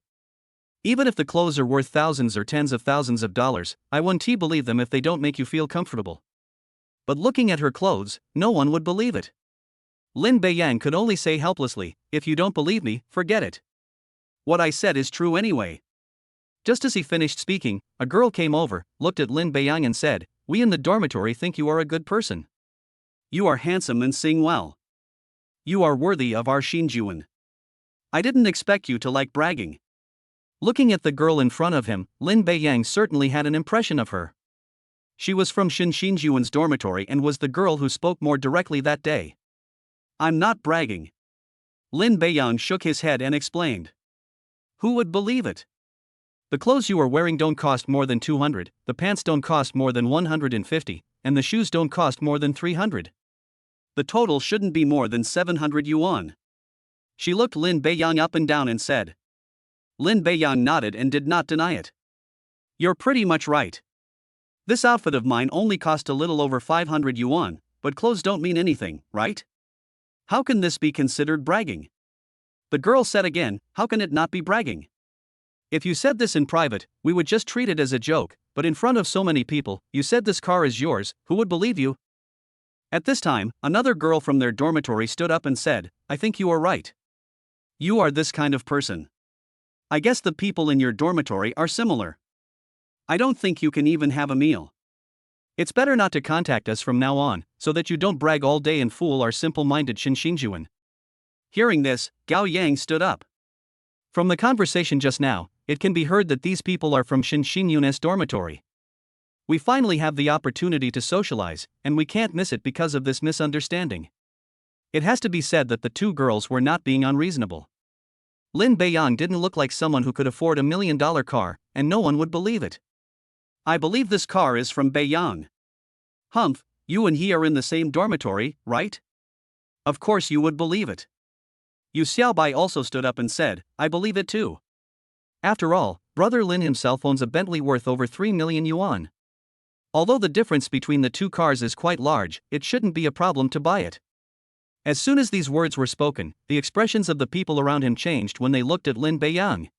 Even if the clothes are worth thousands or tens of thousands of dollars, I won't believe them if they don't make you feel comfortable. But looking at her clothes, no one would believe it. Lin Beiyang could only say helplessly, if you don't believe me, forget it. What I said is true anyway. Just as he finished speaking, a girl came over, looked at Lin Beiyang and said, We in the dormitory think you are a good person. You are handsome and sing well. You are worthy of our Xinjuan. I didn't expect you to like bragging. Looking at the girl in front of him, Lin Beiyang certainly had an impression of her. She was from Xinjuan's dormitory and was the girl who spoke more directly that day. I'm not bragging. Lin Beiyang shook his head and explained. Who would believe it? The clothes you are wearing don't cost more than 200, the pants don't cost more than 150, and the shoes don't cost more than 300. The total shouldn't be more than 700 yuan. She looked Lin Beiyang up and down and said. Lin Beiyang nodded and did not deny it. You're pretty much right. This outfit of mine only cost a little over 500 yuan, but clothes don't mean anything, right? How can this be considered bragging? The girl said again, how can it not be bragging? If you said this in private, we would just treat it as a joke, but in front of so many people, you said this car is yours, who would believe you? At this time, another girl from their dormitory stood up and said, "I think you are right. You are this kind of person. I guess the people in your dormitory are similar. I don't think you can even have a meal. It's better not to contact us from now on, so that you don't brag all day and fool our simple-minded Shinshinjuan." Hearing this, Gao Yang stood up. From the conversation just now, it can be heard that these people are from Shinshinyun's dormitory. We finally have the opportunity to socialize, and we can't miss it because of this misunderstanding. It has to be said that the two girls were not being unreasonable. Lin Beiyang didn't look like someone who could afford $1 million car, and no one would believe it. "I believe this car is from Beiyang. Humph, you and he are in the same dormitory, right? Of course you would believe it." Yu Xiaobai also stood up and said, "I believe it too. After all, Brother Lin himself owns a Bentley worth over 3 million yuan. Although the difference between the two cars is quite large, it shouldn't be a problem to buy it." As soon as these words were spoken, the expressions of the people around him changed when they looked at Lin Beiyang.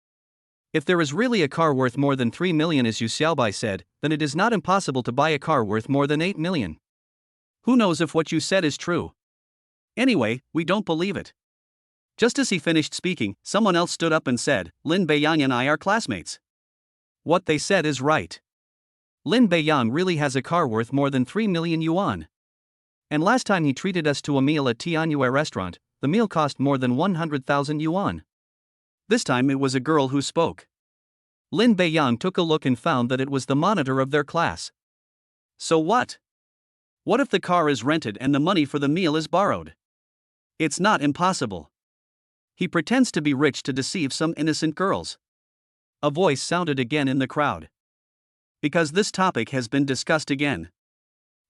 If there is really a car worth more than 3 million, as Yu Xiaobai said, then it is not impossible to buy a car worth more than 8 million. Who knows if what you said is true? Anyway, we don't believe it. Just as he finished speaking, someone else stood up and said, "Lin Beiyang and I are classmates." What they said is right. Lin Beiyang really has a car worth more than 3 million yuan. And last time he treated us to a meal at Tianyue restaurant, the meal cost more than 100,000 yuan. This time it was a girl who spoke. Lin Beiyang took a look and found that it was the monitor of their class. So what? What if the car is rented and the money for the meal is borrowed? It's not impossible. He pretends to be rich to deceive some innocent girls. A voice sounded again in the crowd. Because this topic has been discussed again.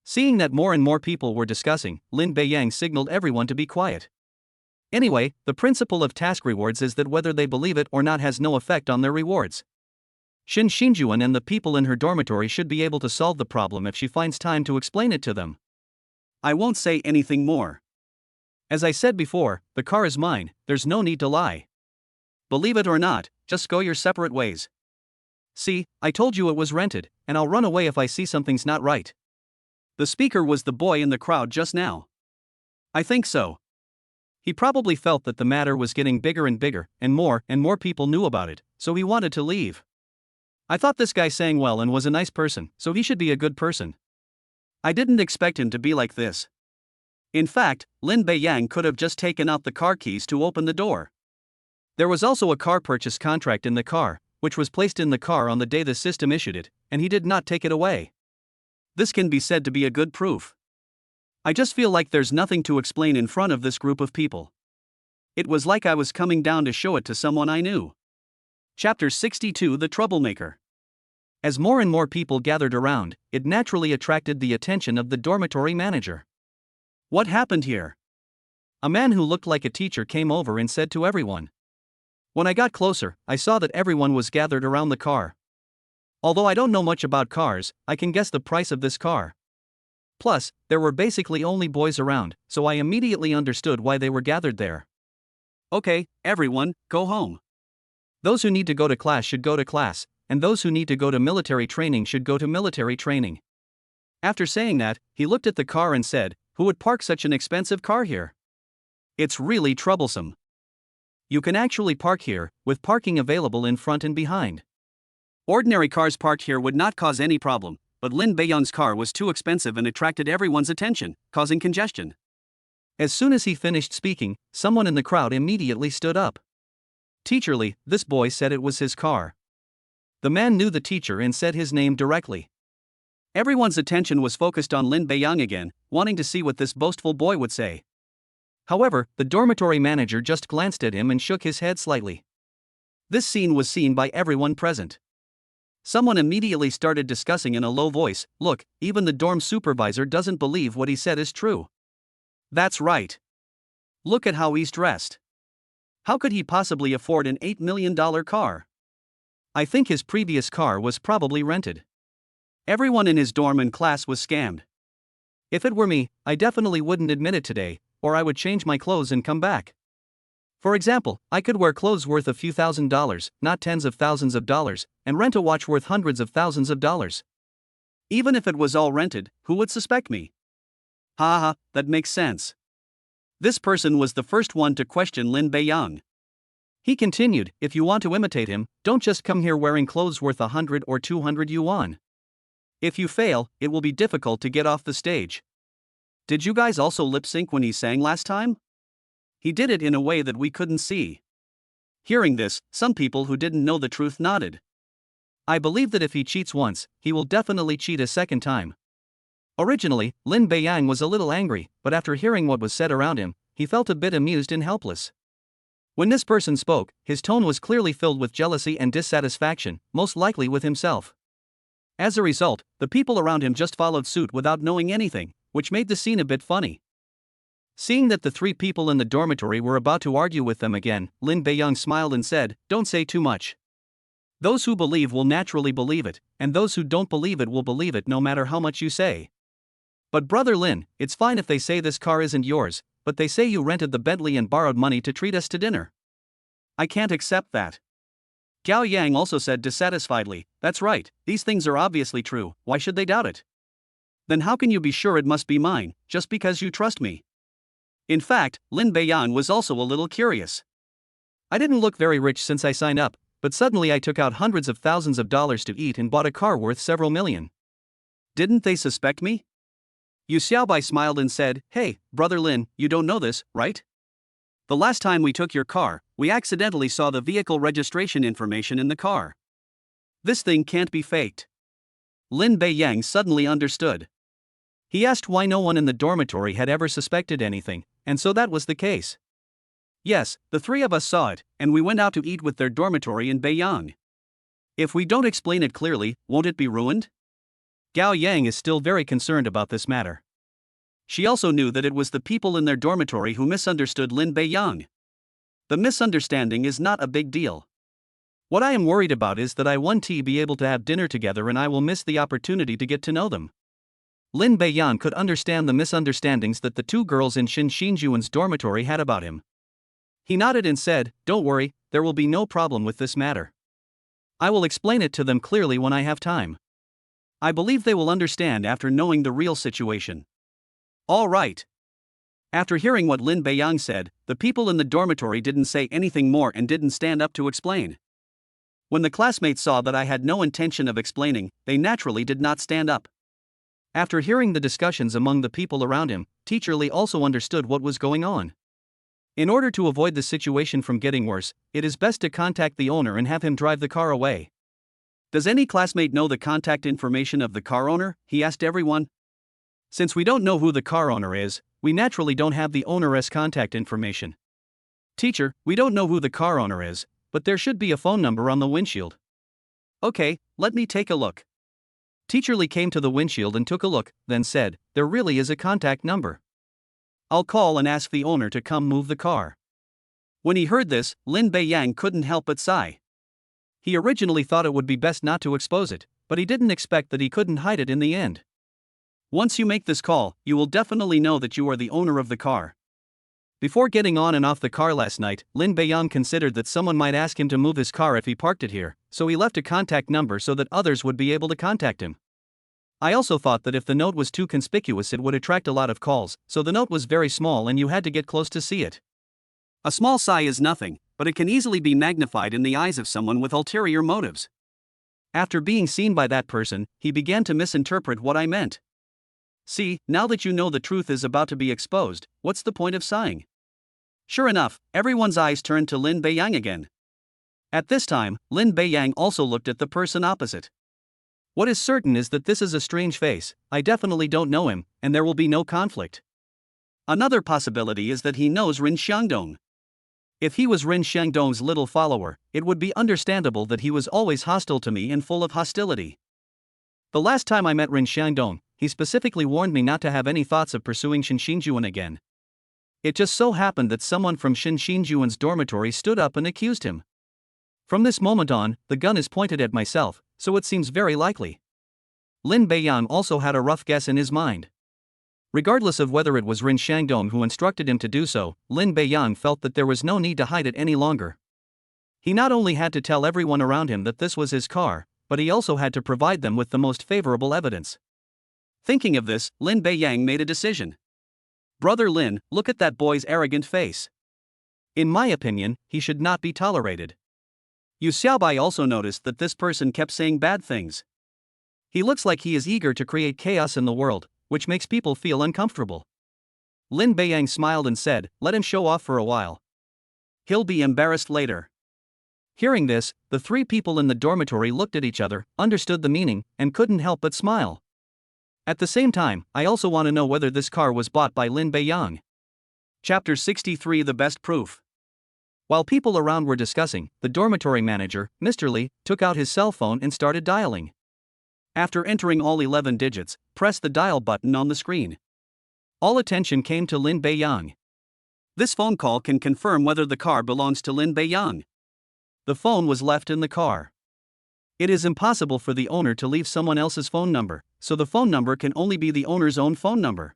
Seeing that more and more people were discussing, Lin Beiyang signaled everyone to be quiet. Anyway, the principle of task rewards is that whether they believe it or not has no effect on their rewards. Shin Xinjuan and the people in her dormitory should be able to solve the problem if she finds time to explain it to them. I won't say anything more. As I said before, the car is mine, there's no need to lie. Believe it or not, just go your separate ways. See, I told you it was rented, and I'll run away if I see something's not right. The speaker was the boy in the crowd just now. I think so. He probably felt that the matter was getting bigger and bigger, and more people knew about it, so he wanted to leave. I thought this guy sang well and was a nice person, so he should be a good person. I didn't expect him to be like this. In fact, Lin Beiyang could have just taken out the car keys to open the door. There was also a car purchase contract in the car, which was placed in the car on the day the system issued it, and he did not take it away. This can be said to be a good proof. I just feel like there's nothing to explain in front of this group of people. It was like I was coming down to show it to someone I knew. Chapter 62: The Troublemaker. As more and more people gathered around, it naturally attracted the attention of the dormitory manager. What happened here? A man who looked like a teacher came over and said to everyone. When I got closer, I saw that everyone was gathered around the car. Although I don't know much about cars, I can guess the price of this car. Plus, there were basically only boys around, so I immediately understood why they were gathered there. Okay, everyone, go home. Those who need to go to class should go to class, and those who need to go to military training should go to military training. After saying that, he looked at the car and said, "Who would park such an expensive car here? It's really troublesome. You can actually park here, with parking available in front and behind. Ordinary cars parked here would not cause any problem, but Lin Beiyang's car was too expensive and attracted everyone's attention, causing congestion." As soon as he finished speaking, someone in the crowd immediately stood up. Teacherly, this boy said it was his car. The man knew the teacher and said his name directly. Everyone's attention was focused on Lin Beiyang again, wanting to see what this boastful boy would say. However, the dormitory manager just glanced at him and shook his head slightly. This scene was seen by everyone present. Someone immediately started discussing in a low voice, "Look, even the dorm supervisor doesn't believe what he said is true. That's right. Look at how he's dressed. How could he possibly afford an $8 million car? I think his previous car was probably rented. Everyone in his dorm and class was scammed. If it were me, I definitely wouldn't admit it today, or I would change my clothes and come back. For example, I could wear clothes worth a few $1,000s, not tens of thousands of dollars, and rent a watch worth hundreds of thousands of dollars. Even if it was all rented, who would suspect me? Ha ha, that makes sense. This person was the first one to question Lin Beiyang. He continued, if you want to imitate him, don't just come here wearing clothes worth 100 or 200 yuan. If you fail, it will be difficult to get off the stage. Did you guys also lip sync when he sang last time? He did it in a way that we couldn't see. Hearing this, some people who didn't know the truth nodded. I believe that if he cheats once, he will definitely cheat a second time. Originally, Lin Beiyang was a little angry, but after hearing what was said around him, he felt a bit amused and helpless. When this person spoke, his tone was clearly filled with jealousy and dissatisfaction, most likely with himself. As a result, the people around him just followed suit without knowing anything, which made the scene a bit funny. Seeing that the three people in the dormitory were about to argue with them again, Lin Beiyang smiled and said, don't say too much. Those who believe will naturally believe it, and those who don't believe it will believe it no matter how much you say. But brother Lin, it's fine if they say this car isn't yours, but they say you rented the Bentley and borrowed money to treat us to dinner. I can't accept that. Gao Yang also said dissatisfiedly, that's right, these things are obviously true, why should they doubt it? Then how can you be sure it must be mine, just because you trust me? In fact, Lin Beiyang was also a little curious. I didn't look very rich since I signed up, but suddenly I took out hundreds of thousands of dollars to eat and bought a car worth several million. Didn't they suspect me? Yu Xiaobai smiled and said, hey, brother Lin, you don't know this, right? The last time we took your car, we accidentally saw the vehicle registration information in the car. This thing can't be faked. Lin Beiyang suddenly understood. He asked why no one in the dormitory had ever suspected anything, and so that was the case. Yes, the three of us saw it, and we went out to eat with their dormitory in Beiyang. If we don't explain it clearly, won't it be ruined? Gao Yang is still very concerned about this matter. She also knew that it was the people in their dormitory who misunderstood Lin Beiyang. The misunderstanding is not a big deal. What I am worried about is that I won't be able to have dinner together and I will miss the opportunity to get to know them. Lin Beiyang could understand the misunderstandings that the two girls in Xin Xinjuan's dormitory had about him. He nodded and said, don't worry, there will be no problem with this matter. I will explain it to them clearly when I have time. I believe they will understand after knowing the real situation. All right. After hearing what Lin Beiyang said, the people in the dormitory didn't say anything more and didn't stand up to explain. When the classmates saw that I had no intention of explaining, they naturally did not stand up. After hearing the discussions among the people around him, Teacher Li also understood what was going on. In order to avoid the situation from getting worse, it is best to contact the owner and have him drive the car away. Does any classmate know the contact information of the car owner? He asked everyone. Since we don't know who the car owner is, we naturally don't have the owner's contact information. Teacher, we don't know who the car owner is, but there should be a phone number on the windshield. Okay, let me take a look. Teacher Li came to the windshield and took a look, then said, there really is a contact number. I'll call and ask the owner to come move the car. When he heard this, Lin Beiyang couldn't help but sigh. He originally thought it would be best not to expose it, but he didn't expect that he couldn't hide it in the end. Once you make this call, you will definitely know that you are the owner of the car. Before getting on and off the car last night, Lin Beiyang considered that someone might ask him to move his car if he parked it here, so he left a contact number so that others would be able to contact him. I also thought that if the note was too conspicuous it would attract a lot of calls, so the note was very small and you had to get close to see it. A small sigh is nothing, but it can easily be magnified in the eyes of someone with ulterior motives. After being seen by that person, he began to misinterpret what I meant. See, now that you know the truth is about to be exposed, what's the point of sighing? Sure enough, everyone's eyes turned to Lin Beiyang again. At this time, Lin Beiyang also looked at the person opposite. What is certain is that this is a strange face, I definitely don't know him, and there will be no conflict. Another possibility is that he knows Rin Xiangdong. If he was Rin Xiangdong's little follower, it would be understandable that he was always hostile to me and full of hostility. The last time I met Rin Xiangdong, he specifically warned me not to have any thoughts of pursuing Xin Xinjuan again. It just so happened that someone from Xin Xinjuan's dormitory stood up and accused him. From this moment on, the gun is pointed at myself, so it seems very likely. Lin Beiyang also had a rough guess in his mind. Regardless of whether it was Rin Xiangdong who instructed him to do so, Lin Beiyang felt that there was no need to hide it any longer. He not only had to tell everyone around him that this was his car, but he also had to provide them with the most favorable evidence. Thinking of this, Lin Beiyang made a decision. Brother Lin, look at that boy's arrogant face. In my opinion, he should not be tolerated. Yu Xiaobai also noticed that this person kept saying bad things. He looks like he is eager to create chaos in the world, which makes people feel uncomfortable. Lin Beiyang smiled and said, let him show off for a while. He'll be embarrassed later. Hearing this, the three people in the dormitory looked at each other, understood the meaning, and couldn't help but smile. At the same time, I also want to know whether this car was bought by Lin Beiyang. Chapter 63 The Best Proof. While people around were discussing, the dormitory manager, Mr. Li, took out his cell phone and started dialing. After entering all 11 digits, press the dial button on the screen. All attention came to Lin Beiyang. This phone call can confirm whether the car belongs to Lin Beiyang. The phone was left in the car. It is impossible for the owner to leave someone else's phone number, so the phone number can only be the owner's own phone number.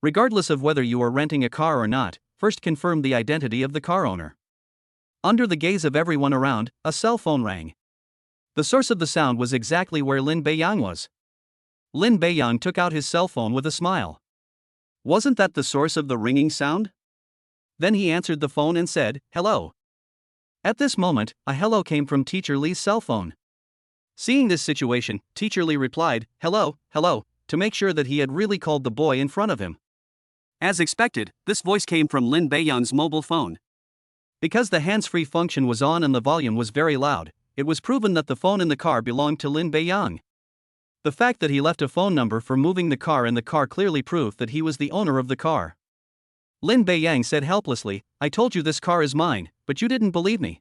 Regardless of whether you are renting a car or not, first confirm the identity of the car owner. Under the gaze of everyone around, a cell phone rang. The source of the sound was exactly where Lin Beiyang was. Lin Beiyang took out his cell phone with a smile. Wasn't that the source of the ringing sound? Then he answered the phone and said, hello. At this moment, a hello came from Teacher Li's cell phone. Seeing this situation, Teacher Li replied, hello, to make sure that he had really called the boy in front of him. As expected, this voice came from Lin Beiyang's mobile phone. Because the hands-free function was on and the volume was very loud, it was proven that the phone in the car belonged to Lin Beiyang. The fact that he left a phone number for moving the car in the car clearly proved that he was the owner of the car. Lin Beiyang said helplessly, I told you this car is mine, but you didn't believe me.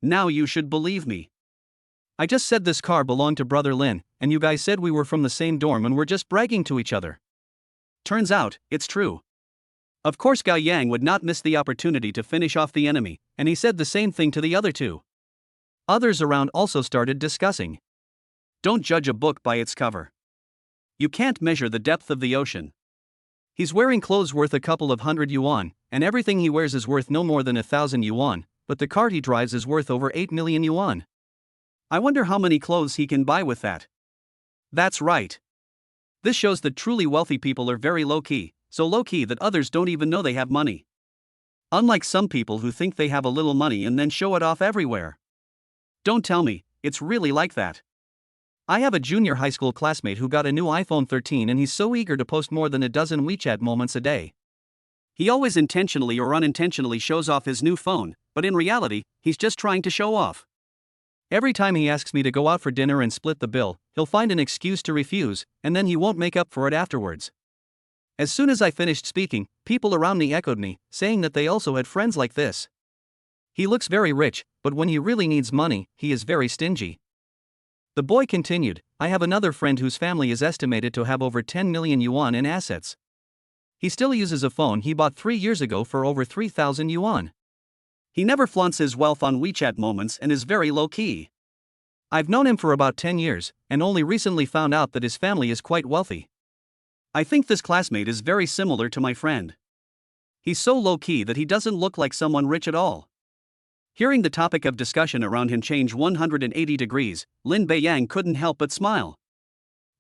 Now you should believe me. I just said this car belonged to Brother Lin, and you guys said we were from the same dorm and were just bragging to each other. Turns out, it's true. Of course Gao Yang would not miss the opportunity to finish off the enemy, and he said the same thing to the other two. Others around also started discussing. Don't judge a book by its cover. You can't measure the depth of the ocean. He's wearing clothes worth a couple of hundred yuan, and everything he wears is worth no more than 1,000 yuan, but the cart he drives is worth over 8 million yuan. I wonder how many clothes he can buy with that. That's right. This shows that truly wealthy people are very low-key, so low-key that others don't even know they have money. Unlike some people who think they have a little money and then show it off everywhere. Don't tell me, it's really like that. I have a junior high school classmate who got a new iPhone 13 and he's so eager to post more than a dozen WeChat moments a day. He always intentionally or unintentionally shows off his new phone, but in reality, he's just trying to show off. Every time he asks me to go out for dinner and split the bill, he'll find an excuse to refuse, and then he won't make up for it afterwards. As soon as I finished speaking, people around me echoed me, saying that they also had friends like this. He looks very rich, but when he really needs money, he is very stingy. The boy continued, I have another friend whose family is estimated to have over 10 million yuan in assets. He still uses a phone he bought 3 years ago for over 3,000 yuan. He never flaunts his wealth on WeChat moments and is very low-key. I've known him for about 10 years, and only recently found out that his family is quite wealthy. I think this classmate is very similar to my friend. He's so low-key that he doesn't look like someone rich at all. Hearing the topic of discussion around him change 180 degrees, Lin Beiyang couldn't help but smile.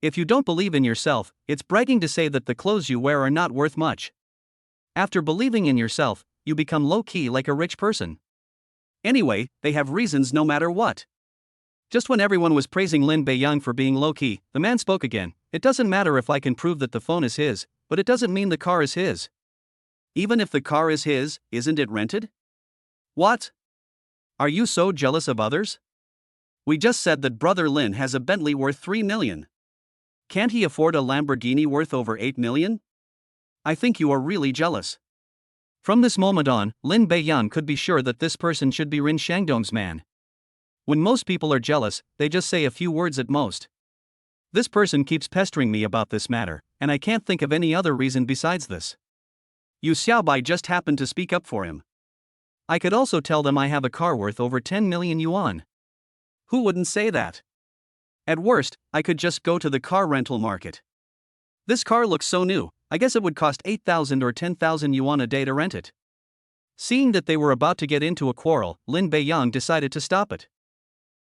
If you don't believe in yourself, it's bragging to say that the clothes you wear are not worth much. After believing in yourself, you become low-key like a rich person. Anyway, they have reasons no matter what. Just when everyone was praising Lin Beiyang for being low-key, the man spoke again. It doesn't matter if I can prove that the phone is his, but it doesn't mean the car is his. Even if the car is his, isn't it rented? What? Are you so jealous of others? We just said that Brother Lin has a Bentley worth 3 million. Can't he afford a Lamborghini worth over 8 million? I think you are really jealous. From this moment on, Lin Beiyang could be sure that this person should be Rin Shangdong's man. When most people are jealous, they just say a few words at most. This person keeps pestering me about this matter, and I can't think of any other reason besides this. Yu Xiaobai just happened to speak up for him. I could also tell them I have a car worth over 10 million yuan. Who wouldn't say that? At worst, I could just go to the car rental market. This car looks so new, I guess it would cost 8,000 or 10,000 yuan a day to rent it. Seeing that they were about to get into a quarrel, Lin Beiyang decided to stop it.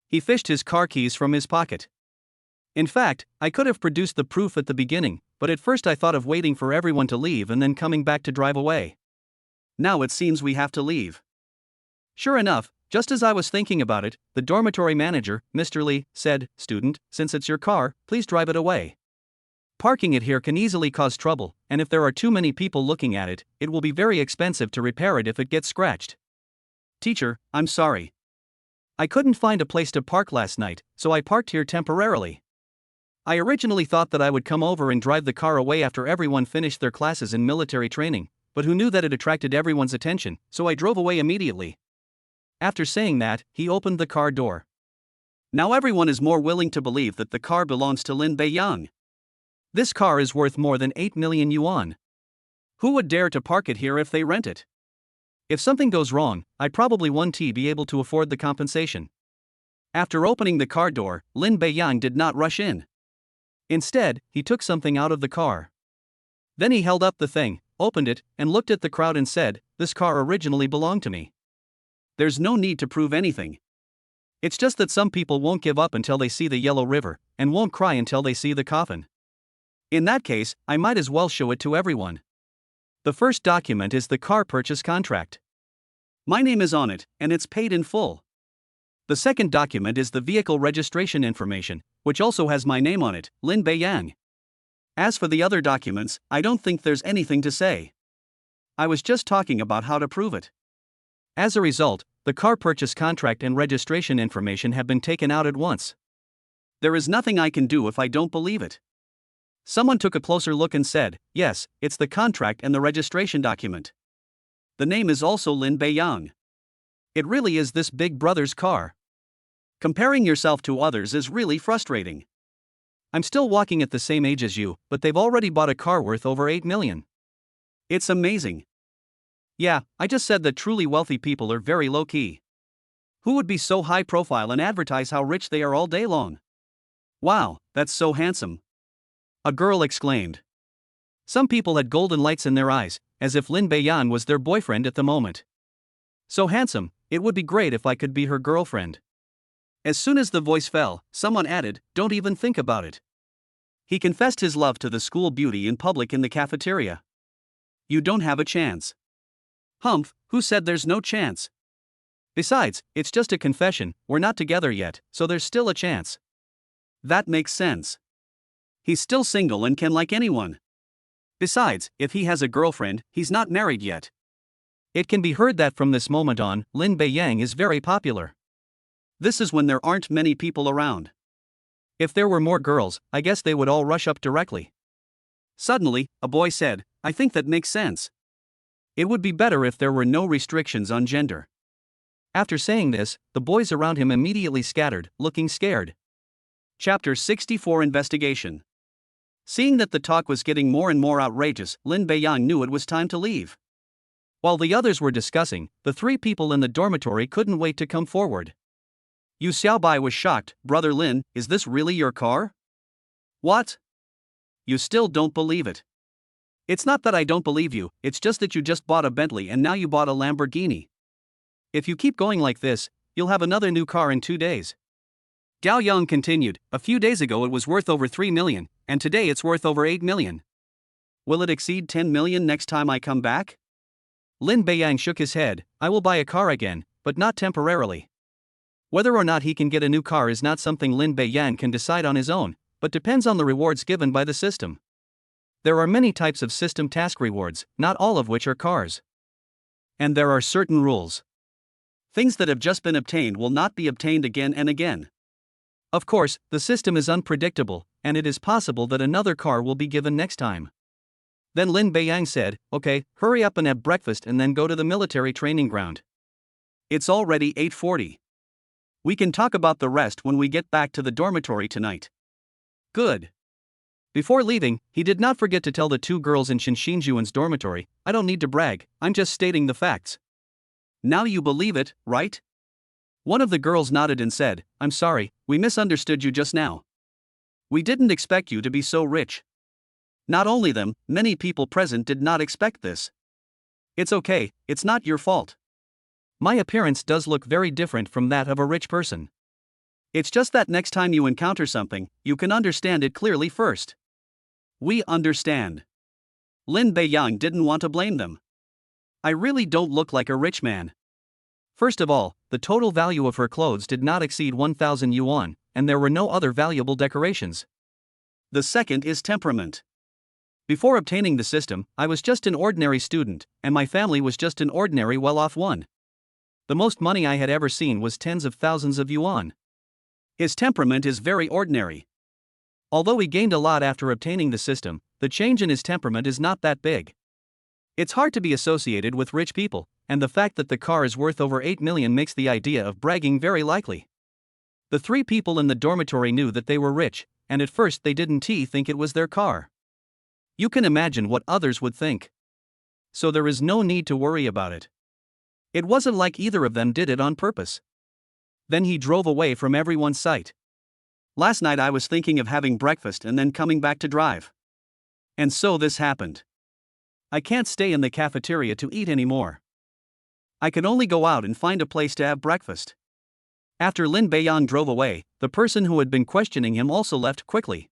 He fished his car keys from his pocket. In fact, I could have produced the proof at the beginning, but at first I thought of waiting for everyone to leave and then coming back to drive away. Now it seems we have to leave. Sure enough, just as I was thinking about it, the dormitory manager, Mr. Lee, said, "Student, since it's your car, please drive it away. Parking it here can easily cause trouble, and if there are too many people looking at it, it will be very expensive to repair it if it gets scratched." "Teacher, I'm sorry. I couldn't find a place to park last night, so I parked here temporarily. I originally thought that I would come over and drive the car away after everyone finished their classes in military training, but who knew that it attracted everyone's attention, so I drove away immediately." After saying that, he opened the car door. Now everyone is more willing to believe that the car belongs to Lin Beiyang. This car is worth more than 8 million yuan. Who would dare to park it here if they rent it? If something goes wrong, I probably won't be able to afford the compensation. After opening the car door, Lin Beiyang did not rush in. Instead, he took something out of the car. Then he held up the thing, opened it, and looked at the crowd and said, "This car originally belonged to me. There's no need to prove anything. It's just that some people won't give up until they see the yellow river, and won't cry until they see the coffin. In that case, I might as well show it to everyone. The first document is the car purchase contract. My name is on it, and it's paid in full. The second document is the vehicle registration information, which also has my name on it, Lin Beiyang. As for the other documents, I don't think there's anything to say. I was just talking about how to prove it." As a result, the car purchase contract and registration information have been taken out at once. There is nothing I can do if I don't believe it. Someone took a closer look and said, "Yes, it's the contract and the registration document. The name is also Lin Beiyang. It really is this big brother's car. Comparing yourself to others is really frustrating. I'm still walking at the same age as you, but they've already bought a car worth over 8 million. It's amazing. Yeah, I just said that truly wealthy people are very low-key. Who would be so high-profile and advertise how rich they are all day long? Wow, that's so handsome," a girl exclaimed. Some people had golden lights in their eyes, as if Lin Beiyang was their boyfriend at the moment. "So handsome, it would be great if I could be her girlfriend." As soon as the voice fell, someone added, "Don't even think about it." He confessed his love to the school beauty in public in the cafeteria. "You don't have a chance." "Humph, who said there's no chance? Besides, it's just a confession, we're not together yet, so there's still a chance." "That makes sense. He's still single and can like anyone. Besides, if he has a girlfriend, he's not married yet." It can be heard that from this moment on, Lin Beiyang is very popular. This is when there aren't many people around. If there were more girls, I guess they would all rush up directly. Suddenly, a boy said, "I think that makes sense. It would be better if there were no restrictions on gender." After saying this, the boys around him immediately scattered, looking scared. Chapter 64 Investigation. Seeing that the talk was getting more and more outrageous, Lin Beiyang knew it was time to leave. While the others were discussing, the three people in the dormitory couldn't wait to come forward. Yu Xiaobai was shocked. "Brother Lin, is this really your car?" "What? You still don't believe it?" "It's not that I don't believe you, it's just that you just bought a Bentley and now you bought a Lamborghini. If you keep going like this, you'll have another new car in 2 days." Gao Yang continued, "A few days ago it was worth over 3 million, and today it's worth over 8 million. Will it exceed 10 million next time I come back?" Lin Beiyang shook his head. "I will buy a car again, but not temporarily." Whether or not he can get a new car is not something Lin Beiyang can decide on his own, but depends on the rewards given by the system. There are many types of system task rewards, not all of which are cars. And there are certain rules. Things that have just been obtained will not be obtained again and again. Of course, the system is unpredictable, and it is possible that another car will be given next time. Then Lin Beiyang said, "Okay, hurry up and have breakfast and then go to the military training ground. It's already 8:40. We can talk about the rest when we get back to the dormitory tonight." "Good." Before leaving, he did not forget to tell the two girls in Shinjuan's dormitory, "I don't need to brag, I'm just stating the facts." "Now you believe it, right?" One of the girls nodded and said, "I'm sorry, we misunderstood you just now. We didn't expect you to be so rich." Not only them, many people present did not expect this. "It's okay, it's not your fault. My appearance does look very different from that of a rich person. It's just that next time you encounter something, you can understand it clearly first." We understand. Lin Beiyang didn't want to blame them. I really don't look like a rich man. First of all, the total value of her clothes did not exceed 1,000 yuan, and there were no other valuable decorations. The second is temperament. Before obtaining the system, I was just an ordinary student, and my family was just an ordinary well-off one. The most money I had ever seen was tens of thousands of yuan. His temperament is very ordinary. Although he gained a lot after obtaining the system, the change in his temperament is not that big. It's hard to be associated with rich people, and the fact that the car is worth over 8 million makes the idea of bragging very likely. The three people in the dormitory knew that they were rich, and at first they didn't think it was their car. You can imagine what others would think. So there is no need to worry about it. It wasn't like either of them did it on purpose. Then he drove away from everyone's sight. Last night I was thinking of having breakfast and then coming back to drive. And so this happened. I can't stay in the cafeteria to eat anymore. I can only go out and find a place to have breakfast. After Lin Beiyang drove away, the person who had been questioning him also left quickly.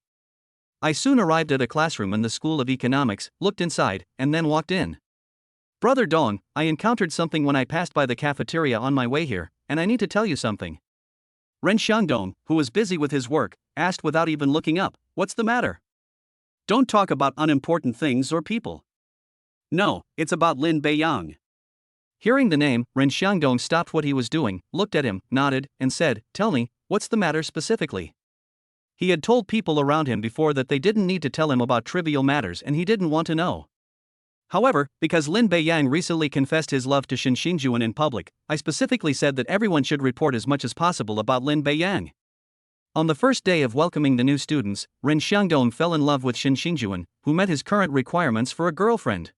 I soon arrived at a classroom in the School of Economics, looked inside, and then walked in. Brother Dong, I encountered something when I passed by the cafeteria on my way here, and I need to tell you something. Ren Xiangdong, who was busy with his work, asked without even looking up, "What's the matter?" "Don't talk about unimportant things or people." "No, it's about Lin Beiyang." Hearing the name, Ren Xiangdong stopped what he was doing, looked at him, nodded, and said, "Tell me, what's the matter specifically?" He had told people around him before that they didn't need to tell him about trivial matters and he didn't want to know. However, because Lin Beiyang recently confessed his love to Shen Xingjuan in public, I specifically said that everyone should report as much as possible about Lin Beiyang. On the first day of welcoming the new students, Ren Xiangdong fell in love with Shen Xingjuan, who met his current requirements for a girlfriend.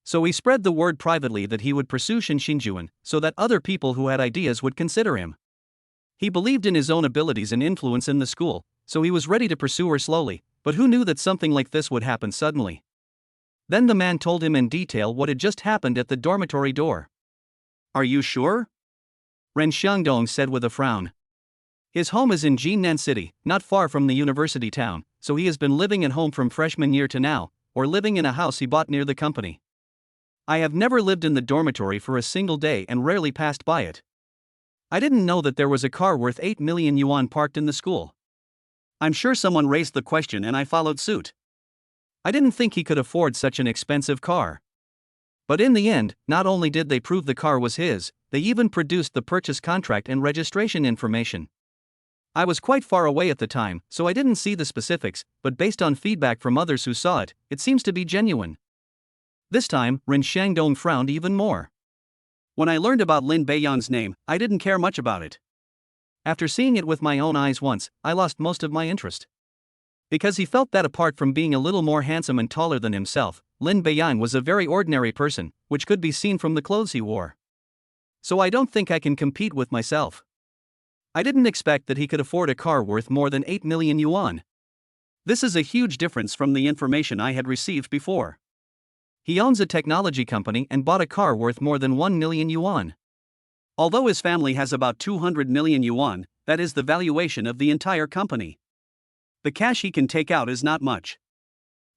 So he spread the word privately that he would pursue Shen Xingjuan, so that other people who had ideas would consider him. He believed in his own abilities and influence in the school, so he was ready to pursue her slowly, but who knew that something like this would happen suddenly? Then the man told him in detail what had just happened at the dormitory door. "Are you sure?" Ren Xiangdong said with a frown. His home is in Jinnan City, not far from the university town, so he has been living at home from freshman year to now, or living in a house he bought near the company. I have never lived in the dormitory for a single day and rarely passed by it. I didn't know that there was a car worth 8 million yuan parked in the school. I'm sure someone raised the question and I followed suit. I didn't think he could afford such an expensive car. But in the end, not only did they prove the car was his, they even produced the purchase contract and registration information. I was quite far away at the time, so I didn't see the specifics, but based on feedback from others who saw it, it seems to be genuine. This time, Ren Xiangdong frowned even more. When I learned about Lin Beiyang's name, I didn't care much about it. After seeing it with my own eyes once, I lost most of my interest. Because he felt that apart from being a little more handsome and taller than himself, Lin Beiyang was a very ordinary person, which could be seen from the clothes he wore. So I don't think I can compete with myself. I didn't expect that he could afford a car worth more than 8 million yuan. This is a huge difference from the information I had received before. He owns a technology company and bought a car worth more than 1 million yuan. Although his family has about 200 million yuan, that is the valuation of the entire company. The cash he can take out is not much.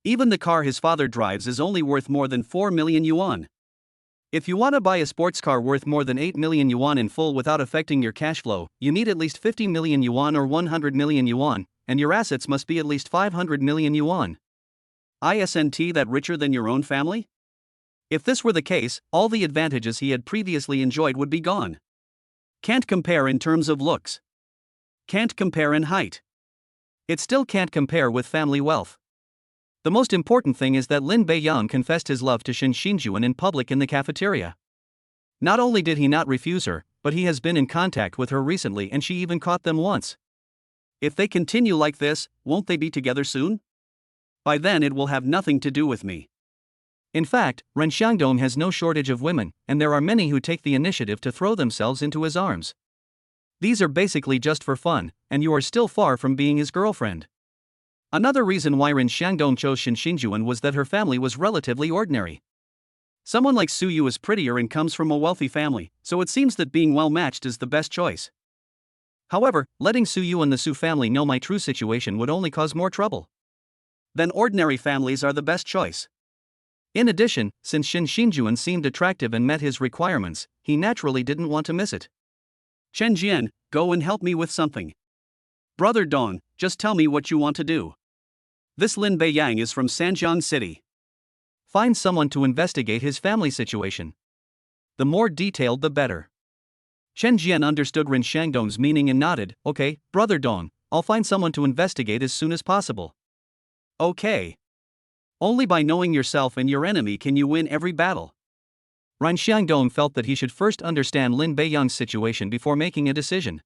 Even the car his father drives is only worth more than 4 million yuan. If you want to buy a sports car worth more than 8 million yuan in full without affecting your cash flow, you need at least 50 million yuan or 100 million yuan, and your assets must be at least 500 million yuan. Isn't that richer than your own family? If this were the case, all the advantages he had previously enjoyed would be gone. Can't compare in terms of looks. Can't compare in height. It still can't compare with family wealth. The most important thing is that Lin Beiyang confessed his love to Shen Xingjuan in public in the cafeteria. Not only did he not refuse her, but he has been in contact with her recently and she even caught them once. If they continue like this, won't they be together soon? By then it will have nothing to do with me. In fact, Ren Xiangdong has no shortage of women, and there are many who take the initiative to throw themselves into his arms. These are basically just for fun, and you are still far from being his girlfriend. Another reason why Ren Xiangdong chose Shen Xingjuan was that her family was relatively ordinary. Someone like Su Yu is prettier and comes from a wealthy family, so it seems that being well matched is the best choice. However, letting Su Yu and the Su family know my true situation would only cause more trouble. then ordinary families are the best choice. In addition, since Shin Xinjuan seemed attractive and met his requirements, he naturally didn't want to miss it. Chen Jian, go and help me with something. Brother Dong, just tell me what you want to do. This Lin Beiyang is from Sanjiang City. Find someone to investigate his family situation. The more detailed the better. Chen Jian understood Rin Shangdong's meaning and nodded. Okay, Brother Dong, I'll find someone to investigate as soon as possible. Okay. Only by knowing yourself and your enemy can you win every battle. Rin Shangdong felt that he should first understand Lin Beiyang's situation before making a decision.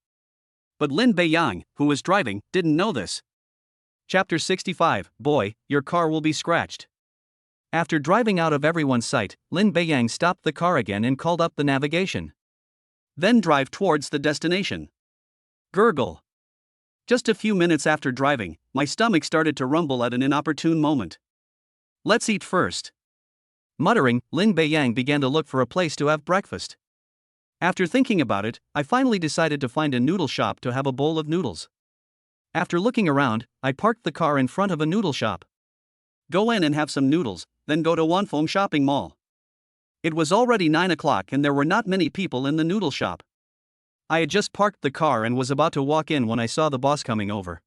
But Lin Beiyang, who was driving, didn't know this. Chapter 65, Boy, your car will be scratched. After driving out of everyone's sight, Lin Beiyang stopped the car again and called up the navigation. Then drive towards the destination. Gurgle. Just a few minutes after driving, my stomach started to rumble at an inopportune moment. Let's eat first. Muttering, Lin Beiyang began to look for a place to have breakfast. After thinking about it, I finally decided to find a noodle shop to have a bowl of noodles. After looking around, I parked the car in front of a noodle shop. Go in and have some noodles, then go to Wanfeng shopping mall. It was already 9 o'clock and there were not many people in the noodle shop. I had just parked the car and was about to walk in when I saw the boss coming over.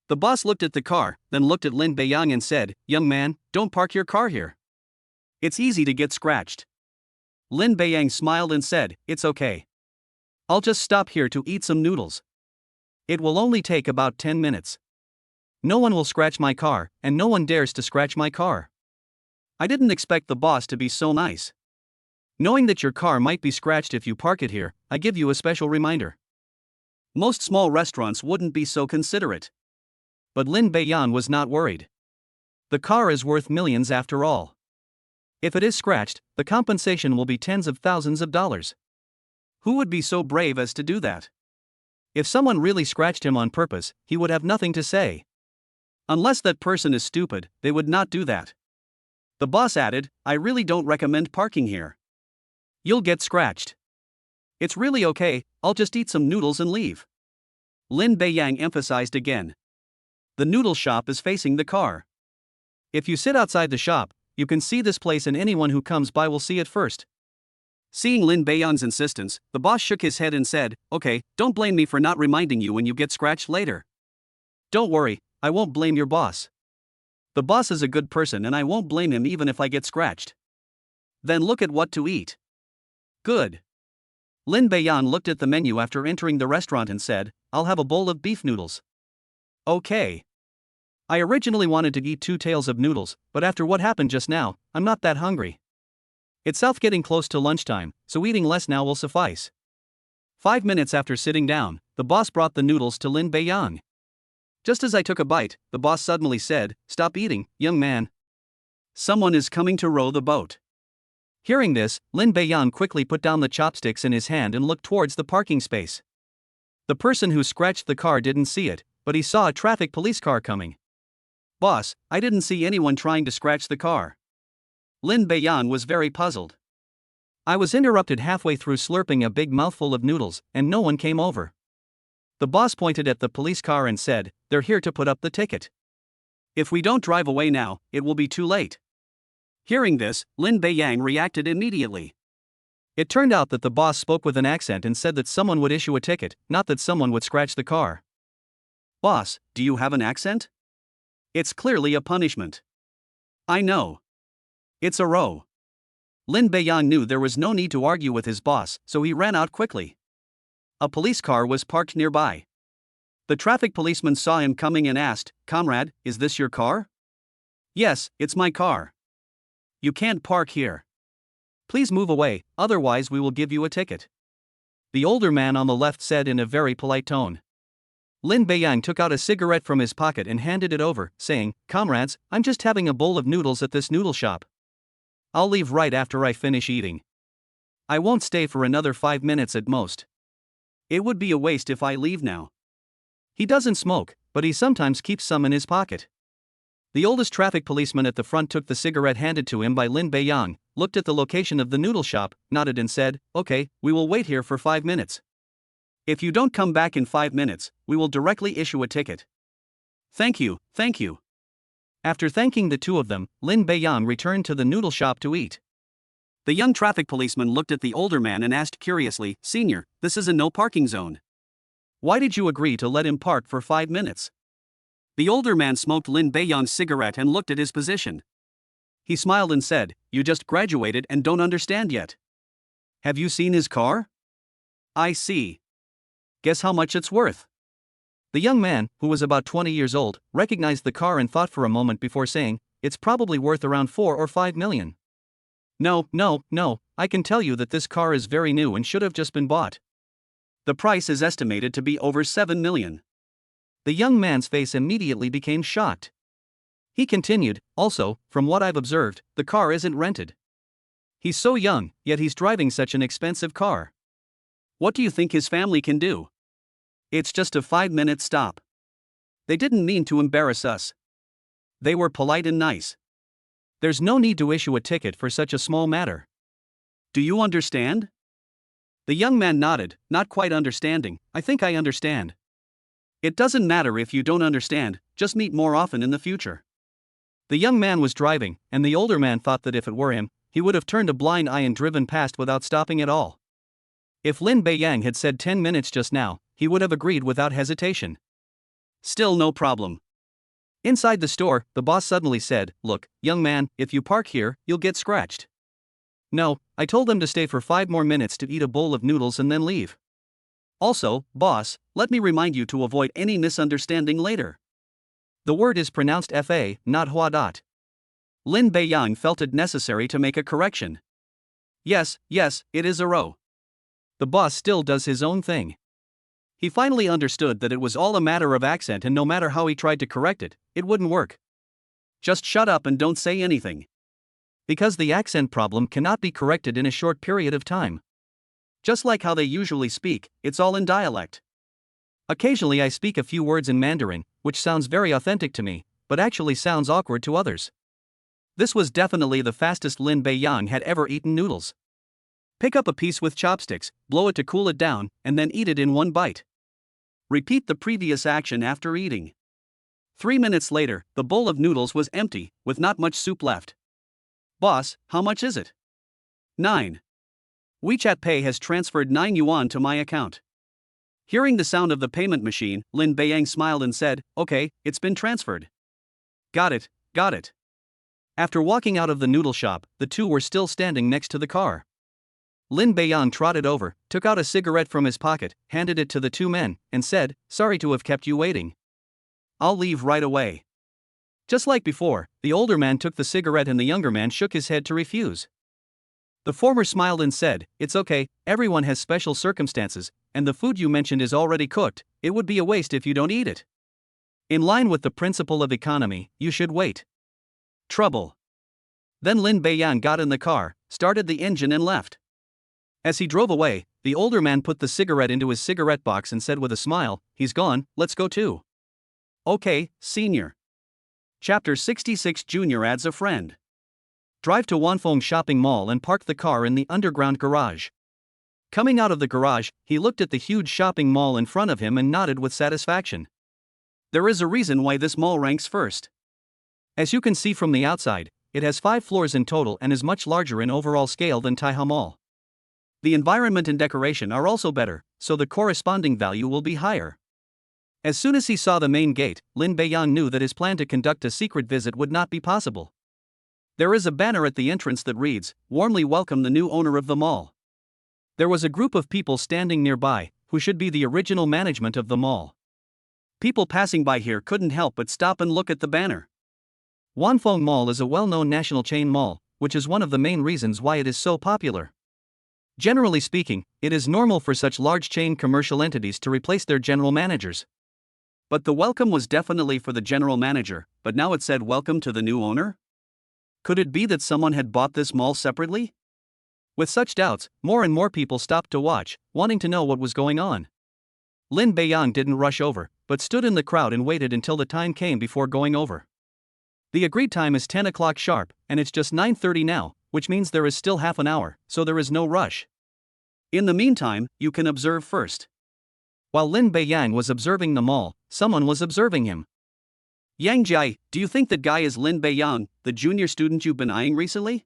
The boss looked at the car, then looked at Lin Beiyang and said, "Young man, don't park your car here. It's easy to get scratched." Lin Beiyang smiled and said, "It's okay. I'll just stop here to eat some noodles. It will only take about 10 minutes. No one will scratch my car, and no one dares to scratch my car." I didn't expect the boss to be so nice. Knowing that your car might be scratched if you park it here, I give you a special reminder. Most small restaurants wouldn't be so considerate. But Lin Beiyang was not worried. The car is worth millions after all. If it is scratched, the compensation will be tens of thousands of dollars. Who would be so brave as to do that? If someone really scratched him on purpose, he would have nothing to say. Unless that person is stupid, they would not do that. The boss added, "I really don't recommend parking here. You'll get scratched. It's really okay, I'll just eat some noodles and leave." Lin Beiyang emphasized again. The noodle shop is facing the car. If you sit outside the shop, you can see this place and anyone who comes by will see it first. Seeing Lin Beiyang's insistence, the boss shook his head and said, "Okay, don't blame me for not reminding you when you get scratched later." "Don't worry, I won't blame your boss. The boss is a good person and I won't blame him even if I get scratched." Then look at what to eat. Good. Lin Beiyang looked at the menu after entering the restaurant and said, "I'll have a bowl of beef noodles." Okay. I originally wanted to eat 2 tails of noodles, but after what happened just now, I'm not that hungry. It's getting close to lunchtime, so eating less now will suffice. 5 minutes after sitting down, the boss brought the noodles to Lin Beiyang. Just as I took a bite, the boss suddenly said, "Stop eating, young man. Someone is coming to row the boat." Hearing this, Lin Beiyang quickly put down the chopsticks in his hand and looked towards the parking space. The person who scratched the car didn't see it, but he saw a traffic police car coming. "Boss, I didn't see anyone trying to scratch the car." Lin Beiyang was very puzzled. I was interrupted halfway through slurping a big mouthful of noodles, and no one came over. The boss pointed at the police car and said, "They're here to put up the ticket. If we don't drive away now, it will be too late." Hearing this, Lin Beiyang reacted immediately. It turned out that the boss spoke with an accent and said that someone would issue a ticket, not that someone would scratch the car. "Boss, do you have an accent? It's clearly a punishment." "I know. It's a row." Lin Beiyang knew there was no need to argue with his boss, so he ran out quickly. A police car was parked nearby. The traffic policeman saw him coming and asked, "Comrade, is this your car?" "Yes, it's my car." "You can't park here. Please move away, otherwise we will give you a ticket," the older man on the left said in a very polite tone. Lin Beiyang took out a cigarette from his pocket and handed it over, saying, "Comrades, I'm just having a bowl of noodles at this noodle shop. I'll leave right after I finish eating. I won't stay for another 5 minutes at most. It would be a waste if I leave now." He doesn't smoke, but he sometimes keeps some in his pocket. The oldest traffic policeman at the front took the cigarette handed to him by Lin Beiyang, looked at the location of the noodle shop, nodded and said, "Okay, we will wait here for 5 minutes. If you don't come back in 5 minutes, we will directly issue a ticket." Thank you, thank you." After thanking the two of them, Lin Beiyang returned to the noodle shop to eat. The young traffic policeman looked at the older man and asked curiously, "Senior, this is a no parking zone. Why did you agree to let him park for 5 minutes?" The older man smoked Lin Beiyang's cigarette and looked at his position. He smiled and said, "You just graduated and don't understand yet. Have you seen his car?" "I see. Guess how much it's worth?" The young man, who was about 20 years old, recognized the car and thought for a moment before saying, "It's probably worth around 4 or 5 million. No, I can tell you that this car is very new and should have just been bought. The price is estimated to be over 7 million. The young man's face immediately became shocked. He continued, "Also, from what I've observed, the car isn't rented. He's so young, yet he's driving such an expensive car. What do you think his family can do? It's just a 5-minute stop. They didn't mean to embarrass us. They were polite and nice. There's no need to issue a ticket for such a small matter. Do you understand?" The young man nodded, not quite understanding. "I think I understand." "It doesn't matter if you don't understand, just meet more often in the future." The young man was driving, and the older man thought that if it were him, he would have turned a blind eye and driven past without stopping at all. If Lin Beiyang had said 10 minutes just now, he would have agreed without hesitation. Still no problem. Inside the store, the boss suddenly said, "Look, young man, if you park here, you'll get scratched." "No, I told them to stay for 5 more minutes to eat a bowl of noodles and then leave. Also, boss, let me remind you to avoid any misunderstanding later. The word is pronounced fa, not hua. Lin Beiyang felt it necessary to make a correction. Yes, it is a ro. The boss still does his own thing. He finally understood that it was all a matter of accent, and no matter how he tried to correct it, it wouldn't work. Just shut up and don't say anything. Because the accent problem cannot be corrected in a short period of time. Just like how they usually speak, it's all in dialect. Occasionally I speak a few words in Mandarin, which sounds very authentic to me, but actually sounds awkward to others. This was definitely the fastest Lin Beiyang had ever eaten noodles. Pick up a piece with chopsticks, blow it to cool it down, and then eat it in one bite. Repeat the previous action after eating. 3 minutes later, the bowl of noodles was empty, with not much soup left. "Boss, how much is it?" 9. WeChat Pay has transferred 9 yuan to my account. Hearing the sound of the payment machine, Lin Beiyang smiled and said, "Okay, it's been transferred." Got it. After walking out of the noodle shop, the two were still standing next to the car. Lin Beiyang trotted over, took out a cigarette from his pocket, handed it to the two men, and said, "Sorry to have kept you waiting. I'll leave right away." Just like before, the older man took the cigarette and the younger man shook his head to refuse. The former smiled and said, "It's okay, everyone has special circumstances, and the food you mentioned is already cooked. It would be a waste if you don't eat it. In line with the principle of economy, you should wait." Trouble. Then Lin Beiyang got in the car, started the engine and left. As he drove away, the older man put the cigarette into his cigarette box and said with a smile, "He's gone, let's go too." "Okay, senior." Chapter 66. Junior adds a friend. Drive to Wanfeng Shopping Mall and park the car in the underground garage. Coming out of the garage, he looked at the huge shopping mall in front of him and nodded with satisfaction. There is a reason why this mall ranks first. As you can see from the outside, it has 5 floors in total and is much larger in overall scale than Taiha Mall. The environment and decoration are also better, so the corresponding value will be higher. As soon as he saw the main gate, Lin Beiyang knew that his plan to conduct a secret visit would not be possible. There is a banner at the entrance that reads, "Warmly welcome the new owner of the mall." There was a group of people standing nearby, who should be the original management of the mall. People passing by here couldn't help but stop and look at the banner. Wanfeng Mall is a well-known national chain mall, which is one of the main reasons why it is so popular. Generally speaking, it is normal for such large chain commercial entities to replace their general managers. But the welcome was definitely for the general manager, but now it said welcome to the new owner? Could it be that someone had bought this mall separately? With such doubts, more and more people stopped to watch, wanting to know what was going on. Lin Beiyang didn't rush over, but stood in the crowd and waited until the time came before going over. The agreed time is 10 o'clock sharp, and it's just 9:30 now, which means there is still half an hour, so there is no rush. In the meantime, you can observe first. While Lin Beiyang was observing the mall, someone was observing him. Yang Jai, do you think that guy is Lin Beiyang, the junior student you've been eyeing recently?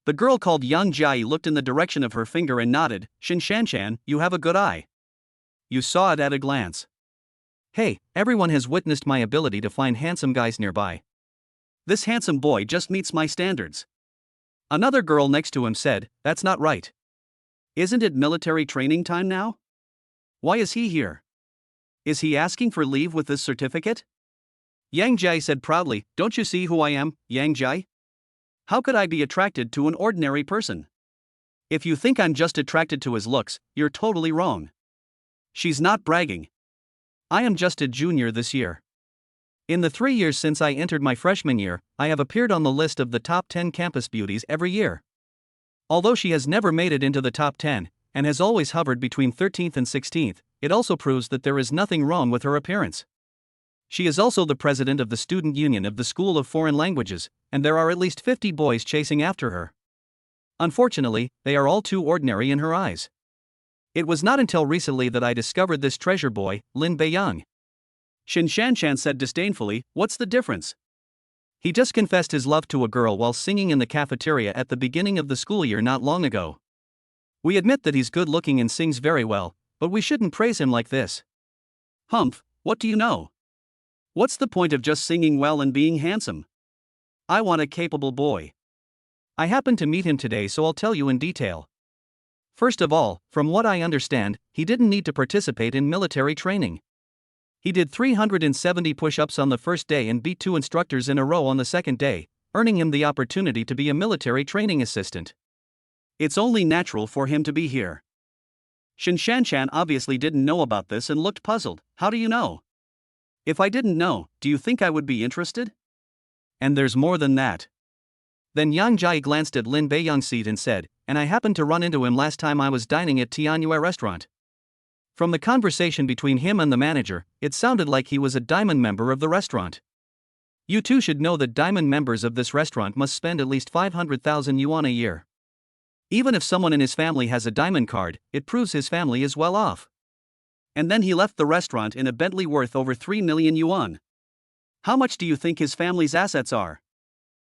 The girl called Yang Jai looked in the direction of her finger and nodded. Shin Shanchan, you have a good eye. You saw it at a glance. Hey, everyone has witnessed my ability to find handsome guys nearby. This handsome boy just meets my standards. Another girl next to him said, that's not right. Isn't it military training time now? Why is he here? Is he asking for leave with this certificate? Yang Jai said proudly, don't you see who I am, Yang Jai? How could I be attracted to an ordinary person? If you think I'm just attracted to his looks, you're totally wrong. She's not bragging. I am just a junior this year. In the 3 years since I entered my freshman year, I have appeared on the list of the top 10 campus beauties every year. Although she has never made it into the top 10, and has always hovered between 13th and 16th, it also proves that there is nothing wrong with her appearance. She is also the president of the student union of the School of Foreign Languages, and there are at least 50 boys chasing after her. Unfortunately, they are all too ordinary in her eyes. It was not until recently that I discovered this treasure boy, Lin Beiyang. Shin Shanchan said disdainfully, what's the difference? He just confessed his love to a girl while singing in the cafeteria at the beginning of the school year not long ago. We admit that he's good looking and sings very well, but we shouldn't praise him like this. Humph, what do you know? What's the point of just singing well and being handsome? I want a capable boy. I happened to meet him today, so I'll tell you in detail. First of all, from what I understand, he didn't need to participate in military training. He did 370 push-ups on the first day and beat 2 instructors in a row on the second day, earning him the opportunity to be a military training assistant. It's only natural for him to be here. Shin Shanchan obviously didn't know about this and looked puzzled. How do you know? If I didn't know, do you think I would be interested? And there's more than that. Then Yang Jai glanced at Lin Beiyang's seat and said, and I happened to run into him last time I was dining at Tianyue restaurant. From the conversation between him and the manager, it sounded like he was a diamond member of the restaurant. You too should know that diamond members of this restaurant must spend at least 500,000 yuan a year. Even if someone in his family has a diamond card, it proves his family is well off. And then he left the restaurant in a Bentley worth over 3 million yuan. How much do you think his family's assets are?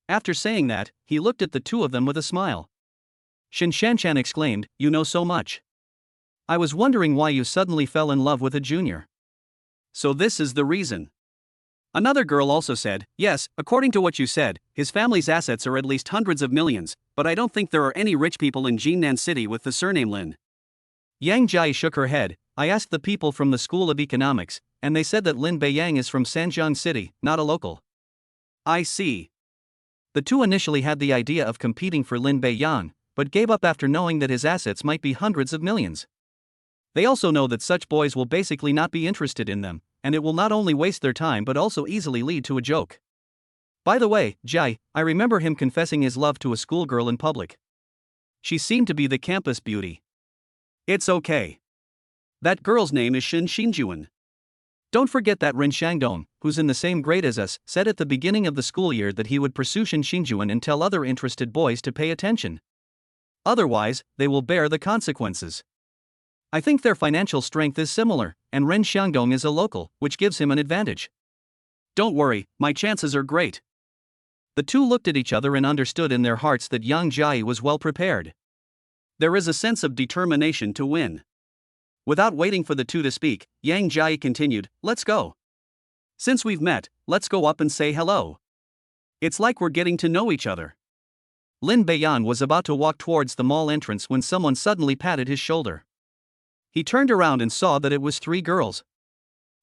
After saying that, he looked at the two of them with a smile. Shin Shanchan exclaimed, you know so much. I was wondering why you suddenly fell in love with a junior. So this is the reason. Another girl also said, yes, according to what you said, his family's assets are at least hundreds of millions, but I don't think there are any rich people in Jinnan City with the surname Lin. Yang Jai shook her head. I asked the people from the School of Economics, and they said that Lin Beiyang is from Sanjiang City, not a local. I see. The two initially had the idea of competing for Lin Beiyang, but gave up after knowing that his assets might be hundreds of millions. They also know that such boys will basically not be interested in them, and it will not only waste their time but also easily lead to a joke. By the way, Jai, I remember him confessing his love to a schoolgirl in public. She seemed to be the campus beauty. It's okay. That girl's name is Shin Xinjuan. Don't forget that Ren Shangdong, who's in the same grade as us, said at the beginning of the school year that he would pursue Shin Xinjuan and tell other interested boys to pay attention. Otherwise, they will bear the consequences. I think their financial strength is similar, and Ren Xiangdong is a local, which gives him an advantage. Don't worry, my chances are great. The two looked at each other and understood in their hearts that Yang Jai was well prepared. There is a sense of determination to win. Without waiting for the two to speak, Yang Jai continued, let's go. Since we've met, let's go up and say hello. It's like we're getting to know each other. Lin Beiyang was about to walk towards the mall entrance when someone suddenly patted his shoulder. He turned around and saw that it was 3 girls.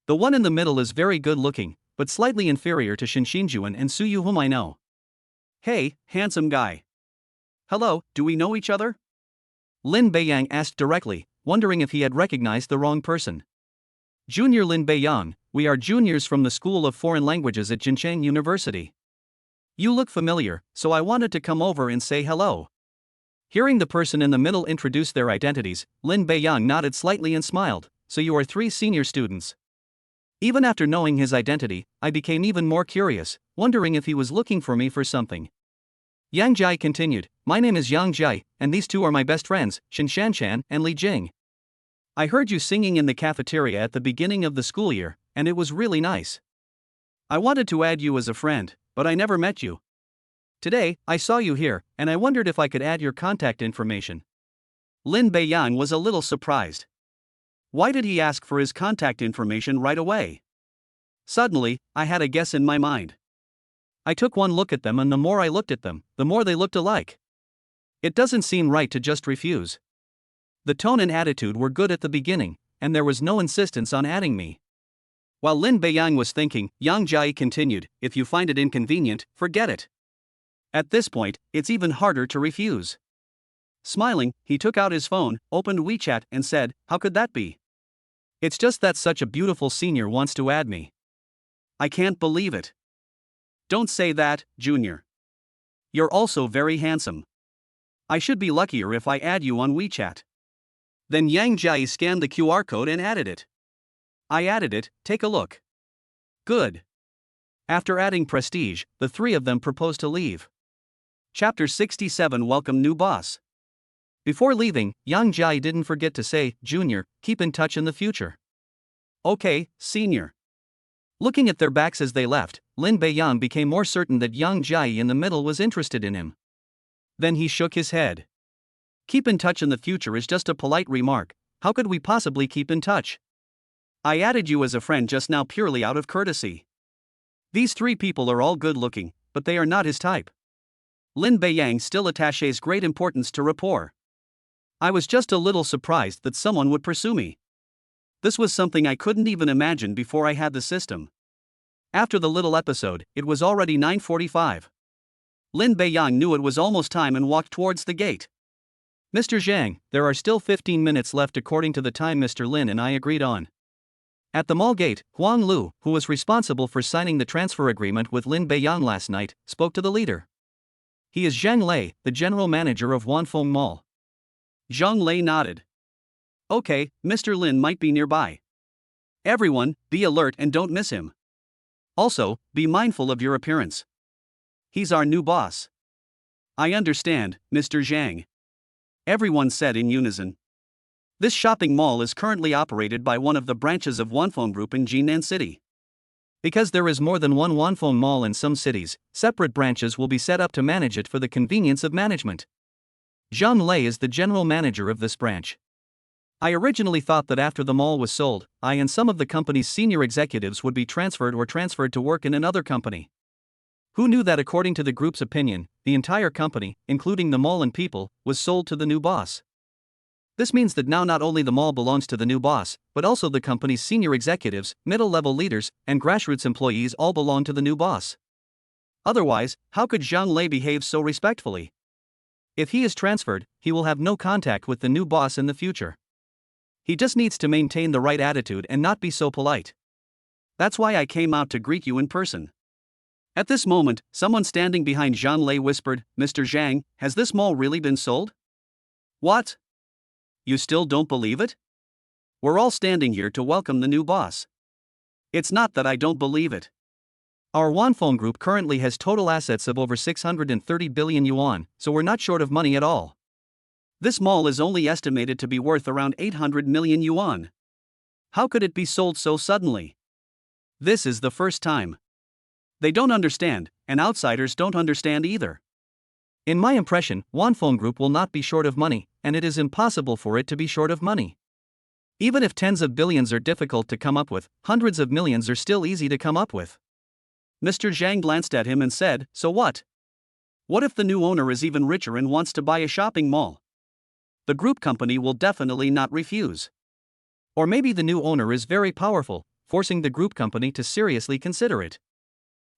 The one in the middle is very good looking, but slightly inferior to Shin Xinjuan and Suyu, whom I know. Hey, handsome guy. Hello, do we know each other? Lin Beiyang asked directly, wondering if he had recognized the wrong person. Junior Lin Beiyang, we are juniors from the School of Foreign Languages at Jincheng University. You look familiar, so I wanted to come over and say hello. Hearing the person in the middle introduce their identities, Lin Beiyang nodded slightly and smiled. So you are 3 senior students. Even after knowing his identity, I became even more curious, wondering if he was looking for me for something. Yang Jai continued, my name is Yang Jai, and these 2 are my best friends, Shin Shanchan and Li Jing. I heard you singing in the cafeteria at the beginning of the school year, and it was really nice. I wanted to add you as a friend, but I never met you. Today, I saw you here, and I wondered if I could add your contact information. Lin Beiyang was a little surprised. Why did he ask for his contact information right away? Suddenly, I had a guess in my mind. I took one look at them, and the more I looked at them, the more they looked alike. It doesn't seem right to just refuse. The tone and attitude were good at the beginning, and there was no insistence on adding me. While Lin Beiyang was thinking, Yang Jia continued, "If you find it inconvenient, forget it." At this point, it's even harder to refuse. Smiling, he took out his phone, opened WeChat, and said, "How could that be? It's just that such a beautiful senior wants to add me. I can't believe it." "Don't say that, Junior. You're also very handsome. I should be luckier if I add you on WeChat." Then Yang Jia scanned the QR code and added it. "I added it, take a look." "Good." After adding Prestige, the three of them proposed to leave. Chapter 67 Welcome New Boss. Before leaving, Yang Jia didn't forget to say, "Junior, keep in touch in the future." "Okay, Senior." Looking at their backs as they left, Lin Beiyang became more certain that Yang Jia in the middle was interested in him. Then he shook his head. "Keep in touch in the future is just a polite remark. How could we possibly keep in touch? I added you as a friend just now purely out of courtesy. These three people are all good looking, but they are not his type." Lin Beiyang still attaches great importance to rapport. "I was just a little surprised that someone would pursue me. This was something I couldn't even imagine before I had the system." After the little episode, it was already 9:45. Lin Beiyang knew it was almost time and walked towards the gate. "Mr. Zhang, there are still 15 minutes left according to the time Mr. Lin and I agreed on." At the mall gate, Huang Lu, who was responsible for signing the transfer agreement with Lin Beiyang last night, spoke to the leader. "He is Zhang Lei, the general manager of Wanfeng Mall." Zhang Lei nodded. "Okay, Mr. Lin might be nearby. Everyone, be alert and don't miss him. Also, be mindful of your appearance. He's our new boss." "I understand, Mr. Zhang," everyone said in unison. This shopping mall is currently operated by one of the branches of Wanfeng Group in Jinan City. Because there is more than one Wanfeng Mall in some cities, separate branches will be set up to manage it for the convenience of management. Zhang Lei is the general manager of this branch. "I originally thought that after the mall was sold, I and some of the company's senior executives would be transferred to work in another company. Who knew that according to the group's opinion, the entire company, including the mall and people, was sold to the new boss. This means that now not only the mall belongs to the new boss, but also the company's senior executives, middle-level leaders, and grassroots employees all belong to the new boss. Otherwise, how could Zhang Lei behave so respectfully? If he is transferred, he will have no contact with the new boss in the future. He just needs to maintain the right attitude and not be so polite. That's why I came out to greet you in person." At this moment, someone standing behind Zhang Lei whispered, "Mr. Zhang, has this mall really been sold?" "What? You still don't believe it? We're all standing here to welcome the new boss. It's not that I don't believe it. Our Wanfeng Group currently has total assets of over 630 billion yuan, so we're not short of money at all. This mall is only estimated to be worth around 800 million yuan. How could it be sold so suddenly? This is the first time. They don't understand, and outsiders don't understand either. In my impression, Wanfeng Group will not be short of money, and it is impossible for it to be short of money. Even if tens of billions are difficult to come up with, hundreds of millions are still easy to come up with." Mr. Zhang glanced at him and said, "So what? What if the new owner is even richer and wants to buy a shopping mall? The group company will definitely not refuse. Or maybe the new owner is very powerful, forcing the group company to seriously consider it."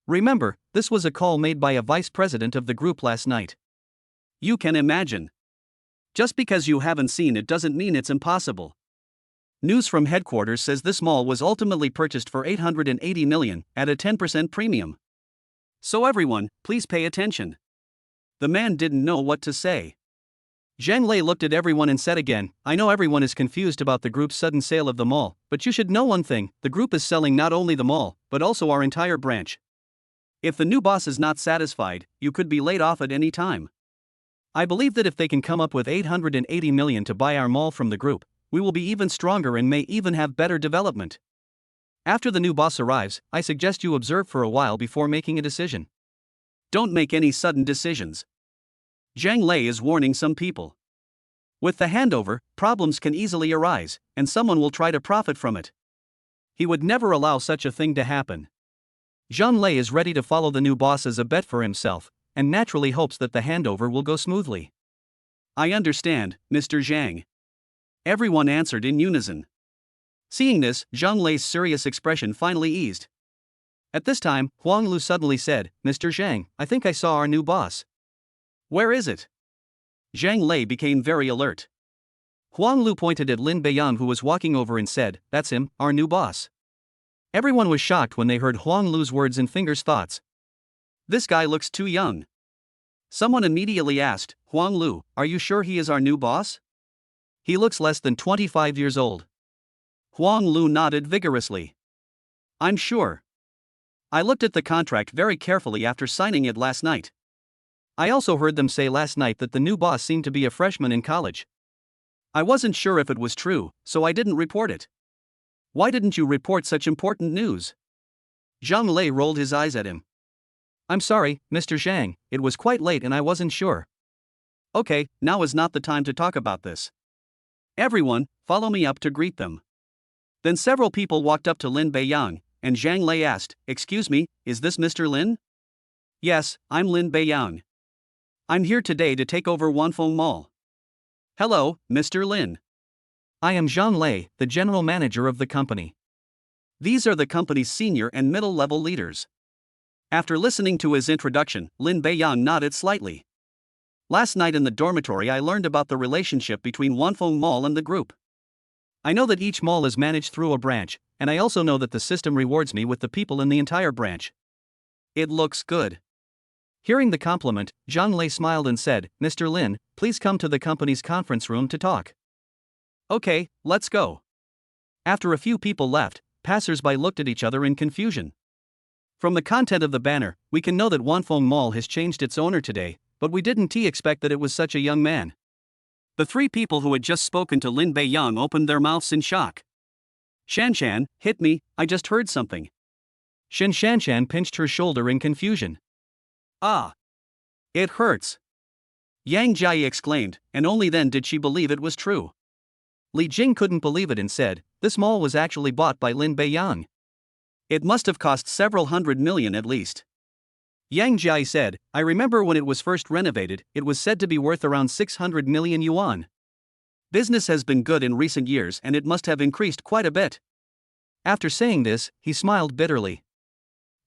Remember, this was a call made by a vice president of the group last night. You can imagine. Just because you haven't seen it doesn't mean it's impossible. News from headquarters says this mall was ultimately purchased for 880 million, at a 10% premium. So everyone, please pay attention. The man didn't know what to say. Zhang Lei looked at everyone and said again, "I know everyone is confused about the group's sudden sale of the mall, but you should know one thing, the group is selling not only the mall, but also our entire branch. If the new boss is not satisfied, you could be laid off at any time. I believe that if they can come up with 880 million to buy our mall from the group, we will be even stronger and may even have better development." After the new boss arrives, I suggest you observe for a while before making a decision. Don't make any sudden decisions. Zhang Lei is warning some people. With the handover, problems can easily arise, and someone will try to profit from it. He would never allow such a thing to happen. Zhang Lei is ready to follow the new boss as a bet for himself, and naturally hopes that the handover will go smoothly. I understand, Mr. Zhang. Everyone answered in unison. Seeing this, Zhang Lei's serious expression finally eased. At this time, Huang Lu suddenly said, Mr. Zhang, I think I saw our new boss. Where is it? Zhang Lei became very alert. Huang Lu pointed at Lin Beiyang, who was walking over, and said, That's him, our new boss. Everyone was shocked when they heard Huang Lu's words and Finger's thoughts. This guy looks too young. Someone immediately asked, Huang Lu, are you sure he is our new boss? He looks less than 25 years old. Huang Lu nodded vigorously. I'm sure. I looked at the contract very carefully after signing it last night. I also heard them say last night that the new boss seemed to be a freshman in college. I wasn't sure if it was true, so I didn't report it. Why didn't you report such important news? Zhang Lei rolled his eyes at him. I'm sorry, Mr. Zhang, it was quite late and I wasn't sure. Okay, now is not the time to talk about this. Everyone, follow me up to greet them. Then several people walked up to Lin Beiyang, and Zhang Lei asked, Excuse me, is this Mr. Lin? Yes, I'm Lin Beiyang. I'm here today to take over Wanfeng Mall. Hello, Mr. Lin. I am Zhang Lei, the general manager of the company. These are the company's senior and middle-level leaders. After listening to his introduction, Lin Beiyang nodded slightly. Last night in the dormitory I learned about the relationship between Wanfeng Mall and the group. I know that each mall is managed through a branch, and I also know that the system rewards me with the people in the entire branch. It looks good. Hearing the compliment, Zhang Lei smiled and said, Mr. Lin, please come to the company's conference room to talk. Okay, let's go. After a few people left, passers-by looked at each other in confusion. From the content of the banner, we can know that Wanfeng Mall has changed its owner today, but we didn't expect that it was such a young man. The three people who had just spoken to Lin Beiyang opened their mouths in shock. Shanshan, hit me, I just heard something. Shanshan pinched her shoulder in confusion. Ah! It hurts. Yang Jia exclaimed, and only then did she believe it was true. Li Jing couldn't believe it and said, This mall was actually bought by Lin Beiyang. It must have cost several hundred million at least. Yang Jia said, I remember when it was first renovated, it was said to be worth around 600 million yuan. Business has been good in recent years and it must have increased quite a bit. After saying this, he smiled bitterly.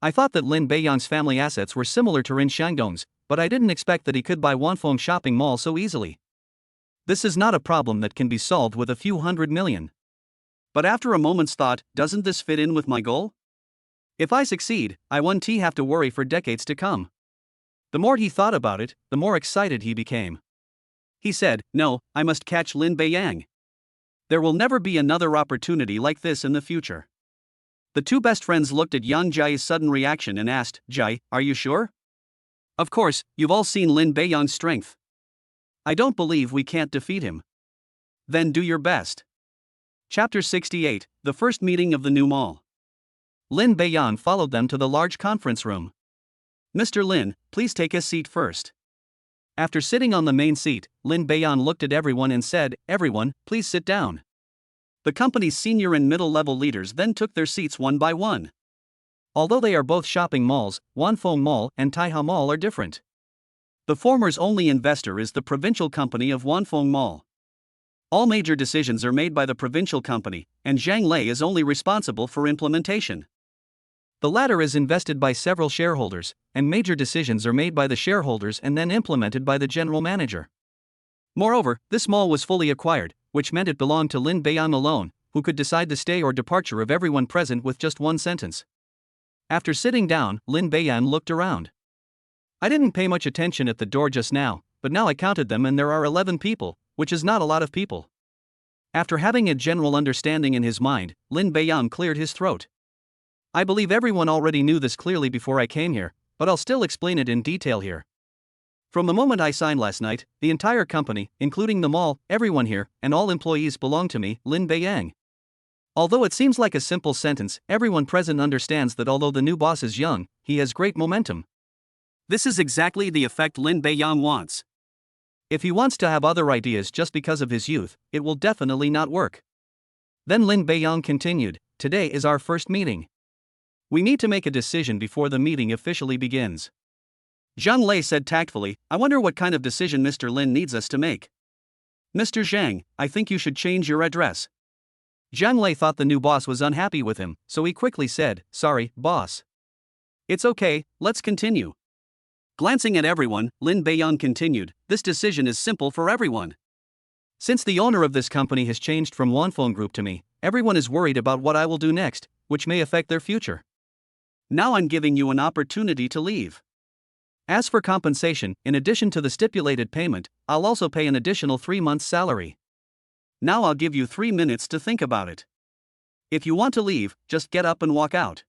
I thought that Lin Beiyang's family assets were similar to Rin Shangdong's, but I didn't expect that he could buy Wanfeng shopping mall so easily. This is not a problem that can be solved with a few hundred million. But after a moment's thought, doesn't this fit in with my goal? If I succeed, I won't have to worry for decades to come. The more he thought about it, the more excited he became. He said, No, I must catch Lin Beiyang. There will never be another opportunity like this in the future. The two best friends looked at Yang Jia's sudden reaction and asked, Jia, are you sure? Of course, you've all seen Lin Beiyang's strength. I don't believe we can't defeat him. Then do your best. Chapter 68, The First Meeting of the New Mall. Lin Beiyang followed them to the large conference room. Mr. Lin, please take a seat first. After sitting on the main seat, Lin Beiyang looked at everyone and said, Everyone, please sit down. The company's senior and middle-level leaders then took their seats one by one. Although they are both shopping malls, Wanfeng Mall and Taiha Mall are different. The former's only investor is the provincial company of Wanfeng Mall. All major decisions are made by the provincial company, and Zhang Lei is only responsible for implementation. The latter is invested by several shareholders, and major decisions are made by the shareholders and then implemented by the general manager. Moreover, this mall was fully acquired, which meant it belonged to Lin Beiyang alone, who could decide the stay or departure of everyone present with just one sentence. After sitting down, Lin Beiyang looked around. I didn't pay much attention at the door just now, but now I counted them and there are 11 people, which is not a lot of people. After having a general understanding in his mind, Lin Beiyang cleared his throat. I believe everyone already knew this clearly before I came here, but I'll still explain it in detail here. From the moment I signed last night, the entire company, including the mall, everyone here, and all employees belong to me, Lin Beiyang. Although it seems like a simple sentence, everyone present understands that although the new boss is young, he has great momentum. This is exactly the effect Lin Beiyang wants. If he wants to have other ideas just because of his youth, it will definitely not work. Then Lin Beiyang continued, "Today is our first meeting. We need to make a decision before the meeting officially begins." Zhang Lei said tactfully, "I wonder what kind of decision Mr. Lin needs us to make." "Mr. Zhang, I think you should change your address." Zhang Lei thought the new boss was unhappy with him, so he quickly said, "Sorry, boss." "It's okay, let's continue." Glancing at everyone, Lin Beiyang continued, "This decision is simple for everyone. Since the owner of this company has changed from Wanfeng Group to me, everyone is worried about what I will do next, which may affect their future. Now I'm giving you an opportunity to leave. As for compensation, in addition to the stipulated payment, I'll also pay an additional 3 months' salary. Now I'll give you 3 minutes to think about it. If you want to leave, just get up and walk out."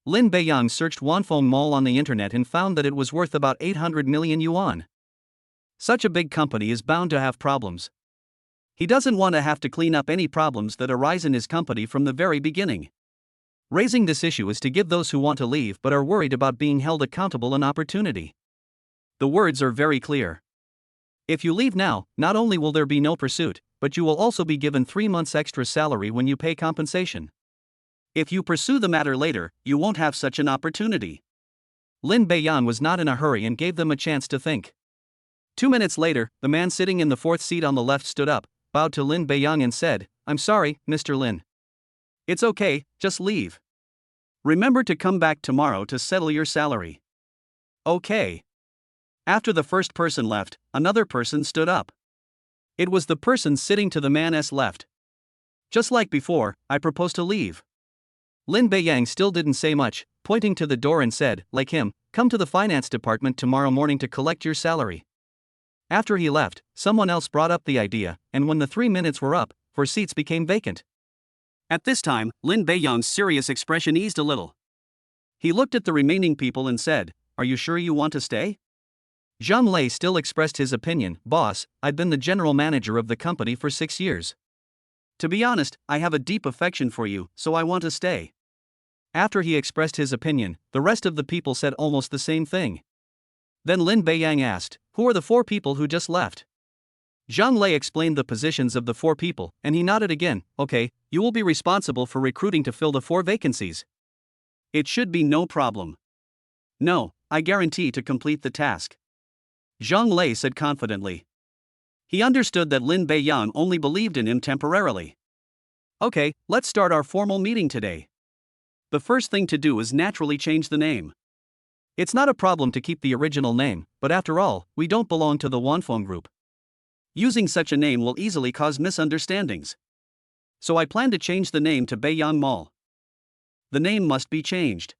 Lin Beiyang searched Wanfeng Mall on the internet and found that it was worth about 800 million yuan. Such a big company is bound to have problems. He doesn't want to have to clean up any problems that arise in his company from the very beginning. Raising this issue is to give those who want to leave but are worried about being held accountable an opportunity. The words are very clear. If you leave now, not only will there be no pursuit, but you will also be given 3 months extra salary when you pay compensation. If you pursue the matter later, you won't have such an opportunity. Lin Beiyang was not in a hurry and gave them a chance to think. 2 minutes later, the man sitting in the 4th seat on the left stood up, bowed to Lin Beiyang and said, "I'm sorry, Mr. Lin. It's okay, just leave. Remember to come back tomorrow to settle your salary." "Okay." After the first person left, another person stood up. It was the person sitting to the man's left. "Just like before, I propose to leave." Lin Beiyang still didn't say much, pointing to the door and said, "Like him, come to the finance department tomorrow morning to collect your salary." After he left, someone else brought up the idea, and when the 3 minutes were up, 4 seats became vacant. At this time, Lin Beiyang's serious expression eased a little. He looked at the remaining people and said, "Are you sure you want to stay?" Zhang Lei still expressed his opinion, "Boss, I've been the general manager of the company for 6 years. To be honest, I have a deep affection for you, so I want to stay." After he expressed his opinion, the rest of the people said almost the same thing. Then Lin Beiyang asked, "Who are the 4 people who just left?" Zhang Lei explained the positions of the 4 people, and he nodded again, "Okay, you will be responsible for recruiting to fill the 4 vacancies. It should be no problem." "No, I guarantee to complete the task," Zhang Lei said confidently. He understood that Lin Beiyang only believed in him temporarily. "Okay, let's start our formal meeting today. The first thing to do is naturally change the name. It's not a problem to keep the original name, but after all, we don't belong to the Wanfeng Group. Using such a name will easily cause misunderstandings. So I plan to change the name to Beiyang Mall. The name must be changed.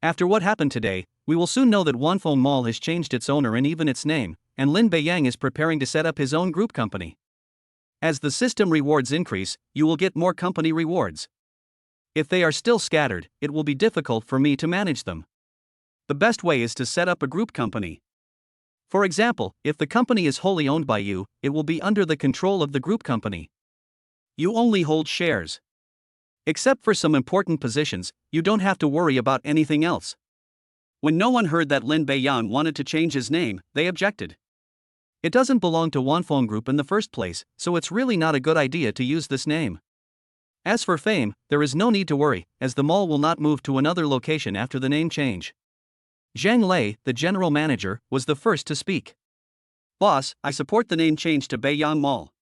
After what happened today, we will soon know that Wanfeng Mall has changed its owner and even its name, and Lin Beiyang is preparing to set up his own group company. As the system rewards increase, you will get more company rewards. If they are still scattered, it will be difficult for me to manage them. The best way is to set up a group company. For example, if the company is wholly owned by you, it will be under the control of the group company. You only hold shares. Except for some important positions, you don't have to worry about anything else." When no one heard that Lin Beiyang wanted to change his name, they objected. It doesn't belong to Wanfeng Group in the first place, so it's really not a good idea to use this name. As for fame, there is no need to worry, as the mall will not move to another location after the name change. Zhang Lei, the general manager, was the first to speak. "Boss, I support the name change to Beiyang Mall.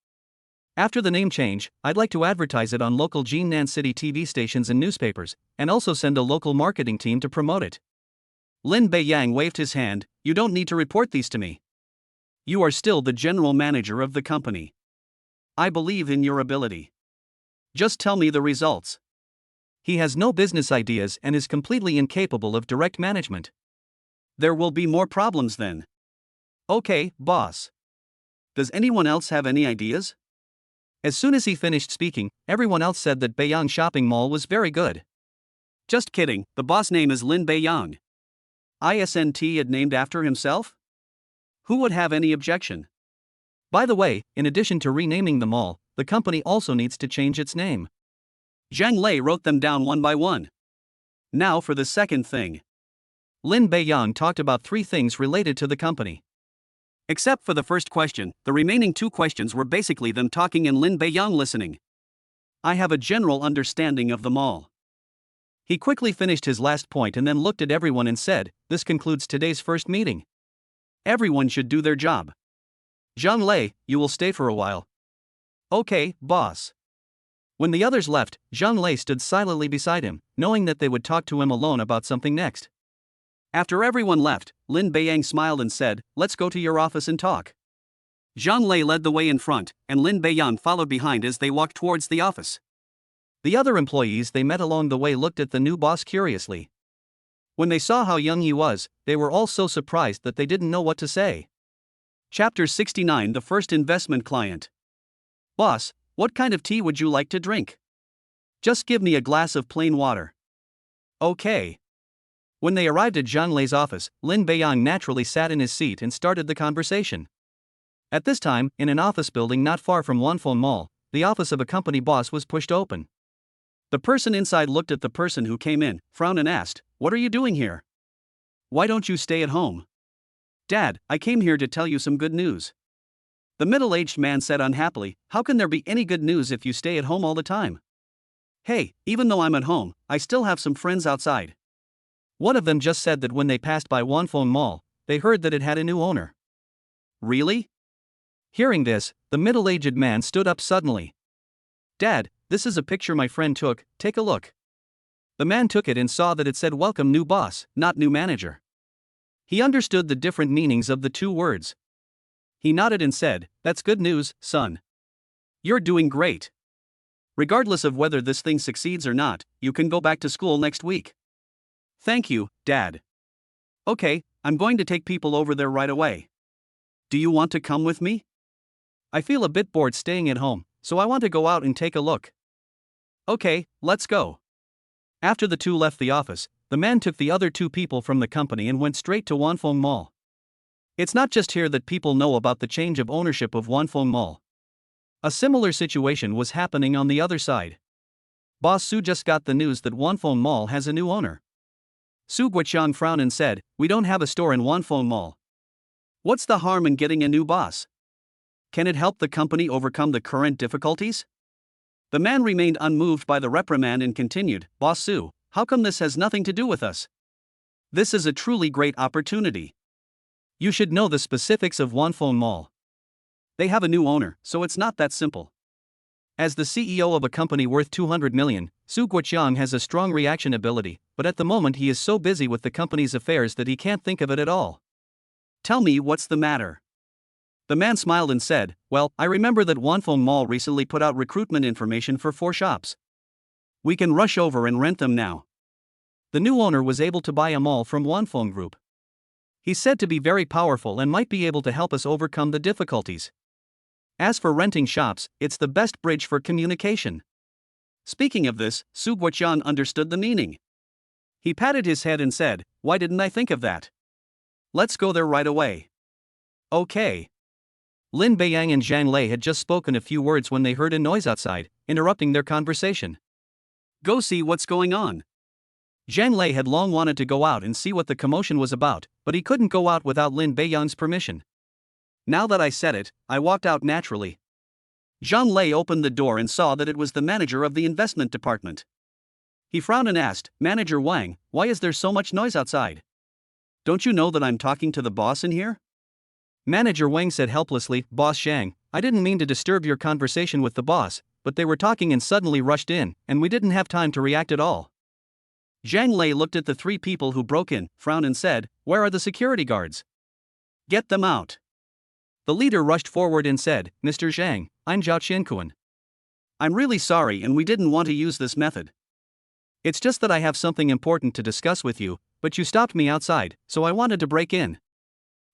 After the name change, I'd like to advertise it on local Jinan City TV stations and newspapers, and also send a local marketing team to promote it." Lin Beiyang waved his hand, "You don't need to report these to me. You are still the general manager of the company. I believe in your ability. Just tell me the results." He has no business ideas and is completely incapable of direct management. There will be more problems then. "Okay, boss. Does anyone else have any ideas?" As soon as he finished speaking, everyone else said that Beiyang Shopping Mall was very good. "Just kidding, the boss name is Lin Beiyang. Isn't it named after himself? Who would have any objection?" By the way, in addition to renaming the mall, the company also needs to change its name. Zhang Lei wrote them down one by one. Now for the second thing. Lin Beiyang talked about 3 things related to the company. Except for the first question, the remaining 2 questions were basically them talking and Lin Beiyang listening. I have a general understanding of them all. He quickly finished his last point and then looked at everyone and said, "This concludes today's first meeting. Everyone should do their job. Zhang Lei, you will stay for a while." "Okay, boss." When the others left, Zhang Lei stood silently beside him, knowing that they would talk to him alone about something next. After everyone left, Lin Beiyang smiled and said, "Let's go to your office and talk." Zhang Lei led the way in front, and Lin Beiyang followed behind as they walked towards the office. The other employees they met along the way looked at the new boss curiously. When they saw how young he was, they were all so surprised that they didn't know what to say. Chapter 69 The First Investment Client. "Boss, what kind of tea would you like to drink?" "Just give me a glass of plain water." "Okay." When they arrived at Zhang Lei's office, Lin Beiyang naturally sat in his seat and started the conversation. At this time, in an office building not far from Wanfeng Mall, the office of a company boss was pushed open. The person inside looked at the person who came in, frowned and asked, "What are you doing here? Why don't you stay at home?" "Dad, I came here to tell you some good news." The middle-aged man said unhappily, "How can there be any good news if you stay at home all the time?" "Hey, even though I'm at home, I still have some friends outside." One of them just said that when they passed by Wanfeng Mall, they heard that it had a new owner. "Really?" Hearing this, the middle-aged man stood up suddenly. "Dad, this is a picture my friend took, take a look." The man took it and saw that it said "Welcome new boss," not new manager. He understood the different meanings of the 2 words. He nodded and said, "That's good news, son. You're doing great. Regardless of whether this thing succeeds or not, you can go back to school next week." "Thank you, Dad." "Okay, I'm going to take people over there right away. Do you want to come with me? I feel a bit bored staying at home, so I want to go out and take a look." "Okay, let's go." After the 2 left the office, the man took the other 2 people from the company and went straight to Wanfeng Mall. It's not just here that people know about the change of ownership of Wanfeng Mall. A similar situation was happening on the other side. Boss Su just got the news that Wanfeng Mall has a new owner. Su Guoqiang frowned and said, "We don't have a store in Wanfeng Mall. What's the harm in getting a new boss? Can it help the company overcome the current difficulties?" The man remained unmoved by the reprimand and continued, "Boss Su, how come this has nothing to do with us? This is a truly great opportunity. You should know the specifics of Wanfeng Mall. They have a new owner, so it's not that simple." As the CEO of a company worth 200 million, Su Guoqiang has a strong reaction ability, but at the moment he is so busy with the company's affairs that he can't think of it at all. "Tell me what's the matter." The man smiled and said, "Well, I remember that Wanfeng Mall recently put out recruitment information for 4 shops. We can rush over and rent them now." The new owner was able to buy a mall from Wanfeng Group. He's said to be very powerful and might be able to help us overcome the difficulties. As for renting shops, it's the best bridge for communication. Speaking of this, Su Guoqiang understood the meaning. He patted his head and said, "Why didn't I think of that? Let's go there right away." "Okay." Lin Beiyang and Zhang Lei had just spoken a few words when they heard a noise outside, interrupting their conversation. "Go see what's going on." Zhang Lei had long wanted to go out and see what the commotion was about, but he couldn't go out without Lin Beiyang's permission. "Now that I said it, I walked out naturally." Zhang Lei opened the door and saw that it was the manager of the investment department. He frowned and asked, "Manager Wang, why is there so much noise outside? Don't you know that I'm talking to the boss in here?" Manager Wang said helplessly, "Boss Zhang, I didn't mean to disturb your conversation with the boss, but they were talking and suddenly rushed in, and we didn't have time to react at all." Zhang Lei looked at the 3 people who broke in, frowned and said, "Where are the security guards? Get them out." The leader rushed forward and said, "Mr. Zhang, I'm Zhao Qiankuan. I'm really sorry and we didn't want to use this method. It's just that I have something important to discuss with you, but you stopped me outside, so I wanted to break in."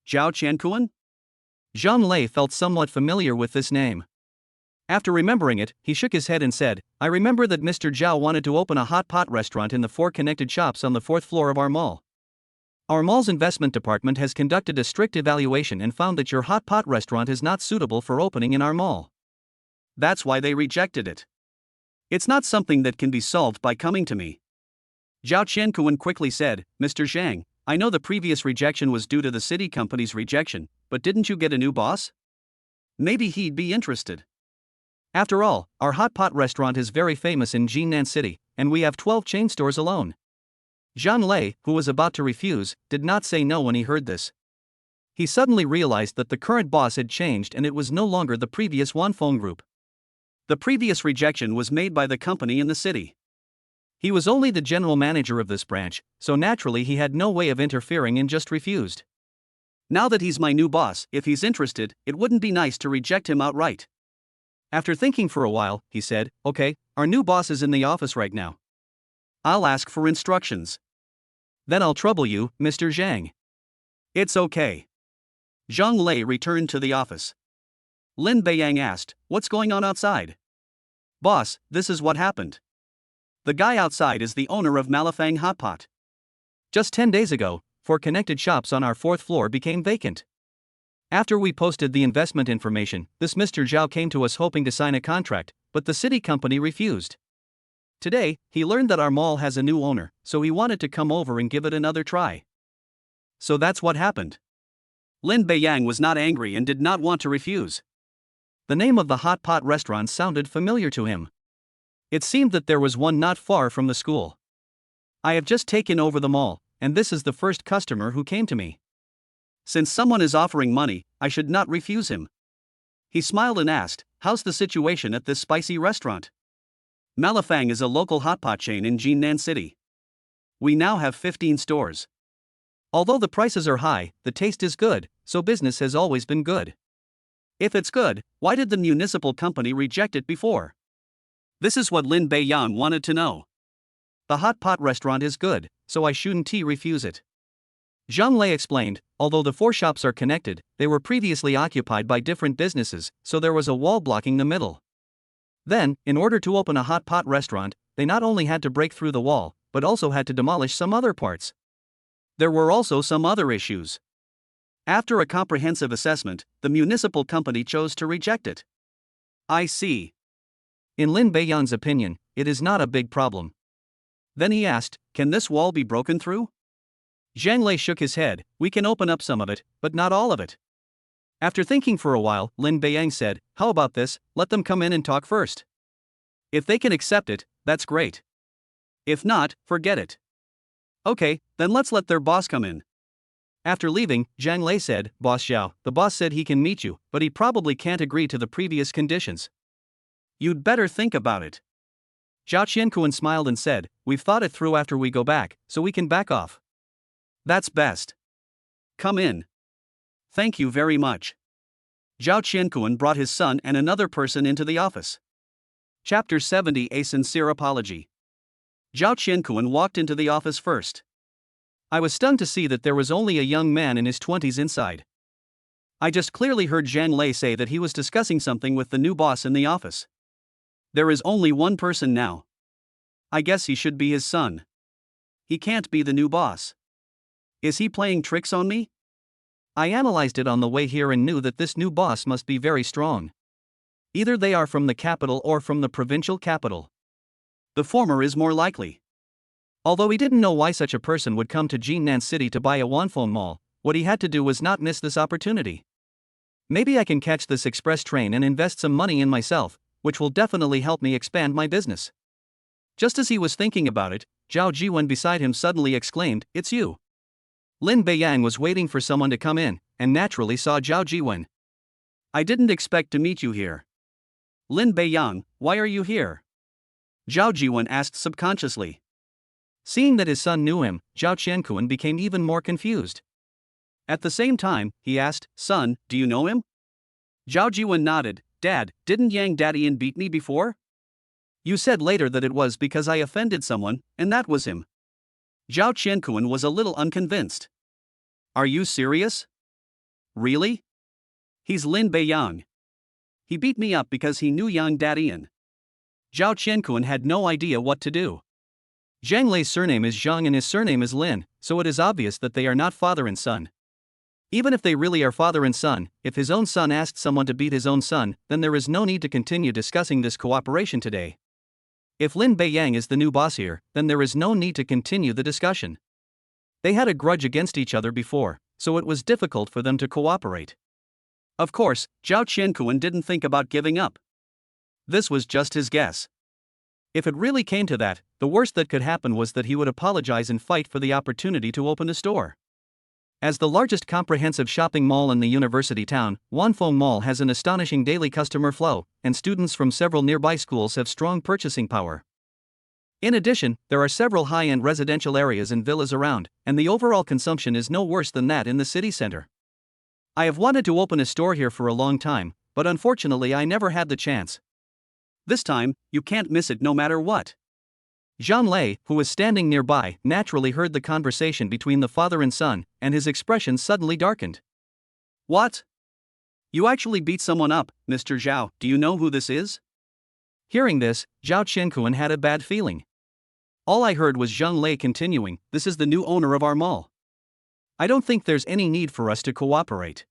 Zhao Qiankuan? Zhang Lei felt somewhat familiar with this name. After remembering it, he shook his head and said, "I remember that Mr. Zhao wanted to open a hot pot restaurant in the 4 connected shops on the 4th floor of our mall. Our mall's investment department has conducted a strict evaluation and found that your hot pot restaurant is not suitable for opening in our mall. That's why they rejected it." It's not something that can be solved by coming to me. Zhao Qiankuan quickly said, Mr. Zhang, I know the previous rejection was due to the city company's rejection, but didn't you get a new boss? Maybe he'd be interested. After all, our hot pot restaurant is very famous in Jinnan City, and we have 12 chain stores alone. Zhang Lei, who was about to refuse, did not say no when he heard this. He suddenly realized that the current boss had changed and it was no longer the previous Wanfeng Group. The previous rejection was made by the company in the city. He was only the general manager of this branch, so naturally he had no way of interfering and just refused. Now that he's my new boss, if he's interested, it wouldn't be nice to reject him outright. After thinking for a while, he said, Okay, our new boss is in the office right now. I'll ask for instructions. Then I'll trouble you, Mr. Zhang. It's okay. Zhang Lei returned to the office. Lin Beiyang asked, What's going on outside? Boss, this is what happened. The guy outside is the owner of Malafang Hot Pot. Just 10 days ago, 4 connected shops on our 4th floor became vacant. After we posted the investment information, this Mr. Zhao came to us hoping to sign a contract, but the city company refused. Today, he learned that our mall has a new owner, so he wanted to come over and give it another try. So that's what happened. Lin Beiyang was not angry and did not want to refuse. The name of the hot pot restaurant sounded familiar to him. It seemed that there was one not far from the school. I have just taken over the mall, and this is the first customer who came to me. Since someone is offering money, I should not refuse him. He smiled and asked, How's the situation at this spicy restaurant? Malafang is a local hot pot chain in Jinnan City. We now have 15 stores. Although the prices are high, the taste is good, so business has always been good. If it's good, why did the municipal company reject it before? This is what Lin Beiyang wanted to know. The hot pot restaurant is good, so I shouldn't refuse it. Zhang Lei explained, although the 4 shops are connected, they were previously occupied by different businesses, so there was a wall blocking the middle. Then, in order to open a hot pot restaurant, they not only had to break through the wall, but also had to demolish some other parts. There were also some other issues. After a comprehensive assessment, the municipal company chose to reject it. I see. In Lin Beiyang's opinion, it is not a big problem. Then he asked, Can this wall be broken through? Zhang Lei shook his head, We can open up some of it, but not all of it. After thinking for a while, Lin Beiyang said, How about this, let them come in and talk first. If they can accept it, that's great. If not, forget it. Okay, then let's let their boss come in. After leaving, Zhang Lei said, Boss Xiao, the boss said he can meet you, but he probably can't agree to the previous conditions. You'd better think about it. Zhao Qiankuan smiled and said, We've thought it through after we go back, so we can back off. That's best. Come in. Thank you very much. Zhao Qiankuan brought his son and another person into the office. Chapter 70 A Sincere Apology. Zhao Qiankuan walked into the office first. I was stunned to see that there was only a young man in his 20s inside. I just clearly heard Zhang Lei say that he was discussing something with the new boss in the office. There is only one person now. I guess he should be his son. He can't be the new boss. Is he playing tricks on me? I analyzed it on the way here and knew that this new boss must be very strong. Either they are from the capital or from the provincial capital. The former is more likely. Although he didn't know why such a person would come to Jinnan City to buy a Wanfeng mall, what he had to do was not miss this opportunity. Maybe I can catch this express train and invest some money in myself, which will definitely help me expand my business. Just as he was thinking about it, Zhao Jiwen beside him suddenly exclaimed, It's you. Lin Beiyang was waiting for someone to come in, and naturally saw Zhao Jiwen. I didn't expect to meet you here. Lin Beiyang, why are you here? Zhao Jiwen asked subconsciously. Seeing that his son knew him, Zhao Qiankuan became even more confused. At the same time, he asked, Son, do you know him? Zhao Jiwen nodded, Dad, didn't Yang Dadian beat me before? You said later that it was because I offended someone, and that was him. Zhao Qiankuan was a little unconvinced. Are you serious? Really? He's Lin Beiyang. He beat me up because he knew Yang Dadian. Zhao Qiankuan had no idea what to do. Zhang Lei's surname is Zhang and his surname is Lin, so it is obvious that they are not father and son. Even if they really are father and son, if his own son asked someone to beat his own son, then there is no need to continue discussing this cooperation today. If Lin Beiyang is the new boss here, then there is no need to continue the discussion. They had a grudge against each other before, so it was difficult for them to cooperate. Of course, Zhao Qiankuan didn't think about giving up. This was just his guess. If it really came to that, the worst that could happen was that he would apologize and fight for the opportunity to open a store. As the largest comprehensive shopping mall in the university town, Wanfeng Mall has an astonishing daily customer flow, and students from several nearby schools have strong purchasing power. In addition, there are several high-end residential areas and villas around, and the overall consumption is no worse than that in the city center. I have wanted to open a store here for a long time, but unfortunately I never had the chance. This time, you can't miss it no matter what. Zhang Lei, who was standing nearby, naturally heard the conversation between the father and son, and his expression suddenly darkened. What? You actually beat someone up, Mr. Zhao, do you know who this is? Hearing this, Zhao Qiankuan had a bad feeling. All I heard was Zhang Lei continuing, this is the new owner of our mall. I don't think there's any need for us to cooperate.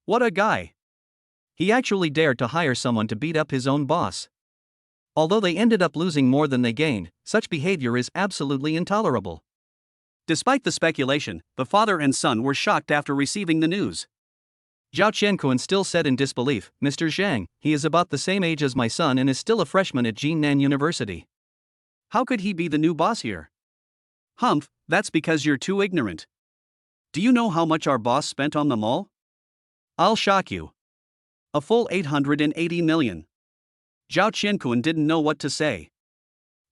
What a guy. He actually dared to hire someone to beat up his own boss. Although they ended up losing more than they gained, such behavior is absolutely intolerable. Despite the speculation, the father and son were shocked after receiving the news. Zhao Qiankuan still said in disbelief, Mr. Zhang, he is about the same age as my son and is still a freshman at Jinnan University. How could he be the new boss here? Humph, that's because you're too ignorant. Do you know how much our boss spent on the mall? I'll shock you. A full 880 million. Zhao Qiankuan didn't know what to say.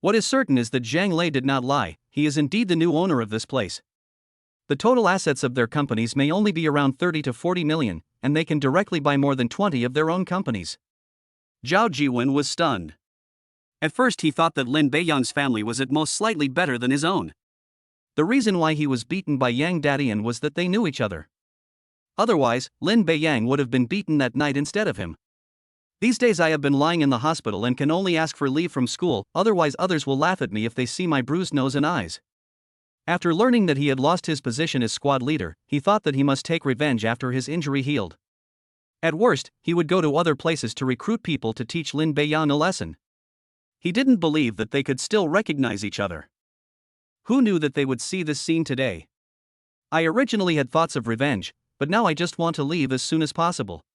What is certain is that Zhang Lei did not lie, he is indeed the new owner of this place. The total assets of their companies may only be around 30 to 40 million, and they can directly buy more than 20 of their own companies. Zhao Jiwen was stunned. At first he thought that Lin Beiyang's family was at most slightly better than his own. The reason why he was beaten by Yang Dadian was that they knew each other. Otherwise, Lin Beiyang would have been beaten that night instead of him. These days I have been lying in the hospital and can only ask for leave from school, otherwise others will laugh at me if they see my bruised nose and eyes. After learning that he had lost his position as squad leader, he thought that he must take revenge after his injury healed. At worst, he would go to other places to recruit people to teach Lin Beiyang a lesson. He didn't believe that they could still recognize each other. Who knew that they would see this scene today? I originally had thoughts of revenge, but now I just want to leave as soon as possible.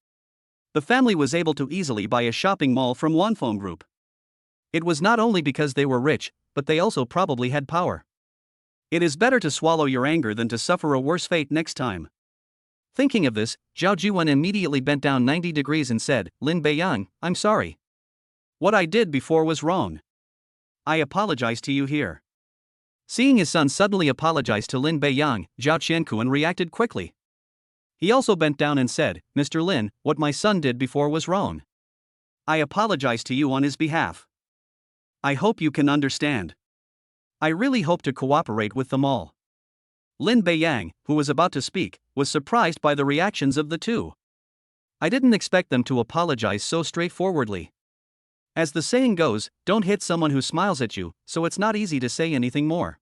The family was able to easily buy a shopping mall from Wanfeng Group. It was not only because they were rich, but they also probably had power. It is better to swallow your anger than to suffer a worse fate next time. Thinking of this, Zhao Jiwen immediately bent down 90 degrees and said, Lin Beiyang, I'm sorry. What I did before was wrong. I apologize to you here. Seeing his son suddenly apologize to Lin Beiyang, Zhao Qiankuan reacted quickly. He also bent down and said, Mr. Lin, what my son did before was wrong. I apologize to you on his behalf. I hope you can understand. I really hope to cooperate with them all. Lin Beiyang, who was about to speak, was surprised by the reactions of the two. I didn't expect them to apologize so straightforwardly. As the saying goes, don't hit someone who smiles at you, so it's not easy to say anything more.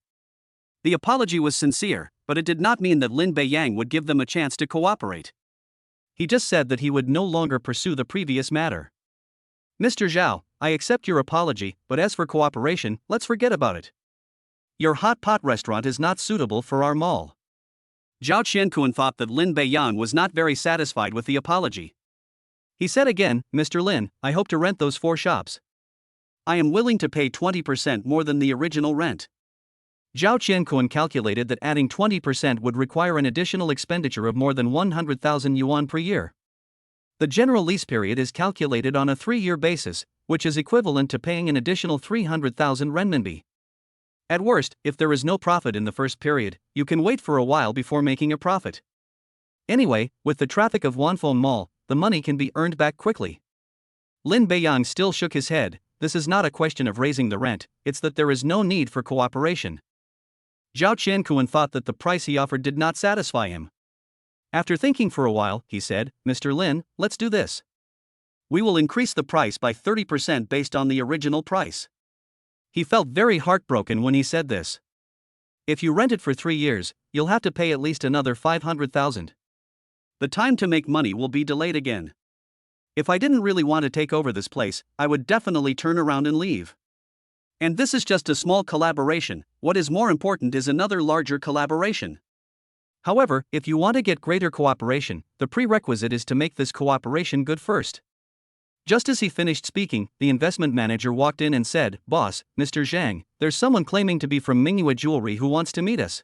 The apology was sincere, but it did not mean that Lin Beiyang would give them a chance to cooperate. He just said that he would no longer pursue the previous matter. Mr. Zhao, I accept your apology, but as for cooperation, let's forget about it. Your hot pot restaurant is not suitable for our mall. Zhao Qiankuan thought that Lin Beiyang was not very satisfied with the apology. He said again, Mr. Lin, I hope to rent those 4 shops. I am willing to pay 20% more than the original rent. Zhao Qiankuan calculated that adding 20% would require an additional expenditure of more than 100,000 yuan per year. The general lease period is calculated on a 3-year basis, which is equivalent to paying an additional 300,000 renminbi. At worst, if there is no profit in the first period, you can wait for a while before making a profit. Anyway, with the traffic of Wanfeng Mall, the money can be earned back quickly. Lin Beiyang still shook his head. This is not a question of raising the rent, it's that there is no need for cooperation. Zhao Qiankuan thought that the price he offered did not satisfy him. After thinking for a while, he said, Mr. Lin, let's do this. We will increase the price by 30% based on the original price. He felt very heartbroken when he said this. If you rent it for 3 years, you'll have to pay at least another 500,000. The time to make money will be delayed again. If I didn't really want to take over this place, I would definitely turn around and leave. And this is just a small collaboration. What is more important is another larger collaboration. However, if you want to get greater cooperation, the prerequisite is to make this cooperation good first. Just as he finished speaking, the investment manager walked in and said, "Boss, Mr. Zhang, there's someone claiming to be from Mingyue Jewelry who wants to meet us.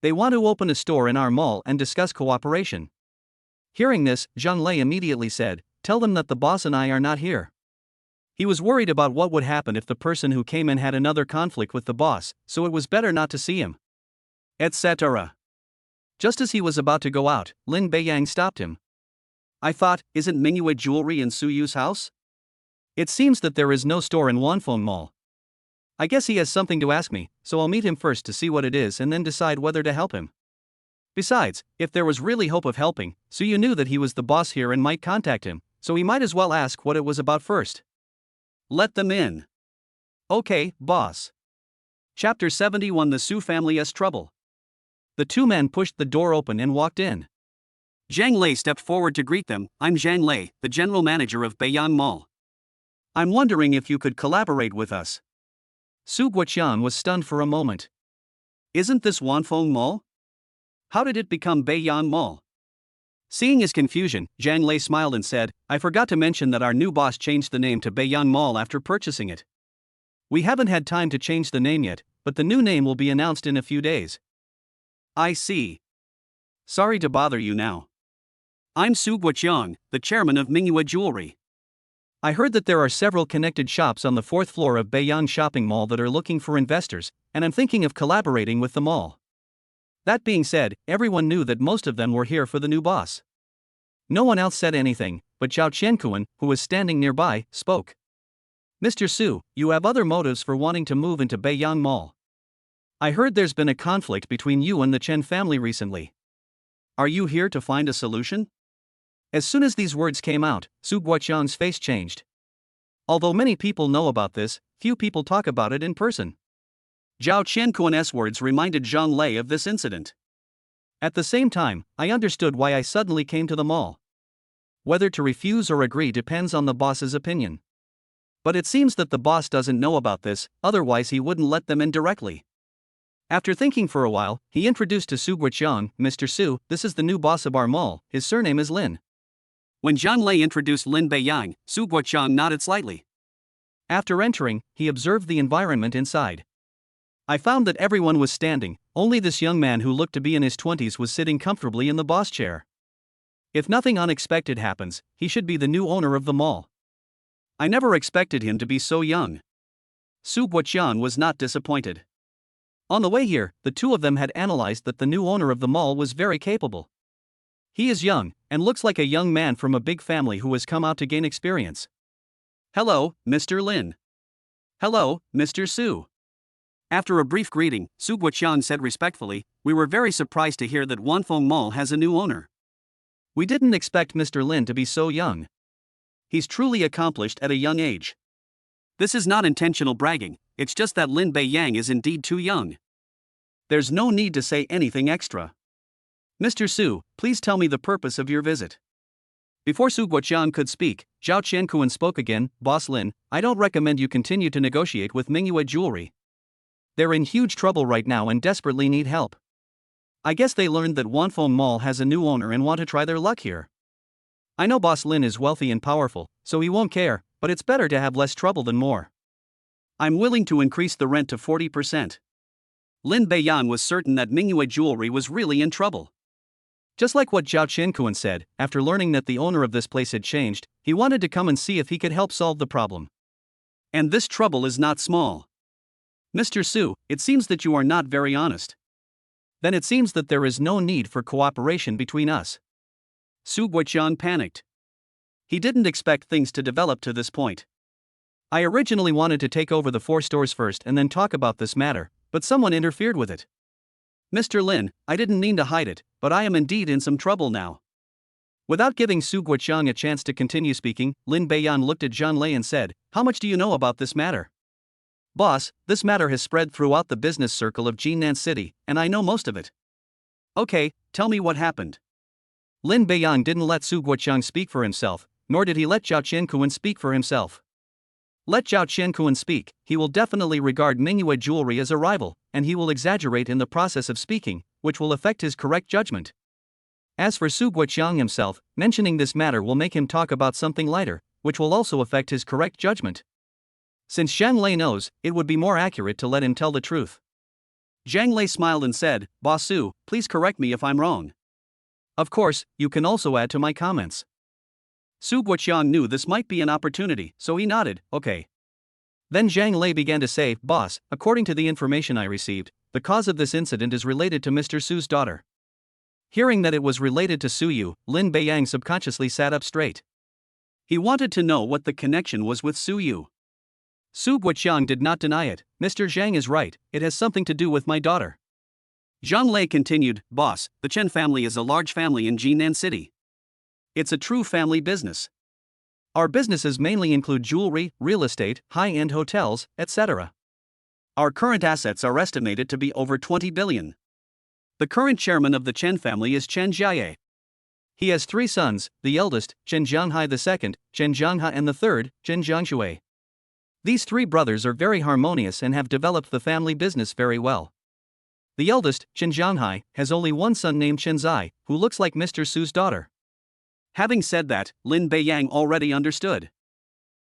They want to open a store in our mall and discuss cooperation." Hearing this, Zhang Lei immediately said, "Tell them that the boss and I are not here." He was worried about what would happen if the person who came in had another conflict with the boss, so it was better not to see him. Etc. Just as he was about to go out, Lin Beiyang stopped him. "I thought, isn't Mingyue Jewelry in Su Yu's house? It seems that there is no store in Wanfeng Mall. I guess he has something to ask me, so I'll meet him first to see what it is and then decide whether to help him." Besides, if there was really hope of helping, Su Yu knew that he was the boss here and might contact him, so he might as well ask what it was about first. "Let them in." "Okay, boss." Chapter 71. The Su family has trouble. The two men pushed the door open and walked in. Zhang Lei stepped forward to greet them. "I'm Zhang Lei, the general manager of Beiyang Mall. I'm wondering if you could collaborate with us." Su Guoqian was stunned for a moment. "Isn't this Wanfeng Mall? How did it become Beiyang Mall?" Seeing his confusion, Zhang Lei smiled and said, "I forgot to mention that our new boss changed the name to Beiyang Mall after purchasing it. We haven't had time to change the name yet, but the new name will be announced in a few days." "I see. Sorry to bother you now. I'm Su Guoqiang, the chairman of Mingyue Jewelry. I heard that there are several connected shops on the 4th floor of Beiyang Shopping Mall that are looking for investors, and I'm thinking of collaborating with the mall." That being said, everyone knew that most of them were here for the new boss. No one else said anything, but Zhao Qiankuan, who was standing nearby, spoke. "Mr. Su, you have other motives for wanting to move into Beiyang Mall. I heard there's been a conflict between you and the Chen family recently. Are you here to find a solution?" As soon as these words came out, Su Guoqiang's face changed. Although many people know about this, few people talk about it in person. Zhao Qiankuan's words reminded Zhang Lei of this incident. At the same time, I understood why I suddenly came to the mall. Whether to refuse or agree depends on the boss's opinion. But it seems that the boss doesn't know about this, otherwise he wouldn't let them in directly. After thinking for a while, he introduced to Su Guoqiang, "Mr. Su, this is the new boss of our mall, his surname is Lin." When Zhang Lei introduced Lin Beiyang, Su Guoqiang nodded slightly. After entering, he observed the environment inside. I found that everyone was standing, only this young man who looked to be in his 20s was sitting comfortably in the boss chair. If nothing unexpected happens, he should be the new owner of the mall. I never expected him to be so young. Su Guoqiang was not disappointed. On the way here, the two of them had analyzed that the new owner of the mall was very capable. He is young, and looks like a young man from a big family who has come out to gain experience. "Hello, Mr. Lin." "Hello, Mr. Su." After a brief greeting, Su Guoqiang said respectfully, "We were very surprised to hear that Wanfeng Mall has a new owner. We didn't expect Mr. Lin to be so young. He's truly accomplished at a young age. This is not intentional bragging, it's just that Lin Beiyang is indeed too young. There's no need to say anything extra. Mr. Su, please tell me the purpose of your visit." Before Su Guoqiang could speak, Zhao Qiankuan spoke again. "Boss Lin, I don't recommend you continue to negotiate with Mingyue Jewelry. They're in huge trouble right now and desperately need help. I guess they learned that Wanfeng Mall has a new owner and want to try their luck here. I know Boss Lin is wealthy and powerful, so he won't care, but it's better to have less trouble than more. I'm willing to increase the rent to 40%. Lin Beiyang was certain that Mingyue Jewelry was really in trouble. Just like what Zhao Qiankuan said, after learning that the owner of this place had changed, he wanted to come and see if he could help solve the problem. And this trouble is not small. Mr. Su, it seems that you are not very honest. Then it seems that there is no need for cooperation between us. Su Guoqiang panicked. He didn't expect things to develop to this point. I originally wanted to take over the 4 stores first and then talk about this matter, but someone interfered with it. Mr. Lin, I didn't mean to hide it, but I am indeed in some trouble now. Without giving Su Guoqiang a chance to continue speaking, Lin Beiyang looked at Zhang Lei and said, "How much do you know about this matter?" "Boss, this matter has spread throughout the business circle of Jinan City, and I know most of it." "Okay, tell me what happened." Lin Beiyang didn't let Su Guoqiang speak for himself, nor did he let Zhao Qiankuan speak for himself. Let Zhao Qiankuan speak, he will definitely regard Mingyue jewelry as a rival, and he will exaggerate in the process of speaking, which will affect his correct judgment. As for Su Guoqiang himself, mentioning this matter will make him talk about something lighter, which will also affect his correct judgment. Since Zhang Lei knows, it would be more accurate to let him tell the truth. Zhang Lei smiled and said, "Boss Su, please correct me if I'm wrong. Of course, you can also add to my comments." Su Guoqiang knew this might be an opportunity, so he nodded, "Okay." Then Zhang Lei began to say, "Boss, according to the information I received, the cause of this incident is related to Mr. Su's daughter." Hearing that it was related to Su Yu, Lin Beiyang subconsciously sat up straight. He wanted to know what the connection was with Su Yu. Su Guoqiang did not deny it. "Mr. Zhang is right, it has something to do with my daughter." Zhang Lei continued, "Boss, the Chen family is a large family in Jinan City. It's a true family business. Our businesses mainly include jewelry, real estate, high-end hotels, etc. Our current assets are estimated to be over 20 billion. The current chairman of the Chen family is Chen Jiaye. He has 3 sons, the eldest, Chen Jianghai II, Chen Jianghe and the third, Chen Jiangshui. These 3 brothers are very harmonious and have developed the family business very well. The eldest, Chen Jianghai, has only one son named Chen Zai, who looks like Mr. Su's daughter." Having said that, Lin Beiyang already understood.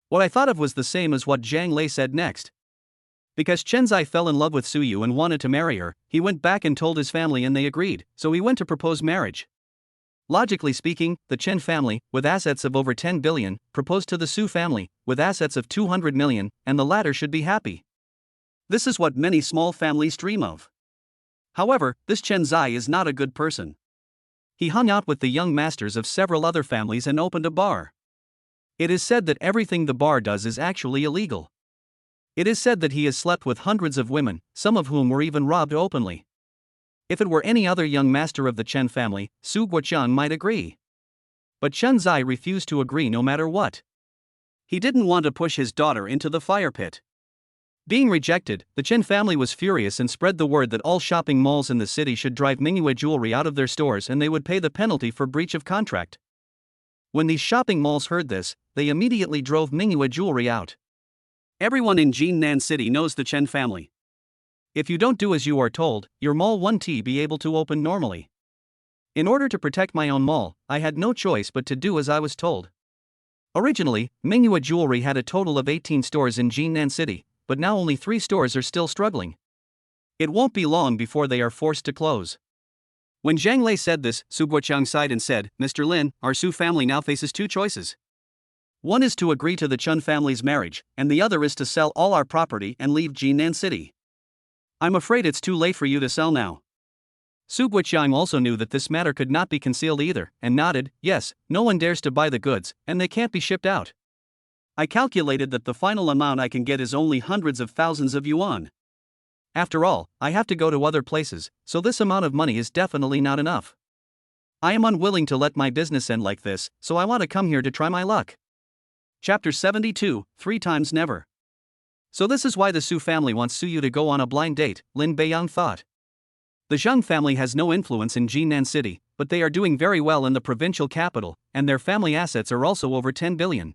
What I thought of was the same as what Zhang Lei said next. Because Chen Zai fell in love with Su Yu and wanted to marry her, he went back and told his family and they agreed, so he went to propose marriage. Logically speaking, the Chen family, with assets of over 10 billion, proposed to the Su family, with assets of 200 million, and the latter should be happy. This is what many small families dream of. However, this Chen Zai is not a good person. He hung out with the young masters of several other families and opened a bar. It is said that everything the bar does is actually illegal. It is said that he has slept with hundreds of women, some of whom were even robbed openly. If it were any other young master of the Chen family, Su Guoqiang might agree. But Chen Zai refused to agree no matter what. He didn't want to push his daughter into the fire pit. Being rejected, the Chen family was furious and spread the word that all shopping malls in the city should drive Mingyue jewelry out of their stores and they would pay the penalty for breach of contract. When these shopping malls heard this, they immediately drove Mingyue jewelry out. Everyone in Jinan City knows the Chen family. If you don't do as you are told, your mall won't be able to open normally. In order to protect my own mall, I had no choice but to do as I was told. Originally, Mingyue Jewelry had a total of 18 stores in Jinan City, but now only 3 stores are still struggling. It won't be long before they are forced to close. When Zhang Lei said this, Su Guoqiang sighed and said, "Mr. Lin, our Su family now faces 2 choices. One is to agree to the Chen family's marriage, and the other is to sell all our property and leave Jinan City. I'm afraid it's too late for you to sell now." Su Guoqiang also knew that this matter could not be concealed either, and nodded, "Yes, no one dares to buy the goods, and they can't be shipped out. I calculated that the final amount I can get is only hundreds of thousands of yuan. After all, I have to go to other places, so this amount of money is definitely not enough. I am unwilling to let my business end like this, so I want to come here to try my luck." Chapter 72, 3 times never. So this is why the Su family wants Su Yu to go on a blind date, Lin Beiyang thought. The Zhang family has no influence in Jinan City, but they are doing very well in the provincial capital, and their family assets are also over 10 billion.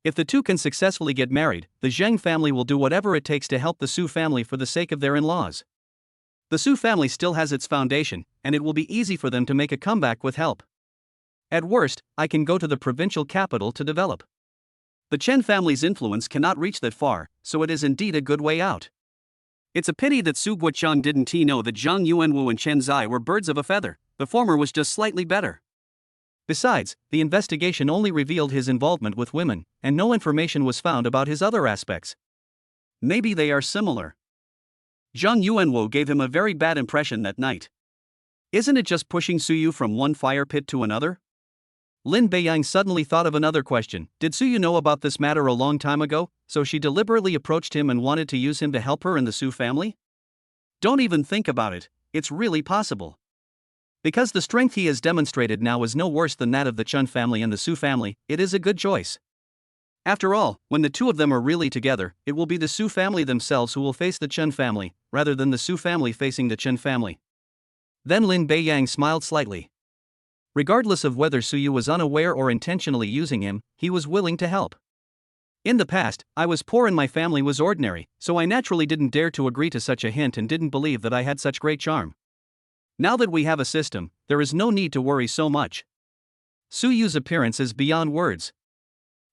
If the 2 can successfully get married, the Zhang family will do whatever it takes to help the Su family for the sake of their in-laws. The Su family still has its foundation, and it will be easy for them to make a comeback with help. At worst, I can go to the provincial capital to develop. The Chen family's influence cannot reach that far, so it is indeed a good way out. It's a pity that Su Guoqiang didn't know that Zhang Yuanwu and Chen Zai were birds of a feather. The former was just slightly better. Besides, the investigation only revealed his involvement with women, and no information was found about his other aspects. Maybe they are similar. Zhang Yuanwu gave him a very bad impression that night. Isn't it just pushing Su Yu from one fire pit to another? Lin Beiyang suddenly thought of another question. Did Su Yu know about this matter a long time ago, so she deliberately approached him and wanted to use him to help her in the Su family? Don't even think about it, it's really possible. Because the strength he has demonstrated now is no worse than that of the Chen family and the Su family, it is a good choice. After all, when the 2 of them are really together, it will be the Su family themselves who will face the Chen family, rather than the Su family facing the Chen family. Then Lin Beiyang smiled slightly. Regardless of whether Su Yu was unaware or intentionally using him, he was willing to help. In the past, I was poor and my family was ordinary, so I naturally didn't dare to agree to such a hint and didn't believe that I had such great charm. Now that we have a system, there is no need to worry so much. Su Yu's appearance is beyond words.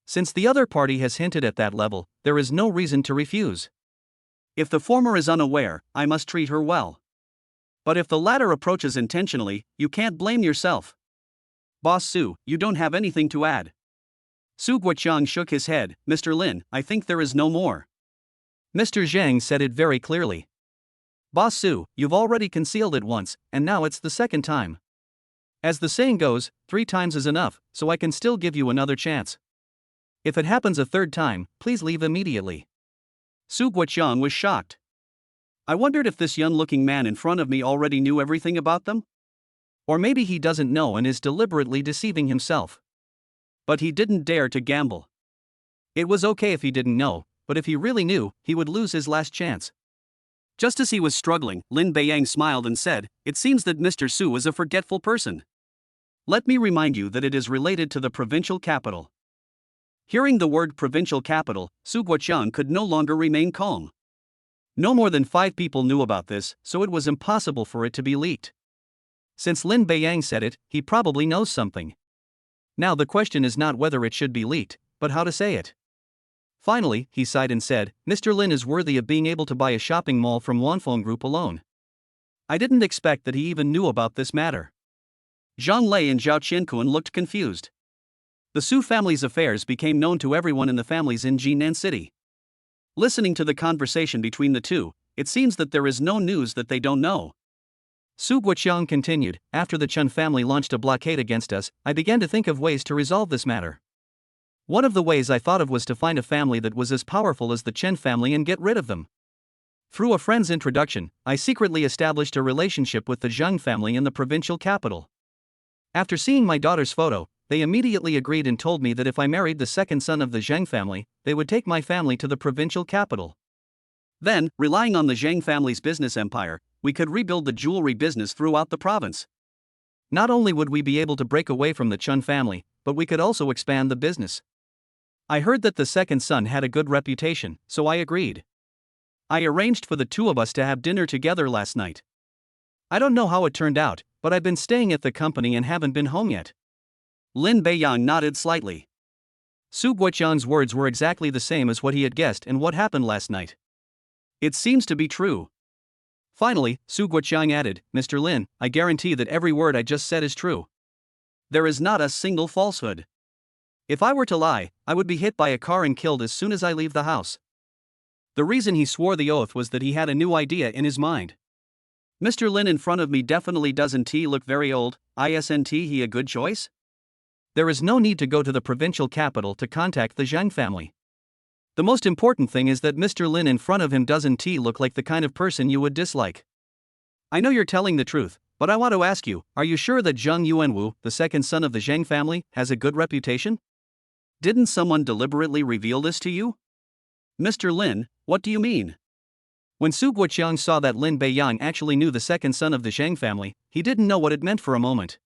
Since the other party has hinted at that level, there is no reason to refuse. If the former is unaware, I must treat her well. But if the latter approaches intentionally, you can't blame yourself. Boss Su, you don't have anything to add. Su Guoqiang shook his head. Mr. Lin, I think there is no more. Mr. Zhang said it very clearly. Boss Su, you've already concealed it once, and now it's the second time. As the saying goes, 3 times is enough, so I can still give you another chance. If it happens a third time, please leave immediately. Su Guoqiang was shocked. I wondered if this young-looking man in front of me already knew everything about them? Or maybe he doesn't know and is deliberately deceiving himself. But he didn't dare to gamble. It was okay if he didn't know, but if he really knew, he would lose his last chance. Just as he was struggling, Lin Beiyang smiled and said, "It seems that Mr. Su is a forgetful person. Let me remind you that it is related to the provincial capital." Hearing the word provincial capital, Su Guoqiang could no longer remain calm. No more than 5 people knew about this, so it was impossible for it to be leaked. Since Lin Beiyang said it, he probably knows something. Now the question is not whether it should be leaked, but how to say it. Finally, he sighed and said, Mr. Lin is worthy of being able to buy a shopping mall from Wanfeng Group alone. I didn't expect that he even knew about this matter. Zhang Lei and Zhao Qiankun looked confused. The Su family's affairs became known to everyone in the families in Jinan City. Listening to the conversation between the two, it seems that there is no news that they don't know. Su Guoqiang continued, after the Chen family launched a blockade against us, I began to think of ways to resolve this matter. One of the ways I thought of was to find a family that was as powerful as the Chen family and get rid of them. Through a friend's introduction, I secretly established a relationship with the Zhang family in the provincial capital. After seeing my daughter's photo, they immediately agreed and told me that if I married the second son of the Zhang family, they would take my family to the provincial capital. Then, relying on the Zhang family's business empire, we could rebuild the jewelry business throughout the province. Not only would we be able to break away from the Chen family, but we could also expand the business. I heard that the second son had a good reputation, so I agreed. I arranged for the two of us to have dinner together last night. I don't know how it turned out, but I've been staying at the company and haven't been home yet. Lin Beiyang nodded slightly. Su Guoqiang's words were exactly the same as what he had guessed and what happened last night. It seems to be true. Finally, Su Guoqiang added, Mr. Lin, I guarantee that every word I just said is true. There is not a single falsehood. If I were to lie, I would be hit by a car and killed as soon as I leave the house. The reason he swore the oath was that he had a new idea in his mind. Mr. Lin in front of me definitely doesn't he look very old, isn't he a good choice? There is no need to go to the provincial capital to contact the Zhang family. The most important thing is that Mr. Lin in front of him doesn't he look like the kind of person you would dislike. I know you're telling the truth, but I want to ask you, are you sure that Zhang Yuanwu, the second son of the Zhang family, has a good reputation? Didn't someone deliberately reveal this to you? Mr. Lin, what do you mean? When Su Guoqiang saw that Lin Beiyang actually knew the second son of the Zhang family, he didn't know what it meant for a moment.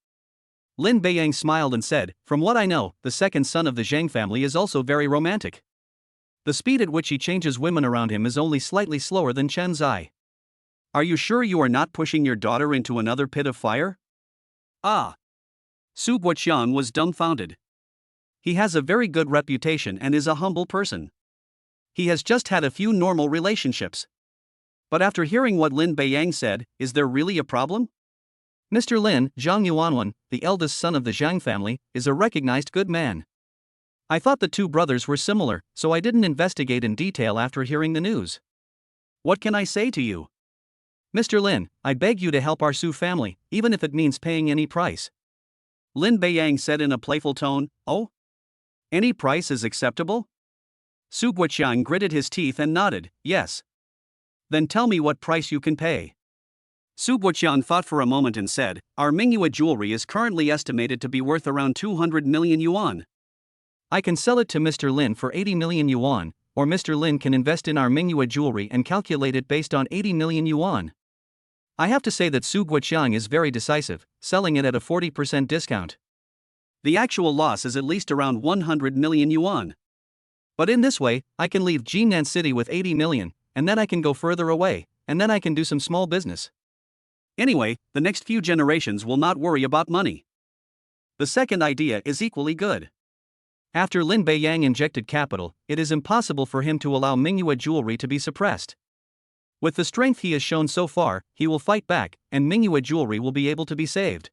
Lin Beiyang smiled and said, from what I know, the second son of the Zhang family is also very romantic. The speed at which he changes women around him is only slightly slower than Chen Zai. Are you sure you are not pushing your daughter into another pit of fire? Ah! Su Guoqiang was dumbfounded. He has a very good reputation and is a humble person. He has just had a few normal relationships. But after hearing what Lin Beiyang said, is there really a problem? Mr. Lin, Zhang Yuanwen, the eldest son of the Zhang family, is a recognized good man. I thought the two brothers were similar, so I didn't investigate in detail after hearing the news. What can I say to you? Mr. Lin, I beg you to help our Su family, even if it means paying any price. Lin Beiyang said in a playful tone, Oh? Any price is acceptable? Su Guoqiang gritted his teeth and nodded, yes. Then tell me what price you can pay. Su Guoqiang thought for a moment and said, Our Mingyue jewelry is currently estimated to be worth around 200 million yuan. I can sell it to Mr. Lin for 80 million yuan, or Mr. Lin can invest in our Mingyue jewelry and calculate it based on 80 million yuan. I have to say that Su Guoqiang is very decisive, selling it at a 40% discount. The actual loss is at least around 100 million yuan. But in this way, I can leave Jinan City with 80 million, and then I can go further away, and then I can do some small business. Anyway, the next few generations will not worry about money. The second idea is equally good. After Lin Beiyang injected capital, it is impossible for him to allow Mingyue Jewelry to be suppressed. With the strength he has shown so far, he will fight back, and Mingyue Jewelry will be able to be saved.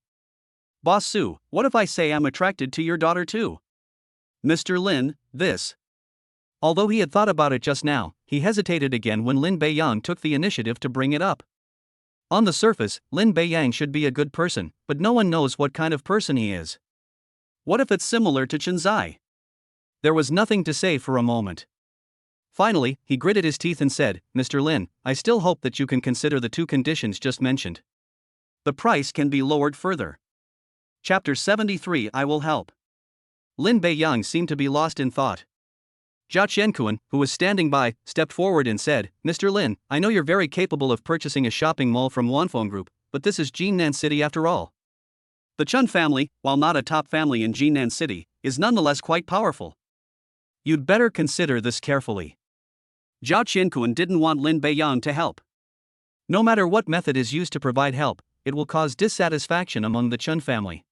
Boss Su, what if I say I'm attracted to your daughter too? Mr. Lin, this. Although he had thought about it just now, he hesitated again when Lin Beiyang took the initiative to bring it up. On the surface, Lin Beiyang should be a good person, but no one knows what kind of person he is. What if it's similar to Chen Zai? There was nothing to say for a moment. Finally, he gritted his teeth and said, Mr. Lin, I still hope that you can consider the two conditions just mentioned. The price can be lowered further. Chapter 73 I will help. Lin Beiyang seemed to be lost in thought. Zhao Qiankuan, who was standing by, stepped forward and said, Mr. Lin, I know you're very capable of purchasing a shopping mall from Wanfeng Group, but this is Jinan City after all. The Chun family, while not a top family in Jinan City, is nonetheless quite powerful. You'd better consider this carefully. Zhao Qiankuan didn't want Lin Beiyang to help. No matter what method is used to provide help, it will cause dissatisfaction among the Chun family.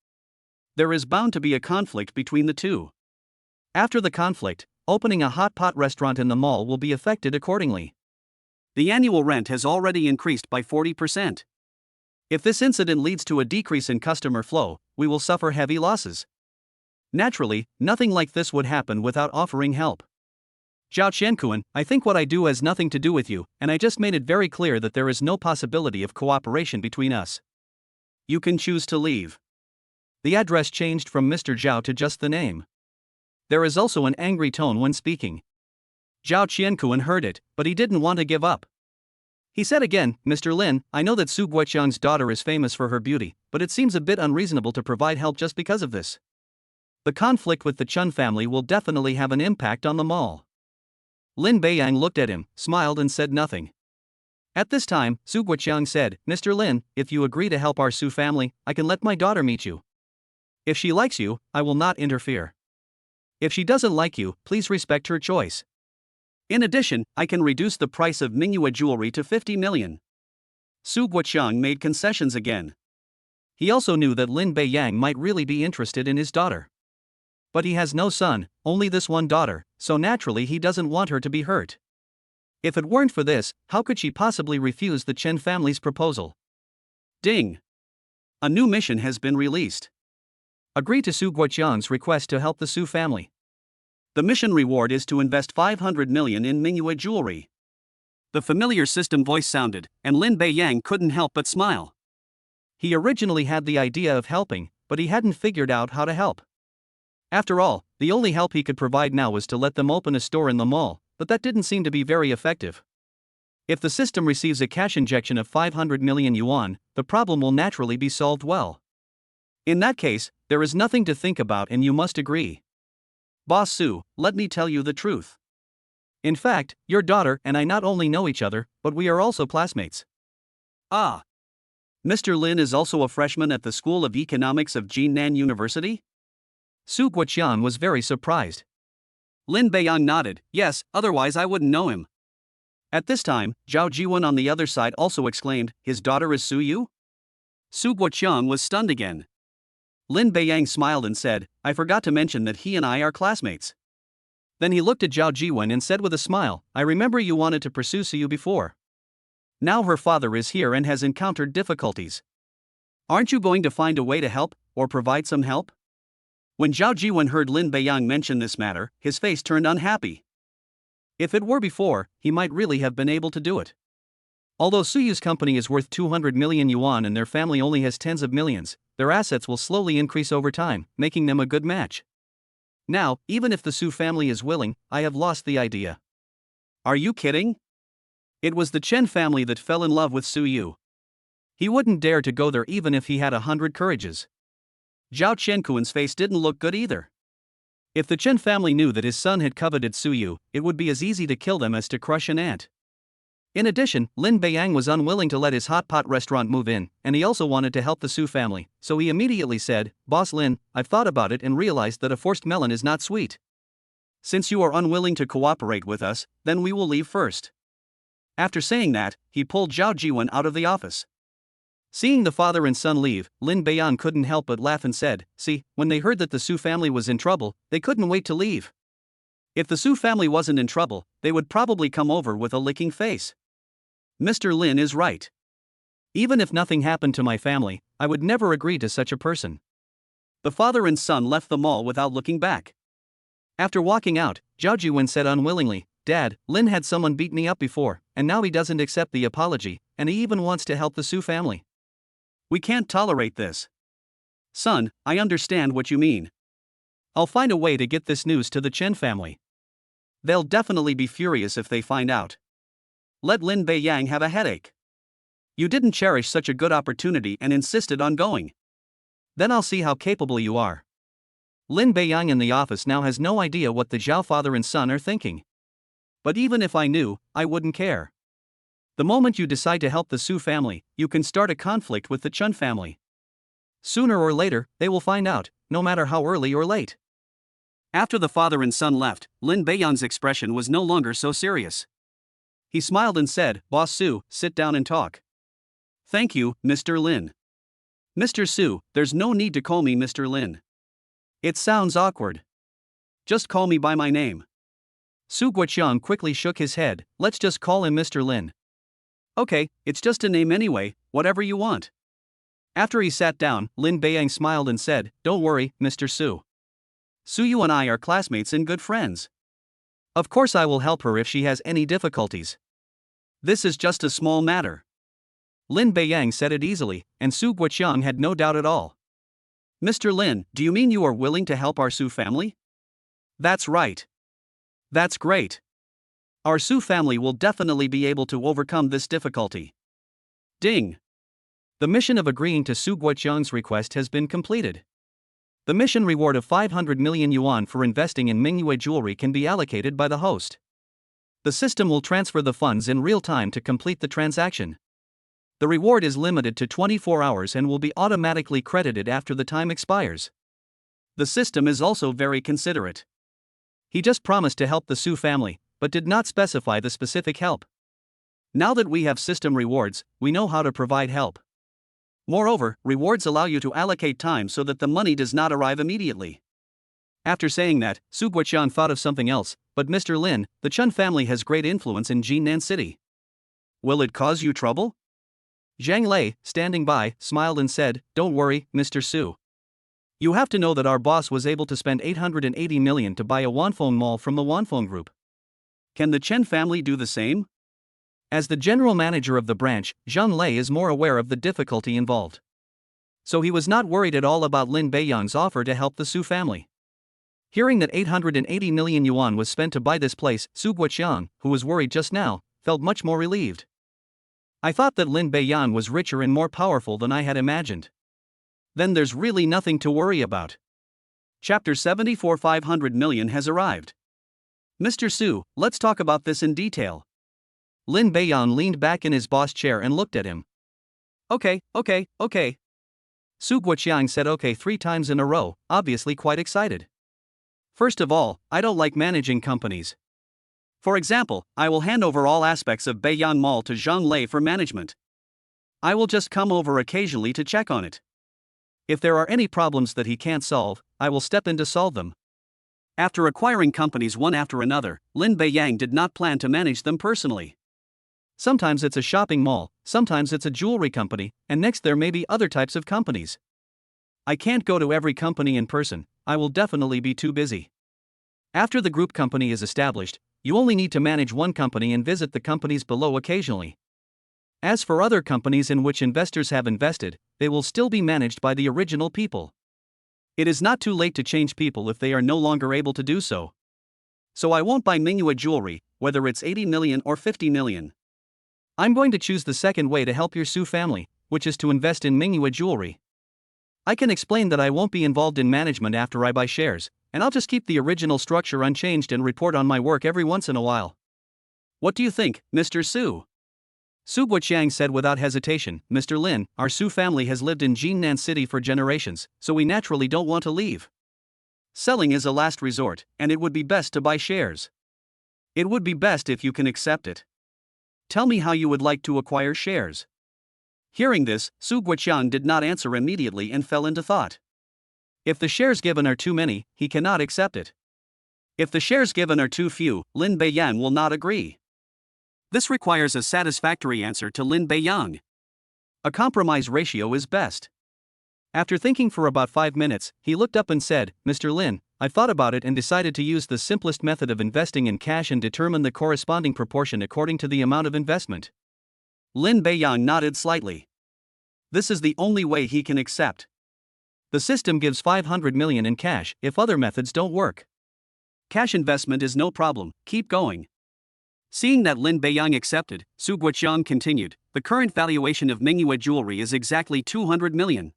There is bound to be a conflict between the two. After the conflict, opening a hot pot restaurant in the mall will be affected accordingly. The annual rent has already increased by 40%. If this incident leads to a decrease in customer flow, we will suffer heavy losses. Naturally, nothing like this would happen without offering help. Zhao Qiankuan, I think what I do has nothing to do with you, and I just made it very clear that there is no possibility of cooperation between us. You can choose to leave. The address changed from Mr. Zhao to just the name. There is also an angry tone when speaking. Zhao Qiankuan heard it, but he didn't want to give up. He said again, Mr. Lin, I know that Su Guoqiang's daughter is famous for her beauty, but it seems a bit unreasonable to provide help just because of this. The conflict with the Chun family will definitely have an impact on the mall. Lin Beiyang looked at him, smiled and said nothing. At this time, Su Guoqiang said, Mr. Lin, if you agree to help our Su family, I can let my daughter meet you. If she likes you, I will not interfere. If she doesn't like you, please respect her choice. In addition, I can reduce the price of Mingyue Jewelry to 50 million. Su Guoqiang made concessions again. He also knew that Lin Beiyang might really be interested in his daughter. But he has no son, only this one daughter, so naturally he doesn't want her to be hurt. If it weren't for this, how could she possibly refuse the Chen family's proposal? Ding! A new mission has been released. Agree to Su Guoqiang's request to help the Su family. The mission reward is to invest 500 million in Mingyue Jewelry. The familiar system voice sounded, and Lin Beiyang couldn't help but smile. He originally had the idea of helping, but he hadn't figured out how to help. After all, the only help he could provide now was to let them open a store in the mall, but that didn't seem to be very effective. If the system receives a cash injection of 500 million yuan, the problem will naturally be solved well. In that case, there is nothing to think about and you must agree. Boss Su, let me tell you the truth. In fact, your daughter and I not only know each other, but we are also classmates. Ah. Mr. Lin is also a freshman at the School of Economics of Jinan University? Su Guoqiang was very surprised. Lin Beiyang nodded, yes, otherwise I wouldn't know him. At this time, Zhao Jiwen on the other side also exclaimed, his daughter is Su Yu? Su Guoqiang was stunned again. Lin Beiyang smiled and said, I forgot to mention that he and I are classmates. Then he looked at Zhao Jiwen and said with a smile, I remember you wanted to pursue Su Yu before. Now her father is here and has encountered difficulties. Aren't you going to find a way to help, or provide some help? When Zhao Jiwen heard Lin Beiyang mention this matter, his face turned unhappy. If it were before, he might really have been able to do it. Although Su Yu's company is worth 200 million yuan and their family only has tens of millions, their assets will slowly increase over time, making them a good match. Now, even if the Su family is willing, I have lost the idea. Are you kidding? It was the Chen family that fell in love with Su Yu. He wouldn't dare to go there even if he had 100 courages. Zhao Qiankuan's face didn't look good either. If the Chen family knew that his son had coveted Su Yu, it would be as easy to kill them as to crush an ant. In addition, Lin Beiyang was unwilling to let his hot pot restaurant move in, and he also wanted to help the Su family, so he immediately said, Boss Lin, I've thought about it and realized that a forced melon is not sweet. Since you are unwilling to cooperate with us, then we will leave first. After saying that, he pulled Zhao Jiwen out of the office. Seeing the father and son leave, Lin Beiyan couldn't help but laugh and said, "See, when they heard that the Su family was in trouble, they couldn't wait to leave. If the Su family wasn't in trouble, they would probably come over with a licking face." Mr. Lin is right. Even if nothing happened to my family, I would never agree to such a person. The father and son left the mall without looking back. After walking out, Zhao Jiwen said unwillingly, "Dad, Lin had someone beat me up before, and now he doesn't accept the apology, and he even wants to help the Su family. We can't tolerate this." "Son, I understand what you mean. I'll find a way to get this news to the Chen family. They'll definitely be furious if they find out. Let Lin Beiyang have a headache. You didn't cherish such a good opportunity and insisted on going. Then I'll see how capable you are." Lin Beiyang in the office now has no idea what the Zhao father and son are thinking. But even if I knew, I wouldn't care. The moment you decide to help the Su family, you can start a conflict with the Chen family. Sooner or later, they will find out, no matter how early or late. After the father and son left, Lin Beiyang's expression was no longer so serious. He smiled and said, "Boss Su, sit down and talk." "Thank you, Mr. Lin." "Mr. Su, there's no need to call me Mr. Lin. It sounds awkward. Just call me by my name." Su Guoqiang quickly shook his head. "Let's just call him Mr. Lin." "Okay, it's just a name anyway, whatever you want." After he sat down, Lin Beiyang smiled and said, "Don't worry, Mr. Su. Suyu and I are classmates and good friends. Of course I will help her if she has any difficulties. This is just a small matter." Lin Beiyang said it easily, and Su Guoqiang had no doubt at all. "Mr. Lin, do you mean you are willing to help our Su family?" "That's right. That's great. Our Su family will definitely be able to overcome this difficulty." Ding! The mission of agreeing to Su Guoqiang's request has been completed. The mission reward of 500 million yuan for investing in Mingyue jewelry can be allocated by the host. The system will transfer the funds in real time to complete the transaction. The reward is limited to 24 hours and will be automatically credited after the time expires. The system is also very considerate. He just promised to help the Su family, but did not specify the specific help. Now that we have system rewards, we know how to provide help. Moreover, rewards allow you to allocate time so that the money does not arrive immediately. After saying that, Su Guoqiang thought of something else, "But Mr. Lin, the Chen family has great influence in Jinan City. Will it cause you trouble?" Zhang Lei, standing by, smiled and said, "Don't worry, Mr. Su. You have to know that our boss was able to spend 880 million to buy a Wanfeng mall from the Wanfeng Group. Can the Chen family do the same?" As the general manager of the branch, Zhang Lei is more aware of the difficulty involved. So he was not worried at all about Lin Beiyang's offer to help the Su family. Hearing that 880 million yuan was spent to buy this place, Su Guoqiang, who was worried just now, felt much more relieved. "I thought that Lin Beiyang was richer and more powerful than I had imagined. Then there's really nothing to worry about." Chapter 74 500 million has arrived. "Mr. Su, let's talk about this in detail." Lin Beiyang leaned back in his boss chair and looked at him. Okay. Su Guoqiang said okay 3 times in a row, obviously quite excited. "First of all, I don't like managing companies. For example, I will hand over all aspects of Beiyan Mall to Zhang Lei for management. I will just come over occasionally to check on it. If there are any problems that he can't solve, I will step in to solve them." After acquiring companies one after another, Lin Beiyang did not plan to manage them personally. Sometimes it's a shopping mall, sometimes it's a jewelry company, and next there may be other types of companies. I can't go to every company in person, I will definitely be too busy. After the group company is established, you only need to manage one company and visit the companies below occasionally. As for other companies in which investors have invested, they will still be managed by the original people. It is not too late to change people if they are no longer able to do so. So I won't buy Mingyue jewelry, whether it's 80 million or 50 million. I'm going to choose the second way to help your Su family, which is to invest in Mingyue jewelry. I can explain that I won't be involved in management after I buy shares, and I'll just keep the original structure unchanged and report on my work every once in a while. What do you think, Mr. Su? Su Guoqiang said without hesitation, "Mr. Lin, our Su family has lived in Jinan City for generations, so we naturally don't want to leave. Selling is a last resort, and it would be best to buy shares. It would be best if you can accept it. Tell me how you would like to acquire shares. Hearing this, Su Guoqiang did not answer immediately and fell into thought. If the shares given are too many, he cannot accept it. If the shares given are too few, Lin Beiyang will not agree. This requires a satisfactory answer to Lin Beiyang. A compromise ratio is best. After thinking for about 5 minutes, he looked up and said, Mr. Lin, I thought about it and decided to use the simplest method of investing in cash and determine the corresponding proportion according to the amount of investment. Lin Beiyang nodded slightly. This is the only way he can accept. The system gives 500 million in cash if other methods don't work. Cash investment is no problem, keep going. Seeing that Lin Beiyang accepted, Su Guoqiang continued, the current valuation of Mingyue jewelry is exactly 200 million.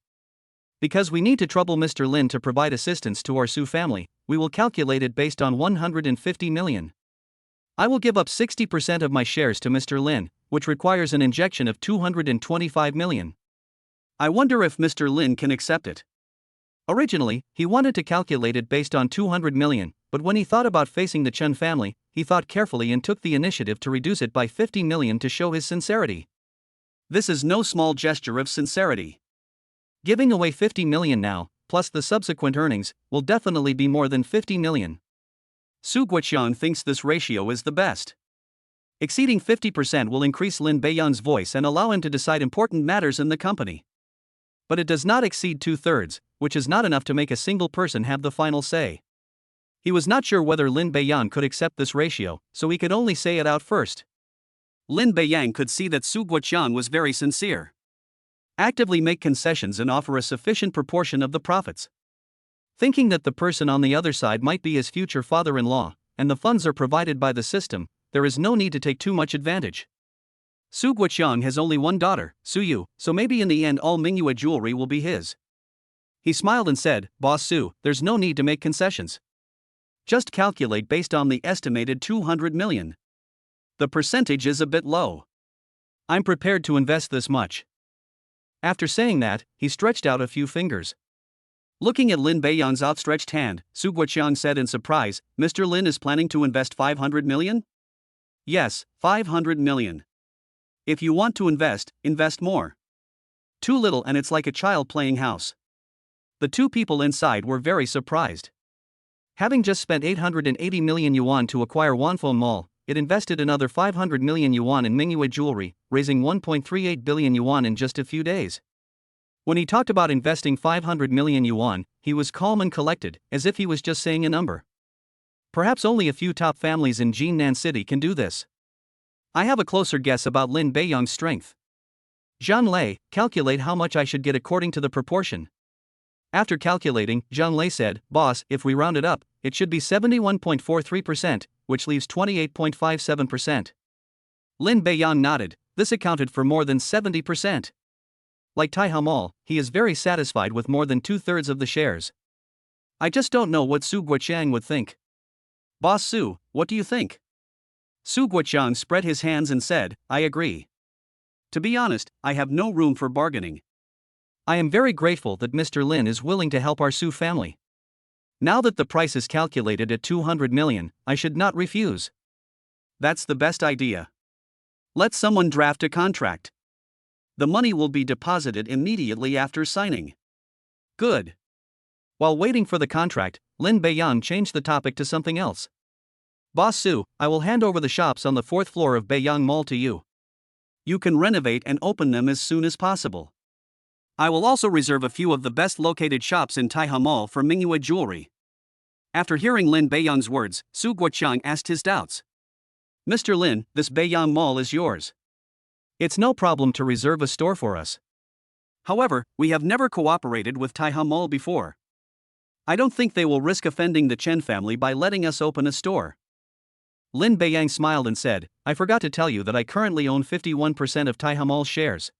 Because we need to trouble Mr. Lin to provide assistance to our Su family, we will calculate it based on 150 million. I will give up 60% of my shares to Mr. Lin, which requires an injection of 225 million. I wonder if Mr. Lin can accept it. Originally, he wanted to calculate it based on 200 million, but when he thought about facing the Chen family, he thought carefully and took the initiative to reduce it by 50 million to show his sincerity. This is no small gesture of sincerity. Giving away 50 million now, plus the subsequent earnings, will definitely be more than 50 million. Su Guoqiang thinks this ratio is the best. Exceeding 50% will increase Lin Beiyang's voice and allow him to decide important matters in the company. But it does not exceed 2/3, which is not enough to make a single person have the final say. He was not sure whether Lin Beiyang could accept this ratio, so he could only say it out first. Lin Beiyang could see that Su Guoqiang was very sincere. Actively make concessions and offer a sufficient proportion of the profits. Thinking that the person on the other side might be his future father-in-law, and the funds are provided by the system, there is no need to take too much advantage. Su Guoqiang has only one daughter, Su Yu, so maybe in the end all Mingyue jewelry will be his. He smiled and said, Boss Su, there's no need to make concessions. Just calculate based on the estimated 200 million. The percentage is a bit low. I'm prepared to invest this much. After saying that, he stretched out a few fingers. Looking at Lin Beiyang's outstretched hand, Su Guoqiang said in surprise, Mr. Lin is planning to invest 500 million? Yes, 500 million. If you want to invest, invest more. Too little and it's like a child playing house. The two people inside were very surprised. Having just spent 880 million yuan to acquire Wanfeng Mall, it invested another 500 million yuan in Mingyue jewelry, raising 1.38 billion yuan in just a few days. When he talked about investing 500 million yuan, he was calm and collected, as if he was just saying a number. Perhaps only a few top families in Jinan City can do this. I have a closer guess about Lin Beiyang's strength. Zhang Lei, calculate how much I should get according to the proportion. After calculating, Zhang Lei said, Boss, if we round it up, it should be 71.43%, which leaves 28.57%. Lin Beiyang nodded, this accounted for more than 70%. Like Taiha Mall, he is very satisfied with more than 2/3 of the shares. I just don't know what Su Guoqiang would think. Boss Su, what do you think? Su Guoqiang spread his hands and said, I agree. To be honest, I have no room for bargaining. I am very grateful that Mr. Lin is willing to help our Su family. Now that the price is calculated at 200 million, I should not refuse. That's the best idea. Let someone draft a contract. The money will be deposited immediately after signing. Good. While waiting for the contract, Lin Beiyang changed the topic to something else. Boss Su, I will hand over the shops on the 4th floor of Beiyang Mall to you. You can renovate and open them as soon as possible. I will also reserve a few of the best located shops in Taiha Mall for Mingyue jewelry. After hearing Lin Beiyang's words, Su Guoqiang asked his doubts. Mr. Lin, this Beiyang Mall is yours. It's no problem to reserve a store for us. However, we have never cooperated with Taiha Mall before. I don't think they will risk offending the Chen family by letting us open a store. Lin Beiyang smiled and said, I forgot to tell you that I currently own 51% of Taiha Mall's shares.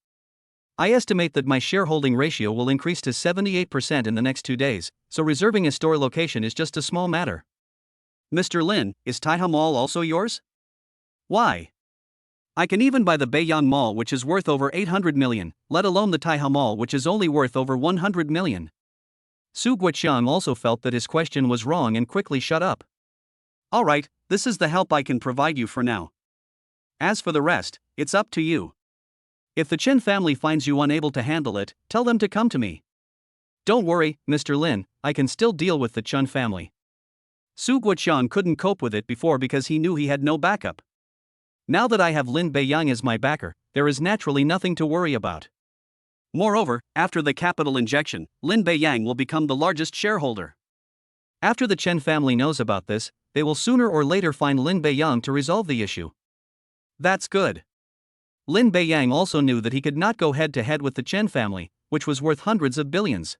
I estimate that my shareholding ratio will increase to 78% in the next 2 days, so reserving a store location is just a small matter. Mr. Lin, is Taiha Mall also yours? Why? I can even buy the Beiyang Mall, which is worth over 800 million, let alone the Taiha Mall, which is only worth over 100 million. Su Guoqiang also felt that his question was wrong and quickly shut up. Alright, this is the help I can provide you for now. As for the rest, it's up to you. If the Chen family finds you unable to handle it, tell them to come to me. Don't worry, Mr. Lin, I can still deal with the Chen family. Su Guoqiang couldn't cope with it before because he knew he had no backup. Now that I have Lin Beiyang as my backer, there is naturally nothing to worry about. Moreover, after the capital injection, Lin Beiyang will become the largest shareholder. After the Chen family knows about this, they will sooner or later find Lin Beiyang to resolve the issue. That's good. Lin Beiyang also knew that he could not go head-to-head with the Chen family, which was worth hundreds of billions.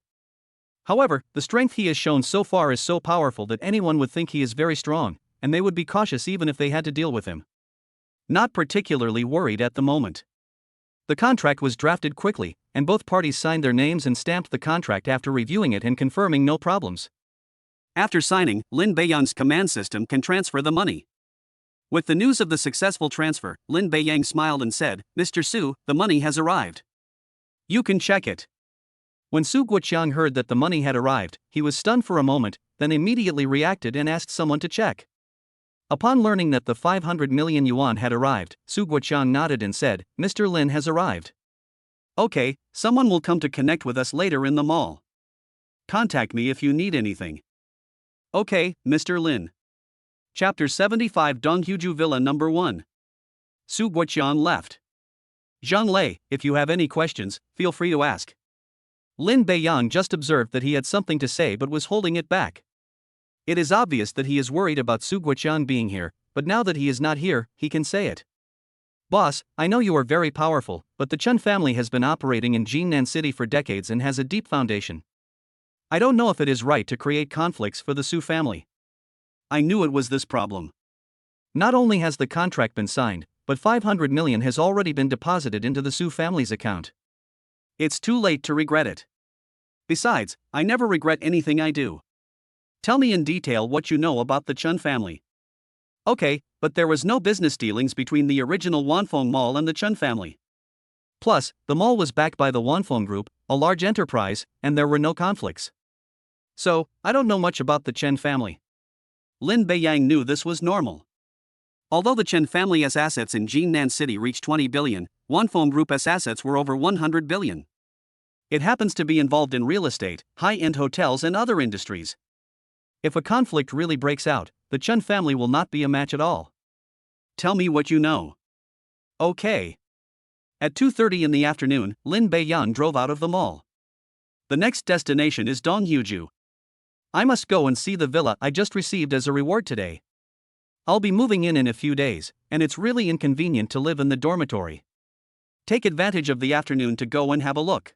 However, the strength he has shown so far is so powerful that anyone would think he is very strong, and they would be cautious even if they had to deal with him. Not particularly worried at the moment. The contract was drafted quickly, and both parties signed their names and stamped the contract after reviewing it and confirming no problems. After signing, Lin Beiyang's command system can transfer the money. With the news of the successful transfer, Lin Beiyang smiled and said, "Mr. Su, the money has arrived. You can check it." When Su Guoqiang heard that the money had arrived, he was stunned for a moment, then immediately reacted and asked someone to check. Upon learning that the 500 million yuan had arrived, Su Guoqiang nodded and said, "Mr. Lin has arrived. Okay, someone will come to connect with us later in the mall. Contact me if you need anything." Okay, Mr. Lin. Chapter 75 Donghuju Villa Number 1. Su Guoqiang left. Zhang Lei, if you have any questions, feel free to ask. Lin Beiyang just observed that he had something to say but was holding it back. It is obvious that he is worried about Su Guoqiang being here, but now that he is not here, he can say it. Boss, I know you are very powerful, but the Chen family has been operating in Jinnan City for decades and has a deep foundation. I don't know if it is right to create conflicts for the Su family. I knew it was this problem. Not only has the contract been signed, but 500 million has already been deposited into the Su family's account. It's too late to regret it. Besides, I never regret anything I do. Tell me in detail what you know about the Chen family. Okay, but there was no business dealings between the original Wanfeng Mall and the Chen family. Plus, the mall was backed by the Wanfeng Group, a large enterprise, and there were no conflicts. So, I don't know much about the Chen family. Lin Beiyang knew this was normal. Although the Chen family's assets in Jinnan City reached 20 billion, Wanfeng Group's assets were over 100 billion. It happens to be involved in real estate, high-end hotels and other industries. If a conflict really breaks out, the Chen family will not be a match at all. Tell me what you know. Okay. At 2:30 in the afternoon, Lin Beiyang drove out of the mall. The next destination is Donghuju. I must go and see the villa I just received as a reward today. I'll be moving in a few days, and it's really inconvenient to live in the dormitory. Take advantage of the afternoon to go and have a look.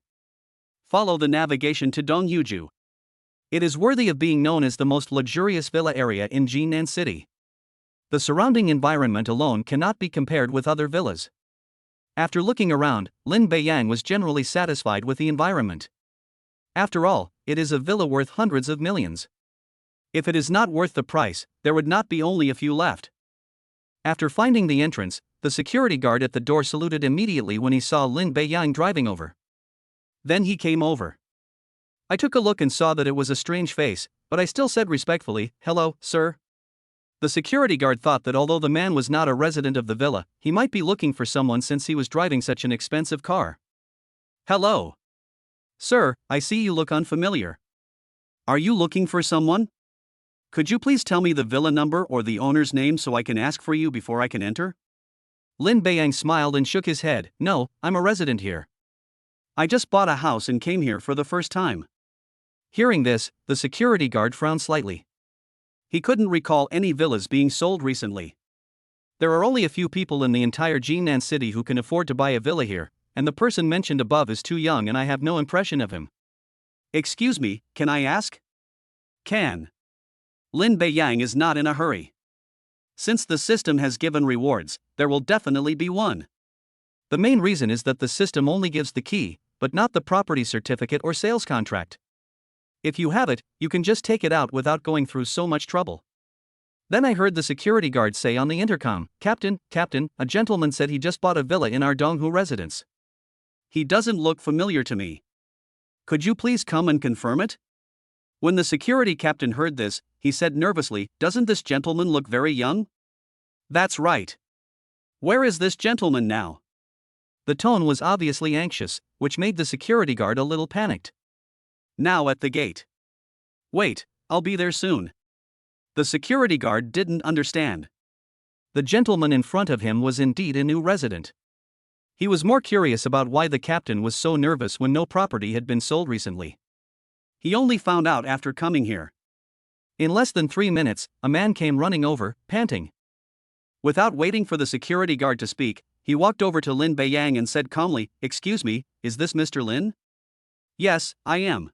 Follow the navigation to Donghuju. It is worthy of being known as the most luxurious villa area in Jinnan City. The surrounding environment alone cannot be compared with other villas. After looking around, Lin Beiyang was generally satisfied with the environment. After all, it is a villa worth hundreds of millions. If it is not worth the price, there would not be only a few left. After finding the entrance, the security guard at the door saluted immediately when he saw Lin Beiyang driving over. Then he came over. I took a look and saw that it was a strange face, but I still said respectfully, "Hello, sir." The security guard thought that although the man was not a resident of the villa, he might be looking for someone since he was driving such an expensive car. "Hello. Sir, I see you look unfamiliar. Are you looking for someone? Could you please tell me the villa number or the owner's name so I can ask for you before I can enter?" Lin Beiyang smiled and shook his head. "No, I'm a resident here. I just bought a house and came here for the first time." Hearing this, the security guard frowned slightly. He couldn't recall any villas being sold recently. There are only a few people in the entire Jinnan City who can afford to buy a villa here, and the person mentioned above is too young and I have no impression of him. "Excuse me, can I ask?" "Can." Lin Beiyang is not in a hurry. Since the system has given rewards, there will definitely be one. The main reason is that the system only gives the key, but not the property certificate or sales contract. If you have it, you can just take it out without going through so much trouble. Then I heard the security guard say on the intercom, Captain, a gentleman said he just bought a villa in our Donghu residence. He doesn't look familiar to me. Could you please come and confirm it?" When the security captain heard this, he said nervously, "Doesn't this gentleman look very young?" "That's right. Where is this gentleman now?" The tone was obviously anxious, which made the security guard a little panicked. "Now at the gate." "Wait, I'll be there soon." The security guard didn't understand. The gentleman in front of him was indeed a new resident. He was more curious about why the captain was so nervous when no property had been sold recently. He only found out after coming here. In less than 3 minutes, a man came running over, panting. Without waiting for the security guard to speak, he walked over to Lin Beiyang and said calmly, "Excuse me, is this Mr. Lin?" "Yes, I am."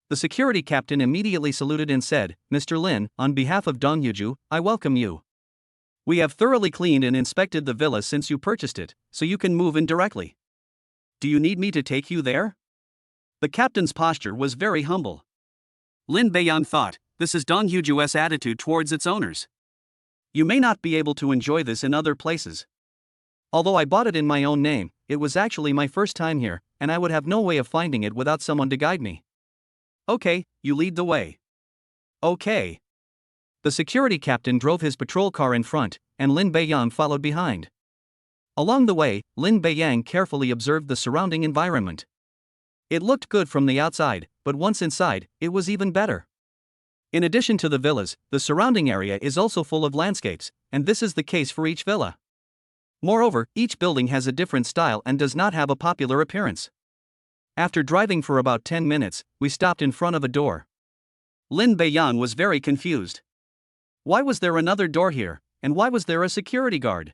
The security captain immediately saluted and said, "Mr. Lin, on behalf of Donghyuju, I welcome you. We have thoroughly cleaned and inspected the villa since you purchased it, so you can move in directly. Do you need me to take you there?" The captain's posture was very humble. Lin Beiyang thought, this is Donghyuju's attitude towards its owners. You may not be able to enjoy this in other places. Although I bought it in my own name, it was actually my first time here, and I would have no way of finding it without someone to guide me. Okay, you lead the way. Okay. The security captain drove his patrol car in front, and Lin Beiyang followed behind. Along the way, Lin Beiyang carefully observed the surrounding environment. It looked good from the outside, but once inside, it was even better. In addition to the villas, the surrounding area is also full of landscapes, and this is the case for each villa. Moreover, each building has a different style and does not have a popular appearance. After driving for about 10 minutes, we stopped in front of a door. Lin Beiyang was very confused. Why was there another door here, and why was there a security guard?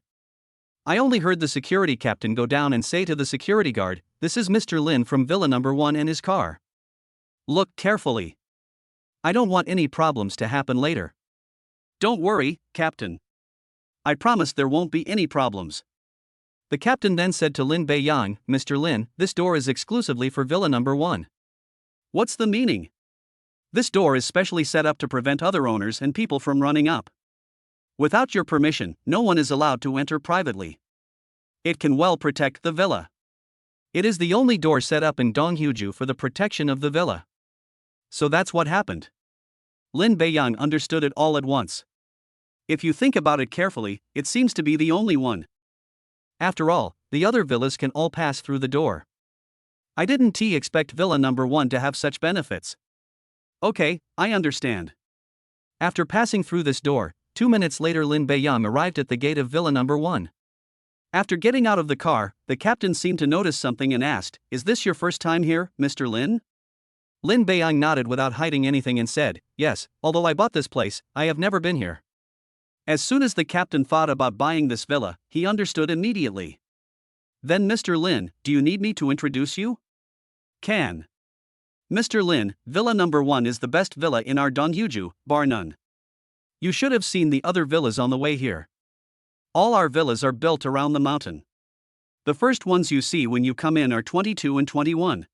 I only heard the security captain go down and say to the security guard, "This is Mr. Lin from Villa Number 1 and his car. Look carefully. I don't want any problems to happen later." "Don't worry, Captain. I promise there won't be any problems." The captain then said to Lin Beiyang, "Mr. Lin, this door is exclusively for Villa Number 1. What's the meaning?" "This door is specially set up to prevent other owners and people from running up. Without your permission, no one is allowed to enter privately. It can well protect the villa. It is the only door set up in Donghyuju for the protection of the villa." So that's what happened. Lin Beiyang understood it all at once. If you think about it carefully, it seems to be the only one. After all, the other villas can all pass through the door. I didn't expect Villa Number 1 to have such benefits. Okay, I understand. After passing through this door, 2 minutes later Lin Beiyang arrived at the gate of Villa Number 1. After getting out of the car, the captain seemed to notice something and asked, "Is this your first time here, Mr. Lin?" Lin Beiyang nodded without hiding anything and said, "Yes, although I bought this place, I have never been here." As soon as the captain thought about buying this villa, he understood immediately. "Then Mr. Lin, do you need me to introduce you?" "Can. Mr. Lin, Villa Number 1 is the best villa in our Donghyuju, bar none. You should have seen the other villas on the way here. All our villas are built around the mountain. The first ones you see when you come in are 22 and 21.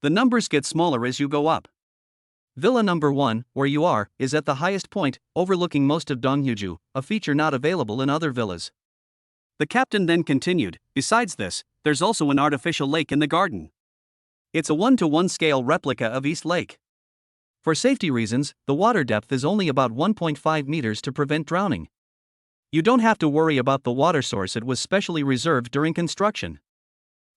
The numbers get smaller as you go up. Villa Number 1, where you are, is at the highest point, overlooking most of Donghyuju, a feature not available in other villas." The captain then continued, "Besides this, there's also an artificial lake in the garden. It's a 1-to-1 scale replica of East Lake. For safety reasons, the water depth is only about 1.5 meters to prevent drowning. You don't have to worry about the water source, it was specially reserved during construction.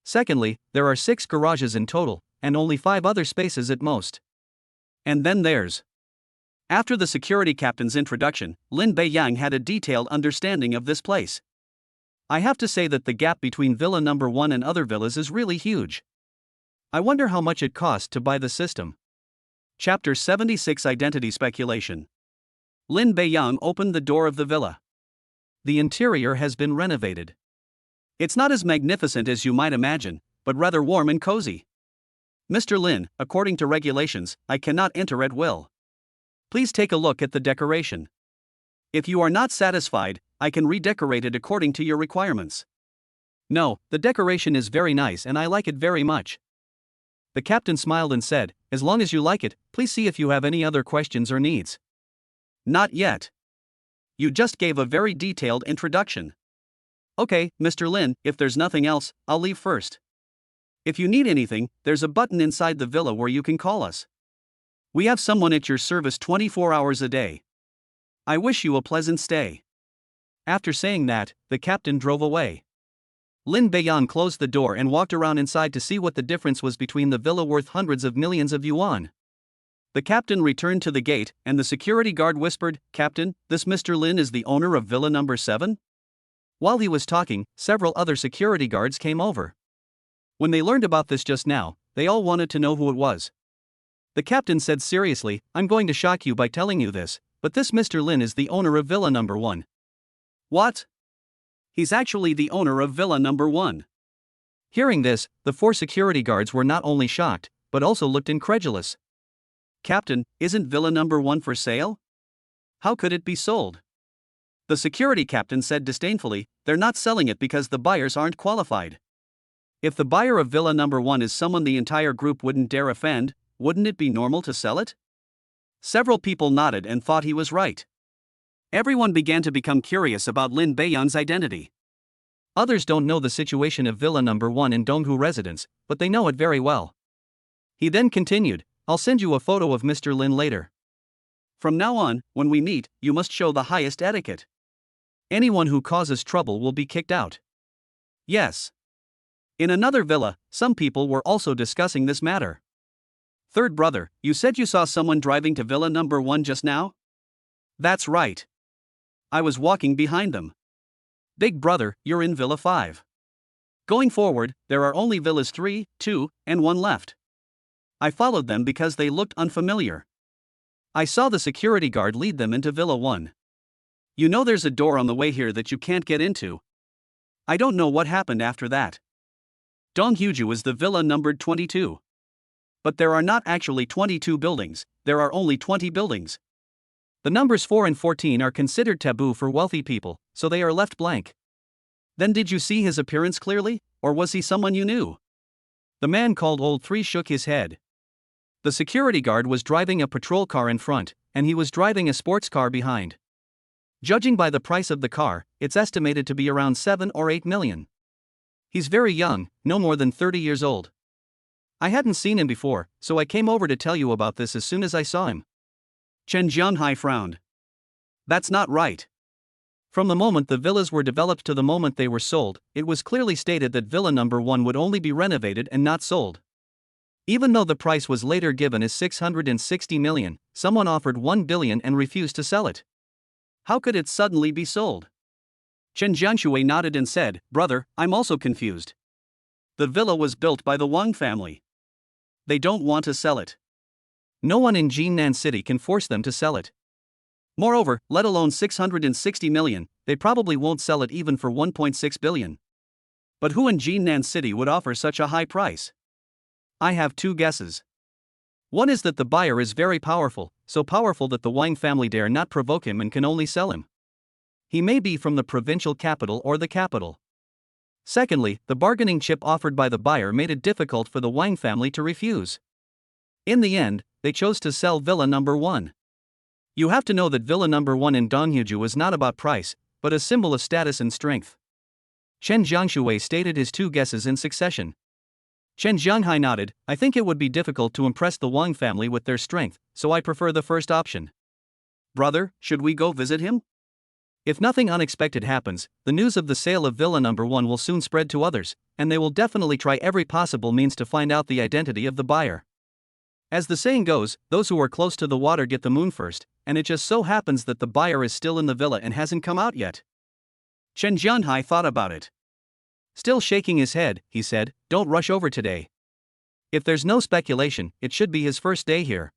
Secondly, there are 6 garages in total, and only 5 other spaces at most. And then there's..." After the security captain's introduction, Lin Beiyang had a detailed understanding of this place. I have to say that the gap between Villa Number 1 and other villas is really huge. I wonder how much it cost to buy the system. Chapter 76 Identity Speculation. Lin Beiyang opened the door of the villa. The interior has been renovated. It's not as magnificent as you might imagine, but rather warm and cozy. "Mr. Lin, according to regulations, I cannot enter at will. Please take a look at the decoration. If you are not satisfied, I can redecorate it according to your requirements." "No, the decoration is very nice and I like it very much." The captain smiled and said, "As long as you like it, please see if you have any other questions or needs." "Not yet. You just gave a very detailed introduction." "Okay, Mr. Lin, if there's nothing else, I'll leave first. If you need anything, there's a button inside the villa where you can call us." We have someone at your service 24 hours a day. I wish you a pleasant stay. After saying that, the captain drove away. Lin Beiyan closed the door and walked around inside to see what the difference was between the villa worth hundreds of millions of yuan. The captain returned to the gate, and the security guard whispered, "Captain, this Mr. Lin is the owner of Villa number 7? While he was talking, several other security guards came over. When they learned about this just now, they all wanted to know who it was. The captain said seriously, "I'm going to shock you by telling you this, but this Mr. Lin is the owner of Villa number 1. What? He's actually the owner of Villa number 1. Hearing this, the 4 security guards were not only shocked, but also looked incredulous. "Captain, isn't Villa number 1 for sale? How could it be sold?" The security captain said disdainfully, "They're not selling it because the buyers aren't qualified. If the buyer of Villa number 1 is someone the entire group wouldn't dare offend, wouldn't it be normal to sell it?" Several people nodded and thought he was right. Everyone began to become curious about Lin Beiyan's identity. Others don't know the situation of Villa number 1 in Donghu residence, but they know it very well. He then continued, "I'll send you a photo of Mr. Lin later. From now on, when we meet, you must show the highest etiquette. Anyone who causes trouble will be kicked out." Yes. In another villa, some people were also discussing this matter. "Third brother, you said you saw someone driving to Villa number 1 just now?" "That's right. I was walking behind them." "Big brother, you're in Villa 5. Going forward, there are only Villas 3, 2, and 1 left. I followed them because they looked unfamiliar. I saw the security guard lead them into Villa 1. You know there's a door on the way here that you can't get into. I don't know what happened after that. Donghuju is the villa numbered 22. But there are not actually 22 buildings, there are only 20 buildings. The numbers 4 and 14 are considered taboo for wealthy people, so they are left blank. Then did you see his appearance clearly, or was he someone you knew?" The man called Old 3 shook his head. The security guard was driving a patrol car in front, and he was driving a sports car behind. Judging by the price of the car, it's estimated to be around 7 or 8 million. He's very young, no more than 30 years old. I hadn't seen him before, so I came over to tell you about this as soon as I saw him." Chen Jianhai frowned. "That's not right. From the moment the villas were developed to the moment they were sold, it was clearly stated that Villa number 1 would only be renovated and not sold. Even though the price was later given as 660 million, someone offered 1 billion and refused to sell it. How could it suddenly be sold?" Chen Jianshui nodded and said, "Brother, I'm also confused. The villa was built by the Wang family. They don't want to sell it. No one in Jinan City can force them to sell it. Moreover, let alone 660 million, they probably won't sell it even for 1.6 billion. But who in Jinan City would offer such a high price? I have 2 guesses. One is that the buyer is very powerful, so powerful that the Wang family dare not provoke him and can only sell him. He may be from the provincial capital or the capital. Secondly, the bargaining chip offered by the buyer made it difficult for the Wang family to refuse. In the end, they chose to sell Villa number 1. You have to know that Villa number 1 in Donghuju is not about price, but a symbol of status and strength." Chen Jiangshui stated his 2 guesses in succession. Chen Jianghai nodded, "I think it would be difficult to impress the Wang family with their strength, so I prefer the first option." "Brother, should we go visit him?" If nothing unexpected happens, the news of the sale of Villa number 1 will soon spread to others, and they will definitely try every possible means to find out the identity of the buyer. As the saying goes, those who are close to the water get the moon first, and it just so happens that the buyer is still in the villa and hasn't come out yet. Chen Jianhai thought about it. Still shaking his head, he said, "Don't rush over today. If there's no speculation, it should be his first day here.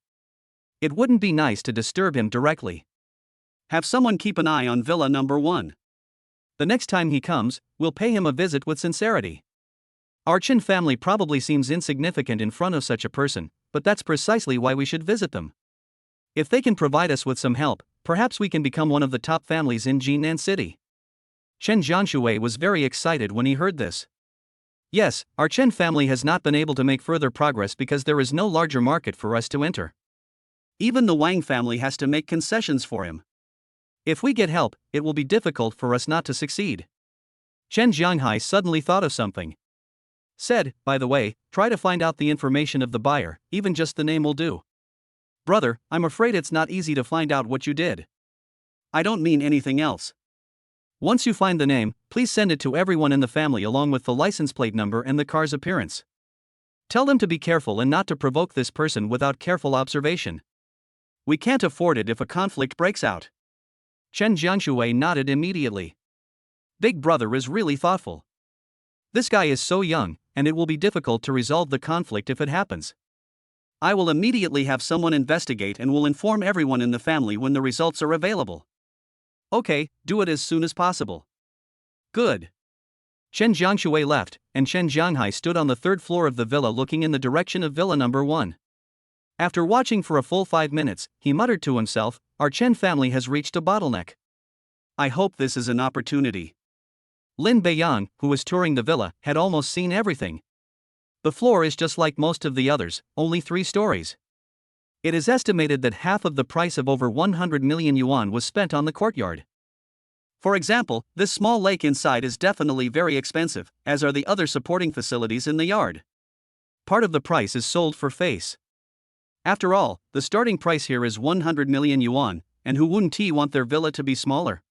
It wouldn't be nice to disturb him directly. Have someone keep an eye on Villa number 1. The next time he comes, we'll pay him a visit with sincerity. Our Chen family probably seems insignificant in front of such a person, but that's precisely why we should visit them. If they can provide us with some help, perhaps we can become one of the top families in Jinan City." Chen Jianshui was very excited when he heard this. "Yes, our Chen family has not been able to make further progress because there is no larger market for us to enter. Even the Wang family has to make concessions for him. If we get help, it will be difficult for us not to succeed." Chen Jianghai suddenly thought of something. Said, "By the way, try to find out the information of the buyer, even just the name will do." Brother, I'm afraid it's not easy to find out what you did. I don't mean anything else. Once you find the name, please send it to everyone in the family along with the license plate number and the car's appearance. Tell them to be careful and not to provoke this person without careful observation. We can't afford it if a conflict breaks out. Chen Jiangshui nodded immediately. Big brother is really thoughtful. This guy is so young, and it will be difficult to resolve the conflict if it happens. I will immediately have someone investigate and will inform everyone in the family when the results are available. Okay, do it as soon as possible. Good. Chen Jiangshui left, and Chen Jianghai stood on the third floor of the villa looking in the direction of villa number 1. After watching for a full 5 minutes, he muttered to himself, our Chen family has reached a bottleneck. I hope this is an opportunity. Lin Beiyang, who was touring the villa, had almost seen everything. The floor is just like most of the others, only 3 stories. It is estimated that half of the price of over 100 million yuan was spent on the courtyard. For example, this small lake inside is definitely very expensive, as are the other supporting facilities in the yard. Part of the price is sold for face. After all, the starting price here is 100 million yuan, and who wouldn't want their villa to be smaller?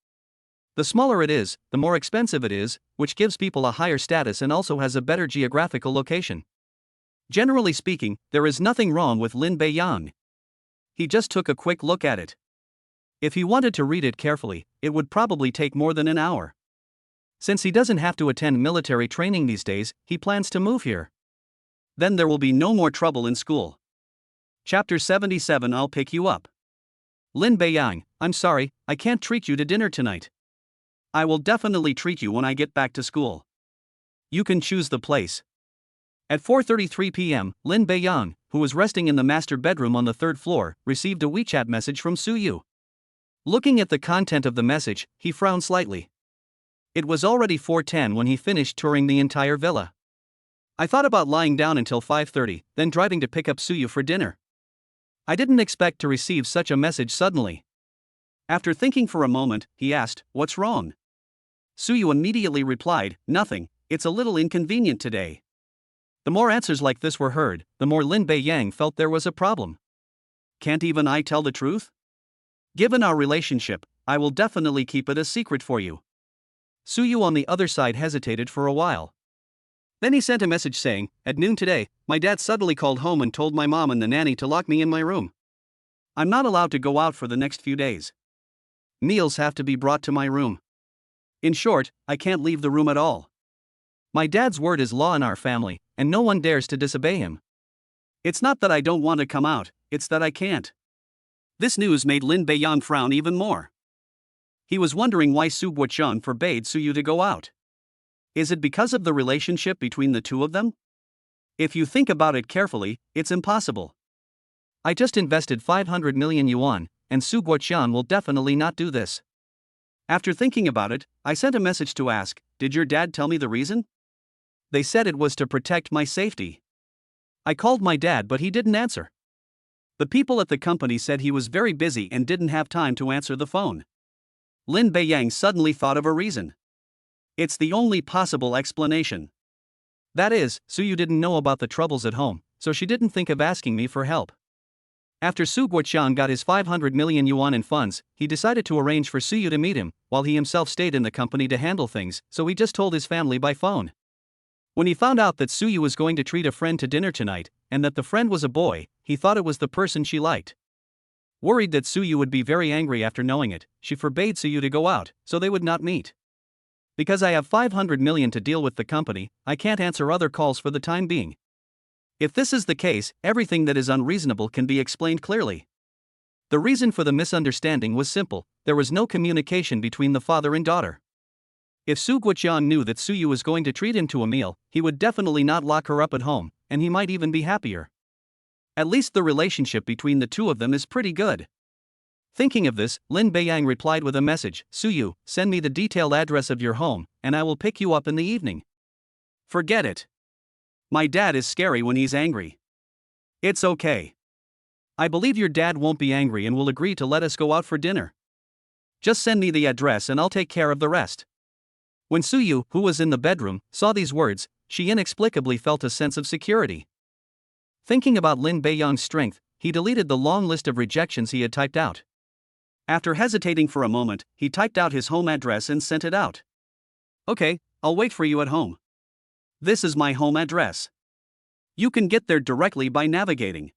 The smaller it is, the more expensive it is, which gives people a higher status and also has a better geographical location. Generally speaking, there is nothing wrong with Lin Beiyang. He just took a quick look at it. If he wanted to read it carefully, it would probably take more than an hour. Since he doesn't have to attend military training these days, he plans to move here. Then there will be no more trouble in school. Chapter 77 I'll pick you up. Lin Beiyang, I'm sorry, I can't treat you to dinner tonight. I will definitely treat you when I get back to school. You can choose the place. At 4:33 p.m., Lin Beiyang, who was resting in the master bedroom on the 3rd floor, received a WeChat message from Su Yu. Looking at the content of the message, he frowned slightly. It was already 4:10 when he finished touring the entire villa. I thought about lying down until 5:30, then driving to pick up Su Yu for dinner. I didn't expect to receive such a message suddenly. After thinking for a moment, he asked, "What's wrong?" Su Yu immediately replied, "Nothing, it's a little inconvenient today." The more answers like this were heard, the more Lin Beiyang felt there was a problem. Can't even I tell the truth? Given our relationship, I will definitely keep it a secret for you. Su Yu on the other side hesitated for a while. Then he sent a message saying, "At noon today, my dad suddenly called home and told my mom and the nanny to lock me in my room. I'm not allowed to go out for the next few days. Meals have to be brought to my room. In short, I can't leave the room at all. My dad's word is law in our family, and no one dares to disobey him. It's not that I don't want to come out, it's that I can't." This news made Lin Beiyang frown even more. He was wondering why Su Guoqian forbade Su Yu to go out. Is it because of the relationship between the two of them? If you think about it carefully, it's impossible. I just invested 500 million yuan, and Su Guoqian will definitely not do this. After thinking about it, I sent a message to ask, "Did your dad tell me the reason?" They said it was to protect my safety. I called my dad but he didn't answer. The people at the company said he was very busy and didn't have time to answer the phone. Lin Beiyang suddenly thought of a reason. It's the only possible explanation. That is, Su Yu didn't know about the troubles at home, so she didn't think of asking me for help. After Su Guoqian got his 500 million yuan in funds, he decided to arrange for Su Yu to meet him, while he himself stayed in the company to handle things, so he just told his family by phone. When he found out that Su Yu was going to treat a friend to dinner tonight, and that the friend was a boy, he thought it was the person she liked. Worried that Su Yu would be very angry after knowing it, she forbade Su Yu to go out, so they would not meet. Because I have 500 million to deal with the company, I can't answer other calls for the time being. If this is the case, everything that is unreasonable can be explained clearly. The reason for the misunderstanding was simple: there was no communication between the father and daughter. If Su Guoqian knew that Su Yu was going to treat him to a meal, he would definitely not lock her up at home, and he might even be happier. At least the relationship between the two of them is pretty good. Thinking of this, Lin Beiyang replied with a message, "Su Yu, send me the detailed address of your home, and I will pick you up in the evening." Forget it. My dad is scary when he's angry. It's okay. I believe your dad won't be angry and will agree to let us go out for dinner. Just send me the address and I'll take care of the rest. When Su Yu, who was in the bedroom, saw these words, she inexplicably felt a sense of security. Thinking about Lin Beiyang's strength, he deleted the long list of rejections he had typed out. After hesitating for a moment, he typed out his home address and sent it out. Okay, I'll wait for you at home. This is my home address. You can get there directly by navigating.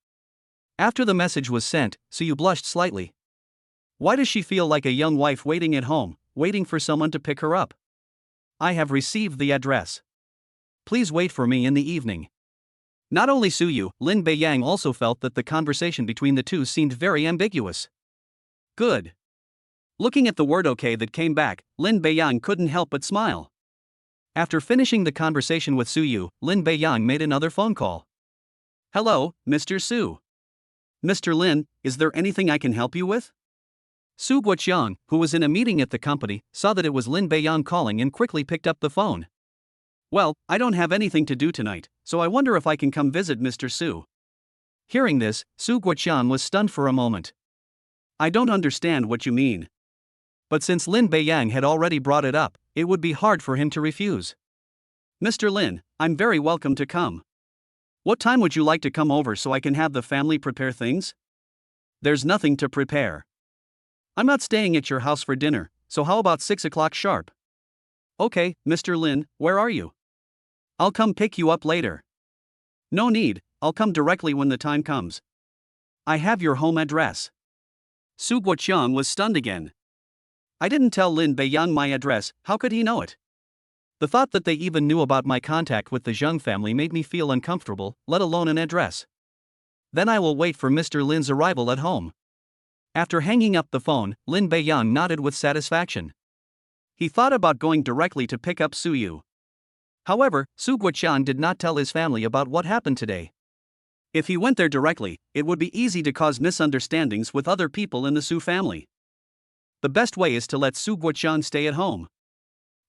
After the message was sent, Suyu blushed slightly. Why does she feel like a young wife waiting at home, waiting for someone to pick her up? I have received the address. Please wait for me in the evening. Not only Suyu, Lin Beiyang also felt that the conversation between the two seemed very ambiguous. Good. Looking at the word OK that came back, Lin Beiyang couldn't help but smile. After finishing the conversation with Suyu, Lin Beiyang made another phone call. Hello, Mr. Su. Mr. Lin, is there anything I can help you with? Su Guoqiang, who was in a meeting at the company, saw that it was Lin Beiyang calling and quickly picked up the phone. Well, I don't have anything to do tonight, so I wonder if I can come visit Mr. Su. Hearing this, Su Guoqiang was stunned for a moment. I don't understand what you mean. But since Lin Beiyang had already brought it up, it would be hard for him to refuse. Mr. Lin, I'm very welcome to come. What time would you like to come over so I can have the family prepare things? There's nothing to prepare. I'm not staying at your house for dinner, so how about 6 o'clock sharp? Okay, Mr. Lin, where are you? I'll come pick you up later. No need, I'll come directly when the time comes. I have your home address. Su Guoqiang was stunned again. I didn't tell Lin Beiyang my address, how could he know it? The thought that they even knew about my contact with the Zheng family made me feel uncomfortable, let alone an address. Then I will wait for Mr. Lin's arrival at home. After hanging up the phone, Lin Beiyang nodded with satisfaction. He thought about going directly to pick up Suyu. However, Su Guoqiang did not tell his family about what happened today. If he went there directly, it would be easy to cause misunderstandings with other people in the Su family. The best way is to let Su Guoqiang stay at home.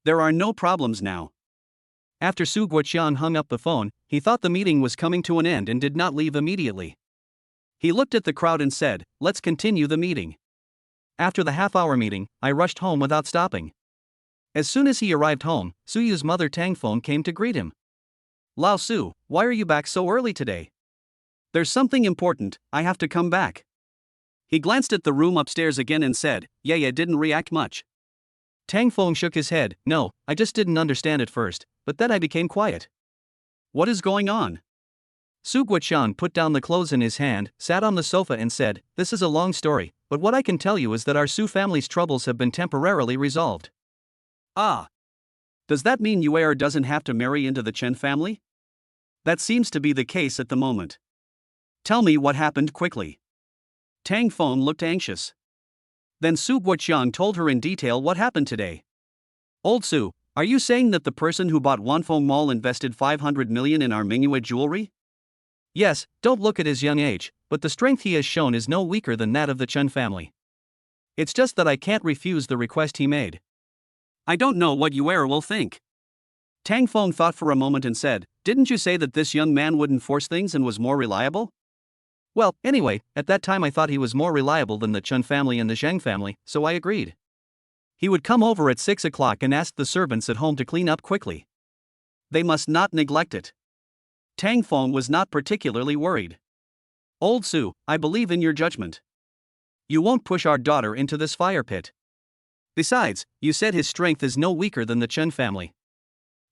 There are no problems now. After Su Guoqiang hung up the phone, he thought the meeting was coming to an end and did not leave immediately. He looked at the crowd and said, let's continue the meeting. After the half-hour meeting, I rushed home without stopping. As soon as he arrived home, Suyu's mother Tang Feng came to greet him. Lao Su, why are you back so early today? There's something important, I have to come back. He glanced at the room upstairs again and said, Yaya didn't react much. Tang Feng shook his head, no, I just didn't understand at first, but then I became quiet. What is going on? Su Guoqiang put down the clothes in his hand, sat on the sofa and said, this is a long story, but what I can tell you is that our Su family's troubles have been temporarily resolved. Ah. Does that mean Yuer doesn't have to marry into the Chen family? That seems to be the case at the moment. Tell me what happened quickly. Tang Feng looked anxious. Then Su Guoqiang told her in detail what happened today. Old Su, are you saying that the person who bought Wanfeng Mall invested 500 million in our Mingyue jewelry? Yes, don't look at his young age, but the strength he has shown is no weaker than that of the Chen family. It's just that I can't refuse the request he made. I don't know what Yuer will think. Tang Feng thought for a moment and said, didn't you say that this young man wouldn't force things and was more reliable? Well, anyway, at that time I thought he was more reliable than the Chen family and the Zheng family, so I agreed. He would come over at 6 o'clock and ask the servants at home to clean up quickly. They must not neglect it. Tang Feng was not particularly worried. Old Su, I believe in your judgment. You won't push our daughter into this fire pit. Besides, you said his strength is no weaker than the Chen family.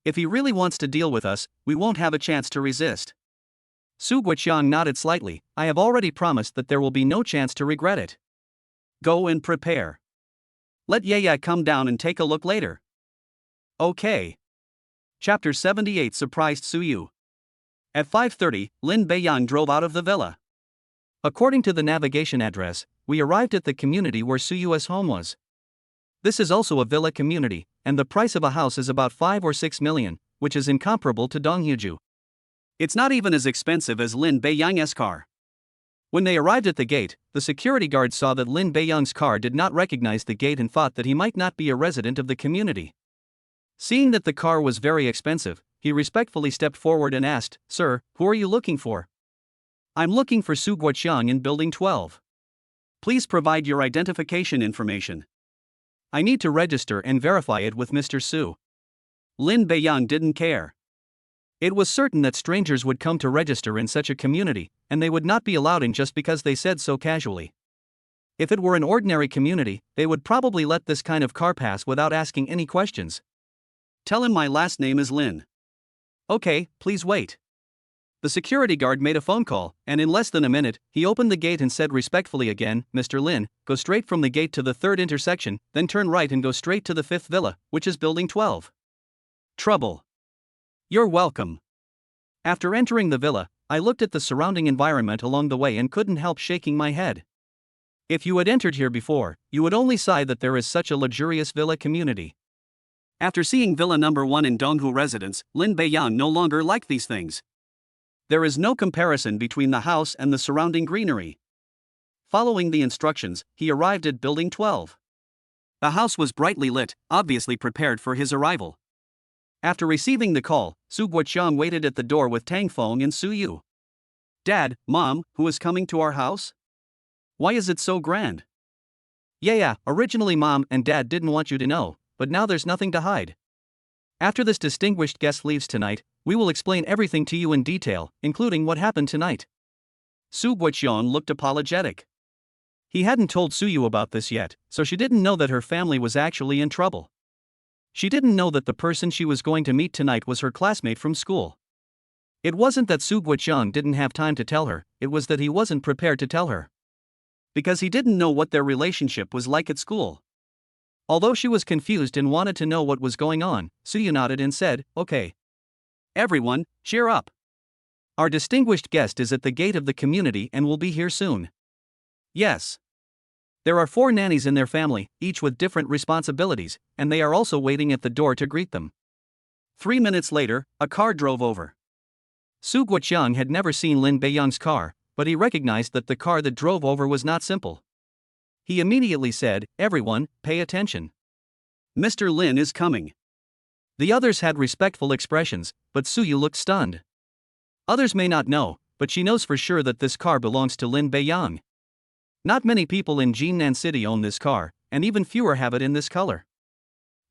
If he really wants to deal with us, we won't have a chance to resist. Su Guoqiang nodded slightly, I have already promised that there will be no chance to regret it. Go and prepare. Let Yaya come down and take a look later. Okay. Chapter 78 surprised Suyu. At 5:30, Lin Beiyang drove out of the villa. According to the navigation address, we arrived at the community where Suyu's home was. This is also a villa community, and the price of a house is about 5 or 6 million, which is incomparable to Donghuju. It's not even as expensive as Lin Beiyang's car. When they arrived at the gate, the security guard saw that Lin Beiyang's car did not recognize the gate and thought that he might not be a resident of the community. Seeing that the car was very expensive, he respectfully stepped forward and asked, Sir, who are you looking for? I'm looking for Su Guoqiang in Building 12. Please provide your identification information. I need to register and verify it with Mr. Su. Lin Beiyang didn't care. It was certain that strangers would come to register in such a community, and they would not be allowed in just because they said so casually. If it were an ordinary community, they would probably let this kind of car pass without asking any questions. Tell him my last name is Lin. Okay, please wait. The security guard made a phone call, and in less than a minute, he opened the gate and said respectfully again, Mr. Lin, go straight from the gate to the 3rd intersection, then turn right and go straight to the 5th villa, which is building 12. Trouble. You're welcome. After entering the villa, I looked at the surrounding environment along the way and couldn't help shaking my head. If you had entered here before, you would only sigh that there is such a luxurious villa community. After seeing Villa number 1 in Donghu Residence, Lin Beiyang no longer liked these things. There is no comparison between the house and the surrounding greenery. Following the instructions, he arrived at building 12. The house was brightly lit, obviously prepared for his arrival. After receiving the call, Su Guoqiang waited at the door with Tang Feng and Su Yu. Dad, Mom, who is coming to our house? Why is it so grand? Yeah, originally Mom and Dad didn't want you to know, but now there's nothing to hide. After this distinguished guest leaves tonight, we will explain everything to you in detail, including what happened tonight. Su Guoqiang looked apologetic. He hadn't told Su Yu about this yet, so she didn't know that her family was actually in trouble. She didn't know that the person she was going to meet tonight was her classmate from school. It wasn't that Su Guoqiang didn't have time to tell her, it was that he wasn't prepared to tell her. Because he didn't know what their relationship was like at school. Although she was confused and wanted to know what was going on, Su Yu nodded and said, okay. Everyone, cheer up. Our distinguished guest is at the gate of the community and will be here soon. Yes. There are 4 nannies in their family, each with different responsibilities, and they are also waiting at the door to greet them. 3 minutes later, a car drove over. Su Guoqiang had never seen Lin Beiyang's car, but he recognized that the car that drove over was not simple. He immediately said, everyone, pay attention. Mr. Lin is coming. The others had respectful expressions, but Su Yu looked stunned. Others may not know, but she knows for sure that this car belongs to Lin Beiyang. Not many people in Jinnan City own this car, and even fewer have it in this color.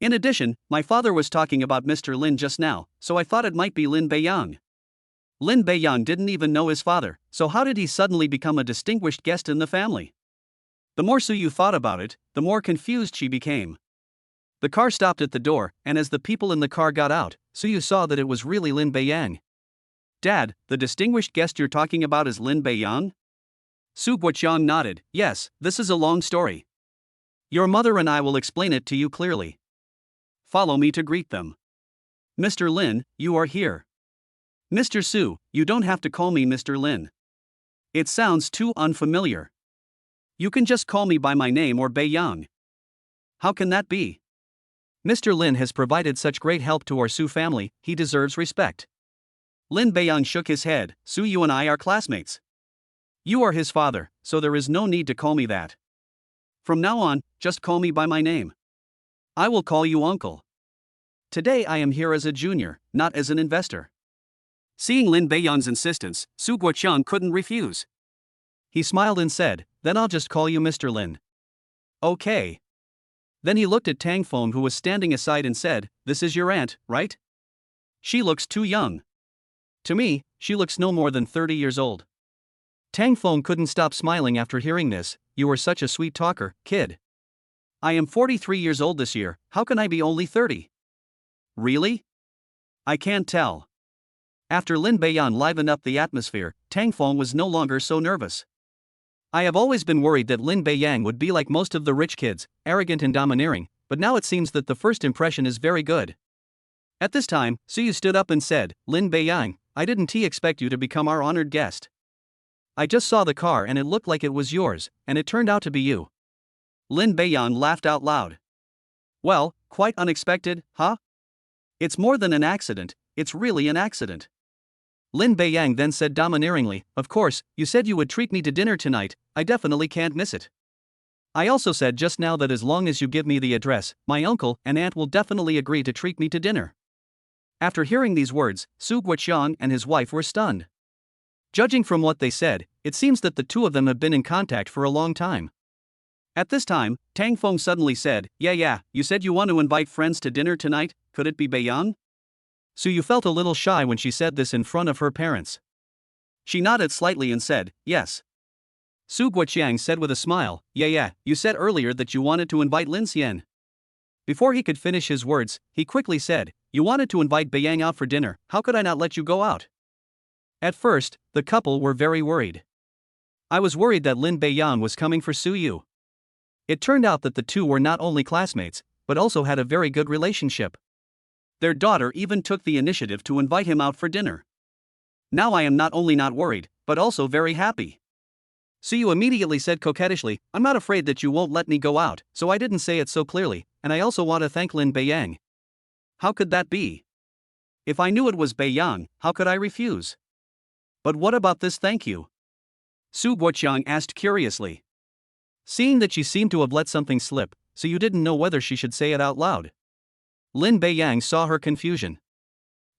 In addition, my father was talking about Mr. Lin just now, so I thought it might be Lin Beiyang. Lin Beiyang didn't even know his father, so how did he suddenly become a distinguished guest in the family? The more Su Yu thought about it, the more confused she became. The car stopped at the door, and as the people in the car got out, Su Yu saw that it was really Lin Beiyang. Dad, the distinguished guest you're talking about is Lin Beiyang? Su Guoqiang nodded, yes, this is a long story. Your mother and I will explain it to you clearly. Follow me to greet them. Mr. Lin, you are here. Mr. Su, you don't have to call me Mr. Lin. It sounds too unfamiliar. You can just call me by my name or Beiyang. How can that be? Mr. Lin has provided such great help to our Su family, he deserves respect. Lin Beiyang shook his head, Su Yu and I are classmates. You are his father, so there is no need to call me that. From now on, just call me by my name. I will call you uncle. Today I am here as a junior, not as an investor. Seeing Lin Beiyang's insistence, Su Guoqiang couldn't refuse. He smiled and said, then I'll just call you Mr. Lin. Okay. Then he looked at Tang Feng who was standing aside and said, this is your aunt, right? She looks too young. To me, she looks no more than 30 years old. Tang Feng couldn't stop smiling after hearing this, you are such a sweet talker, kid. I am 43 years old this year, how can I be only 30? Really? I can't tell. After Lin Beiyang livened up the atmosphere, Tang Feng was no longer so nervous. I have always been worried that Lin Beiyang would be like most of the rich kids, arrogant and domineering, but now it seems that the first impression is very good. At this time, Su Yu stood up and said, Lin Beiyang, I didn't expect you to become our honored guest. I just saw the car and it looked like it was yours, and it turned out to be you. Lin Beiyang laughed out loud. Well, quite unexpected, huh? It's more than an accident, it's really an accident. Lin Beiyang then said domineeringly, of course, you said you would treat me to dinner tonight, I definitely can't miss it. I also said just now that as long as you give me the address, my uncle and aunt will definitely agree to treat me to dinner. After hearing these words, Su Guoqiang and his wife were stunned. Judging from what they said, it seems that the two of them have been in contact for a long time. At this time, Tang Feng suddenly said, yeah, you said you want to invite friends to dinner tonight, could it be Beiyang? Suyu felt a little shy when she said this in front of her parents. She nodded slightly and said, yes. Su Guoqiang said with a smile, yeah, you said earlier that you wanted to invite Lin Xian. Before he could finish his words, he quickly said, you wanted to invite Beiyang out for dinner, how could I not let you go out? At first, the couple were very worried. I was worried that Lin Beiyang was coming for Suyu. It turned out that the two were not only classmates, but also had a very good relationship. Their daughter even took the initiative to invite him out for dinner. Now I am not only not worried, but also very happy. Suyu immediately said coquettishly, I'm not afraid that you won't let me go out, so I didn't say it so clearly, and I also want to thank Lin Beiyang. How could that be? If I knew it was Beiyang, how could I refuse? But what about this thank you? Su Guoqiang asked curiously. Seeing that she seemed to have let something slip, Suyu didn't know whether she should say it out loud. Lin Beiyang saw her confusion.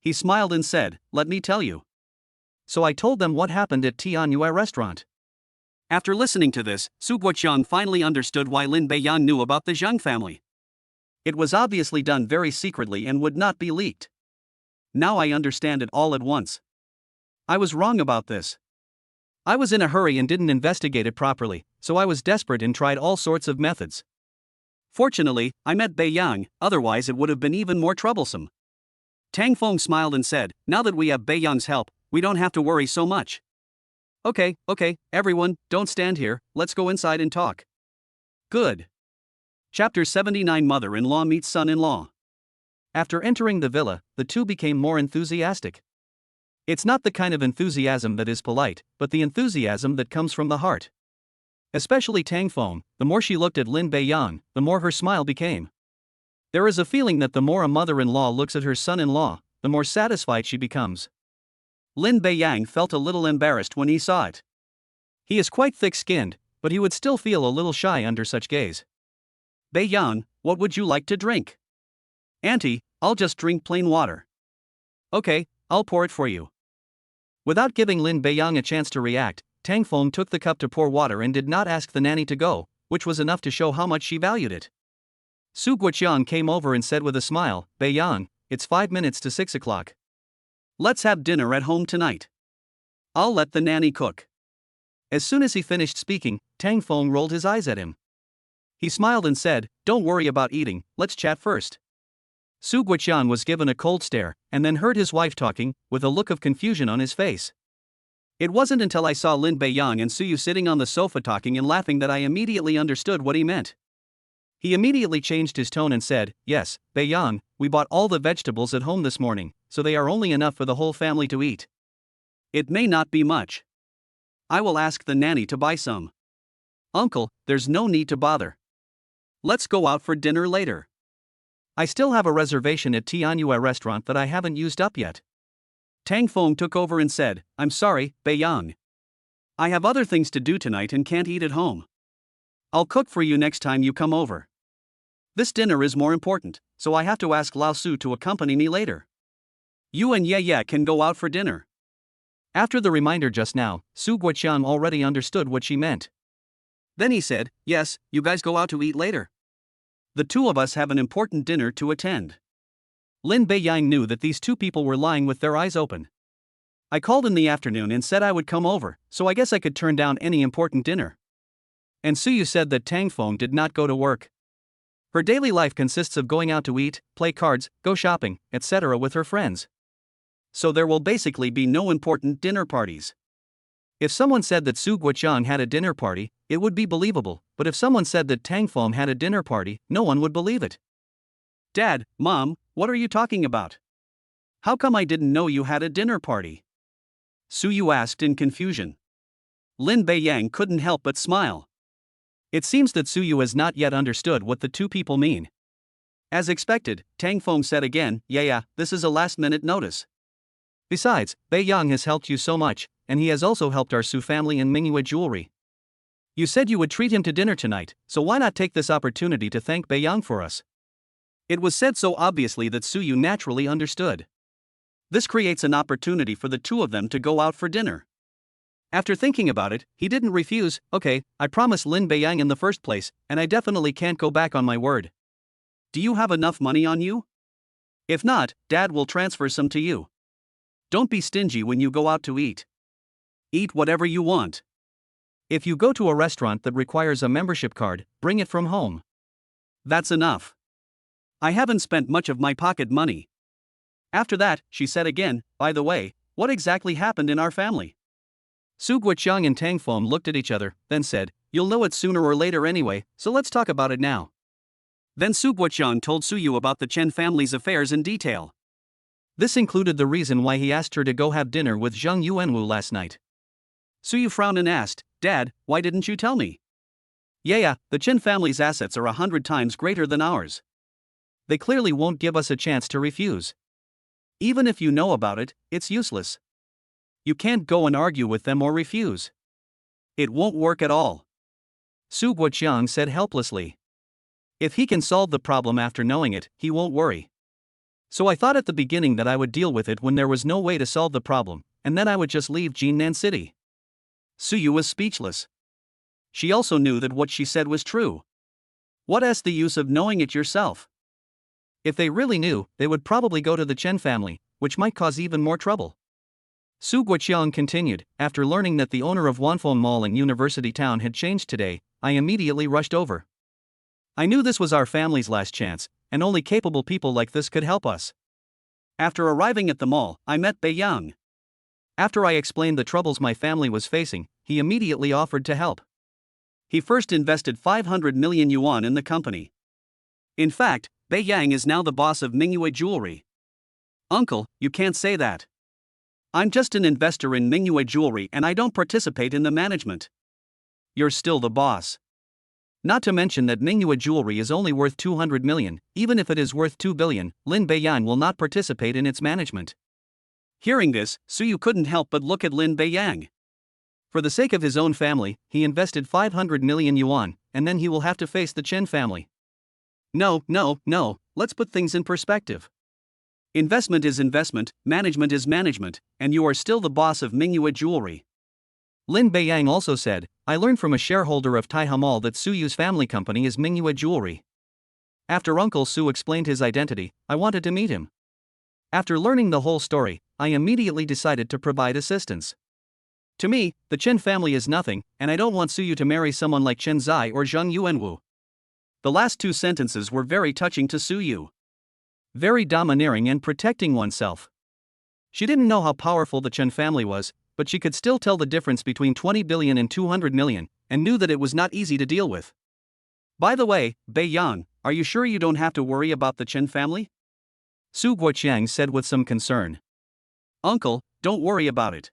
He smiled and said, let me tell you. So I told them what happened at Tianyue restaurant. After listening to this, Su Guoqiang finally understood why Lin Beiyang knew about the Zheng family. It was obviously done very secretly and would not be leaked. Now I understand it all at once. I was wrong about this. I was in a hurry and didn't investigate it properly, so I was desperate and tried all sorts of methods. Fortunately, I met Beiyang, otherwise it would have been even more troublesome. Tang Feng smiled and said, now that we have Beiyang's help, we don't have to worry so much. Okay, everyone, don't stand here, let's go inside and talk. Good. Chapter 79 Mother-in-law meets son-in-law. After entering the villa, the two became more enthusiastic. It's not the kind of enthusiasm that is polite, but the enthusiasm that comes from the heart. Especially Tang Feng, the more she looked at Lin Beiyang, the more her smile became. There is a feeling that the more a mother-in-law looks at her son-in-law, the more satisfied she becomes. Lin Beiyang felt a little embarrassed when he saw it. He is quite thick-skinned, but he would still feel a little shy under such gaze. Beiyang, what would you like to drink? Auntie, I'll just drink plain water. Okay, I'll pour it for you. Without giving Lin Beiyang a chance to react, Tang Feng took the cup to pour water and did not ask the nanny to go, which was enough to show how much she valued it. Su Guoqiang came over and said with a smile, Beiyang, it's 5 minutes to 6 o'clock. Let's have dinner at home tonight. I'll let the nanny cook. As soon as he finished speaking, Tang Feng rolled his eyes at him. He smiled and said, don't worry about eating, let's chat first. Su Guoqiang was given a cold stare, and then heard his wife talking, with a look of confusion on his face. It wasn't until I saw Lin Beiyang and Suyu sitting on the sofa talking and laughing that I immediately understood what he meant. He immediately changed his tone and said, yes, Beiyang, we bought all the vegetables at home this morning, so they are only enough for the whole family to eat. It may not be much. I will ask the nanny to buy some. Uncle, there's no need to bother. Let's go out for dinner later. I still have a reservation at Tianyue restaurant that I haven't used up yet. Tang Feng took over and said, I'm sorry, Beiyang. I have other things to do tonight and can't eat at home. I'll cook for you next time you come over. This dinner is more important, so I have to ask Lao Su to accompany me later. You and Ye can go out for dinner. After the reminder just now, Su Guoqiang already understood what she meant. Then he said, yes, you guys go out to eat later. The two of us have an important dinner to attend. Lin Beiyang knew that these two people were lying with their eyes open. I called in the afternoon and said I would come over, so I guess I could turn down any important dinner. And Suyu said that Tang Feng did not go to work. Her daily life consists of going out to eat, play cards, go shopping, etc. with her friends. So there will basically be no important dinner parties. If someone said that Su Guoqiang had a dinner party, it would be believable, but if someone said that Tang Feng had a dinner party, no one would believe it. Dad, Mom, what are you talking about? How come I didn't know you had a dinner party? Suyu asked in confusion. Lin Beiyang couldn't help but smile. It seems that Suyu has not yet understood what the two people mean. As expected, Tang Feng said again, yeah, this is a last-minute notice. Besides, Beiyang has helped you so much, and he has also helped our Su family and Mingyue jewelry. You said you would treat him to dinner tonight, so why not take this opportunity to thank Beiyang for us? It was said so obviously that Suyu naturally understood. This creates an opportunity for the two of them to go out for dinner. After thinking about it, he didn't refuse. Okay, I promised Lin Beiyang in the first place, and I definitely can't go back on my word. Do you have enough money on you? If not, Dad will transfer some to you. Don't be stingy when you go out to eat. Eat whatever you want. If you go to a restaurant that requires a membership card, bring it from home. That's enough. I haven't spent much of my pocket money. After that, she said again, by the way, what exactly happened in our family? Su Guoqiang and Tang Feng looked at each other, then said, you'll know it sooner or later anyway, so let's talk about it now. Then Su Guoqiang told Su Yu about the Chen family's affairs in detail. This included the reason why he asked her to go have dinner with Zhang Yuanwu last night. Su Yu frowned and asked, Dad, why didn't you tell me? Yeah, the Chen family's assets are 100 times greater than ours. They clearly won't give us a chance to refuse. Even if you know about it, it's useless. You can't go and argue with them or refuse. It won't work at all. Su Guoqiang said helplessly. If he can solve the problem after knowing it, he won't worry. So I thought at the beginning that I would deal with it when there was no way to solve the problem, and then I would just leave Jinnan City. Su Yu was speechless. She also knew that what she said was true. What is the use of knowing it yourself? If they really knew, they would probably go to the Chen family, which might cause even more trouble. Su Guoqiang continued, after learning that the owner of Wanfeng Mall in University Town had changed today, I immediately rushed over. I knew this was our family's last chance, and only capable people like this could help us. After arriving at the mall, I met Bei Yang. After I explained the troubles my family was facing, he immediately offered to help. He first invested 500 million yuan in the company. In fact, Bei Yang is now the boss of Mingyue Jewelry. Uncle, you can't say that. I'm just an investor in Mingyue Jewelry and I don't participate in the management. You're still the boss. Not to mention that Mingyue Jewelry is only worth 200 million, even if it is worth 2 billion, Lin Beiyang will not participate in its management. Hearing this, Su Yu couldn't help but look at Lin Beiyang. For the sake of his own family, he invested 500 million yuan, and then he will have to face the Chen family. No, let's put things in perspective. Investment is investment, management is management, and you are still the boss of Mingyue Jewelry. Lin Beiyang also said, I learned from a shareholder of Taihe Mall that Su Yu's family company is Mingyue Jewelry. After Uncle Su explained his identity, I wanted to meet him. After learning the whole story, I immediately decided to provide assistance. To me, the Chen family is nothing, and I don't want Su Yu to marry someone like Chen Zai or Zhang Yuanwu. The last two sentences were very touching to Su Yu. Very domineering and protecting oneself. She didn't know how powerful the Chen family was, but she could still tell the difference between 20 billion and 200 million, and knew that it was not easy to deal with. By the way, Bei Yang, are you sure you don't have to worry about the Chen family? Su Guoqiang said with some concern. Uncle, don't worry about it.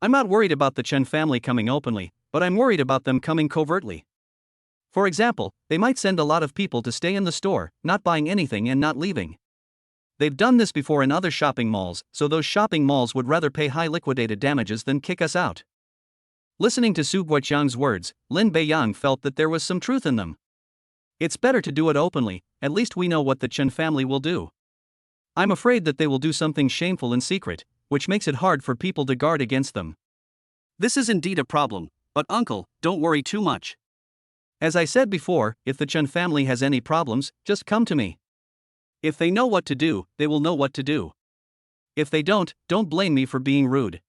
I'm not worried about the Chen family coming openly, but I'm worried about them coming covertly. For example, they might send a lot of people to stay in the store, not buying anything and not leaving. They've done this before in other shopping malls, so those shopping malls would rather pay high liquidated damages than kick us out. Listening to Su Guoqiang's words, Lin Beiyang felt that there was some truth in them. It's better to do it openly, at least we know what the Chen family will do. I'm afraid that they will do something shameful in secret, which makes it hard for people to guard against them. This is indeed a problem, but uncle, don't worry too much. As I said before, if the Chen family has any problems, just come to me. If they know what to do, they will know what to do. If they don't blame me for being rude.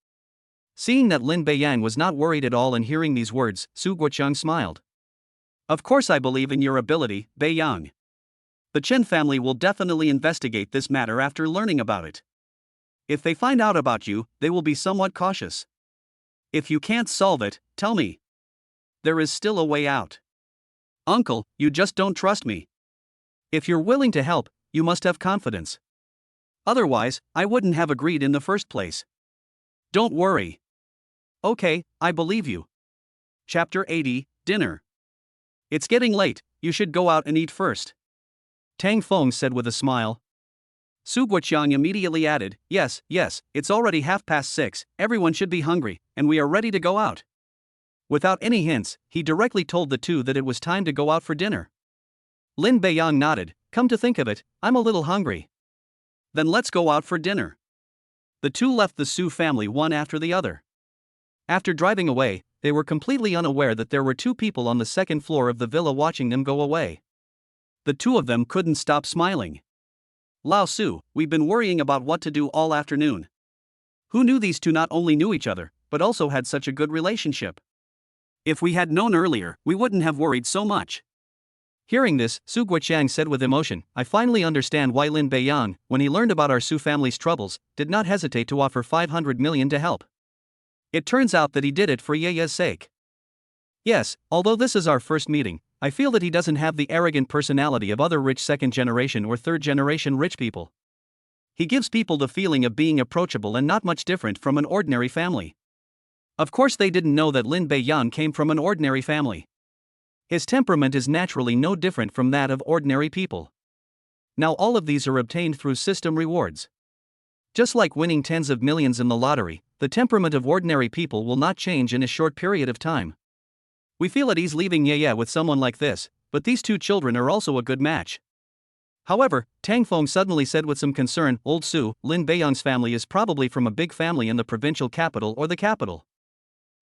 Seeing that Lin Beiyang was not worried at all and hearing these words, Su Guoqiang smiled. Of course I believe in your ability, Beiyang. The Chen family will definitely investigate this matter after learning about it. If they find out about you, they will be somewhat cautious. If you can't solve it, tell me. There is still a way out. Uncle, you just don't trust me. If you're willing to help, you must have confidence. Otherwise, I wouldn't have agreed in the first place. Don't worry. Okay, I believe you. Chapter 80, Dinner. It's getting late, you should go out and eat first. Tang Feng said with a smile. Su Guoqiang immediately added, yes, it's already 6:30, everyone should be hungry, and we are ready to go out. Without any hints, he directly told the two that it was time to go out for dinner. Lin Beiyang nodded, come to think of it, I'm a little hungry. Then let's go out for dinner. The two left the Su family one after the other. After driving away, they were completely unaware that there were two people on the second floor of the villa watching them go away. The two of them couldn't stop smiling. Lao Su, we've been worrying about what to do all afternoon. Who knew these two not only knew each other, but also had such a good relationship? If we had known earlier, we wouldn't have worried so much. Hearing this, Su Guoqiang said with emotion, I finally understand why Lin Beiyang, when he learned about our Su family's troubles, did not hesitate to offer 500 million to help. It turns out that he did it for Ye's sake. Yes, although this is our first meeting, I feel that he doesn't have the arrogant personality of other rich second-generation or third-generation rich people. He gives people the feeling of being approachable and not much different from an ordinary family. Of course they didn't know that Lin Beiyang came from an ordinary family. His temperament is naturally no different from that of ordinary people. Now all of these are obtained through system rewards. Just like winning tens of millions in the lottery, the temperament of ordinary people will not change in a short period of time. We feel at ease leaving Ye with someone like this, but these two children are also a good match. However, Tang Feng suddenly said with some concern, Old Su, Lin Beiyang's family is probably from a big family in the provincial capital or the capital.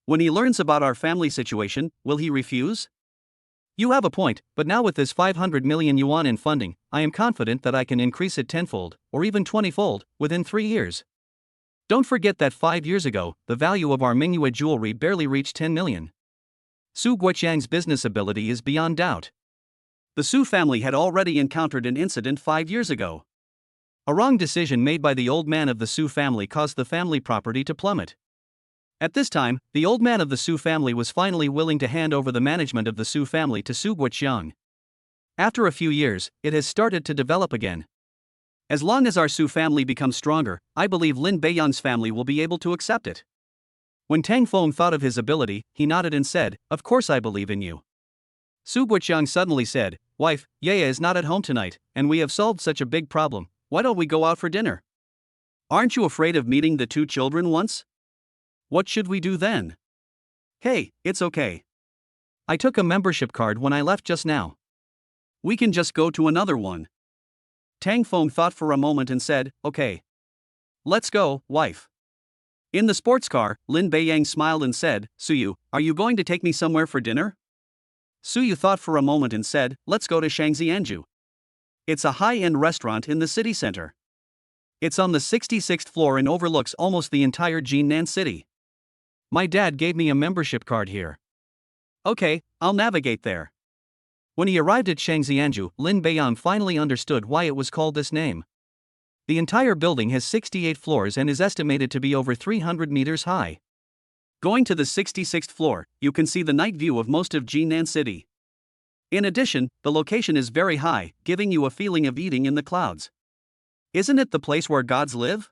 When he learns about our family situation, will he refuse? You have a point, but now with this 500 million yuan in funding, I am confident that I can increase it tenfold, or even 20-fold, within 3 years. Don't forget that 5 years ago, the value of our Mingyue jewelry barely reached 10 million. Su Guoqiang's business ability is beyond doubt. The Su family had already encountered an incident 5 years ago. A wrong decision made by the old man of the Su family caused the family property to plummet. At this time, the old man of the Su family was finally willing to hand over the management of the Su family to Su Guoqiang. After a few years, it has started to develop again. As long as our Su family becomes stronger, I believe Lin Beiyang's family will be able to accept it. When Tang Feng thought of his ability, he nodded and said, Of course I believe in you. Su Guoqiang suddenly said, Wife, Ye is not at home tonight, and we have solved such a big problem, why don't we go out for dinner? Aren't you afraid of meeting the two children once? What should we do then? Hey, it's okay. I took a membership card when I left just now. We can just go to another one. Tang Feng thought for a moment and said, Okay. Let's go, wife. In the sports car, Lin Beiyang smiled and said, Suyu, are you going to take me somewhere for dinner? Suyu thought for a moment and said, Let's go to Shangxianju. It's a high-end restaurant in the city center. It's on the 66th floor and overlooks almost the entire Jinan city. My dad gave me a membership card here. Okay, I'll navigate there. When he arrived at Shangxianju, Lin Beiyang finally understood why it was called this name. The entire building has 68 floors and is estimated to be over 300 meters high. Going to the 66th floor, you can see the night view of most of Jinan City. In addition, the location is very high, giving you a feeling of eating in the clouds. Isn't it the place where gods live?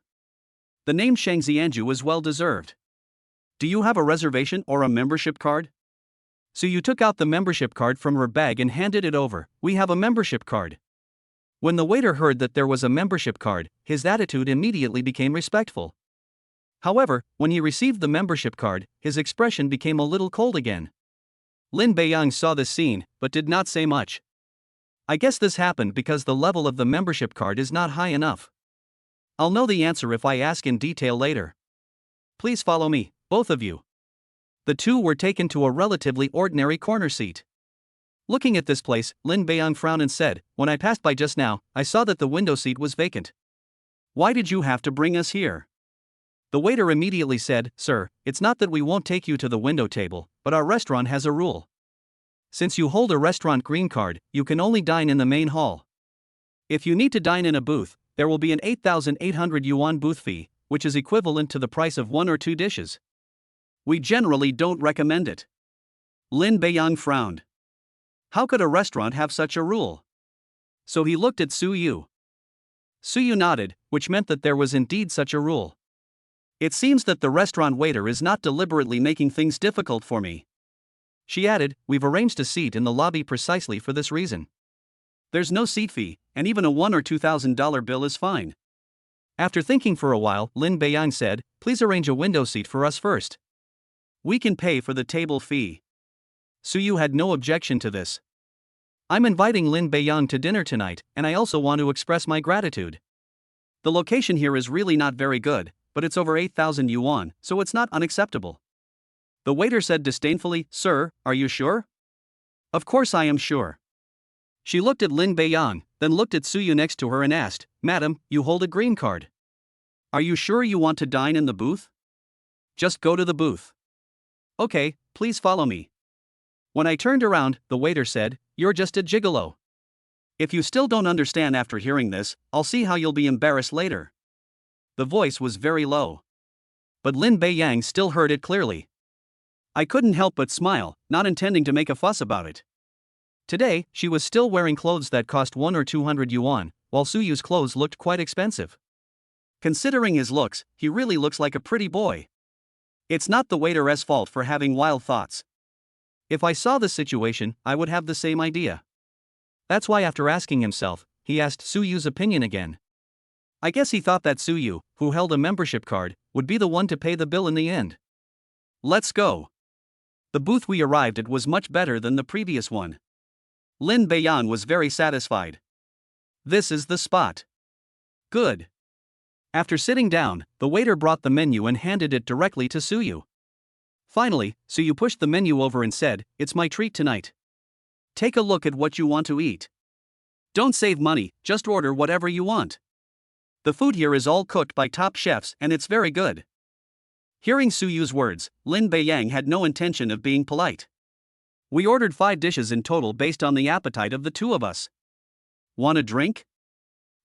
The name Shangxianju is well deserved. Do you have a reservation or a membership card? So you took out the membership card from her bag and handed it over. We have a membership card. When the waiter heard that there was a membership card, his attitude immediately became respectful. However, when he received the membership card, his expression became a little cold again. Lin Beiyang saw this scene, but did not say much. I guess this happened because the level of the membership card is not high enough. I'll know the answer if I ask in detail later. Please follow me, both of you. The two were taken to a relatively ordinary corner seat. Looking at this place, Lin Beiyang frowned and said, When I passed by just now, I saw that the window seat was vacant. Why did you have to bring us here? The waiter immediately said, Sir, it's not that we won't take you to the window table, but our restaurant has a rule. Since you hold a restaurant green card, you can only dine in the main hall. If you need to dine in a booth, there will be an 8,800 yuan booth fee, which is equivalent to the price of 1 or 2 dishes. We generally don't recommend it. Lin Beiyang frowned. How could a restaurant have such a rule? So he looked at Su Yu. Su Yu nodded, which meant that there was indeed such a rule. It seems that the restaurant waiter is not deliberately making things difficult for me. She added, We've arranged a seat in the lobby precisely for this reason. There's no seat fee, and even a $1,000 or $2,000 bill is fine. After thinking for a while, Lin Beiyang said, Please arrange a window seat for us first. We can pay for the table fee. Su Yu had no objection to this. I'm inviting Lin Beiyang to dinner tonight, and I also want to express my gratitude. The location here is really not very good, but it's over 8,000 yuan, so it's not unacceptable. The waiter said disdainfully, Sir, are you sure? Of course I am sure. She looked at Lin Beiyang, then looked at Suyu next to her and asked, "Madam, you hold a green card. Are you sure you want to dine in the booth? Just go to the booth." "Okay, please follow me." When I turned around, the waiter said, "You're just a gigolo. If you still don't understand after hearing this, I'll see how you'll be embarrassed later." The voice was very low. But Lin Beiyang still heard it clearly. I couldn't help but smile, not intending to make a fuss about it. Today, she was still wearing clothes that cost 1 or 200 yuan, while Suyu's clothes looked quite expensive. Considering his looks, he really looks like a pretty boy. It's not the waiter's fault for having wild thoughts. If I saw the situation, I would have the same idea. That's why after asking himself, he asked Suyu's opinion again. I guess he thought that Suyu, who held a membership card, would be the one to pay the bill in the end. Let's go. The booth we arrived at was much better than the previous one. Lin Beiyang was very satisfied. This is the spot. Good. After sitting down, the waiter brought the menu and handed it directly to Suyu. Finally, Suyu pushed the menu over and said, "It's my treat tonight. Take a look at what you want to eat. Don't save money, just order whatever you want. The food here is all cooked by top chefs and it's very good." Hearing Suyu's words, Lin Beiyang had no intention of being polite. We ordered 5 dishes in total based on the appetite of the two of us. Want a drink?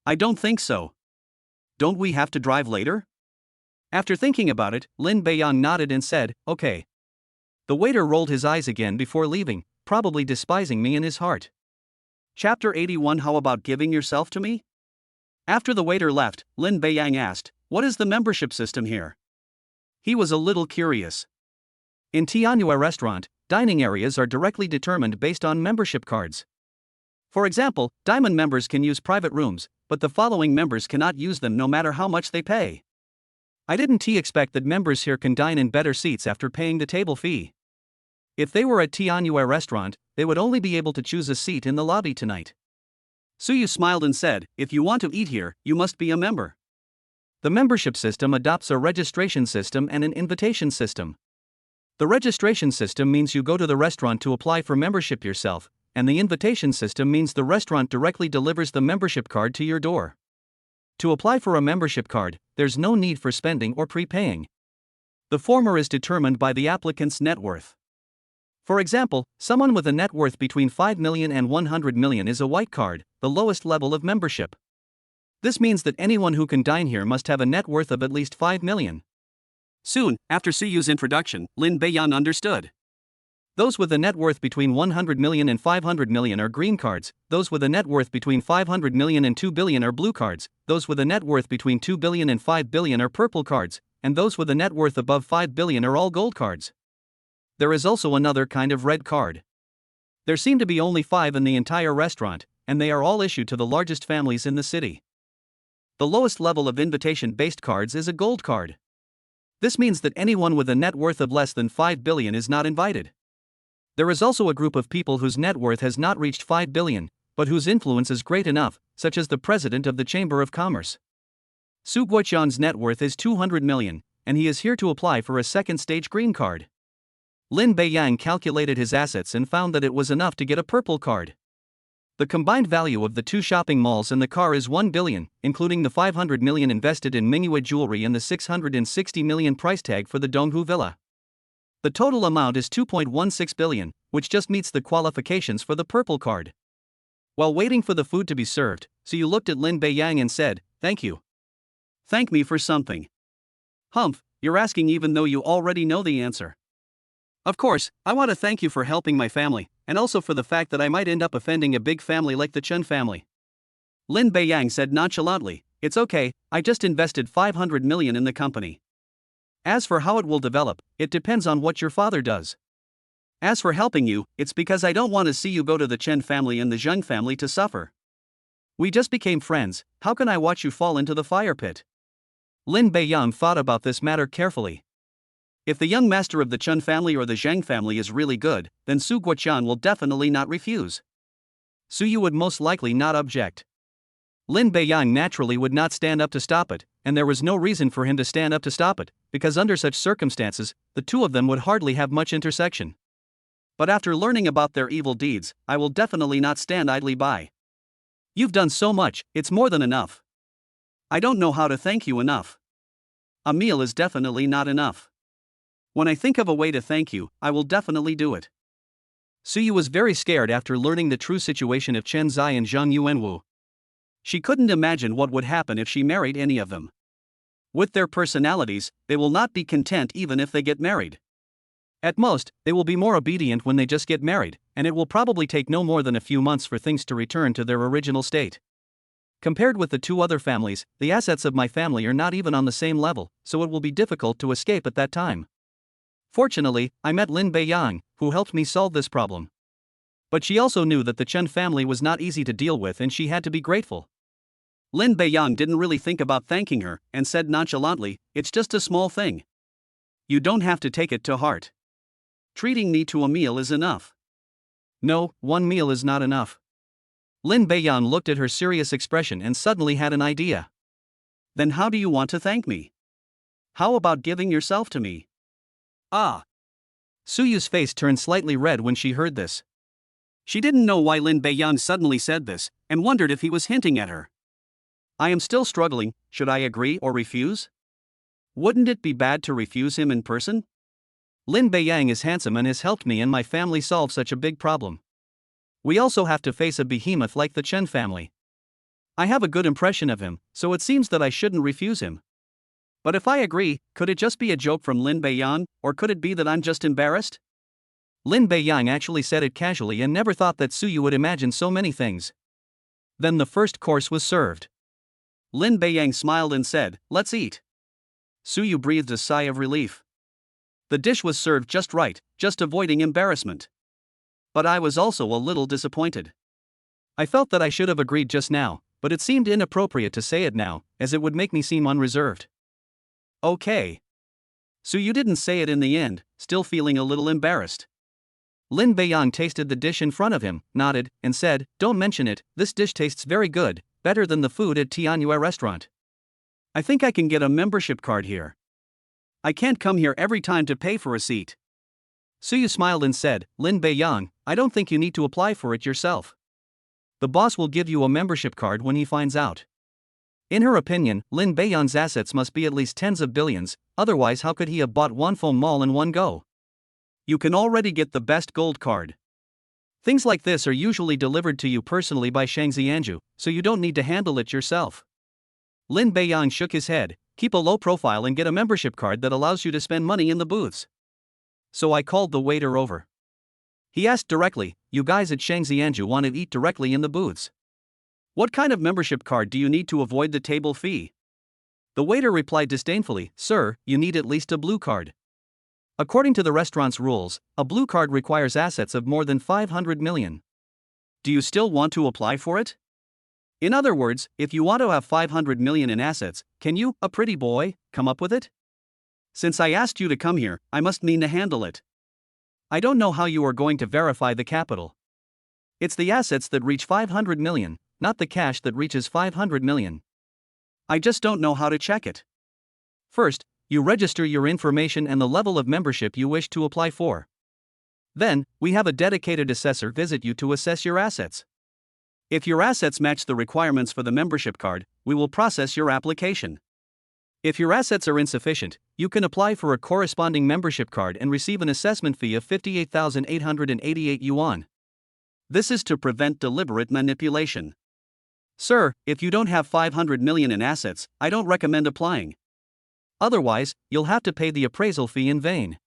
I don't think so. Don't we have to drive later? After thinking about it, Lin Beiyang nodded and said, "Okay." The waiter rolled his eyes again before leaving, probably despising me in his heart. Chapter 81. How about giving yourself to me? After the waiter left, Lin Beiyang asked, "What is the membership system here?" He was a little curious. In Tianyue restaurant, dining areas are directly determined based on membership cards. For example, diamond members can use private rooms, but the following members cannot use them no matter how much they pay. I didn't expect that members here can dine in better seats after paying the table fee. If they were at Tianyue restaurant, they would only be able to choose a seat in the lobby tonight. Suyu smiled and said, "If you want to eat here, you must be a member." The membership system adopts a registration system and an invitation system. The registration system means you go to the restaurant to apply for membership yourself, and the invitation system means the restaurant directly delivers the membership card to your door. To apply for a membership card, there's no need for spending or prepaying. The former is determined by the applicant's net worth. For example, someone with a net worth between 5 million and 100 million is a white card, the lowest level of membership. This means that anyone who can dine here must have a net worth of at least 5 million. Soon, after Suyu's introduction, Lin Beiyang understood. Those with a net worth between 100 million and 500 million are green cards, those with a net worth between 500 million and 2 billion are blue cards, those with a net worth between 2 billion and 5 billion are purple cards, and those with a net worth above 5 billion are all gold cards. There is also another kind of red card. There seem to be only 5 in the entire restaurant, and they are all issued to the largest families in the city. The lowest level of invitation-based cards is a gold card. This means that anyone with a net worth of less than 5 billion is not invited. There is also a group of people whose net worth has not reached 5 billion, but whose influence is great enough, such as the president of the Chamber of Commerce. Su Guoqian's net worth is 200 million, and he is here to apply for a second-stage green card. Lin Beiyang calculated his assets and found that it was enough to get a purple card. The combined value of the 2 shopping malls and the car is 1 billion, including the 500 million invested in Mingyue jewelry and the 660 million price tag for the Donghu villa. The total amount is 2.16 billion, which just meets the qualifications for the purple card. While waiting for the food to be served, Suyu looked at Lin Beiyang and said, "Thank you." "Thank me for something." "Humph, you're asking even though you already know the answer." "Of course, I want to thank you for helping my family, and also for the fact that I might end up offending a big family like the Chen family." Lin Beiyang said nonchalantly, "It's okay, I just invested 500 million in the company. As for how it will develop, it depends on what your father does. As for helping you, it's because I don't want to see you go to the Chen family and the Zheng family to suffer. We just became friends, how can I watch you fall into the fire pit?" Lin Beiyang thought about this matter carefully. If the young master of the Chen family or the Zhang family is really good, then Su Guoqian will definitely not refuse. Suyu would most likely not object. Lin Beiyang naturally would not stand up to stop it, and there was no reason for him to stand up to stop it, because under such circumstances, the two of them would hardly have much intersection. But after learning about their evil deeds, I will definitely not stand idly by. You've done so much, it's more than enough. I don't know how to thank you enough. A meal is definitely not enough. When I think of a way to thank you, I will definitely do it. Suyu was very scared after learning the true situation of Chen Zai and Zhang Yuanwu. She couldn't imagine what would happen if she married any of them. With their personalities, they will not be content even if they get married. At most, they will be more obedient when they just get married, and it will probably take no more than a few months for things to return to their original state. Compared with the two other families, the assets of my family are not even on the same level, so it will be difficult to escape at that time. Fortunately, I met Lin Beiyang, who helped me solve this problem. But she also knew that the Chen family was not easy to deal with and she had to be grateful. Lin Beiyang didn't really think about thanking her, and said nonchalantly, "It's just a small thing. You don't have to take it to heart. Treating me to a meal is enough." "No, one meal is not enough." Lin Beiyang looked at her serious expression and suddenly had an idea. "Then how do you want to thank me? How about giving yourself to me?" "Ah." Suyu's face turned slightly red when she heard this. She didn't know why Lin Beiyang suddenly said this, and wondered if he was hinting at her. "I am still struggling, should I agree or refuse? Wouldn't it be bad to refuse him in person? Lin Beiyang is handsome and has helped me and my family solve such a big problem. We also have to face a behemoth like the Chen family. I have a good impression of him, so it seems that I shouldn't refuse him. But if I agree, could it just be a joke from Lin Beiyang, or could it be that I'm just embarrassed?" Lin Beiyang actually said it casually and never thought that Suyu would imagine so many things. Then the first course was served. Lin Beiyang smiled and said, "Let's eat." Suyu breathed a sigh of relief. The dish was served just right, just avoiding embarrassment. But I was also a little disappointed. I felt that I should have agreed just now, but it seemed inappropriate to say it now, as it would make me seem unreserved. "Okay." So you didn't say it in the end, still feeling a little embarrassed. Lin Beiyang tasted the dish in front of him, nodded, and said, "Don't mention it, this dish tastes very good, better than the food at Tianyue restaurant. I think I can get a membership card here. I can't come here every time to pay for a seat." Suyu smiled and said, "Lin Beiyang, I don't think you need to apply for it yourself. The boss will give you a membership card when he finds out." In her opinion, Lin Beiyang's assets must be at least tens of billions, otherwise how could he have bought one phone mall in one go? You can already get the best gold card. Things like this are usually delivered to you personally by Shang Xianju, so you don't need to handle it yourself. Lin Beiyang shook his head. "Keep a low profile and get a membership card that allows you to spend money in the booths." So I called the waiter over. He asked directly, "You guys at Shang Xianju want to eat directly in the booths? What kind of membership card do you need to avoid the table fee?" The waiter replied disdainfully, "Sir, you need at least a blue card. According to the restaurant's rules, a blue card requires assets of more than 500 million. Do you still want to apply for it? In other words, if you want to have 500 million in assets, can you, a pretty boy, come up with it? Since I asked you to come here, I must mean to handle it. I don't know how you are going to verify the capital. It's the assets that reach 500 million, not the cash that reaches 500 million. I just don't know how to check it. First, you register your information and the level of membership you wish to apply for. Then, we have a dedicated assessor visit you to assess your assets. If your assets match the requirements for the membership card, we will process your application. If your assets are insufficient, you can apply for a corresponding membership card and receive an assessment fee of 58,888 yuan. This is to prevent deliberate manipulation. Sir, if you don't have 500 million in assets, I don't recommend applying. Otherwise, you'll have to pay the appraisal fee in vain.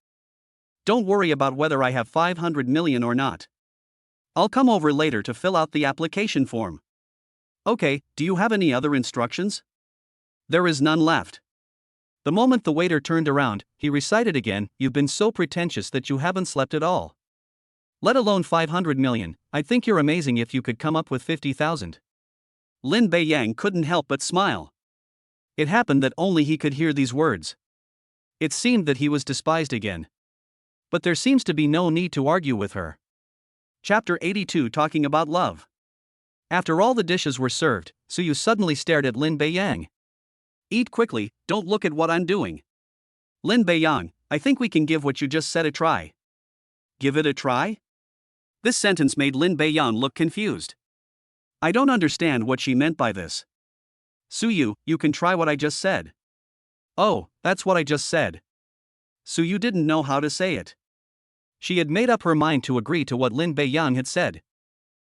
Don't worry about whether I have 500 million or not. I'll come over later to fill out the application form. Okay, do you have any other instructions? There is none left. The moment the waiter turned around, he recited again, "You've been so pretentious that you haven't slept at all. Let alone 500 million, I'd think you're amazing if you could come up with 50,000. Lin Beiyang couldn't help but smile. It happened that only he could hear these words. It seemed that he was despised again. But there seems to be no need to argue with her. Chapter 82 Talking about Love. After all the dishes were served, Suyu suddenly stared at Lin Beiyang. "Eat quickly, don't look at what I'm doing. Lin Beiyang, I think we can give what you just said a try." "Give it a try?" This sentence made Lin Beiyang look confused. I don't understand what she meant by this. Suyu, you can try what I just said. Oh, that's what I just said. Suyu didn't know how to say it. She had made up her mind to agree to what Lin Beiyang had said.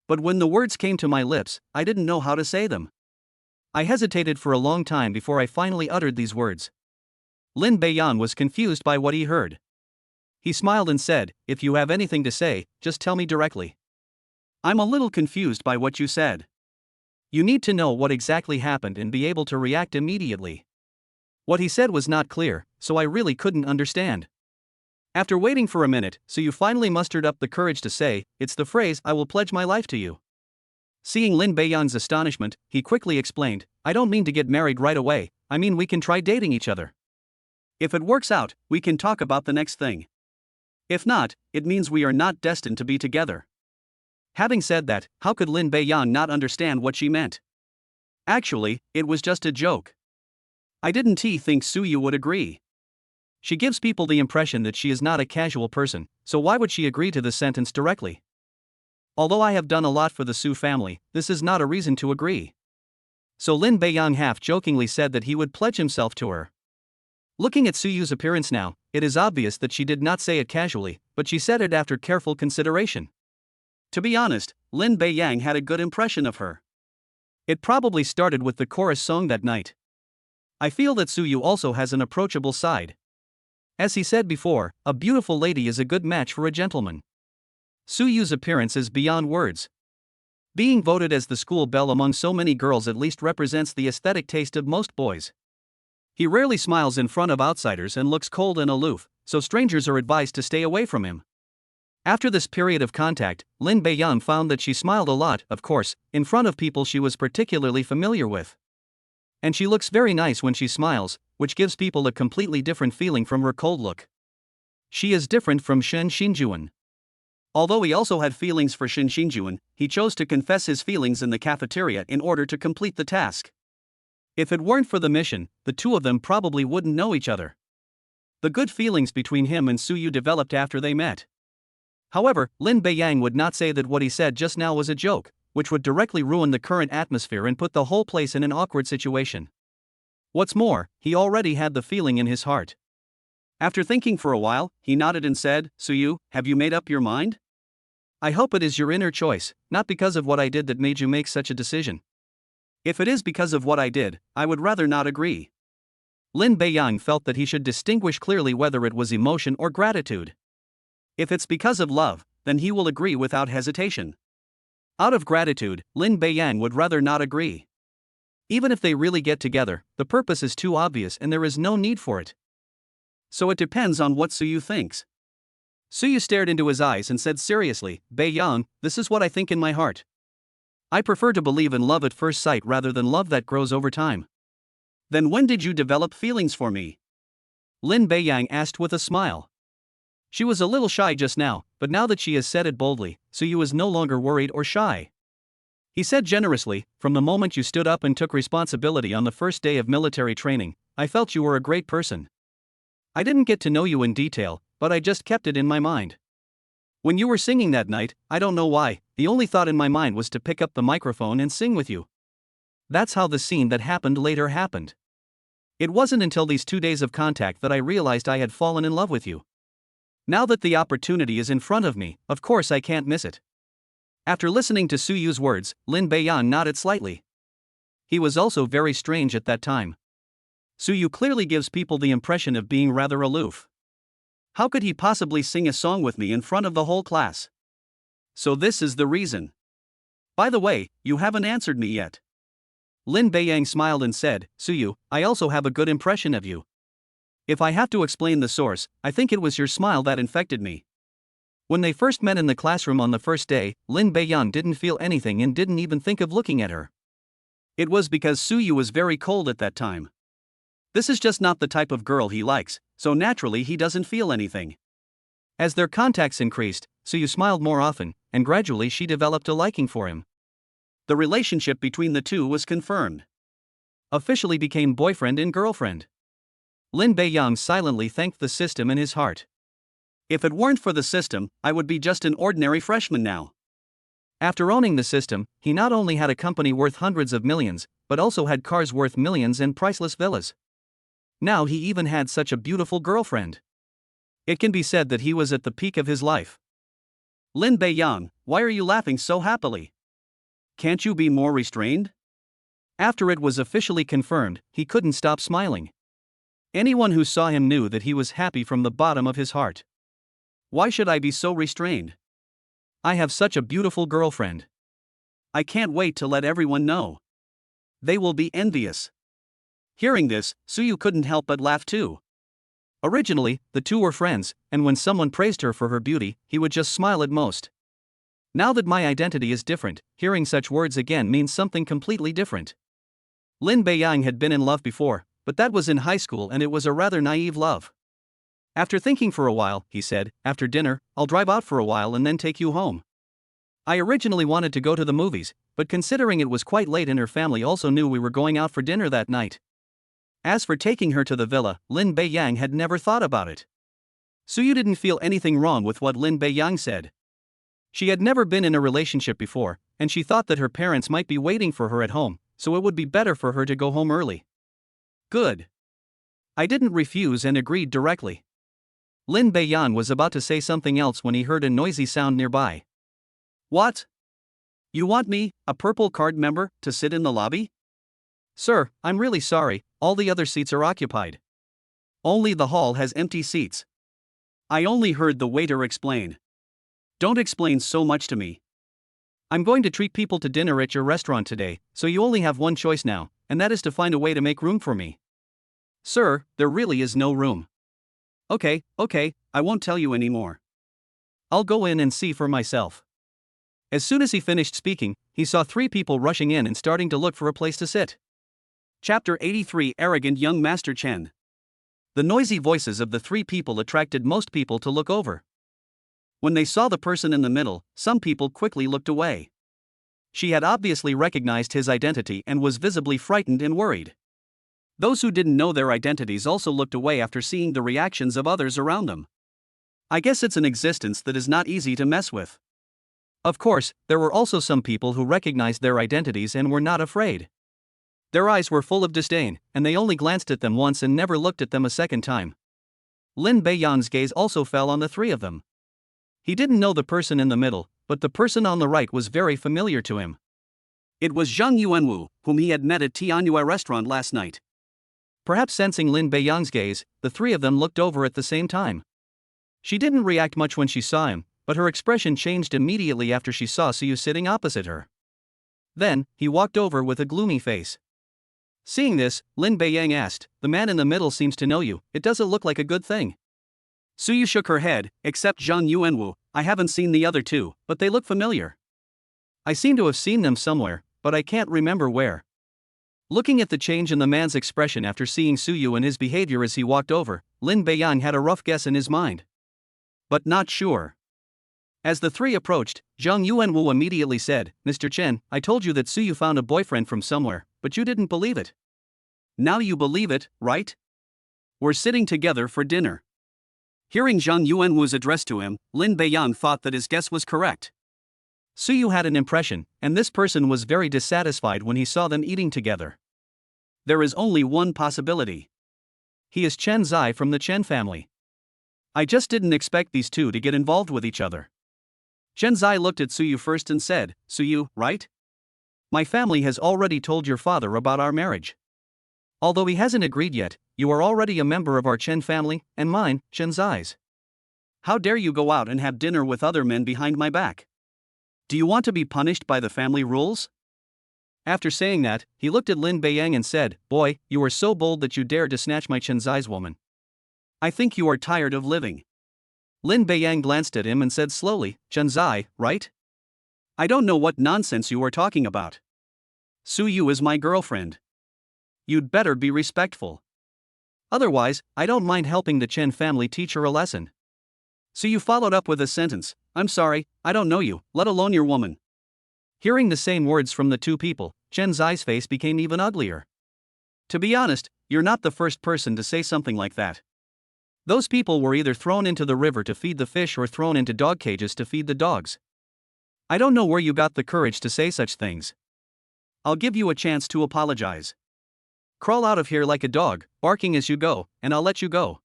But when the words came to my lips, I didn't know how to say them. I hesitated for a long time before I finally uttered these words. Lin Beiyang was confused by what he heard. He smiled and said, "If you have anything to say, just tell me directly. I'm a little confused by what you said. You need to know what exactly happened and be able to react immediately." What he said was not clear, so I really couldn't understand. After waiting for a minute, Suyu finally mustered up the courage to say, "It's the phrase, 'I will pledge my life to you.'" Seeing Lin Beiyang's astonishment, he quickly explained, "I don't mean to get married right away, I mean we can try dating each other. If it works out, we can talk about the next thing. If not, it means we are not destined to be together." Having said that, how could Lin Beiyang not understand what she meant? Actually, it was just a joke. I didn't think Suyu would agree. She gives people the impression that she is not a casual person, so why would she agree to the sentence directly? Although I have done a lot for the Su family, this is not a reason to agree. So Lin Beiyang half-jokingly said that he would pledge himself to her. Looking at Suyu's appearance now, it is obvious that she did not say it casually, but she said it after careful consideration. To be honest, Lin Beiyang had a good impression of her. It probably started with the chorus song that night. I feel that Suyu also has an approachable side. As he said before, a beautiful lady is a good match for a gentleman. Suyu's appearance is beyond words. Being voted as the school belle among so many girls at least represents the aesthetic taste of most boys. He rarely smiles in front of outsiders and looks cold and aloof, so strangers are advised to stay away from him. After this period of contact, Lin Beiyang found that she smiled a lot, of course, in front of people she was particularly familiar with. And she looks very nice when she smiles, which gives people a completely different feeling from her cold look. She is different from Shen Xinjuan. Although he also had feelings for Shen Xinjuan, he chose to confess his feelings in the cafeteria in order to complete the task. If it weren't for the mission, the two of them probably wouldn't know each other. The good feelings between him and Suyu developed after they met. However, Lin Beiyang would not say that what he said just now was a joke, which would directly ruin the current atmosphere and put the whole place in an awkward situation. What's more, he already had the feeling in his heart. After thinking for a while, he nodded and said, "Suyu, have you made up your mind? I hope it is your inner choice, not because of what I did that made you make such a decision. If it is because of what I did, I would rather not agree." Lin Beiyang felt that he should distinguish clearly whether it was emotion or gratitude. If it's because of love, then he will agree without hesitation. Out of gratitude, Lin Beiyang would rather not agree. Even if they really get together, the purpose is too obvious and there is no need for it. So it depends on what Suyu thinks. Suyu stared into his eyes and said seriously, "Beiyang, this is what I think in my heart. I prefer to believe in love at first sight rather than love that grows over time." "Then when did you develop feelings for me?" Lin Beiyang asked with a smile. She was a little shy just now, but now that she has said it boldly, Suyu is no longer worried or shy. He said generously, "From the moment you stood up and took responsibility on the first day of military training, I felt you were a great person. I didn't get to know you in detail, but I just kept it in my mind. When you were singing that night, I don't know why, the only thought in my mind was to pick up the microphone and sing with you. That's how the scene that happened later happened. It wasn't until these 2 days of contact that I realized I had fallen in love with you. Now that the opportunity is in front of me, of course I can't miss it." After listening to Suyu's words, Lin Beiyang nodded slightly. He was also very strange at that time. Suyu clearly gives people the impression of being rather aloof. How could he possibly sing a song with me in front of the whole class? So this is the reason. By the way, you haven't answered me yet. Lin Beiyang smiled and said, "Suyu, I also have a good impression of you. If I have to explain the source, I think it was your smile that infected me." When they first met in the classroom on the first day, Lin Beiyang didn't feel anything and didn't even think of looking at her. It was because Suyu was very cold at that time. This is just not the type of girl he likes, so naturally he doesn't feel anything. As their contacts increased, Suyu smiled more often, and gradually she developed a liking for him. The relationship between the two was confirmed. Officially became boyfriend and girlfriend. Lin Beiyang silently thanked the system in his heart. If it weren't for the system, I would be just an ordinary freshman now. After owning the system, he not only had a company worth hundreds of millions, but also had cars worth millions and priceless villas. Now he even had such a beautiful girlfriend. It can be said that he was at the peak of his life. Lin Beiyang, why are you laughing so happily? Can't you be more restrained? After it was officially confirmed, he couldn't stop smiling. Anyone who saw him knew that he was happy from the bottom of his heart. Why should I be so restrained? I have such a beautiful girlfriend. I can't wait to let everyone know. They will be envious. Hearing this, Suyu couldn't help but laugh too. Originally, the two were friends, and when someone praised her for her beauty, he would just smile at most. Now that my identity is different, hearing such words again means something completely different. Lin Beiyang had been in love before, but that was in high school and it was a rather naive love. After thinking for a while, he said, after dinner, I'll drive out for a while and then take you home. I originally wanted to go to the movies, but considering it was quite late and her family also knew we were going out for dinner that night. As for taking her to the villa, Lin Beiyang had never thought about it. Suyu didn't feel anything wrong with what Lin Beiyang said. She had never been in a relationship before, and she thought that her parents might be waiting for her at home, so it would be better for her to go home early. Good. I didn't refuse and agreed directly. Lin Beiyang was about to say something else when he heard a noisy sound nearby. What? You want me, a purple card member, to sit in the lobby? Sir, I'm really sorry, all the other seats are occupied. Only the hall has empty seats. I only heard the waiter explain. Don't explain so much to me. I'm going to treat people to dinner at your restaurant today, so you only have one choice now, and that is to find a way to make room for me. Sir, there really is no room. Okay, I won't tell you anymore. I'll go in and see for myself. As soon as he finished speaking, he saw three people rushing in and starting to look for a place to sit. Chapter 83 Arrogant Young Master Chen. The noisy voices of the three people attracted most people to look over. When they saw the person in the middle, some people quickly looked away. She had obviously recognized his identity and was visibly frightened and worried. Those who didn't know their identities also looked away after seeing the reactions of others around them. I guess it's an existence that is not easy to mess with. Of course, there were also some people who recognized their identities and were not afraid. Their eyes were full of disdain, and they only glanced at them once and never looked at them a second time. Lin Beiyang's gaze also fell on the three of them. He didn't know the person in the middle, but the person on the right was very familiar to him. It was Zhang Yuanwu, whom he had met at Tianyue restaurant last night. Perhaps sensing Lin Beiyang's gaze, the three of them looked over at the same time. She didn't react much when she saw him, but her expression changed immediately after she saw Suyu sitting opposite her. Then, he walked over with a gloomy face. Seeing this, Lin Beiyang asked, "The man in the middle seems to know you, it doesn't look like a good thing." Suyu shook her head, "Except Zhang Yuanwu, I haven't seen the other two, but they look familiar. I seem to have seen them somewhere, but I can't remember where." Looking at the change in the man's expression after seeing Suyu and his behavior as he walked over, Lin Beiyang had a rough guess in his mind. But not sure. As the three approached, Zhang Yuanwu immediately said, "Mr. Chen, I told you that Suyu found a boyfriend from somewhere, but you didn't believe it. Now you believe it, right? We're sitting together for dinner." Hearing Zhang Yuanwu's address to him, Lin Beiyang thought that his guess was correct. Suyu had an impression, and this person was very dissatisfied when he saw them eating together. There is only one possibility. He is Chen Zai from the Chen family. I just didn't expect these two to get involved with each other. Chen Zai looked at Suyu first and said, "Suyu, right? My family has already told your father about our marriage. Although he hasn't agreed yet, you are already a member of our Chen family, and mine, Chen Zai's. How dare you go out and have dinner with other men behind my back? Do you want to be punished by the family rules?" After saying that, he looked at Lin Beiyang and said, "Boy, you are so bold that you dared to snatch my Chen Zai's woman. I think you are tired of living." Lin Beiyang glanced at him and said slowly, "Chen Zai, right? I don't know what nonsense you are talking about. Suyu is my girlfriend. You'd better be respectful. Otherwise, I don't mind helping the Chen family teach her a lesson." Suyu followed up with a sentence, "I'm sorry, I don't know you, let alone your woman." Hearing the same words from the two people, Chen Zai's face became even uglier. "To be honest, you're not the first person to say something like that. Those people were either thrown into the river to feed the fish or thrown into dog cages to feed the dogs. I don't know where you got the courage to say such things. I'll give you a chance to apologize. Crawl out of here like a dog, barking as you go, and I'll let you go.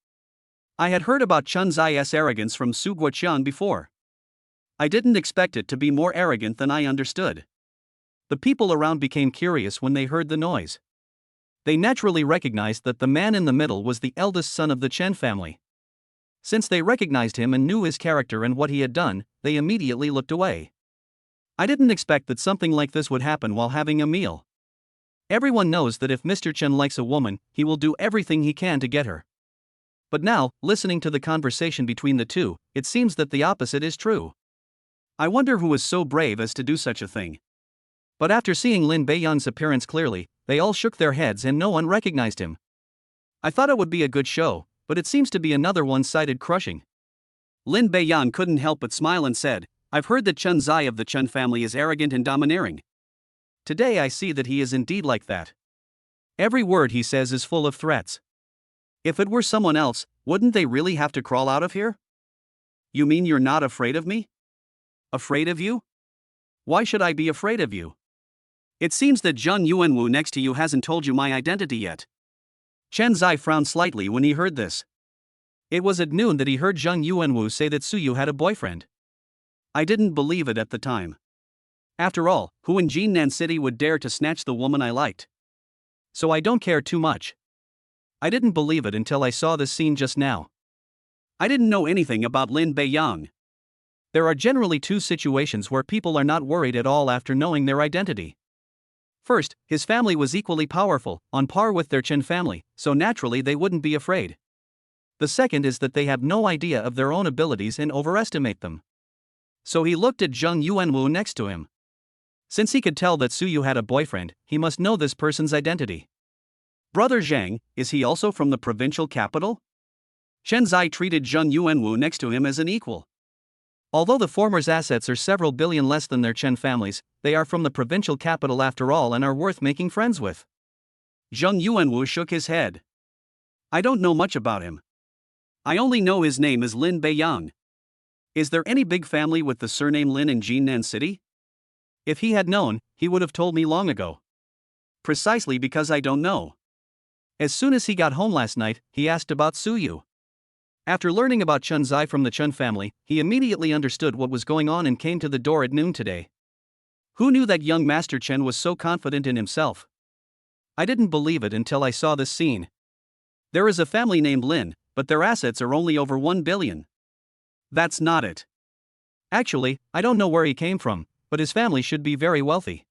I had heard about Chen Zai's arrogance from Su Guoqian before. I didn't expect it to be more arrogant than I understood. The people around became curious when they heard the noise. They naturally recognized that the man in the middle was the eldest son of the Chen family. Since they recognized him and knew his character and what he had done, they immediately looked away. I didn't expect that something like this would happen while having a meal. Everyone knows that if Mr. Chen likes a woman, he will do everything he can to get her. But now, listening to the conversation between the two, it seems that the opposite is true. I wonder who was so brave as to do such a thing. But after seeing Lin Beiyang's appearance clearly, they all shook their heads and no one recognized him. I thought it would be a good show, but it seems to be another one-sided crushing. Lin Beiyang couldn't help but smile and said, "I've heard that Chen Zai of the Chen family is arrogant and domineering. Today I see that he is indeed like that. Every word he says is full of threats. If it were someone else, wouldn't they really have to crawl out of here? You mean you're not afraid of me? Afraid of you? Why should I be afraid of you? It seems that Zheng Yuanwu next to you hasn't told you my identity yet." Chen Zai frowned slightly when he heard this. It was at noon that he heard Zheng Yuanwu say that Suyu had a boyfriend. I didn't believe it at the time. After all, who in Jinnan City would dare to snatch the woman I liked? So I don't care too much. I didn't believe it until I saw this scene just now. I didn't know anything about Lin Beiyang. There are generally two situations where people are not worried at all after knowing their identity. First, his family was equally powerful, on par with their Chen family, so naturally they wouldn't be afraid. The second is that they have no idea of their own abilities and overestimate them. So he looked at Zheng Yuanwu next to him. Since he could tell that Suyu had a boyfriend, he must know this person's identity. Brother Zhang, is he also from the provincial capital? Chen Zai treated Zheng Yuanwu next to him as an equal. Although the former's assets are several billion less than their Chen families, they are from the provincial capital after all and are worth making friends with. Zheng Yuanwu shook his head. I don't know much about him. I only know his name is Lin Beiyang. Is there any big family with the surname Lin in Jinnan City? If he had known, he would have told me long ago. Precisely because I don't know. As soon as he got home last night, he asked about Suyu. After learning about Chen Zai from the Chen family, he immediately understood what was going on and came to the door at noon today. Who knew that young Master Chen was so confident in himself? I didn't believe it until I saw this scene. There is a family named Lin, but their assets are only over 1 billion. That's not it. Actually, I don't know where he came from, but his family should be very wealthy.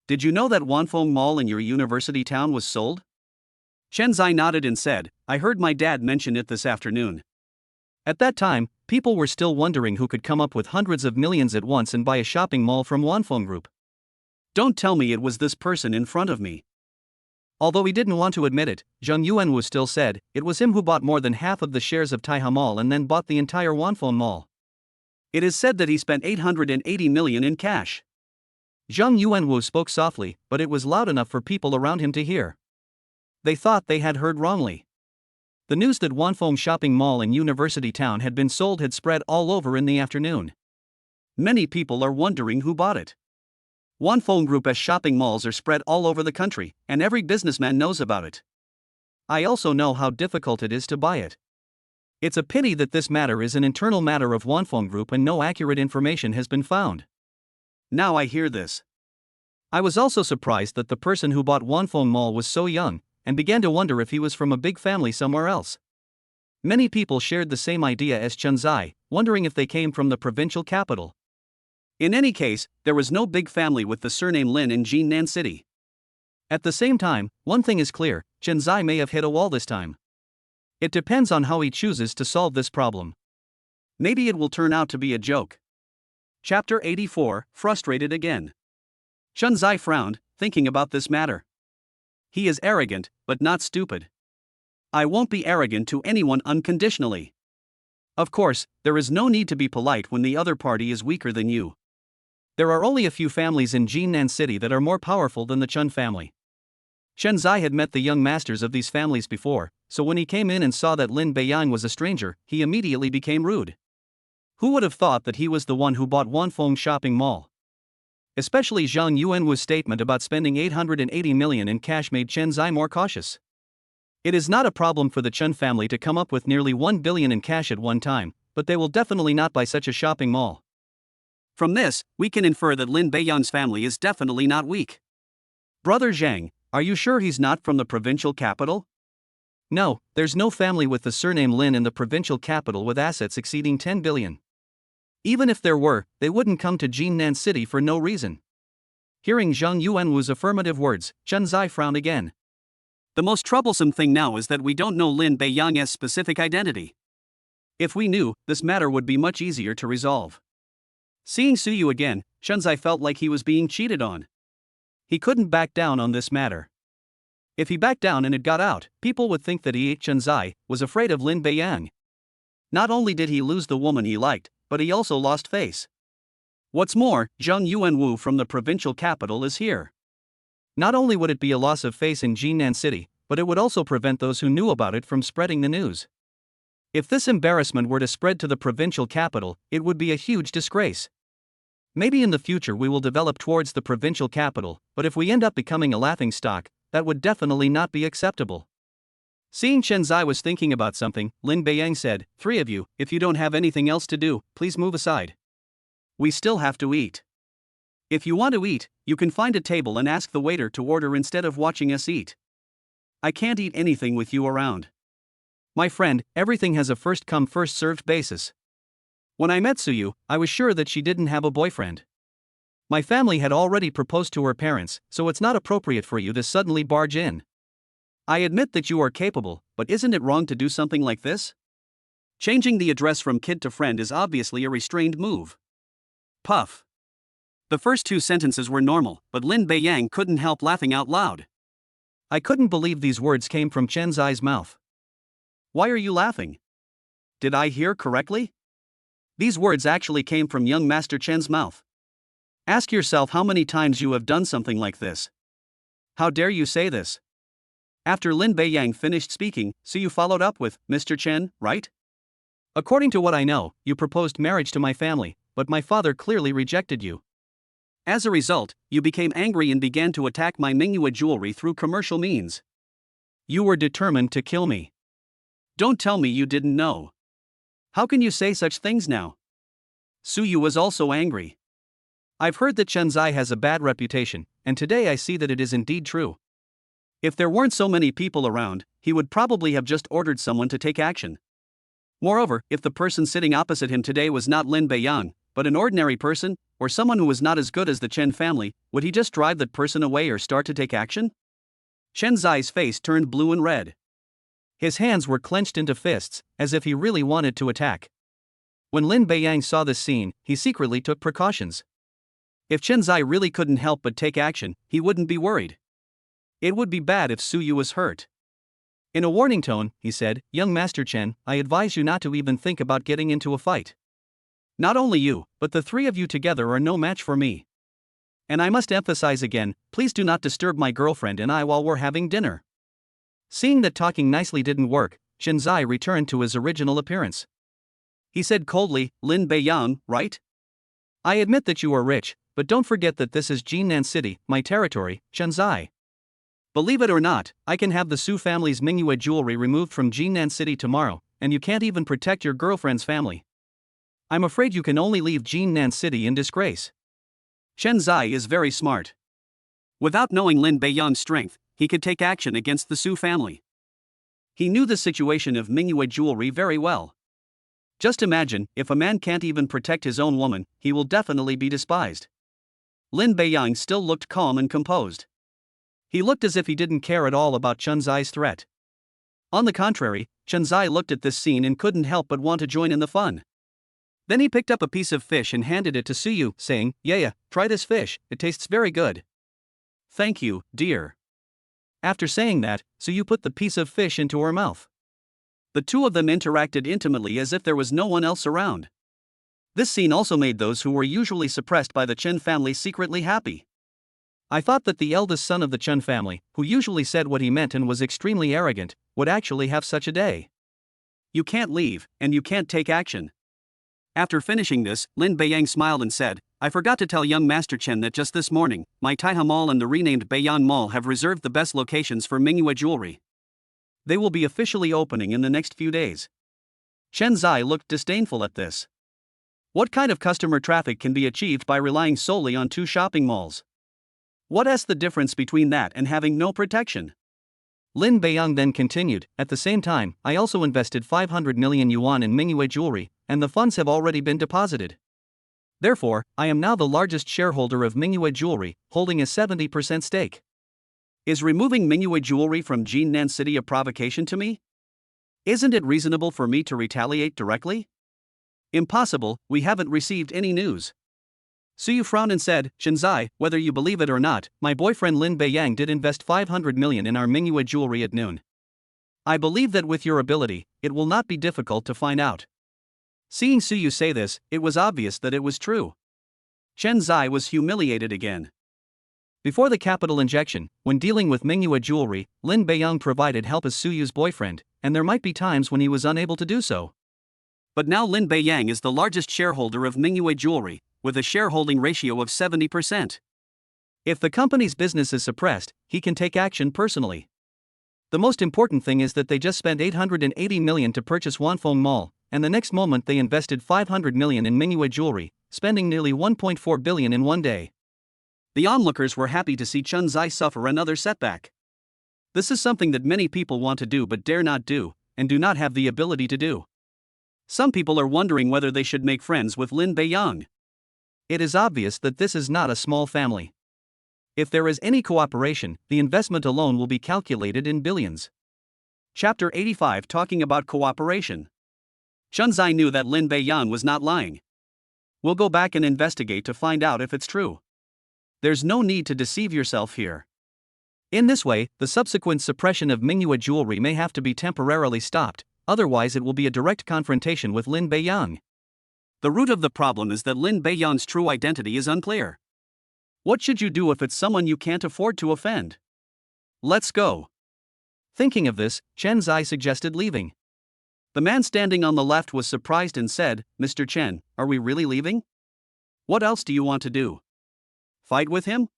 Did you know that Wanfeng Mall in your university town was sold? Chen Zai nodded and said, I heard my dad mention it this afternoon. At that time, people were still wondering who could come up with hundreds of millions at once and buy a shopping mall from Wanfeng Group. Don't tell me it was this person in front of me. Although he didn't want to admit it, Zheng Yuanwu still said, it was him who bought more than half of the shares of Taiha Mall and then bought the entire Wanfeng Mall. It is said that he spent 880 million in cash. Zheng Yuanwu spoke softly, but it was loud enough for people around him to hear. They thought they had heard wrongly. The news that Wanfeng Shopping Mall in University Town had been sold had spread all over in the afternoon. Many people are wondering who bought it. Wanfeng Group's shopping malls are spread all over the country, and every businessman knows about it. I also know how difficult it is to buy it. It's a pity that this matter is an internal matter of Wanfeng Group and no accurate information has been found. Now I hear this. I was also surprised that the person who bought Wanfeng Mall was so young, and began to wonder if he was from a big family somewhere else. Many people shared the same idea as Chen Zai, wondering if they came from the provincial capital. In any case, there was no big family with the surname Lin in Jinnan City. At the same time, one thing is clear, Chen Zai may have hit a wall this time. It depends on how he chooses to solve this problem. Maybe it will turn out to be a joke. Chapter 84, Frustrated Again. Chen Zai frowned, thinking about this matter. He is arrogant, but not stupid. I won't be arrogant to anyone unconditionally. Of course, there is no need to be polite when the other party is weaker than you. There are only a few families in Jinnan City that are more powerful than the Chen family. Chen Zai had met the young masters of these families before, so when he came in and saw that Lin Beiyang was a stranger, he immediately became rude. Who would have thought that he was the one who bought Wanfeng shopping mall? Especially Zhang Yuanwu's statement about spending 880 million in cash made Chen Zai more cautious. It is not a problem for the Chen family to come up with nearly 1 billion in cash at one time, but they will definitely not buy such a shopping mall. From this, we can infer that Lin Beiyang's family is definitely not weak. Brother Zhang, are you sure he's not from the provincial capital? No, there's no family with the surname Lin in the provincial capital with assets exceeding 10 billion. Even if there were, they wouldn't come to Jinnan City for no reason. Hearing Zhang Yuanwu's affirmative words, Chen Zai frowned again. The most troublesome thing now is that we don't know Lin Beiyang's specific identity. If we knew, this matter would be much easier to resolve. Seeing Suyu again, Chen Zai felt like he was being cheated on. He couldn't back down on this matter. If he backed down and it got out, people would think that Chen Zai was afraid of Lin Beiyang. Not only did he lose the woman he liked, but he also lost face. What's more, Zhang Yuanwu from the provincial capital is here. Not only would it be a loss of face in Jinnan City, but it would also prevent those who knew about it from spreading the news. If this embarrassment were to spread to the provincial capital, it would be a huge disgrace. Maybe in the future we will develop towards the provincial capital, but if we end up becoming a laughingstock, that would definitely not be acceptable. Seeing Chen Zai was thinking about something, Lin Beiyang said, "Three of you, if you don't have anything else to do, please move aside. We still have to eat. If you want to eat, you can find a table and ask the waiter to order instead of watching us eat. I can't eat anything with you around. My friend, everything has a first-come first-served basis. When I met Suyu, I was sure that she didn't have a boyfriend. My family had already proposed to her parents, so it's not appropriate for you to suddenly barge in. I admit that you are capable, but isn't it wrong to do something like this? Changing the address from kid to friend is obviously a restrained move." Puff. The first two sentences were normal, but Lin Beiyang couldn't help laughing out loud. I couldn't believe these words came from Chen Zai's mouth. Why are you laughing? Did I hear correctly? These words actually came from young Master Chen's mouth. Ask yourself how many times you have done something like this. How dare you say this? After Lin Beiyang finished speaking, Suyu followed up with, "Mr. Chen, right? According to what I know, you proposed marriage to my family, but my father clearly rejected you. As a result, you became angry and began to attack my Mingyue jewelry through commercial means. You were determined to kill me. Don't tell me you didn't know. How can you say such things now?" Suyu was also angry. I've heard that Chen Zai has a bad reputation, and today I see that it is indeed true. If there weren't so many people around, he would probably have just ordered someone to take action. Moreover, if the person sitting opposite him today was not Lin Beiyang, but an ordinary person, or someone who was not as good as the Chen family, would he just drive that person away or start to take action? Chen Zai's face turned blue and red. His hands were clenched into fists, as if he really wanted to attack. When Lin Beiyang saw this scene, he secretly took precautions. If Chen Zai really couldn't help but take action, he wouldn't be worried. It would be bad if Suyu was hurt. In a warning tone, he said, "Young Master Chen, I advise you not to even think about getting into a fight. Not only you, but the three of you together are no match for me. And I must emphasize again, please do not disturb my girlfriend and I while we're having dinner." Seeing that talking nicely didn't work, Chen Zai returned to his original appearance. He said coldly, "Lin Beiyang, right? I admit that you are rich, but don't forget that this is Jinnan City, my territory, Chen Zai. Believe it or not, I can have the Su family's Mingyue jewelry removed from Jinnan City tomorrow, and you can't even protect your girlfriend's family. I'm afraid you can only leave Jinnan City in disgrace." Chen Zai is very smart. Without knowing Lin Beiyang's strength, he could take action against the Su family. He knew the situation of Mingyue jewelry very well. Just imagine, if a man can't even protect his own woman, he will definitely be despised. Lin Beiyang still looked calm and composed. He looked as if he didn't care at all about Chen Zai's threat. On the contrary, Chen Zai looked at this scene and couldn't help but want to join in the fun. Then he picked up a piece of fish and handed it to Suyu, saying, "Yeah, try this fish, it tastes very good." "Thank you, dear." After saying that, Suyu put the piece of fish into her mouth. The two of them interacted intimately as if there was no one else around. This scene also made those who were usually suppressed by the Chen family secretly happy. I thought that the eldest son of the Chen family, who usually said what he meant and was extremely arrogant, would actually have such a day. You can't leave, and you can't take action. After finishing this, Lin Beiyang smiled and said, I forgot to tell young Master Chen that just this morning, my Taiha Mall and the renamed Beiyan Mall have reserved the best locations for Mingyue jewelry. They will be officially opening in the next few days. Chen Zai looked disdainful at this. What kind of customer traffic can be achieved by relying solely on 2 shopping malls? What's the difference between that and having no protection? Lin Beiyang then continued, at the same time, I also invested 500 million yuan in Mingyue jewelry, and the funds have already been deposited. Therefore, I am now the largest shareholder of Mingyue jewelry, holding a 70% stake. Is removing Mingyue jewelry from Jinnan City a provocation to me? Isn't it reasonable for me to retaliate directly? Impossible, we haven't received any news. Suyu frowned and said, Shinzai, whether you believe it or not, my boyfriend Lin Beiyang did invest 500 million in our Mingyue jewelry at noon. I believe that with your ability, it will not be difficult to find out. Seeing Suyu say this, it was obvious that it was true. Chen Zai was humiliated again. Before the capital injection, when dealing with Mingyue jewelry, Lin Beiyang provided help as Suyu's boyfriend, and there might be times when he was unable to do so. But now Lin Beiyang is the largest shareholder of Mingyue jewelry, with a shareholding ratio of 70%. If the company's business is suppressed, he can take action personally. The most important thing is that they just spent 880 million to purchase Wanfeng Mall, and the next moment they invested 500 million in Mingyue jewelry, spending nearly 1.4 billion in one day. The onlookers were happy to see Chen Zai suffer another setback. This is something that many people want to do but dare not do, and do not have the ability to do. Some people are wondering whether they should make friends with Lin Beiyang. It is obvious that this is not a small family. If there is any cooperation, the investment alone will be calculated in billions. Chapter 85 talking about cooperation. Chen Zai knew that Lin Beiyang was not lying. We'll go back and investigate to find out if it's true. There's no need to deceive yourself here. In this way, the subsequent suppression of Mingyue jewelry may have to be temporarily stopped, otherwise it will be a direct confrontation with Lin Beiyang. The root of the problem is that Lin Beiyang's true identity is unclear. What should you do if it's someone you can't afford to offend? Let's go. Thinking of this, Chen Zai suggested leaving. The man standing on the left was surprised and said, Mr. Chen, are we really leaving? What else do you want to do? Fight with him?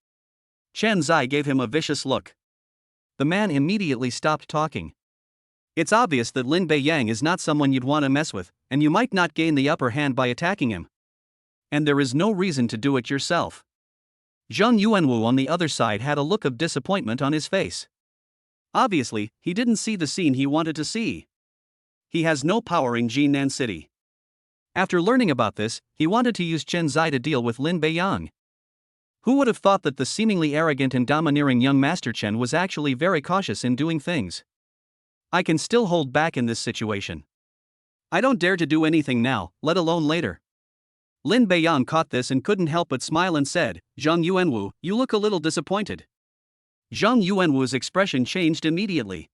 Chen Zai gave him a vicious look. The man immediately stopped talking. It's obvious that Lin Beiyang is not someone you'd want to mess with, and you might not gain the upper hand by attacking him. And there is no reason to do it yourself. Zhang Yuanwu on the other side had a look of disappointment on his face. Obviously, he didn't see the scene he wanted to see. He has no power in Jinnan City. After learning about this, he wanted to use Chen Zai to deal with Lin Beiyang. Who would have thought that the seemingly arrogant and domineering young Master Chen was actually very cautious in doing things? I can still hold back in this situation. I don't dare to do anything now, let alone later. Lin Beiyang caught this and couldn't help but smile and said, Zhang Yuanwu, you look a little disappointed. Zhang Yuanwu's expression changed immediately.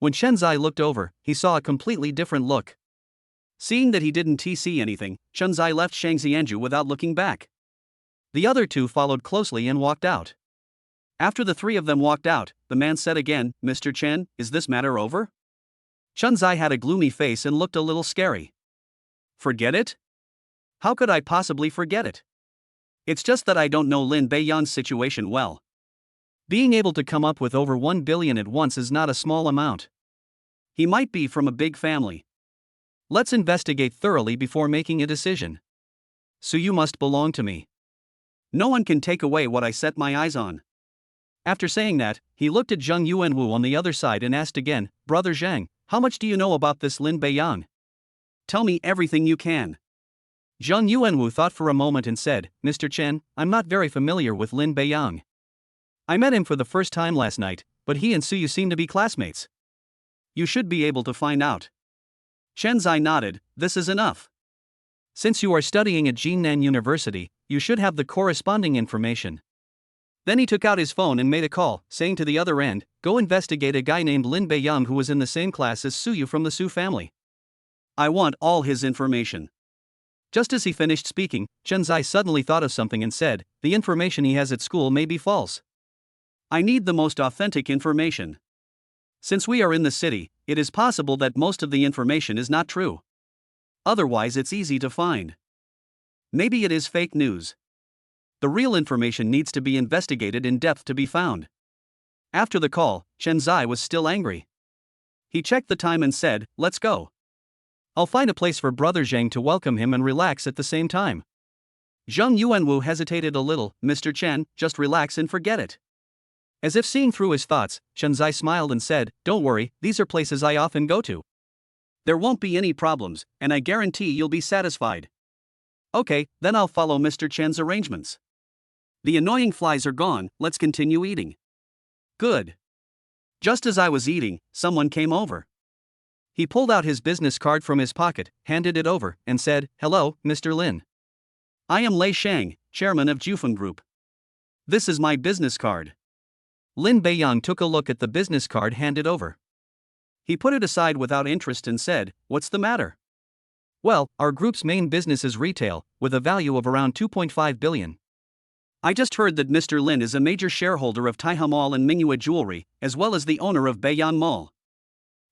When Chen Zai looked over, he saw a completely different look. Seeing that he didn't see anything, Chen Zai left Shang Xianju without looking back. The other two followed closely and walked out. After the three of them walked out, the man said again, Mr. Chen, is this matter over? Chen Zai had a gloomy face and looked a little scary. Forget it? How could I possibly forget it? It's just that I don't know Lin Beiyang's situation well. Being able to come up with over 1 billion at once is not a small amount. He might be from a big family. Let's investigate thoroughly before making a decision. So you must belong to me. No one can take away what I set my eyes on. After saying that, he looked at Zhang Yuanwu on the other side and asked again, Brother Zhang, how much do you know about this Lin Beiyang? Tell me everything you can. Zhang Yuanwu thought for a moment and said, Mr. Chen, I'm not very familiar with Lin Beiyang. I met him for the first time last night, but he and Suyu seem to be classmates. You should be able to find out. Chen Zai nodded, this is enough. Since you are studying at Jinnan University, you should have the corresponding information. Then he took out his phone and made a call, saying to the other end, go investigate a guy named Lin Beiyang who was in the same class as Suyu from the Su family. I want all his information. Just as he finished speaking, Chen Zai suddenly thought of something and said, the information he has at school may be false. I need the most authentic information. Since we are in the city, it is possible that most of the information is not true. Otherwise, it's easy to find. Maybe it is fake news. The real information needs to be investigated in depth to be found. After the call, Chen Zai was still angry. He checked the time and said, "Let's go. I'll find a place for Brother Zhang to welcome him and relax at the same time." Zhang Yuanwu hesitated a little. "Mr. Chen, just relax and forget it." As if seeing through his thoughts, Chen Zai smiled and said, "Don't worry, these are places I often go to. There won't be any problems, and I guarantee you'll be satisfied." "Okay, then I'll follow Mr. Chen's arrangements. The annoying flies are gone, let's continue eating." "Good." Just as I was eating, someone came over. He pulled out his business card from his pocket, handed it over, and said, "Hello, Mr. Lin. I am Lei Shang, chairman of Jufeng Group. This is my business card." Lin Beiyang took a look at the business card handed over. He put it aside without interest and said, "What's the matter?" "Well, our group's main business is retail, with a value of around 2.5 billion. I just heard that Mr. Lin is a major shareholder of Taihe Mall and Mingyue Jewelry, as well as the owner of Beiyan Mall.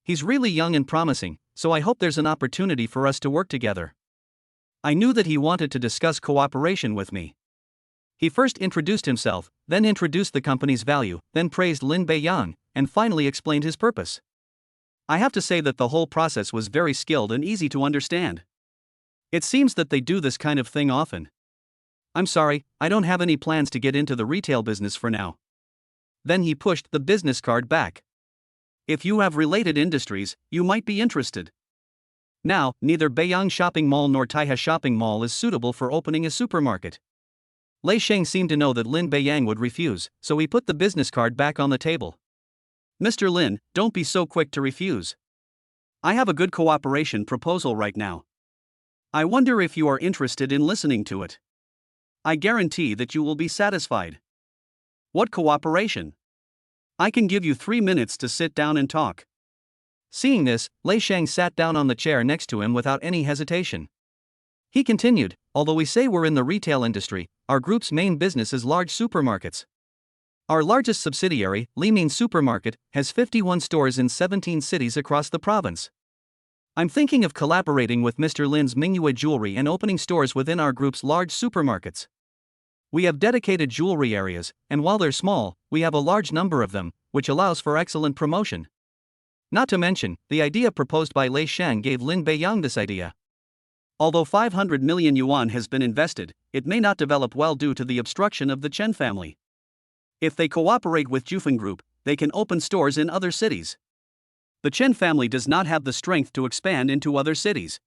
He's really young and promising, so I hope there's an opportunity for us to work together." I knew that he wanted to discuss cooperation with me. He first introduced himself, then introduced the company's value, then praised Lin Beiyang, and finally explained his purpose. I have to say that the whole process was very skilled and easy to understand. It seems that they do this kind of thing often. "I'm sorry, I don't have any plans to get into the retail business for now." Then he pushed the business card back. "If you have related industries, you might be interested. Now, neither Beiyang Shopping Mall nor Taihe Shopping Mall is suitable for opening a supermarket." Lei Sheng seemed to know that Lin Beiyang would refuse, so he put the business card back on the table. "Mr. Lin, don't be so quick to refuse. I have a good cooperation proposal right now. I wonder if you are interested in listening to it. I guarantee that you will be satisfied." "What cooperation?" "I can give you 3 minutes to sit down and talk." Seeing this, Lei Sheng sat down on the chair next to him without any hesitation. He continued, "Although we say we're in the retail industry, our group's main business is large supermarkets. Our largest subsidiary, Limin Supermarket, has 51 stores in 17 cities across the province. I'm thinking of collaborating with Mr. Lin's Mingyue Jewelry and opening stores within our group's large supermarkets. We have dedicated jewelry areas, and while they're small, we have a large number of them, which allows for excellent promotion." Not to mention, the idea proposed by Lei Shang gave Lin Beiyang this idea. Although 500 million yuan has been invested, it may not develop well due to the obstruction of the Chen family. If they cooperate with Jufeng Group, they can open stores in other cities. The Chen family does not have the strength to expand into other cities.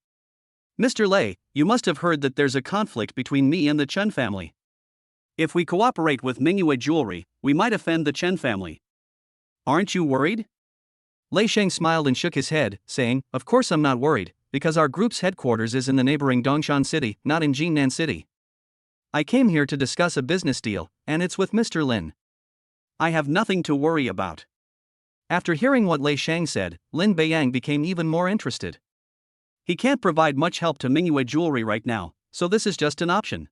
"Mr. Lei, you must have heard that there's a conflict between me and the Chen family. If we cooperate with Mingyue Jewelry, we might offend the Chen family. Aren't you worried?" Lei Sheng smiled and shook his head, saying, "Of course I'm not worried, because our group's headquarters is in the neighboring Dongshan city, not in Jingnan city. I came here to discuss a business deal, and it's with Mr. Lin. I have nothing to worry about." After hearing what Lei Shang said, Lin Beiyang became even more interested. He can't provide much help to Mingyue Jewelry right now, so this is just an option.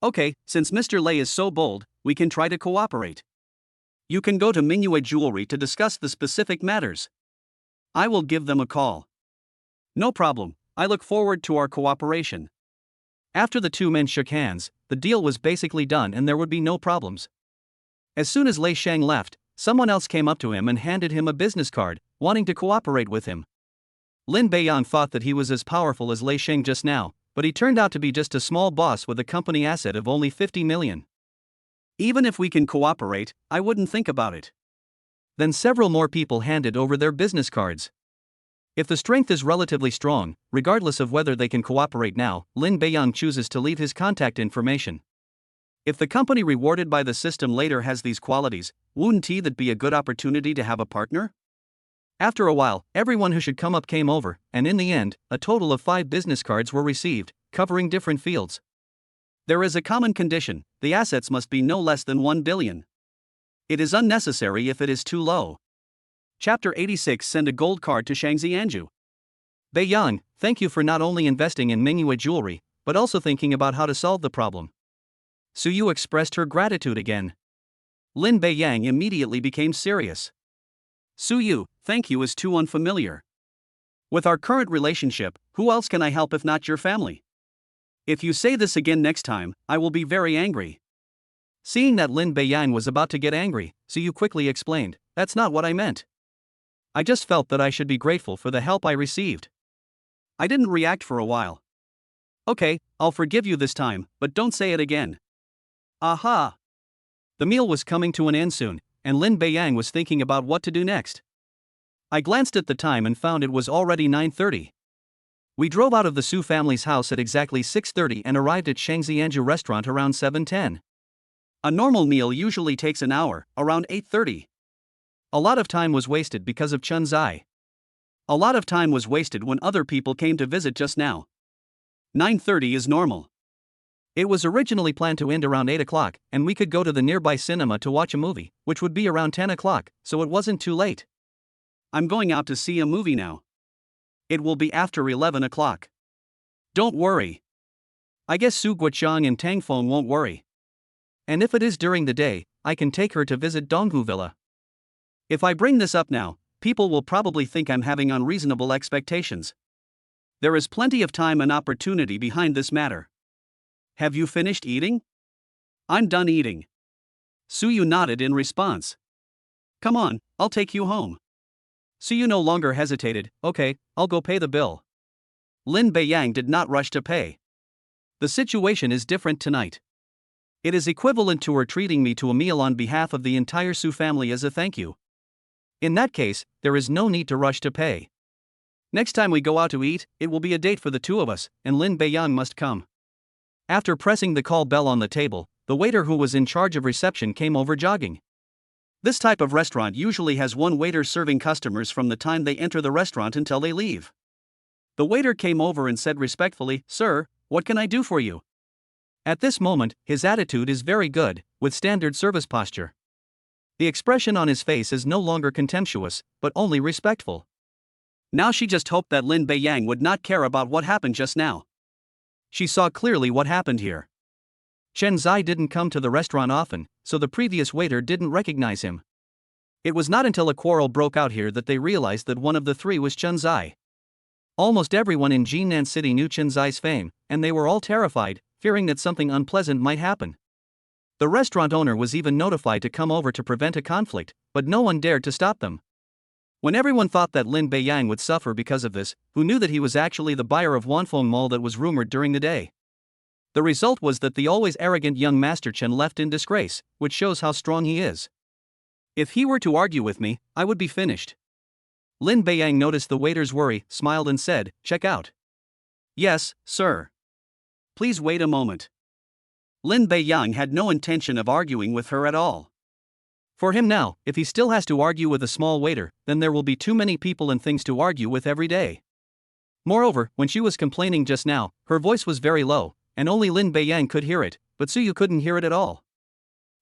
"Okay, since Mr. Lei is so bold, we can try to cooperate. You can go to Mingyue Jewelry to discuss the specific matters. I will give them a call." "No problem, I look forward to our cooperation." After the two men shook hands, the deal was basically done and there would be no problems. As soon as Lei Shang left, someone else came up to him and handed him a business card, wanting to cooperate with him. Lin Beiyang thought that he was as powerful as Lei Sheng just now, but he turned out to be just a small boss with a company asset of only 50 million. "Even if we can cooperate, I wouldn't think about it." Then several more people handed over their business cards. If the strength is relatively strong, regardless of whether they can cooperate now, Lin Beiyang chooses to leave his contact information. If the company rewarded by the system later has these qualities, wouldn't that be a good opportunity to have a partner? After a while, everyone who should come up came over, and in the end, a total of 5 business cards were received, covering different fields. There is a common condition: the assets must be no less than 1 billion. It is unnecessary if it is too low. Chapter 86. Send a gold card to Shangzi Anju. Beiyang, thank you for not only investing in Mingyue Jewelry, but also thinking about how to solve the problem. Su Yu expressed her gratitude again. Lin Beiyang immediately became serious. Su Yu, thank you is too unfamiliar. With our current relationship, who else can I help if not your family? If you say this again next time, I will be very angry. Seeing that Lin Beiyang was about to get angry, Su Yu quickly explained, that's not what I meant. I just felt that I should be grateful for the help I received. I didn't react for a while. Okay, I'll forgive you this time, but don't say it again. Aha! The meal was coming to an end soon, and Lin Beiyang was thinking about what to do next. I glanced at the time and found it was already 9:30. We drove out of the Su family's house at exactly 6:30 and arrived at Shangxianju restaurant around 7:10. A normal meal usually takes an hour, around 8:30. A lot of time was wasted because of Chen Zai. A lot of time was wasted when other people came to visit just now. 9:30 is normal. It was originally planned to end around 8 o'clock, and we could go to the nearby cinema to watch a movie, which would be around 10 o'clock, so it wasn't too late. I'm going out to see a movie now. It will be after 11 o'clock. Don't worry. I guess Su Guoqiang and Tang Feng won't worry. And if it is during the day, I can take her to visit Donghu Villa. If I bring this up now, people will probably think I'm having unreasonable expectations. There is plenty of time and opportunity behind this matter. Have you finished eating? I'm done eating. Su Yu nodded in response. Come on, I'll take you home. Su Yu no longer hesitated, okay, I'll go pay the bill. Lin Beiyang did not rush to pay. The situation is different tonight. It is equivalent to her treating me to a meal on behalf of the entire Su family as a thank you. In that case, there is no need to rush to pay. Next time we go out to eat, it will be a date for the two of us, and Lin Beiyang must come. After pressing the call bell on the table, the waiter who was in charge of reception came over jogging. This type of restaurant usually has one waiter serving customers from the time they enter the restaurant until they leave. The waiter came over and said respectfully, "Sir, what can I do for you?" At this moment, his attitude is very good, with standard service posture. The expression on his face is no longer contemptuous, but only respectful. Now she just hoped that Lin Beiyang would not care about what happened just now. She saw clearly what happened here. Chen Zai didn't come to the restaurant often, so the previous waiter didn't recognize him. It was not until a quarrel broke out here that they realized that one of the three was Chen Zai. Almost everyone in Jinan City knew Chen Zai's fame, and they were all terrified, fearing that something unpleasant might happen. The restaurant owner was even notified to come over to prevent a conflict, but no one dared to stop them. When everyone thought that Lin Beiyang would suffer because of this, who knew that he was actually the buyer of Wanfeng Mall that was rumored during the day? The result was that the always arrogant young Master Chen left in disgrace, which shows how strong he is. If he were to argue with me, I would be finished. Lin Beiyang noticed the waiter's worry, smiled and said, "Check out." "Yes, sir. Please wait a moment." Lin Beiyang had no intention of arguing with her at all. For him now, if he still has to argue with a small waiter, then there will be too many people and things to argue with every day. Moreover, when she was complaining just now, her voice was very low, and only Lin Beiyang could hear it, but Su Yu couldn't hear it at all.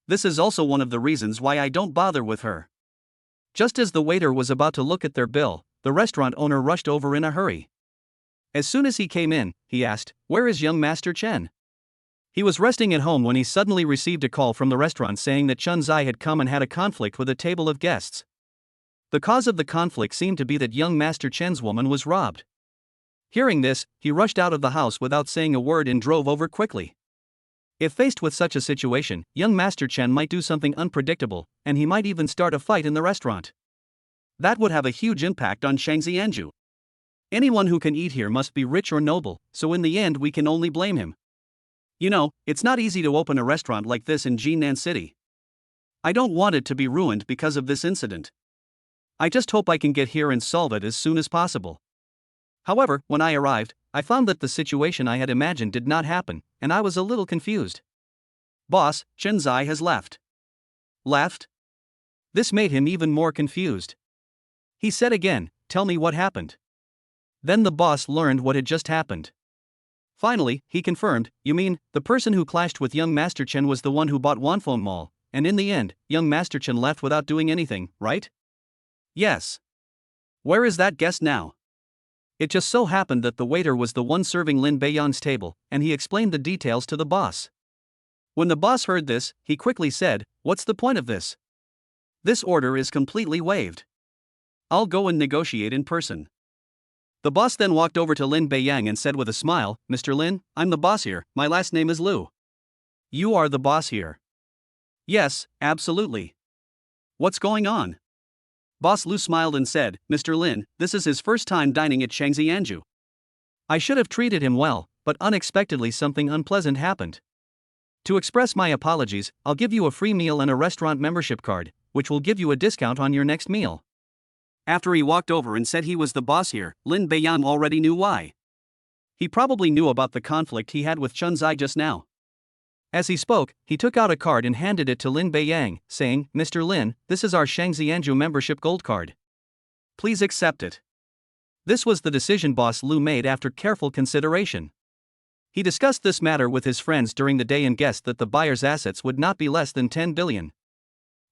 This is also one of the reasons why I don't bother with her. Just as the waiter was about to look at their bill, the restaurant owner rushed over in a hurry. As soon as he came in, he asked, "Where is young Master Chen?" He was resting at home when he suddenly received a call from the restaurant saying that Chen Zai had come and had a conflict with a table of guests. The cause of the conflict seemed to be that young Master Chen's woman was robbed. Hearing this, he rushed out of the house without saying a word and drove over quickly. If faced with such a situation, young Master Chen might do something unpredictable, and he might even start a fight in the restaurant. That would have a huge impact on Shangxianju. Anyone who can eat here must be rich or noble, so in the end we can only blame him. You know, it's not easy to open a restaurant like this in Jinan City. I don't want it to be ruined because of this incident. I just hope I can get here and solve it as soon as possible. However, when I arrived, I found that the situation I had imagined did not happen, and I was a little confused. "Boss, Chen Zai has left." "Left?" This made him even more confused. He said again, "Tell me what happened." Then the boss learned what had just happened. Finally, he confirmed, "You mean, the person who clashed with young Master Chen was the one who bought Wanfeng Mall, and in the end, young Master Chen left without doing anything, right?" "Yes." "Where is that guest now?" It just so happened that the waiter was the one serving Lin Beiyang's table, and he explained the details to the boss. When the boss heard this, he quickly said, "What's the point of this? This order is completely waived. I'll go and negotiate in person." The boss then walked over to Lin Beiyang and said with a smile, "Mr. Lin, I'm the boss here, my last name is Liu. You are the boss here." "Yes, absolutely. What's going on?" Boss Liu smiled and said, "Mr. Lin, this is his first time dining at Shangzi Anju. I should have treated him well, but unexpectedly something unpleasant happened. To express my apologies, I'll give you a free meal and a restaurant membership card, which will give you a discount on your next meal." After he walked over and said he was the boss here, Lin Beiyang already knew why. He probably knew about the conflict he had with Chun Zai just now. As he spoke, he took out a card and handed it to Lin Beiyang, saying, "Mr. Lin, this is our Shangzi Anju membership gold card. Please accept it." This was the decision boss Liu made after careful consideration. He discussed this matter with his friends during the day and guessed that the buyer's assets would not be less than 10 billion.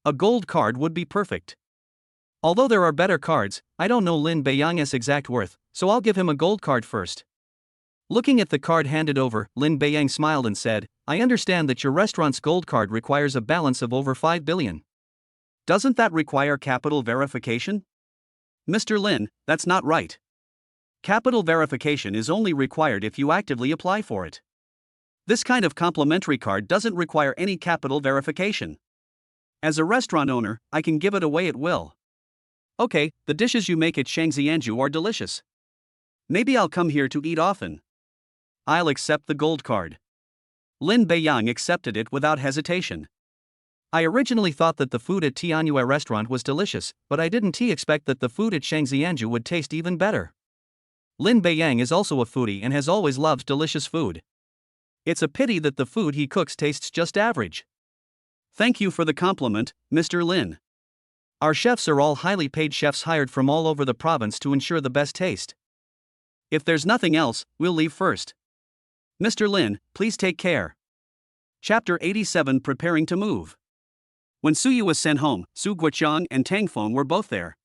A gold card would be perfect. Although there are better cards, I don't know Lin Beiyang's exact worth, so I'll give him a gold card first. Looking at the card handed over, Lin Beiyang smiled and said, "I understand that your restaurant's gold card requires a balance of over 5 billion. Doesn't that require capital verification?" "Mr. Lin, that's not right. Capital verification is only required if you actively apply for it. This kind of complimentary card doesn't require any capital verification. As a restaurant owner, I can give it away at will." "Okay, the dishes you make at Shangzi Anju are delicious. Maybe I'll come here to eat often. I'll accept the gold card." Lin Beiyang accepted it without hesitation. "I originally thought that the food at Tianyue restaurant was delicious, but I didn't expect that the food at Shangzi Anju would taste even better." Lin Beiyang is also a foodie and has always loved delicious food. It's a pity that the food he cooks tastes just average. "Thank you for the compliment, Mr. Lin. Our chefs are all highly paid chefs hired from all over the province to ensure the best taste. If there's nothing else, we'll leave first. Mr. Lin, please take care." Chapter 87, Preparing to Move. When Suyu was sent home, Su Guoqiang and Tang Feng were both there.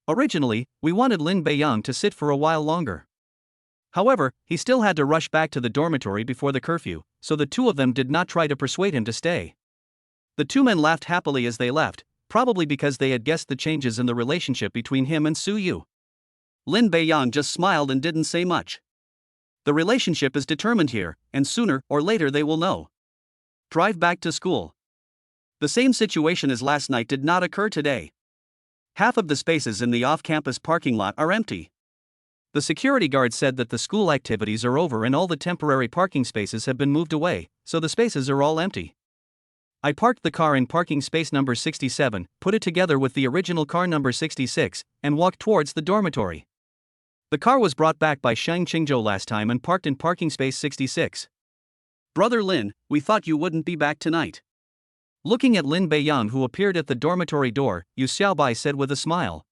Originally, we wanted Lin Beiyang to sit for a while longer. However, he still had to rush back to the dormitory before the curfew, so the two of them did not try to persuade him to stay. The two men laughed happily as they left, probably because they had guessed the changes in the relationship between him and Suyu. Lin Beiyang just smiled and didn't say much. The relationship is determined here, and sooner or later they will know. Drive back to school. The same situation as last night did not occur today. Half of the spaces in the off-campus parking lot are empty. The security guard said that the school activities are over and all the temporary parking spaces have been moved away, so the spaces are all empty. I parked the car in parking space number 67, put it together with the original car number 66, and walked towards the dormitory. The car was brought back by Shang Qingzhou last time and parked in parking space 66. "Brother Lin, we thought you wouldn't be back tonight." Looking at Lin Beiyang, who appeared at the dormitory door, Yu Xiaobai said with a smile,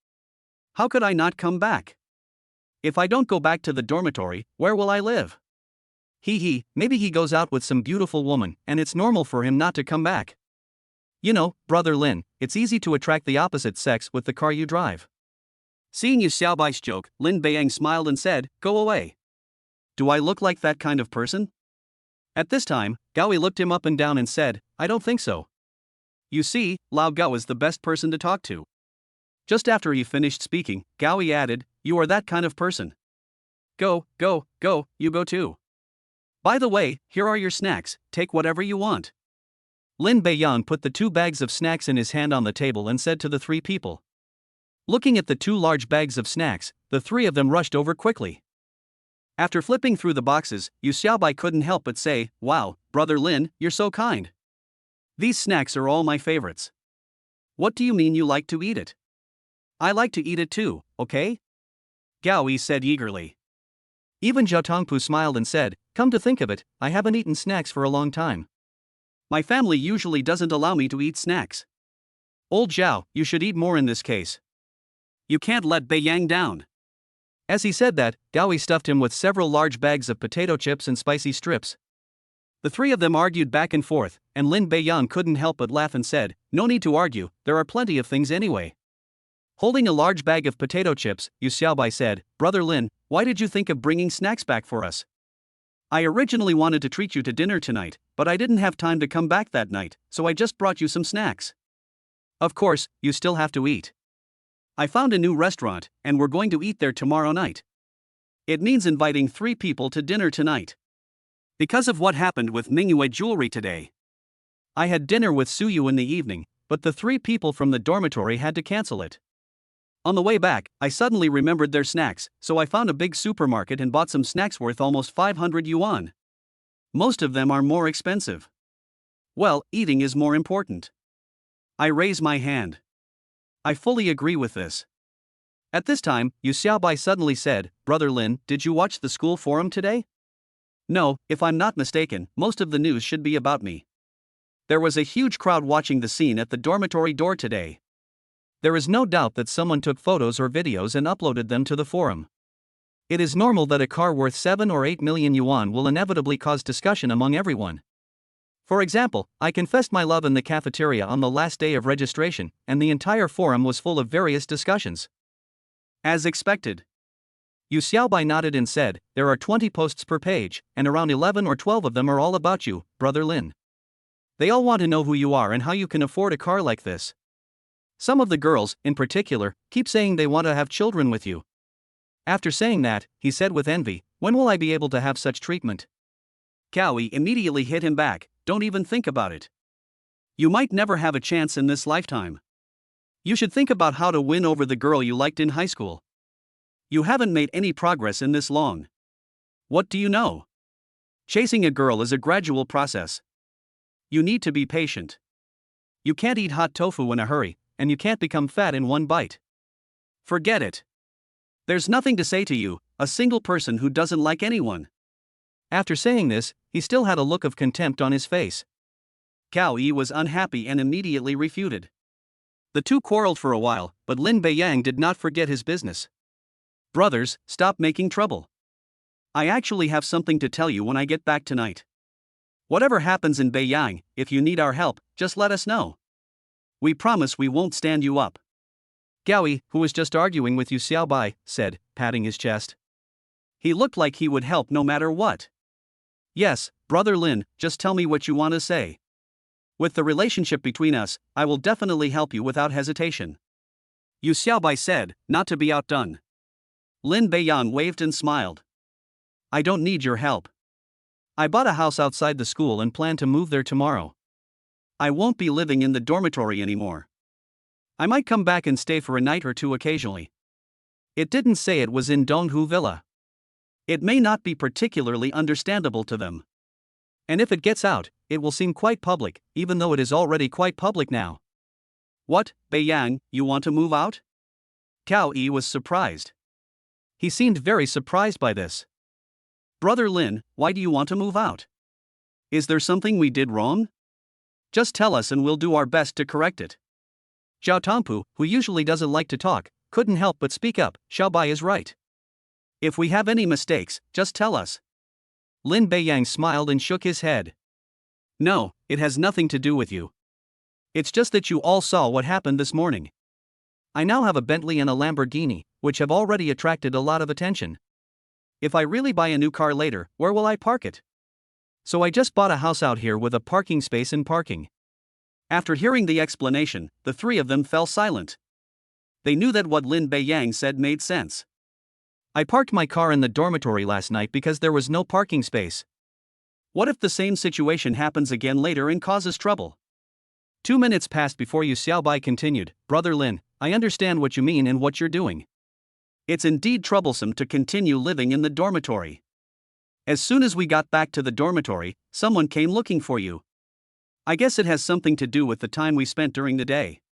"How could I not come back? If I don't go back to the dormitory, where will I live?" Maybe he goes out with some beautiful woman, and it's normal for him not to come back. You know, Brother Lin, it's easy to attract the opposite sex with the car you drive. Seeing Yu Xiaobai's joke, Lin Beiyang smiled and said, "Go away. Do I look like that kind of person?" At this time, Gaoi looked him up and down and said, "I don't think so. You see, Lao Gao is the best person to talk to." Just after he finished speaking, Gaoi added, "You are that kind of person. Go, you go too. By the way, here are your snacks, take whatever you want." Lin Beiyang put the 2 bags of snacks in his hand on the table and said to the 3 people. Looking at the 2 large bags of snacks, the 3 of them rushed over quickly. After flipping through the boxes, Yu Xiaobai couldn't help but say, "Wow, Brother Lin, you're so kind. These snacks are all my favorites." "What do you mean you like to eat it?" "I like to eat it too, okay?" Gaoi said eagerly. Even Zhao Tongpu smiled and said, "Come to think of it, I haven't eaten snacks for a long time. My family usually doesn't allow me to eat snacks. Old Zhao, you should eat more in this case. You can't let Beiyang down." As he said that, Gaoi stuffed him with several large bags of potato chips and spicy strips. The 3 of them argued back and forth, and Lin Beiyang couldn't help but laugh and said, "No need to argue, there are plenty of things anyway." Holding a large bag of potato chips, Yu Xiaobai said, "Brother Lin, why did you think of bringing snacks back for us?" I originally wanted to treat you to dinner tonight, but I didn't have time to come back that night, so I just brought you some snacks. Of course, you still have to eat. I found a new restaurant, and we're going to eat there tomorrow night. It means inviting 3 people to dinner tonight. Because of what happened with Mingyue Jewelry today. I had dinner with Suyu in the evening, but the 3 people from the dormitory had to cancel it. On the way back, I suddenly remembered their snacks, so I found a big supermarket and bought some snacks worth almost 500 yuan. Most of them are more expensive. Well, eating is more important. I raise my hand. I fully agree with this. At this time, Yu Xiaobai suddenly said, "Brother Lin, did you watch the school forum today?" "No, if I'm not mistaken, most of the news should be about me." There was a huge crowd watching the scene at the dormitory door today. There is no doubt that someone took photos or videos and uploaded them to the forum. It is normal that a car worth 7 or 8 million yuan will inevitably cause discussion among everyone. For example, I confessed my love in the cafeteria on the last day of registration, and the entire forum was full of various discussions. As expected. Yu Xiaobai nodded and said, "There are 20 posts per page, and around 11 or 12 of them are all about you, Brother Lin. They all want to know who you are and how you can afford a car like this. Some of the girls, in particular, keep saying they want to have children with you." After saying that, he said with envy, "When will I be able to have such treatment?" Cowie immediately hit him back, "Don't even think about it. You might never have a chance in this lifetime. You should think about how to win over the girl you liked in high school. You haven't made any progress in this long. What do you know? Chasing a girl is a gradual process. You need to be patient. You can't eat hot tofu in a hurry, and you can't become fat in one bite. Forget it. There's nothing to say to you, a single person who doesn't like anyone." After saying this, he still had a look of contempt on his face. Cao Yi was unhappy and immediately refuted. The two quarreled for a while, but Lin Beiyang did not forget his business. "Brothers, stop making trouble. I actually have something to tell you when I get back tonight. Whatever happens in Beiyang, if you need our help, just let us know. We promise we won't stand you up." Gaoi, who was just arguing with Yu Xiaobai, said, patting his chest. He looked like he would help no matter what. "Yes, Brother Lin, just tell me what you want to say. With the relationship between us, I will definitely help you without hesitation." Yu Xiaobai said, not to be outdone. Lin Beiyang waved and smiled. "I don't need your help. I bought a house outside the school and plan to move there tomorrow. I won't be living in the dormitory anymore. I might come back and stay for a night or 2 occasionally." It didn't say it was in Donghu Villa. It may not be particularly understandable to them. And if it gets out, it will seem quite public, even though it is already quite public now. "What, Beiyang, you want to move out?" Cao Yi was surprised. He seemed very surprised by this. "Brother Lin, why do you want to move out? Is there something we did wrong? Just tell us and we'll do our best to correct it." Zhao Tongpu, who usually doesn't like to talk, couldn't help but speak up. "Xiaobai is right. If we have any mistakes, just tell us." Lin Beiyang smiled and shook his head. "No, it has nothing to do with you. It's just that you all saw what happened this morning. I now have a Bentley and a Lamborghini, which have already attracted a lot of attention. If I really buy a new car later, where will I park it? So I just bought a house out here with a parking space and parking." After hearing the explanation, the 3 of them fell silent. They knew that what Lin Beiyang said made sense. "I parked my car in the dormitory last night because there was no parking space. What if the same situation happens again later and causes trouble?" 2 minutes passed before Yu Xiaobai continued, "Brother Lin, I understand what you mean and what you're doing. It's indeed troublesome to continue living in the dormitory. As soon as we got back to the dormitory, someone came looking for you. I guess it has something to do with the time we spent during the day."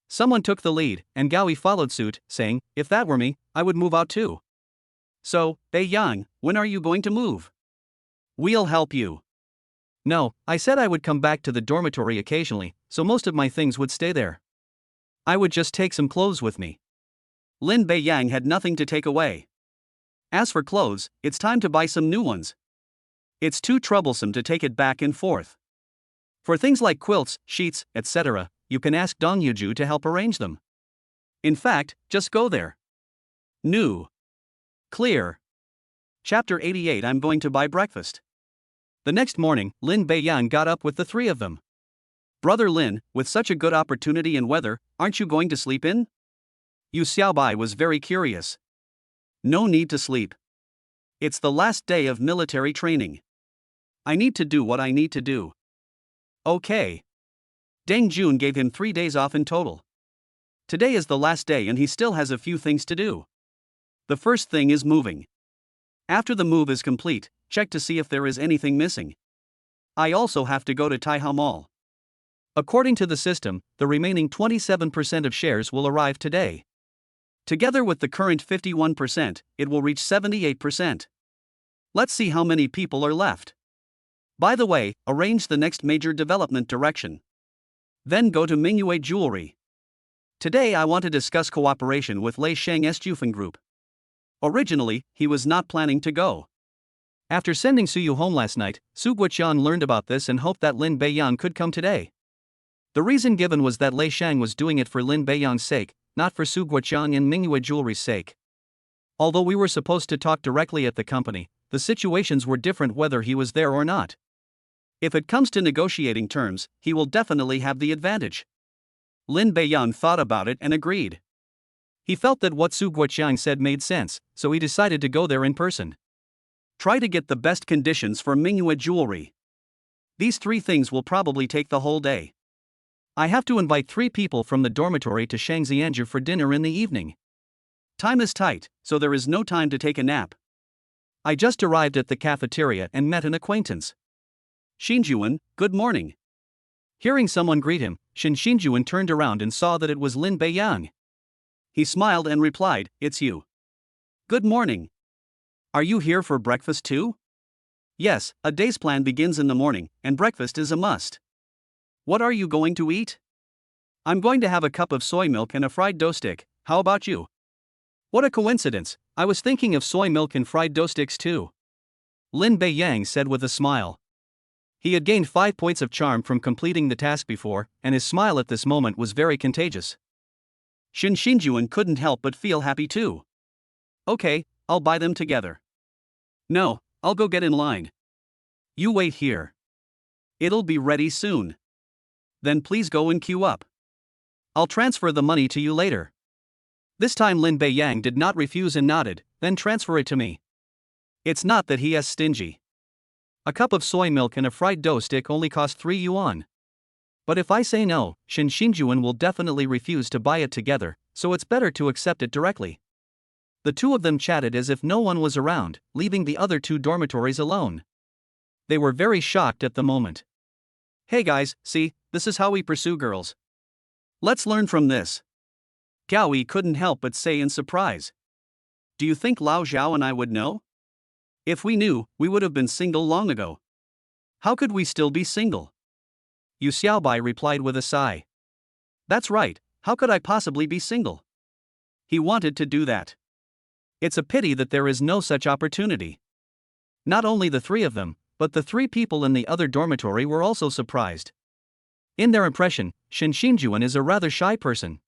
Someone took the lead, and Gaoi followed suit, saying, "If that were me, I would move out too." "So, Beiyang, when are you going to move? We'll help you." "No, I said I would come back to the dormitory occasionally, so most of my things would stay there. I would just take some clothes with me." Lin Beiyang had nothing to take away. As for clothes, it's time to buy some new ones. It's too troublesome to take it back and forth. For things like quilts, sheets, etc., you can ask Dong Yuju to help arrange them. In fact, just go there. New. Clear. Chapter 88 I'm going to buy breakfast. The next morning, Lin Beiyang got up with the three of them. Brother Lin, with such a good opportunity and weather, aren't you going to sleep in? Yu Xiaobai was very curious. No need to sleep. It's the last day of military training. I need to do what I need to do. Okay. Deng Jun gave him 3 days off in total. Today is the last day and he still has a few things to do. The first thing is moving. After the move is complete, check to see if there is anything missing. I also have to go to Taihao Mall. According to the system, the remaining 27% of shares will arrive today. Together with the current 51%, it will reach 78%. Let's see how many people are left. By the way, arrange the next major development direction. Then go to Mingyue Jewelry. Today I want to discuss cooperation with Lei Sheng's Jufen Group. Originally, he was not planning to go. After sending Suyu home last night, Su Guoqian learned about this and hoped that Lin Beiyang could come today. The reason given was that Lei Sheng was doing it for Lin Beiyang's sake, not for Su Guoqian and Mingyue Jewelry's sake. Although we were supposed to talk directly at the company, the situations were different whether he was there or not. If it comes to negotiating terms, he will definitely have the advantage. Lin Beiyang thought about it and agreed. He felt that what Su Guoqiang said made sense, so he decided to go there in person. Try to get the best conditions for Mingyue Jewelry. These 3 things will probably take the whole day. I have to invite 3 people from the dormitory to Shangxianju for dinner in the evening. Time is tight, so there is no time to take a nap. I just arrived at the cafeteria and met an acquaintance. Xinjuan, good morning. Hearing someone greet him, Xinjuan turned around and saw that it was Lin Beiyang. He smiled and replied, "It's you. Good morning. Are you here for breakfast too?" "Yes, a day's plan begins in the morning, and breakfast is a must." "What are you going to eat?" "I'm going to have a cup of soy milk and a fried dough stick. How about you?" "What a coincidence, I was thinking of soy milk and fried dough sticks too," Lin Beiyang said with a smile. He had gained 5 points of charm from completing the task before, and his smile at this moment was very contagious. Xinjuan couldn't help but feel happy too. "Okay, I'll buy them together." "No, I'll go get in line." "You wait here. It'll be ready soon." "Then please go and queue up. I'll transfer the money to you later." This time Lin Beiyang did not refuse and nodded, "Then transfer it to me." It's not that he is stingy. A cup of soy milk and a fried dough stick only cost 3 yuan. But if I say no, Xinjuan will definitely refuse to buy it together, so it's better to accept it directly. The 2 of them chatted as if no one was around, leaving the other 2 dormitories alone. They were very shocked at the moment. "Hey guys, see, this is how we pursue girls. Let's learn from this." Gaoi couldn't help but say in surprise. "Do you think Lao Zhao and I would know? If we knew, we would have been single long ago. How could we still be single?" Yu Xiaobai replied with a sigh. "That's right, how could I possibly be single?" He wanted to do that. It's a pity that there is no such opportunity. Not only the 3 of them, but the 3 people in the other dormitory were also surprised. In their impression, Xinjuan is a rather shy person.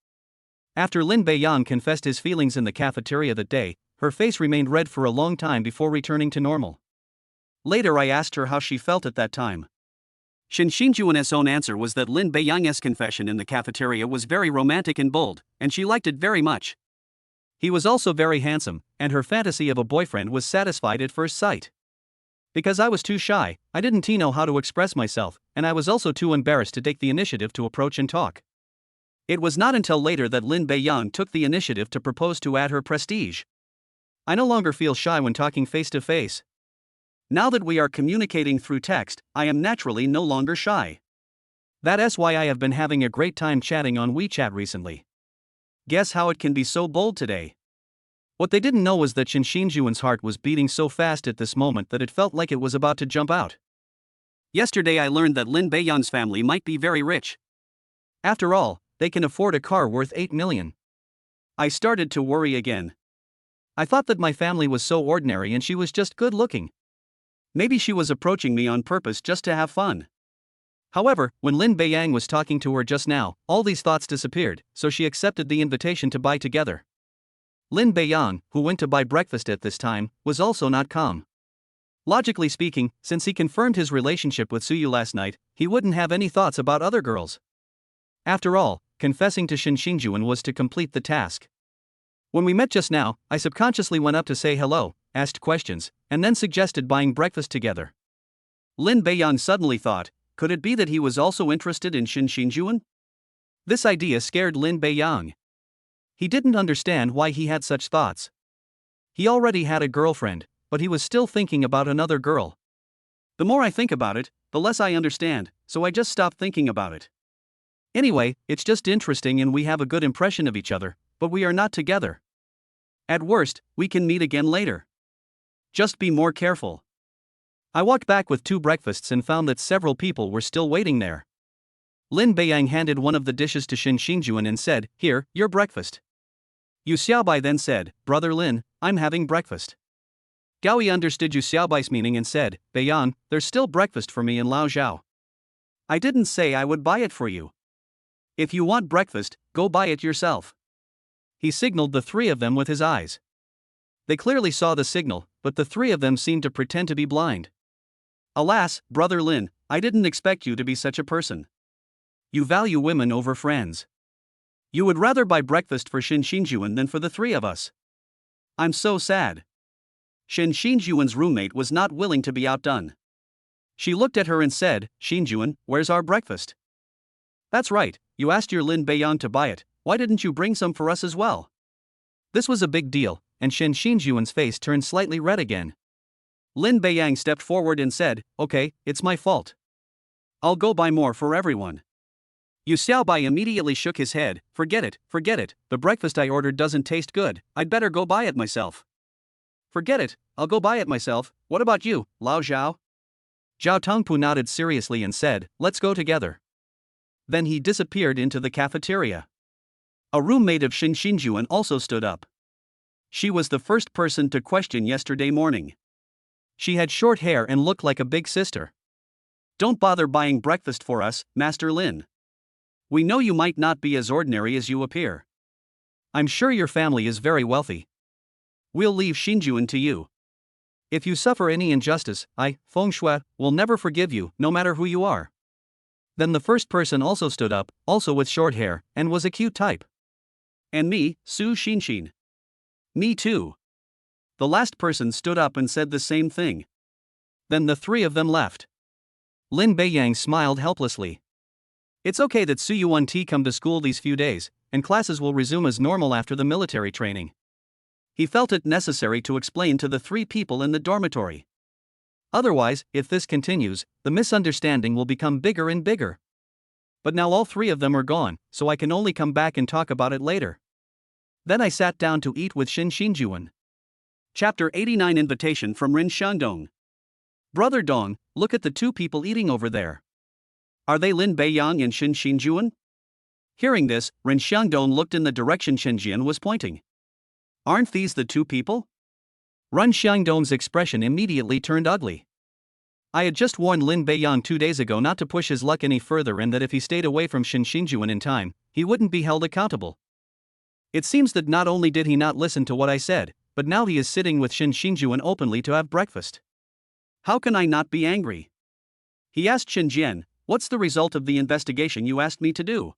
After Lin Beiyang confessed his feelings in the cafeteria that day, her face remained red for a long time before returning to normal. Later I asked her how she felt at that time. Xinjuan's own answer was that Lin Beiyang's confession in the cafeteria was very romantic and bold, and she liked it very much. He was also very handsome, and her fantasy of a boyfriend was satisfied at first sight. Because I was too shy, I didn't know how to express myself, and I was also too embarrassed to take the initiative to approach and talk. It was not until later that Lin Beiyang took the initiative to propose to add her prestige. I no longer feel shy when talking face to face. Now that we are communicating through text, I am naturally no longer shy. That's why I have been having a great time chatting on WeChat recently. Guess how it can be so bold today? What they didn't know was that Xinjuan's heart was beating so fast at this moment that it felt like it was about to jump out. Yesterday I learned that Lin Beiyang's family might be very rich. After all, they can afford a car worth 8 million. I started to worry again. I thought that my family was so ordinary and she was just good looking. Maybe she was approaching me on purpose just to have fun. However, when Lin Beiyang was talking to her just now, all these thoughts disappeared, so she accepted the invitation to buy together. Lin Beiyang, who went to buy breakfast at this time, was also not calm. Logically speaking, since he confirmed his relationship with Suyu last night, he wouldn't have any thoughts about other girls. After all, confessing to Shin Xinjuan was to complete the task. When we met just now, I subconsciously went up to say hello, asked questions, and then suggested buying breakfast together. Lin Beiyang suddenly thought, could it be that he was also interested in Shin Xinjuan? This idea scared Lin Beiyang. He didn't understand why he had such thoughts. He already had a girlfriend, but he was still thinking about another girl. The more I think about it, the less I understand, so I just stopped thinking about it. Anyway, it's just interesting and we have a good impression of each other, but we are not together. At worst, we can meet again later. Just be more careful. I walked back with 2 breakfasts and found that several people were still waiting there. Lin Beiyang handed one of the dishes to Shin Xinjuan and said, "Here, your breakfast." Yu Xiaobai then said, "Brother Lin, I'm having breakfast." Gaoyi understood Yu Xiaobai's meaning and said, "Beiyang, there's still breakfast for me in Lao Zhao. I didn't say I would buy it for you. If you want breakfast, go buy it yourself." He signaled the 3 of them with his eyes. They clearly saw the signal, but the 3 of them seemed to pretend to be blind. "Alas, Brother Lin, I didn't expect you to be such a person. You value women over friends. You would rather buy breakfast for Shin Xinjuan than for the 3 of us. I'm so sad." Shin Xinjuan's roommate was not willing to be outdone. She looked at her and said, "Xinjuan, where's our breakfast?" "That's right, you asked your Lin Beiyang to buy it, why didn't you bring some for us as well?" This was a big deal, and Shin Xinjuan's face turned slightly red again. Lin Beiyang stepped forward and said, "Okay, it's my fault. I'll go buy more for everyone." Yu Xiaobai immediately shook his head, forget it, the breakfast I ordered doesn't taste good, I'd better go buy it myself." "Forget it, I'll go buy it myself, what about you, Lao Zhao?" Zhao Tongpu nodded seriously and said, "Let's go together." Then he disappeared into the cafeteria. A roommate of Shin Xinjuan also stood up. She was the first person to question yesterday morning. She had short hair and looked like a big sister. "Don't bother buying breakfast for us, Master Lin. We know you might not be as ordinary as you appear. I'm sure your family is very wealthy. We'll leave Xinjuan to you. If you suffer any injustice, Feng Shui, will never forgive you, no matter who you are." Then the first person also stood up, also with short hair, and was a cute type. "And me, Su Xinxin." "Me too." The last person stood up and said the same thing. Then the 3 of them left. Lin Beiyang smiled helplessly. It's okay that Su Yuan-Ti come to school these few days, and classes will resume as normal after the military training. He felt it necessary to explain to the 3 people in the dormitory. Otherwise, if this continues, the misunderstanding will become bigger and bigger. But now all 3 of them are gone, so I can only come back and talk about it later. Then I sat down to eat with Shin Xinjuan. Chapter 89 Invitation from Rin Xiangdong. "Brother Dong, look at the 2 people eating over there. Are they Lin Beiyang and Shin Xinjuan?" Hearing this, Rin Xiangdong looked in the direction Shinjian was pointing. "Aren't these the 2 people?" Rin Xiangdong's expression immediately turned ugly. I had just warned Lin Beiyang 2 days ago not to push his luck any further and that if he stayed away from Shin Xinjuan in time, he wouldn't be held accountable. It seems that not only did he not listen to what I said, but now he is sitting with Shin Xinjuan openly to have breakfast. How can I not be angry? He asked Shinjian, "What's the result of the investigation you asked me to do?"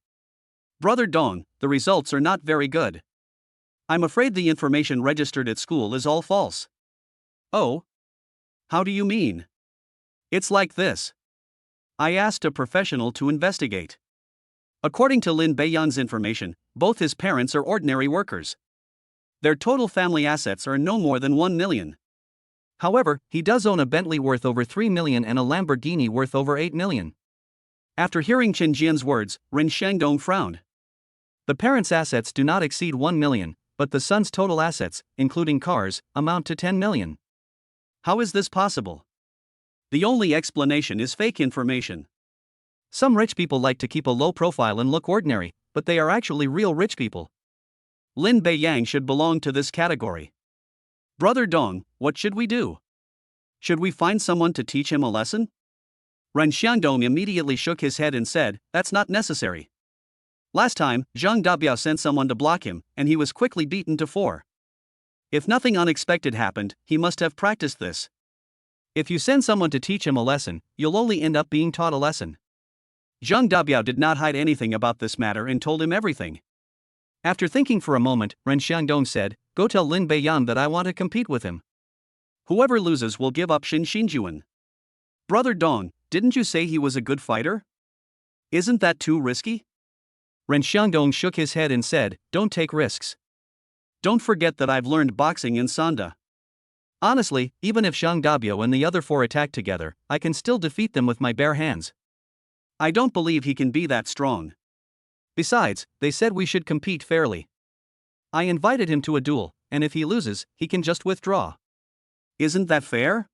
"Brother Dong, the results are not very good. I'm afraid the information registered at school is all false." "Oh? How do you mean?" "It's like this. I asked a professional to investigate. According to Lin Beiyang's information, both his parents are ordinary workers. Their total family assets are no more than 1 million. However, he does own a Bentley worth over 3 million and a Lamborghini worth over 8 million. After hearing Chen Jian's words, Rin Xiangdong frowned. The parents' assets do not exceed 1 million, but the son's total assets, including cars, amount to 10 million. How is this possible? The only explanation is fake information. Some rich people like to keep a low profile and look ordinary, but they are actually real rich people. Lin Beiyang should belong to this category. Brother Dong, what should we do? Should we find someone to teach him a lesson? Ren Xiangdong immediately shook his head and said, "That's not necessary. Last time, Zhang Dabiao sent someone to block him, and he was quickly beaten to 4. If nothing unexpected happened, he must have practiced this. If you send someone to teach him a lesson, you'll only end up being taught a lesson. Zhang Dabiao did not hide anything about this matter and told him everything. After thinking for a moment, Ren Xiangdong said, "Go tell Lin Beiyan that I want to compete with him. Whoever loses will give up Xin Xinjuan." "Brother Dong, didn't you say he was a good fighter? Isn't that too risky?" Ren Xiangdong shook his head and said, "Don't take risks. Don't forget that I've learned boxing in Sanda. Honestly, even if Zhang Dabiao and the other four attack together, I can still defeat them with my bare hands. I don't believe he can be that strong. Besides, they said we should compete fairly. I invited him to a duel, and if he loses, he can just withdraw. Isn't that fair?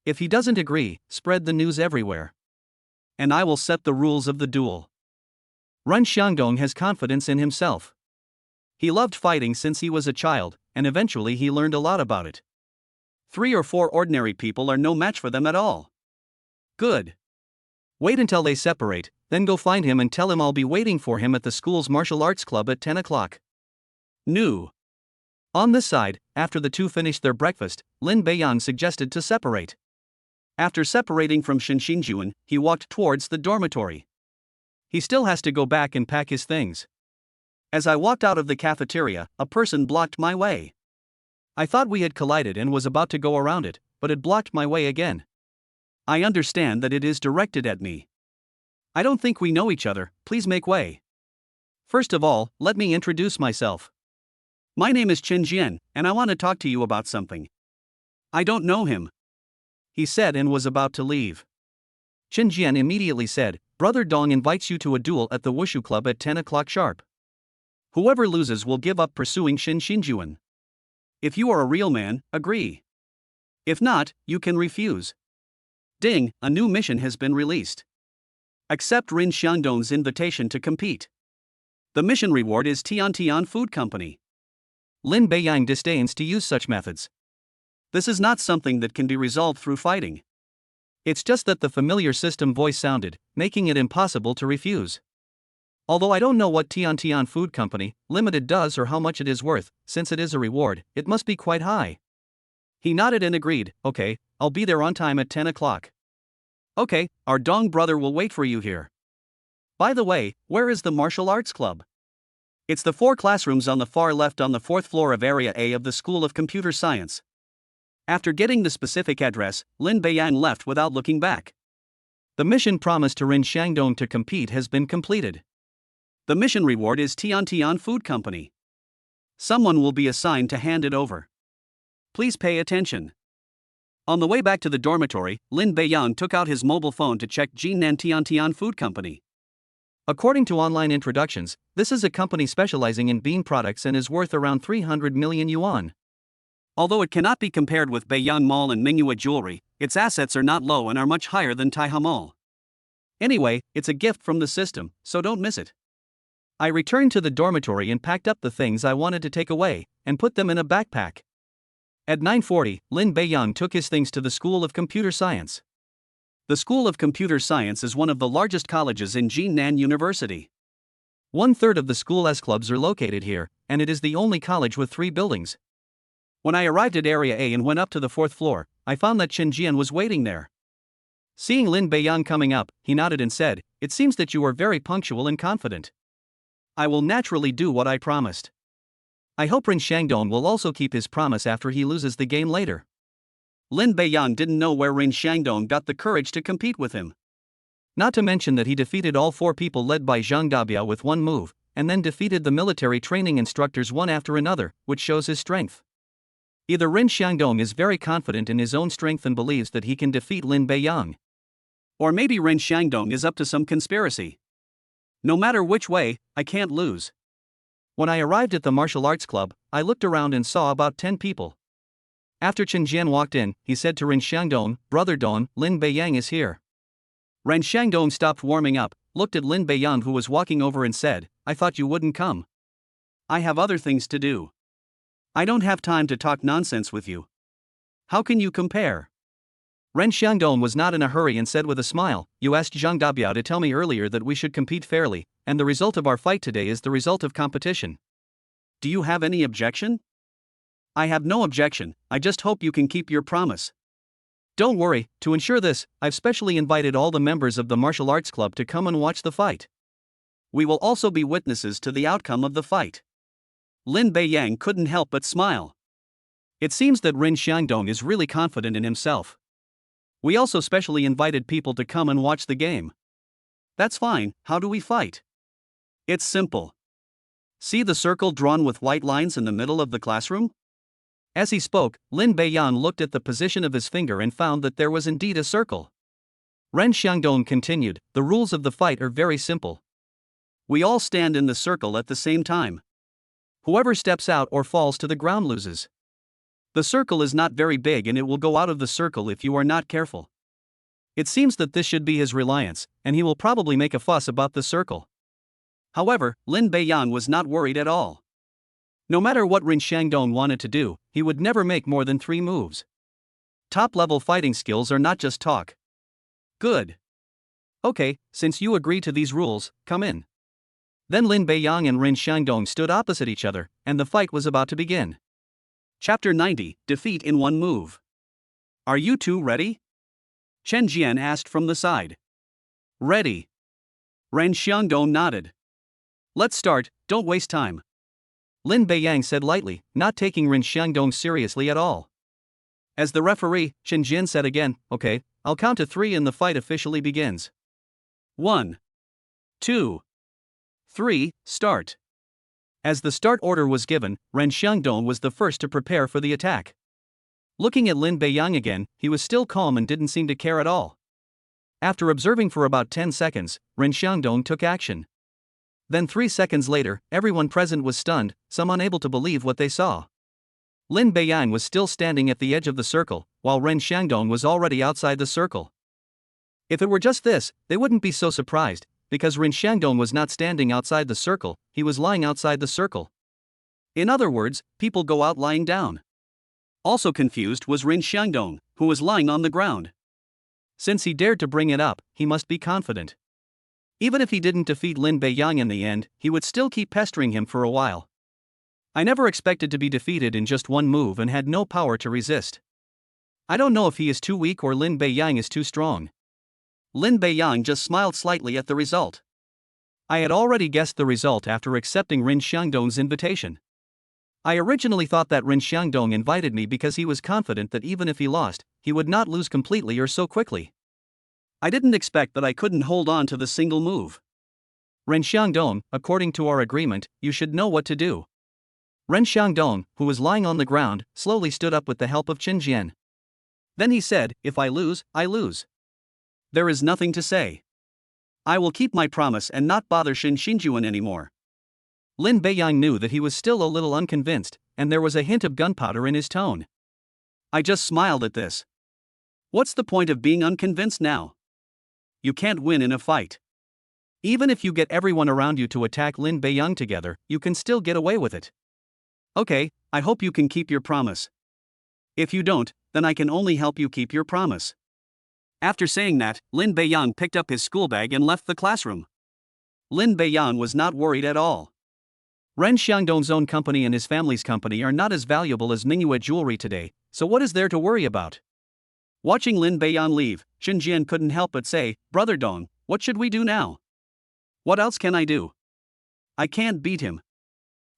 If he doesn't agree, spread the news everywhere. And I will set the rules of the duel." Ren Xiangdong has confidence in himself. He loved fighting since he was a child, and eventually he learned a lot about it. 3 or 4 ordinary people are no match for them at all. Good. Wait until they separate, then go find him and tell him I'll be waiting for him at the school's martial arts club at 10 o'clock. New. On this side, after the two finished their breakfast, Lin Beiyan suggested to separate. After separating from Xin Xinjuan, he walked towards the dormitory. He still has to go back and pack his things. As I walked out of the cafeteria, a person blocked my way. I thought we had collided and was about to go around it, but it blocked my way again. I understand that it is directed at me. I don't think we know each other, please make way. First of all, let me introduce myself. My name is Chen Jian, and I want to talk to you about something. I don't know him, he said and was about to leave. Chen Jian immediately said, "Brother Dong invites you to a duel at the Wushu Club at 10 o'clock sharp. Whoever loses will give up pursuing Xin Xinjuan. If you are a real man, agree. If not, you can refuse. Ding, a new mission has been released. Accept Ren Xiangdong's invitation to compete. The mission reward is Tian Food Company." Lin Beiyang disdains to use such methods. This is not something that can be resolved through fighting. It's just that the familiar system voice sounded, making it impossible to refuse. Although I don't know what Tian Food Company Limited does or how much it is worth, since it is a reward, it must be quite high. He nodded and agreed, "Okay, I'll be there on time at 10 o'clock. Okay, our Dong brother will wait for you here. By the way, where is the martial arts club?" "It's the 4 classrooms on the far left on the 4th floor of Area A of the School of Computer Science." After getting the specific address, Lin Beiyang left without looking back. The mission promised to Ren Xiangdong to compete has been completed. The mission reward is Tian Food Company. Someone will be assigned to hand it over. Please pay attention. On the way back to the dormitory, Lin Beiyang took out his mobile phone to check Jinan Tian Food Company. According to online introductions, this is a company specializing in bean products and is worth around 300 million yuan. Although it cannot be compared with Beiyang Mall and Mingyue Jewelry, its assets are not low and are much higher than Taiha Mall. Anyway, it's a gift from the system, so don't miss it. I returned to the dormitory and packed up the things I wanted to take away, and put them in a backpack. At 9:40, Lin Beiyang took his things to the School of Computer Science. The School of Computer Science is one of the largest colleges in Jinan University. 1/3 of the school's clubs are located here, and it is the only college with 3 buildings. When I arrived at Area A and went up to the 4th floor, I found that Chen Jian was waiting there. Seeing Lin Beiyang coming up, he nodded and said, "It seems that you are very punctual and confident. I will naturally do what I promised. I hope Ren Xiangdong will also keep his promise after he loses the game later." Lin Beiyang didn't know where Ren Xiangdong got the courage to compete with him. Not to mention that he defeated all 4 people led by Zhang Dabiao with one move, and then defeated the military training instructors one after another, which shows his strength. Either Ren Xiangdong is very confident in his own strength and believes that he can defeat Lin Beiyang. Or maybe Ren Xiangdong is up to some conspiracy. No matter which way, I can't lose. When I arrived at the martial arts club, I looked around and saw about 10 people. After Chen Jian walked in, he said to Ren Xiangdong, "Brother Dong, Lin Beiyang is here." Ren Xiangdong stopped warming up, looked at Lin Beiyang who was walking over and said, "I thought you wouldn't come. I have other things to do. I don't have time to talk nonsense with you. How can you compare?" Ren Xiangdong was not in a hurry and said with a smile, "You asked Zhang Dabiao to tell me earlier that we should compete fairly, and the result of our fight today is the result of competition. Do you have any objection?" I have no objection, I just hope you can keep your promise. Don't worry, to ensure this, I've specially invited all the members of the martial arts club to come and watch the fight. We will also be witnesses to the outcome of the fight. Lin Beiyang couldn't help but smile. It seems that Ren Xiangdong is really confident in himself. We also specially invited people to come and watch the game. That's fine, how do we fight? It's simple. See the circle drawn with white lines in the middle of the classroom? As he spoke, Lin Beiyang looked at the position of his finger and found that there was indeed a circle. Ren Xiangdong continued, the rules of the fight are very simple. We all stand in the circle at the same time. Whoever steps out or falls to the ground loses. The circle is not very big and it will go out of the circle if you are not careful. It seems that this should be his reliance, and he will probably make a fuss about the circle. However, Lin Beiyang was not worried at all. No matter what Ren Xiangdong wanted to do, he would never make more than 3 moves. Top-level fighting skills are not just talk. Good. Okay, since you agree to these rules, come in. Then Lin Beiyang and Ren Xiangdong stood opposite each other, and the fight was about to begin. Chapter 90, Defeat in One Move. Are you two ready? Chen Jian asked from the side. Ready. Ren Xiangdong nodded. Let's start, don't waste time. Lin Beiyang said lightly, not taking Ren Xiangdong seriously at all. As the referee, Chen Jian said again, okay, I'll count to 3 and the fight officially begins. 1, 2, 3, start. As the start order was given, Ren Xiangdong was the first to prepare for the attack. Looking at Lin Beiyang again, he was still calm and didn't seem to care at all. After observing for about 10 seconds, Ren Xiangdong took action. Then 3 seconds later, everyone present was stunned, some unable to believe what they saw. Lin Beiyang was still standing at the edge of the circle, while Ren Xiangdong was already outside the circle. If it were just this, they wouldn't be so surprised, because Ren Xiangdong was not standing outside the circle, he was lying outside the circle. In other words, people go out lying down. Also confused was Ren Xiangdong, who was lying on the ground. Since he dared to bring it up, he must be confident. Even if he didn't defeat Lin Beiyang in the end, he would still keep pestering him for a while. I never expected to be defeated in just one move and had no power to resist. I don't know if he is too weak or Lin Beiyang is too strong. Lin Beiyang just smiled slightly at the result. I had already guessed the result after accepting Ren Xiangdong's invitation. I originally thought that Ren Xiangdong invited me because he was confident that even if he lost, he would not lose completely or so quickly. I didn't expect that I couldn't hold on to the single move. Ren Xiangdong, according to our agreement, you should know what to do. Ren Xiangdong, who was lying on the ground, slowly stood up with the help of Chen Jian. Then he said, if I lose, I lose. There is nothing to say. I will keep my promise and not bother Shin Xinjuan anymore. Lin Beiyang knew that he was still a little unconvinced, and there was a hint of gunpowder in his tone. I just smiled at this. What's the point of being unconvinced now? You can't win in a fight. Even if you get everyone around you to attack Lin Beiyang together, you can still get away with it. Okay, I hope you can keep your promise. If you don't, then I can only help you keep your promise. After saying that, Lin Beiyang picked up his school bag and left the classroom. Lin Beiyang was not worried at all. Ren Xiangdong's own company and his family's company are not as valuable as Mingyue jewelry today, so what is there to worry about? Watching Lin Beiyang leave, Chen Jian couldn't help but say, Brother Dong, what should we do now? What else can I do? I can't beat him.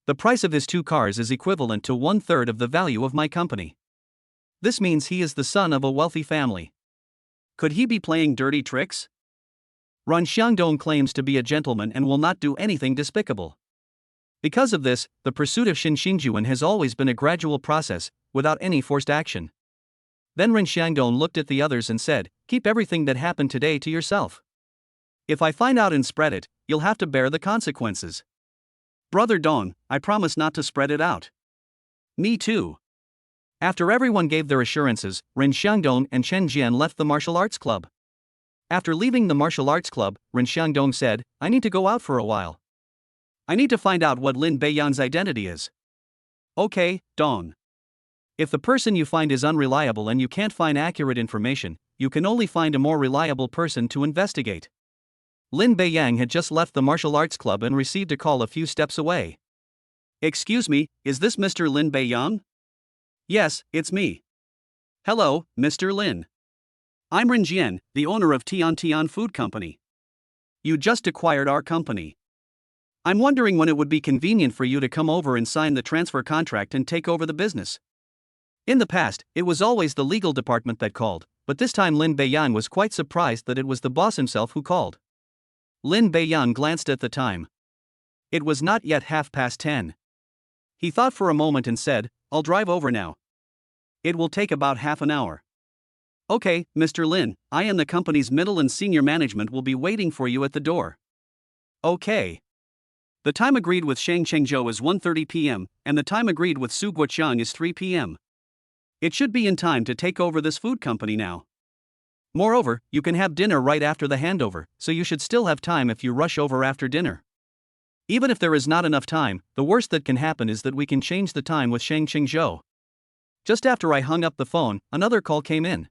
The price of his 2 cars is equivalent to 1/3 of the value of my company. This means he is the son of a wealthy family. Could he be playing dirty tricks? Ren Xiangdong claims to be a gentleman and will not do anything despicable. Because of this, the pursuit of Shin Xinjuan has always been a gradual process, without any forced action. Then Ren Xiangdong looked at the others and said, keep everything that happened today to yourself. If I find out and spread it, you'll have to bear the consequences. Brother Dong, I promise not to spread it out. Me too. After everyone gave their assurances, Ren Xiangdong and Chen Jian left the martial arts club. After leaving the martial arts club, Ren Xiangdong said, I need to go out for a while. I need to find out what Lin Beiyang's identity is. Okay, Dong. If the person you find is unreliable and you can't find accurate information, you can only find a more reliable person to investigate. Lin Beiyang had just left the martial arts club and received a call a few steps away. Excuse me, is this Mr. Lin Beiyang? Yes, it's me. Hello, Mr. Lin. I'm Ren Jian, the owner of Tian Food Company. You just acquired our company. I'm wondering when it would be convenient for you to come over and sign the transfer contract and take over the business. In the past, it was always the legal department that called, but this time Lin Beiyan was quite surprised that it was the boss himself who called. Lin Beiyan glanced at the time. It was not yet 10:30. He thought for a moment and said, "I'll drive over now. It will take about half an hour." "Okay, Mr. Lin, I and the company's middle and senior management will be waiting for you at the door." "Okay." The time agreed with Shang Chengzhou is 1:30 p.m., and the time agreed with Su Guoqiang is 3 p.m. It should be in time to take over this food company now. Moreover, you can have dinner right after the handover, so you should still have time if you rush over after dinner. Even if there is not enough time, the worst that can happen is that we can change the time with Shang Chengzhou. Just after I hung up the phone, another call came in.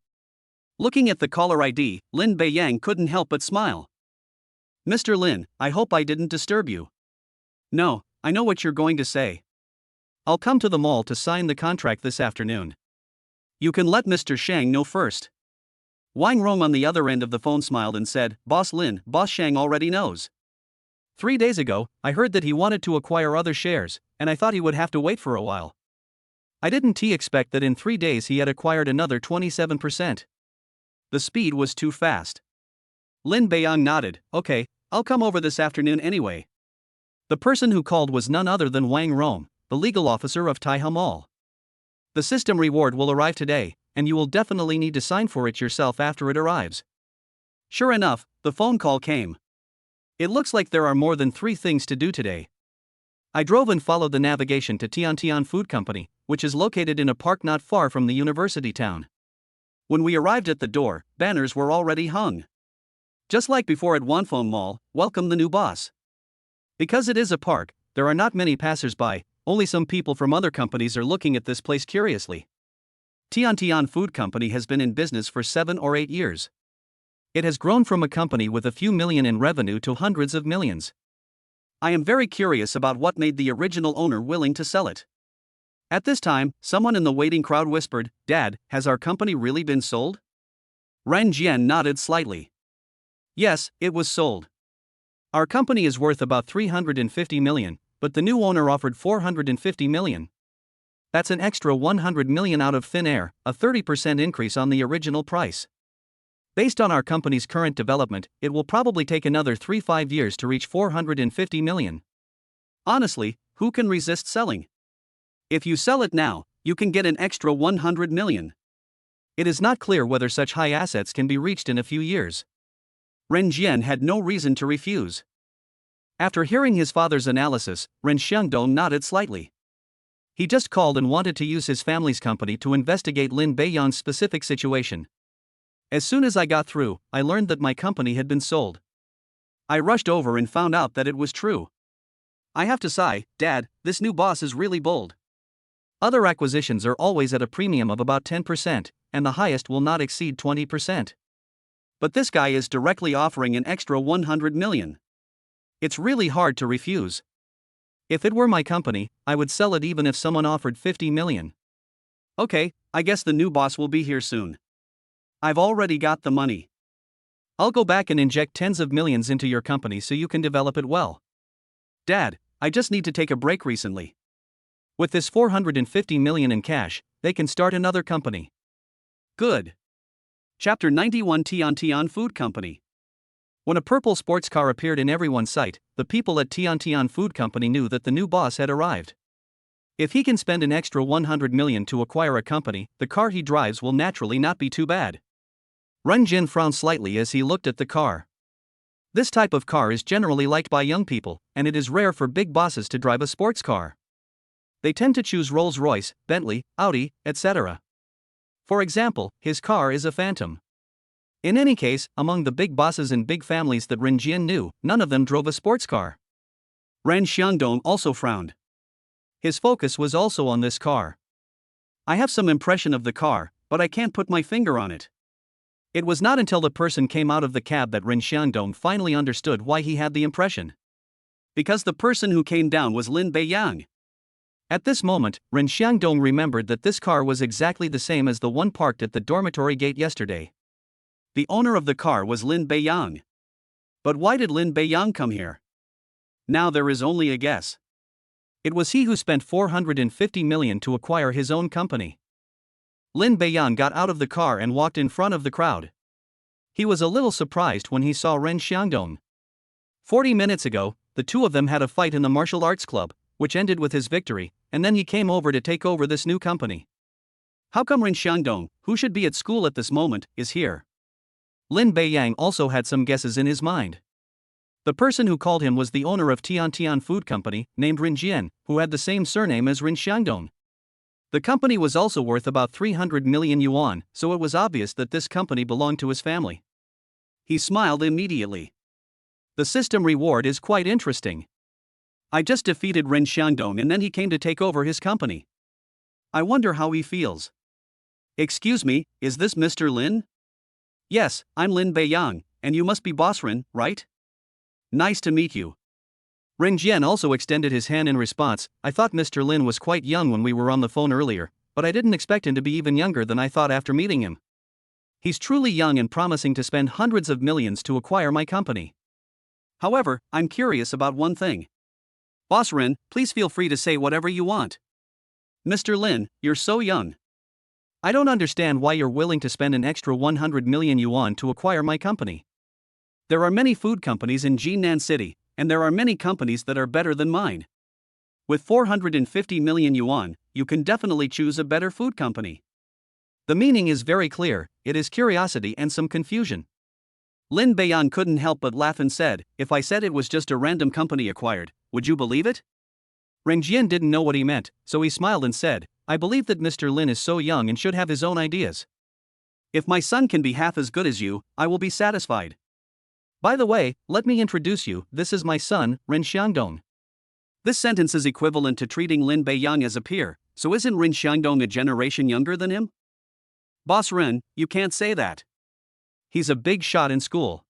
Looking at the caller ID, Lin Beiyang couldn't help but smile. "Mr. Lin, I hope I didn't disturb you." "No, I know what you're going to say. I'll come to the mall to sign the contract this afternoon. You can let Mr. Shang know first." Wang Rong on the other end of the phone smiled and said, "Boss Lin, Boss Shang already knows. 3 days ago, I heard that he wanted to acquire other shares, and I thought he would have to wait for a while. I didn't expect that in 3 days he had acquired another 27%. The speed was too fast." Lin Beiyang nodded, "Okay, I'll come over this afternoon anyway." The person who called was none other than Wang Rong, the legal officer of Taihe Mall. "The system reward will arrive today, and you will definitely need to sign for it yourself after it arrives." Sure enough, the phone call came. It looks like there are more than 3 things to do today. I drove and followed the navigation to Tian Food Company, which is located in a park not far from the university town. When we arrived at the door, banners were already hung. Just like before at Wanfeng Mall, "Welcome the new boss." Because it is a park, there are not many passers-by, only some people from other companies are looking at this place curiously. Tian Food Company has been in business for 7 or 8 years. It has grown from a company with a few million in revenue to hundreds of millions. I am very curious about what made the original owner willing to sell it. At this time, someone in the waiting crowd whispered, "Dad, has our company really been sold?" Ren Jian nodded slightly. "Yes, it was sold. Our company is worth about 350 million, but the new owner offered 450 million. That's an extra 100 million out of thin air, a 30% increase on the original price. Based on our company's current development, it will probably take another 3-5 years to reach 450 million. Honestly, who can resist selling? If you sell it now, you can get an extra 100 million. It is not clear whether such high assets can be reached in a few years." Ren Jian had no reason to refuse. After hearing his father's analysis, Ren Xiangdong nodded slightly. He just called and wanted to use his family's company to investigate Lin Beiyang's specific situation. As soon as I got through, I learned that my company had been sold. I rushed over and found out that it was true. I have to sigh, Dad, this new boss is really bold. Other acquisitions are always at a premium of about 10%, and the highest will not exceed 20%. But this guy is directly offering an extra 100 million. It's really hard to refuse. If it were my company, I would sell it even if someone offered 50 million. Okay, I guess the new boss will be here soon. I've already got the money. I'll go back and inject tens of millions into your company so you can develop it well. Dad, I just need to take a break recently. With this 450 million in cash, they can start another company. Good. Chapter 91 Tian Food Company. When a purple sports car appeared in everyone's sight, the people at Tian Food Company knew that the new boss had arrived. If he can spend an extra 100 million to acquire a company, the car he drives will naturally not be too bad. Ren Jin frowned slightly as he looked at the car. This type of car is generally liked by young people, and it is rare for big bosses to drive a sports car. They tend to choose Rolls-Royce, Bentley, Audi, etc. For example, his car is a Phantom. In any case, among the big bosses and big families that Ren Jin knew, none of them drove a sports car. Ren Xiangdong also frowned. His focus was also on this car. I have some impression of the car, but I can't put my finger on it. It was not until the person came out of the cab that Ren Xiangdong finally understood why he had the impression. Because the person who came down was Lin Beiyang. At this moment, Ren Xiangdong remembered that this car was exactly the same as the one parked at the dormitory gate yesterday. The owner of the car was Lin Beiyang. But why did Lin Beiyang come here? Now there is only a guess. It was he who spent 450 million to acquire his own company. Lin Beiyang got out of the car and walked in front of the crowd. He was a little surprised when he saw Ren Xiangdong. 40 minutes ago, the two of them had a fight in the martial arts club, which ended with his victory, and then he came over to take over this new company. How come Ren Xiangdong, who should be at school at this moment, is here? Lin Beiyang also had some guesses in his mind. The person who called him was the owner of Tian Food Company, named Rin Jian, who had the same surname as Ren Xiangdong. The company was also worth about 300 million yuan, so it was obvious that this company belonged to his family. He smiled immediately. The system reward is quite interesting. I just defeated Ren Xiangdong and then he came to take over his company. I wonder how he feels. Excuse me, is this Mr. Lin? Yes, I'm Lin Beiyang, and you must be Boss Ren, right? Nice to meet you. Ren Jian also extended his hand in response. I thought Mr. Lin was quite young when we were on the phone earlier, but I didn't expect him to be even younger than I thought after meeting him. He's truly young and promising to spend hundreds of millions to acquire my company. However, I'm curious about one thing. Boss Ren, please feel free to say whatever you want. Mr. Lin, you're so young. I don't understand why you're willing to spend an extra 100 million yuan to acquire my company. There are many food companies in Jinan City, and there are many companies that are better than mine. With 450 million yuan, you can definitely choose a better food company. The meaning is very clear, it is curiosity and some confusion. Lin Beiyang couldn't help but laugh and said, if I said it was just a random company acquired, would you believe it? Ren Jian didn't know what he meant, so he smiled and said, I believe that Mr. Lin is so young and should have his own ideas. If my son can be half as good as you, I will be satisfied. By the way, let me introduce you, this is my son, Ren Xiangdong. This sentence is equivalent to treating Lin Beiyang as a peer, so isn't Ren Xiangdong a generation younger than him? Boss Ren, you can't say that. He's a big shot in school.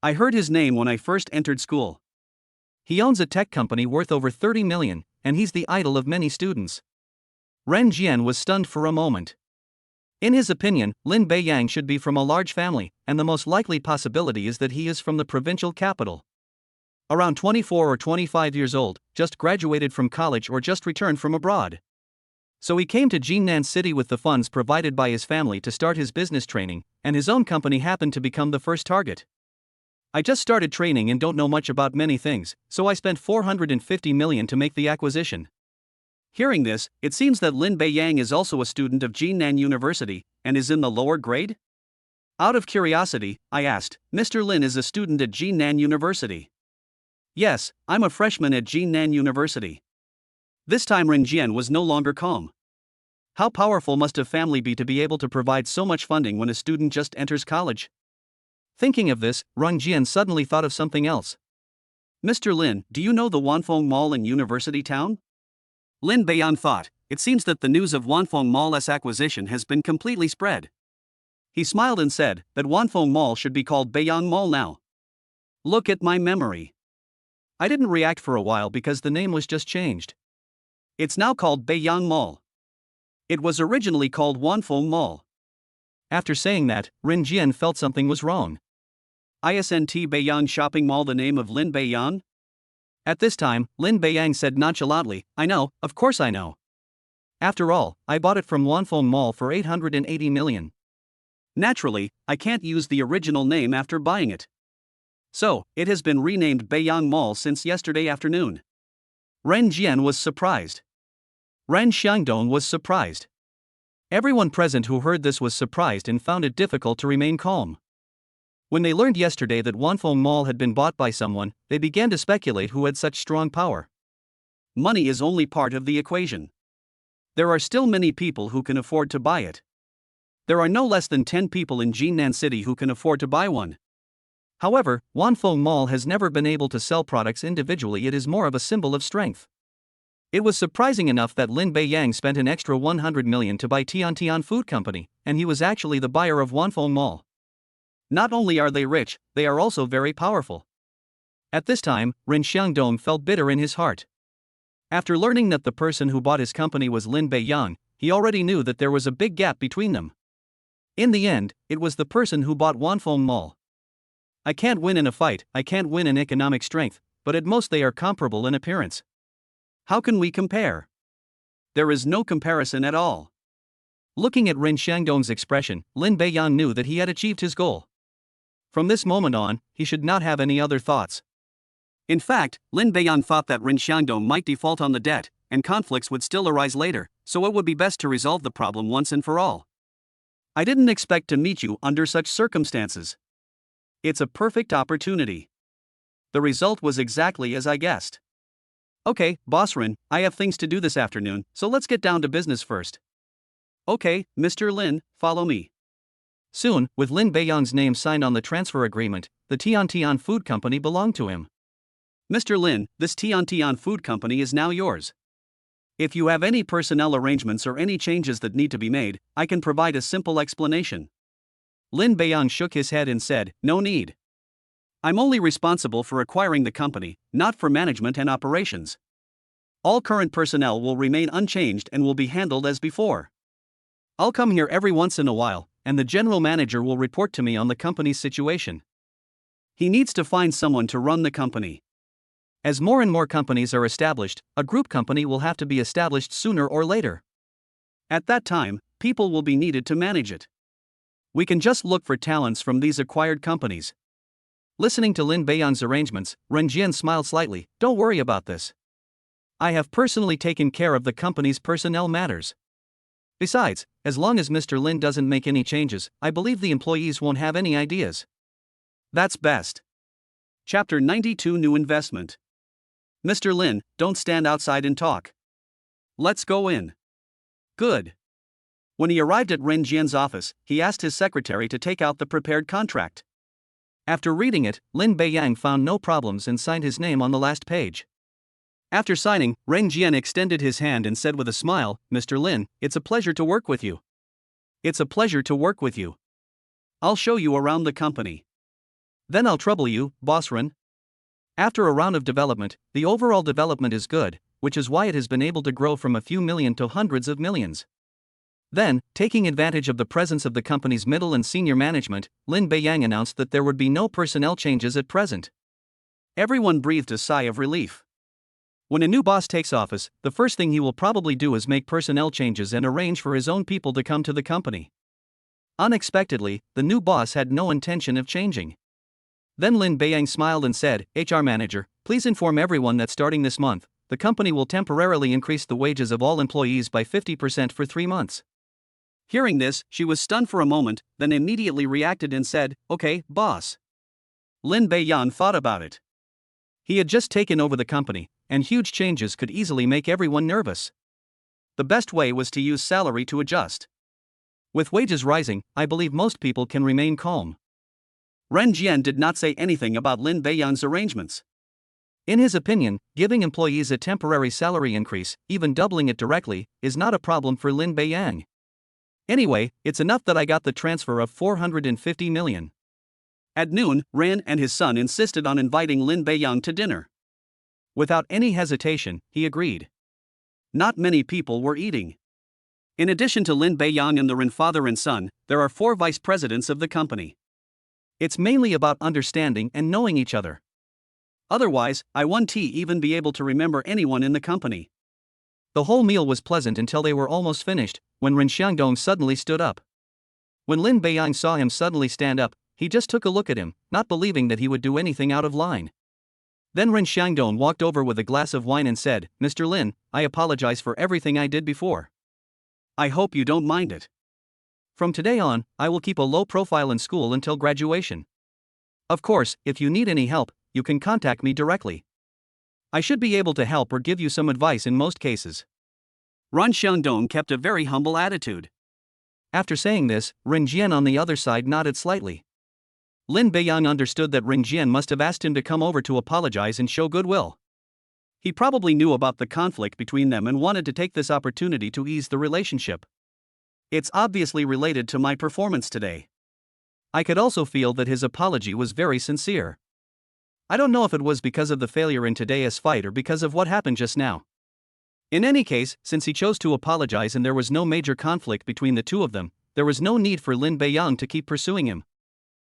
I heard his name when I first entered school. He owns a tech company worth over 30 million, and he's the idol of many students. Ren Jian was stunned for a moment. In his opinion, Lin Beiyang should be from a large family, and the most likely possibility is that he is from the provincial capital. Around 24 or 25 years old, just graduated from college or just returned from abroad. So he came to Jinan City with the funds provided by his family to start his business training, and his own company happened to become the first target. I just started training and don't know much about many things, so I spent 450 million to make the acquisition. Hearing this, it seems that Lin Beiyang is also a student of Jinan University, and is in the lower grade? Out of curiosity, I asked, Mr. Lin is a student at Jinan University. Yes, I'm a freshman at Jinan University. This time Ren Jian was no longer calm. How powerful must a family be to be able to provide so much funding when a student just enters college? Thinking of this, Ren Jian suddenly thought of something else. Mr. Lin, do you know the Wanfeng Mall in University Town? Lin Beiyang thought, it seems that the news of Wanfeng Mall's acquisition has been completely spread. He smiled and said that Wanfeng Mall should be called Beiyang Mall now. Look at my memory. I didn't react for a while because the name was just changed. It's now called Beiyang Mall. It was originally called Wanfeng Mall. After saying that, Ren Jian felt something was wrong. Isn't Beiyang Shopping Mall the name of Lin Beiyang? At this time, Lin Beiyang said nonchalantly, I know, of course I know. After all, I bought it from Wanfeng Mall for 880 million. Naturally, I can't use the original name after buying it. So, it has been renamed Beiyang Mall since yesterday afternoon. Ren Jian was surprised. Ren Xiangdong was surprised. Everyone present who heard this was surprised and found it difficult to remain calm. When they learned yesterday that Wanfeng Mall had been bought by someone, they began to speculate who had such strong power. Money is only part of the equation. There are still many people who can afford to buy it. There are no less than 10 people in Jinan City who can afford to buy one. However, Wanfeng Mall has never been able to sell products individually. It is more of a symbol of strength. It was surprising enough that Lin Beiyang spent an extra 100 million to buy Tian Food Company, and he was actually the buyer of Wanfeng Mall. Not only are they rich, they are also very powerful. At this time, Ren Xiangdong felt bitter in his heart. After learning that the person who bought his company was Lin Beiyang, he already knew that there was a big gap between them. In the end, it was the person who bought Wanfeng Mall. I can't win in a fight, I can't win in economic strength, but at most they are comparable in appearance. How can we compare? There is no comparison at all. Looking at Ren Xiangdong's expression, Lin Beiyang knew that he had achieved his goal. From this moment on, he should not have any other thoughts. In fact, Lin Beiyang thought that Ren Xiangdong might default on the debt, and conflicts would still arise later, so it would be best to resolve the problem once and for all. I didn't expect to meet you under such circumstances. It's a perfect opportunity. The result was exactly as I guessed. Okay, Boss Ren, I have things to do this afternoon, so let's get down to business first. Okay, Mr. Lin, follow me. Soon, with Lin Beiyang's name signed on the transfer agreement, the Tian Food Company belonged to him. Mr. Lin, this Tian Food Company is now yours. If you have any personnel arrangements or any changes that need to be made, I can provide a simple explanation. Lin Beiyang shook his head and said, no need. I'm only responsible for acquiring the company, not for management and operations. All current personnel will remain unchanged and will be handled as before. I'll come here every once in a while, and the general manager will report to me on the company's situation. He needs to find someone to run the company. As more and more companies are established, a group company will have to be established sooner or later. At that time, people will be needed to manage it. We can just look for talents from these acquired companies. Listening to Lin Beiyang's arrangements, Ren Jian smiled slightly. Don't worry about this. I have personally taken care of the company's personnel matters. Besides, as long as Mr. Lin doesn't make any changes, I believe the employees won't have any ideas. That's best. Chapter 92 New Investment. Mr. Lin, don't stand outside and talk. Let's go in. Good. When he arrived at Ren Jian's office, he asked his secretary to take out the prepared contract. After reading it, Lin Beiyang found no problems and signed his name on the last page. After signing, Ren Jian extended his hand and said with a smile, Mr. Lin, it's a pleasure to work with you. It's a pleasure to work with you. I'll show you around the company. Then I'll trouble you, Boss Ren. After a round of development, the overall development is good, which is why it has been able to grow from a few million to hundreds of millions. Then, taking advantage of the presence of the company's middle and senior management, Lin Beiyang announced that there would be no personnel changes at present. Everyone breathed a sigh of relief. When a new boss takes office, the first thing he will probably do is make personnel changes and arrange for his own people to come to the company. Unexpectedly, the new boss had no intention of changing. Then Lin Beiyang smiled and said, HR manager, please inform everyone that starting this month, the company will temporarily increase the wages of all employees by 50% for 3 months. Hearing this, she was stunned for a moment, then immediately reacted and said, okay, boss. Lin Beiyang thought about it. He had just taken over the company, and huge changes could easily make everyone nervous. The best way was to use salary to adjust. With wages rising, I believe most people can remain calm. Ren Jian did not say anything about Lin Beiyang's arrangements. In his opinion, giving employees a temporary salary increase, even doubling it directly, is not a problem for Lin Beiyang. Anyway, it's enough that I got the transfer of 450 million. At noon, Ren and his son insisted on inviting Lin Beiyang to dinner. Without any hesitation, he agreed. Not many people were eating. In addition to Lin Beiyang and the Ren father and son, there are 4 vice presidents of the company. It's mainly about understanding and knowing each other. Otherwise, I won't even be able to remember anyone in the company. The whole meal was pleasant until they were almost finished, when Ren Xiangdong suddenly stood up. When Lin Beiyang saw him suddenly stand up, he just took a look at him, not believing that he would do anything out of line. Then Ren Xiangdong walked over with a glass of wine and said, Mr. Lin, I apologize for everything I did before. I hope you don't mind it. From today on, I will keep a low profile in school until graduation. Of course, if you need any help, you can contact me directly. I should be able to help or give you some advice in most cases. Ren Xiangdong kept a very humble attitude. After saying this, Ren Jian on the other side nodded slightly. Lin Beiyang understood that Ren Jian must have asked him to come over to apologize and show goodwill. He probably knew about the conflict between them and wanted to take this opportunity to ease the relationship. It's obviously related to my performance today. I could also feel that his apology was very sincere. I don't know if it was because of the failure in today's fight or because of what happened just now. In any case, since he chose to apologize and there was no major conflict between the two of them, there was no need for Lin Beiyang to keep pursuing him.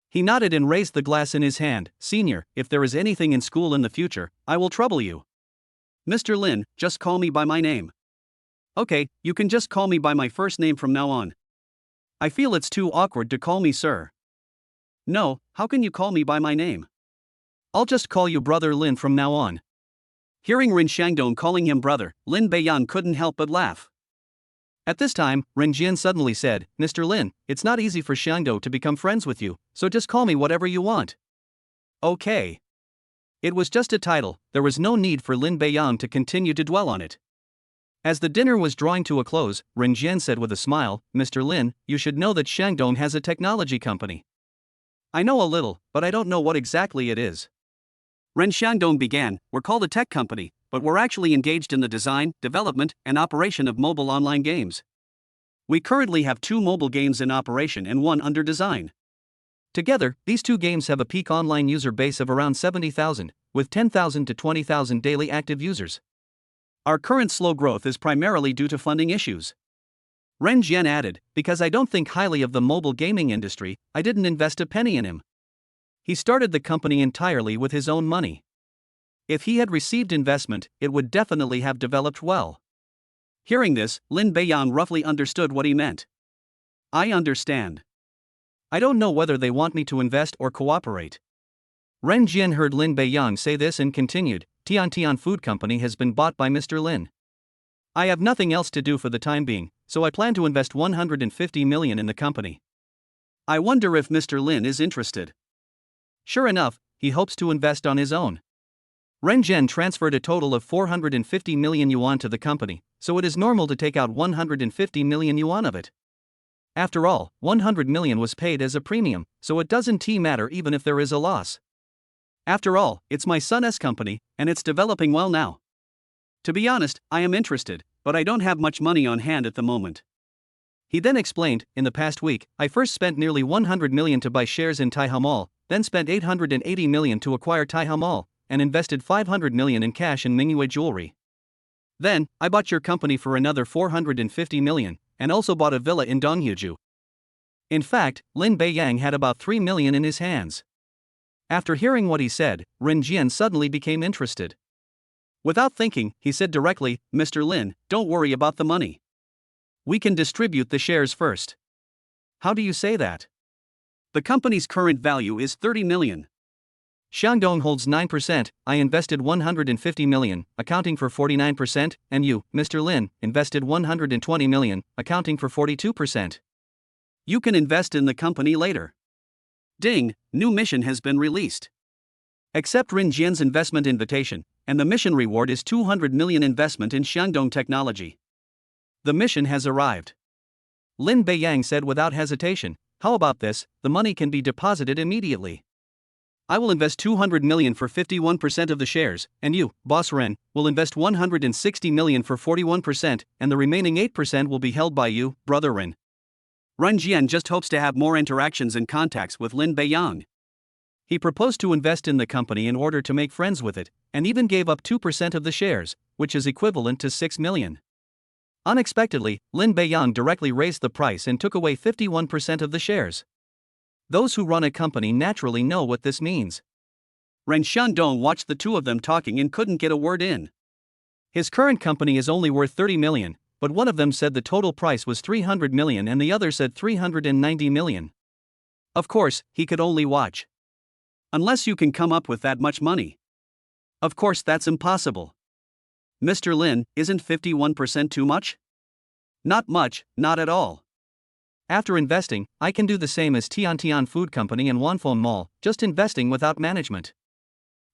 He nodded and raised the glass in his hand. Senior, if there is anything in school in the future, I will trouble you. Mr. Lin, just call me by my name. Okay, you can just call me by my first name from now on. I feel it's too awkward to call me sir. No, how can you call me by my name? I'll just call you Brother Lin from now on. Hearing Ren Xiangdong calling him brother, Lin Beiyang couldn't help but laugh. At this time, Ren Jian suddenly said, Mr. Lin, it's not easy for Xiangdong to become friends with you, so just call me whatever you want. Okay. It was just a title, there was no need for Lin Beiyang to continue to dwell on it. As the dinner was drawing to a close, Ren Jian said with a smile, Mr. Lin, you should know that Xiangdong has a technology company. I know a little, but I don't know what exactly it is. Ren Xiangdong began, we're called a tech company, but we're actually engaged in the design, development, and operation of mobile online games. We currently have 2 mobile games in operation and 1 under design. Together, these 2 games have a peak online user base of around 70,000, with 10,000 to 20,000 daily active users. Our current slow growth is primarily due to funding issues. Ren Jian added, because I don't think highly of the mobile gaming industry, I didn't invest a penny in him. He started the company entirely with his own money. If he had received investment, it would definitely have developed well. Hearing this, Lin Beiyang roughly understood what he meant. I understand. I don't know whether they want me to invest or cooperate. Ren Jian heard Lin Beiyang say this and continued, Tian Food Company has been bought by Mr. Lin. I have nothing else to do for the time being, so I plan to invest 150 million in the company. I wonder if Mr. Lin is interested. Sure enough, he hopes to invest on his own. Ren Jian transferred a total of 450 million yuan to the company, so it is normal to take out 150 million yuan of it. After all, 100 million was paid as a premium, so it doesn't matter even if there is a loss. After all, it's my son's company, and it's developing well now. To be honest, I am interested, but I don't have much money on hand at the moment. He then explained, in the past week, I first spent nearly 100 million to buy shares in Taihe Mall, then spent 880 million to acquire Taihe Mall, and invested 500 million in cash in Mingyue Jewelry. Then, I bought your company for another 450 million, and also bought a villa in Donghuju. In fact, Lin Beiyang had about 3 million in his hands. After hearing what he said, Ren Jian suddenly became interested. Without thinking, he said directly, Mr. Lin, don't worry about the money. We can distribute the shares first. How do you say that? The company's current value is 30 million. Xiangdong holds 9%, I invested 150 million, accounting for 49%, and you, Mr. Lin, invested 120 million, accounting for 42%. You can invest in the company later. Ding, new mission has been released. Accept Ren Jian's investment invitation, and the mission reward is 200 million investment in Xiangdong technology. The mission has arrived. Lin Beiyang said without hesitation, how about this, the money can be deposited immediately. I will invest 200 million for 51% of the shares, and you, Boss Ren, will invest 160 million for 41%, and the remaining 8% will be held by you, Brother Ren. Ren Jian just hopes to have more interactions and contacts with Lin Beiyang. He proposed to invest in the company in order to make friends with it, and even gave up 2% of the shares, which is equivalent to 6 million. Unexpectedly, Lin Beiyang directly raised the price and took away 51% of the shares. Those who run a company naturally know what this means. Ren Xiangdong watched the two of them talking and couldn't get a word in. His current company is only worth 30 million, but one of them said the total price was 300 million and the other said 390 million. Of course, he could only watch. Unless you can come up with that much money. Of course, that's impossible. Mr. Lin, isn't 51% too much? Not much, not at all. After investing, I can do the same as Tian Food Company and Wanfeng Mall, just investing without management.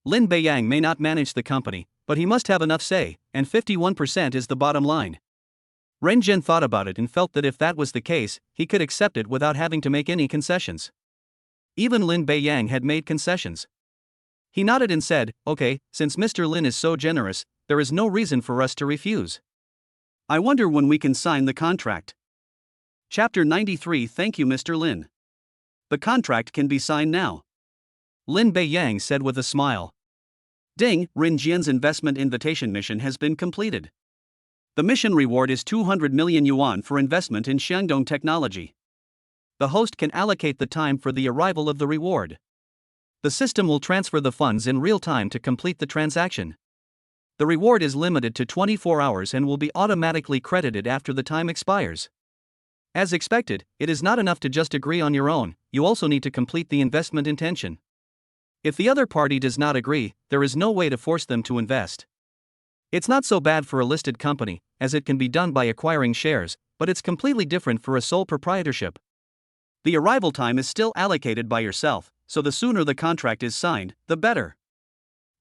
Lin Beiyang may not manage the company, but he must have enough say, and 51% is the bottom line. Ren Jian thought about it and felt that if that was the case, he could accept it without having to make any concessions. Even Lin Beiyang had made concessions. He nodded and said, okay, since Mr. Lin is so generous, there is no reason for us to refuse. I wonder when we can sign the contract. Chapter 93. Thank you, Mr. Lin. The contract can be signed now. Lin Beiyang said with a smile. Ding, Ren Jian's investment invitation mission has been completed. The mission reward is 200 million yuan for investment in Shandong technology. The host can allocate the time for the arrival of the reward. The system will transfer the funds in real time to complete the transaction. The reward is limited to 24 hours and will be automatically credited after the time expires. As expected, it is not enough to just agree on your own, you also need to complete the investment intention. If the other party does not agree, there is no way to force them to invest. It's not so bad for a listed company, as it can be done by acquiring shares, but it's completely different for a sole proprietorship. The arrival time is still allocated by yourself, so the sooner the contract is signed, the better.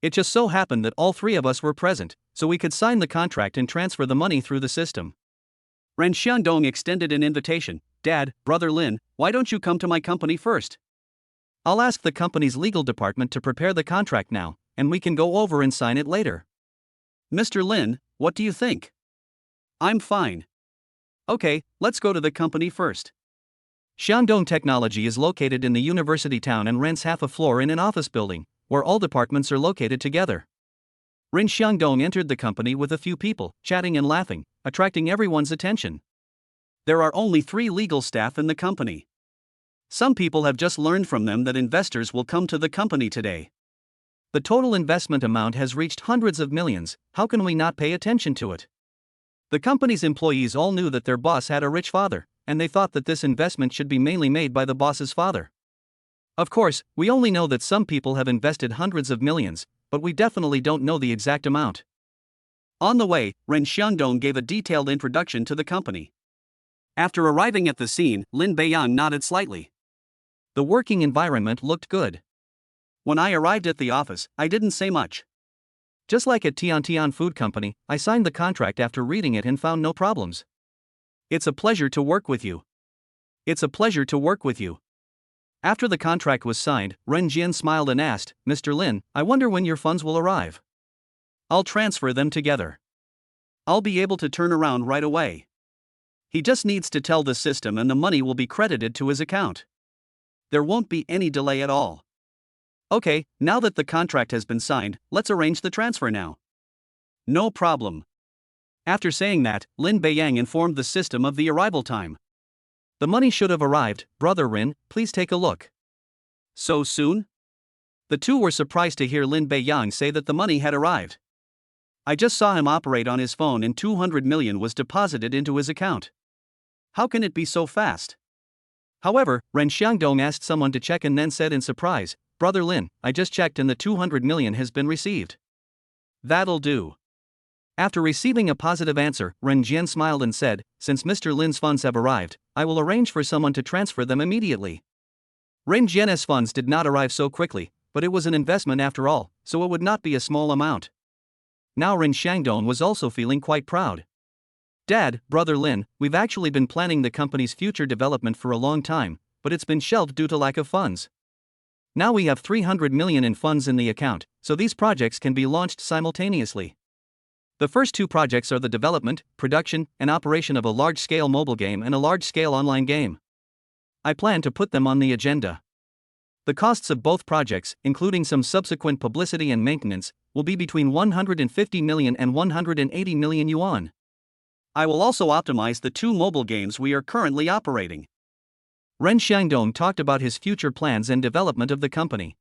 It just so happened that all three of us were present, so we could sign the contract and transfer the money through the system. Ren Xiangdong extended an invitation. Dad, Brother Lin, why don't you come to my company first? I'll ask the company's legal department to prepare the contract now, and we can go over and sign it later. Mr. Lin, what do you think? I'm fine. Okay, let's go to the company first. Shandong Technology is located in the university town and rents half a floor in an office building, where all departments are located together. Ren Xiangdong entered the company with a few people, chatting and laughing, attracting everyone's attention. There are only 3 legal staff in the company. Some people have just learned from them that investors will come to the company today. The total investment amount has reached hundreds of millions. How can we not pay attention to it? The company's employees all knew that their boss had a rich father, and they thought that this investment should be mainly made by the boss's father. Of course, we only know that some people have invested hundreds of millions, but we definitely don't know the exact amount. On the way, Ren Xiangdong gave a detailed introduction to the company. After arriving at the scene, Lin Beiyang nodded slightly. The working environment looked good. When I arrived at the office, I didn't say much. Just like at Tian Food Company, I signed the contract after reading it and found no problems. It's a pleasure to work with you. It's a pleasure to work with you. After the contract was signed, Ren Jian smiled and asked, Mr. Lin, I wonder when your funds will arrive. I'll transfer them together. I'll be able to turn around right away. He just needs to tell the system and the money will be credited to his account. There won't be any delay at all. Okay, now that the contract has been signed, let's arrange the transfer now. No problem. After saying that, Lin Beiyang informed the system of the arrival time. The money should have arrived. Brother Rin, please take a look. So soon? The two were surprised to hear Lin Beiyang say that the money had arrived. I just saw him operate on his phone and 200 million was deposited into his account. How can it be so fast? However, Ren Xiangdong asked someone to check and then said in surprise, Brother Lin, I just checked and the 200 million has been received. That'll do. After receiving a positive answer, Ren Jian smiled and said, since Mr. Lin's funds have arrived, I will arrange for someone to transfer them immediately. Ren Jian's funds did not arrive so quickly, but it was an investment after all, so it would not be a small amount. Now Ren Xiangdong was also feeling quite proud. Dad, Brother Lin, we've actually been planning the company's future development for a long time, but it's been shelved due to lack of funds. Now we have 300 million in funds in the account, so these projects can be launched simultaneously. The first 2 projects are the development, production, and operation of a large-scale mobile game and a large-scale online game. I plan to put them on the agenda. The costs of both projects, including some subsequent publicity and maintenance, will be between 150 million and 180 million yuan. I will also optimize the 2 mobile games we are currently operating. Ren Xiangdong talked about his future plans and development of the company.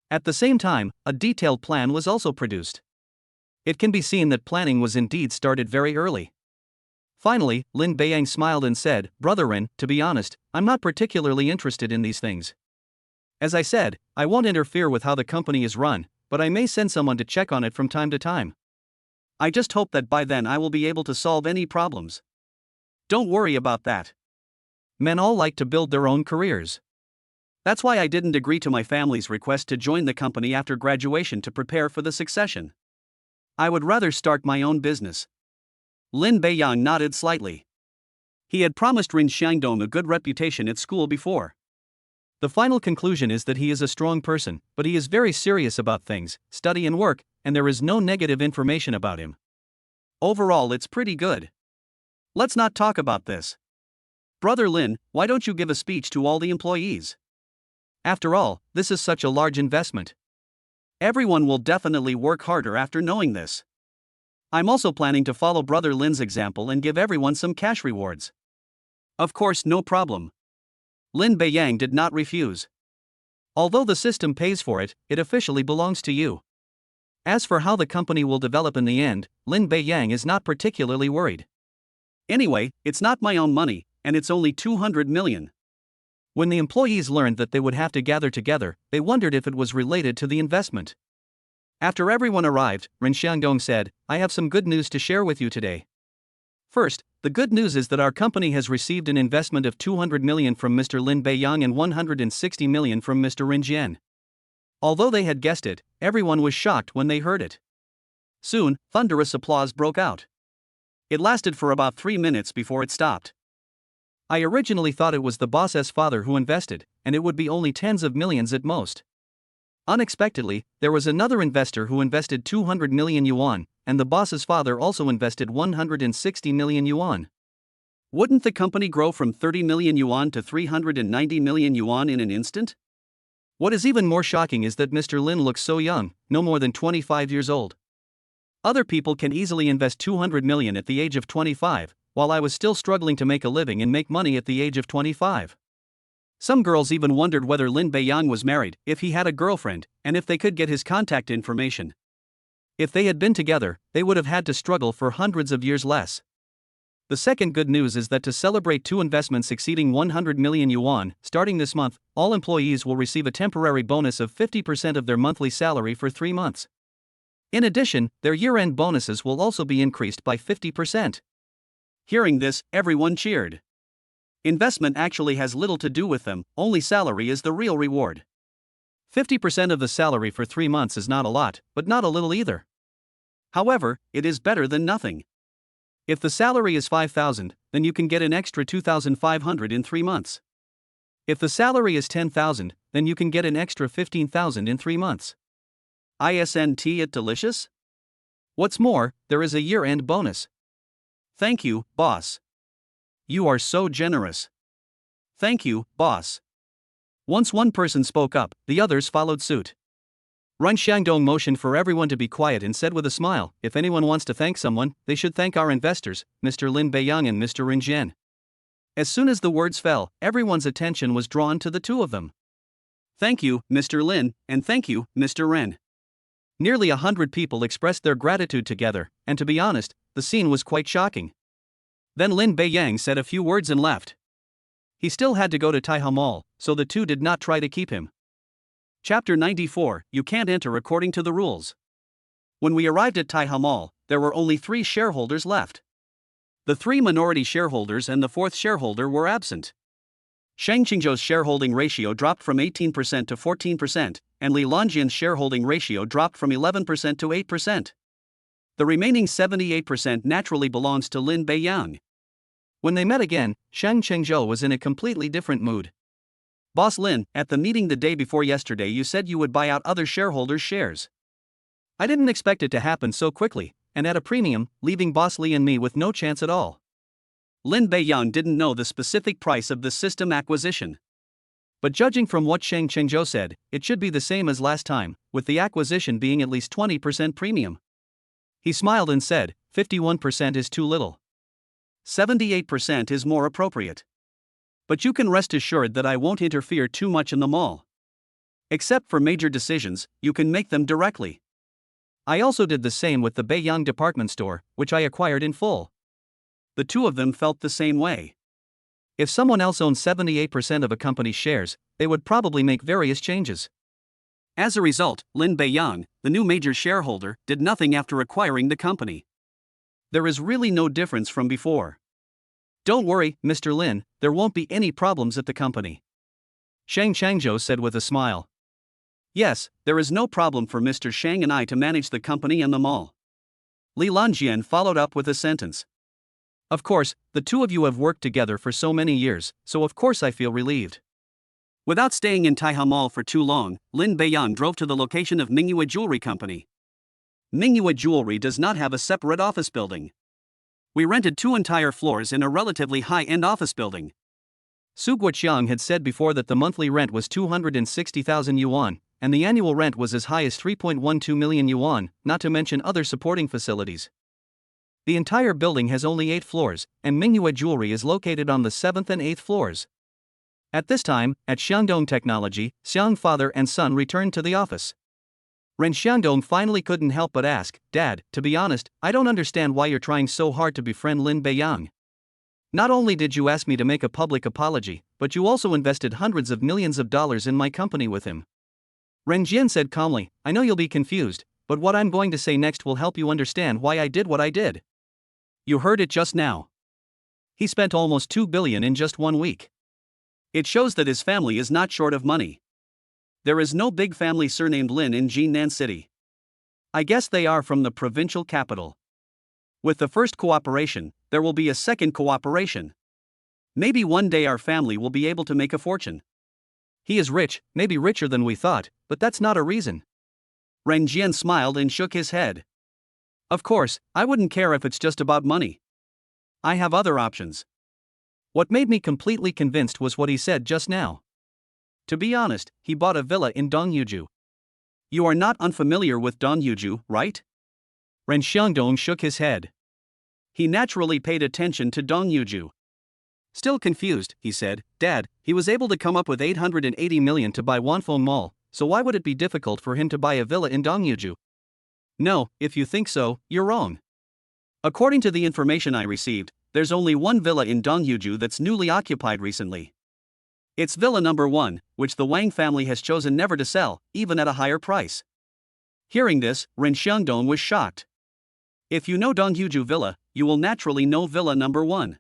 At the same time, a detailed plan was also produced. It can be seen that planning was indeed started very early. Finally, Lin Beiyang smiled and said, Brother Ren, to be honest, I'm not particularly interested in these things. As I said, I won't interfere with how the company is run, but I may send someone to check on it from time to time. I just hope that by then I will be able to solve any problems. Don't worry about that. Men all like to build their own careers. That's why I didn't agree to my family's request to join the company after graduation to prepare for the succession. I would rather start my own business. Lin Beiyang nodded slightly. He had promised Ren Xiangdong a good reputation at school before. The final conclusion is that he is a strong person, but he is very serious about things, study and work, and there is no negative information about him. Overall, it's pretty good. Let's not talk about this. Brother Lin, why don't you give a speech to all the employees? After all, this is such a large investment. Everyone will definitely work harder after knowing this. I'm also planning to follow Brother Lin's example and give everyone some cash rewards. Of course, no problem. Lin Beiyang did not refuse. Although the system pays for it, it officially belongs to you. As for how the company will develop in the end, Lin Beiyang is not particularly worried. Anyway, it's not my own money, and it's only 200 million. When the employees learned that they would have to gather together, they wondered if it was related to the investment. After everyone arrived, Ren Xiangdong said, I have some good news to share with you today. First, the good news is that our company has received an investment of 200 million from Mr. Lin Beiyang and 160 million from Mr. Rin Jian. Although they had guessed it, everyone was shocked when they heard it. Soon, thunderous applause broke out. It lasted for about 3 minutes before it stopped. I originally thought it was the boss's father who invested, and it would be only tens of millions at most. Unexpectedly, there was another investor who invested 200 million yuan, and the boss's father also invested 160 million yuan. Wouldn't the company grow from 30 million yuan to 390 million yuan in an instant? What is even more shocking is that Mr. Lin looks so young, no more than 25 years old. Other people can easily invest 200 million at the age of 25, while I was still struggling to make a living and make money at the age of 25. Some girls even wondered whether Lin Beiyang was married, if he had a girlfriend, and if they could get his contact information. If they had been together, they would have had to struggle for hundreds of years less. The second good news is that to celebrate 2 investments exceeding 100 million yuan, starting this month, all employees will receive a temporary bonus of 50% of their monthly salary for 3 months. In addition, their year-end bonuses will also be increased by 50%. Hearing this, everyone cheered. Investment actually has little to do with them, only salary is the real reward. 50% of the salary for 3 months is not a lot, but not a little either. However, it is better than nothing. If the salary is 5,000, then you can get an extra 2,500 in 3 months. If the salary is 10,000, then you can get an extra 15,000 in 3 months. Isn't it delicious? What's more, there is a year-end bonus. Thank you, boss. You are so generous. Thank you, boss. Once one person spoke up, the others followed suit. Ren Xiangdong motioned for everyone to be quiet and said with a smile, if anyone wants to thank someone, they should thank our investors, Mr. Lin Beiyang and Mr. Rin Jian. As soon as the words fell, everyone's attention was drawn to the two of them. Thank you, Mr. Lin, and thank you, Mr. Ren. Nearly 100 people expressed their gratitude together, and to be honest, the scene was quite shocking. Then Lin Beiyang said a few words and left. He still had to go to Taiha Mall, so the two did not try to keep him. Chapter 94, You Can't Enter According to the Rules. When we arrived at Taiha Mall, there were only 3 shareholders left. The 3 minority shareholders and the 4th shareholder were absent. Shang Qingzhou's shareholding ratio dropped from 18% to 14%, and Li Lonjian's shareholding ratio dropped from 11% to 8%. The remaining 78% naturally belongs to Lin Beiyang. When they met again, Shang Qingzhou was in a completely different mood. Boss Lin, at the meeting the day before yesterday you said you would buy out other shareholders' shares. I didn't expect it to happen so quickly, and at a premium, leaving Boss Li and me with no chance at all. Lin Beiyang didn't know the specific price of the system acquisition. But judging from what Shang Qingzhou said, it should be the same as last time, with the acquisition being at least 20% premium. He smiled and said, 51% is too little. 78% is more appropriate. But you can rest assured that I won't interfere too much in the mall. Except for major decisions, you can make them directly. I also did the same with the Beiyang department store, which I acquired in full. The two of them felt the same way. If someone else owned 78% of a company's shares, they would probably make various changes. As a result, Lin Beiyang, the new major shareholder, did nothing after acquiring the company. There is really no difference from before. Don't worry, Mr. Lin, there won't be any problems at the company. Shang Qingzhou said with a smile. Yes, there is no problem for Mr. Shang and I to manage the company and the mall. Li Lonjian followed up with a sentence. Of course, the two of you have worked together for so many years, so of course I feel relieved. Without staying in Taiha Mall for too long, Lin Beiyang drove to the location of Mingyue Jewelry Company. Mingyue Jewelry does not have a separate office building. We rented 2 entire floors in a relatively high-end office building. Su Guoqiang had said before that the monthly rent was 260,000 yuan, and the annual rent was as high as 3.12 million yuan, not to mention other supporting facilities. The entire building has only 8 floors, and Mingyue Jewelry is located on the 7th and 8th floors. At this time, at Xiangdong Technology, Xiang father and son returned to the office. Ren Xiangdong finally couldn't help but ask, "Dad, to be honest, I don't understand why you're trying so hard to befriend Lin Beiyang. Not only did you ask me to make a public apology, but you also invested hundreds of millions of dollars in my company with him." Ren Jian said calmly, "I know you'll be confused, but what I'm going to say next will help you understand why I did what I did. You heard it just now. He spent almost 2 billion in just 1 week. It shows that his family is not short of money. There is no big family surnamed Lin in Jinan City. I guess they are from the provincial capital. With the first cooperation, there will be a second cooperation. Maybe one day our family will be able to make a fortune. He is rich, maybe richer than we thought, but that's not a reason." Ren Jian smiled and shook his head. "Of course, I wouldn't care if it's just about money. I have other options." What made me completely convinced was what he said just now. To be honest, he bought a villa in Dongyuju. You are not unfamiliar with Dongyuju, right? Ren Xiangdong shook his head. He naturally paid attention to Dongyuju. Still confused, he said, "Dad, he was able to come up with 880 million to buy Wanfeng Mall, so why would it be difficult for him to buy a villa in Dongyuju?" "No, if you think so, you're wrong. According to the information I received, there's only one villa in Dongyuju that's newly occupied recently. It's Villa Number 1, which the Wang family has chosen never to sell, even at a higher price." Hearing this, Ren Xiangdong was shocked. If you know Dongyuju Villa, you will naturally know Villa Number 1.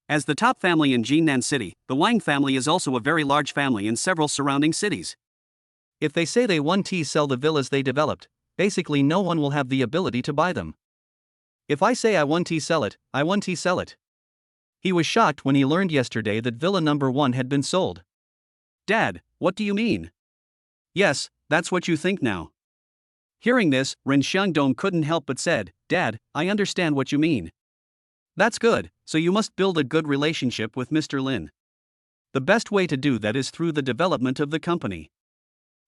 As the top family in Jinan City, the Wang family is also a very large family in several surrounding cities. If they say they want to sell the villas they developed, basically no one will have the ability to buy them. If I say I want to sell it, I want to sell it. He was shocked when he learned yesterday that Villa Number 1 had been sold. "Dad, what do you mean?" "Yes, that's what you think now." Hearing this, Ren Xiangdong couldn't help but said, "Dad, I understand what you mean." "That's good, so you must build a good relationship with Mr. Lin. The best way to do that is through the development of the company.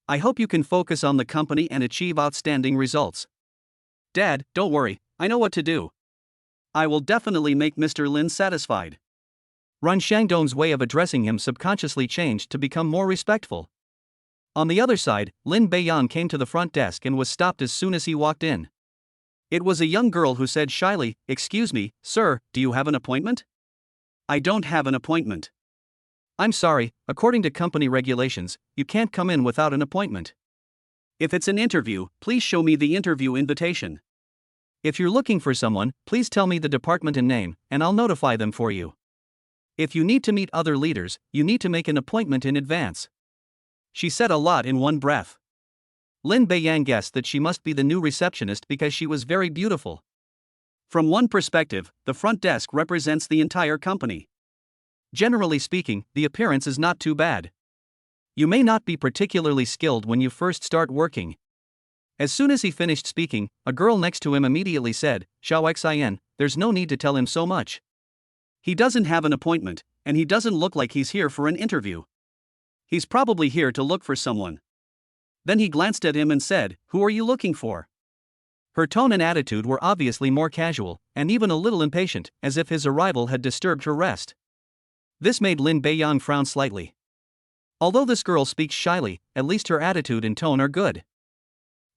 I hope you can focus on the company and achieve outstanding results." "Dad, don't worry, I know what to do. I will definitely make Mr. Lin satisfied." Ren Xiangdong's way of addressing him subconsciously changed to become more respectful. On the other side, Lin Beiyang came to the front desk and was stopped as soon as he walked in. It was a young girl who said shyly, "Excuse me, sir, do you have an appointment?" "I don't have an appointment." "I'm sorry, according to company regulations, you can't come in without an appointment. If it's an interview, please show me the interview invitation. If you're looking for someone, please tell me the department and name, and I'll notify them for you. If you need to meet other leaders, you need to make an appointment in advance." She said a lot in one breath. Lin Beiyang guessed that she must be the new receptionist because she was very beautiful. From one perspective, the front desk represents the entire company. Generally speaking, the appearance is not too bad. You may not be particularly skilled when you first start working. As soon as he finished speaking, a girl next to him immediately said, "Xiao Xian, there's no need to tell him so much. He doesn't have an appointment, and he doesn't look like he's here for an interview. He's probably here to look for someone." Then he glanced at him and said, "Who are you looking for?" Her tone and attitude were obviously more casual, and even a little impatient, as if his arrival had disturbed her rest. This made Lin Beiyang frown slightly. Although this girl speaks shyly, at least her attitude and tone are good.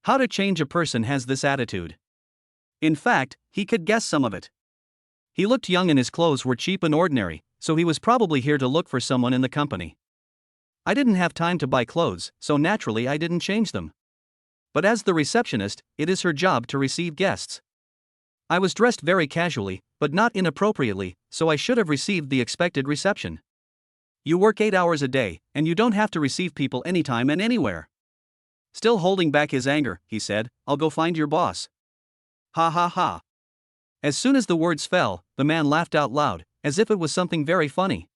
How to change a person has this attitude? In fact, he could guess some of it. He looked young and his clothes were cheap and ordinary, so he was probably here to look for someone in the company. I didn't have time to buy clothes, so naturally I didn't change them. But as the receptionist, it is her job to receive guests. I was dressed very casually, but not inappropriately, so I should have received the expected reception. You work 8 hours a day, and you don't have to receive people anytime and anywhere. Still holding back his anger, he said, "I'll go find your boss." Ha ha ha. As soon as the words fell, the man laughed out loud, as if it was something very funny.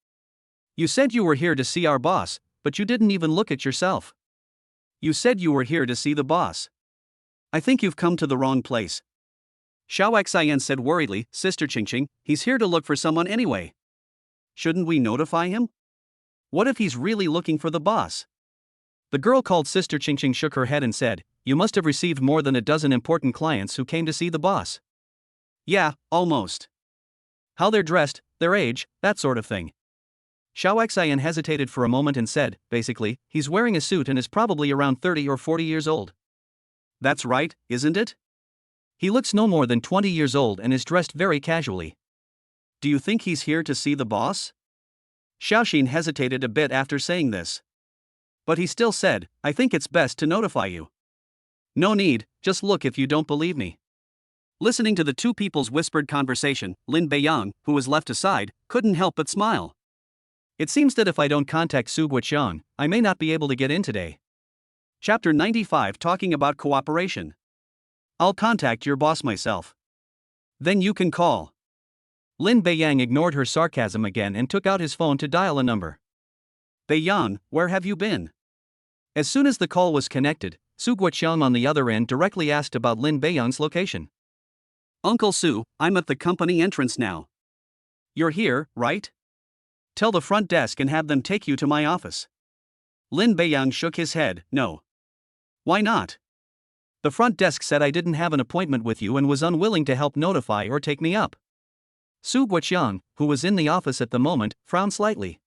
"You said you were here to see our boss, but you didn't even look at yourself. You said you were here to see the boss. I think you've come to the wrong place." Xiao Xian said worriedly, "Sister Qingqing, he's here to look for someone anyway. Shouldn't we notify him? What if he's really looking for the boss?" The girl called Sister Qingqing shook her head and said, "You must have received more than a dozen important clients who came to see the boss. Yeah, almost. How they're dressed, their age, that sort of thing. Xiao Xian hesitated for a moment and said, basically, he's wearing a suit and is probably around 30 or 40 years old. That's right, isn't it? He looks no more than 20 years old and is dressed very casually. Do you think he's here to see the boss? Xiaoxin hesitated a bit after saying this. But he still said, I think it's best to notify you. No need, just look if you don't believe me. Listening to the two people's whispered conversation, Lin Beiyang, who was left aside, couldn't help but smile. It seems that if I don't contact Su Guoqiang, I may not be able to get in today. Chapter 95 talking about cooperation. I'll contact your boss myself. Then you can call. Lin Beiyang ignored her sarcasm again and took out his phone to dial a number. Beiyang, where have you been? As soon as the call was connected, Su Guoqiang on the other end directly asked about Lin Beiyang's location. Uncle Su, I'm at the company entrance now. You're here, right? Tell the front desk and have them take you to my office. Lin Beiyang shook his head, no. Why not? The front desk said I didn't have an appointment with you and was unwilling to help notify or take me up. Su Guoqiang, who was in the office at the moment, frowned slightly.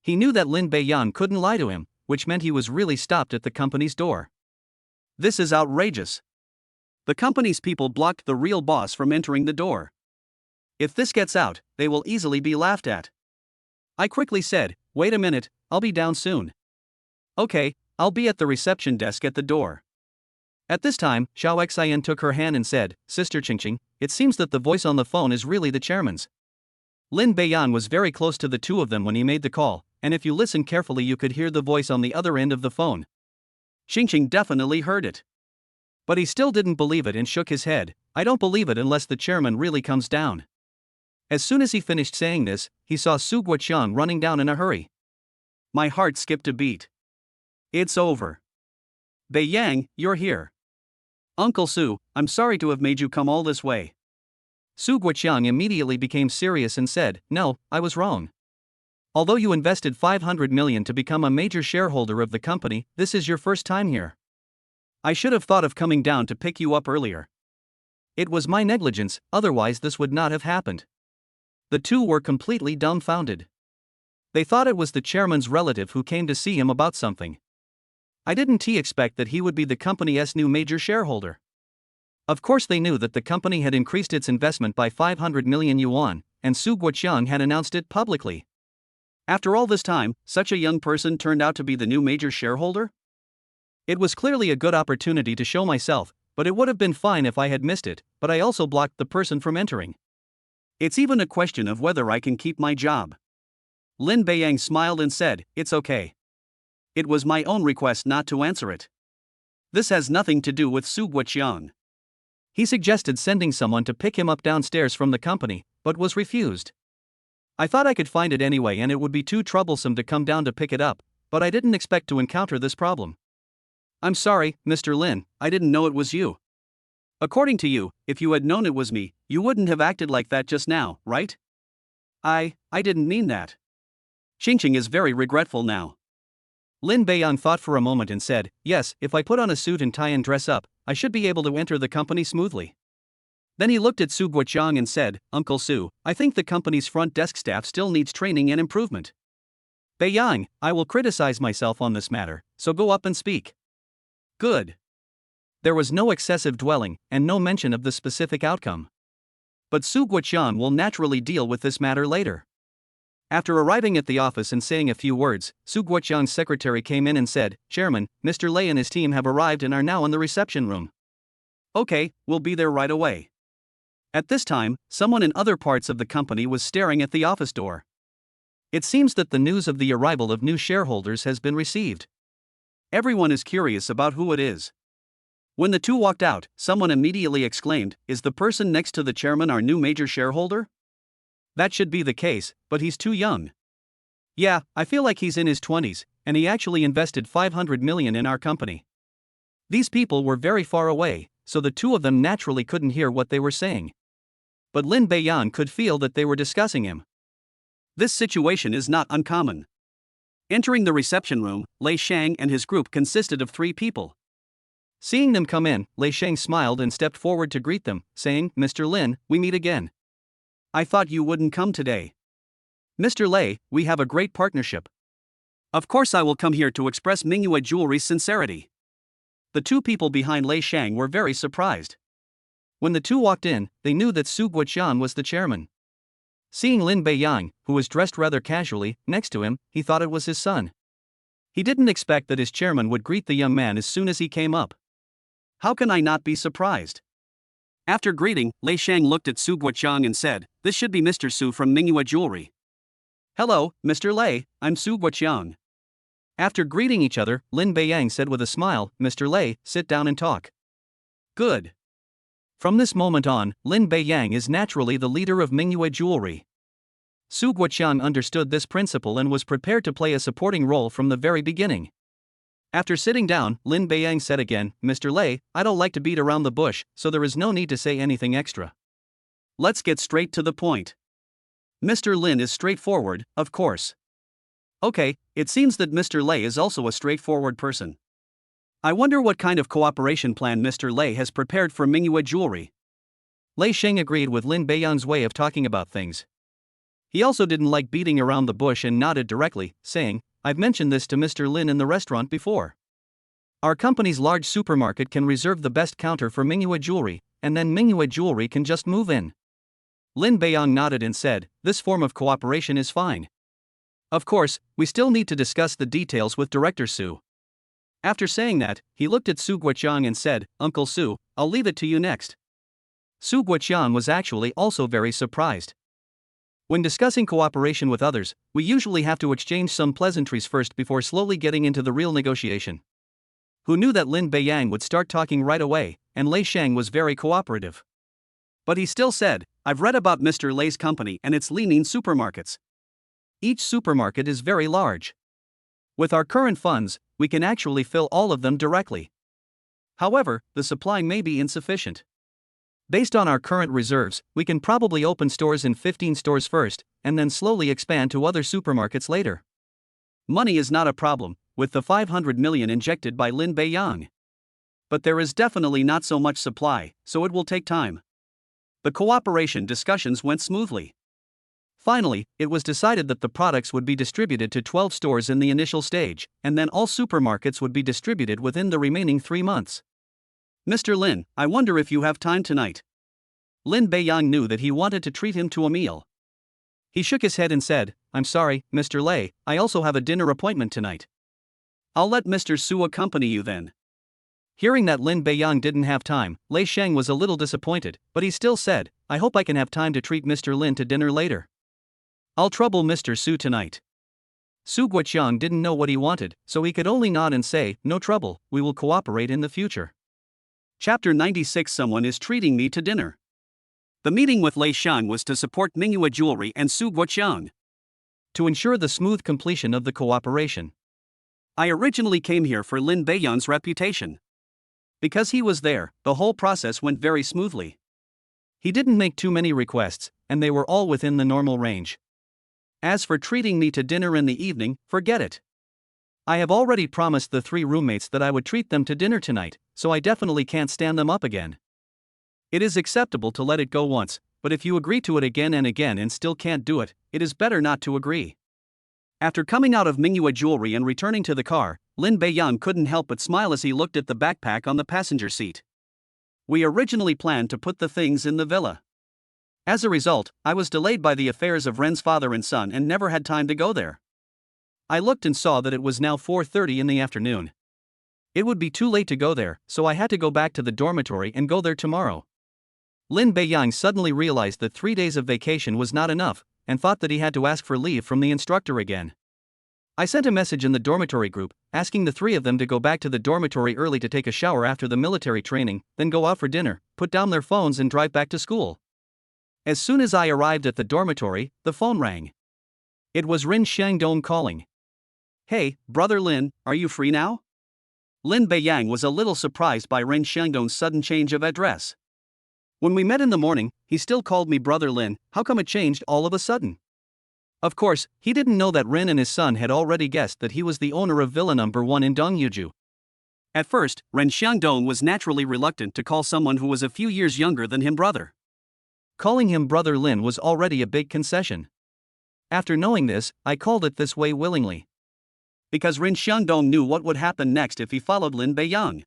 He knew that Lin Beiyang couldn't lie to him, which meant he was really stopped at the company's door. This is outrageous. The company's people blocked the real boss from entering the door. If this gets out, they will easily be laughed at. I quickly said, wait a minute, I'll be down soon. Okay, I'll be at the reception desk at the door. At this time, Xiao Xian took her hand and said, Sister Qingqing, it seems that the voice on the phone is really the chairman's. Lin Beiyang was very close to the two of them when he made the call, and if you listen carefully you could hear the voice on the other end of the phone. Qingqing definitely heard it. But he still didn't believe it and shook his head. I don't believe it unless the chairman really comes down. As soon as he finished saying this, he saw Su Guoqiang running down in a hurry. My heart skipped a beat. It's over. Beiyang, you're here. Uncle Su, I'm sorry to have made you come all this way. Su Guoqiang immediately became serious and said, no, I was wrong. Although you invested 500 million to become a major shareholder of the company, this is your first time here. I should have thought of coming down to pick you up earlier. It was my negligence, otherwise this would not have happened. The two were completely dumbfounded. They thought it was the chairman's relative who came to see him about something. I didn't expect that he would be the company's new major shareholder. Of course they knew that the company had increased its investment by 500 million yuan, and Su Guoqiang had announced it publicly. After all this time, such a young person turned out to be the new major shareholder? It was clearly a good opportunity to show myself, but it would have been fine if I had missed it, but I also blocked the person from entering. It's even a question of whether I can keep my job. Lin Beiyang smiled and said, it's okay. It was my own request not to answer it. This has nothing to do with Su Guoqiang. He suggested sending someone to pick him up downstairs from the company, but was refused. I thought I could find it anyway and it would be too troublesome to come down to pick it up, but I didn't expect to encounter this problem. I'm sorry, Mr. Lin, I didn't know it was you. According to you, if you had known it was me, you wouldn't have acted like that just now, right? I didn't mean that. Qingqing is very regretful now. Lin Beiyang thought for a moment and said, yes, if I put on a suit and tie and dress up, I should be able to enter the company smoothly. Then he looked at Su Guoqiang and said, Uncle Su, I think the company's front desk staff still needs training and improvement. Beiyang, I will criticize myself on this matter, so go up and speak. Good. There was no excessive dwelling, and no mention of the specific outcome. But Su Guoqiang will naturally deal with this matter later. After arriving at the office and saying a few words, Su Guoqiang's secretary came in and said, Chairman, Mr. Lei and his team have arrived and are now in the reception room. Okay, we'll be there right away. At this time, someone in other parts of the company was staring at the office door. It seems that the news of the arrival of new shareholders has been received. Everyone is curious about who it is. When the two walked out, someone immediately exclaimed, is the person next to the chairman our new major shareholder? That should be the case, but he's too young. Yeah, I feel like he's in his 20s, and he actually invested 500 million in our company. These people were very far away, so the two of them naturally couldn't hear what they were saying. But Lin Beiyang could feel that they were discussing him. This situation is not uncommon. Entering the reception room, Lei Shang and his group consisted of 3 people. Seeing them come in, Lei Sheng smiled and stepped forward to greet them, saying, "Mr. Lin, we meet again. I thought you wouldn't come today. Mr. Lei, we have a great partnership. Of course I will come here to express Mingyue Jewelry's sincerity." The two people behind Lei Sheng were very surprised. When the two walked in, they knew that Su Guoqian was the chairman. Seeing Lin Beiyang, who was dressed rather casually, next to him, he thought it was his son. He didn't expect that his chairman would greet the young man as soon as he came up. How can I not be surprised? After greeting, Lei Sheng looked at Su Guoqiang and said, "This should be Mr. Su from Mingyue Jewelry." "Hello, Mr. Lei, I'm Su Guoqiang." After greeting each other, Lin Beiyang said with a smile, "Mr. Lei, sit down and talk." Good. From this moment on, Lin Beiyang is naturally the leader of Mingyue Jewelry. Su Guoqiang understood this principle and was prepared to play a supporting role from the very beginning. After sitting down, Lin Beiyang said again, "Mr. Lei, I don't like to beat around the bush, so there is no need to say anything extra. Let's get straight to the point. Mr. Lin is straightforward, of course. Okay, it seems that Mr. Lei is also a straightforward person. I wonder what kind of cooperation plan Mr. Lei has prepared for Mingyue Jewelry." Lei Sheng agreed with Lin Beiyang's way of talking about things. He also didn't like beating around the bush and nodded directly, saying, "I've mentioned this to Mr. Lin in the restaurant before. Our company's large supermarket can reserve the best counter for Mingyue Jewelry, and then Mingyue Jewelry can just move in." Lin Beiyang nodded and said, "This form of cooperation is fine. Of course, we still need to discuss the details with Director Su." After saying that, he looked at Su Guoqiang and said, "Uncle Su, I'll leave it to you next." Su Guoqiang was actually also very surprised. When discussing cooperation with others, we usually have to exchange some pleasantries first before slowly getting into the real negotiation. Who knew that Lin Beiyang would start talking right away, and Lei Sheng was very cooperative. But he still said, "I've read about Mr. Lei's company and its leaning supermarkets. Each supermarket is very large. With our current funds, we can actually fill all of them directly. However, the supply may be insufficient. Based on our current reserves, we can probably open stores in 15 stores first, and then slowly expand to other supermarkets later. Money is not a problem, with the 500 million injected by Lin Beiyang. But there is definitely not so much supply, so it will take time." The cooperation discussions went smoothly. Finally, it was decided that the products would be distributed to 12 stores in the initial stage, and then all supermarkets would be distributed within the remaining 3 months. "Mr. Lin, I wonder if you have time tonight." Lin Beiyang knew that he wanted to treat him to a meal. He shook his head and said, "I'm sorry, Mr. Lei, I also have a dinner appointment tonight." "I'll let Mr. Su accompany you then." Hearing that Lin Beiyang didn't have time, Lei Sheng was a little disappointed, but he still said, "I hope I can have time to treat Mr. Lin to dinner later. I'll trouble Mr. Su tonight." Su Guoqiang didn't know what he wanted, so he could only nod and say, "No trouble, we will cooperate in the future." Chapter 96. Someone is treating me to dinner. The meeting with Lei Sheng was to support Mingyue Jewelry and Su Guoqiang, to ensure the smooth completion of the cooperation. I originally came here for Lin Beiyang's reputation. Because he was there, the whole process went very smoothly. He didn't make too many requests, and they were all within the normal range. As for treating me to dinner in the evening, forget it. I have already promised the 3 roommates that I would treat them to dinner tonight, so I definitely can't stand them up again. It is acceptable to let it go once, but if you agree to it again and again and still can't do it, it is better not to agree. After coming out of Mingyue Jewelry and returning to the car, Lin Beiyang couldn't help but smile as he looked at the backpack on the passenger seat. We originally planned to put the things in the villa. As a result, I was delayed by the affairs of Ren's father and son and never had time to go there. I looked and saw that it was now 4:30 in the afternoon. It would be too late to go there, so I had to go back to the dormitory and go there tomorrow. Lin Beiyang suddenly realized that 3 days of vacation was not enough, and thought that he had to ask for leave from the instructor again. I sent a message in the dormitory group, asking the 3 of them to go back to the dormitory early to take a shower after the military training, then go out for dinner, put down their phones and drive back to school. As soon as I arrived at the dormitory, the phone rang. It was Rin Shangdong calling. "Hey, brother Lin, are you free now?" Lin Beiyang was a little surprised by Rin Shangdong's sudden change of address. When we met in the morning, he still called me brother Lin. How come it changed all of a sudden? Of course, he didn't know that Rin and his son had already guessed that he was the owner of Villa number 1 in Dongyuju. At first, Ren Xiangdong was naturally reluctant to call someone who was a few years younger than him brother. Calling him Brother Lin was already a big concession. After knowing this, I called it this way willingly. Because Ren Xiangdong knew what would happen next if he followed Lin Beiyang.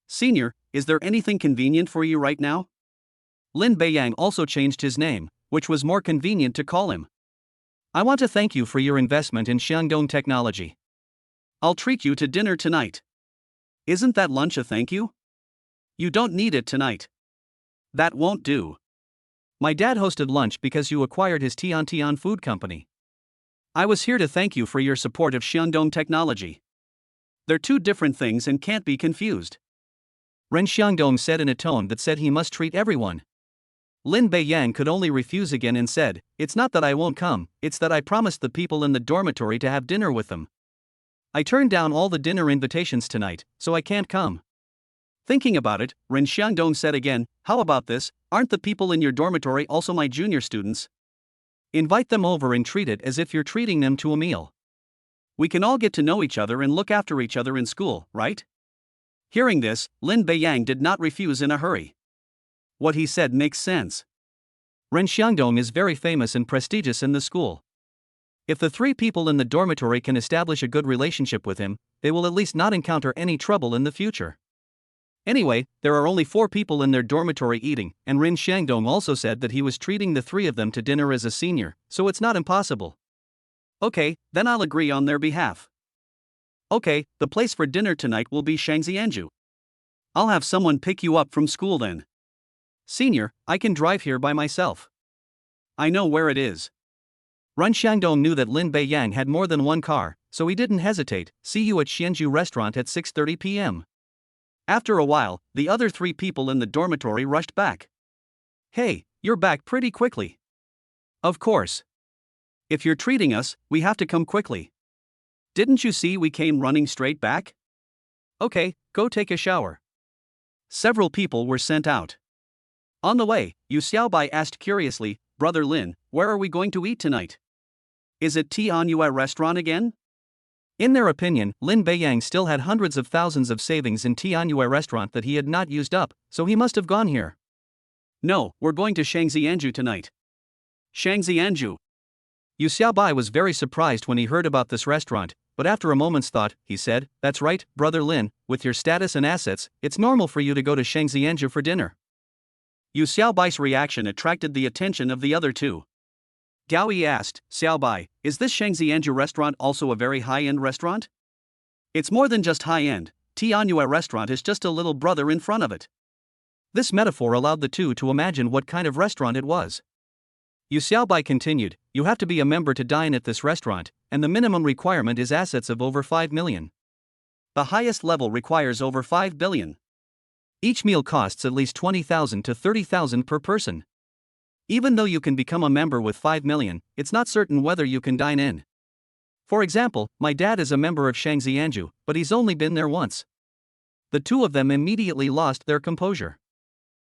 Senior, is there anything convenient for you right now? Lin Beiyang also changed his name, which was more convenient to call him. I want to thank you for your investment in Xiangdong technology. I'll treat you to dinner tonight. Isn't that lunch a thank you? You don't need it tonight. That won't do. My dad hosted lunch because you acquired his Tian food company. I was here to thank you for your support of Xiangdong technology. They're two different things and can't be confused. Ren Xiangdong said in a tone that said he must treat everyone. Lin Beiyang could only refuse again and said, "It's not that I won't come, it's that I promised the people in the dormitory to have dinner with them. I turned down all the dinner invitations tonight, so I can't come." Thinking about it, Ren Xiangdong said again, "How about this, aren't the people in your dormitory also my junior students? Invite them over and treat it as if you're treating them to a meal. We can all get to know each other and look after each other in school, right?" Hearing this, Lin Beiyang did not refuse in a hurry. What he said makes sense. Ren Xiangdong is very famous and prestigious in the school. If the three people in the dormitory can establish a good relationship with him, they will at least not encounter any trouble in the future. Anyway, there are only 4 people in their dormitory eating, and Ren Xiangdong also said that he was treating the 3 of them to dinner as a senior, so it's not impossible. Okay, then I'll agree on their behalf. Okay, the place for dinner tonight will be Shangxianju. I'll have someone pick you up from school then. Senior, I can drive here by myself. I know where it is. Ren Xiangdong knew that Lin Beiyang had more than one car, so he didn't hesitate. See you at Xianju restaurant at 6:30 p.m. After a while, the other 3 people in the dormitory rushed back. Hey, you're back pretty quickly. Of course. If you're treating us, we have to come quickly. Didn't you see we came running straight back? Okay, go take a shower. Several people were sent out. On the way, Yu Xiaobai asked curiously, "Brother Lin, where are we going to eat tonight? Is it Tianyue restaurant again?" In their opinion, Lin Beiyang still had hundreds of thousands of savings in Tianyue restaurant that he had not used up, so he must have gone here. No, we're going to Shangxianju tonight. Shangxianju. Yu Xiaobai was very surprised when he heard about this restaurant, but after a moment's thought, he said, "That's right, Brother Lin, with your status and assets, it's normal for you to go to Shangxianju for dinner." Yu Xiaobai's reaction attracted the attention of the other 2. Gao Yi asked, "Xiaobai, is this Shangxianju restaurant also a very high-end restaurant?" "It's more than just high-end, Tianyue restaurant is just a little brother in front of it." This metaphor allowed the 2 to imagine what kind of restaurant it was. Yu Xiaobai continued, "You have to be a member to dine at this restaurant, and the minimum requirement is assets of over 5 million. The highest level requires over 5 billion. Each meal costs at least 20,000 to 30,000 per person. Even though you can become a member with 5 million, it's not certain whether you can dine in. For example, my dad is a member of Shangxianju, but he's only been there once." The 2 of them immediately lost their composure.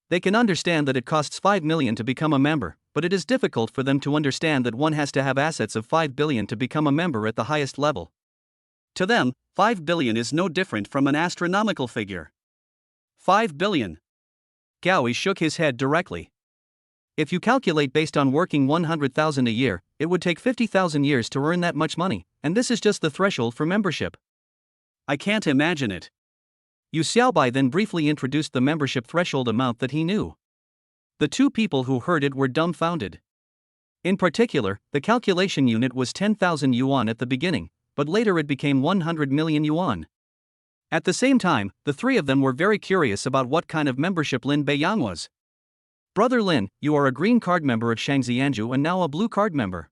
They can understand that it costs 5 million to become a member, but it is difficult for them to understand that one has to have assets of 5 billion to become a member at the highest level. To them, 5 billion is no different from an astronomical figure. 5 billion. Gao Yi shook his head directly. If you calculate based on working 100,000 a year, it would take 50,000 years to earn that much money, and this is just the threshold for membership. I can't imagine it. Yu Xiaobai then briefly introduced the membership threshold amount that he knew. The 2 people who heard it were dumbfounded. In particular, the calculation unit was 10,000 yuan at the beginning, but later it became 100 million yuan. At the same time, the 3 of them were very curious about what kind of membership Lin Beiyang was. "Brother Lin, you are a green card member of Shangxianju and now a blue card member.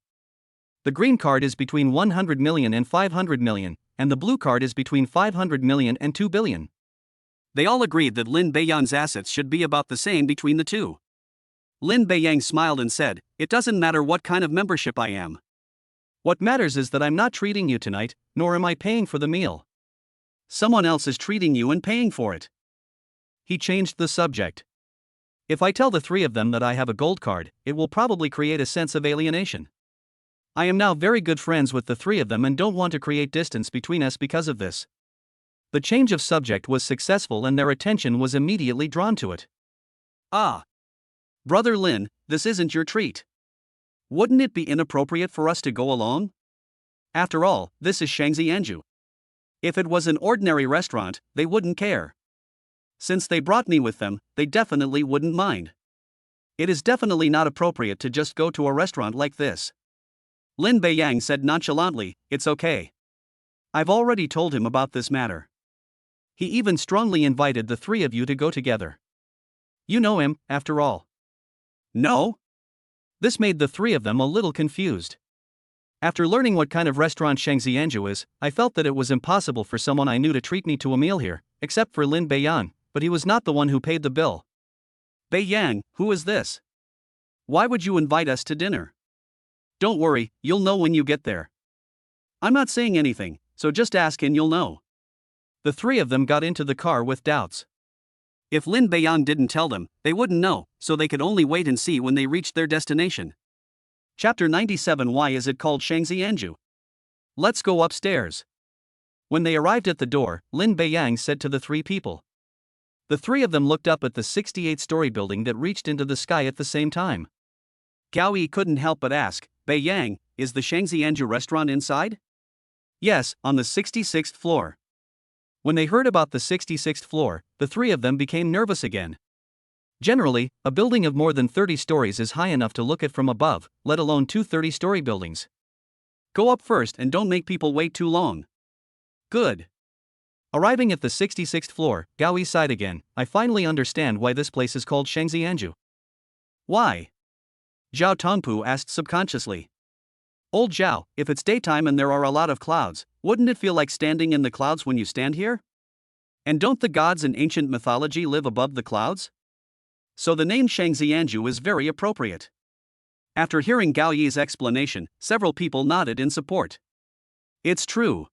The green card is between 100 million and 500 million, and the blue card is between 500 million and 2 billion. They all agreed that Lin Beiyang's assets should be about the same between the 2. Lin Beiyang smiled and said, "It doesn't matter what kind of membership I am. What matters is that I'm not treating you tonight, nor am I paying for the meal. Someone else is treating you and paying for it." He changed the subject. "If I tell the 3 of them that I have a gold card, it will probably create a sense of alienation. I am now very good friends with the 3 of them and don't want to create distance between us because of this. The change of subject was successful and their attention was immediately drawn to it. Ah! Brother Lin, this isn't your treat. Wouldn't it be inappropriate for us to go along? After all, this is Shangxianju. If it was an ordinary restaurant, they wouldn't care. Since they brought me with them, they definitely wouldn't mind. It is definitely not appropriate to just go to a restaurant like this. Lin Beiyang said nonchalantly, "It's okay. I've already told him about this matter. He even strongly invited the three of you to go together. You know him, after all." No? This made the three of them a little confused. After learning what kind of restaurant Shangxianju is, I felt that it was impossible for someone I knew to treat me to a meal here, except for Lin Beiyang, but he was not the one who paid the bill. "Beiyang, who is this? Why would you invite us to dinner?" "Don't worry, you'll know when you get there. I'm not saying anything, so just ask and you'll know." The three of them got into the car with doubts. If Lin Beiyang didn't tell them, they wouldn't know, so they could only wait and see when they reached their destination. Chapter 97. Why is it called Shangxianju? Let's go upstairs. When they arrived at the door, Lin Beiyang said to the three people. The three of them looked up at the 68-story building that reached into the sky at the same time. Gao Yi couldn't help but ask, "Beiyang, is the Shangxianju restaurant inside?" "Yes, on the 66th floor." When they heard about the 66th floor, the three of them became nervous again. Generally, a building of more than 30 stories is high enough to look at from above, let alone two 30-story buildings. Go up first and don't make people wait too long. Good. Arriving at the 66th floor, Gao Yi sighed again. "I finally understand why this place is called Shangxianju." "Why?" Zhao Tongpu asked subconsciously. "Old Zhao, if it's daytime and there are a lot of clouds, wouldn't it feel like standing in the clouds when you stand here? And don't the gods in ancient mythology live above the clouds? So the name Shangxianju is very appropriate." After hearing Gao Yi's explanation, several people nodded in support. It's true.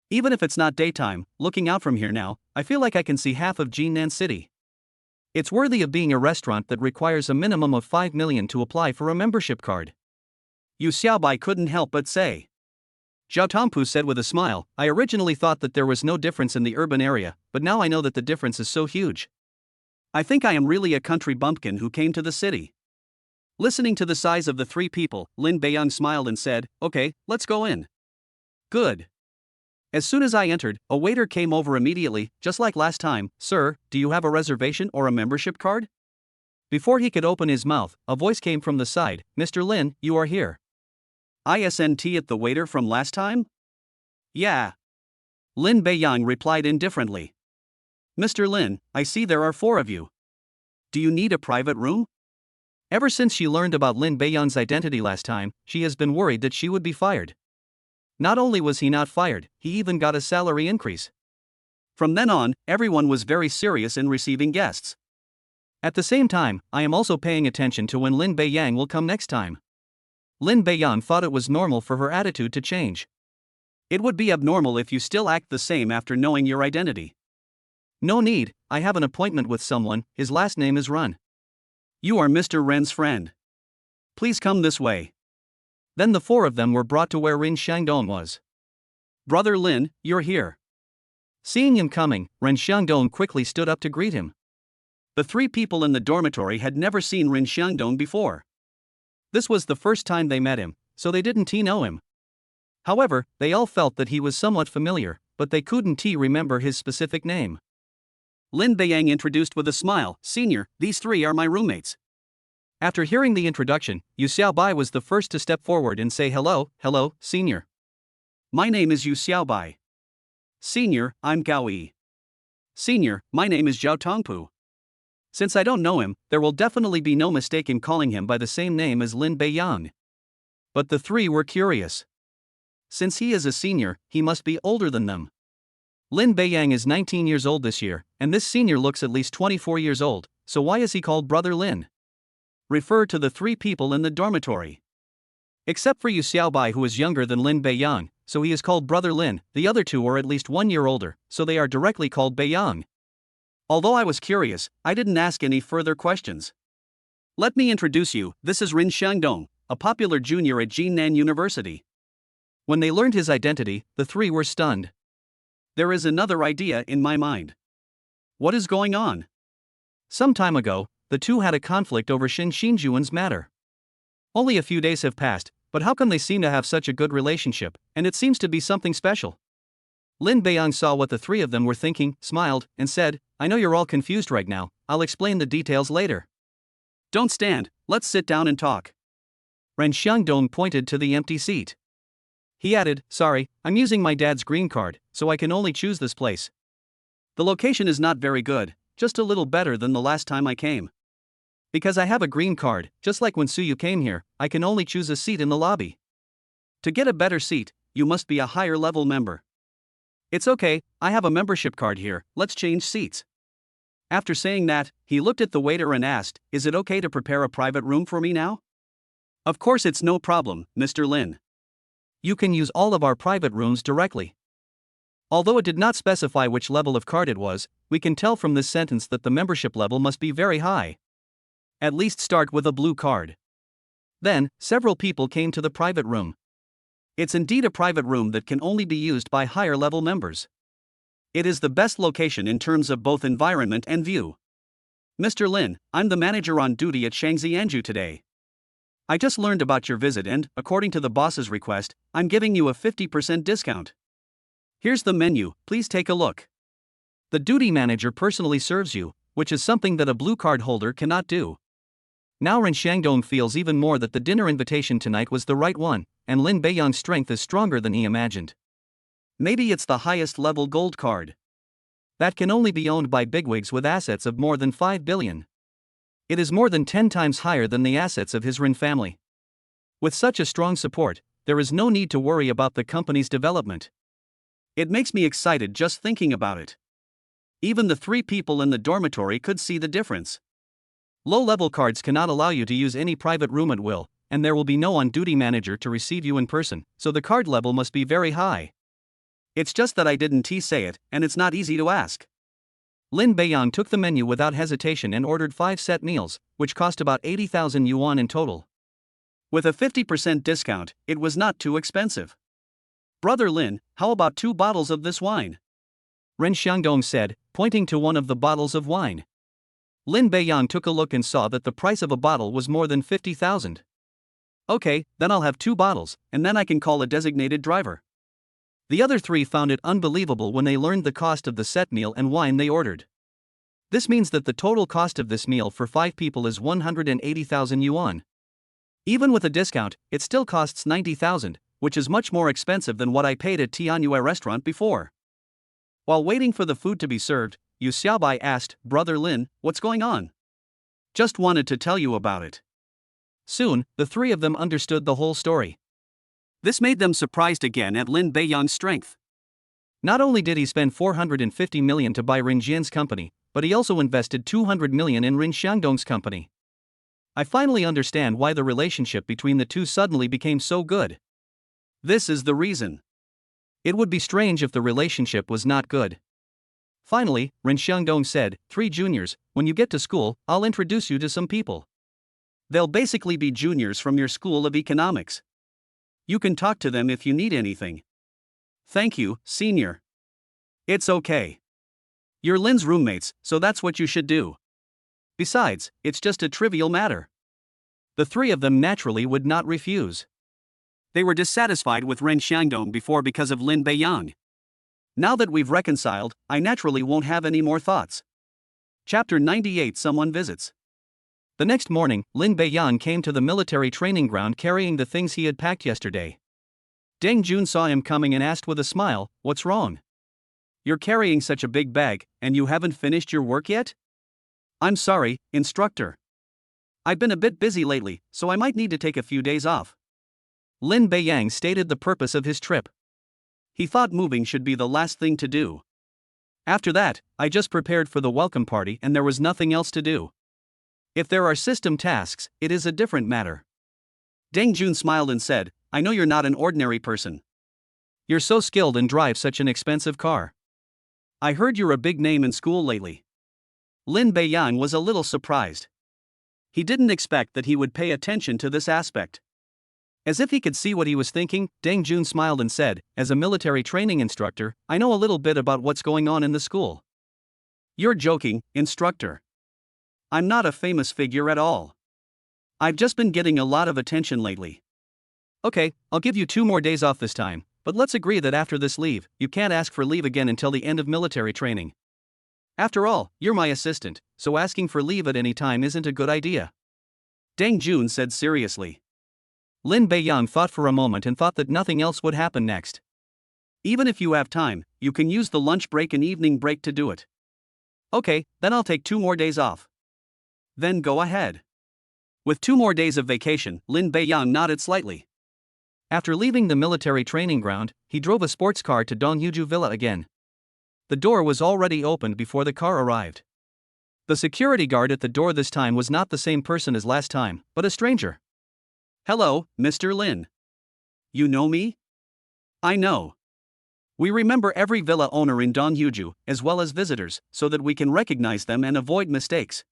Even if it's not daytime, looking out from here now, I feel like I can see half of Jinan City. It's worthy of being a restaurant that requires a minimum of 5 million to apply for a membership card. Yu Xiaobai couldn't help but say. Zhao Tongpu said with a smile, "I originally thought that there was no difference in the urban area, but now I know that the difference is so huge. I think I am really a country bumpkin who came to the city." Listening to the sighs of the three people, Lin Beiyang smiled and said, "Okay, let's go in." Good. As soon as I entered, a waiter came over immediately, just like last time. "Sir, do you have a reservation or a membership card?" Before he could open his mouth, a voice came from the side, "Mr. Lin, you are here." "Isn't it the waiter from last time?" "Yeah." Lin Beiyang replied indifferently. "Mr. Lin, I see there are 4 of you. Do you need a private room?" Ever since she learned about Lin Beiyang's identity last time, she has been worried that she would be fired. Not only was he not fired, he even got a salary increase. From then on, everyone was very serious in receiving guests. At the same time, I am also paying attention to when Lin Beiyang will come next time. Lin Beiyang thought it was normal for her attitude to change. It would be abnormal if you still act the same after knowing your identity. "No need, I have an appointment with someone, his last name is Ren." "You are Mr. Ren's friend. Please come this way." Then the 4 of them were brought to where Ren Xiangdong was. "Brother Lin, you're here." Seeing him coming, Ren Xiangdong quickly stood up to greet him. The 3 people in the dormitory had never seen Ren Xiangdong before. This was the first time they met him, so they didn't know him. However, they all felt that he was somewhat familiar, but they couldn't remember his specific name. Lin Beiyang introduced with a smile, "Senior, these 3 are my roommates." After hearing the introduction, Yu Xiaobai was the first to step forward and say, "Hello, senior. My name is Yu Xiaobai. Senior, I'm Gao Yi. Senior, my name is Zhao Tongpu." Since I don't know him, there will definitely be no mistake in calling him by the same name as Lin Beiyang. But the 3 were curious. Since he is a senior, he must be older than them. Lin Beiyang is 19 years old this year, and this senior looks at least 24 years old, so why is he called Brother Lin? Refer to the 3 people in the dormitory. Except for Yu Xiaobai, who is younger than Lin Beiyang, so he is called Brother Lin, the other 2 are at least 1 year older, so they are directly called Beiyang. Although I was curious, I didn't ask any further questions. "Let me introduce you, this is Ren Xiangdong, a popular junior at Jinan University." When they learned his identity, the 3 were stunned. There is another idea in my mind. What is going on? Some time ago, the two had a conflict over Shin Shinjuan's matter. Only a few days have passed, but how come they seem to have such a good relationship, and it seems to be something special? Lin Beiyang saw what the three of them were thinking, smiled, and said, I know you're all confused right now, I'll explain the details later. Don't stand, let's sit down and talk. Ren Xiangdong pointed to the empty seat. He added, sorry, I'm using my dad's green card, so I can only choose this place. The location is not very good, just a little better than the last time I came. Because I have a green card, just like when Suyu came here, I can only choose a seat in the lobby. To get a better seat, you must be a higher level member. It's okay, I have a membership card here, let's change seats. After saying that, he looked at the waiter and asked, is it okay to prepare a private room for me now? Of course it's no problem, Mr. Lin. You can use all of our private rooms directly. Although it did not specify which level of card it was, we can tell from this sentence that the membership level must be very high. At least start with a blue card. Then, several people came to the private room. It's indeed a private room that can only be used by higher level members. It is the best location in terms of both environment and view. Mr. Lin, I'm the manager on duty at Shangzi Anju today. I just learned about your visit and, according to the boss's request, I'm giving you a 50% discount. Here's the menu, please take a look. The duty manager personally serves you, which is something that a blue card holder cannot do. Now Ren Xiangdong feels even more that the dinner invitation tonight was the right one, and Lin Beiyang's strength is stronger than he imagined. Maybe it's the highest level gold card. That can only be owned by bigwigs with assets of more than 5 billion. It is more than 10 times higher than the assets of his Ren family. With such a strong support, there is no need to worry about the company's development. It makes me excited just thinking about it. Even the three people in the dormitory could see the difference. Low-level cards cannot allow you to use any private room at will, and there will be no on-duty manager to receive you in person, so the card level must be very high. It's just that I didn't say it, and it's not easy to ask. Lin Beiyang took the menu without hesitation and ordered 5 set meals, which cost about 80,000 yuan in total. With a 50% discount, it was not too expensive. Brother Lin, how about 2 bottles of this wine? Ren Xiangdong said, pointing to one of the bottles of wine. Lin Beiyang took a look and saw that the price of a bottle was more than 50,000. Okay, then I'll have 2 bottles, and then I can call a designated driver. The other 3 found it unbelievable when they learned the cost of the set meal and wine they ordered. This means that the total cost of this meal for 5 people is 180,000 yuan. Even with a discount, it still costs 90,000, which is much more expensive than what I paid at Tianyue restaurant before. While waiting for the food to be served, Yu Xiaobai asked, Brother Lin, what's going on? Just wanted to tell you about it. Soon, the 3 of them understood the whole story. This made them surprised again at Lin Beiyang's strength. Not only did he spend 450 million to buy Rin Jian's company, but he also invested 200 million in Rin Xiangdong's company. I finally understand why the relationship between the two suddenly became so good. This is the reason. It would be strange if the relationship was not good. Finally, Ren Xiangdong said, 3 juniors, when you get to school, I'll introduce you to some people. They'll basically be juniors from your school of economics. You can talk to them if you need anything. Thank you, senior. It's okay. You're Lin's roommates, so that's what you should do. Besides, it's just a trivial matter. The 3 of them naturally would not refuse. They were dissatisfied with Ren Xiangdong before because of Lin Beiyang. Now that we've reconciled, I naturally won't have any more thoughts. Chapter 98 Someone Visits. The next morning, Lin Beiyang came to the military training ground carrying the things he had packed yesterday. Deng Jun saw him coming and asked with a smile, what's wrong? You're carrying such a big bag, and you haven't finished your work yet? I'm sorry, instructor. I've been a bit busy lately, so I might need to take a few days off. Lin Beiyang stated the purpose of his trip. He thought moving should be the last thing to do. After that, I just prepared for the welcome party and there was nothing else to do. If there are system tasks, it is a different matter. Deng Jun smiled and said, I know you're not an ordinary person. You're so skilled and drive such an expensive car. I heard you're a big name in school lately. Lin Beiyang was a little surprised. He didn't expect that he would pay attention to this aspect. As if he could see what he was thinking, Deng Jun smiled and said, as a military training instructor, I know a little bit about what's going on in the school. You're joking, instructor. I'm not a famous figure at all. I've just been getting a lot of attention lately. Okay, I'll give you 2 more days off this time, but let's agree that after this leave, you can't ask for leave again until the end of military training. After all, you're my assistant, so asking for leave at any time isn't a good idea. Deng Jun said seriously. Lin Beiyang thought for a moment and thought that nothing else would happen next. Even if you have time, you can use the lunch break and evening break to do it. Okay, then I'll take 2 more days off. Then go ahead. With 2 more days of vacation, Lin Beiyang nodded slightly. After leaving the military training ground, he drove a sports car to Donghuju Villa again. The door was already opened before the car arrived. The security guard at the door this time was not the same person as last time, but a stranger. Hello, Mr. Lin. You know me? I know. We remember every villa owner in Donghuju, as well as visitors, so that we can recognize them and avoid mistakes.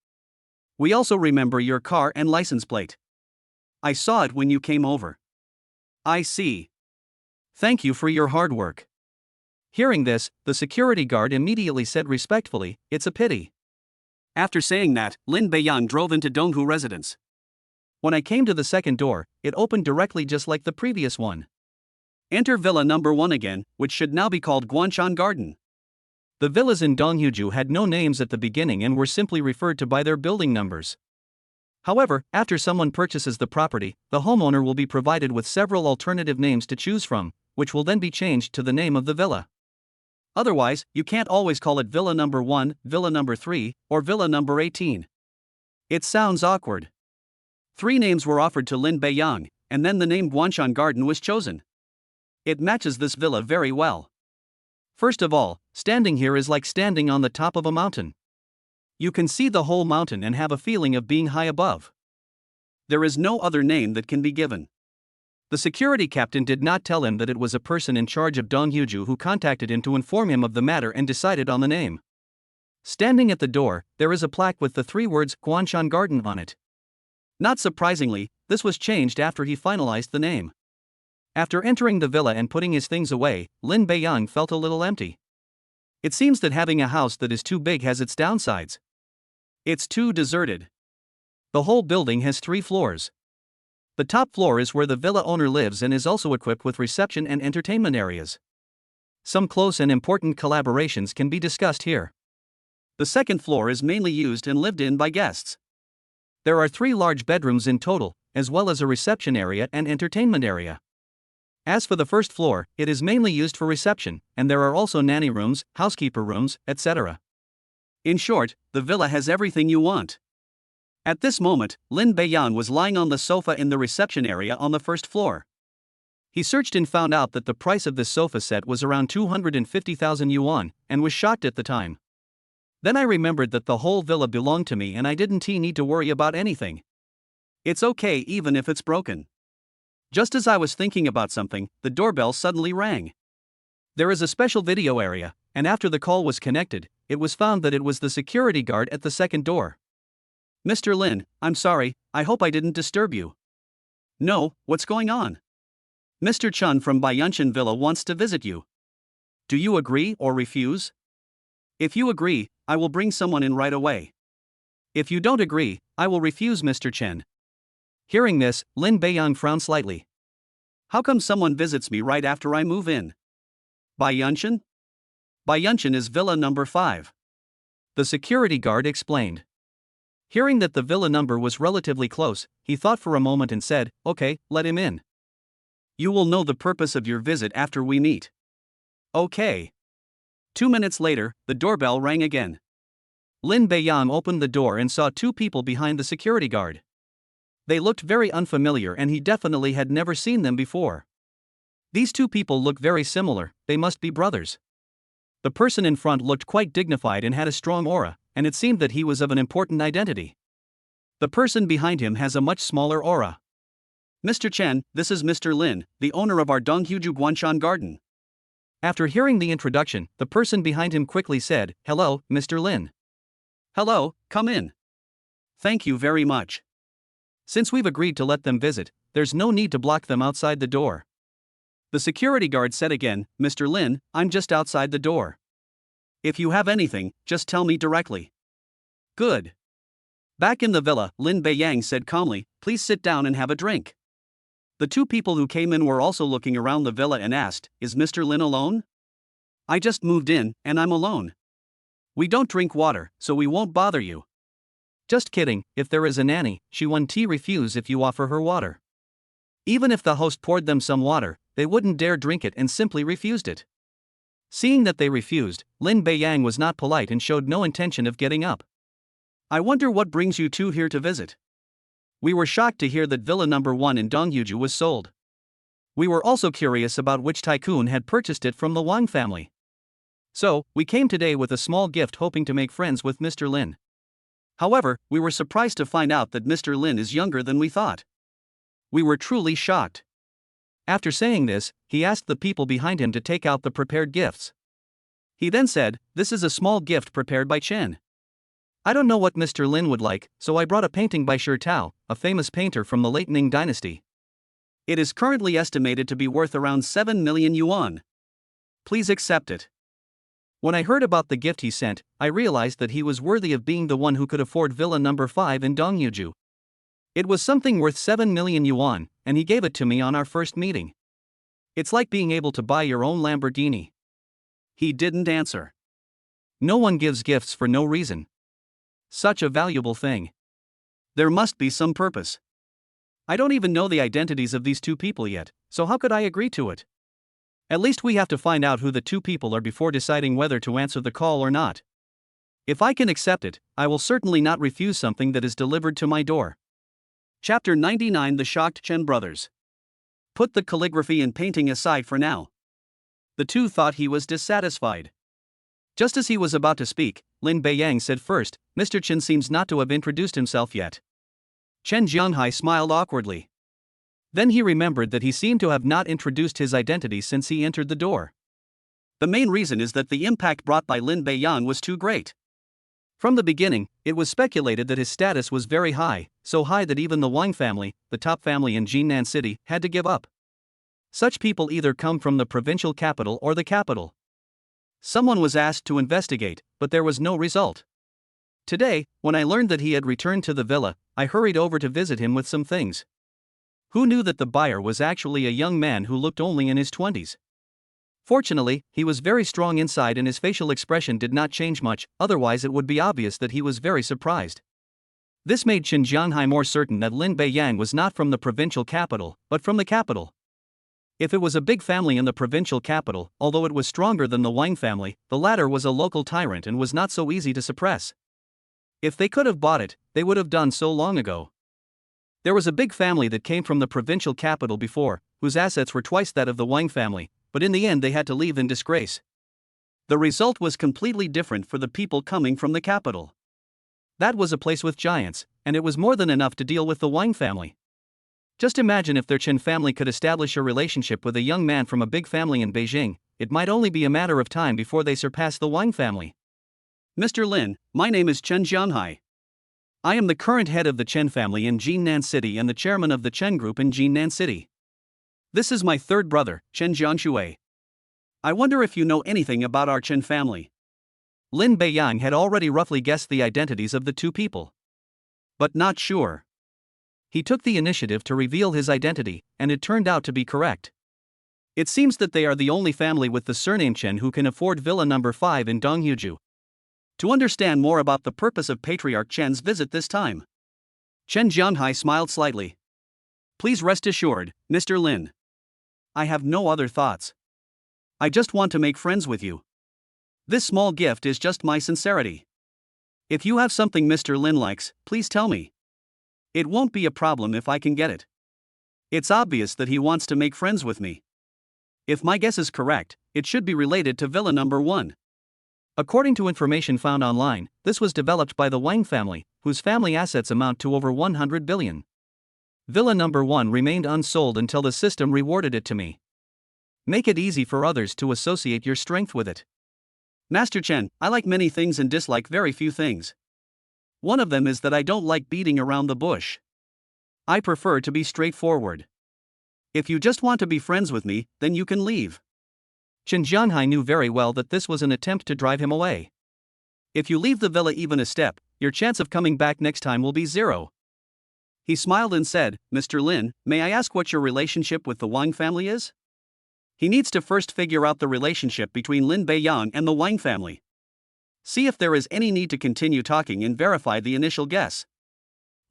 We also remember your car and license plate. I saw it when you came over. I see. Thank you for your hard work. Hearing this, the security guard immediately said respectfully, it's a pity. After saying that, Lin Beiyang drove into Donghu residence. When I came to the second door, it opened directly just like the previous one. Enter Villa number 1 again, which should now be called Guanshan Garden. The villas in Donghuju had no names at the beginning and were simply referred to by their building numbers. However, after someone purchases the property, the homeowner will be provided with several alternative names to choose from, which will then be changed to the name of the villa. Otherwise, you can't always call it Villa number 1, Villa number 3, or Villa number 18. It sounds awkward. 3 names were offered to Lin Beiyang, and then the name Guanshan Garden was chosen. It matches this villa very well. First of all, standing here is like standing on the top of a mountain. You can see the whole mountain and have a feeling of being high above. There is no other name that can be given. The security captain did not tell him that it was a person in charge of Donghuju who contacted him to inform him of the matter and decided on the name. Standing at the door, there is a plaque with the 3 words Guanshan Garden on it. Not surprisingly, this was changed after he finalized the name. After entering the villa and putting his things away, Lin Beiyang felt a little empty. It seems that having a house that is too big has its downsides. It's too deserted. The whole building has 3 floors. The top floor is where the villa owner lives and is also equipped with reception and entertainment areas. Some close and important collaborations can be discussed here. The second floor is mainly used and lived in by guests. There are 3 large bedrooms in total, as well as a reception area and entertainment area. As for the first floor, it is mainly used for reception, and there are also nanny rooms, housekeeper rooms, etc. In short, the villa has everything you want. At this moment, Lin Beiyang was lying on the sofa in the reception area on the first floor. He searched and found out that the price of this sofa set was around 250,000 yuan, and was shocked at the time. Then I remembered that the whole villa belonged to me and I didn't need to worry about anything. It's okay even if it's broken. Just as I was thinking about something, the doorbell suddenly rang. There is a special video area, and after the call was connected, it was found that it was the security guard at the second door. Mr. Lin, I'm sorry, I hope I didn't disturb you. No, what's going on? Mr. Chun from Bayanshan Villa wants to visit you. Do you agree or refuse? If you agree, I will bring someone in right away. If you don't agree, I will refuse, Mr. Chen. Hearing this, Lin Beiyang frowned slightly. How come someone visits me right after I move in? Bayanshan? Bayanshan is villa number 5. The security guard explained. Hearing that the villa number was relatively close, he thought for a moment and said, okay, let him in. You will know the purpose of your visit after we meet. Okay. 2 minutes later, the doorbell rang again. Lin Beiyang opened the door and saw 2 people behind the security guard. They looked very unfamiliar and he definitely had never seen them before. These 2 people look very similar, they must be brothers. The person in front looked quite dignified and had a strong aura, and it seemed that he was of an important identity. The person behind him has a much smaller aura. Mr. Chen, this is Mr. Lin, the owner of our Donghuju Guanshan Garden. After hearing the introduction, the person behind him quickly said, hello, Mr. Lin. Hello, come in. Thank you very much. Since we've agreed to let them visit, there's no need to block them outside the door. The security guard said again, Mr. Lin, I'm just outside the door. If you have anything, just tell me directly. Good. Back in the villa, Lin Beiyang said calmly, please sit down and have a drink. The two people who came in were also looking around the villa and asked, is Mr. Lin alone? I just moved in, and I'm alone. We don't drink water, so we won't bother you. Just kidding, if there is a nanny, she won't refuse if you offer her water. Even if the host poured them some water, they wouldn't dare drink it and simply refused it. Seeing that they refused, Lin Beiyang was not polite and showed no intention of getting up. I wonder what brings you two here to visit. We were shocked to hear that Villa Number 1 in Dongyuju was sold. We were also curious about which tycoon had purchased it from the Wang family. So, we came today with a small gift hoping to make friends with Mr. Lin. However, we were surprised to find out that Mr. Lin is younger than we thought. We were truly shocked. After saying this, he asked the people behind him to take out the prepared gifts. He then said, this is a small gift prepared by Chen. I don't know what Mr. Lin would like, so I brought a painting by Shi Tao, a famous painter from the late Ming dynasty. It is currently estimated to be worth around 7 million yuan. Please accept it. When I heard about the gift he sent, I realized that he was worthy of being the one who could afford Villa Number 5 in Dongyuju. It was something worth 7 million yuan, and he gave it to me on our first meeting. It's like being able to buy your own Lamborghini. He didn't answer. No one gives gifts for no reason. Such a valuable thing. There must be some purpose. I don't even know the identities of these two people yet, so how could I agree to it? At least we have to find out who the two people are before deciding whether to answer the call or not. If I can accept it, I will certainly not refuse something that is delivered to my door. Chapter 99 The Shocked Chen Brothers. Put the calligraphy and painting aside for now. The two thought he was dissatisfied. Just as he was about to speak, Lin Beiyang said first, Mr. Chen seems not to have introduced himself yet. Chen Jianghai smiled awkwardly. Then he remembered that he seemed to have not introduced his identity since he entered the door. The main reason is that the impact brought by Lin Beiyang was too great. From the beginning, it was speculated that his status was very high, so high that even the Wang family, the top family in Jinan City, had to give up. Such people either come from the provincial capital or the capital. Someone was asked to investigate, but there was no result. Today, when I learned that he had returned to the villa, I hurried over to visit him with some things. Who knew that the buyer was actually a young man who looked only in his 20s? Fortunately, he was very strong inside and his facial expression did not change much, otherwise it would be obvious that he was very surprised. This made Chen Jianghai more certain that Lin Beiyang was not from the provincial capital, but from the capital. If it was a big family in the provincial capital, although it was stronger than the Wang family, the latter was a local tyrant and was not so easy to suppress. If they could have bought it, they would have done so long ago. There was a big family that came from the provincial capital before, whose assets were twice that of the Wang family, but in the end they had to leave in disgrace. The result was completely different for the people coming from the capital. That was a place with giants, and it was more than enough to deal with the Wang family. Just imagine if their Chen family could establish a relationship with a young man from a big family in Beijing, it might only be a matter of time before they surpass the Wang family. Mr. Lin, my name is Chen Jianhai. I am the current head of the Chen family in Jinan City and the chairman of the Chen group in Jinan City. This is my third brother, Chen Jianshui. I wonder if you know anything about our Chen family. Lin Beiyang had already roughly guessed the identities of the two people. But not sure. He took the initiative to reveal his identity, and it turned out to be correct. It seems that they are the only family with the surname Chen who can afford Villa Number 5 in Dongyuju. To understand more about the purpose of Patriarch Chen's visit this time, Chen Jianhai smiled slightly. Please rest assured, Mr. Lin. I have no other thoughts. I just want to make friends with you. This small gift is just my sincerity. If you have something Mr. Lin likes, please tell me. It won't be a problem if I can get it. It's obvious that he wants to make friends with me. If my guess is correct, it should be related to Villa Number 1. According to information found online, this was developed by the Wang family, whose family assets amount to over 100 billion. Villa Number 1 remained unsold until the system rewarded it to me. Make it easy for others to associate your strength with it. Master Chen, I like many things and dislike very few things. One of them is that I don't like beating around the bush. I prefer to be straightforward. If you just want to be friends with me, then you can leave. Chen Jianhai knew very well that this was an attempt to drive him away. If you leave the villa even a step, your chance of coming back next time will be 0. He smiled and said, Mr. Lin, may I ask what your relationship with the Wang family is? He needs to first figure out the relationship between Lin Beiyang and the Wang family. See if there is any need to continue talking and verify the initial guess.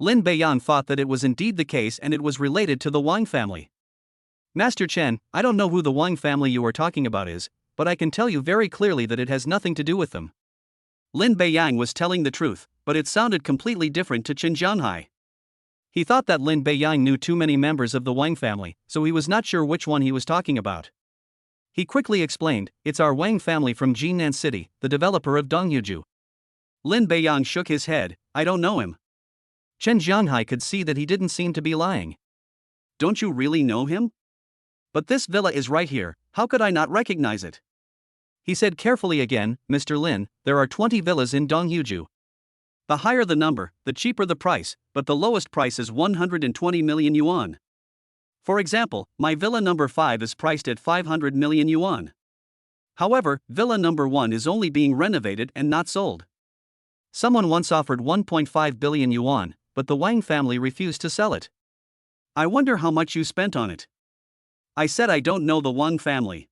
Lin Beiyang thought that it was indeed the case and it was related to the Wang family. Master Chen, I don't know who the Wang family you are talking about is, but I can tell you very clearly that it has nothing to do with them. Lin Beiyang was telling the truth, but it sounded completely different to Chen Jianhai. He thought that Lin Beiyang knew too many members of the Wang family, so he was not sure which one he was talking about. He quickly explained, it's our Wang family from Jinan City, the developer of Dongyuju. Lin Beiyang shook his head, I don't know him. Chen Jianhai could see that he didn't seem to be lying. Don't you really know him? But this villa is right here, how could I not recognize it? He said carefully again, Mr. Lin, there are 20 villas in Dongyuju. The higher the number, the cheaper the price, but the lowest price is 120 million yuan. For example, my villa number 5 is priced at 500 million yuan. However, villa number 1 is only being renovated and not sold. Someone once offered 1.5 billion yuan, but the Wang family refused to sell it. I wonder how much you spent on it. I said I don't know the Wang family.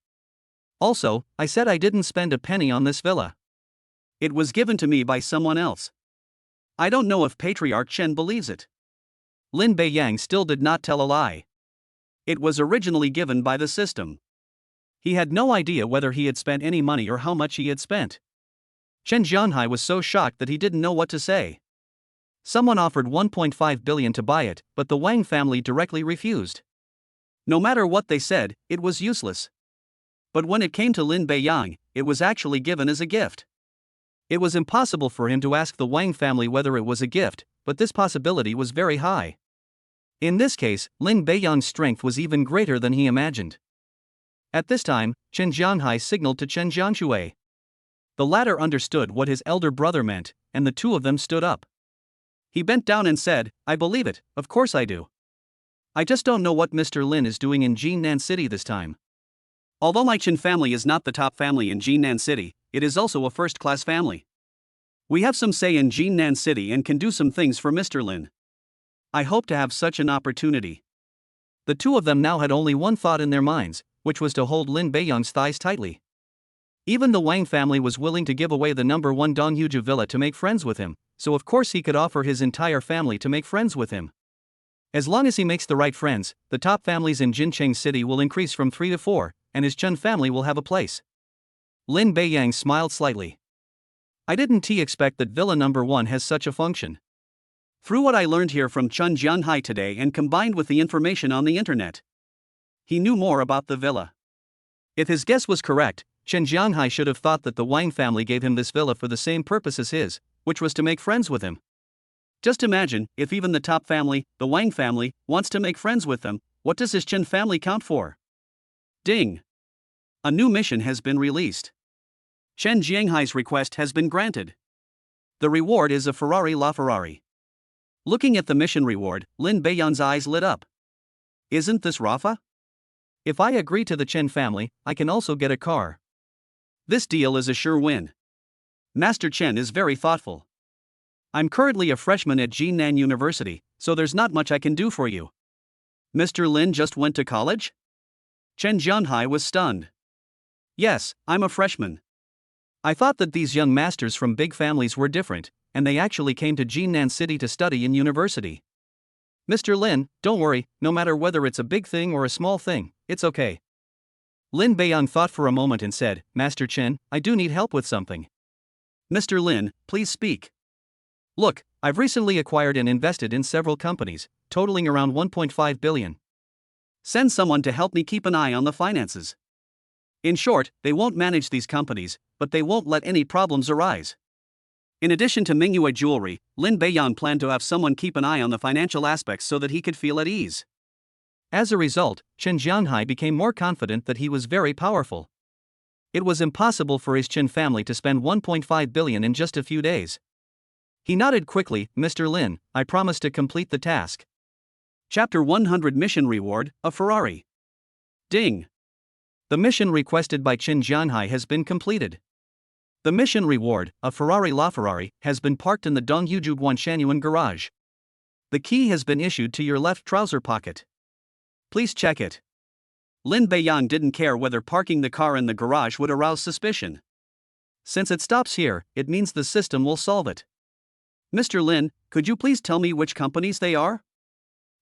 Also, I said I didn't spend a penny on this villa. It was given to me by someone else. I don't know if Patriarch Chen believes it. Lin Beiyang still did not tell a lie. It was originally given by the system. He had no idea whether he had spent any money or how much he had spent. Chen Jianhai was so shocked that he didn't know what to say. Someone offered 1.5 billion to buy it, but the Wang family directly refused. No matter what they said, it was useless. But when it came to Lin Beiyang, it was actually given as a gift. It was impossible for him to ask the Wang family whether it was a gift, but this possibility was very high. In this case, Lin Beiyang's strength was even greater than he imagined. At this time, Chen Jianhai signaled to Chen Jianshui. The latter understood what his elder brother meant, and the two of them stood up. He bent down and said, I believe it, of course I do. I just don't know what Mr. Lin is doing in Jinan City this time. Although my Chen family is not the top family in Jinan City, it is also a first-class family. We have some say in Jinan City and can do some things for Mr. Lin. I hope to have such an opportunity. The two of them now had only one thought in their minds, which was to hold Lin Beiyang's thighs tightly. Even the Wang family was willing to give away the number 1 Dongyuju villa to make friends with him, so of course he could offer his entire family to make friends with him. As long as he makes the right friends, the top families in Jincheng City will increase from 3 to 4, and his Chen family will have a place. Lin Beiyang smiled slightly. I didn't expect that villa number 1 has such a function. Through what I learned here from Chen Jianhai today and combined with the information on the internet, he knew more about the villa. If his guess was correct, Chen Jianhai should have thought that the Wang family gave him this villa for the same purpose as his, which was to make friends with him. Just imagine, if even the top family, the Wang family, wants to make friends with them, what does his Chen family count for? Ding! A new mission has been released. Chen Jianghai's request has been granted. The reward is a Ferrari LaFerrari. Looking at the mission reward, Lin Beiyang's eyes lit up. Isn't this Rafa? If I agree to the Chen family, I can also get a car. This deal is a sure win. Master Chen is very thoughtful. I'm currently a freshman at Jinan University, so there's not much I can do for you. Mr. Lin just went to college? Chen Jianhai was stunned. Yes, I'm a freshman. I thought that these young masters from big families were different, and they actually came to Jinan City to study in university. Mr. Lin, don't worry, no matter whether it's a big thing or a small thing, it's okay. Lin Beiyang thought for a moment and said, Master Chen, I do need help with something. Mr. Lin, please speak. Look, I've recently acquired and invested in several companies, totaling around 1.5 billion. Send someone to help me keep an eye on the finances. In short, they won't manage these companies, but they won't let any problems arise. In addition to Mingyue Jewelry, Lin Beiyang planned to have someone keep an eye on the financial aspects so that he could feel at ease. As a result, Chen Jianhai became more confident that he was very powerful. It was impossible for his Chen family to spend 1.5 billion in just a few days. He nodded quickly, Mr. Lin, I promise to complete the task. Chapter 100 Mission Reward, a Ferrari. Ding! The mission requested by Qin Jianhai has been completed. The mission reward, a Ferrari LaFerrari, has been parked in the Dongyuju Guanshanuan garage. The key has been issued to your left trouser pocket. Please check it. Lin Beiyang didn't care whether parking the car in the garage would arouse suspicion. Since it stops here, it means the system will solve it. Mr. Lin, could you please tell me which companies they are?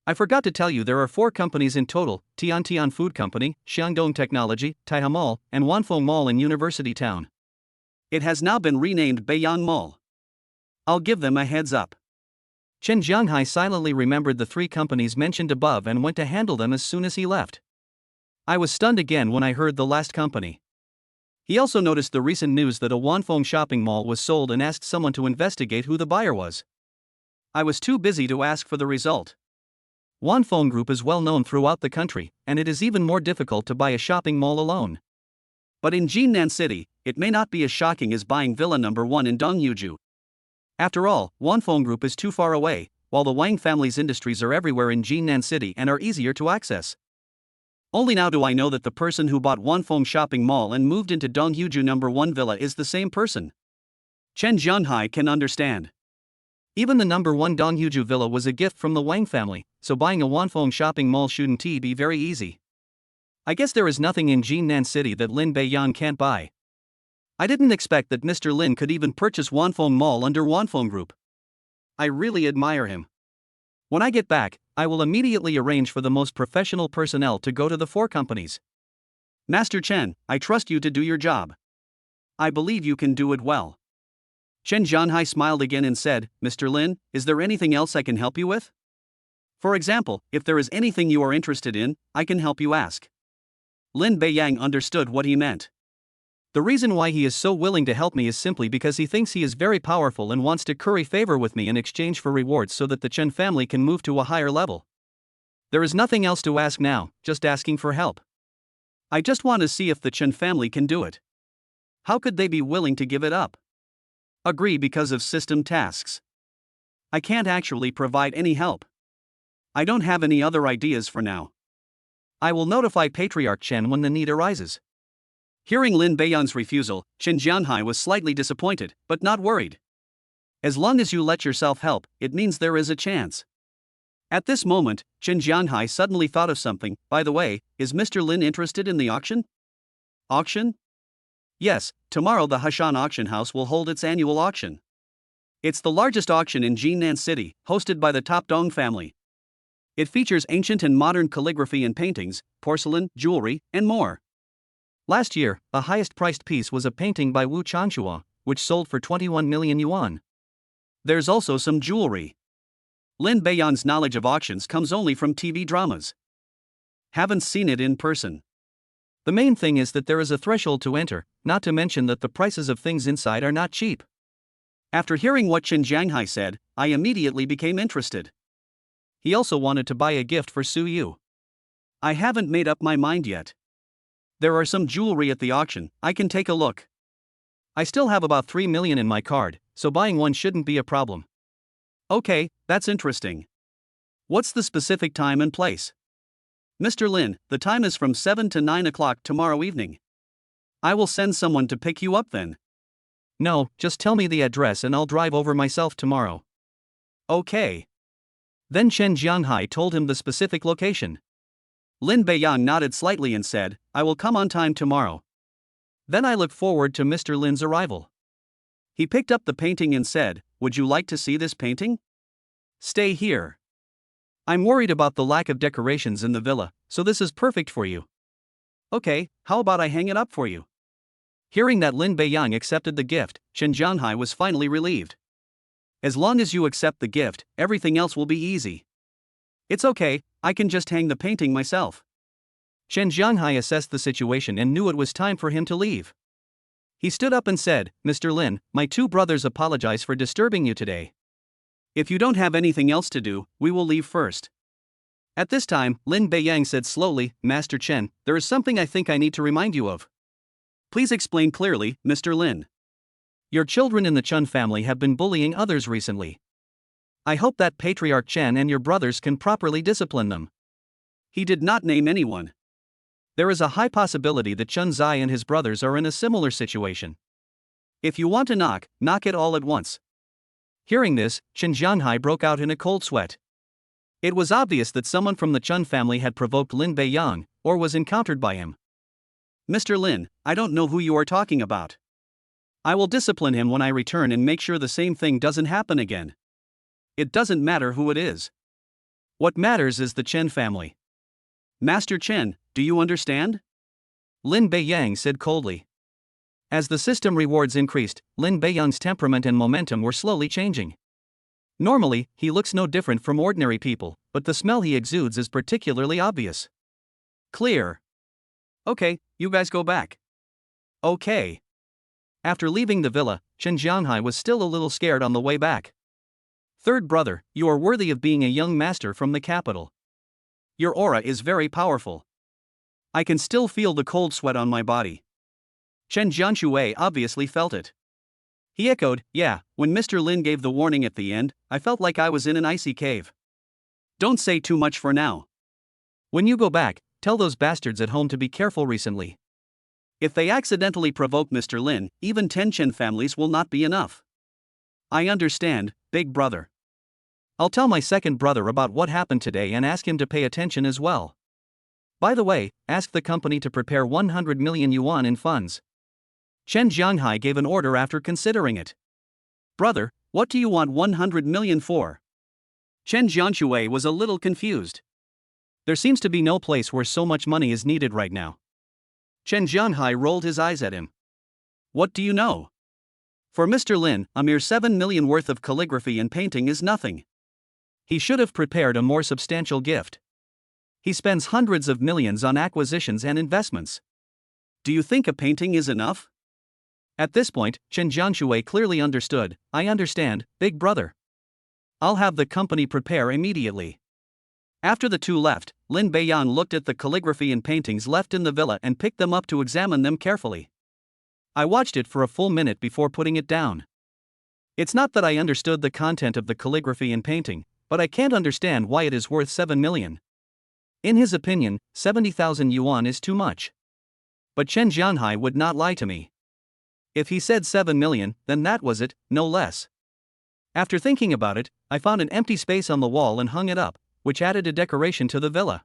I forgot to tell you there are 4 companies in total: Tiantian Food Company, Xiangdong Technology, Taiha Mall, and Wanfeng Mall in University Town. It has now been renamed Beiyang Mall. I'll give them a heads up. Chen Jianghai silently remembered the 3 companies mentioned above and went to handle them as soon as he left. I was stunned again when I heard the last company. He also noticed the recent news that a Wanfeng shopping mall was sold and asked someone to investigate who the buyer was. I was too busy to ask for the result. Wanfeng Group is well known throughout the country, and it is even more difficult to buy a shopping mall alone. But in Jinan City, it may not be as shocking as buying Villa No. 1 in Dongyuju. After all, Wanfeng Group is too far away, while the Wang family's industries are everywhere in Jinan City and are easier to access. Only now do I know that the person who bought Wanfeng Shopping Mall and moved into Dongyuju No. 1 Villa is the same person. Chen Jianhai can understand. Even the No. 1 Dongyuju Villa was a gift from the Wang family, so buying a Wanfeng shopping mall shouldn't be very easy. I guess there is nothing in Jinan City that Lin Beiyang can't buy. I didn't expect that Mr. Lin could even purchase Wanfeng Mall under Wanfeng Group. I really admire him. When I get back, I will immediately arrange for the most professional personnel to go to the 4 companies. Master Chen, I trust you to do your job. I believe you can do it well. Chen Jianhai smiled again and said, Mr. Lin, is there anything else I can help you with? For example, if there is anything you are interested in, I can help you ask. Lin Beiyang understood what he meant. The reason why he is so willing to help me is simply because he thinks he is very powerful and wants to curry favor with me in exchange for rewards so that the Chen family can move to a higher level. There is nothing else to ask now, just asking for help. I just want to see if the Chen family can do it. How could they be willing to give it up? Agree because of system tasks. I can't actually provide any help. I don't have any other ideas for now. I will notify Patriarch Chen when the need arises. Hearing Lin Beiyang's refusal, Chen Jianhai was slightly disappointed, but not worried. As long as you let yourself help, it means there is a chance. At this moment, Chen Jianhai suddenly thought of something. By the way, is Mr. Lin interested in the auction? Auction? Yes, tomorrow the Hashan Auction House will hold its annual auction. It's the largest auction in Jinan City, hosted by the top Dong family. It features ancient and modern calligraphy and paintings, porcelain, jewelry, and more. Last year, the highest-priced piece was a painting by Wu Chanxua, which sold for 21 million yuan. There's also some jewelry. Lin Beiyang's knowledge of auctions comes only from TV dramas. Haven't seen it in person. The main thing is that there is a threshold to enter, not to mention that the prices of things inside are not cheap. After hearing what Chen Jianghai said, I immediately became interested. He also wanted to buy a gift for Su Yu. I haven't made up my mind yet. There are some jewelry at the auction, I can take a look. I still have about 3 million in my card, so buying one shouldn't be a problem. Okay, that's interesting. What's the specific time and place? Mr. Lin, the time is from 7 to 9 o'clock tomorrow evening. I will send someone to pick you up then. No, just tell me the address and I'll drive over myself tomorrow. Okay. Then Chen Jianhai told him the specific location. Lin Beiyang nodded slightly and said, I will come on time tomorrow. Then I look forward to Mr. Lin's arrival. He picked up the painting and said, would you like to see this painting? Stay here. I'm worried about the lack of decorations in the villa, so this is perfect for you. Okay, how about I hang it up for you? Hearing that Lin Beiyang accepted the gift, Chen Jianhai was finally relieved. As long as you accept the gift, everything else will be easy. It's okay, I can just hang the painting myself. Chen Jianhai assessed the situation and knew it was time for him to leave. He stood up and said, Mr. Lin, my 2 brothers apologize for disturbing you today. If you don't have anything else to do, we will leave first. At this time, Lin Beiyang said slowly, Master Chen, there is something I think I need to remind you of. Please explain clearly, Mr. Lin. Your children in the Chun family have been bullying others recently. I hope that Patriarch Chen and your brothers can properly discipline them. He did not name anyone. There is a high possibility that Chen Zai and his brothers are in a similar situation. If you want to knock it all at once. Hearing this, Chen Jianhai broke out in a cold sweat. It was obvious that someone from the Chen family had provoked Lin Beiyang, or was encountered by him. Mr. Lin, I don't know who you are talking about. I will discipline him when I return and make sure the same thing doesn't happen again. It doesn't matter who it is. What matters is the Chen family. Master Chen, do you understand? Lin Beiyang said coldly. As the system rewards increased, Lin Beiyang's temperament and momentum were slowly changing. Normally, he looks no different from ordinary people, but the smell he exudes is particularly obvious. Clear. Okay, you guys go back. Okay. After leaving the villa, Chen Jianhai was still a little scared on the way back. Third brother, you are worthy of being a young master from the capital. Your aura is very powerful. I can still feel the cold sweat on my body. Chen Jianxue obviously felt it. He echoed, yeah, when Mr. Lin gave the warning at the end, I felt like I was in an icy cave. Don't say too much for now. When you go back, tell those bastards at home to be careful recently. If they accidentally provoke Mr. Lin, even 10 Chen families will not be enough. I understand, big brother. I'll tell my second brother about what happened today and ask him to pay attention as well. By the way, ask the company to prepare 100 million yuan in funds. Chen Jianhai gave an order after considering it. Brother, what do you want 100 million for? Chen Jianxue was a little confused. There seems to be no place where so much money is needed right now. Chen Jianhai rolled his eyes at him. What do you know? For Mr. Lin, a mere 7 million worth of calligraphy and painting is nothing. He should have prepared a more substantial gift. He spends hundreds of millions on acquisitions and investments. Do you think a painting is enough? At this point, Chen Jianxue clearly understood. I understand, big brother. I'll have the company prepare immediately. After the two left, Lin Beiyang looked at the calligraphy and paintings left in the villa and picked them up to examine them carefully. I watched it for a full minute before putting it down. It's not that I understood the content of the calligraphy and painting, but I can't understand why it is worth 7 million. In his opinion, 70,000 yuan is too much. But Chen Jianhai would not lie to me. If he said 7 million, then that was it, no less. After thinking about it, I found an empty space on the wall and hung it up, which added a decoration to the villa.